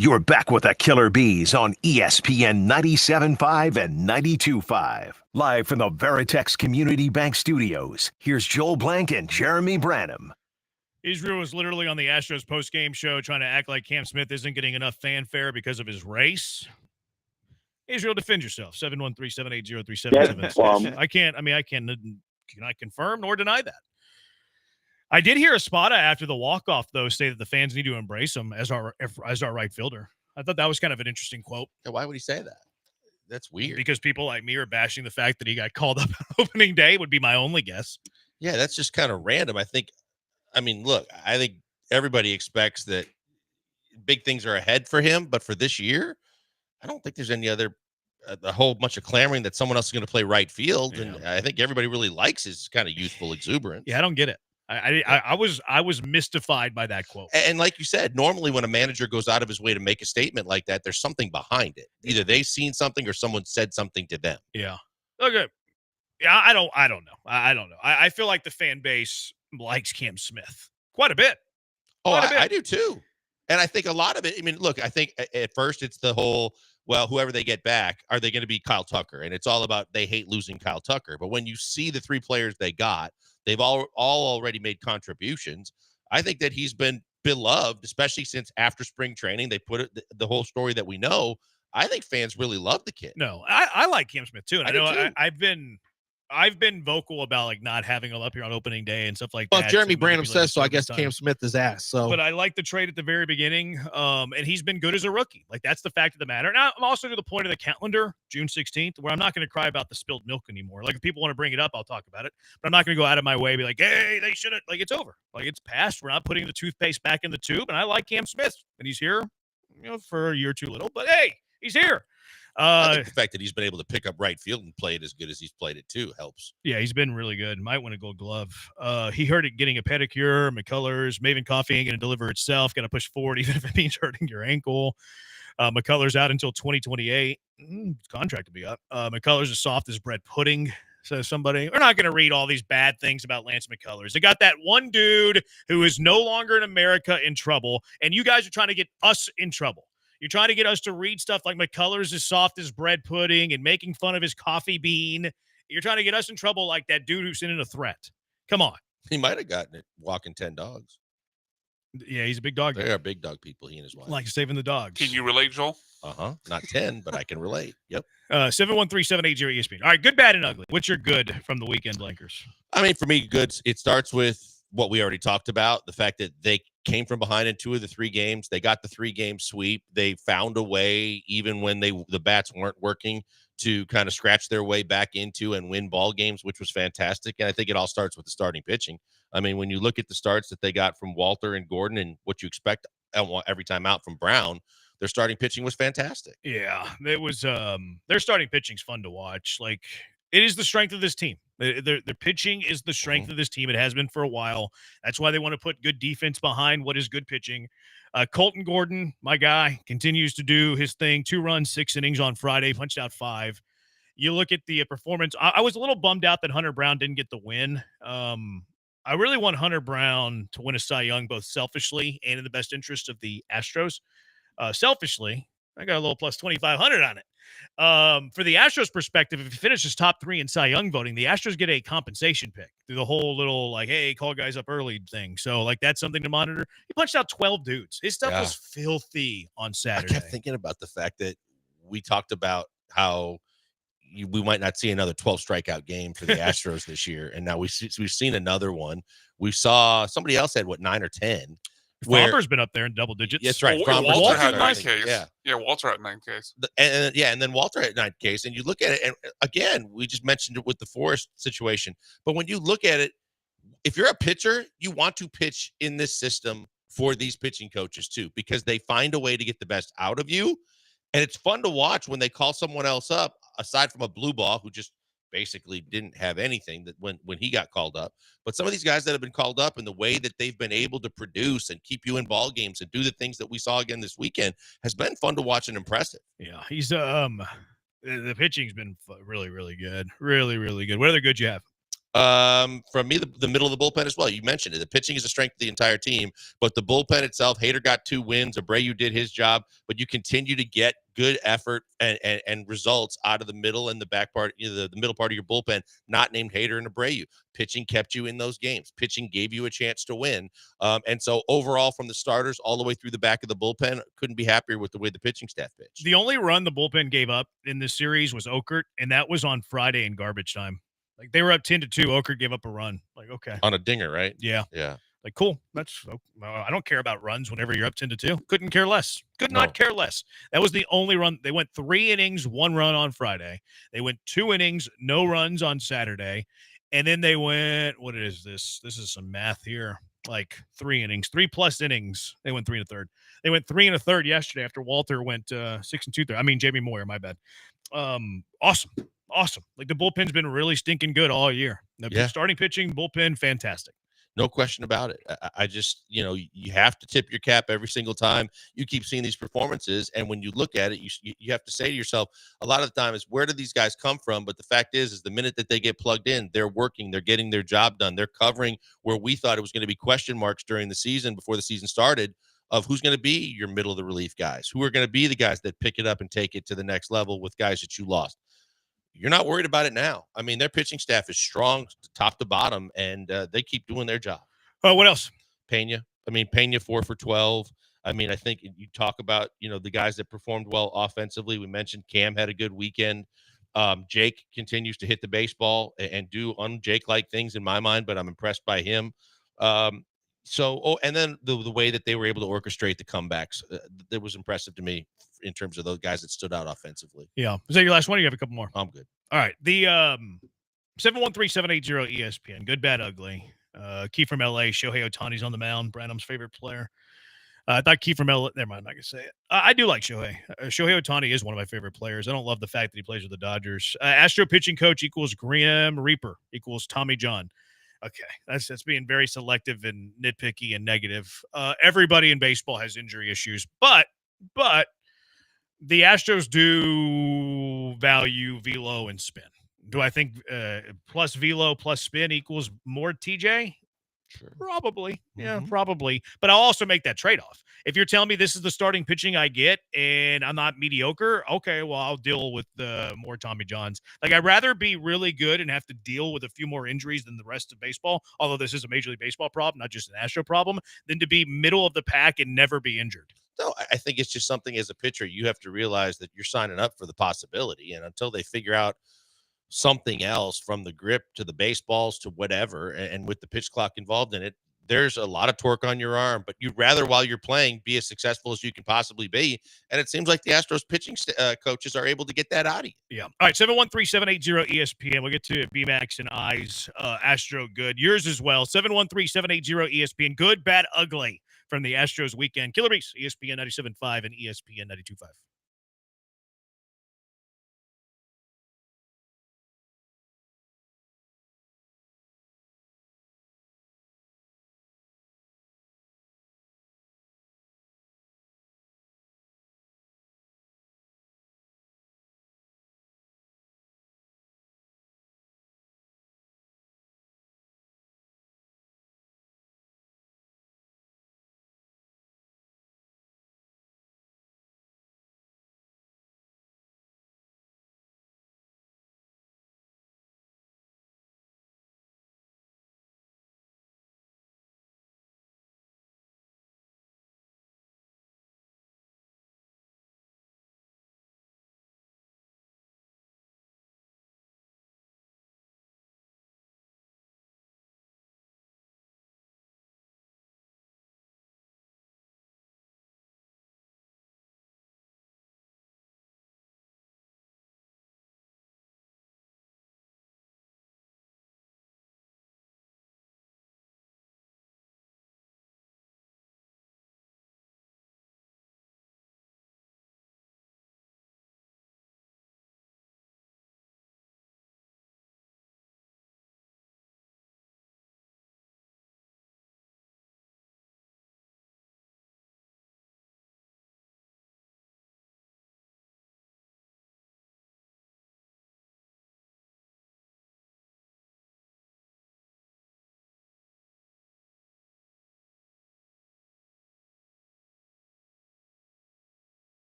You're back with the Killer Bees on ESPN 97.5 and 92.5. Live from the Veritex Community Bank Studios, here's Joel Blank and Jeremy Branham. Israel was literally on the Astros post-game show trying to act like Cam Smith isn't getting enough fanfare because of his race. Israel, defend yourself. 713-780-3776. I cannot confirm nor deny that. I did hear Espada after the walk-off, though, say that the fans need to embrace him as our right fielder. I thought that was kind of an interesting quote. Yeah, why would he say that? That's weird. Because people like me are bashing the fact that he got called up on opening day would be my only guess. Yeah, that's just kind of random. I think everybody expects that big things are ahead for him, but for this year, I don't think there's any other a whole bunch of clamoring that someone else is going to play right field. Yeah. And I think everybody really likes his kind of youthful exuberance. Yeah, I don't get it. I was mystified by that quote. And like you said, normally when a manager goes out of his way to make a statement like that, there's something behind it. Either they've seen something or someone said something to them. Yeah. Okay. Yeah, I don't know. I don't know. I feel like the fan base likes Cam Smith quite a bit. I do too. And I think a lot of it, I think at first it's the whole, well, whoever they get back, are they going to be Kyle Tucker? And it's all about they hate losing Kyle Tucker. But when you see the three players they got, they've all already made contributions. I think that he's been beloved, especially since after spring training, they put it, the whole story that we know. I think fans really love the kid. No, I like Cam Smith too. And I know too. I've been vocal about like not having him up here on opening day and stuff like that. Well, Jeremy Branham says so. I guess Cam Smith is ass. So, but I like the trade at the very beginning, and he's been good as a rookie. Like that's the fact of the matter. Now I'm also to the point of the calendar, June 16th, where I'm not going to cry about the spilled milk anymore. Like if people want to bring it up, I'll talk about it. But I'm not going to go out of my way and be like, hey, they should have. Like it's over. Like it's past. We're not putting the toothpaste back in the tube. And I like Cam Smith, and he's here, for a year too little. But hey, he's here. I think the fact that he's been able to pick up right field and play it as good as he's played it too helps. Yeah, he's been really good. Might win a Gold Glove. He heard it getting a pedicure, McCullers. Maven Coffee ain't going to deliver itself. Got to push forward even if it means hurting your ankle. McCullers out until 2028. Contract to be up. McCullers is soft as bread pudding, says somebody. We're not going to read all these bad things about Lance McCullers. They got that one dude who is no longer in America in trouble, and you guys are trying to get us in trouble. You're trying to get us to read stuff like McCullers is soft as bread pudding and making fun of his coffee bean. You're trying to get us in trouble like that dude who sent in a threat. Come on. He might have gotten it walking 10 dogs. Yeah, he's a big dog. They are big dog people, he and his wife. Like saving the dogs. Can you relate, Joel? Not 10, but I can relate. Yep. 713-780-ESPN. All right, good, bad, and ugly. What's your good from the weekend, Blankers? For me, goods, it starts with what we already talked about, the fact that they came from behind in 2 of the 3 games. They got the 3-game sweep. They found a way, even when the bats weren't working, to kind of scratch their way back into and win ball games, which was fantastic. And I think it all starts with the starting pitching. When you look at the starts that they got from Walter and Gordon and what you expect every time out from Brown, their starting pitching was fantastic. Yeah, it was. Their starting pitching's fun to watch. Like, it is the strength of this team. Their pitching is the strength of this team. It has been for a while. That's why they want to put good defense behind what is good pitching. Colton Gordon, my guy, continues to do his thing. 2 runs, 6 innings on Friday, punched out 5. You look at the performance. I was a little bummed out that Hunter Brown didn't get the win. I really want Hunter Brown to win a Cy Young, both selfishly and in the best interest of the Astros. Selfishly, I got a little plus 2,500 on it. For the Astros perspective, if he finishes top 3 in Cy Young voting, the Astros get a compensation pick through the whole little hey, call guys up early thing. So that's something to monitor. He punched out 12 dudes. His stuff was filthy on Saturday. I kept thinking about the fact that we talked about how we might not see another 12 strikeout game for the Astros this year. And now we've seen another one. We saw somebody else had 9 or 10. Fromber's been up there in double digits. That's right. Walter had 9 Ks. Yeah, Walter had 9 Ks. And then Walter had 9 Ks. And you look at it, and again, we just mentioned it with the Forest situation. But when you look at it, if you're a pitcher, you want to pitch in this system for these pitching coaches too, because they find a way to get the best out of you. And it's fun to watch when they call someone else up, aside from a blue ball who just basically didn't have anything that when he got called up. But some of these guys that have been called up and the way that they've been able to produce and keep you in ball games and do the things that we saw again this weekend has been fun to watch and impressive. Yeah, he's the pitching's been really, really good. Really, really good. What other good you have? From me, the middle of the bullpen as well. You mentioned it. The pitching is a strength of the entire team, but the bullpen itself, Hader got 2 wins. Abreu did his job, but you continue to get good effort and results out of the middle and the back part, the middle part of your bullpen, not named Hader and Abreu. Pitching kept you in those games. Pitching gave you a chance to win. And so overall, from the starters all the way through the back of the bullpen, couldn't be happier with the way the pitching staff pitched. The only run the bullpen gave up in this series was Okert, and that was on Friday in garbage time. Like, they were up 10-2. Okert gave up a run. Like, okay. On a dinger, right? Yeah. Yeah. Like, cool. I don't care about runs whenever you're up 10-2. Couldn't care less. Could not care less. That was the only run. They went 3 innings, 1 run on Friday. They went 2 innings, no runs on Saturday. And then they went, what is this? This is some math here. Like 3 innings, 3+ innings. They went 3 1/3. They went 3 1/3 yesterday after Walter went 6 2/3. I mean, Jamie Moyer, my bad. Awesome. Like, the bullpen's been really stinking good all year. The starting pitching, bullpen, fantastic. No question about it. I just, you have to tip your cap every single time you keep seeing these performances. And when you look at it, you have to say to yourself, a lot of the time is, where do these guys come from? But the fact is the minute that they get plugged in, they're working, they're getting their job done. They're covering where we thought it was going to be question marks during the season before the season started of who's going to be your middle of the relief guys, who are going to be the guys that pick it up and take it to the next level with guys that you lost. You're not worried about it now. I mean, their pitching staff is strong top to bottom, and they keep doing their job. What else? Pena 4 for 12. I mean, I think you talk about, the guys that performed well offensively. We mentioned Cam had a good weekend. Jake continues to hit the baseball and do un-Jake-like things in my mind, but I'm impressed by him. And then the way that they were able to orchestrate the comebacks, that was impressive to me in terms of those guys that stood out offensively. Yeah. Is that your last one? Or you have a couple more? I'm good. All right. The 713-780 ESPN. Good, bad, ugly. Key from LA. Shohei Ohtani's on the mound. Branham's favorite player. I thought Key from LA. Never mind. I'm not going to say it. I do like Shohei. Shohei Ohtani is one of my favorite players. I don't love the fact that he plays with the Dodgers. Astro pitching coach equals Grim Reaper equals Tommy John. Okay, that's being very selective and nitpicky and negative. Everybody in baseball has injury issues, but the Astros do value velo and spin. Do I think plus velo plus spin equals more TJ? Sure. Probably. Yeah, probably. But I'll also make that trade-off. If you're telling me this is the starting pitching I get and I'm not mediocre, okay, well, I'll deal with more Tommy Johns. Like, I'd rather be really good and have to deal with a few more injuries than the rest of baseball, although this is a Major League Baseball problem, not just an Astro problem, than to be middle of the pack and never be injured. No, I think it's just something as a pitcher, you have to realize that you're signing up for the possibility. And until they figure out something else, from the grip to the baseballs to whatever, and with the pitch clock involved in it, there's a lot of torque on your arm, but you'd rather, while you're playing, be as successful as you can possibly be. And it seems like the Astros pitching coaches are able to get that out of you. Yeah. All right. 713-780 ESPN. We'll get to BMAX and Eyes. Astro good. Yours as well. 713-780 ESPN. Good, bad, ugly from the Astros weekend. Killer Bees, ESPN 97.5 and ESPN 92.5.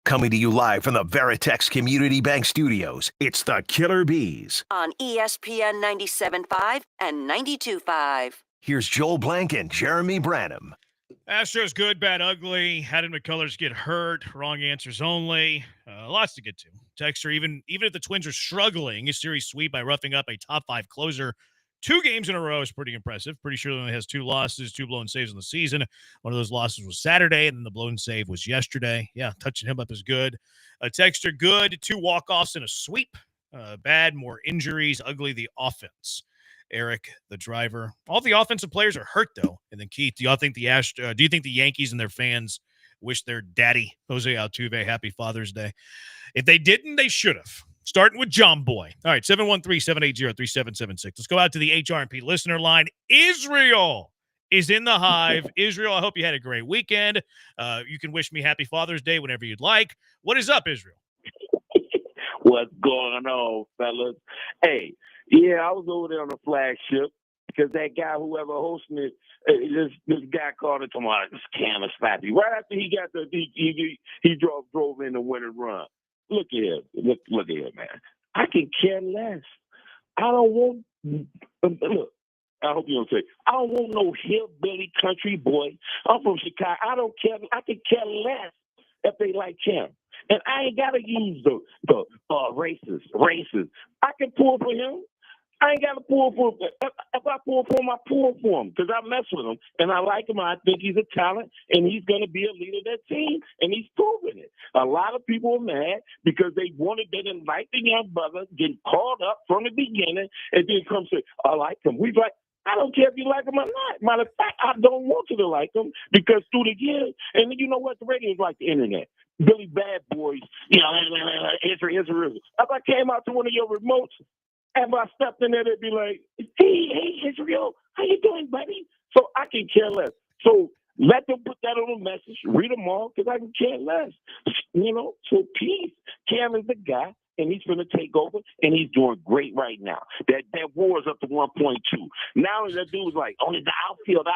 Coming to you live from the Veritex Community Bank Studios, it's the Killer Bees. On ESPN 97.5 and 92.5. Here's Joel Blank and Jeremy Branham. Astros good, bad, ugly. How did McCullers get hurt? Wrong answers only. Lots to get to. Texter, even if the Twins are struggling, a series sweep by roughing up a top 5 closer 2 games in a row is pretty impressive. Pretty sure he only has 2 losses, 2 blown saves in the season. One of those losses was Saturday, and then the blown save was yesterday. Yeah, touching him up is good. Texter, good. 2 walk-offs and a sweep. Bad, more injuries. Ugly, the offense. Eric, the driver. All the offensive players are hurt, though. And then Keith, do you think the Yankees and their fans wish their daddy, Jose Altuve, happy Father's Day? If they didn't, they should have. Starting with John Boy. All right, 713-780-3776. Let's go out to the HRP listener line. Israel is in the hive. Israel, I hope you had a great weekend. You can wish me happy Father's Day whenever you'd like. What is up, Israel? What's going on, fellas? Hey, yeah, I was over there on the flagship because that guy, whoever hosting it, this guy called it tomorrow. This Cam is fappy. Right after he got he drove in the winning run. Look at him. Look at him, man. I can care less. I don't want. Look, I hope you don't say. I don't want no hillbilly country boy. I'm from Chicago. I don't care. I can care less if they like him. And I ain't got to use the racist. I can pull for him. I ain't got to pull for him. If I pull for him, I pull for him because I mess with him. And I like him. I think he's a talent, and he's going to be a leader of that team, and he's proven it. A lot of people are mad because they didn't like the young brother, getting called up from the beginning, and then come say, I like him. We like, I don't care if you like him or not. Matter of fact, I don't want you to like him because through the years, and you know what? The radio is like the internet. Billy Bad Boys, Israel. If I came out to one of your remotes, and I stepped in there, they'd be like, hey, Israel, how you doing, buddy? So I can care less. So let them put that on a message, read them all, because I can care less. So peace. Cam is the guy, and he's going to take over, and he's doing great right now. That war is up to 1.2. Now that dude's like, it's the outfield.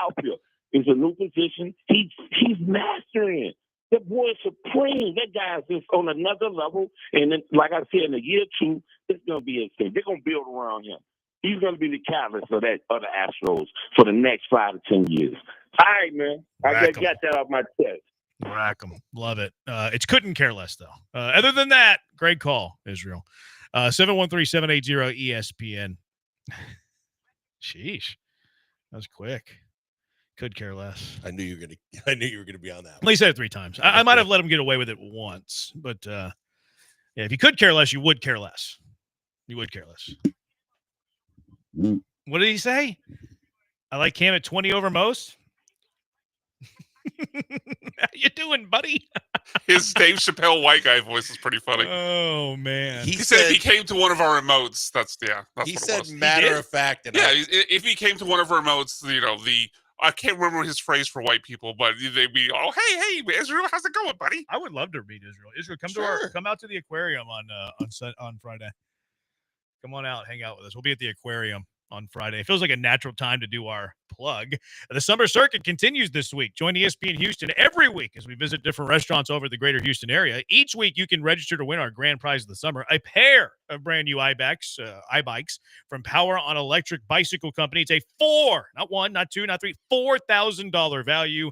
It's a new position. He's mastering it. That boy is supreme. That guy is just on another level. And then, like I said, in a year or 2, it's going to be his thing. They're going to build around him. He's going to be the catalyst for that other Astros for the next 5 to 10 years. All right, man. I just got that off my chest. Rack 'em. Love it. It's couldn't care less, though. Other than that, great call, Israel. 713-780-ESPN. Sheesh. That was quick. Could care less. I knew you were gonna be on that At least said it 3 times. I might have let him get away with it once, but yeah, if you could care less, you would care less. You would care less. What did he say? I like Cam at 20 over most. How you doing, buddy? His Dave Chappelle white guy voice is pretty funny. Oh man. He said if he came to one of our remotes, that's he what said it was. matter of fact. And if he came to one of our remotes, I can't remember his phrase for white people, but they'd be, hey, Israel, how's it going, buddy? I would love to meet Israel. Israel, come out to the aquarium on Friday. Come on out, hang out with us. We'll be at the aquarium on Friday. It feels like a natural time to do our plug. The summer circuit continues this week. Join ESPN Houston every week as we visit different restaurants over the greater Houston area. Each week, you can register to win our grand prize of the summer, a pair of brand new iBikes from Power on Electric Bicycle Company. It's a not one, not two, not three, $4,000 value.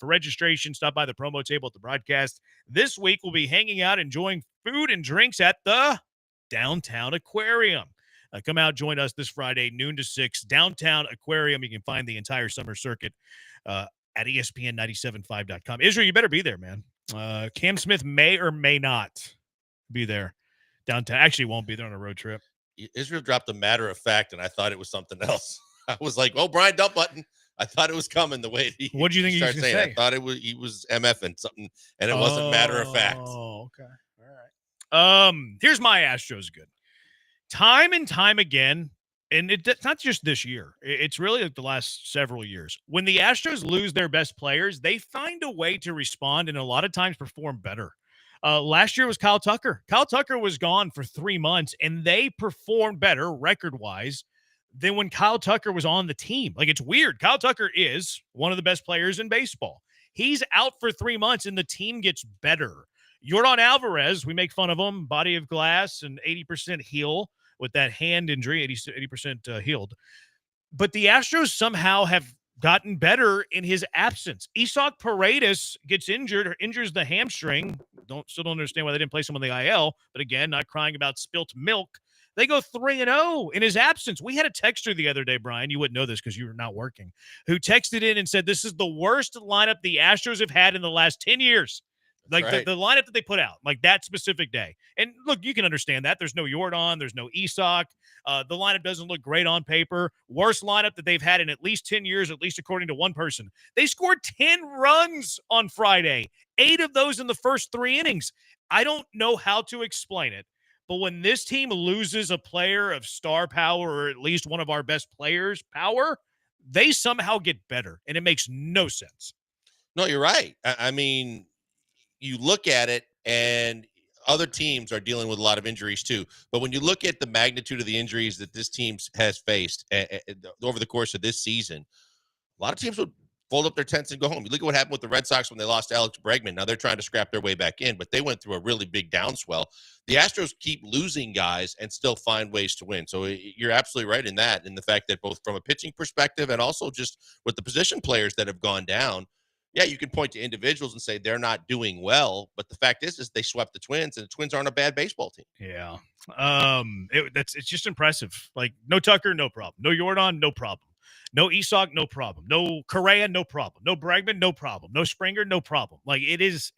For registration, stop by the promo table at the broadcast. This week, we'll be hanging out, enjoying food and drinks at the Downtown Aquarium. Come out, join us this Friday, noon to 6, Downtown Aquarium. You can find the entire summer circuit at ESPN975.com. Israel, you better be there, man. Cam Smith may or may not be there downtown. Actually, won't be there on a road trip. Israel dropped a matter of fact, and I thought it was something else. I was like, Brian Dump Button. I thought it was coming the way he What do you think he started saying? say? I thought he was MFing something, and it wasn't matter of fact. Oh, okay. All right. Here's my Astros good. Time and time again, and it's not just this year. It's really like the last several years. When the Astros lose their best players, they find a way to respond and a lot of times perform better. Last year was Kyle Tucker. Kyle Tucker was gone for 3 months, and they performed better record-wise than when Kyle Tucker was on the team. Like, it's weird. Kyle Tucker is one of the best players in baseball. He's out for 3 months, and the team gets better. Yordan Alvarez, we make fun of him, body of glass and 80% heel with that hand injury, 80% healed. But the Astros somehow have gotten better in his absence. Isak Paredes gets injured or injures the hamstring. Still don't understand why they didn't place him on the IL. But again, not crying about spilt milk. They go 3-0 in his absence. We had a texter the other day, Brian. You wouldn't know this because you were not working, who texted in and said, this is the worst lineup the Astros have had in the last 10 years. Like right. the lineup that they put out, like that specific day. And look, you can understand that. There's no Yordan. There's no Isak. The lineup doesn't look great on paper. Worst lineup that they've had in at least 10 years, at least according to one person. They scored 10 runs on Friday, 8 of those in the first 3 innings. I don't know how to explain it, but when this team loses a player of star power, or at least one of our best players' power, they somehow get better, and it makes no sense. No, you're right. I mean, you look at it, and other teams are dealing with a lot of injuries too. But when you look at the magnitude of the injuries that this team has faced over the course of this season, a lot of teams would fold up their tents and go home. You look at what happened with the Red Sox when they lost Alex Bregman. Now they're trying to scrap their way back in, but they went through a really big downswell. The Astros keep losing guys and still find ways to win. So you're absolutely right in that, in the fact that both from a pitching perspective and also just with the position players that have gone down, yeah, you can point to individuals and say they're not doing well, but the fact is they swept the Twins, and the Twins aren't a bad baseball team. Yeah. It's just impressive. Like, no Tucker, no problem. No Yordan, no problem. No Isak, no problem. No Correa, no problem. No Bregman, no problem. No Springer, no problem. Like, it's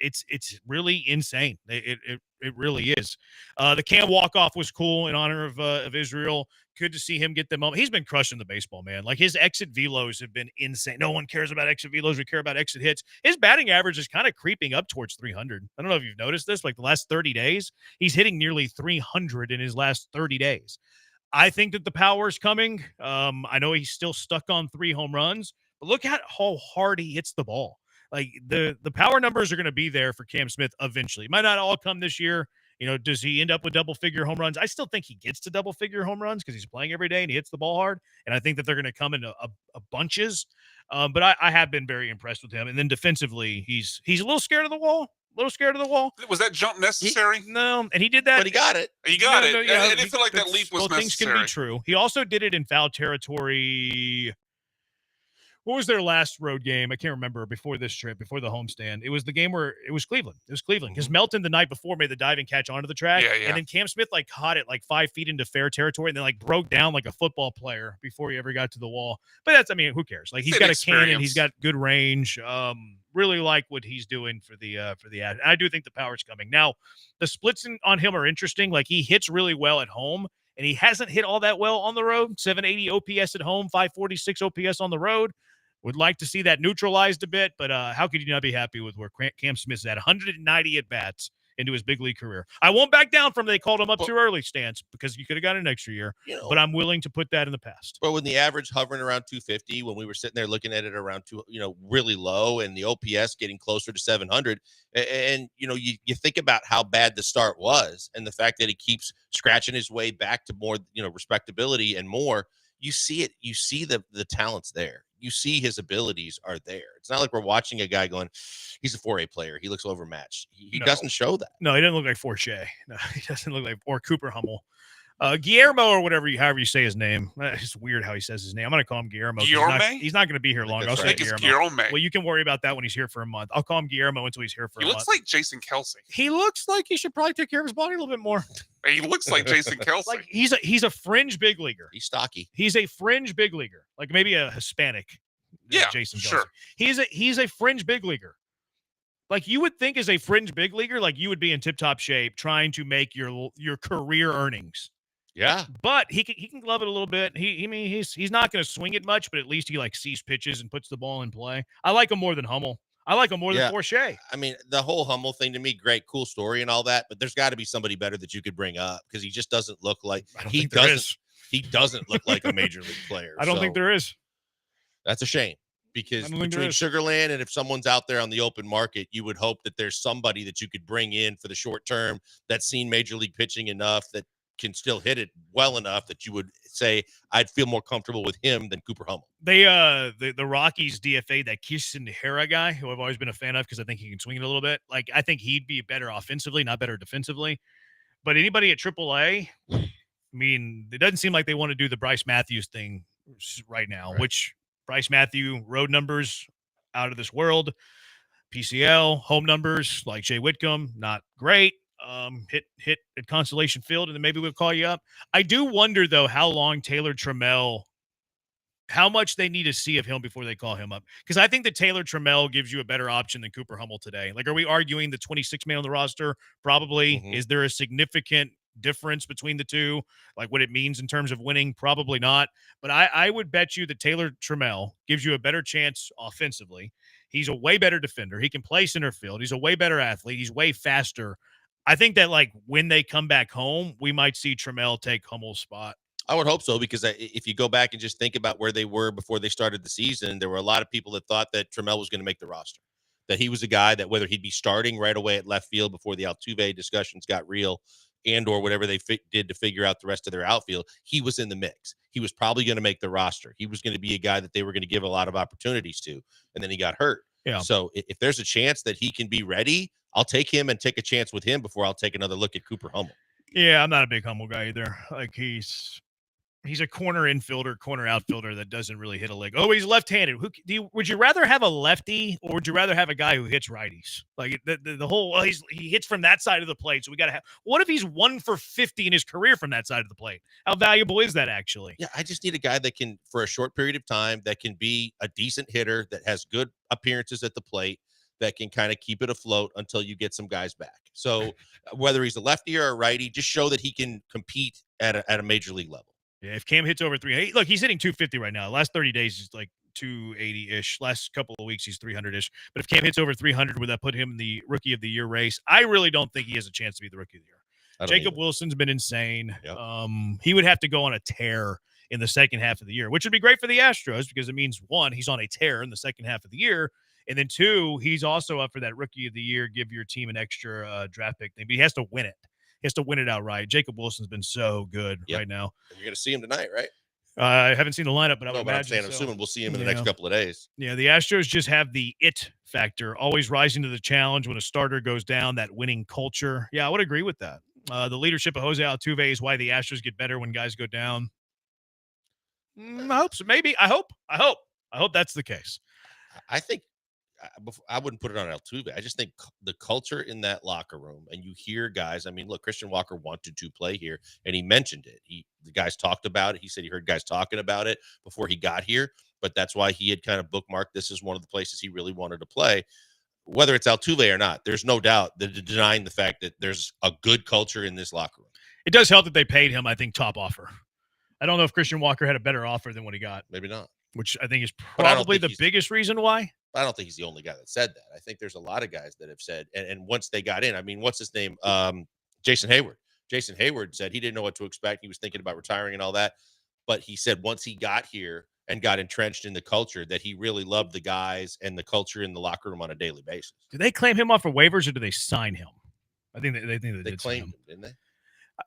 really insane. It really is. The Cam walk-off was cool in honor of Israel. Good to see him get the moment. He's been crushing the baseball, man. Like, his exit velos have been insane. No one cares about exit velos. We care about exit hits. His batting average is kind of creeping up towards 300. I don't know if you've noticed this. Like, the last 30 days, he's hitting nearly 300 in his last 30 days. I think that the power is coming. I know he's still stuck on 3 home runs, but look at how hard he hits the ball. Like, the power numbers are going to be there for Cam Smith eventually. It might not all come this year. You know, does he end up with double-figure home runs? I still think he gets to double-figure home runs because he's playing every day and he hits the ball hard. And I think that they're going to come in a bunches. But I have been very impressed with him. And then defensively, he's a little scared of the wall. Was that jump necessary? No, and he did that. But he got it. He got it. Yeah, I didn't feel like that leap was necessary. Things can be true. He also did it in foul territory. What was their last road game? I can't remember before this trip, before the homestand. It was the game where it was Cleveland. It was Cleveland because Melton the night before made the diving catch onto the track. Yeah. And then Cam Smith like caught it like 5 feet into fair territory and then like broke down like a football player before he ever got to the wall. But who cares? Like, he's got a cannon. He's got good range. Really like what he's doing for the ad. I do think the power's coming. Now, the splits on him are interesting. Like, he hits really well at home, and he hasn't hit all that well on the road. 780 OPS at home, 546 OPS on the road. Would like to see that neutralized a bit, but how could you not be happy with where Cam Smith is at? 190 at-bats into his big league career. I won't back down from they called him up too early stance because you could have got an extra year, but I'm willing to put that in the past. But when the average hovering around 250, when we were sitting there looking at it around really low, and the OPS getting closer to 700, and you think about how bad the start was, and the fact that he keeps scratching his way back to more respectability and more. You see it. You see the talent's there. You see his abilities are there. It's not like we're watching a guy going, he's a 4A player. He looks overmatched. He doesn't show that. No, he doesn't look like Forche. No, he doesn't look like, or Cooper Hummel. Guillermo or however you say his name. It's weird how he says his name. I'm going to call him Guillermo. He's not going to be here long. I'll say Guillermo. Well, you can worry about that when he's here for a month. I'll call him Guillermo until he's here for a month. He looks like Jason Kelce. He looks like he should probably take care of his body a little bit more. He looks like Jason Kelce. Like, he's a fringe big leaguer. He's stocky. He's a fringe big leaguer. Like, maybe a Hispanic. Yeah, Jason Kelce. Sure. He's a fringe big leaguer. Like, you would think as a fringe big leaguer, like, you would be in tip-top shape trying to make your career earnings. Yeah. But he can glove it a little bit. He's not going to swing it much, but at least he like sees pitches and puts the ball in play. I like him more than Hummel. I like him more than Forche. I mean, the whole Hummel thing to me, great, cool story and all that, but there's got to be somebody better that you could bring up because he just doesn't look like he doesn't look like a major league player. I don't think there is. That's a shame because between Sugarland and if someone's out there on the open market, you would hope that there's somebody that you could bring in for the short term that's seen major league pitching enough that can still hit it well enough that you would say I'd feel more comfortable with him than Cooper Hummel. They the Rockies DFA that Kissenhera guy, who I've always been a fan of because I think he can swing it a little bit. Like, I think he'd be better offensively, not better defensively. But anybody at AAA, I mean, it doesn't seem like they want to do the Bryce Matthews thing right now, which Bryce Matthews road numbers out of this world. PCL home numbers like Jay Whitcomb, not great. Hit at Constellation Field, and then maybe we'll call you up. I do wonder though how long Taylor Trammell, how much they need to see of him before they call him up, because I think that Taylor Trammell gives you a better option than Cooper Hummel today. Like, are we arguing the 26 man on the roster? Probably. Is there a significant difference between the two, like what it means in terms of winning? Probably not. But I would bet you that Taylor Trammell gives you a better chance offensively. He's a way better defender. He can play center field. He's a way better athlete. He's way faster. I think that, like, when they come back home, we might see Trammell take Hummel's spot. I would hope so, because if you go back and just think about where they were before they started the season, there were a lot of people that thought that Trammell was going to make the roster, that he was a guy that whether he'd be starting right away at left field before the Altuve discussions got real, and or whatever they did to figure out the rest of their outfield, he was in the mix. He was probably going to make the roster. He was going to be a guy that they were going to give a lot of opportunities to, and then he got hurt. Yeah. So if there's a chance that he can be ready, I'll take him and take a chance with him before I'll take another look at Cooper Hummel. Yeah, I'm not a big Hummel guy either. Like, he's a corner infielder, corner outfielder that doesn't really hit a leg. Oh, he's left-handed. Would you rather have a lefty, or would you rather have a guy who hits righties? Like, the whole, well, he hits from that side of the plate, so we got to have. What if he's 1 for 50 in his career from that side of the plate? How valuable is that actually? Yeah, I just need a guy that can, for a short period of time, that can be a decent hitter, that has good appearances at the plate, that can kind of keep it afloat until you get some guys back. So whether he's a lefty or a righty, just show that he can compete at a major league level. Yeah, if Cam hits over 300, look, he's hitting 250 right now. The last 30 days, he's like 280-ish. Last couple of weeks, he's 300-ish. But if Cam hits over 300, would that put him in the Rookie of the Year race? I really don't think he has a chance to be the Rookie of the Year. Jacob Wilson's been insane. Yep. He would have to go on a tear in the second half of the year, which would be great for the Astros because it means, one, he's on a tear in the second half of the year, and then two, he's also up for that Rookie of the Year, give your team an extra draft pick thing. But he has to win it. He has to win it outright. Jacob Wilson's been so good right now. You're going to see him tonight, right? I haven't seen the lineup, but I would I'm imagine saying, assuming we'll see him in the next Yeah. couple of days. Yeah, the Astros just have the it factor, always rising to the challenge when a starter goes down, that winning culture. Yeah, I would agree with that. The leadership of Jose Altuve is why the Astros get better when guys go down. I hope so. Maybe. I hope that's the case. I think I wouldn't put it on Altuve. I just think the culture in that locker room, and you hear guys. I mean, look, Christian Walker wanted to play here, and he mentioned it. The guys talked about it. He said he heard guys talking about it before he got here, but that's why he had kind of bookmarked this as one of the places he really wanted to play. Whether it's Altuve or not, there's no doubt that denying the fact that there's a good culture in this locker room. It does help that they paid him, I think, top offer. I don't know if Christian Walker had a better offer than what he got. Maybe not. Which I think is But I don't probably think the biggest reason why. I don't think he's the only guy that said that. I think there's a lot of guys that have said, and once they got in, I mean, what's his name? Jason Hayward. Jason Hayward said he didn't know what to expect. He was thinking about retiring and all that. But he said once he got here and got entrenched in the culture, that he really loved the guys and the culture in the locker room on a daily basis. Did they claim him off for waivers or did they sign him? I think they did claimed sign him, didn't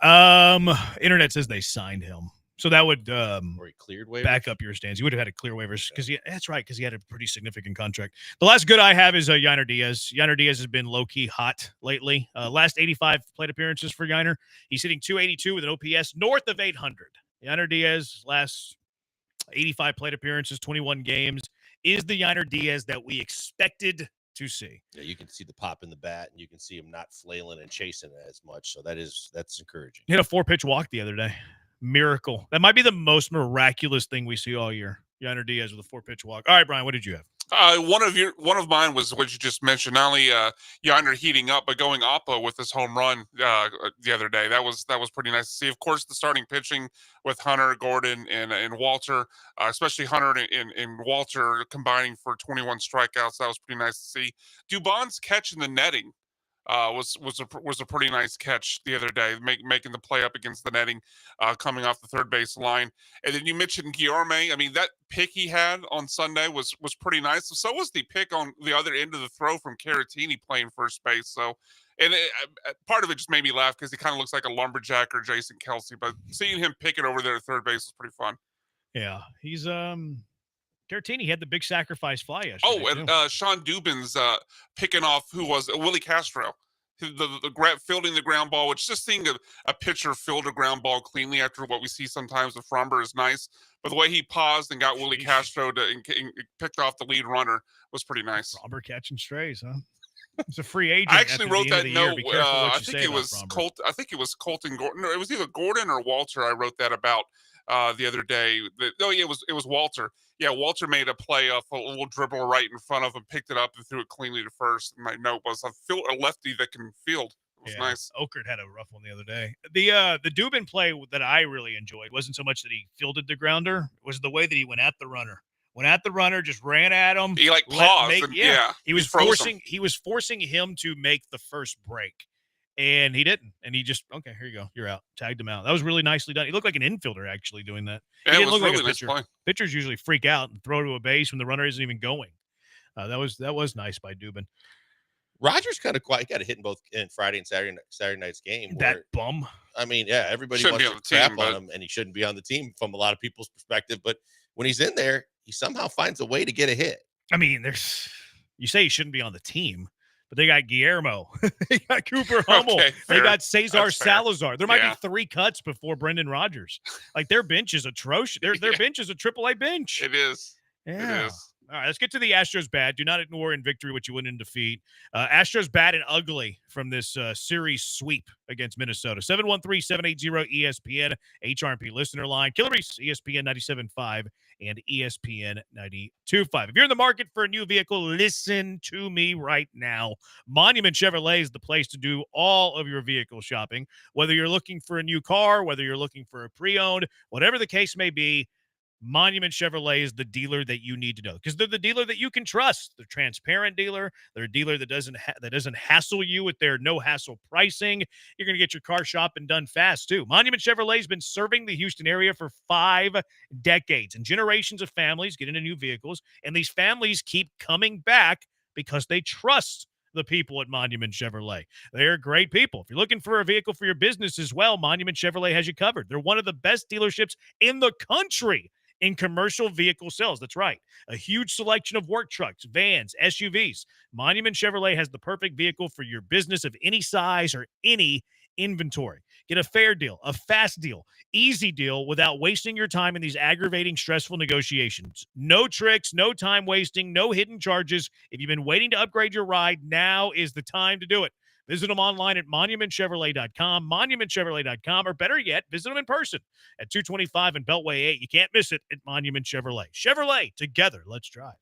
they? Internet says they signed him. So that would or he cleared waivers? back up your stance. He would have had to clear waivers because that's right, because he had a pretty significant contract. The last good I have is Yainer Diaz. Yainer Diaz has been low-key hot lately. Last 85 plate appearances for Yainer. He's hitting 282 with an OPS north of 800. Yainer Diaz, last 85 plate appearances, 21 games, is the Yainer Diaz that we expected to see. Yeah, you can see the pop in the bat, and you can see him not flailing and chasing it as much. So that's encouraging. He had a 4-pitch walk the other day. Miracle. That might be the most miraculous thing we see all year. Yainer Diaz with a 4-pitch walk. All right, Brian, what did you have? One of mine was what you just mentioned. Not only Yainer heating up, but going oppo with his home run the other day. That was pretty nice to see. Of course, the starting pitching with Hunter, Gordon, and Walter, especially Hunter and Walter combining for 21 strikeouts. That was pretty nice to see. Dubon's catch in the netting was a pretty nice catch the other day, making the play up against the netting, coming off the third base line. And then you mentioned Guillorme. I mean, that pick he had on Sunday was pretty nice. So was the pick on the other end of the throw from Caratini playing first base. So And part of it just made me laugh because he kind of looks like a lumberjack or Jason Kelsey. But seeing him pick it over there at third base was pretty fun. Yeah, he's Caratini had the big sacrifice fly yesterday. Oh, and Sean Dubin's picking off who was Willie Castro. Fielding the ground ball, which just seeing a pitcher field a ground ball cleanly after what we see sometimes with Fromber is nice. But the way he paused and got Willie Castro and picked off the lead runner was pretty nice. Fromber catching strays, huh? It's a free agent. I actually wrote that note. I think it was Colton Gordon. No, it was either Gordon or Walter. I wrote that about the other day. It was Walter. Yeah, Walter made a play off a little dribble right in front of him, picked it up and threw it cleanly to first. And my note was a lefty that can field. It was nice. Okert had a rough one the other day. The Dubin play that I really enjoyed wasn't so much that he fielded the grounder, it was the way that he went at the runner. Just ran at him. He paused. He was forcing him to make the first break. And he didn't. And he just, okay, here you go. You're out. Tagged him out. That was really nicely done. He looked like an infielder actually doing that. Yeah, he it didn't was look really like a nice pitcher. play. Pitchers usually freak out and throw to a base when the runner isn't even going. That was nice by Dubin. Rogers kind of quiet. Got a hit in Friday and Saturday night's game. That bum. I mean, yeah, everybody Shouldn't wants be to on the crap team, on him, and he shouldn't be on the team from a lot of people's perspective. But when he's in there, he somehow finds a way to get a hit. I mean, you say he shouldn't be on the team, but they got Guillermo, they got Cooper Hummel, Okay, they fair. got Cesar That's fair. Salazar. There might Yeah. be 3 cuts before Brendan Rodgers. Like their bench is atrocious. Their bench is a AAA bench. It is. Yeah. It is. All right, let's get to the Astros bad. Do not ignore in victory what you win in defeat. Astros bad and ugly from this series sweep against Minnesota. 713-780-ESPN, HRP listener line. Killer Bees, ESPN 97.5 and ESPN 92.5. If you're in the market for a new vehicle, listen to me right now. Monument Chevrolet is the place to do all of your vehicle shopping. Whether you're looking for a new car, whether you're looking for a pre-owned, whatever the case may be, Monument Chevrolet is the dealer that you need to know because they're the dealer that you can trust. They're a transparent dealer. They're a dealer that doesn't hassle you with their no hassle pricing. You're going to get your car shopping done fast too. Monument Chevrolet has been serving the Houston area for 5 decades, and generations of families get into new vehicles, and these families keep coming back because they trust the people at Monument Chevrolet. They're great people. If you're looking for a vehicle for your business as well, Monument Chevrolet has you covered. They're one of the best dealerships in the country in commercial vehicle sales. That's right. A huge selection of work trucks, vans, SUVs. Monument Chevrolet has the perfect vehicle for your business of any size or any inventory. Get a fair deal, a fast deal, easy deal without wasting your time in these aggravating, stressful negotiations. No tricks, no time wasting, no hidden charges. If you've been waiting to upgrade your ride, now is the time to do it. Visit them online at monumentchevrolet.com, monumentchevrolet.com, or better yet, visit them in person at 225 and Beltway 8. You can't miss it at Monument Chevrolet. Chevrolet, together, let's drive.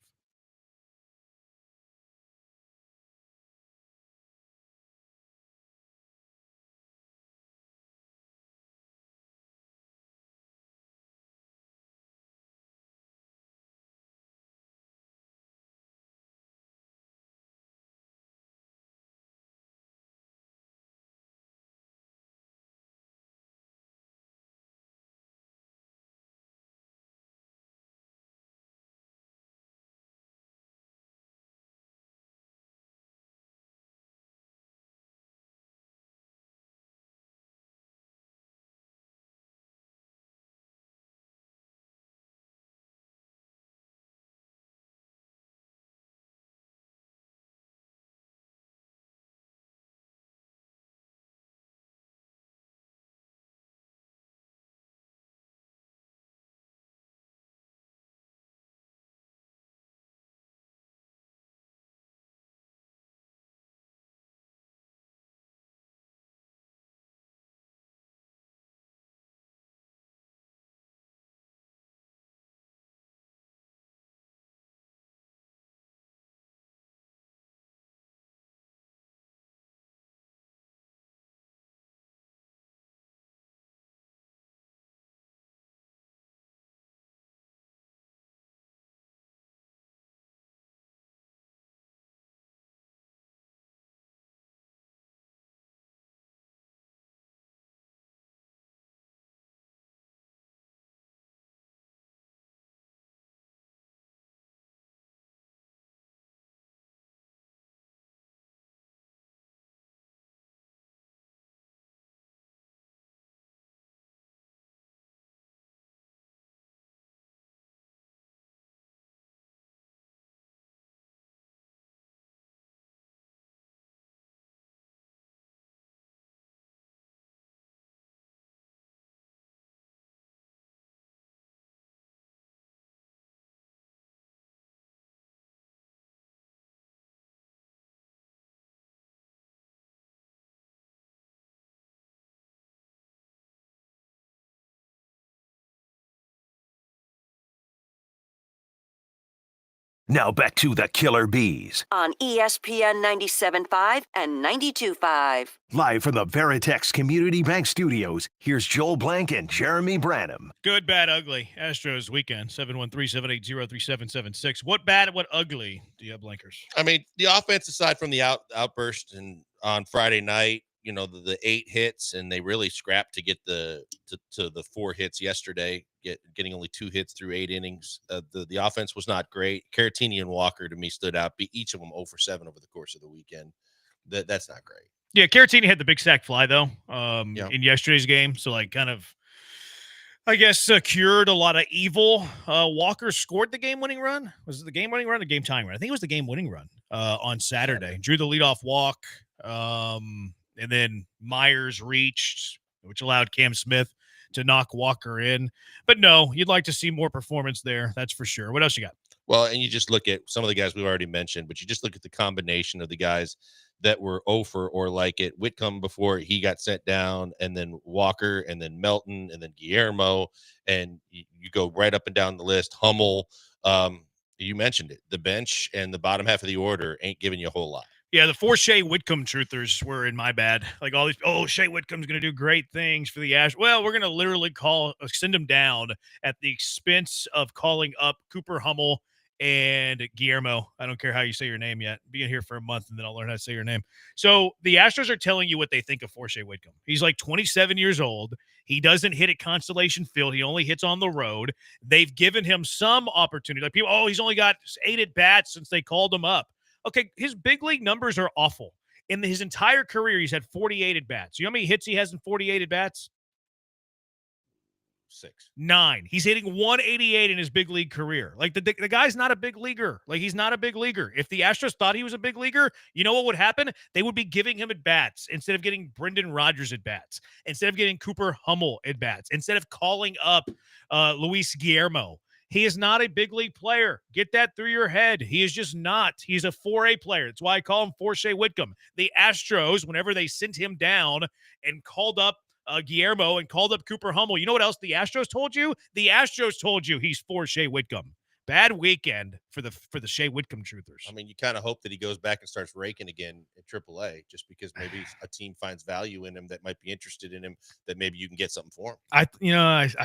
Now back to the Killer Bees. On ESPN 97.5 and 92.5. Live from the Veritex Community Bank Studios, here's Joel Blank and Jeremy Branham. Good, bad, ugly. Astros weekend, 713-780-3776. What bad, what ugly do you have, Blankers? I mean, the offense, aside from the outburst and on Friday night, the 8 hits, and they really scrapped to get to the 4 hits yesterday, getting only 2 hits through 8 innings. The offense was not great. Caratini and Walker, to me, stood out. Each of them 0 for 7 over the course of the weekend. That's not great. Yeah, Caratini had the big sack fly, though, in yesterday's game. So, kind of, I guess, cured a lot of evil. Walker scored the game-winning run. Was it the game-winning run or game-tying run? I think it was the game-winning run on Saturday. Drew the leadoff walk. And then Myers reached, which allowed Cam Smith to knock Walker in. But no, you'd like to see more performance there. That's for sure. What else you got? Well, and you just look at some of the guys we've already mentioned, but you just look at the combination of the guys that were 0 for or like it. Whitcomb before he got sent down, and then Walker, and then Melton, and then Guillermo. And you go right up and down the list. Hummel, you mentioned it. The bench and the bottom half of the order ain't giving you a whole lot. Yeah, the 4 Shea Whitcomb truthers were in my bad. Like all these, Shea Whitcomb's going to do great things for the Ash. Well, we're going to literally send him down at the expense of calling up Cooper Hummel and Guillermo. I don't care how you say your name yet. Being here for a month, and then I'll learn how to say your name. So the Astros are telling you what they think of 4 Shea Whitcomb. He's like 27 years old. He doesn't hit at Constellation Field. He only hits on the road. They've given him some opportunity. Like people, he's only got 8 at-bats since they called him up. Okay, his big league numbers are awful. In his entire career, he's had 48 at-bats. You know how many hits he has in 48 at-bats? 6. 9. He's hitting 188 in his big league career. Like, the guy's not a big leaguer. Like, he's not a big leaguer. If the Astros thought he was a big leaguer, you know what would happen? They would be giving him at-bats instead of getting Brendan Rodgers at-bats, instead of getting Cooper Hummel at-bats, instead of calling up Luis Guillermo. He is not a big league player. Get that through your head. He is just not. He's a 4A player. That's why I call him 4 Shea Whitcomb. The Astros, whenever they sent him down and called up Guillermo and called up Cooper Hummel, you know what else the Astros told you? The Astros told you he's 4 Shea Whitcomb. Bad weekend for the Shea Whitcomb truthers. I mean, you kind of hope that he goes back and starts raking again at AAA, just because maybe a team finds value in him that might be interested in him, that maybe you can get something for him. I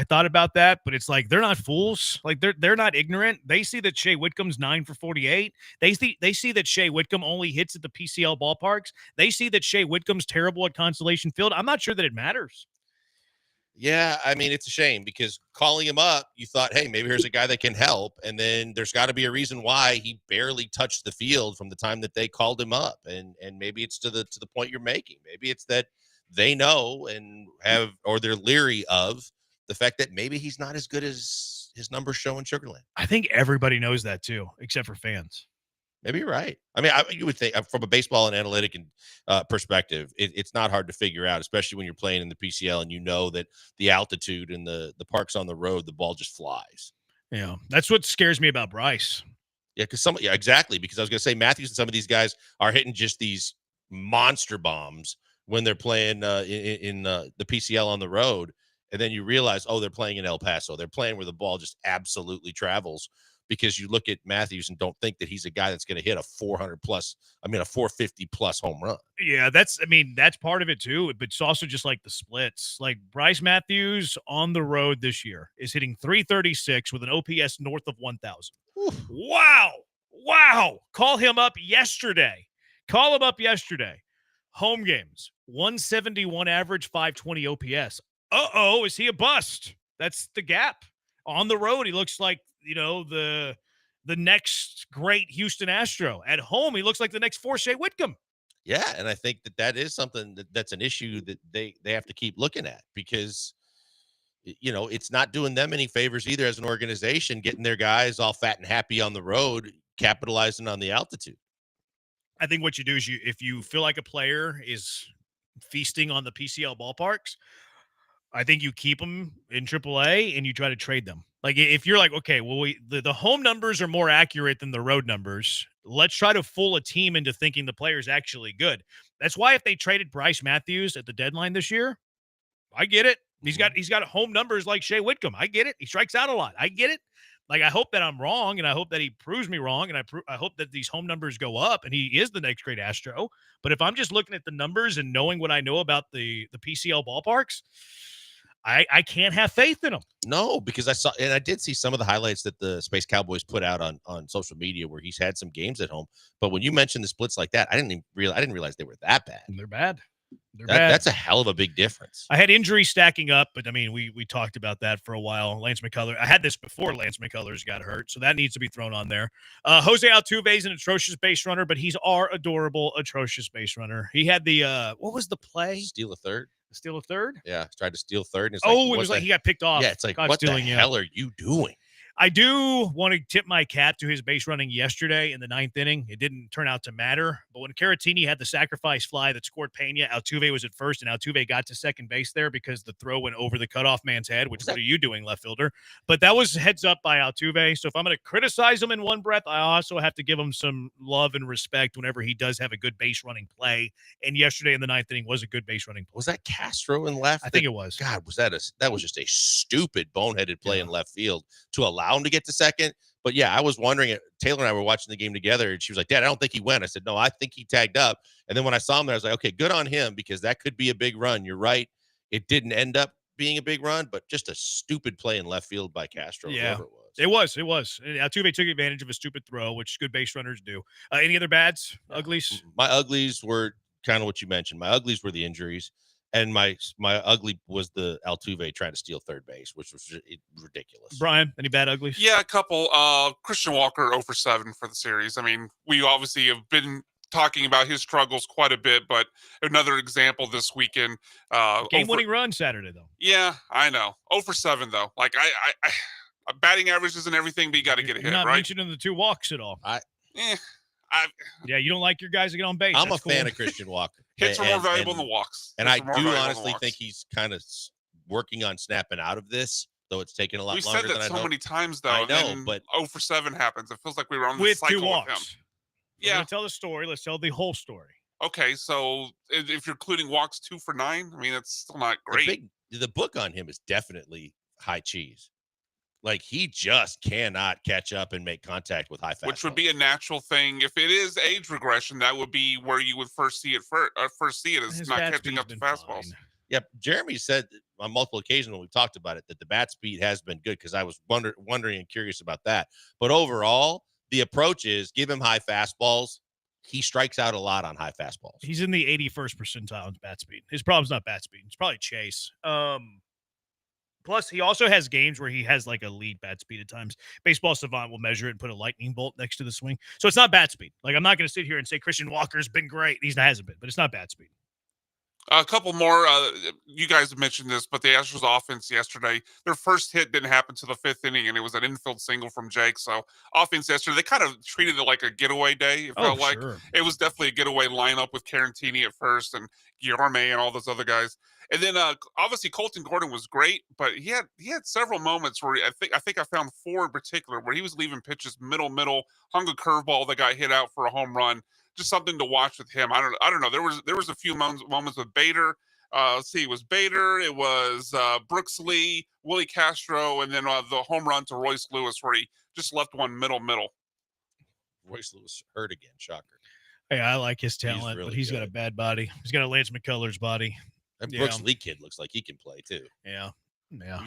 thought about that, but it's like they're not fools. Like they're not ignorant. They see that Shea Whitcomb's 9 for 48. They see that Shea Whitcomb only hits at the PCL ballparks. They see that Shea Whitcomb's terrible at Constellation Field. I'm not sure that it matters. Yeah, I mean, it's a shame because calling him up, you thought, hey, maybe here's a guy that can help. And then there's got to be a reason why he barely touched the field from the time that they called him up. And maybe it's to the point you're making. Maybe it's that they know and have, or they're leery of the fact that maybe he's not as good as his numbers show in Sugarland. I think everybody knows that too, except for fans. Maybe you're right. I mean, you would think from a baseball and analytic perspective, it's not hard to figure out, especially when you're playing in the PCL and you know that the altitude and the parks on the road, the ball just flies. Yeah, that's what scares me about Bryce. Yeah, exactly. Because I was going to say Matthews and some of these guys are hitting just these monster bombs when they're playing in the PCL on the road, and then you realize, they're playing in El Paso. They're playing where the ball just absolutely travels. Because you look at Matthews and don't think that he's a guy that's going to hit a 450 plus home run. Yeah, that's part of it too. But it's also just like the splits. Like Bryce Matthews on the road this year is hitting 336 with an OPS north of 1,000. Wow. Call him up yesterday. Home games, 171 average, 520 OPS. Is he a bust? That's the gap. On the road, he looks like, the next great Houston Astro. At home, he looks like the next 4 Shea Whitcomb. Yeah, and I think that is something that's an issue that they have to keep looking at because, it's not doing them any favors either as an organization, getting their guys all fat and happy on the road, capitalizing on the altitude. I think what you do is if you feel like a player is feasting on the PCL ballparks, I think you keep them in AAA and you try to trade them. Like if you're like, okay, well, the home numbers are more accurate than the road numbers. Let's try to fool a team into thinking the player's actually good. That's why if they traded Bryce Matthews at the deadline this year, I get it. He's got home numbers like Shea Whitcomb. I get it. He strikes out a lot. I get it. Like, I hope that I'm wrong, and I hope that he proves me wrong, and I hope that these home numbers go up, and he is the next great Astro. But if I'm just looking at the numbers and knowing what I know about the PCL ballparks, I can't have faith in him. No, because I did see some of the highlights that the Space Cowboys put out on social media where he's had some games at home. But when you mentioned the splits like that, I didn't realize they were that bad. They're bad. Bad. That's a hell of a big difference. I had injuries stacking up, but I mean, we talked about that for a while. Lance McCullers. I had this before Lance McCullers got hurt, so that needs to be thrown on there. Jose Altuve is an atrocious base runner, but he's our adorable, atrocious base runner. He had the what was the play? Steal a third. Steal a third? Yeah, tried to steal third. And it's it was like he got picked off. Yeah, it's like, God what stealing, the hell are you doing? I do want to tip my cap to his base running yesterday in the 9th inning. It didn't turn out to matter. But when Caratini had the sacrifice fly that scored Pena, Altuve was at first, and Altuve got to second base there because the throw went over the cutoff man's head, which what are you doing, left fielder? But that was heads up by Altuve. So if I'm going to criticize him in one breath, I also have to give him some love and respect whenever he does have a good base running play. And yesterday in the 9th inning was a good base running play. Was that Castro in left? I think it was. God, that was just a stupid boneheaded play in left field to allow him to get to second. But yeah, I was wondering, Taylor and I were watching the game together, and she was like, Dad, I don't think he went. I said, no, I think he tagged up. And then when I saw him there, I was like, okay, good on him, because that could be a big run. You're right. It didn't end up being a big run, but just a stupid play in left field by Castro. Yeah, it was. it was. Altuve took advantage of a stupid throw, which good base runners do. Any other bads, uglies? My uglies were kind of what you mentioned. My uglies were the injuries. And my ugly was the Altuve trying to steal third base, which was ridiculous. Brian, any bad uglies? Yeah, a couple. Christian Walker 0 for 7 for the series. I mean, we obviously have been talking about his struggles quite a bit, but another example this weekend. Game-winning run Saturday, though. Yeah, I know. 0 for 7, though. Like, I batting average isn't everything, but you got to get a hit, You're not right? mentioning the 2 walks at all. Yeah, you don't like your guys to get on base. I'm That's a fan of Christian Walker. Hits are more valuable than walks. And I do honestly think he's kind of working on snapping out of this, though it's taken a lot longer than I We said that so many times, though. I know, but 0 for 7 happens. It feels like we were on the with cycle 2 walks. with him. We're gonna tell the story. Let's tell the whole story. Okay, so if you're including walks 2 for 9, I mean, it's still not great. The book on him is definitely high cheese. Like, he just cannot catch up and make contact with high fastballs. Which would be a natural thing. If it is age regression, that would be where you would first see it is not catching up to fastballs. Yep. Jeremy said on multiple occasions when we talked about it that the bat speed has been good, because I was wondering and curious about that. But overall, the approach is give him high fastballs. He strikes out a lot on high fastballs. He's in the 81st percentile in bat speed. His problem's not bat speed. It's probably chase. Plus, he also has games where he has like a lead bat speed at times. Baseball Savant will measure it and put a lightning bolt next to the swing. So it's not bat speed. Like, I'm not going to sit here and say Christian Walker's been great. He hasn't been, but it's not bat speed. A couple more. You guys have mentioned this, but the Astros offense yesterday, their first hit didn't happen to the 5th inning, and it was an infield single from Jake. So offense yesterday, they kind of treated it like a getaway day. It felt like it was definitely a getaway lineup with Caratini at first and Guillermo and all those other guys. And then obviously Colton Gordon was great, but he had several moments where I think I found 4 in particular where he was leaving pitches middle, hung a curveball that got hit out for a home run. Just something to watch with him. I don't know. There was a few moments with Bader. Let's see, it was Bader, it was Brooks Lee, Willie Castro, and then the home run to Royce Lewis where he just left one middle. Royce Lewis hurt again. Shocker. Hey, I like his talent, really but he's got a bad body. He's got a Lance McCullers body. That Brooks Lee kid looks like he can play too. Yeah.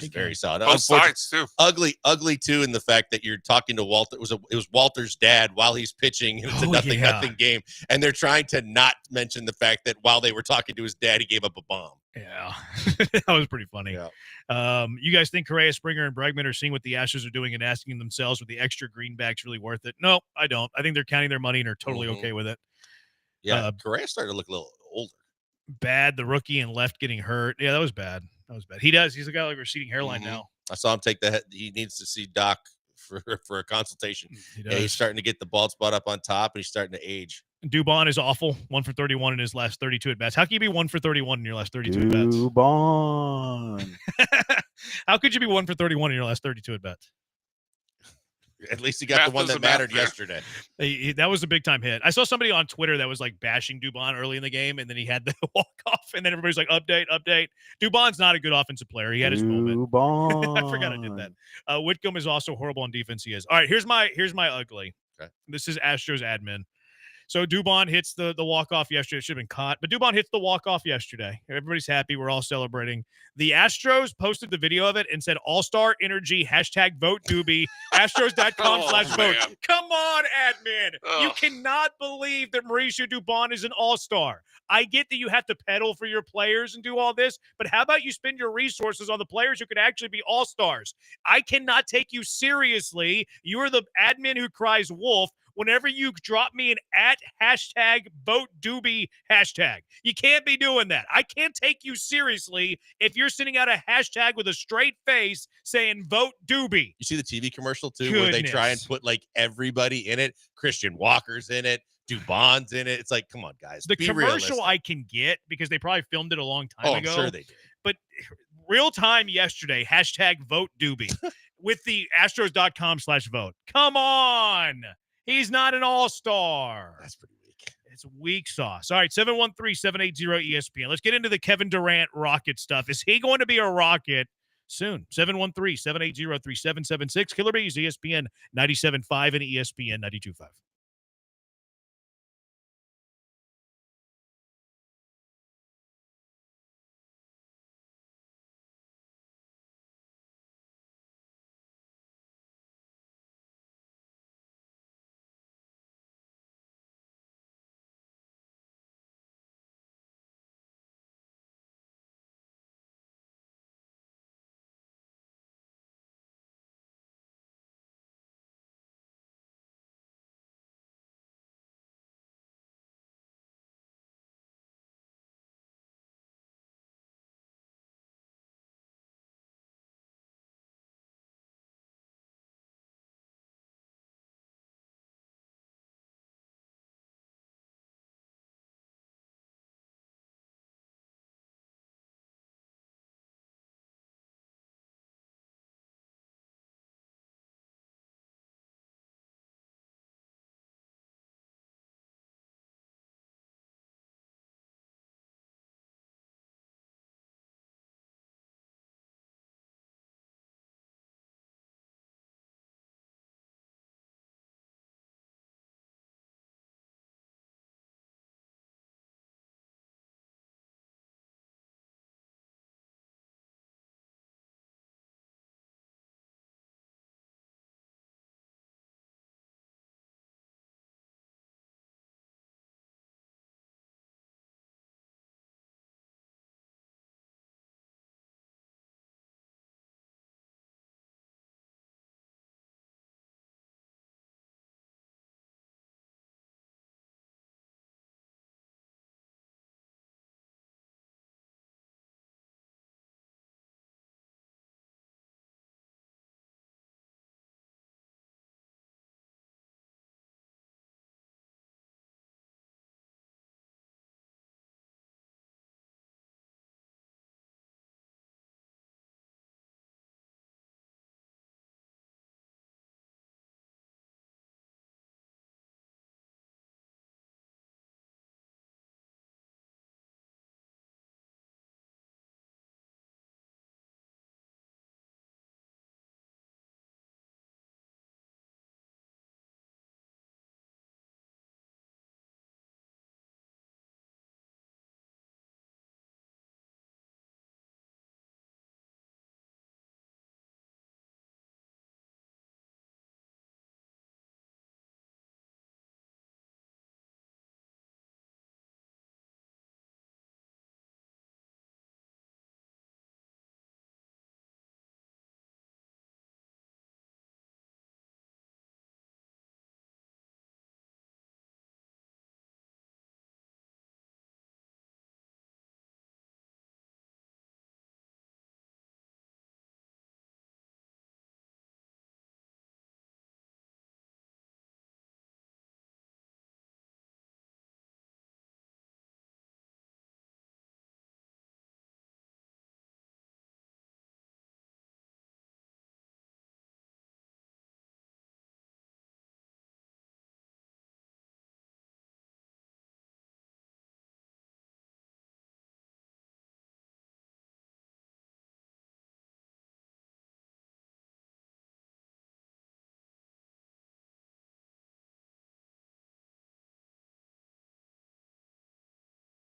He's very solid. Both sides too. Ugly too, in the fact that you're talking to Walter. It was Walter's dad while he's pitching. It's a nothing game, and they're trying to not mention the fact that while they were talking to his dad, he gave up a bomb. Yeah, that was pretty funny. Yeah. You guys think Correa, Springer, and Bregman are seeing what the Astros are doing and asking themselves, with the extra greenbacks really worth it? No, I don't. I think they're counting their money and are totally okay with it. Yeah, Correa started to look a little older. Bad, the rookie and left getting hurt. Yeah, that was bad. He does. He's got like a receding hairline now. I saw him take the head. He needs to see Doc for a consultation. He's starting to get the bald spot up on top, and he's starting to age. Dubon is awful. 1 for 31 in his last 32 at bats. How can you be 1 for 31 in your last 32 at bats? Dubon. How could you be 1 for 31 in your last 32 at bats? At least he got the one that mattered yesterday. That was a big time hit. I saw somebody on Twitter that was like bashing Dubon early in the game, and then he had the walk off, and then everybody's like, update. Dubon's not a good offensive player. He had his moment. I forgot I did that. Whitcomb is also horrible on defense. He is. All right, here's my ugly. Okay. This is Astros admin. So Dubon hits the walk-off yesterday. It should have been caught. But Dubon hits the walk-off yesterday. Everybody's happy. We're all celebrating. The Astros posted the video of it and said, All-Star Energy, #vote Doobie, Astros.com/vote. Come on, admin. You cannot believe that Mauricio Dubon is an all-star. I get that you have to pedal for your players and do all this, but how about you spend your resources on the players who could actually be all-stars? I cannot take you seriously. You are the admin who cries wolf whenever you drop me an @vote Doobie hashtag. You can't be doing that. I can't take you seriously if you're sending out a hashtag with a straight face saying vote Doobie. You see the TV commercial too, where they try and put like everybody in it. Christian Walker's in it. Dubon's in it. It's like, come on, guys. The be commercial realistic. I can get because they probably filmed it a long time ago. I'm sure they did. But real time yesterday, #vote Doobie with the Astros.com/vote. Come on. He's not an all-star. That's pretty weak. It's weak sauce. All right, 713-780-ESPN. Let's get into the Kevin Durant Rocket stuff. Is he going to be a Rocket soon? 713-780-3776. Killer Bees, ESPN 97.5 and ESPN 92.5.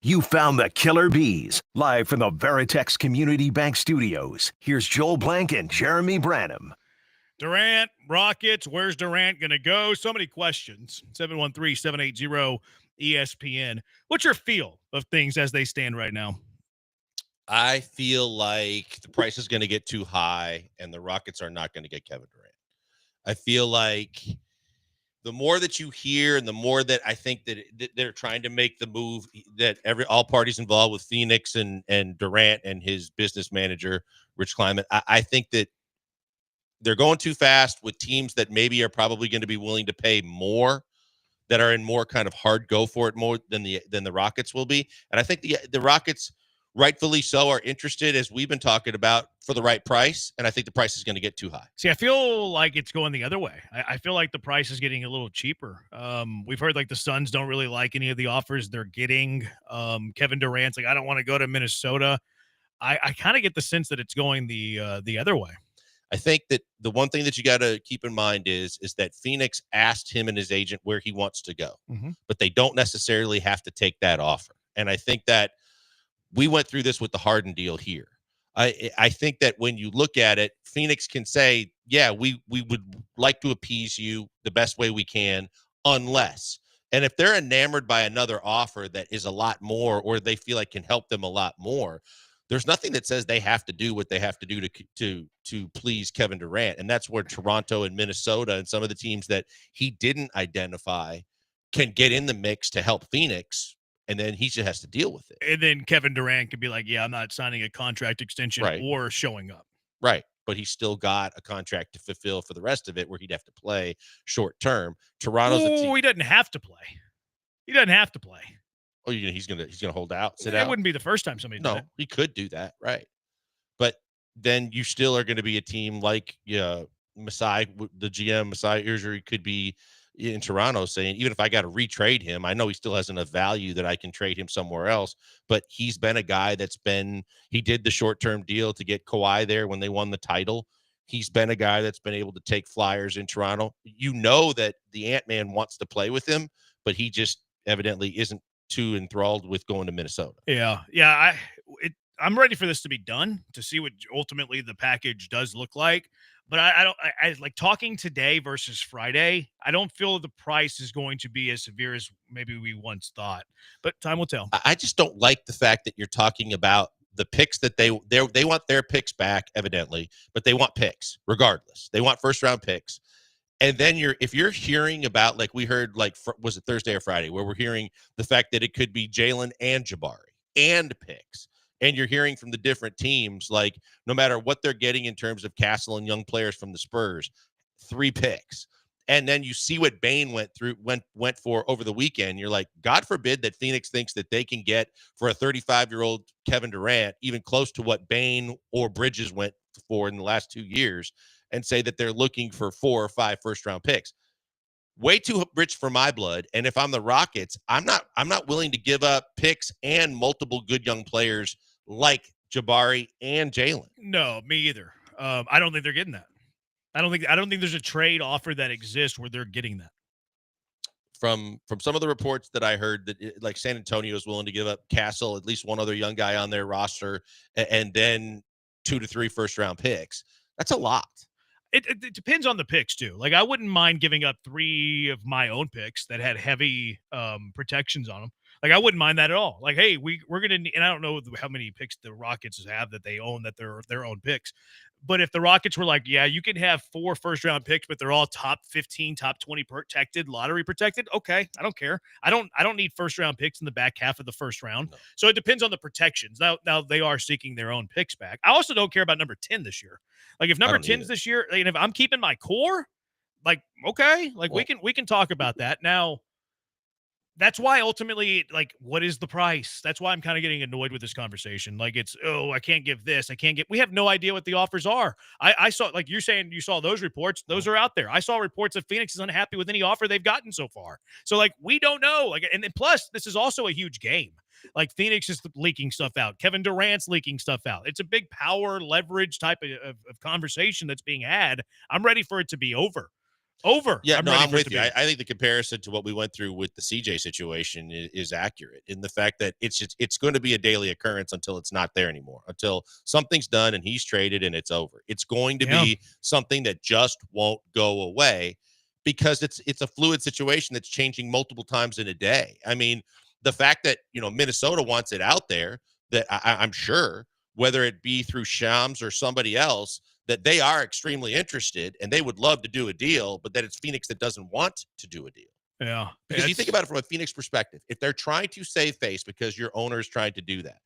You found the Killer Bees, live from the Veritex Community Bank Studios. Here's Joel Blank and Jeremy Branham. Durant, Rockets, where's Durant going to go? So many questions. 713-780-ESPN. What's your feel of things as they stand right now? I feel like the price is going to get too high, and the Rockets are not going to get Kevin Durant. I feel like the more that you hear and the more that I think that they're trying to make the move that all parties involved with Phoenix and Durant and his business manager, Rich Kleiman, I think that they're going too fast with teams that maybe are probably going to be willing to pay more, that are in more kind of hard go for it more than the Rockets will be. And I think the Rockets, rightfully so, are interested, as we've been talking about, for the right price. And I think the price is going to get too high. See, I feel like it's going the other way. I feel like the price is getting a little cheaper. We've heard like the Suns don't really like any of the offers they're getting. Kevin Durant's like, I don't want to go to Minnesota. I kind of get the sense that it's going the other way. I think that the one thing that you got to keep in mind is that Phoenix asked him and his agent where he wants to go, but they don't necessarily have to take that offer. And I think that we went through this with the Harden deal here. I think that when you look at it, Phoenix can say, yeah, we would like to appease you the best way we can, unless. And if they're enamored by another offer that is a lot more, or they feel like can help them a lot more, there's nothing that says they have to do what they have to do to please Kevin Durant. And that's where Toronto and Minnesota and some of the teams that he didn't identify can get in the mix to help Phoenix. And then he just has to deal with it. And then Kevin Durant could be like, yeah, I'm not signing a contract extension or showing up. Right. But he's still got a contract to fulfill for the rest of it where he'd have to play short term. Toronto's a team. He doesn't have to play. He doesn't have to play. Oh, he's gonna hold out, sit It out. wouldn't be the first time somebody did that. He could do that, right? But then you still are going to be a team like Masai, the GM Masai Ujiri could be in Toronto saying, even if I got to retrade him, I know he still has enough value that I can trade him somewhere else. But he's been a guy he did the short-term deal to get Kawhi there when they won the title. He's been a guy that's been able to take flyers in Toronto. You know that the Ant-Man wants to play with him, but he just evidently isn't too enthralled with going to Minnesota. Yeah. I'm ready for this to be done, to see what ultimately the package does look like. But I like talking today versus Friday. I don't feel the price is going to be as severe as maybe we once thought, but time will tell. I just don't like the fact that you're talking about the picks that they want their picks back, evidently, but they want picks regardless. They want first round picks. And then if you're hearing about, like we heard, like, was it Thursday or Friday, where we're hearing the fact that it could be Jalen and Jabari and picks. And you're hearing from the different teams, like, no matter what they're getting in terms of Castle and young players from the Spurs, 3 picks. And then you see what Bain went for over the weekend. You're like, God forbid that Phoenix thinks that they can get for a 35-year-old Kevin Durant even close to what Bain or Bridges went for in the last 2 years, and say that they're looking for 4 or 5 first-round picks. Way too rich for my blood. And if I'm the Rockets, I'm not willing to give up picks and multiple good young players like Jabari and Jalen. No, me either. I don't think they're getting that. I don't think there's a trade offer that exists where they're getting that. From some of the reports that I heard, that like San Antonio is willing to give up Castle, at least one other young guy on their roster, and then 2 to 3 first-round picks. That's a lot. It depends on the picks too. Like, I wouldn't mind giving up 3 of my own picks that had heavy protections on them. Like, I wouldn't mind that at all. Like, hey, we're gonna need, and I don't know how many picks the Rockets have that they own, that they're their own picks. But if the Rockets were like, yeah, you can have 4 first-round picks, but they're all top 15, top 20 protected, lottery protected. Okay, I don't care. I don't need first-round picks in the back half of the first round. No. So it depends on the protections. Now they are seeking their own picks back. I also don't care about number 10 this year. Like, if number 10's this year, and if I'm keeping my core, like, okay, like, well, we can talk about that. Now, that's why ultimately, like, what is the price? That's why I'm kind of getting annoyed with this conversation. Like, it's, I can't give this. We have no idea what the offers are. I saw, like you're saying, you saw those reports. Those are out there. I saw reports that Phoenix is unhappy with any offer they've gotten so far. So, like, we don't know. Like, and then plus, this is also a huge game. Like, Phoenix is leaking stuff out. Kevin Durant's leaking stuff out. It's a big power leverage type of conversation that's being had. I'm ready for it to be over. Over. Yeah, I'm no, ready I'm for it with to you. be. I think the comparison to what we went through with the CJ situation is accurate in the fact that it's going to be a daily occurrence until it's not there anymore, until something's done and he's traded and it's over. It's going to be something that just won't go away because it's a fluid situation that's changing multiple times in a day. I mean, the fact that, Minnesota wants it out there, that I'm sure, whether it be through Shams or somebody else, that they are extremely interested and they would love to do a deal, but that it's Phoenix that doesn't want to do a deal. Yeah. Because you think about it from a Phoenix perspective, if they're trying to save face because your owner is trying to do that,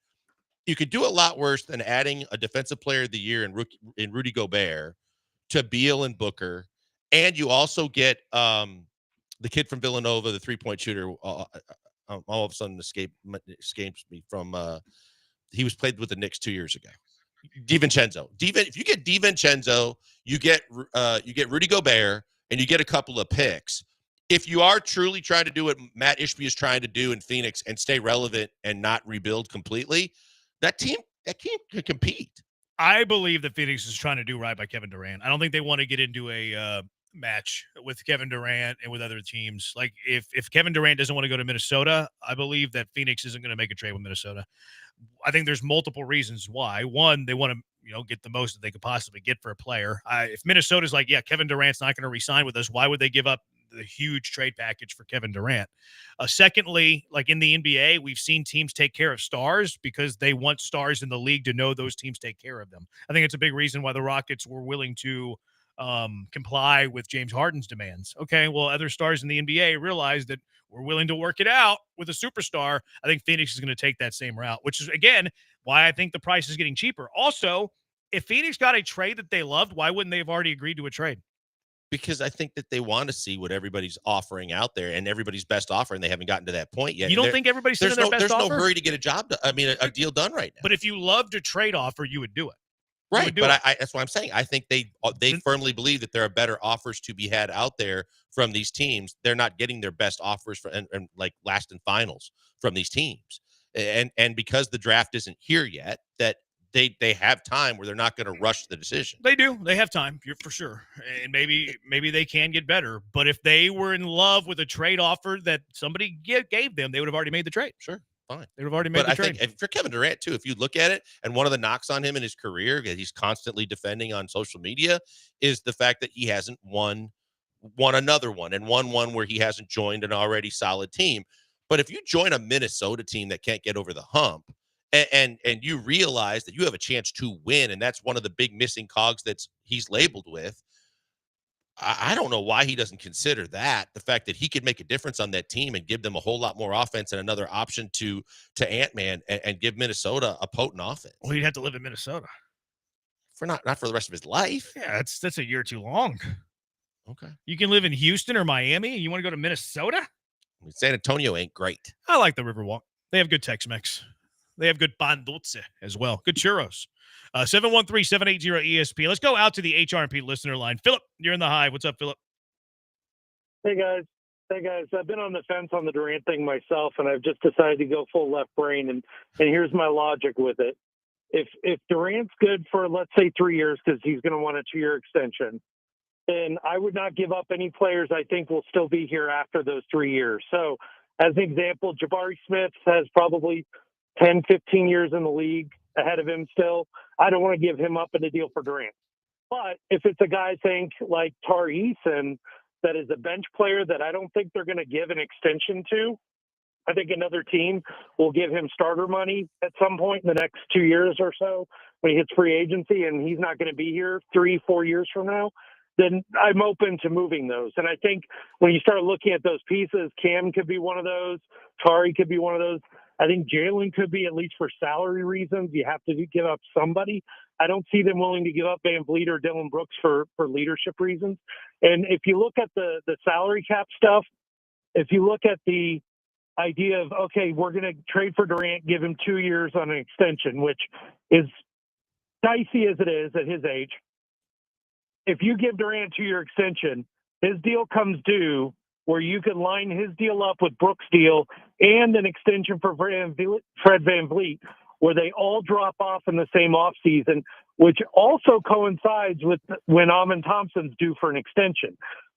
you could do a lot worse than adding a defensive player of the year in Rudy Gobert to Beal and Booker. And you also get the kid from Villanova, the 3-point shooter, all of a sudden escapes me from he was played with the Knicks 2 years ago. DiVincenzo. If you get DiVincenzo, you get Rudy Gobert, and you get a couple of picks. If you are truly trying to do what Matt Ishbia is trying to do in Phoenix and stay relevant and not rebuild completely, that team can compete. I believe that Phoenix is trying to do right by Kevin Durant. I don't think they want to get into a match with Kevin Durant and with other teams. Like if Kevin Durant doesn't want to go to Minnesota, I believe that Phoenix isn't going to make a trade with Minnesota. I think there's multiple reasons why. One, they want to, get the most that they could possibly get for a player. If Minnesota's like, yeah, Kevin Durant's not going to re-sign with us, why would they give up the huge trade package for Kevin Durant? Secondly, like in the NBA, we've seen teams take care of stars because they want stars in the league to know those teams take care of them. I think it's a big reason why the Rockets were willing to comply with James Harden's demands. Okay, well, other stars in the NBA realized that we're willing to work it out with a superstar. I think Phoenix is going to take that same route, which is, again, why I think the price is getting cheaper. Also, if Phoenix got a trade that they loved, why wouldn't they have already agreed to a trade? Because I think that they want to see what everybody's offering out there and everybody's best offer, and they haven't gotten to that point yet. You don't think everybody's sending their best offer? There's no hurry to get a deal done right now. But if you loved a trade offer, you would do it. Right, but that's what I'm saying. I think they firmly believe that there are better offers to be had out there from these teams. They're not getting their best offers and like last and finals from these teams, and because the draft isn't here yet, that they have time where they're not going to rush the decision. They do. They have time, for sure, and maybe they can get better. But if they were in love with a trade offer that somebody gave them, they would have already made the trade. Sure. Fine. They would have already made the trade. I think for Kevin Durant, too, if you look at it, and one of the knocks on him in his career that he's constantly defending on social media is the fact that he hasn't won another one and won one where he hasn't joined an already solid team. But if you join a Minnesota team that can't get over the hump and you realize that you have a chance to win, and that's one of the big missing cogs he's labeled with, I don't know why he doesn't consider that, the fact that he could make a difference on that team and give them a whole lot more offense and another option to Ant-Man and give Minnesota a potent offense. Well, he'd have to live in Minnesota. For not for the rest of his life. Yeah, that's a year too long. Okay. You can live in Houston or Miami, and you want to go to Minnesota? I mean, San Antonio ain't great. I like the Riverwalk. They have good Tex-Mex. They have good pan dulce as well. Good churros. 713-780-ESPN. Let's go out to the HRP listener line. Philip, you're in the Hive. What's up, Philip? Hey, guys. I've been on the fence on the Durant thing myself, and I've just decided to go full left brain, and here's my logic with it. If Durant's good for, let's say, 3 years, because he's going to want a 2-year extension, then I would not give up any players I think will still be here after those 3 years. So, as an example, Jabari Smith has probably 10, 15 years in the league ahead of him still. I don't want to give him up in a deal for Durant. But if it's a guy, think like Tar Eason, that is a bench player that I don't think they're going to give an extension to, I think another team will give him starter money at some point in the next 2 years or so when he hits free agency and he's not going to be here 3-4 years from now, then I'm open to moving those. And I think when you start looking at those pieces, Cam could be one of those, Tari could be one of those. I think Jalen could be, at least for salary reasons. You have to give up somebody. I don't see them willing to give up Van Vliet or Dylan Brooks for leadership reasons. And if you look at the salary cap stuff, if you look at the idea of, okay, we're going to trade for Durant, give him 2 years on an extension, which is dicey as it is at his age. If you give Durant a 2-year extension, his deal comes due where you can line his deal up with Brooks' deal and an extension for Fred Van Vliet, where they all drop off in the same offseason, which also coincides with when Amin Thompson's due for an extension.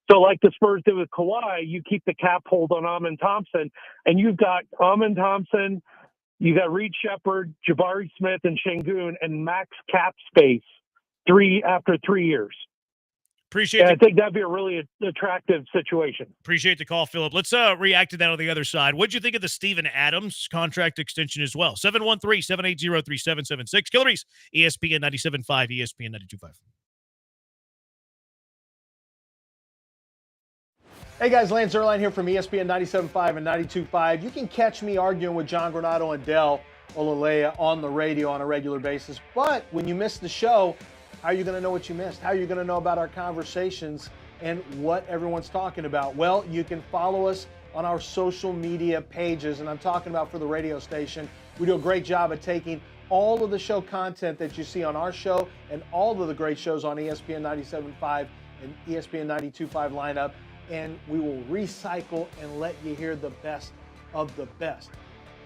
So like the Spurs did with Kawhi, you keep the cap hold on Amin Thompson, and you've got Amin Thompson, you got Reed Shepard, Jabari Smith, and Şengün, and max cap space after 3 years. Appreciate I think that'd be a really attractive situation. Appreciate the call, Philip. Let's react to that on the other side. What'd you think of the Steven Adams contract extension as well? 713-780-3776. Killer Bees, ESPN 97.5, ESPN 92.5. Hey guys, Lance Zierlein here from ESPN 97.5 and 92.5. You can catch me arguing with John Granado and Del Olaleye on the radio on a regular basis. But when you miss the show, how are you going to know what you missed? How are you going to know about our conversations and what everyone's talking about? Well, you can follow us on our social media pages, and I'm talking about for the radio station. We do a great job at taking all of the show content that you see on our show and all of the great shows on ESPN 97.5 and ESPN 92.5 lineup, and we will recycle and let you hear the best of the best.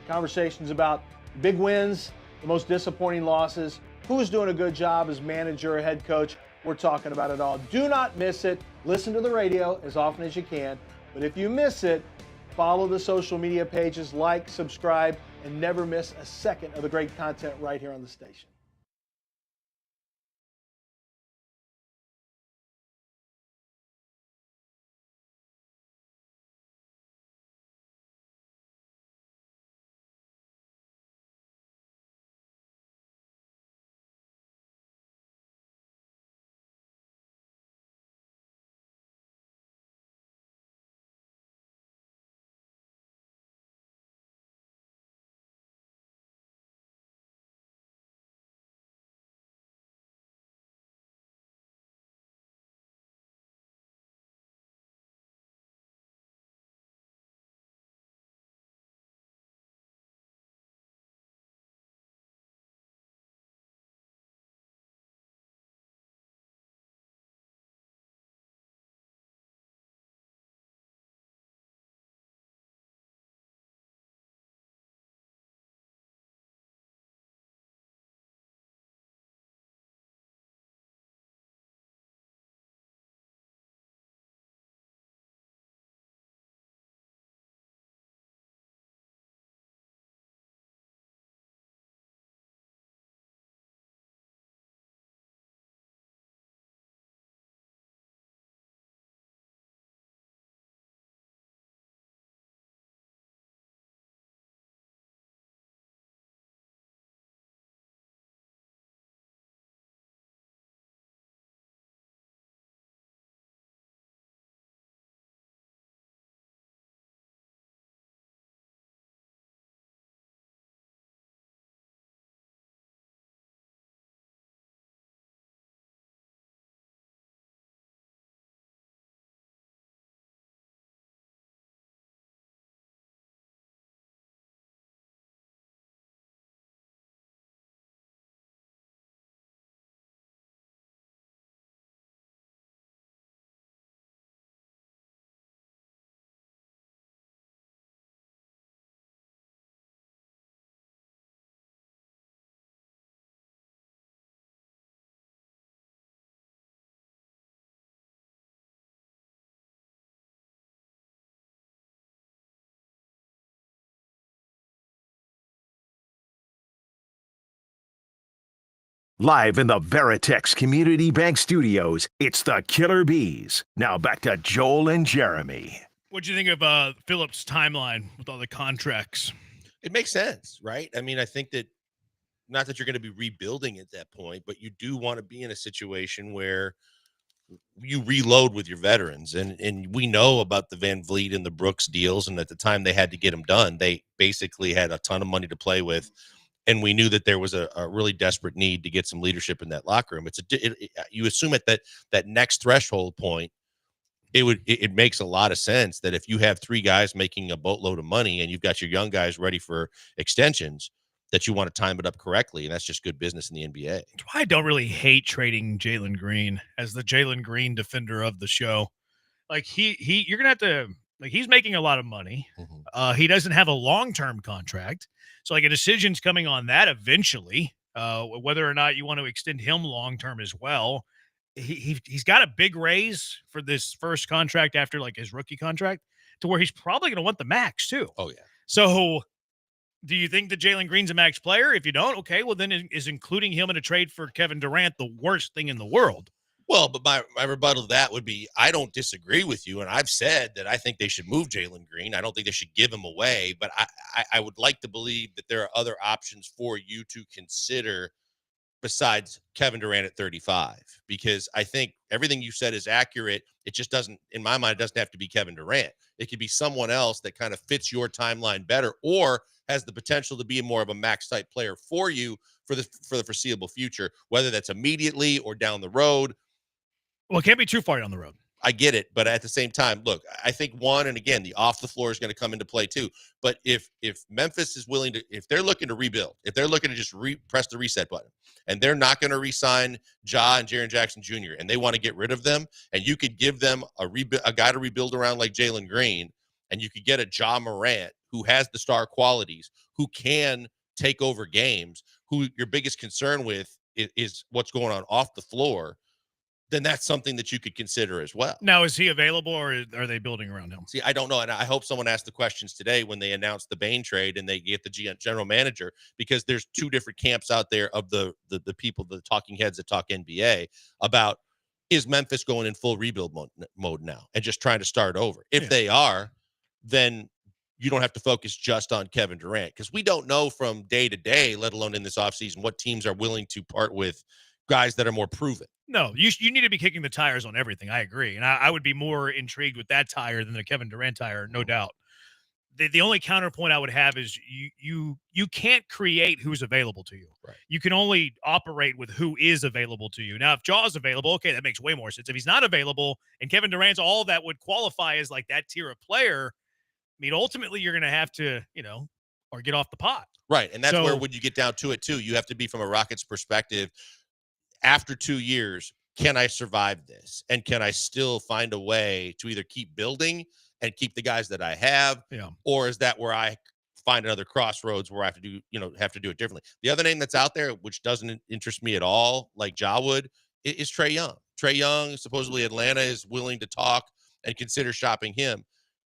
Conversations about big wins, the most disappointing losses, who's doing a good job as manager or head coach. We're talking about it all. Do not miss it. Listen to the radio as often as you can. But if you miss it, follow the social media pages, like, subscribe, and never miss a second of the great content right here on the station. Live in the Veritex Community Bank Studios, it's the Killer Bees. Now back to Joel and Jeremy. What'd you think of Phillips' timeline with all the contracts? It makes sense, right? I mean, I think that not that you're going to be rebuilding at that point, but you do want to be in a situation where you reload with your veterans. And we know about the Van Vliet and the Brooks deals. And at the time they had to get them done, they basically had a ton of money to play with. And we knew that there was a really desperate need to get some leadership in that locker room. You assume at that next threshold point, it makes a lot of sense that if you have three guys making a boatload of money and you've got your young guys ready for extensions, that you want to time it up correctly. And that's just good business in the NBA. That's why I don't really hate trading Jalen Green as the Jalen Green defender of the show. Like you're going to have to, like, he's making a lot of money. Mm-hmm. He doesn't have a long-term contract. So like a decision's coming on that eventually, whether or not you want to extend him long-term as well. he's got a big raise for this first contract after like his rookie contract, to where he's probably going to want the max too. Oh yeah. So, do you think that Jalen Green's a max player? If you don't, okay, well then is including him in a trade for Kevin Durant the worst thing in the world? Well, but my rebuttal to that would be, I don't disagree with you, and I've said that I think they should move Jalen Green. I don't think they should give him away, but I would like to believe that there are other options for you to consider besides Kevin Durant at 35, because I think everything you said is accurate. It just doesn't, in my mind, it doesn't have to be Kevin Durant. It could be someone else that kind of fits your timeline better, or has the potential to be more of a max type player for you for the foreseeable future, whether that's immediately or down the road. Well, it can't be too far down the road. I get it, but at the same time, look, I think and again, the off the floor is going to come into play too. But if Memphis is willing to, if they're looking to rebuild, if they're looking to just press the reset button, and they're not going to re-sign Ja and Jaren Jackson Jr., and they want to get rid of them, and you could give them a guy to rebuild around like Jalen Green, and you could get a Ja Morant who has the star qualities, who can take over games, who your biggest concern with is what's going on off the floor, then that's something that you could consider as well. Now, is he available, or are they building around him? See, I don't know, and I hope someone asked the questions today when they announced the Bain trade and they get the general manager, because there's two different camps out there of the people, the talking heads that talk NBA about, is Memphis going in full rebuild mode now and just trying to start over? If they are, then you don't have to focus just on Kevin Durant, because we don't know from day to day, let alone in this offseason, what teams are willing to part with guys that are more proven. No, you need to be kicking the tires on everything. I agree. And I would be more intrigued with that tire than the Kevin Durant tire, no doubt. The only counterpoint I would have is you can't create who's available to you. Right. You can only operate with who is available to you. Now, if Jaw's available, okay, that makes way more sense. If he's not available and Kevin Durant's all that would qualify as like that tier of player, I mean, ultimately you're going to have to, or get off the pot. Right. And that's where, when you get down to it too, you have to be, from a Rockets perspective, after 2 years, can I survive this? And can I still find a way to either keep building and keep the guys that I have? Yeah. Or is that where I find another crossroads where I have to do, do it differently? The other name that's out there, which doesn't interest me at all, like Ja would, is Trae Young. Trae Young, supposedly Atlanta is willing to talk and consider shopping him.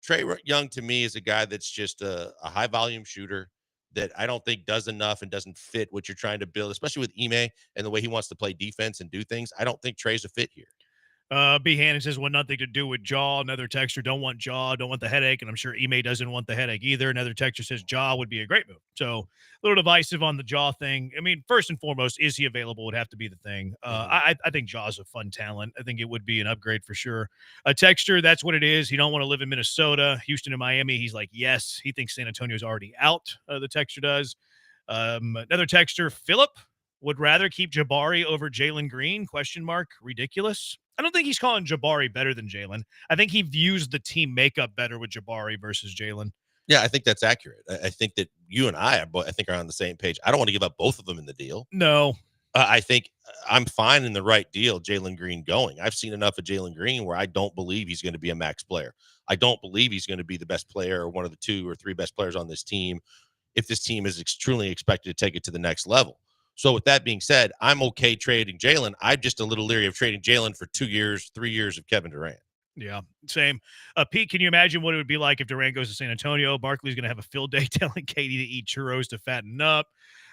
Trae Young, to me, is a guy that's just a high volume shooter that I don't think does enough and doesn't fit what you're trying to build, especially with Ime and the way he wants to play defense and do things. I don't think Trae's a fit here. B. Hannon says, well, nothing to do with Jaw. Another texter, don't want Jaw, don't want the headache. And I'm sure Ime doesn't want the headache either. Another texter says Jaw would be a great move. So a little divisive on the Jaw thing. I mean, first and foremost, is he available would have to be the thing. I think Jaw's a fun talent. I think it would be an upgrade for sure. A texter, that's what it is. He don't want to live in Minnesota, Houston, and Miami. He's like, yes. He thinks San Antonio's already out. The texter does. Another texter, Philip, would rather keep Jabari over Jalen Green? ? Ridiculous. I don't think he's calling Jabari better than Jalen. I think he views the team makeup better with Jabari versus Jalen. Yeah, I think that's accurate. I think that you and I are on the same page. I don't want to give up both of them in the deal. No. I think I'm fine in the right deal, Jalen Green going. I've seen enough of Jalen Green where I don't believe he's going to be a max player. I don't believe he's going to be the best player or one of the 2 or 3 best players on this team if this team is truly expected to take it to the next level. So with that being said, I'm okay trading Jalen. I'm just a little leery of trading Jalen for 2 years, 3 years of Kevin Durant. Yeah, same. Pete, can you imagine what it would be like if Durant goes to San Antonio? Barkley's going to have a field day telling Katie to eat churros to fatten up.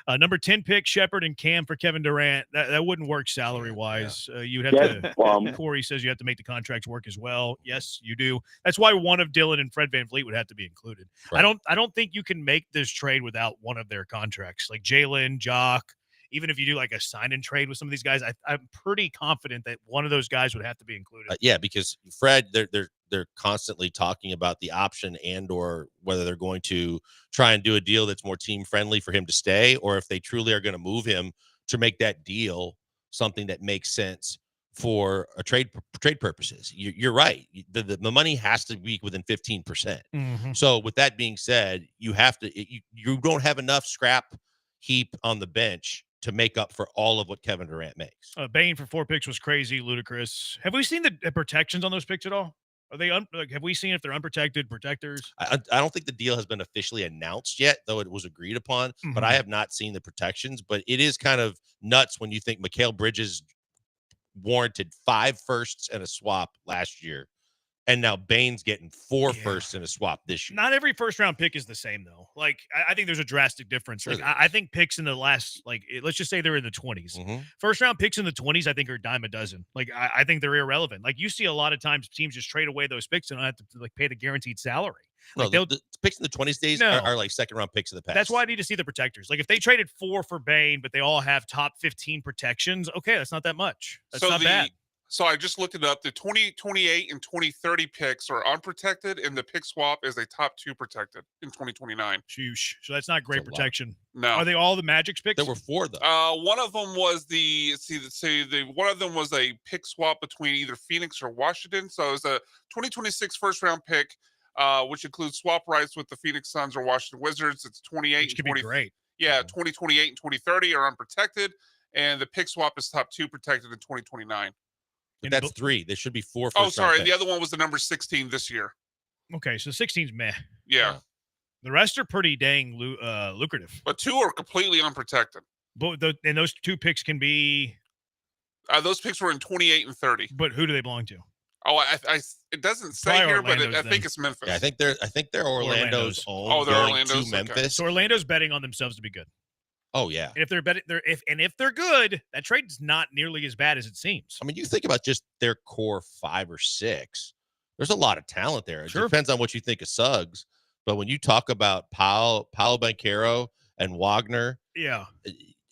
Number 10 pick, Shepard and Cam for Kevin Durant. That wouldn't work salary-wise. You'd have to Corey says you have to make the contracts work as well. Yes, you do. That's why one of Dylan and Fred VanVleet would have to be included. Right. I don't think you can make this trade without one of their contracts. Like Jalen, Jock, even if you do like a sign and trade with some of these guys, I'm pretty confident that one of those guys would have to be included. Yeah, because Fred, they're constantly talking about the option and or whether they're going to try and do a deal that's more team friendly for him to stay, or if they truly are going to move him to make that deal something that makes sense for a trade purposes. You're right. The money has to be within 15%. Mm-hmm. So with that being said, you don't have enough scrap heap on the bench to make up for all of what Kevin Durant makes. Bain for 4 picks was crazy, ludicrous. Have we seen the protections on those picks at all? Are they have we seen if they're unprotected protectors? I don't think the deal has been officially announced yet, though it was agreed upon. But I have not seen the protections. But it is kind of nuts when you think Mikal Bridges warranted 5 firsts and a swap last year. And now Bane's getting 4 firsts and a swap this year. Not every first round pick is the same though. Like I think there's a drastic difference. Sure Like I think picks in the last, like let's just say they're in the 20s. First round picks in the 20s, I think are a dime a dozen. Like I think they're irrelevant. Like you see a lot of times teams just trade away those picks and don't have to like pay the guaranteed salary. No, Like the picks in the 20s days are like second round picks of the past. That's why I need to see the protectors. Like if they traded 4 for Bane, but they all have top 15 protections, okay, that's not that much. That's not bad. So I just looked it up. The 2028 and 2030 picks are unprotected, and the pick swap is a top 2 protected in 2029. Sheesh. So that's not great protection. No. Are they all the Magic's picks? There were 4 though. One of them was one of them was a pick swap between either Phoenix or Washington. So it was a 2026 first round pick, which includes swap rights with the Phoenix Suns or Washington Wizards. It's 28 Which could be great. Yeah, 2028 and 2030 are unprotected, and the pick swap is top 2 protected in 2029. But that's 3. There should be 4 Oh, first sorry. round The picks. other one was the number 16 this year. Okay, so 16's meh. Yeah. The rest are pretty dang lucrative. But 2 are completely unprotected. But and those 2 picks can be. Those picks were in 28 and 30. But who do they belong to? Oh, it doesn't say Probably here, but Orlando's I think then. it's Memphis. Yeah, I think they're Orlando's own. Oh, they're going Orlando's, to Memphis. So Orlando's betting on themselves to be good. Oh yeah. And if they're betting, if they're good, that trade's not nearly as bad as it seems. I mean, you think about just their core 5 or 6. There's a lot of talent there. It Sure. depends on what you think of Suggs. But when you talk about Paolo Banchero and Wagner, Yeah.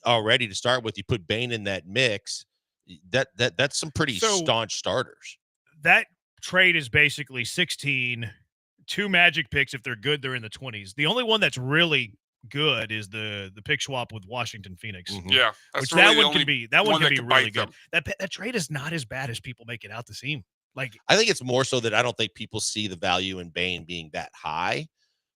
already to start with, you put Bane in that mix. That's some pretty staunch starters. That trade is basically 16, 2 Magic picks. If they're good, they're in the 20s. The only one that's really good is the pick swap with Washington Phoenix. Yeah, Which that's really that the one can only be that one one can that be can really bite good. them. That trade is not as bad as people make it out to seem. Like I think it's more so that I don't think people see the value in Bane being that high.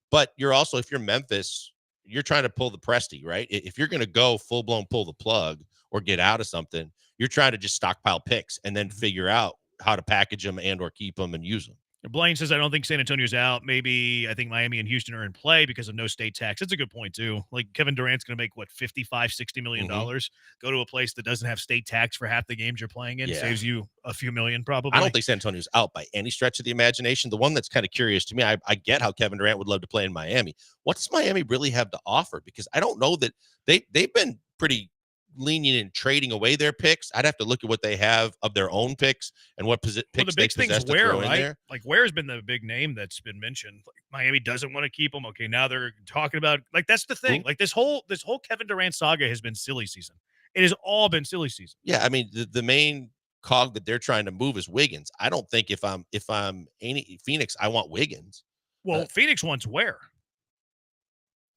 But you're also, if you're Memphis, you're trying to pull the Presti, right? If you're going to go full blown pull the plug or get out of something, you're trying to just stockpile picks and then figure out how to package them and or keep them and use them. Blaine says, I don't think San Antonio's out. Maybe I think Miami and Houston are in play because of no state tax. That's a good point, too. Like Kevin Durant's going to make, what, $55-60 million? Go to a place that doesn't have state tax for half the games you're playing in. Yeah. Saves you a few million, probably. I don't think San Antonio's out by any stretch of the imagination. The one that's kind of curious to me, I get how Kevin Durant would love to play in Miami. What does Miami really have to offer? Because I don't know that they've been pretty lenient in trading away their picks. I'd have to look at what they have of their own picks and what picks the they big thing's possess to Ware, throw in right? there. Like Ware's been the big name that's been mentioned. Like, Miami doesn't want to keep him. Okay, now they're talking about, like, that's the thing. Like this whole Kevin Durant saga has been silly season. It has all been silly season. Yeah, I mean the main cog that they're trying to move is Wiggins. I don't think if I'm Phoenix, I want Wiggins. Well, Phoenix wants Ware.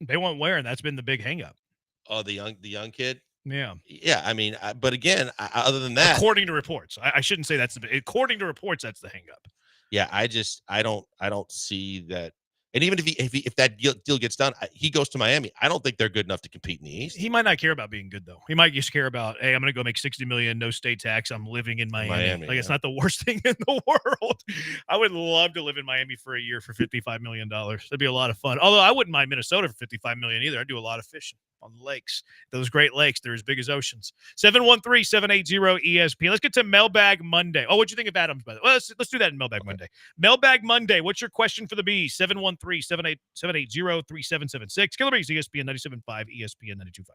They want Ware, and that's been the big hang up. Oh, the young kid. Yeah. I mean, but again, other than that, according to reports, I shouldn't say that's according to reports, that's the hang up. Yeah, I don't see that. And even if that deal gets done, he goes to Miami. I don't think they're good enough to compete in the East. He might not care about being good though. He might just care about, hey, I'm going to go make $60 million, no state tax. I'm living in Miami. It's not the worst thing in the world. I would love to live in Miami for a year for $55 million. That'd be a lot of fun. Although I wouldn't mind Minnesota for $55 million either. I do a lot of fishing on the lakes. Those Great Lakes, they're as big as oceans. 713-780-ESPN. Let's get to Mailbag Monday. Oh, what'd you think of Adams, by the way? Well, let's do that in Mailbag Monday. Mailbag Monday. What's your question for the Bees? 713-780-3776. Killer Bees, ESPN 97.5, ESPN 92.5.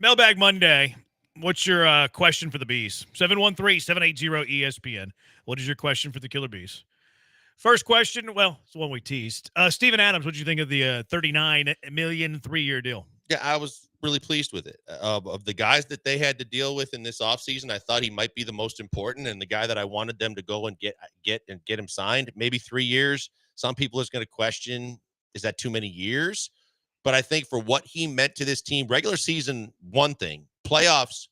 Mailbag Monday. What's your question for the Bees? 713-780-ESPN. What is your question for the Killer Bees? First question, well, it's the one we teased. Steven Adams, what did you think of the $39 million 3-year deal? Yeah, I was really pleased with it. Of the guys that they had to deal with in this offseason, I thought he might be the most important and the guy that I wanted them to go and get him signed. Maybe 3 years. Some people is going to question, is that too many years? But I think for what he meant to this team, regular season, one thing, playoffs,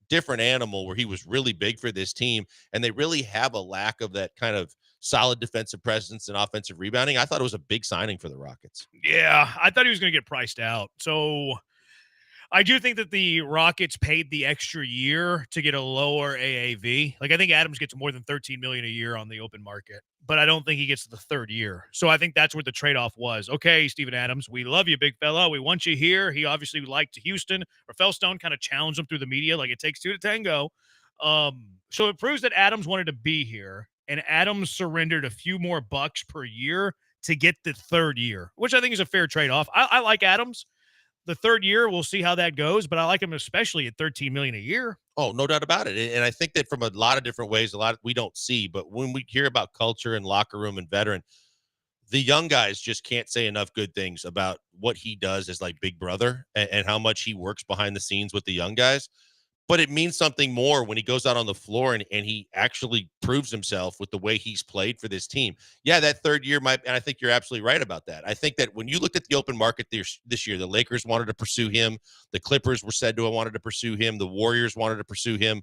different animal, where he was really big for this team, and they really have a lack of that kind of solid defensive presence and offensive rebounding. I thought it was a big signing for the Rockets. Yeah, I thought he was going to get priced out. So I do think that the Rockets paid the extra year to get a lower AAV. Like, I think Adams gets more than $13 million a year on the open market, but I don't think he gets the third year. So I think that's where the trade-off was. Okay, Steven Adams, we love you, big fella. We want you here. He obviously liked Houston. Or Fellstone kind of challenged him through the media, like it takes two to tango. So it proves that Adams wanted to be here, and Adams surrendered a few more bucks per year to get the third year, which I think is a fair trade-off. I like Adams. The third year, we'll see how that goes, but I like him especially at $13 million a year. Oh, no doubt about it. And I think that from a lot of different ways, a lot we don't see, but when we hear about culture and locker room and veteran, the young guys just can't say enough good things about what he does as like big brother and how much he works behind the scenes with the young guys. But it means something more when he goes out on the floor and he actually proves himself with the way he's played for this team. Yeah, that third year might, and I think you're absolutely right about that. I think that when you looked at the open market this year, the Lakers wanted to pursue him. The Clippers were said to have wanted to pursue him. The Warriors wanted to pursue him.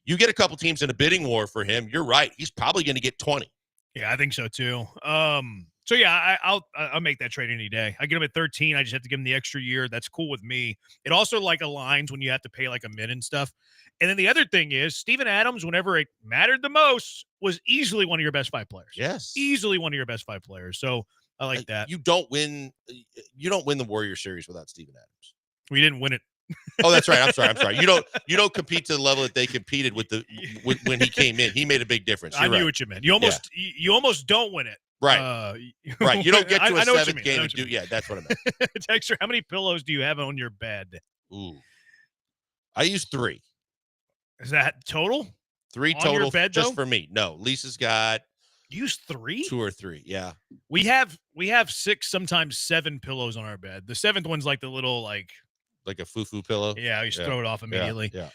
You get a couple teams in a bidding war for him, you're right. He's probably going to get 20. Yeah, I think so too. So yeah, I'll make that trade any day. I get him at 13. I just have to give him the extra year. That's cool with me. It also like aligns when you have to pay like a min and stuff. And then the other thing is Steven Adams, whenever it mattered the most, was easily one of your best 5 players. Yes, easily one of your best 5 players. So I like that. You don't win the Warrior series without Steven Adams. We didn't win it. Oh, that's right. I'm sorry. You don't compete to the level that they competed with when he came in. He made a big difference. I knew what you meant. You almost don't win it. Right. Right. You don't get to a 7th game and do. Yeah, that's what I meant. Texter, how many pillows do you have on your bed? Ooh, I use 3. Is that total? 3 on total your bed, just though? for me. No, Lisa's got. Use 3? 2 or 3. Yeah. We have 6, sometimes 7 pillows on our bed. The 7th one's like the little like a foo-foo pillow. Yeah, you just throw it off immediately. Yeah.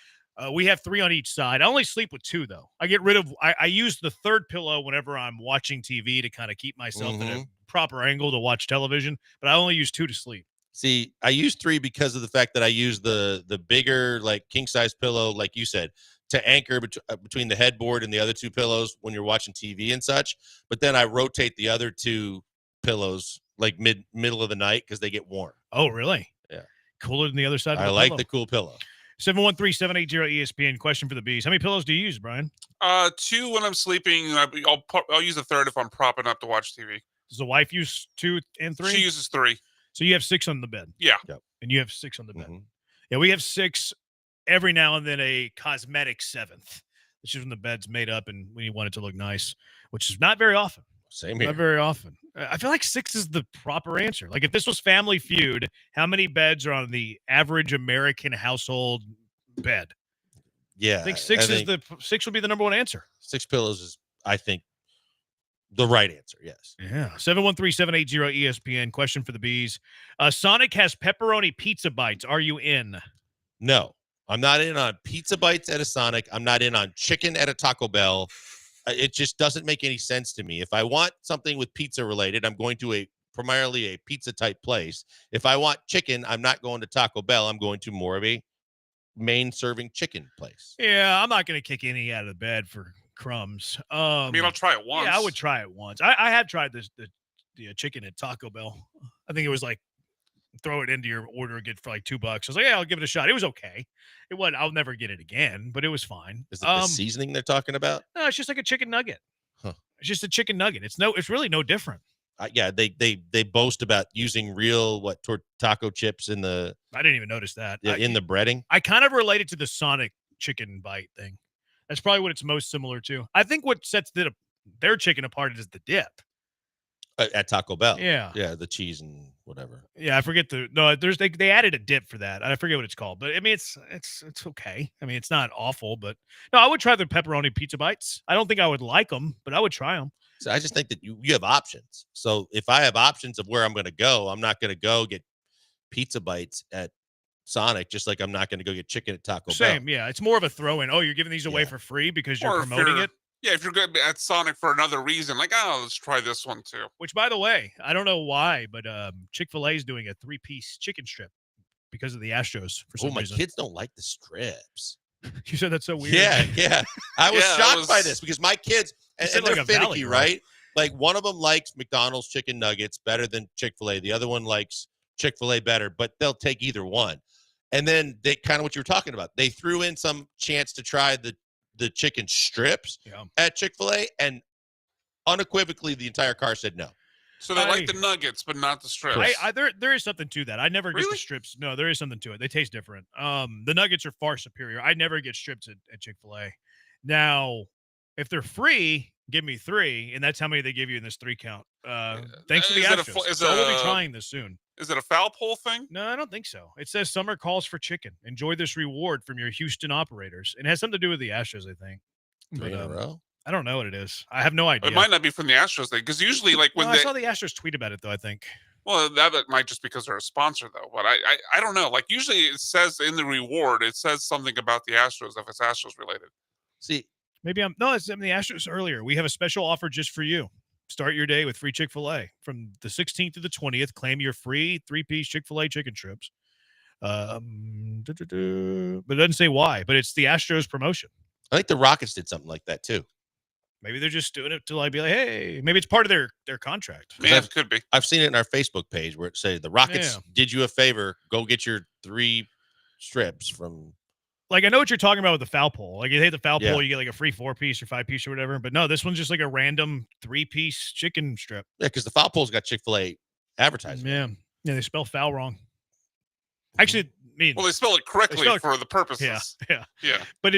We have 3 on each side. I only sleep with 2 though. I get rid of. I use the third pillow whenever I'm watching TV to kind of keep myself in a proper angle to watch television. But I only use 2 to sleep. See, I use 3 because of the fact that I use the bigger like king size pillow, like you said, to anchor between the headboard and the other 2 pillows when you're watching TV and such. But then I rotate the other 2 pillows like middle of the night because they get warm. Oh, really? Yeah. Cooler than the other side of the I pillow. like the cool pillow. 713-780-ESPN. Question for the Bees. How many pillows do you use, Brian? 2 when I'm sleeping. I'll use a third if I'm propping up to watch TV. Does the wife use 2 and 3? She uses 3. So you have 6 on the bed. Yeah. Yep. And you have 6 on the bed. Yeah, we have 6. Every now and then a cosmetic 7th. It's just when the bed's made up and we want it to look nice, which is not very often. Same here. Not very often. I feel like 6 is the proper answer. Like if this was Family Feud, how many beds are on the average American household bed? Yeah. I think 6 would be the number one answer. 6 pillows is, I think, the right answer. Yes. Yeah. 713-780-ESPN. Question for the Bees. Sonic has pepperoni pizza bites. Are you in? No, I'm not in on pizza bites at a Sonic. I'm not in on chicken at a Taco Bell. It just doesn't make any sense to me. If I want something with pizza related, I'm going to primarily a pizza type place. If I want chicken, I'm not going to Taco Bell. I'm going to more of a main serving chicken place. Yeah, I'm not going to kick any out of the bed for crumbs. I mean, I'll try it once. Yeah, I would try it once. I have tried the chicken at Taco Bell. I think it was like throw it into your order and get for like $2. I was like, yeah, I'll give it a shot. It was okay. It wasn't. I'll never get it again, but it was fine. Is it the seasoning they're talking about? No, it's just like a chicken nugget. Huh. It's just a chicken nugget. It's really no different. Yeah, they boast about using real taco chips in the. I didn't even notice that. In the breading. I kind of related to the Sonic chicken bite thing. That's probably what it's most similar to. I think what sets their chicken apart is the dip. At Taco Bell. Yeah. Yeah, the cheese and whatever. Yeah, I forget they added a dip for that. I forget what it's called, but I mean it's okay. I mean it's not awful, but no, I would try the pepperoni pizza bites. I don't think I would like them, but I would try them. So I just think that you have options. So if I have options of where I'm going to go, I'm not going to go get pizza bites at Sonic, just like I'm not going to go get chicken at Taco Bell. Same, yeah. It's more of a throw-in. Oh, you're giving these away for free because you're Or if promoting you're- it. Yeah, if you're good at Sonic for another reason, like, oh, let's try this one too. Which, by the way, I don't know why, but Chick-fil-A is doing a 3-piece chicken strip because of the Astros for some my reason. kids don't like the strips. You said that's so weird. Yeah. I was Yeah, shocked by this because my kids, and said they're like a valley finicky, roll. right? Like one of them likes McDonald's chicken nuggets better than Chick-fil-A. The other one likes Chick-fil-A better, but they'll take either one. And then they kind of what you were talking about. They threw in some chance to try the chicken strips at Chick-fil-A, and unequivocally the entire car said no. So they like the nuggets, but not the strips. There is something to that. I never get the strips. No, there is something to it. They taste different. The nuggets are far superior. I never get strips at Chick-fil-A. Now, if they're free, give me 3, and that's how many they give you in this 3 count. Thanks to the Astros. So we'll be trying this soon. Is it a foul pole thing? No, I don't think so. It says summer calls for chicken. Enjoy this reward from your Houston operators. It has something to do with the Astros, I think. 3 in a row? I don't know what it is. I have no idea. It might not be from the Astros thing, because usually, like when I saw the Astros tweet about it, though, I think. Well, that might just because they're a sponsor, though. But I don't know. Like usually, it says in the reward, it says something about the Astros if it's Astros related. See, maybe it's the Astros earlier. We have a special offer just for you. Start your day with free Chick-fil-A from the 16th to the 20th. Claim your free 3-piece Chick-fil-A chicken strips. But it doesn't say why. But it's the Astros promotion. I think the Rockets did something like that too. Maybe they're just doing it to like be like, hey, maybe it's part of their contract. Yeah, it could be. I've seen it in our Facebook page where it says the Rockets did you a favor. Go get your 3 strips from. Like, I know what you're talking about with the foul pole. Like, you hit the foul Yeah. pole, you get like a free 4-piece or 5-piece or whatever. But no, this one's just like a random 3-piece chicken strip. Yeah, because the foul pole's got Chick-fil-A advertising. Yeah, they spell foul wrong. Actually, Well, they spell it correctly for the purposes. Yeah. Yeah. But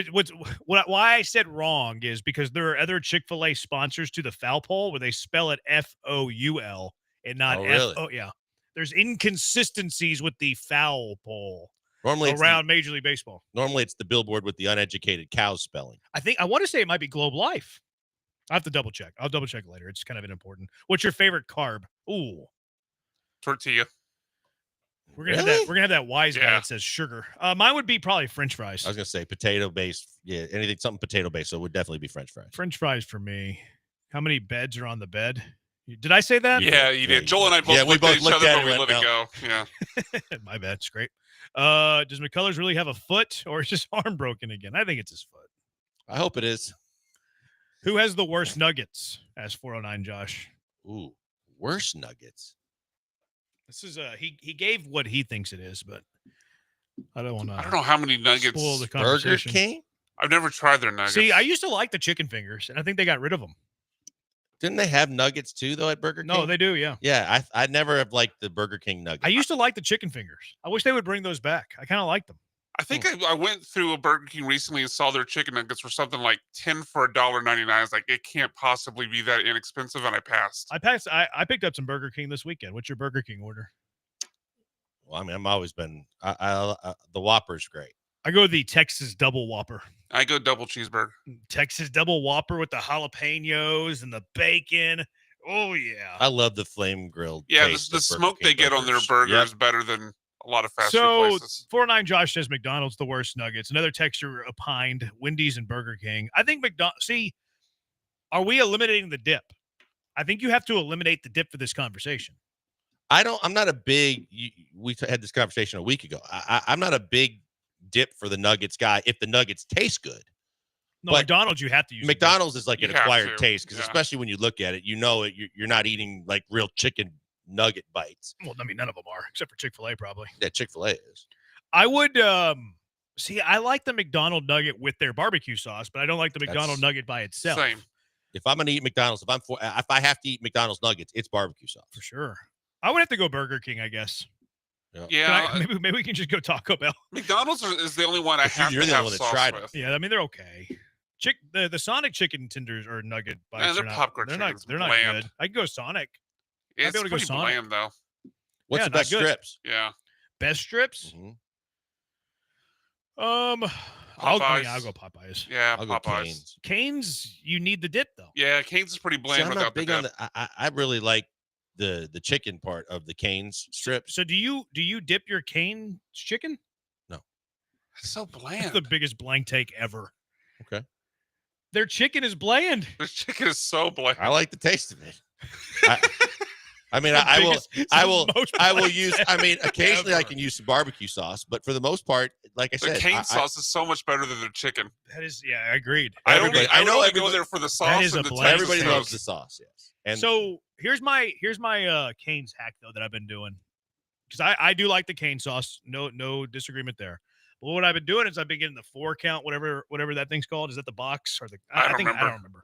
why I said wrong is because there are other Chick-fil-A sponsors to the foul pole where they spell it Foul and not really? F-O. Yeah. There's inconsistencies with the foul pole Normally around Major League Baseball. Normally it's the billboard with the uneducated cows spelling. I want to say it might be Globe Life. I have to double check. I'll double check later. It's kind of important. What's your favorite carb? Ooh. Tortilla. We're gonna have that wise guy that says sugar. Mine would be probably French fries. I was gonna say potato based. Yeah, something potato based. So it would definitely be French fries. French fries for me. How many beds are on the bed? Did I say that? Yeah, you did. Joel and I both looked at each other, but we let it go. Yeah. My bad. It's great. Does McCullers really have a foot, or is his arm broken again? I think it's his foot. I hope it is. Who has the worst nuggets? Asked 409 Josh. Ooh, worst nuggets. This is he gave what he thinks it is, but I don't want to. I don't know how many nuggets. Spoil the Burger conversation. King? I've never tried their nuggets. See, I used to like the chicken fingers, and I think they got rid of them. Didn't they have nuggets too, though, at Burger King? No, they do, yeah. Yeah, I never have liked the Burger King nuggets. I used to like the chicken fingers. I wish they would bring those back. I kind of like them. I think I went through a Burger King recently and saw their chicken nuggets for something like 10 for $1.99. I was like, it can't possibly be that inexpensive, and I passed. I picked up some Burger King this weekend. What's your Burger King order? Well, I mean, I've always been the Whopper's great. I go the Texas Double Whopper. I go double cheeseburger. Texas Double Whopper with the jalapenos and the bacon. Oh yeah. I love the flame grilled. Yeah, taste the of Burger smoke King they get on their burger is better than a lot of fast food places. 409 Josh says McDonald's the worst nuggets. Another texter opined Wendy's and Burger King. I think McDonald's. See, are we eliminating the dip? I think you have to eliminate the dip for this conversation. I'm not a big. We had this conversation a week ago. I'm not a big dip for the nuggets guy if the nuggets taste good. No, But McDonald's you have to use. McDonald's is like You an have acquired to, taste because especially when you look at it, you know it. You're not eating like real chicken nugget bites. Well, I mean, none of them are except for Chick-fil-A, probably. Yeah, Chick-fil-A is. I would see. I like the McDonald nugget with their barbecue sauce, but I don't like the McDonald nugget by itself. Same. If I'm gonna eat McDonald's, if I have to eat McDonald's nuggets, it's barbecue sauce For sure. I would have to go Burger King, I guess. Yeah. Maybe we can just go Taco Bell. McDonald's is the only one I have you're to the have one that sauce tried with. Yeah, I mean they're okay. The Sonic chicken tenders or nugget bites. their are not, popcorn they're not chicken's they're not bland. good. I can go Sonic. It's be able to go pretty Sonic. bland though. What's Yeah, the not best good. strips? Yeah. Best strips? Mhm. I'll Popeyes. go Popeyes. Yeah, I'll go Popeyes. Cane's. Cane's, you need the dip though. Yeah, Cane's is pretty See, bland I'm without not big the on dip. I really like the chicken part of the Cane's strips. So do you dip your Cane's chicken? It's so That's bland. the biggest blank take ever. Okay. Their chicken is bland. The chicken is so bland. I like the taste of it. I mean, I will use. I mean, occasionally I can use some barbecue sauce, but for the most part, like I The said, cane sauce is so much better than their chicken. That is, yeah, I agreed. I know only everybody- go there for the sauce. That is and a the bland Texas everybody toast. loves the sauce. Yes. And So here's my Cane's hack though that I've been doing, because I do like the cane sauce. No disagreement there. But what I've been doing is I've been getting the 4 count, whatever that thing's called. Is that the box or the? I don't remember.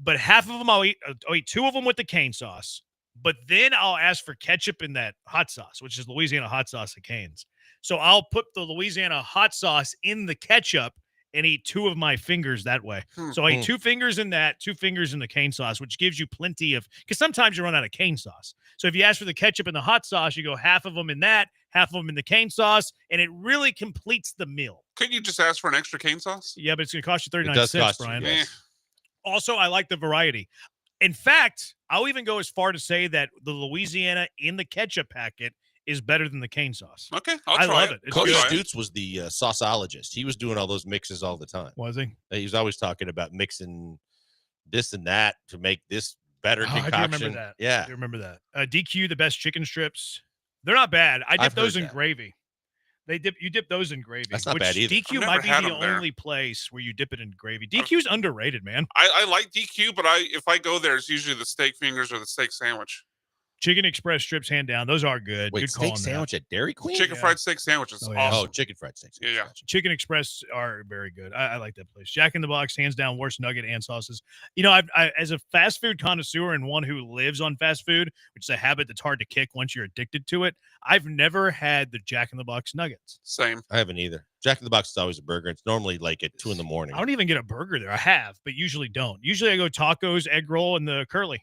But half of them I'll eat 2 of them with the cane sauce. But then I'll ask for ketchup in that hot sauce, which is Louisiana hot sauce at Cane's. So I'll put the Louisiana hot sauce in the ketchup and eat 2 of my fingers that way. So I eat 2 fingers in that, 2 fingers in the cane sauce, which gives you plenty of, because sometimes you run out of cane sauce. So if you ask for the ketchup and the hot sauce, you go half of them in that, half of them in the cane sauce, and it really completes the meal. Couldn't you just ask for an extra cane sauce? Yeah, but it's going to cost you 39 does cents, cost you, Brian. yes. Also, I like the variety. In fact, I'll even go as far to say that the Louisiana in the ketchup packet is better than the cane sauce. Okay, I love it. It's Cody good. Stutes was the sauceologist. He was doing all those mixes all the time. Was he? He was always talking about mixing this and that to make this better Oh, concoction. I do remember that. Yeah. I do remember that. DQ, the best chicken strips. They're not bad. I dip I've those heard in that. gravy. You dip those in gravy. That's not which bad either. DQ I've might never be had the them there. only place where you dip it in gravy. DQ's underrated, man. I like DQ, but if I go there, it's usually the steak fingers or the steak sandwich. Chicken Express strips, hand down. Those are good. Wait, good call steak on that. sandwich at Dairy Queen? Chicken fried steak sandwich is Oh, yeah. awesome. Oh, chicken fried steak. Yeah. Chicken Express are very good. I like that place. Jack in the Box, hands down, worst nugget and sauces. You know, I as a fast food connoisseur and one who lives on fast food, which is a habit that's hard to kick once you're addicted to it, I've never had the Jack in the Box nuggets. Same. I haven't either. Jack in the Box is always a burger. It's normally like at 2 a.m. I don't even get a burger there. I have, but usually don't. Usually I go tacos, egg roll, and the curly.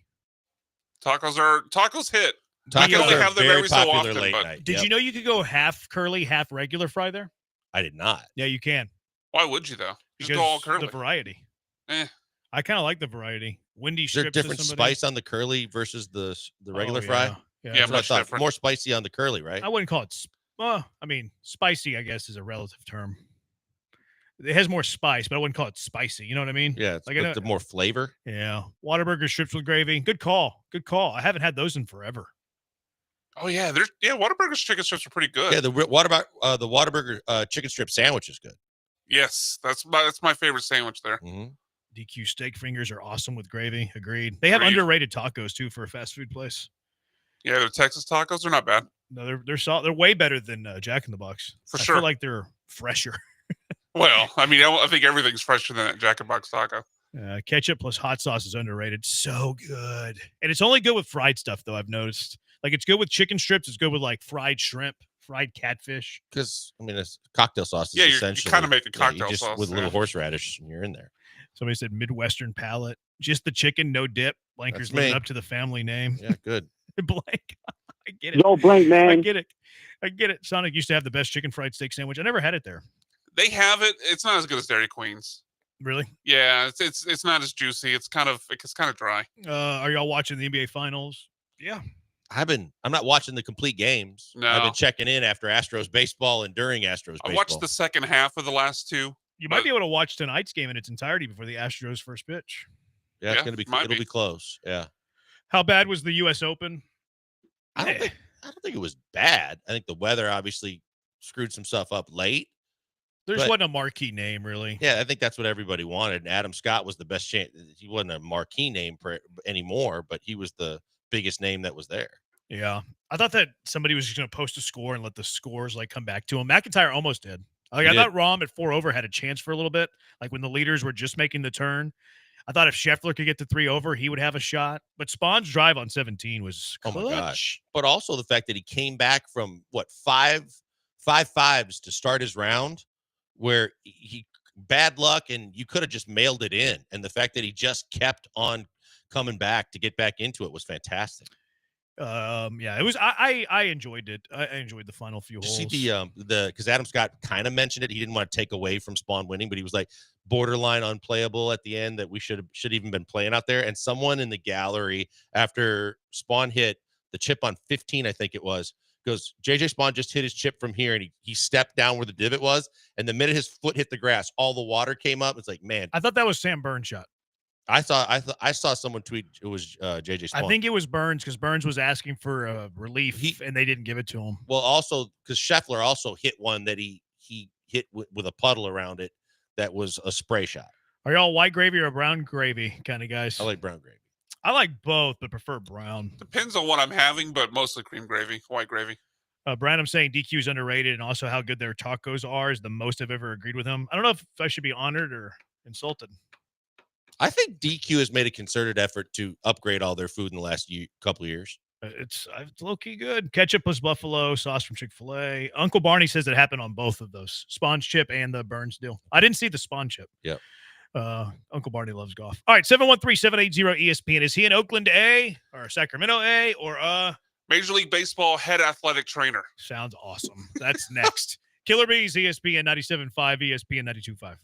Tacos hit. Tacos We only are have them very every so popular often, late but night. Did Yep. you know you could go half curly, half regular fry there? I did not. Yeah, you can. why would you though? Just Because go all curly. the variety. Eh. I kind of like the variety. Windy Is there strips. to different somebody. spice on the curly versus the regular Oh, fry? yeah. Yeah, That's what I much thought. different. More spicy on the curly, right? I wouldn't call it. Well, I mean, spicy, I guess, is a relative term. It has more spice, but I wouldn't call it spicy. You know what I mean? Yeah, it's Like, I know- the more flavor. Yeah. Whataburger strips with gravy. Good call. Good call. I haven't had those in forever. Oh yeah, Whataburger's chicken strips are pretty good. Yeah, the Whataburger chicken strip sandwich is good. Yes, that's my favorite sandwich there. Mm-hmm. DQ steak fingers are awesome with gravy. Agreed. They have Agreed. underrated tacos too for a fast food place. Yeah, the Texas tacos are not bad. No, they're solid. They're way better than Jack in the Box. For I sure. feel like they're fresher. Well, I mean, I think everything's fresher than that Jack in the Box taco. Ketchup plus hot sauce is underrated. So good. And it's only good with fried stuff, though, I've noticed. Like, it's good with chicken strips. It's good with, like, fried shrimp, fried catfish. Because, I mean, it's cocktail sauce is Yeah, you essentially. kinda make a yeah, you cocktail just, sauce, with a little yeah. horseradish, and you're in there. Somebody said Midwestern palate. Just the chicken, no dip. Blanker's That's living me. up to the family name. Yeah, good. Blank. I get it. Yo, Blank, man. I get it. Sonic used to have the best chicken fried steak sandwich. I never had it there. They have it. It's not as good as Dairy Queen's. Really? Yeah, it's not as juicy. It's kind of dry. Are y'all watching the NBA Finals? Yeah. I'm not watching the complete games. No. I've been checking in after Astros baseball and during Astros I baseball. watched the second half of the last two. You might be able to watch tonight's game in its entirety before the Astros' first pitch. Yeah, it's Yeah, gonna be. might It'll be. be close. Yeah. How bad was the U.S. Open? I don't think it was bad. I think the weather obviously screwed some stuff up late. There's But- wasn't a marquee name, really. Yeah, I think that's what everybody wanted. And Adam Scott was the best chance. He wasn't a marquee name anymore, but he was the biggest name that was there. Yeah. I thought that somebody was just going to post a score and let the scores like come back to him. McIntyre almost did. Like, I He thought Rahm at 4 over had a chance for a little bit. Like when the leaders were just making the turn. I thought if Scheffler could get to 3 over, he would have a shot. But Spawn's drive on 17 was Oh clutch. my gosh! But also the fact that he came back from five fives to start his round, where he bad luck and you could have just mailed it in, and the fact that he just kept on coming back to get back into it was fantastic. Yeah, it was. I enjoyed it. I enjoyed the final few Did holes. you see the because Adam Scott kind of mentioned it. He didn't want to take away from Spawn winning, but he was like borderline unplayable at the end that we should even been playing out there. And someone in the gallery after Spawn hit the chip on 15, I think it was, goes, JJ Spawn just hit his chip from here, and he stepped down where the divot was, and the minute his foot hit the grass, all the water came up. It's like, man, I thought that was Sam Burns' shot. I saw someone tweet it was JJ Spawn. I think it was Burns because Burns was asking for relief and they didn't give it to him. Well, also because Scheffler also hit one that he hit with a puddle around it that was a spray shot. Are y'all white gravy or brown gravy kind of guys? I like brown gravy. I like both, but prefer brown. Depends on what I'm having, but mostly cream gravy, white gravy. Brandon saying DQ is underrated and also how good their tacos are is the most I've ever agreed with him. I don't know if I should be honored or insulted. I think DQ has made a concerted effort to upgrade all their food in the last couple of years. It's low-key good. Ketchup plus buffalo, sauce from Chick-fil-A. Uncle Barney says it happened on both of those, Spawn's chip and the Burns deal. I didn't see the Spawn chip. Yeah. Uncle Barney loves golf. All right, 713-780-ESPN. Is he an Oakland A or a Sacramento A or Major League Baseball head athletic trainer? Sounds awesome. That's next. Killer Bees, ESPN 97.5, ESPN 92.5.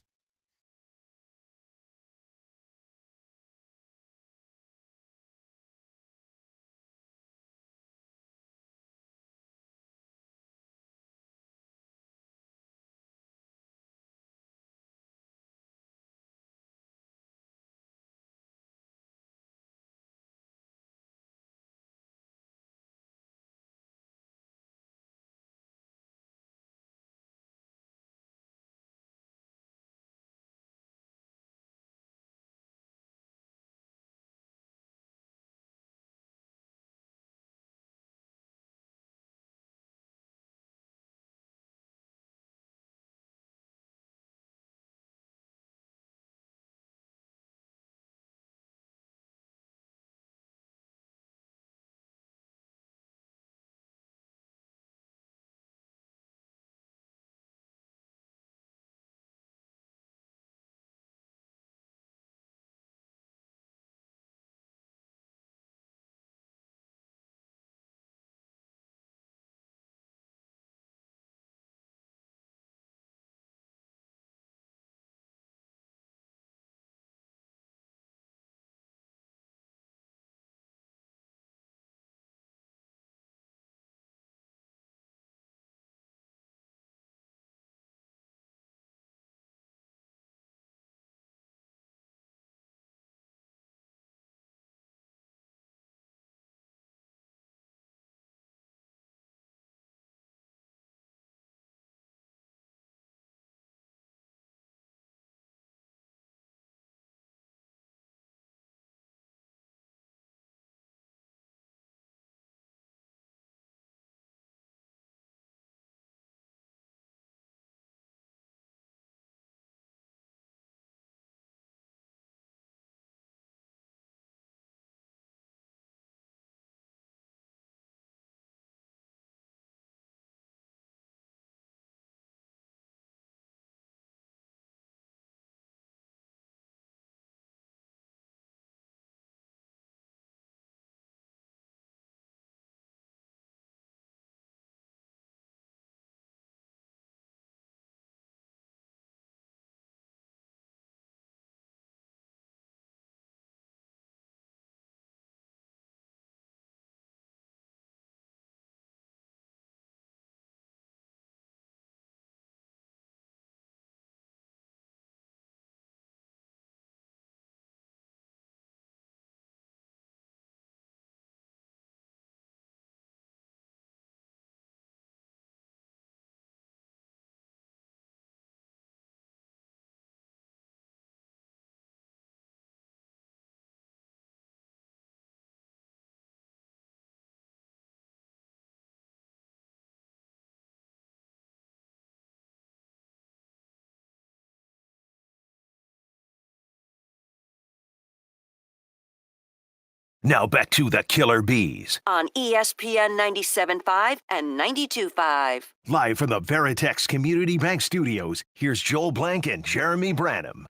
Now back to the Killer Bees, On ESPN 97.5 and 92.5. live from the Veritex Community Bank Studios. Here's Joel Blank and Jeremy Branham.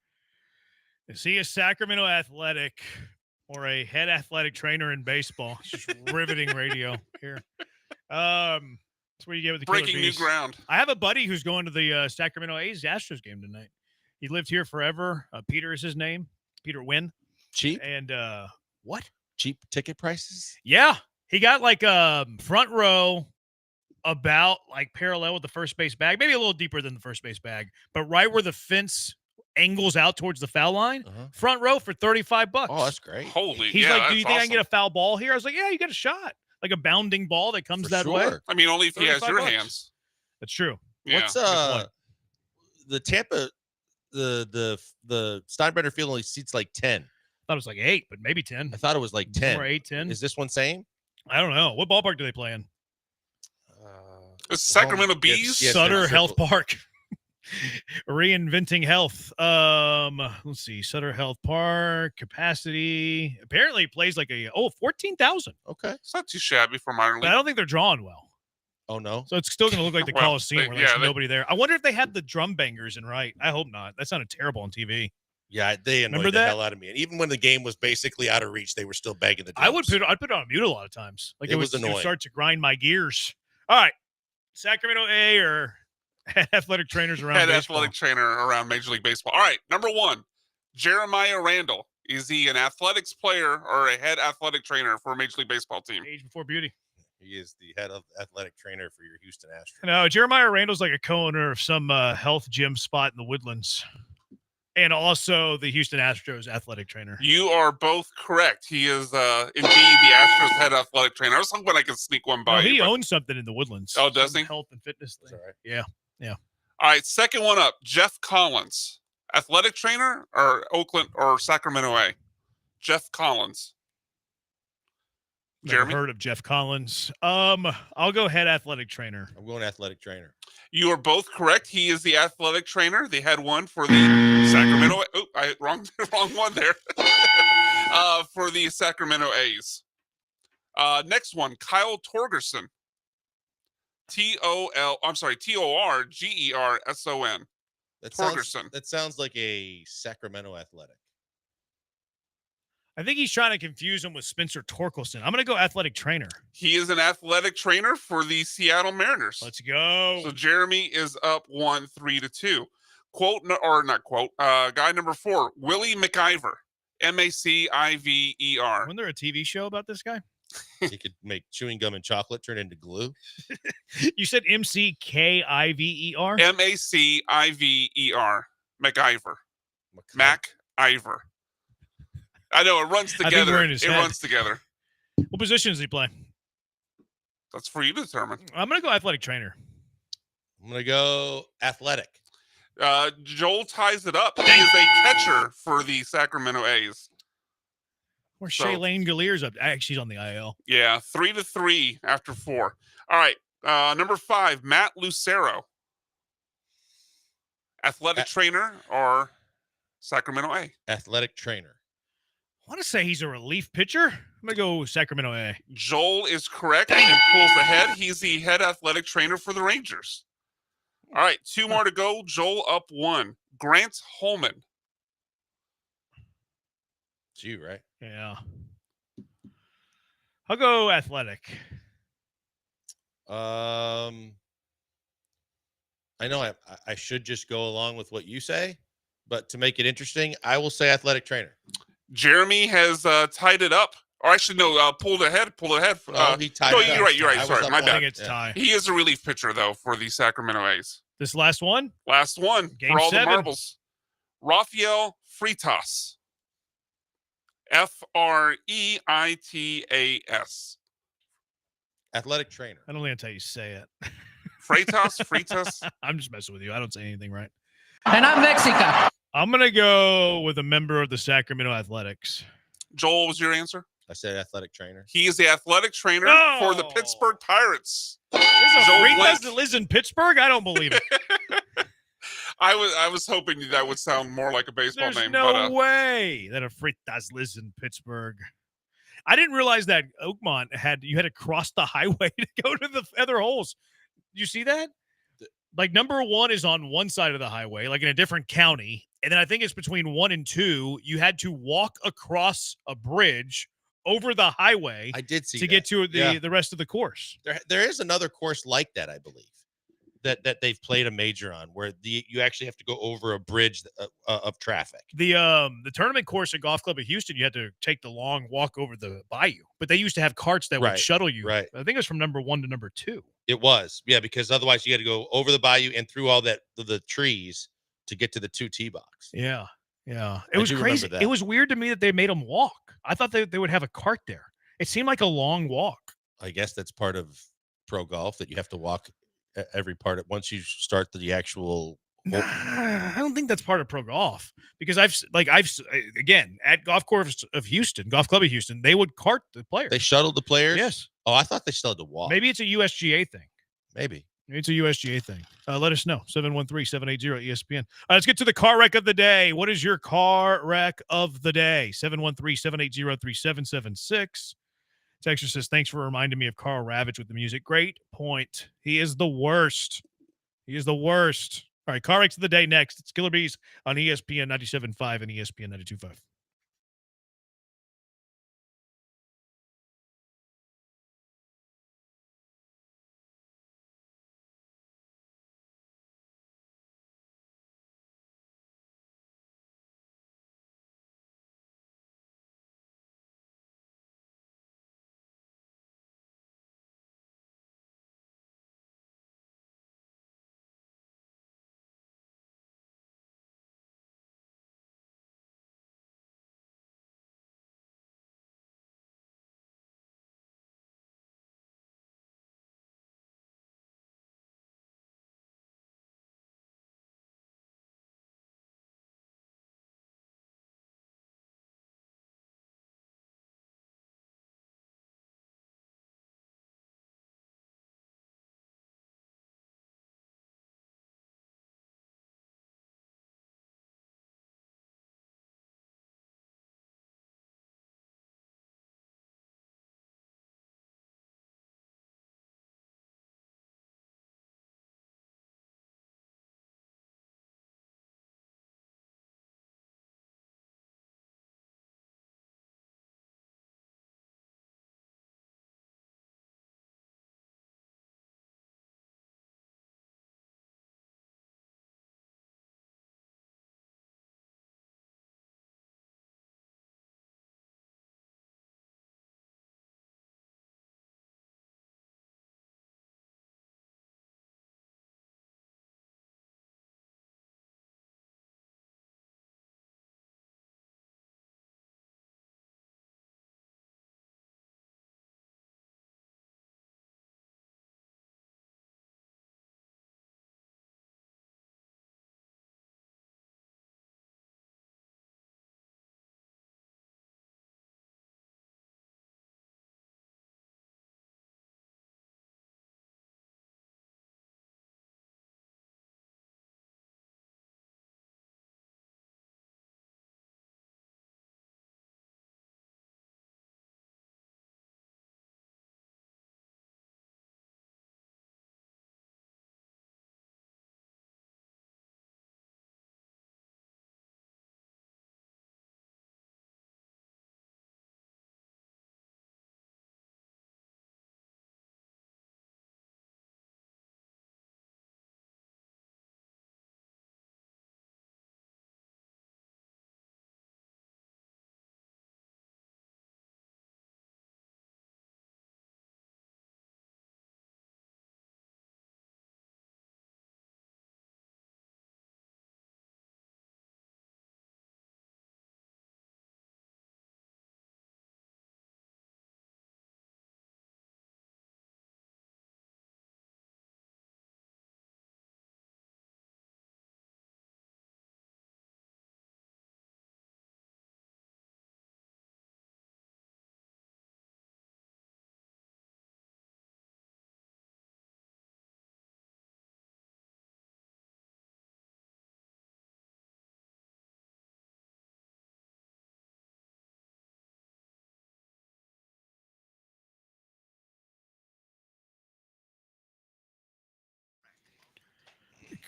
Is he a Sacramento Athletic or a head athletic trainer in baseball. It's just riveting radio here. That's what you get with the Killer Breaking new Bees. ground. I have a buddy who's going to the Sacramento A's Astros game tonight. He lived here forever. Peter is his name. Peter Wynn. Cheap? And what? Cheap ticket prices? Yeah. He got like front row about like parallel with the first base bag, maybe a little deeper than the first base bag, but right where the fence angles out towards the foul line, front row for $35. Oh, that's great. Holy, He's yeah, like, do you that's think I can get a awesome. foul ball here? I was like, yeah, you got a shot. Like a bounding ball that comes For that way. sure. I mean, only if he has your $35. hands. That's true. Yeah. What's the Tampa the Steinbrenner Field only seats like 10. I thought it was like 8, but maybe 10. I thought it was like 10. Or 8, 10. Is this one same? I don't know. What ballpark do they play in? The Sacramento Bees? Yes, Sutter Circle. Health Park. Reinventing health. Let's see. Sutter Health Park capacity. Apparently it plays like 14,000. Okay. It's not too shabby for minor league. But I don't think they're drawing well. Oh no. So it's still going to look like the Well, Coliseum where there's yeah, nobody there. I wonder if they had the drum bangers in right. I hope not. That sounded terrible on TV. Yeah, they annoyed Remember the that? hell out of me. And even when the game was basically out of reach, they were still banging the drums. I'd put it on mute a lot of times. Like It it was would annoying. start to grind my gears. All right. Sacramento A or athletic trainers around Head baseball. athletic trainer around Major League Baseball. All right, number 1, Jeremiah Randall. Is he an athletics player or a head athletic trainer for a Major League Baseball team? Age before beauty. He is the head of athletic trainer for your Houston Astros. No, Jeremiah Randall's like a co-owner of some health gym spot in the Woodlands. And also the Houston Astros athletic trainer. You are both correct. He is indeed the Astros head athletic trainer. I was hoping I could sneak one by No, he you. but- owns something in the Woodlands. Oh, does Some he? Health and fitness thing. All right. Yeah. Yeah. All right, second one up, Jeff Collins. Athletic trainer or Oakland or Sacramento A? Jeff Collins. Never Jeremy? heard of Jeff Collins. I'll go head athletic trainer. I'm going athletic trainer. You are both correct. He is the athletic trainer. They had one for the Sacramento. Wrong one there. For the Sacramento A's. Next one, Kyle Torgerson. Torgerson. That sounds like a Sacramento athletic. I think he's trying to confuse him with Spencer Torkelson. I'm going to go athletic trainer. He is an athletic trainer for the Seattle Mariners. Let's go. So Jeremy is up 3-2. Guy number 4, Willie McIver. MACIVER. Wasn't there a TV show about this guy? He could make chewing gum and chocolate turn into glue. You said MCKIVER? MACIVER. McIver. MacIver. I know it runs I think together. we're in his It head. runs together. What position does he play? That's for you to determine. I'm going to go athletic trainer. I'm going to go athletic. Joel ties it up. He is a catcher for the Sacramento A's. Where's So- Shailene Galier's up? Actually, she's on the IL. Yeah, 3-3 after 4. All right, number 5, Matt Lucero. Athletic trainer or Sacramento A? Athletic trainer. I want to say he's a relief pitcher. I'm going to go Sacramento A. Joel is correct and pulls ahead. He's the head athletic trainer for the Rangers. All right, 2 more to go. Joel up 1. Grant Holman. It's you, right? Yeah. I'll go athletic. I know I should just go along with what you say, but to make it interesting, I will say athletic trainer. Jeremy has tied it up. Or actually, no, pulled ahead. He tied no, it up. you're right. I was Sorry, up my one. bad. I think it's tie. He is a relief pitcher, though, for the Sacramento A's. This last one? Last one Game for all 7. the marbles. Rafael Freitas. Freitas. Athletic trainer. I don't think that's how you say it. Freitas. I'm just messing with you. I don't say anything right. And I'm Mexican. I'm going to go with a member of the Sacramento Athletics. Joel, was your answer? I said athletic trainer. He is the athletic trainer for the Pittsburgh Pirates. There's a Joel Freitas Blank. that lives in Pittsburgh? I don't believe it. I was hoping that would sound more like a baseball There's name. no but, way that a Freitas lives in Pittsburgh. I didn't realize that Oakmont you had to cross the highway to go to the other holes. Did you see that? like number 1 is on one side of the highway, like in a different county. And then I think it's between 1 and 2. You had to walk across a bridge over the highway. I did see to that. get to Yeah. the rest of the course. There is another course like that, I believe, that they've played a major on, where you actually have to go over a bridge of traffic. The tournament course at Golf Club of Houston, you had to take the long walk over the bayou, but they used to have carts that would Right, shuttle you. right. I think it was from number 1 to number 2. It was, yeah, because otherwise you had to go over the bayou and through all the trees to get to the 2 tee box. Yeah. Yeah. It I was do crazy. remember that. It was weird to me that they made them walk. I thought they would have a cart there. It seemed like a long walk. I guess that's part of pro golf, that you have to walk every part once you start the actual. I don't think that's part of pro golf, because again, at Golf Course of Houston, Golf Club of Houston, they would cart the players. They shuttled the players? Yes. Oh, I thought they still had to walk. Maybe it's a USGA thing. Maybe. It's a USGA thing. Let us know. 713-780-ESPN. Let's get to the car wreck of the day. What is your car wreck of the day? 713-780-3776. Texture says, thanks for reminding me of Carl Ravitch with the music. Great point. He is the worst. He is the worst. All right, car wrecks of the day next. It's Killer Bees on ESPN 97.5 and ESPN 92.5.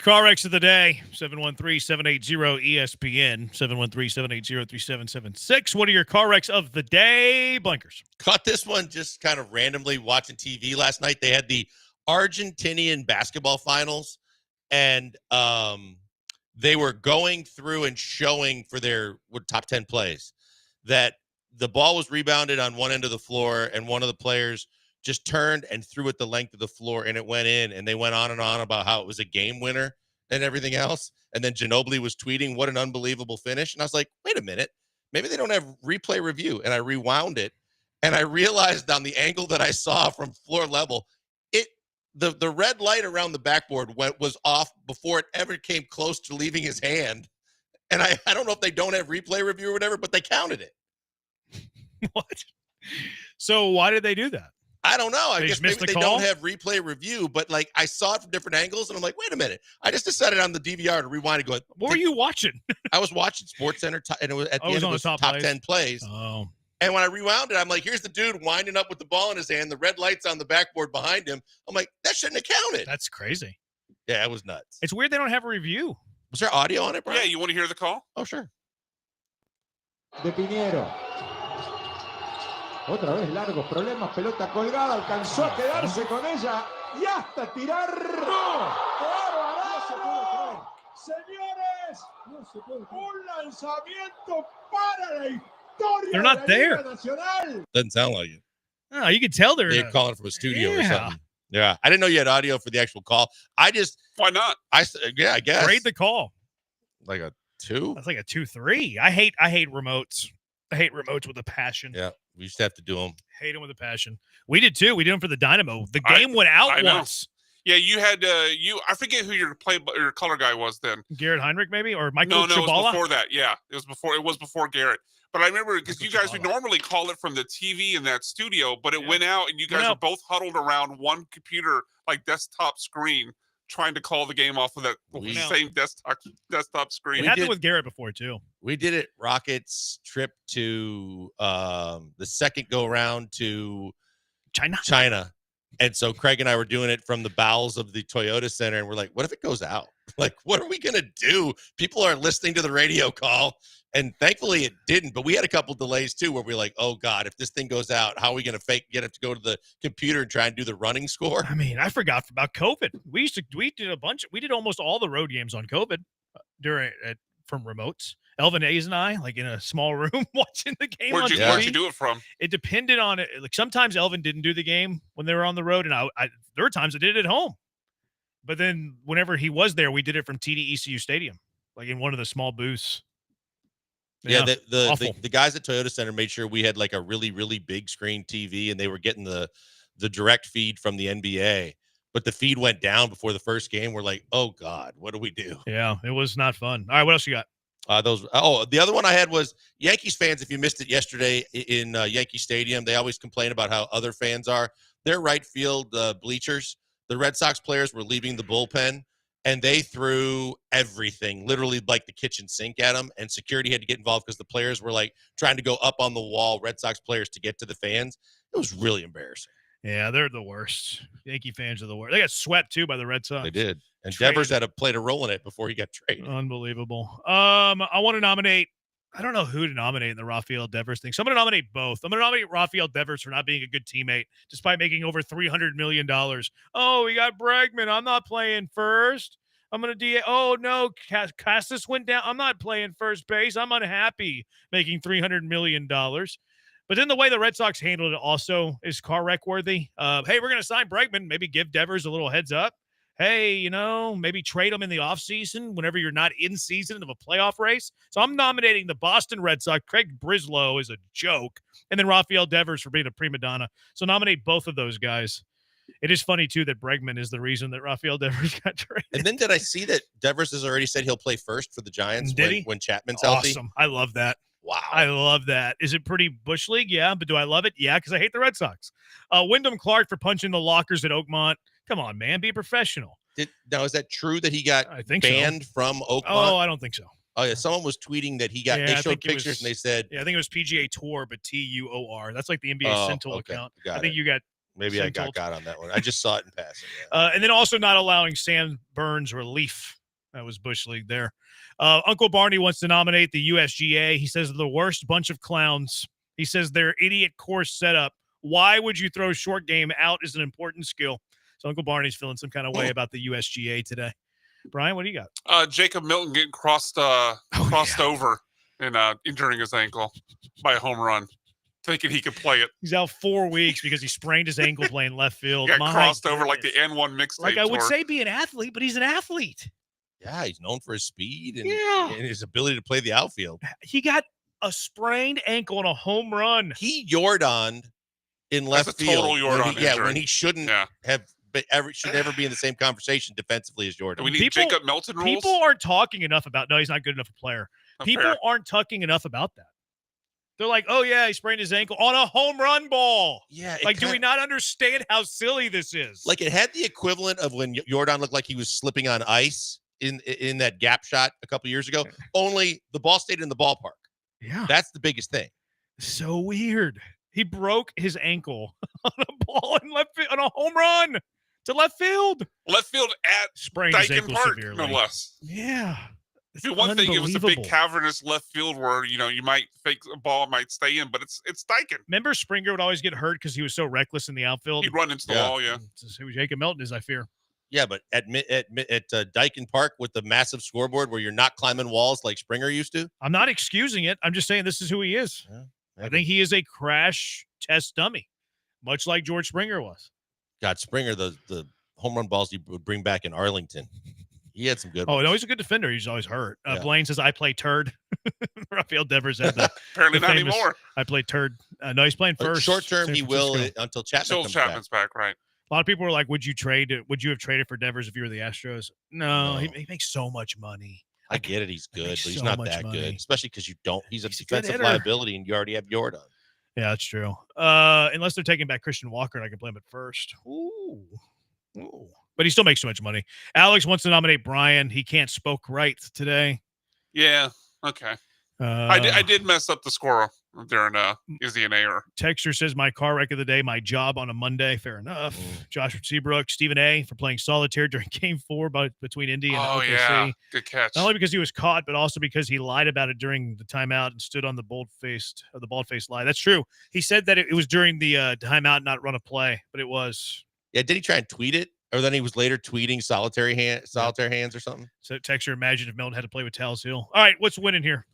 Car wrecks of the day, 713-780-ESPN, 713-780-3776. What are your car wrecks of the day, Blankers? Caught this one just kind of randomly watching TV last night. They had the Argentinian basketball finals, and they were going through and showing for their top 10 plays that the ball was rebounded on one end of the floor, and one of the players just turned and threw it the length of the floor, and it went in, and they went on and on about how it was a game winner and everything else. And then Ginobili was tweeting, what an unbelievable finish. And I was like, wait a minute, maybe they don't have replay review. And I rewound it, and I realized on the angle that I saw from floor level, the red light around the backboard was off before it ever came close to leaving his hand. And I don't know if they don't have replay review or whatever, but they counted it. What? So why did they do that? I don't know. I guess maybe they call? don't have replay review, but like I saw it from different angles, and I'm like, wait a minute. I just decided on the DVR to rewind and go. What were you watching? I was watching SportsCenter, and it was at the end of the top 10 plays. Oh. And when I rewound it, I'm like, here's the dude winding up with the ball in his hand, the red lights on the backboard behind him. I'm like, that shouldn't have counted. That's crazy. Yeah, it was nuts. It's weird they don't have a review. Was there audio on it, Brian? Yeah, you want to hear the call? Oh, sure. De Piñero. Otra vez largos problemas, pelota colgada, alcanzó a quedarse con ella y hasta tirar. ¡No! Señores, un lanzamiento para la historia. They're not de la there. Liga Nacional. Doesn't sound like it. Oh, you can tell They're calling from a studio or Yeah. something. Yeah, I didn't know you had audio for the actual call. I why not? I guess Grade the call. like a 2. That's like a 2-3. I hate remotes. I hate remotes with a passion. Yeah, we used to have to do them. Hate them with a passion. We did too. We did them for the Dynamo. The game went out I know. once. Yeah, you had I forget who your color guy was then. Garrett Heinrich, maybe, or Michael No, it was Chabala? before that. Yeah, it was before Garrett. But I remember because you guys would normally call it from the TV in that studio, but it went out, and you guys were both huddled around one computer, like desktop screen, trying to call the game off of that same desktop screen. It happened with Garrett before too. We did it Rockets trip to the second go around to China. And so Craig and I were doing it from the bowels of the Toyota Center, and we're like, what if it goes out? Like, what are we going to do? People are listening to the radio call, and thankfully it didn't, but we had a couple delays too where we're like, oh God, if this thing goes out, how are we going to get it to go to the computer and try and do the running score? I mean, I forgot about COVID. We did almost all the road games on COVID from remotes. Elvin Hayes and I, like in a small room watching the game. Where'd you do it from? It depended on it. Like sometimes Elvin didn't do the game when they were on the road, and I there were times I did it at home. But then whenever he was there, we did it from TD-ECU Stadium, like in one of the small booths. Yeah, the guys at Toyota Center made sure we had like a really, really big screen TV, and they were getting the direct feed from the NBA. But the feed went down before the first game. We're like, oh God, what do we do? Yeah, it was not fun. All right, what else you got? The other one I had was Yankees fans. If you missed it yesterday in Yankee Stadium, they always complain about how other fans are. Their right field bleachers, the Red Sox players were leaving the bullpen, and they threw everything, literally like the kitchen sink at them, and security had to get involved because the players were like trying to go up on the wall, Red Sox players, to get to the fans. It was really embarrassing. Yeah, they're the worst. Yankee fans are the worst. They got swept too by the Red Sox. They did. And Devers played a role in it before he got traded. Unbelievable. I want to nominate. I don't know who to nominate in the Rafael Devers thing. So I'm going to nominate both. I'm going to nominate Rafael Devers for not being a good teammate, despite making over $300 million. Oh, we got Bregman. I'm not playing first. I'm going to Oh, no. Cassis went down. I'm not playing first base. I'm unhappy making $300 million. But then the way the Red Sox handled it also is car wreck worthy. Hey, we're going to sign Bregman. Maybe give Devers a little heads up. Hey, maybe trade him in the offseason whenever you're not in season of a playoff race. So I'm nominating the Boston Red Sox. Craig Brislow is a joke. And then Rafael Devers for being a prima donna. So nominate both of those guys. It is funny, too, that Bregman is the reason that Rafael Devers got traded. And then did I see that Devers has already said he'll play first for the Giants when Chapman's healthy? Awesome. I love that. Wow. I love that. Is it pretty Bush League? Yeah. But do I love it? Yeah, because I hate the Red Sox. Wyndham Clark for punching the lockers at Oakmont. Come on, man. Be a professional. Now, is that true that he got banned from Oakmont? Oh, I don't think so. Oh, yeah. Someone was tweeting that he got they showed pictures and they said. Yeah, I think it was PGA Tour, but TUOR. That's like the NBA Central account. I think you got. Maybe I got on that one. I just saw it in passing. And then also not allowing Sam Burns relief That was Bush League there. Uncle Barney wants to nominate the USGA. He says they're the worst bunch of clowns. He says their idiot course setup. Why would you throw short game out as an important skill? So Uncle Barney's feeling some kind of way about the USGA today. Brian, what do you got? Jacob Milton getting crossed over and injuring his ankle by a home run, thinking he could play it. He's out 4 weeks because he sprained his ankle playing left field. Got crossed over like the N1 mixtape. Like I would say be an athlete, but he's an athlete. Yeah, he's known for his speed and his ability to play the outfield. He got a sprained ankle on a home run. He Jordaned in left field. Total Jordan injury. When he shouldn't have should never be in the same conversation defensively as Jordan. Do we need Jacob Milton rules? People aren't talking enough about. No, he's not good enough a player. People aren't talking enough about that. They're like, oh yeah, he sprained his ankle on a home run ball. Yeah, like, do we not understand how silly this is? Like, it had the equivalent of when Jordan looked like he was slipping on ice in that gap shot a couple years ago. Only the ball stayed in the ballpark. Yeah, that's the biggest thing. So weird. He broke his ankle on a ball in left field, on a home run to left field. Left field at Dyken Park, severely. no less. Yeah. If you one thing, it was a big cavernous left field where you might fake a ball might stay in, but it's Dyken. Remember Springer would always get hurt because he was so reckless in the outfield. He'd run into the wall. Yeah, that's who Jacob Milton is, I fear. Yeah, but at Dyken Park with the massive scoreboard where you're not climbing walls like Springer used to. I'm not excusing it. I'm just saying this is who he is. Yeah, I think he is a crash test dummy, much like George Springer was. God, Springer, the home run balls he would bring back in Arlington. He had some good ones. Oh, no, he's a good defender. He's always hurt. Blaine says, I play turd. Rafael Devers had the apparently the not famous, anymore. I play turd. No, he's playing first. Short term, he will until Chapman's back. Right. A lot of people were like, would you have traded for Devers if you were the Astros? No. He makes so much money. I get it. He's good, but he's so not much that money. good, especially because he's a good defensive hitter. liability and you already have Jordan. Yeah, that's true. Unless they're taking back Christian Walker, and I can play him at first. Ooh. But he still makes so much money. Alex wants to nominate Brian. He can't spoke right today. Yeah. Okay. I did mess up the score during Izzy and A. Texture says my car wreck of the day, my job on a Monday. Fair enough. Joshua Seabrook, Stephen A. for playing solitaire during Game 4 between Indy and OKC. Yeah, good catch. Not only because he was caught, but also because he lied about it during the timeout and stood on the bald-faced lie. That's true. He said that it was during the timeout, not run a play, but it was. Yeah, did he try and tweet it? Or then he was later tweeting solitaire hands or something? So Texture, imagine if Milton had to play with Tal's Hill. All right, what's winning here?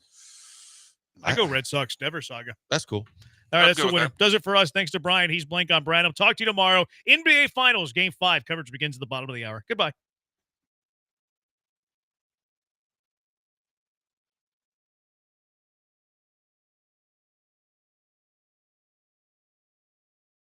I go Red Sox, Never Saga. That's cool. All right, that's the winner. Does it for us. Thanks to Brian. He's Blank on Brad. I'll talk to you tomorrow. NBA Finals, Game 5. Coverage begins at the bottom of the hour. Goodbye.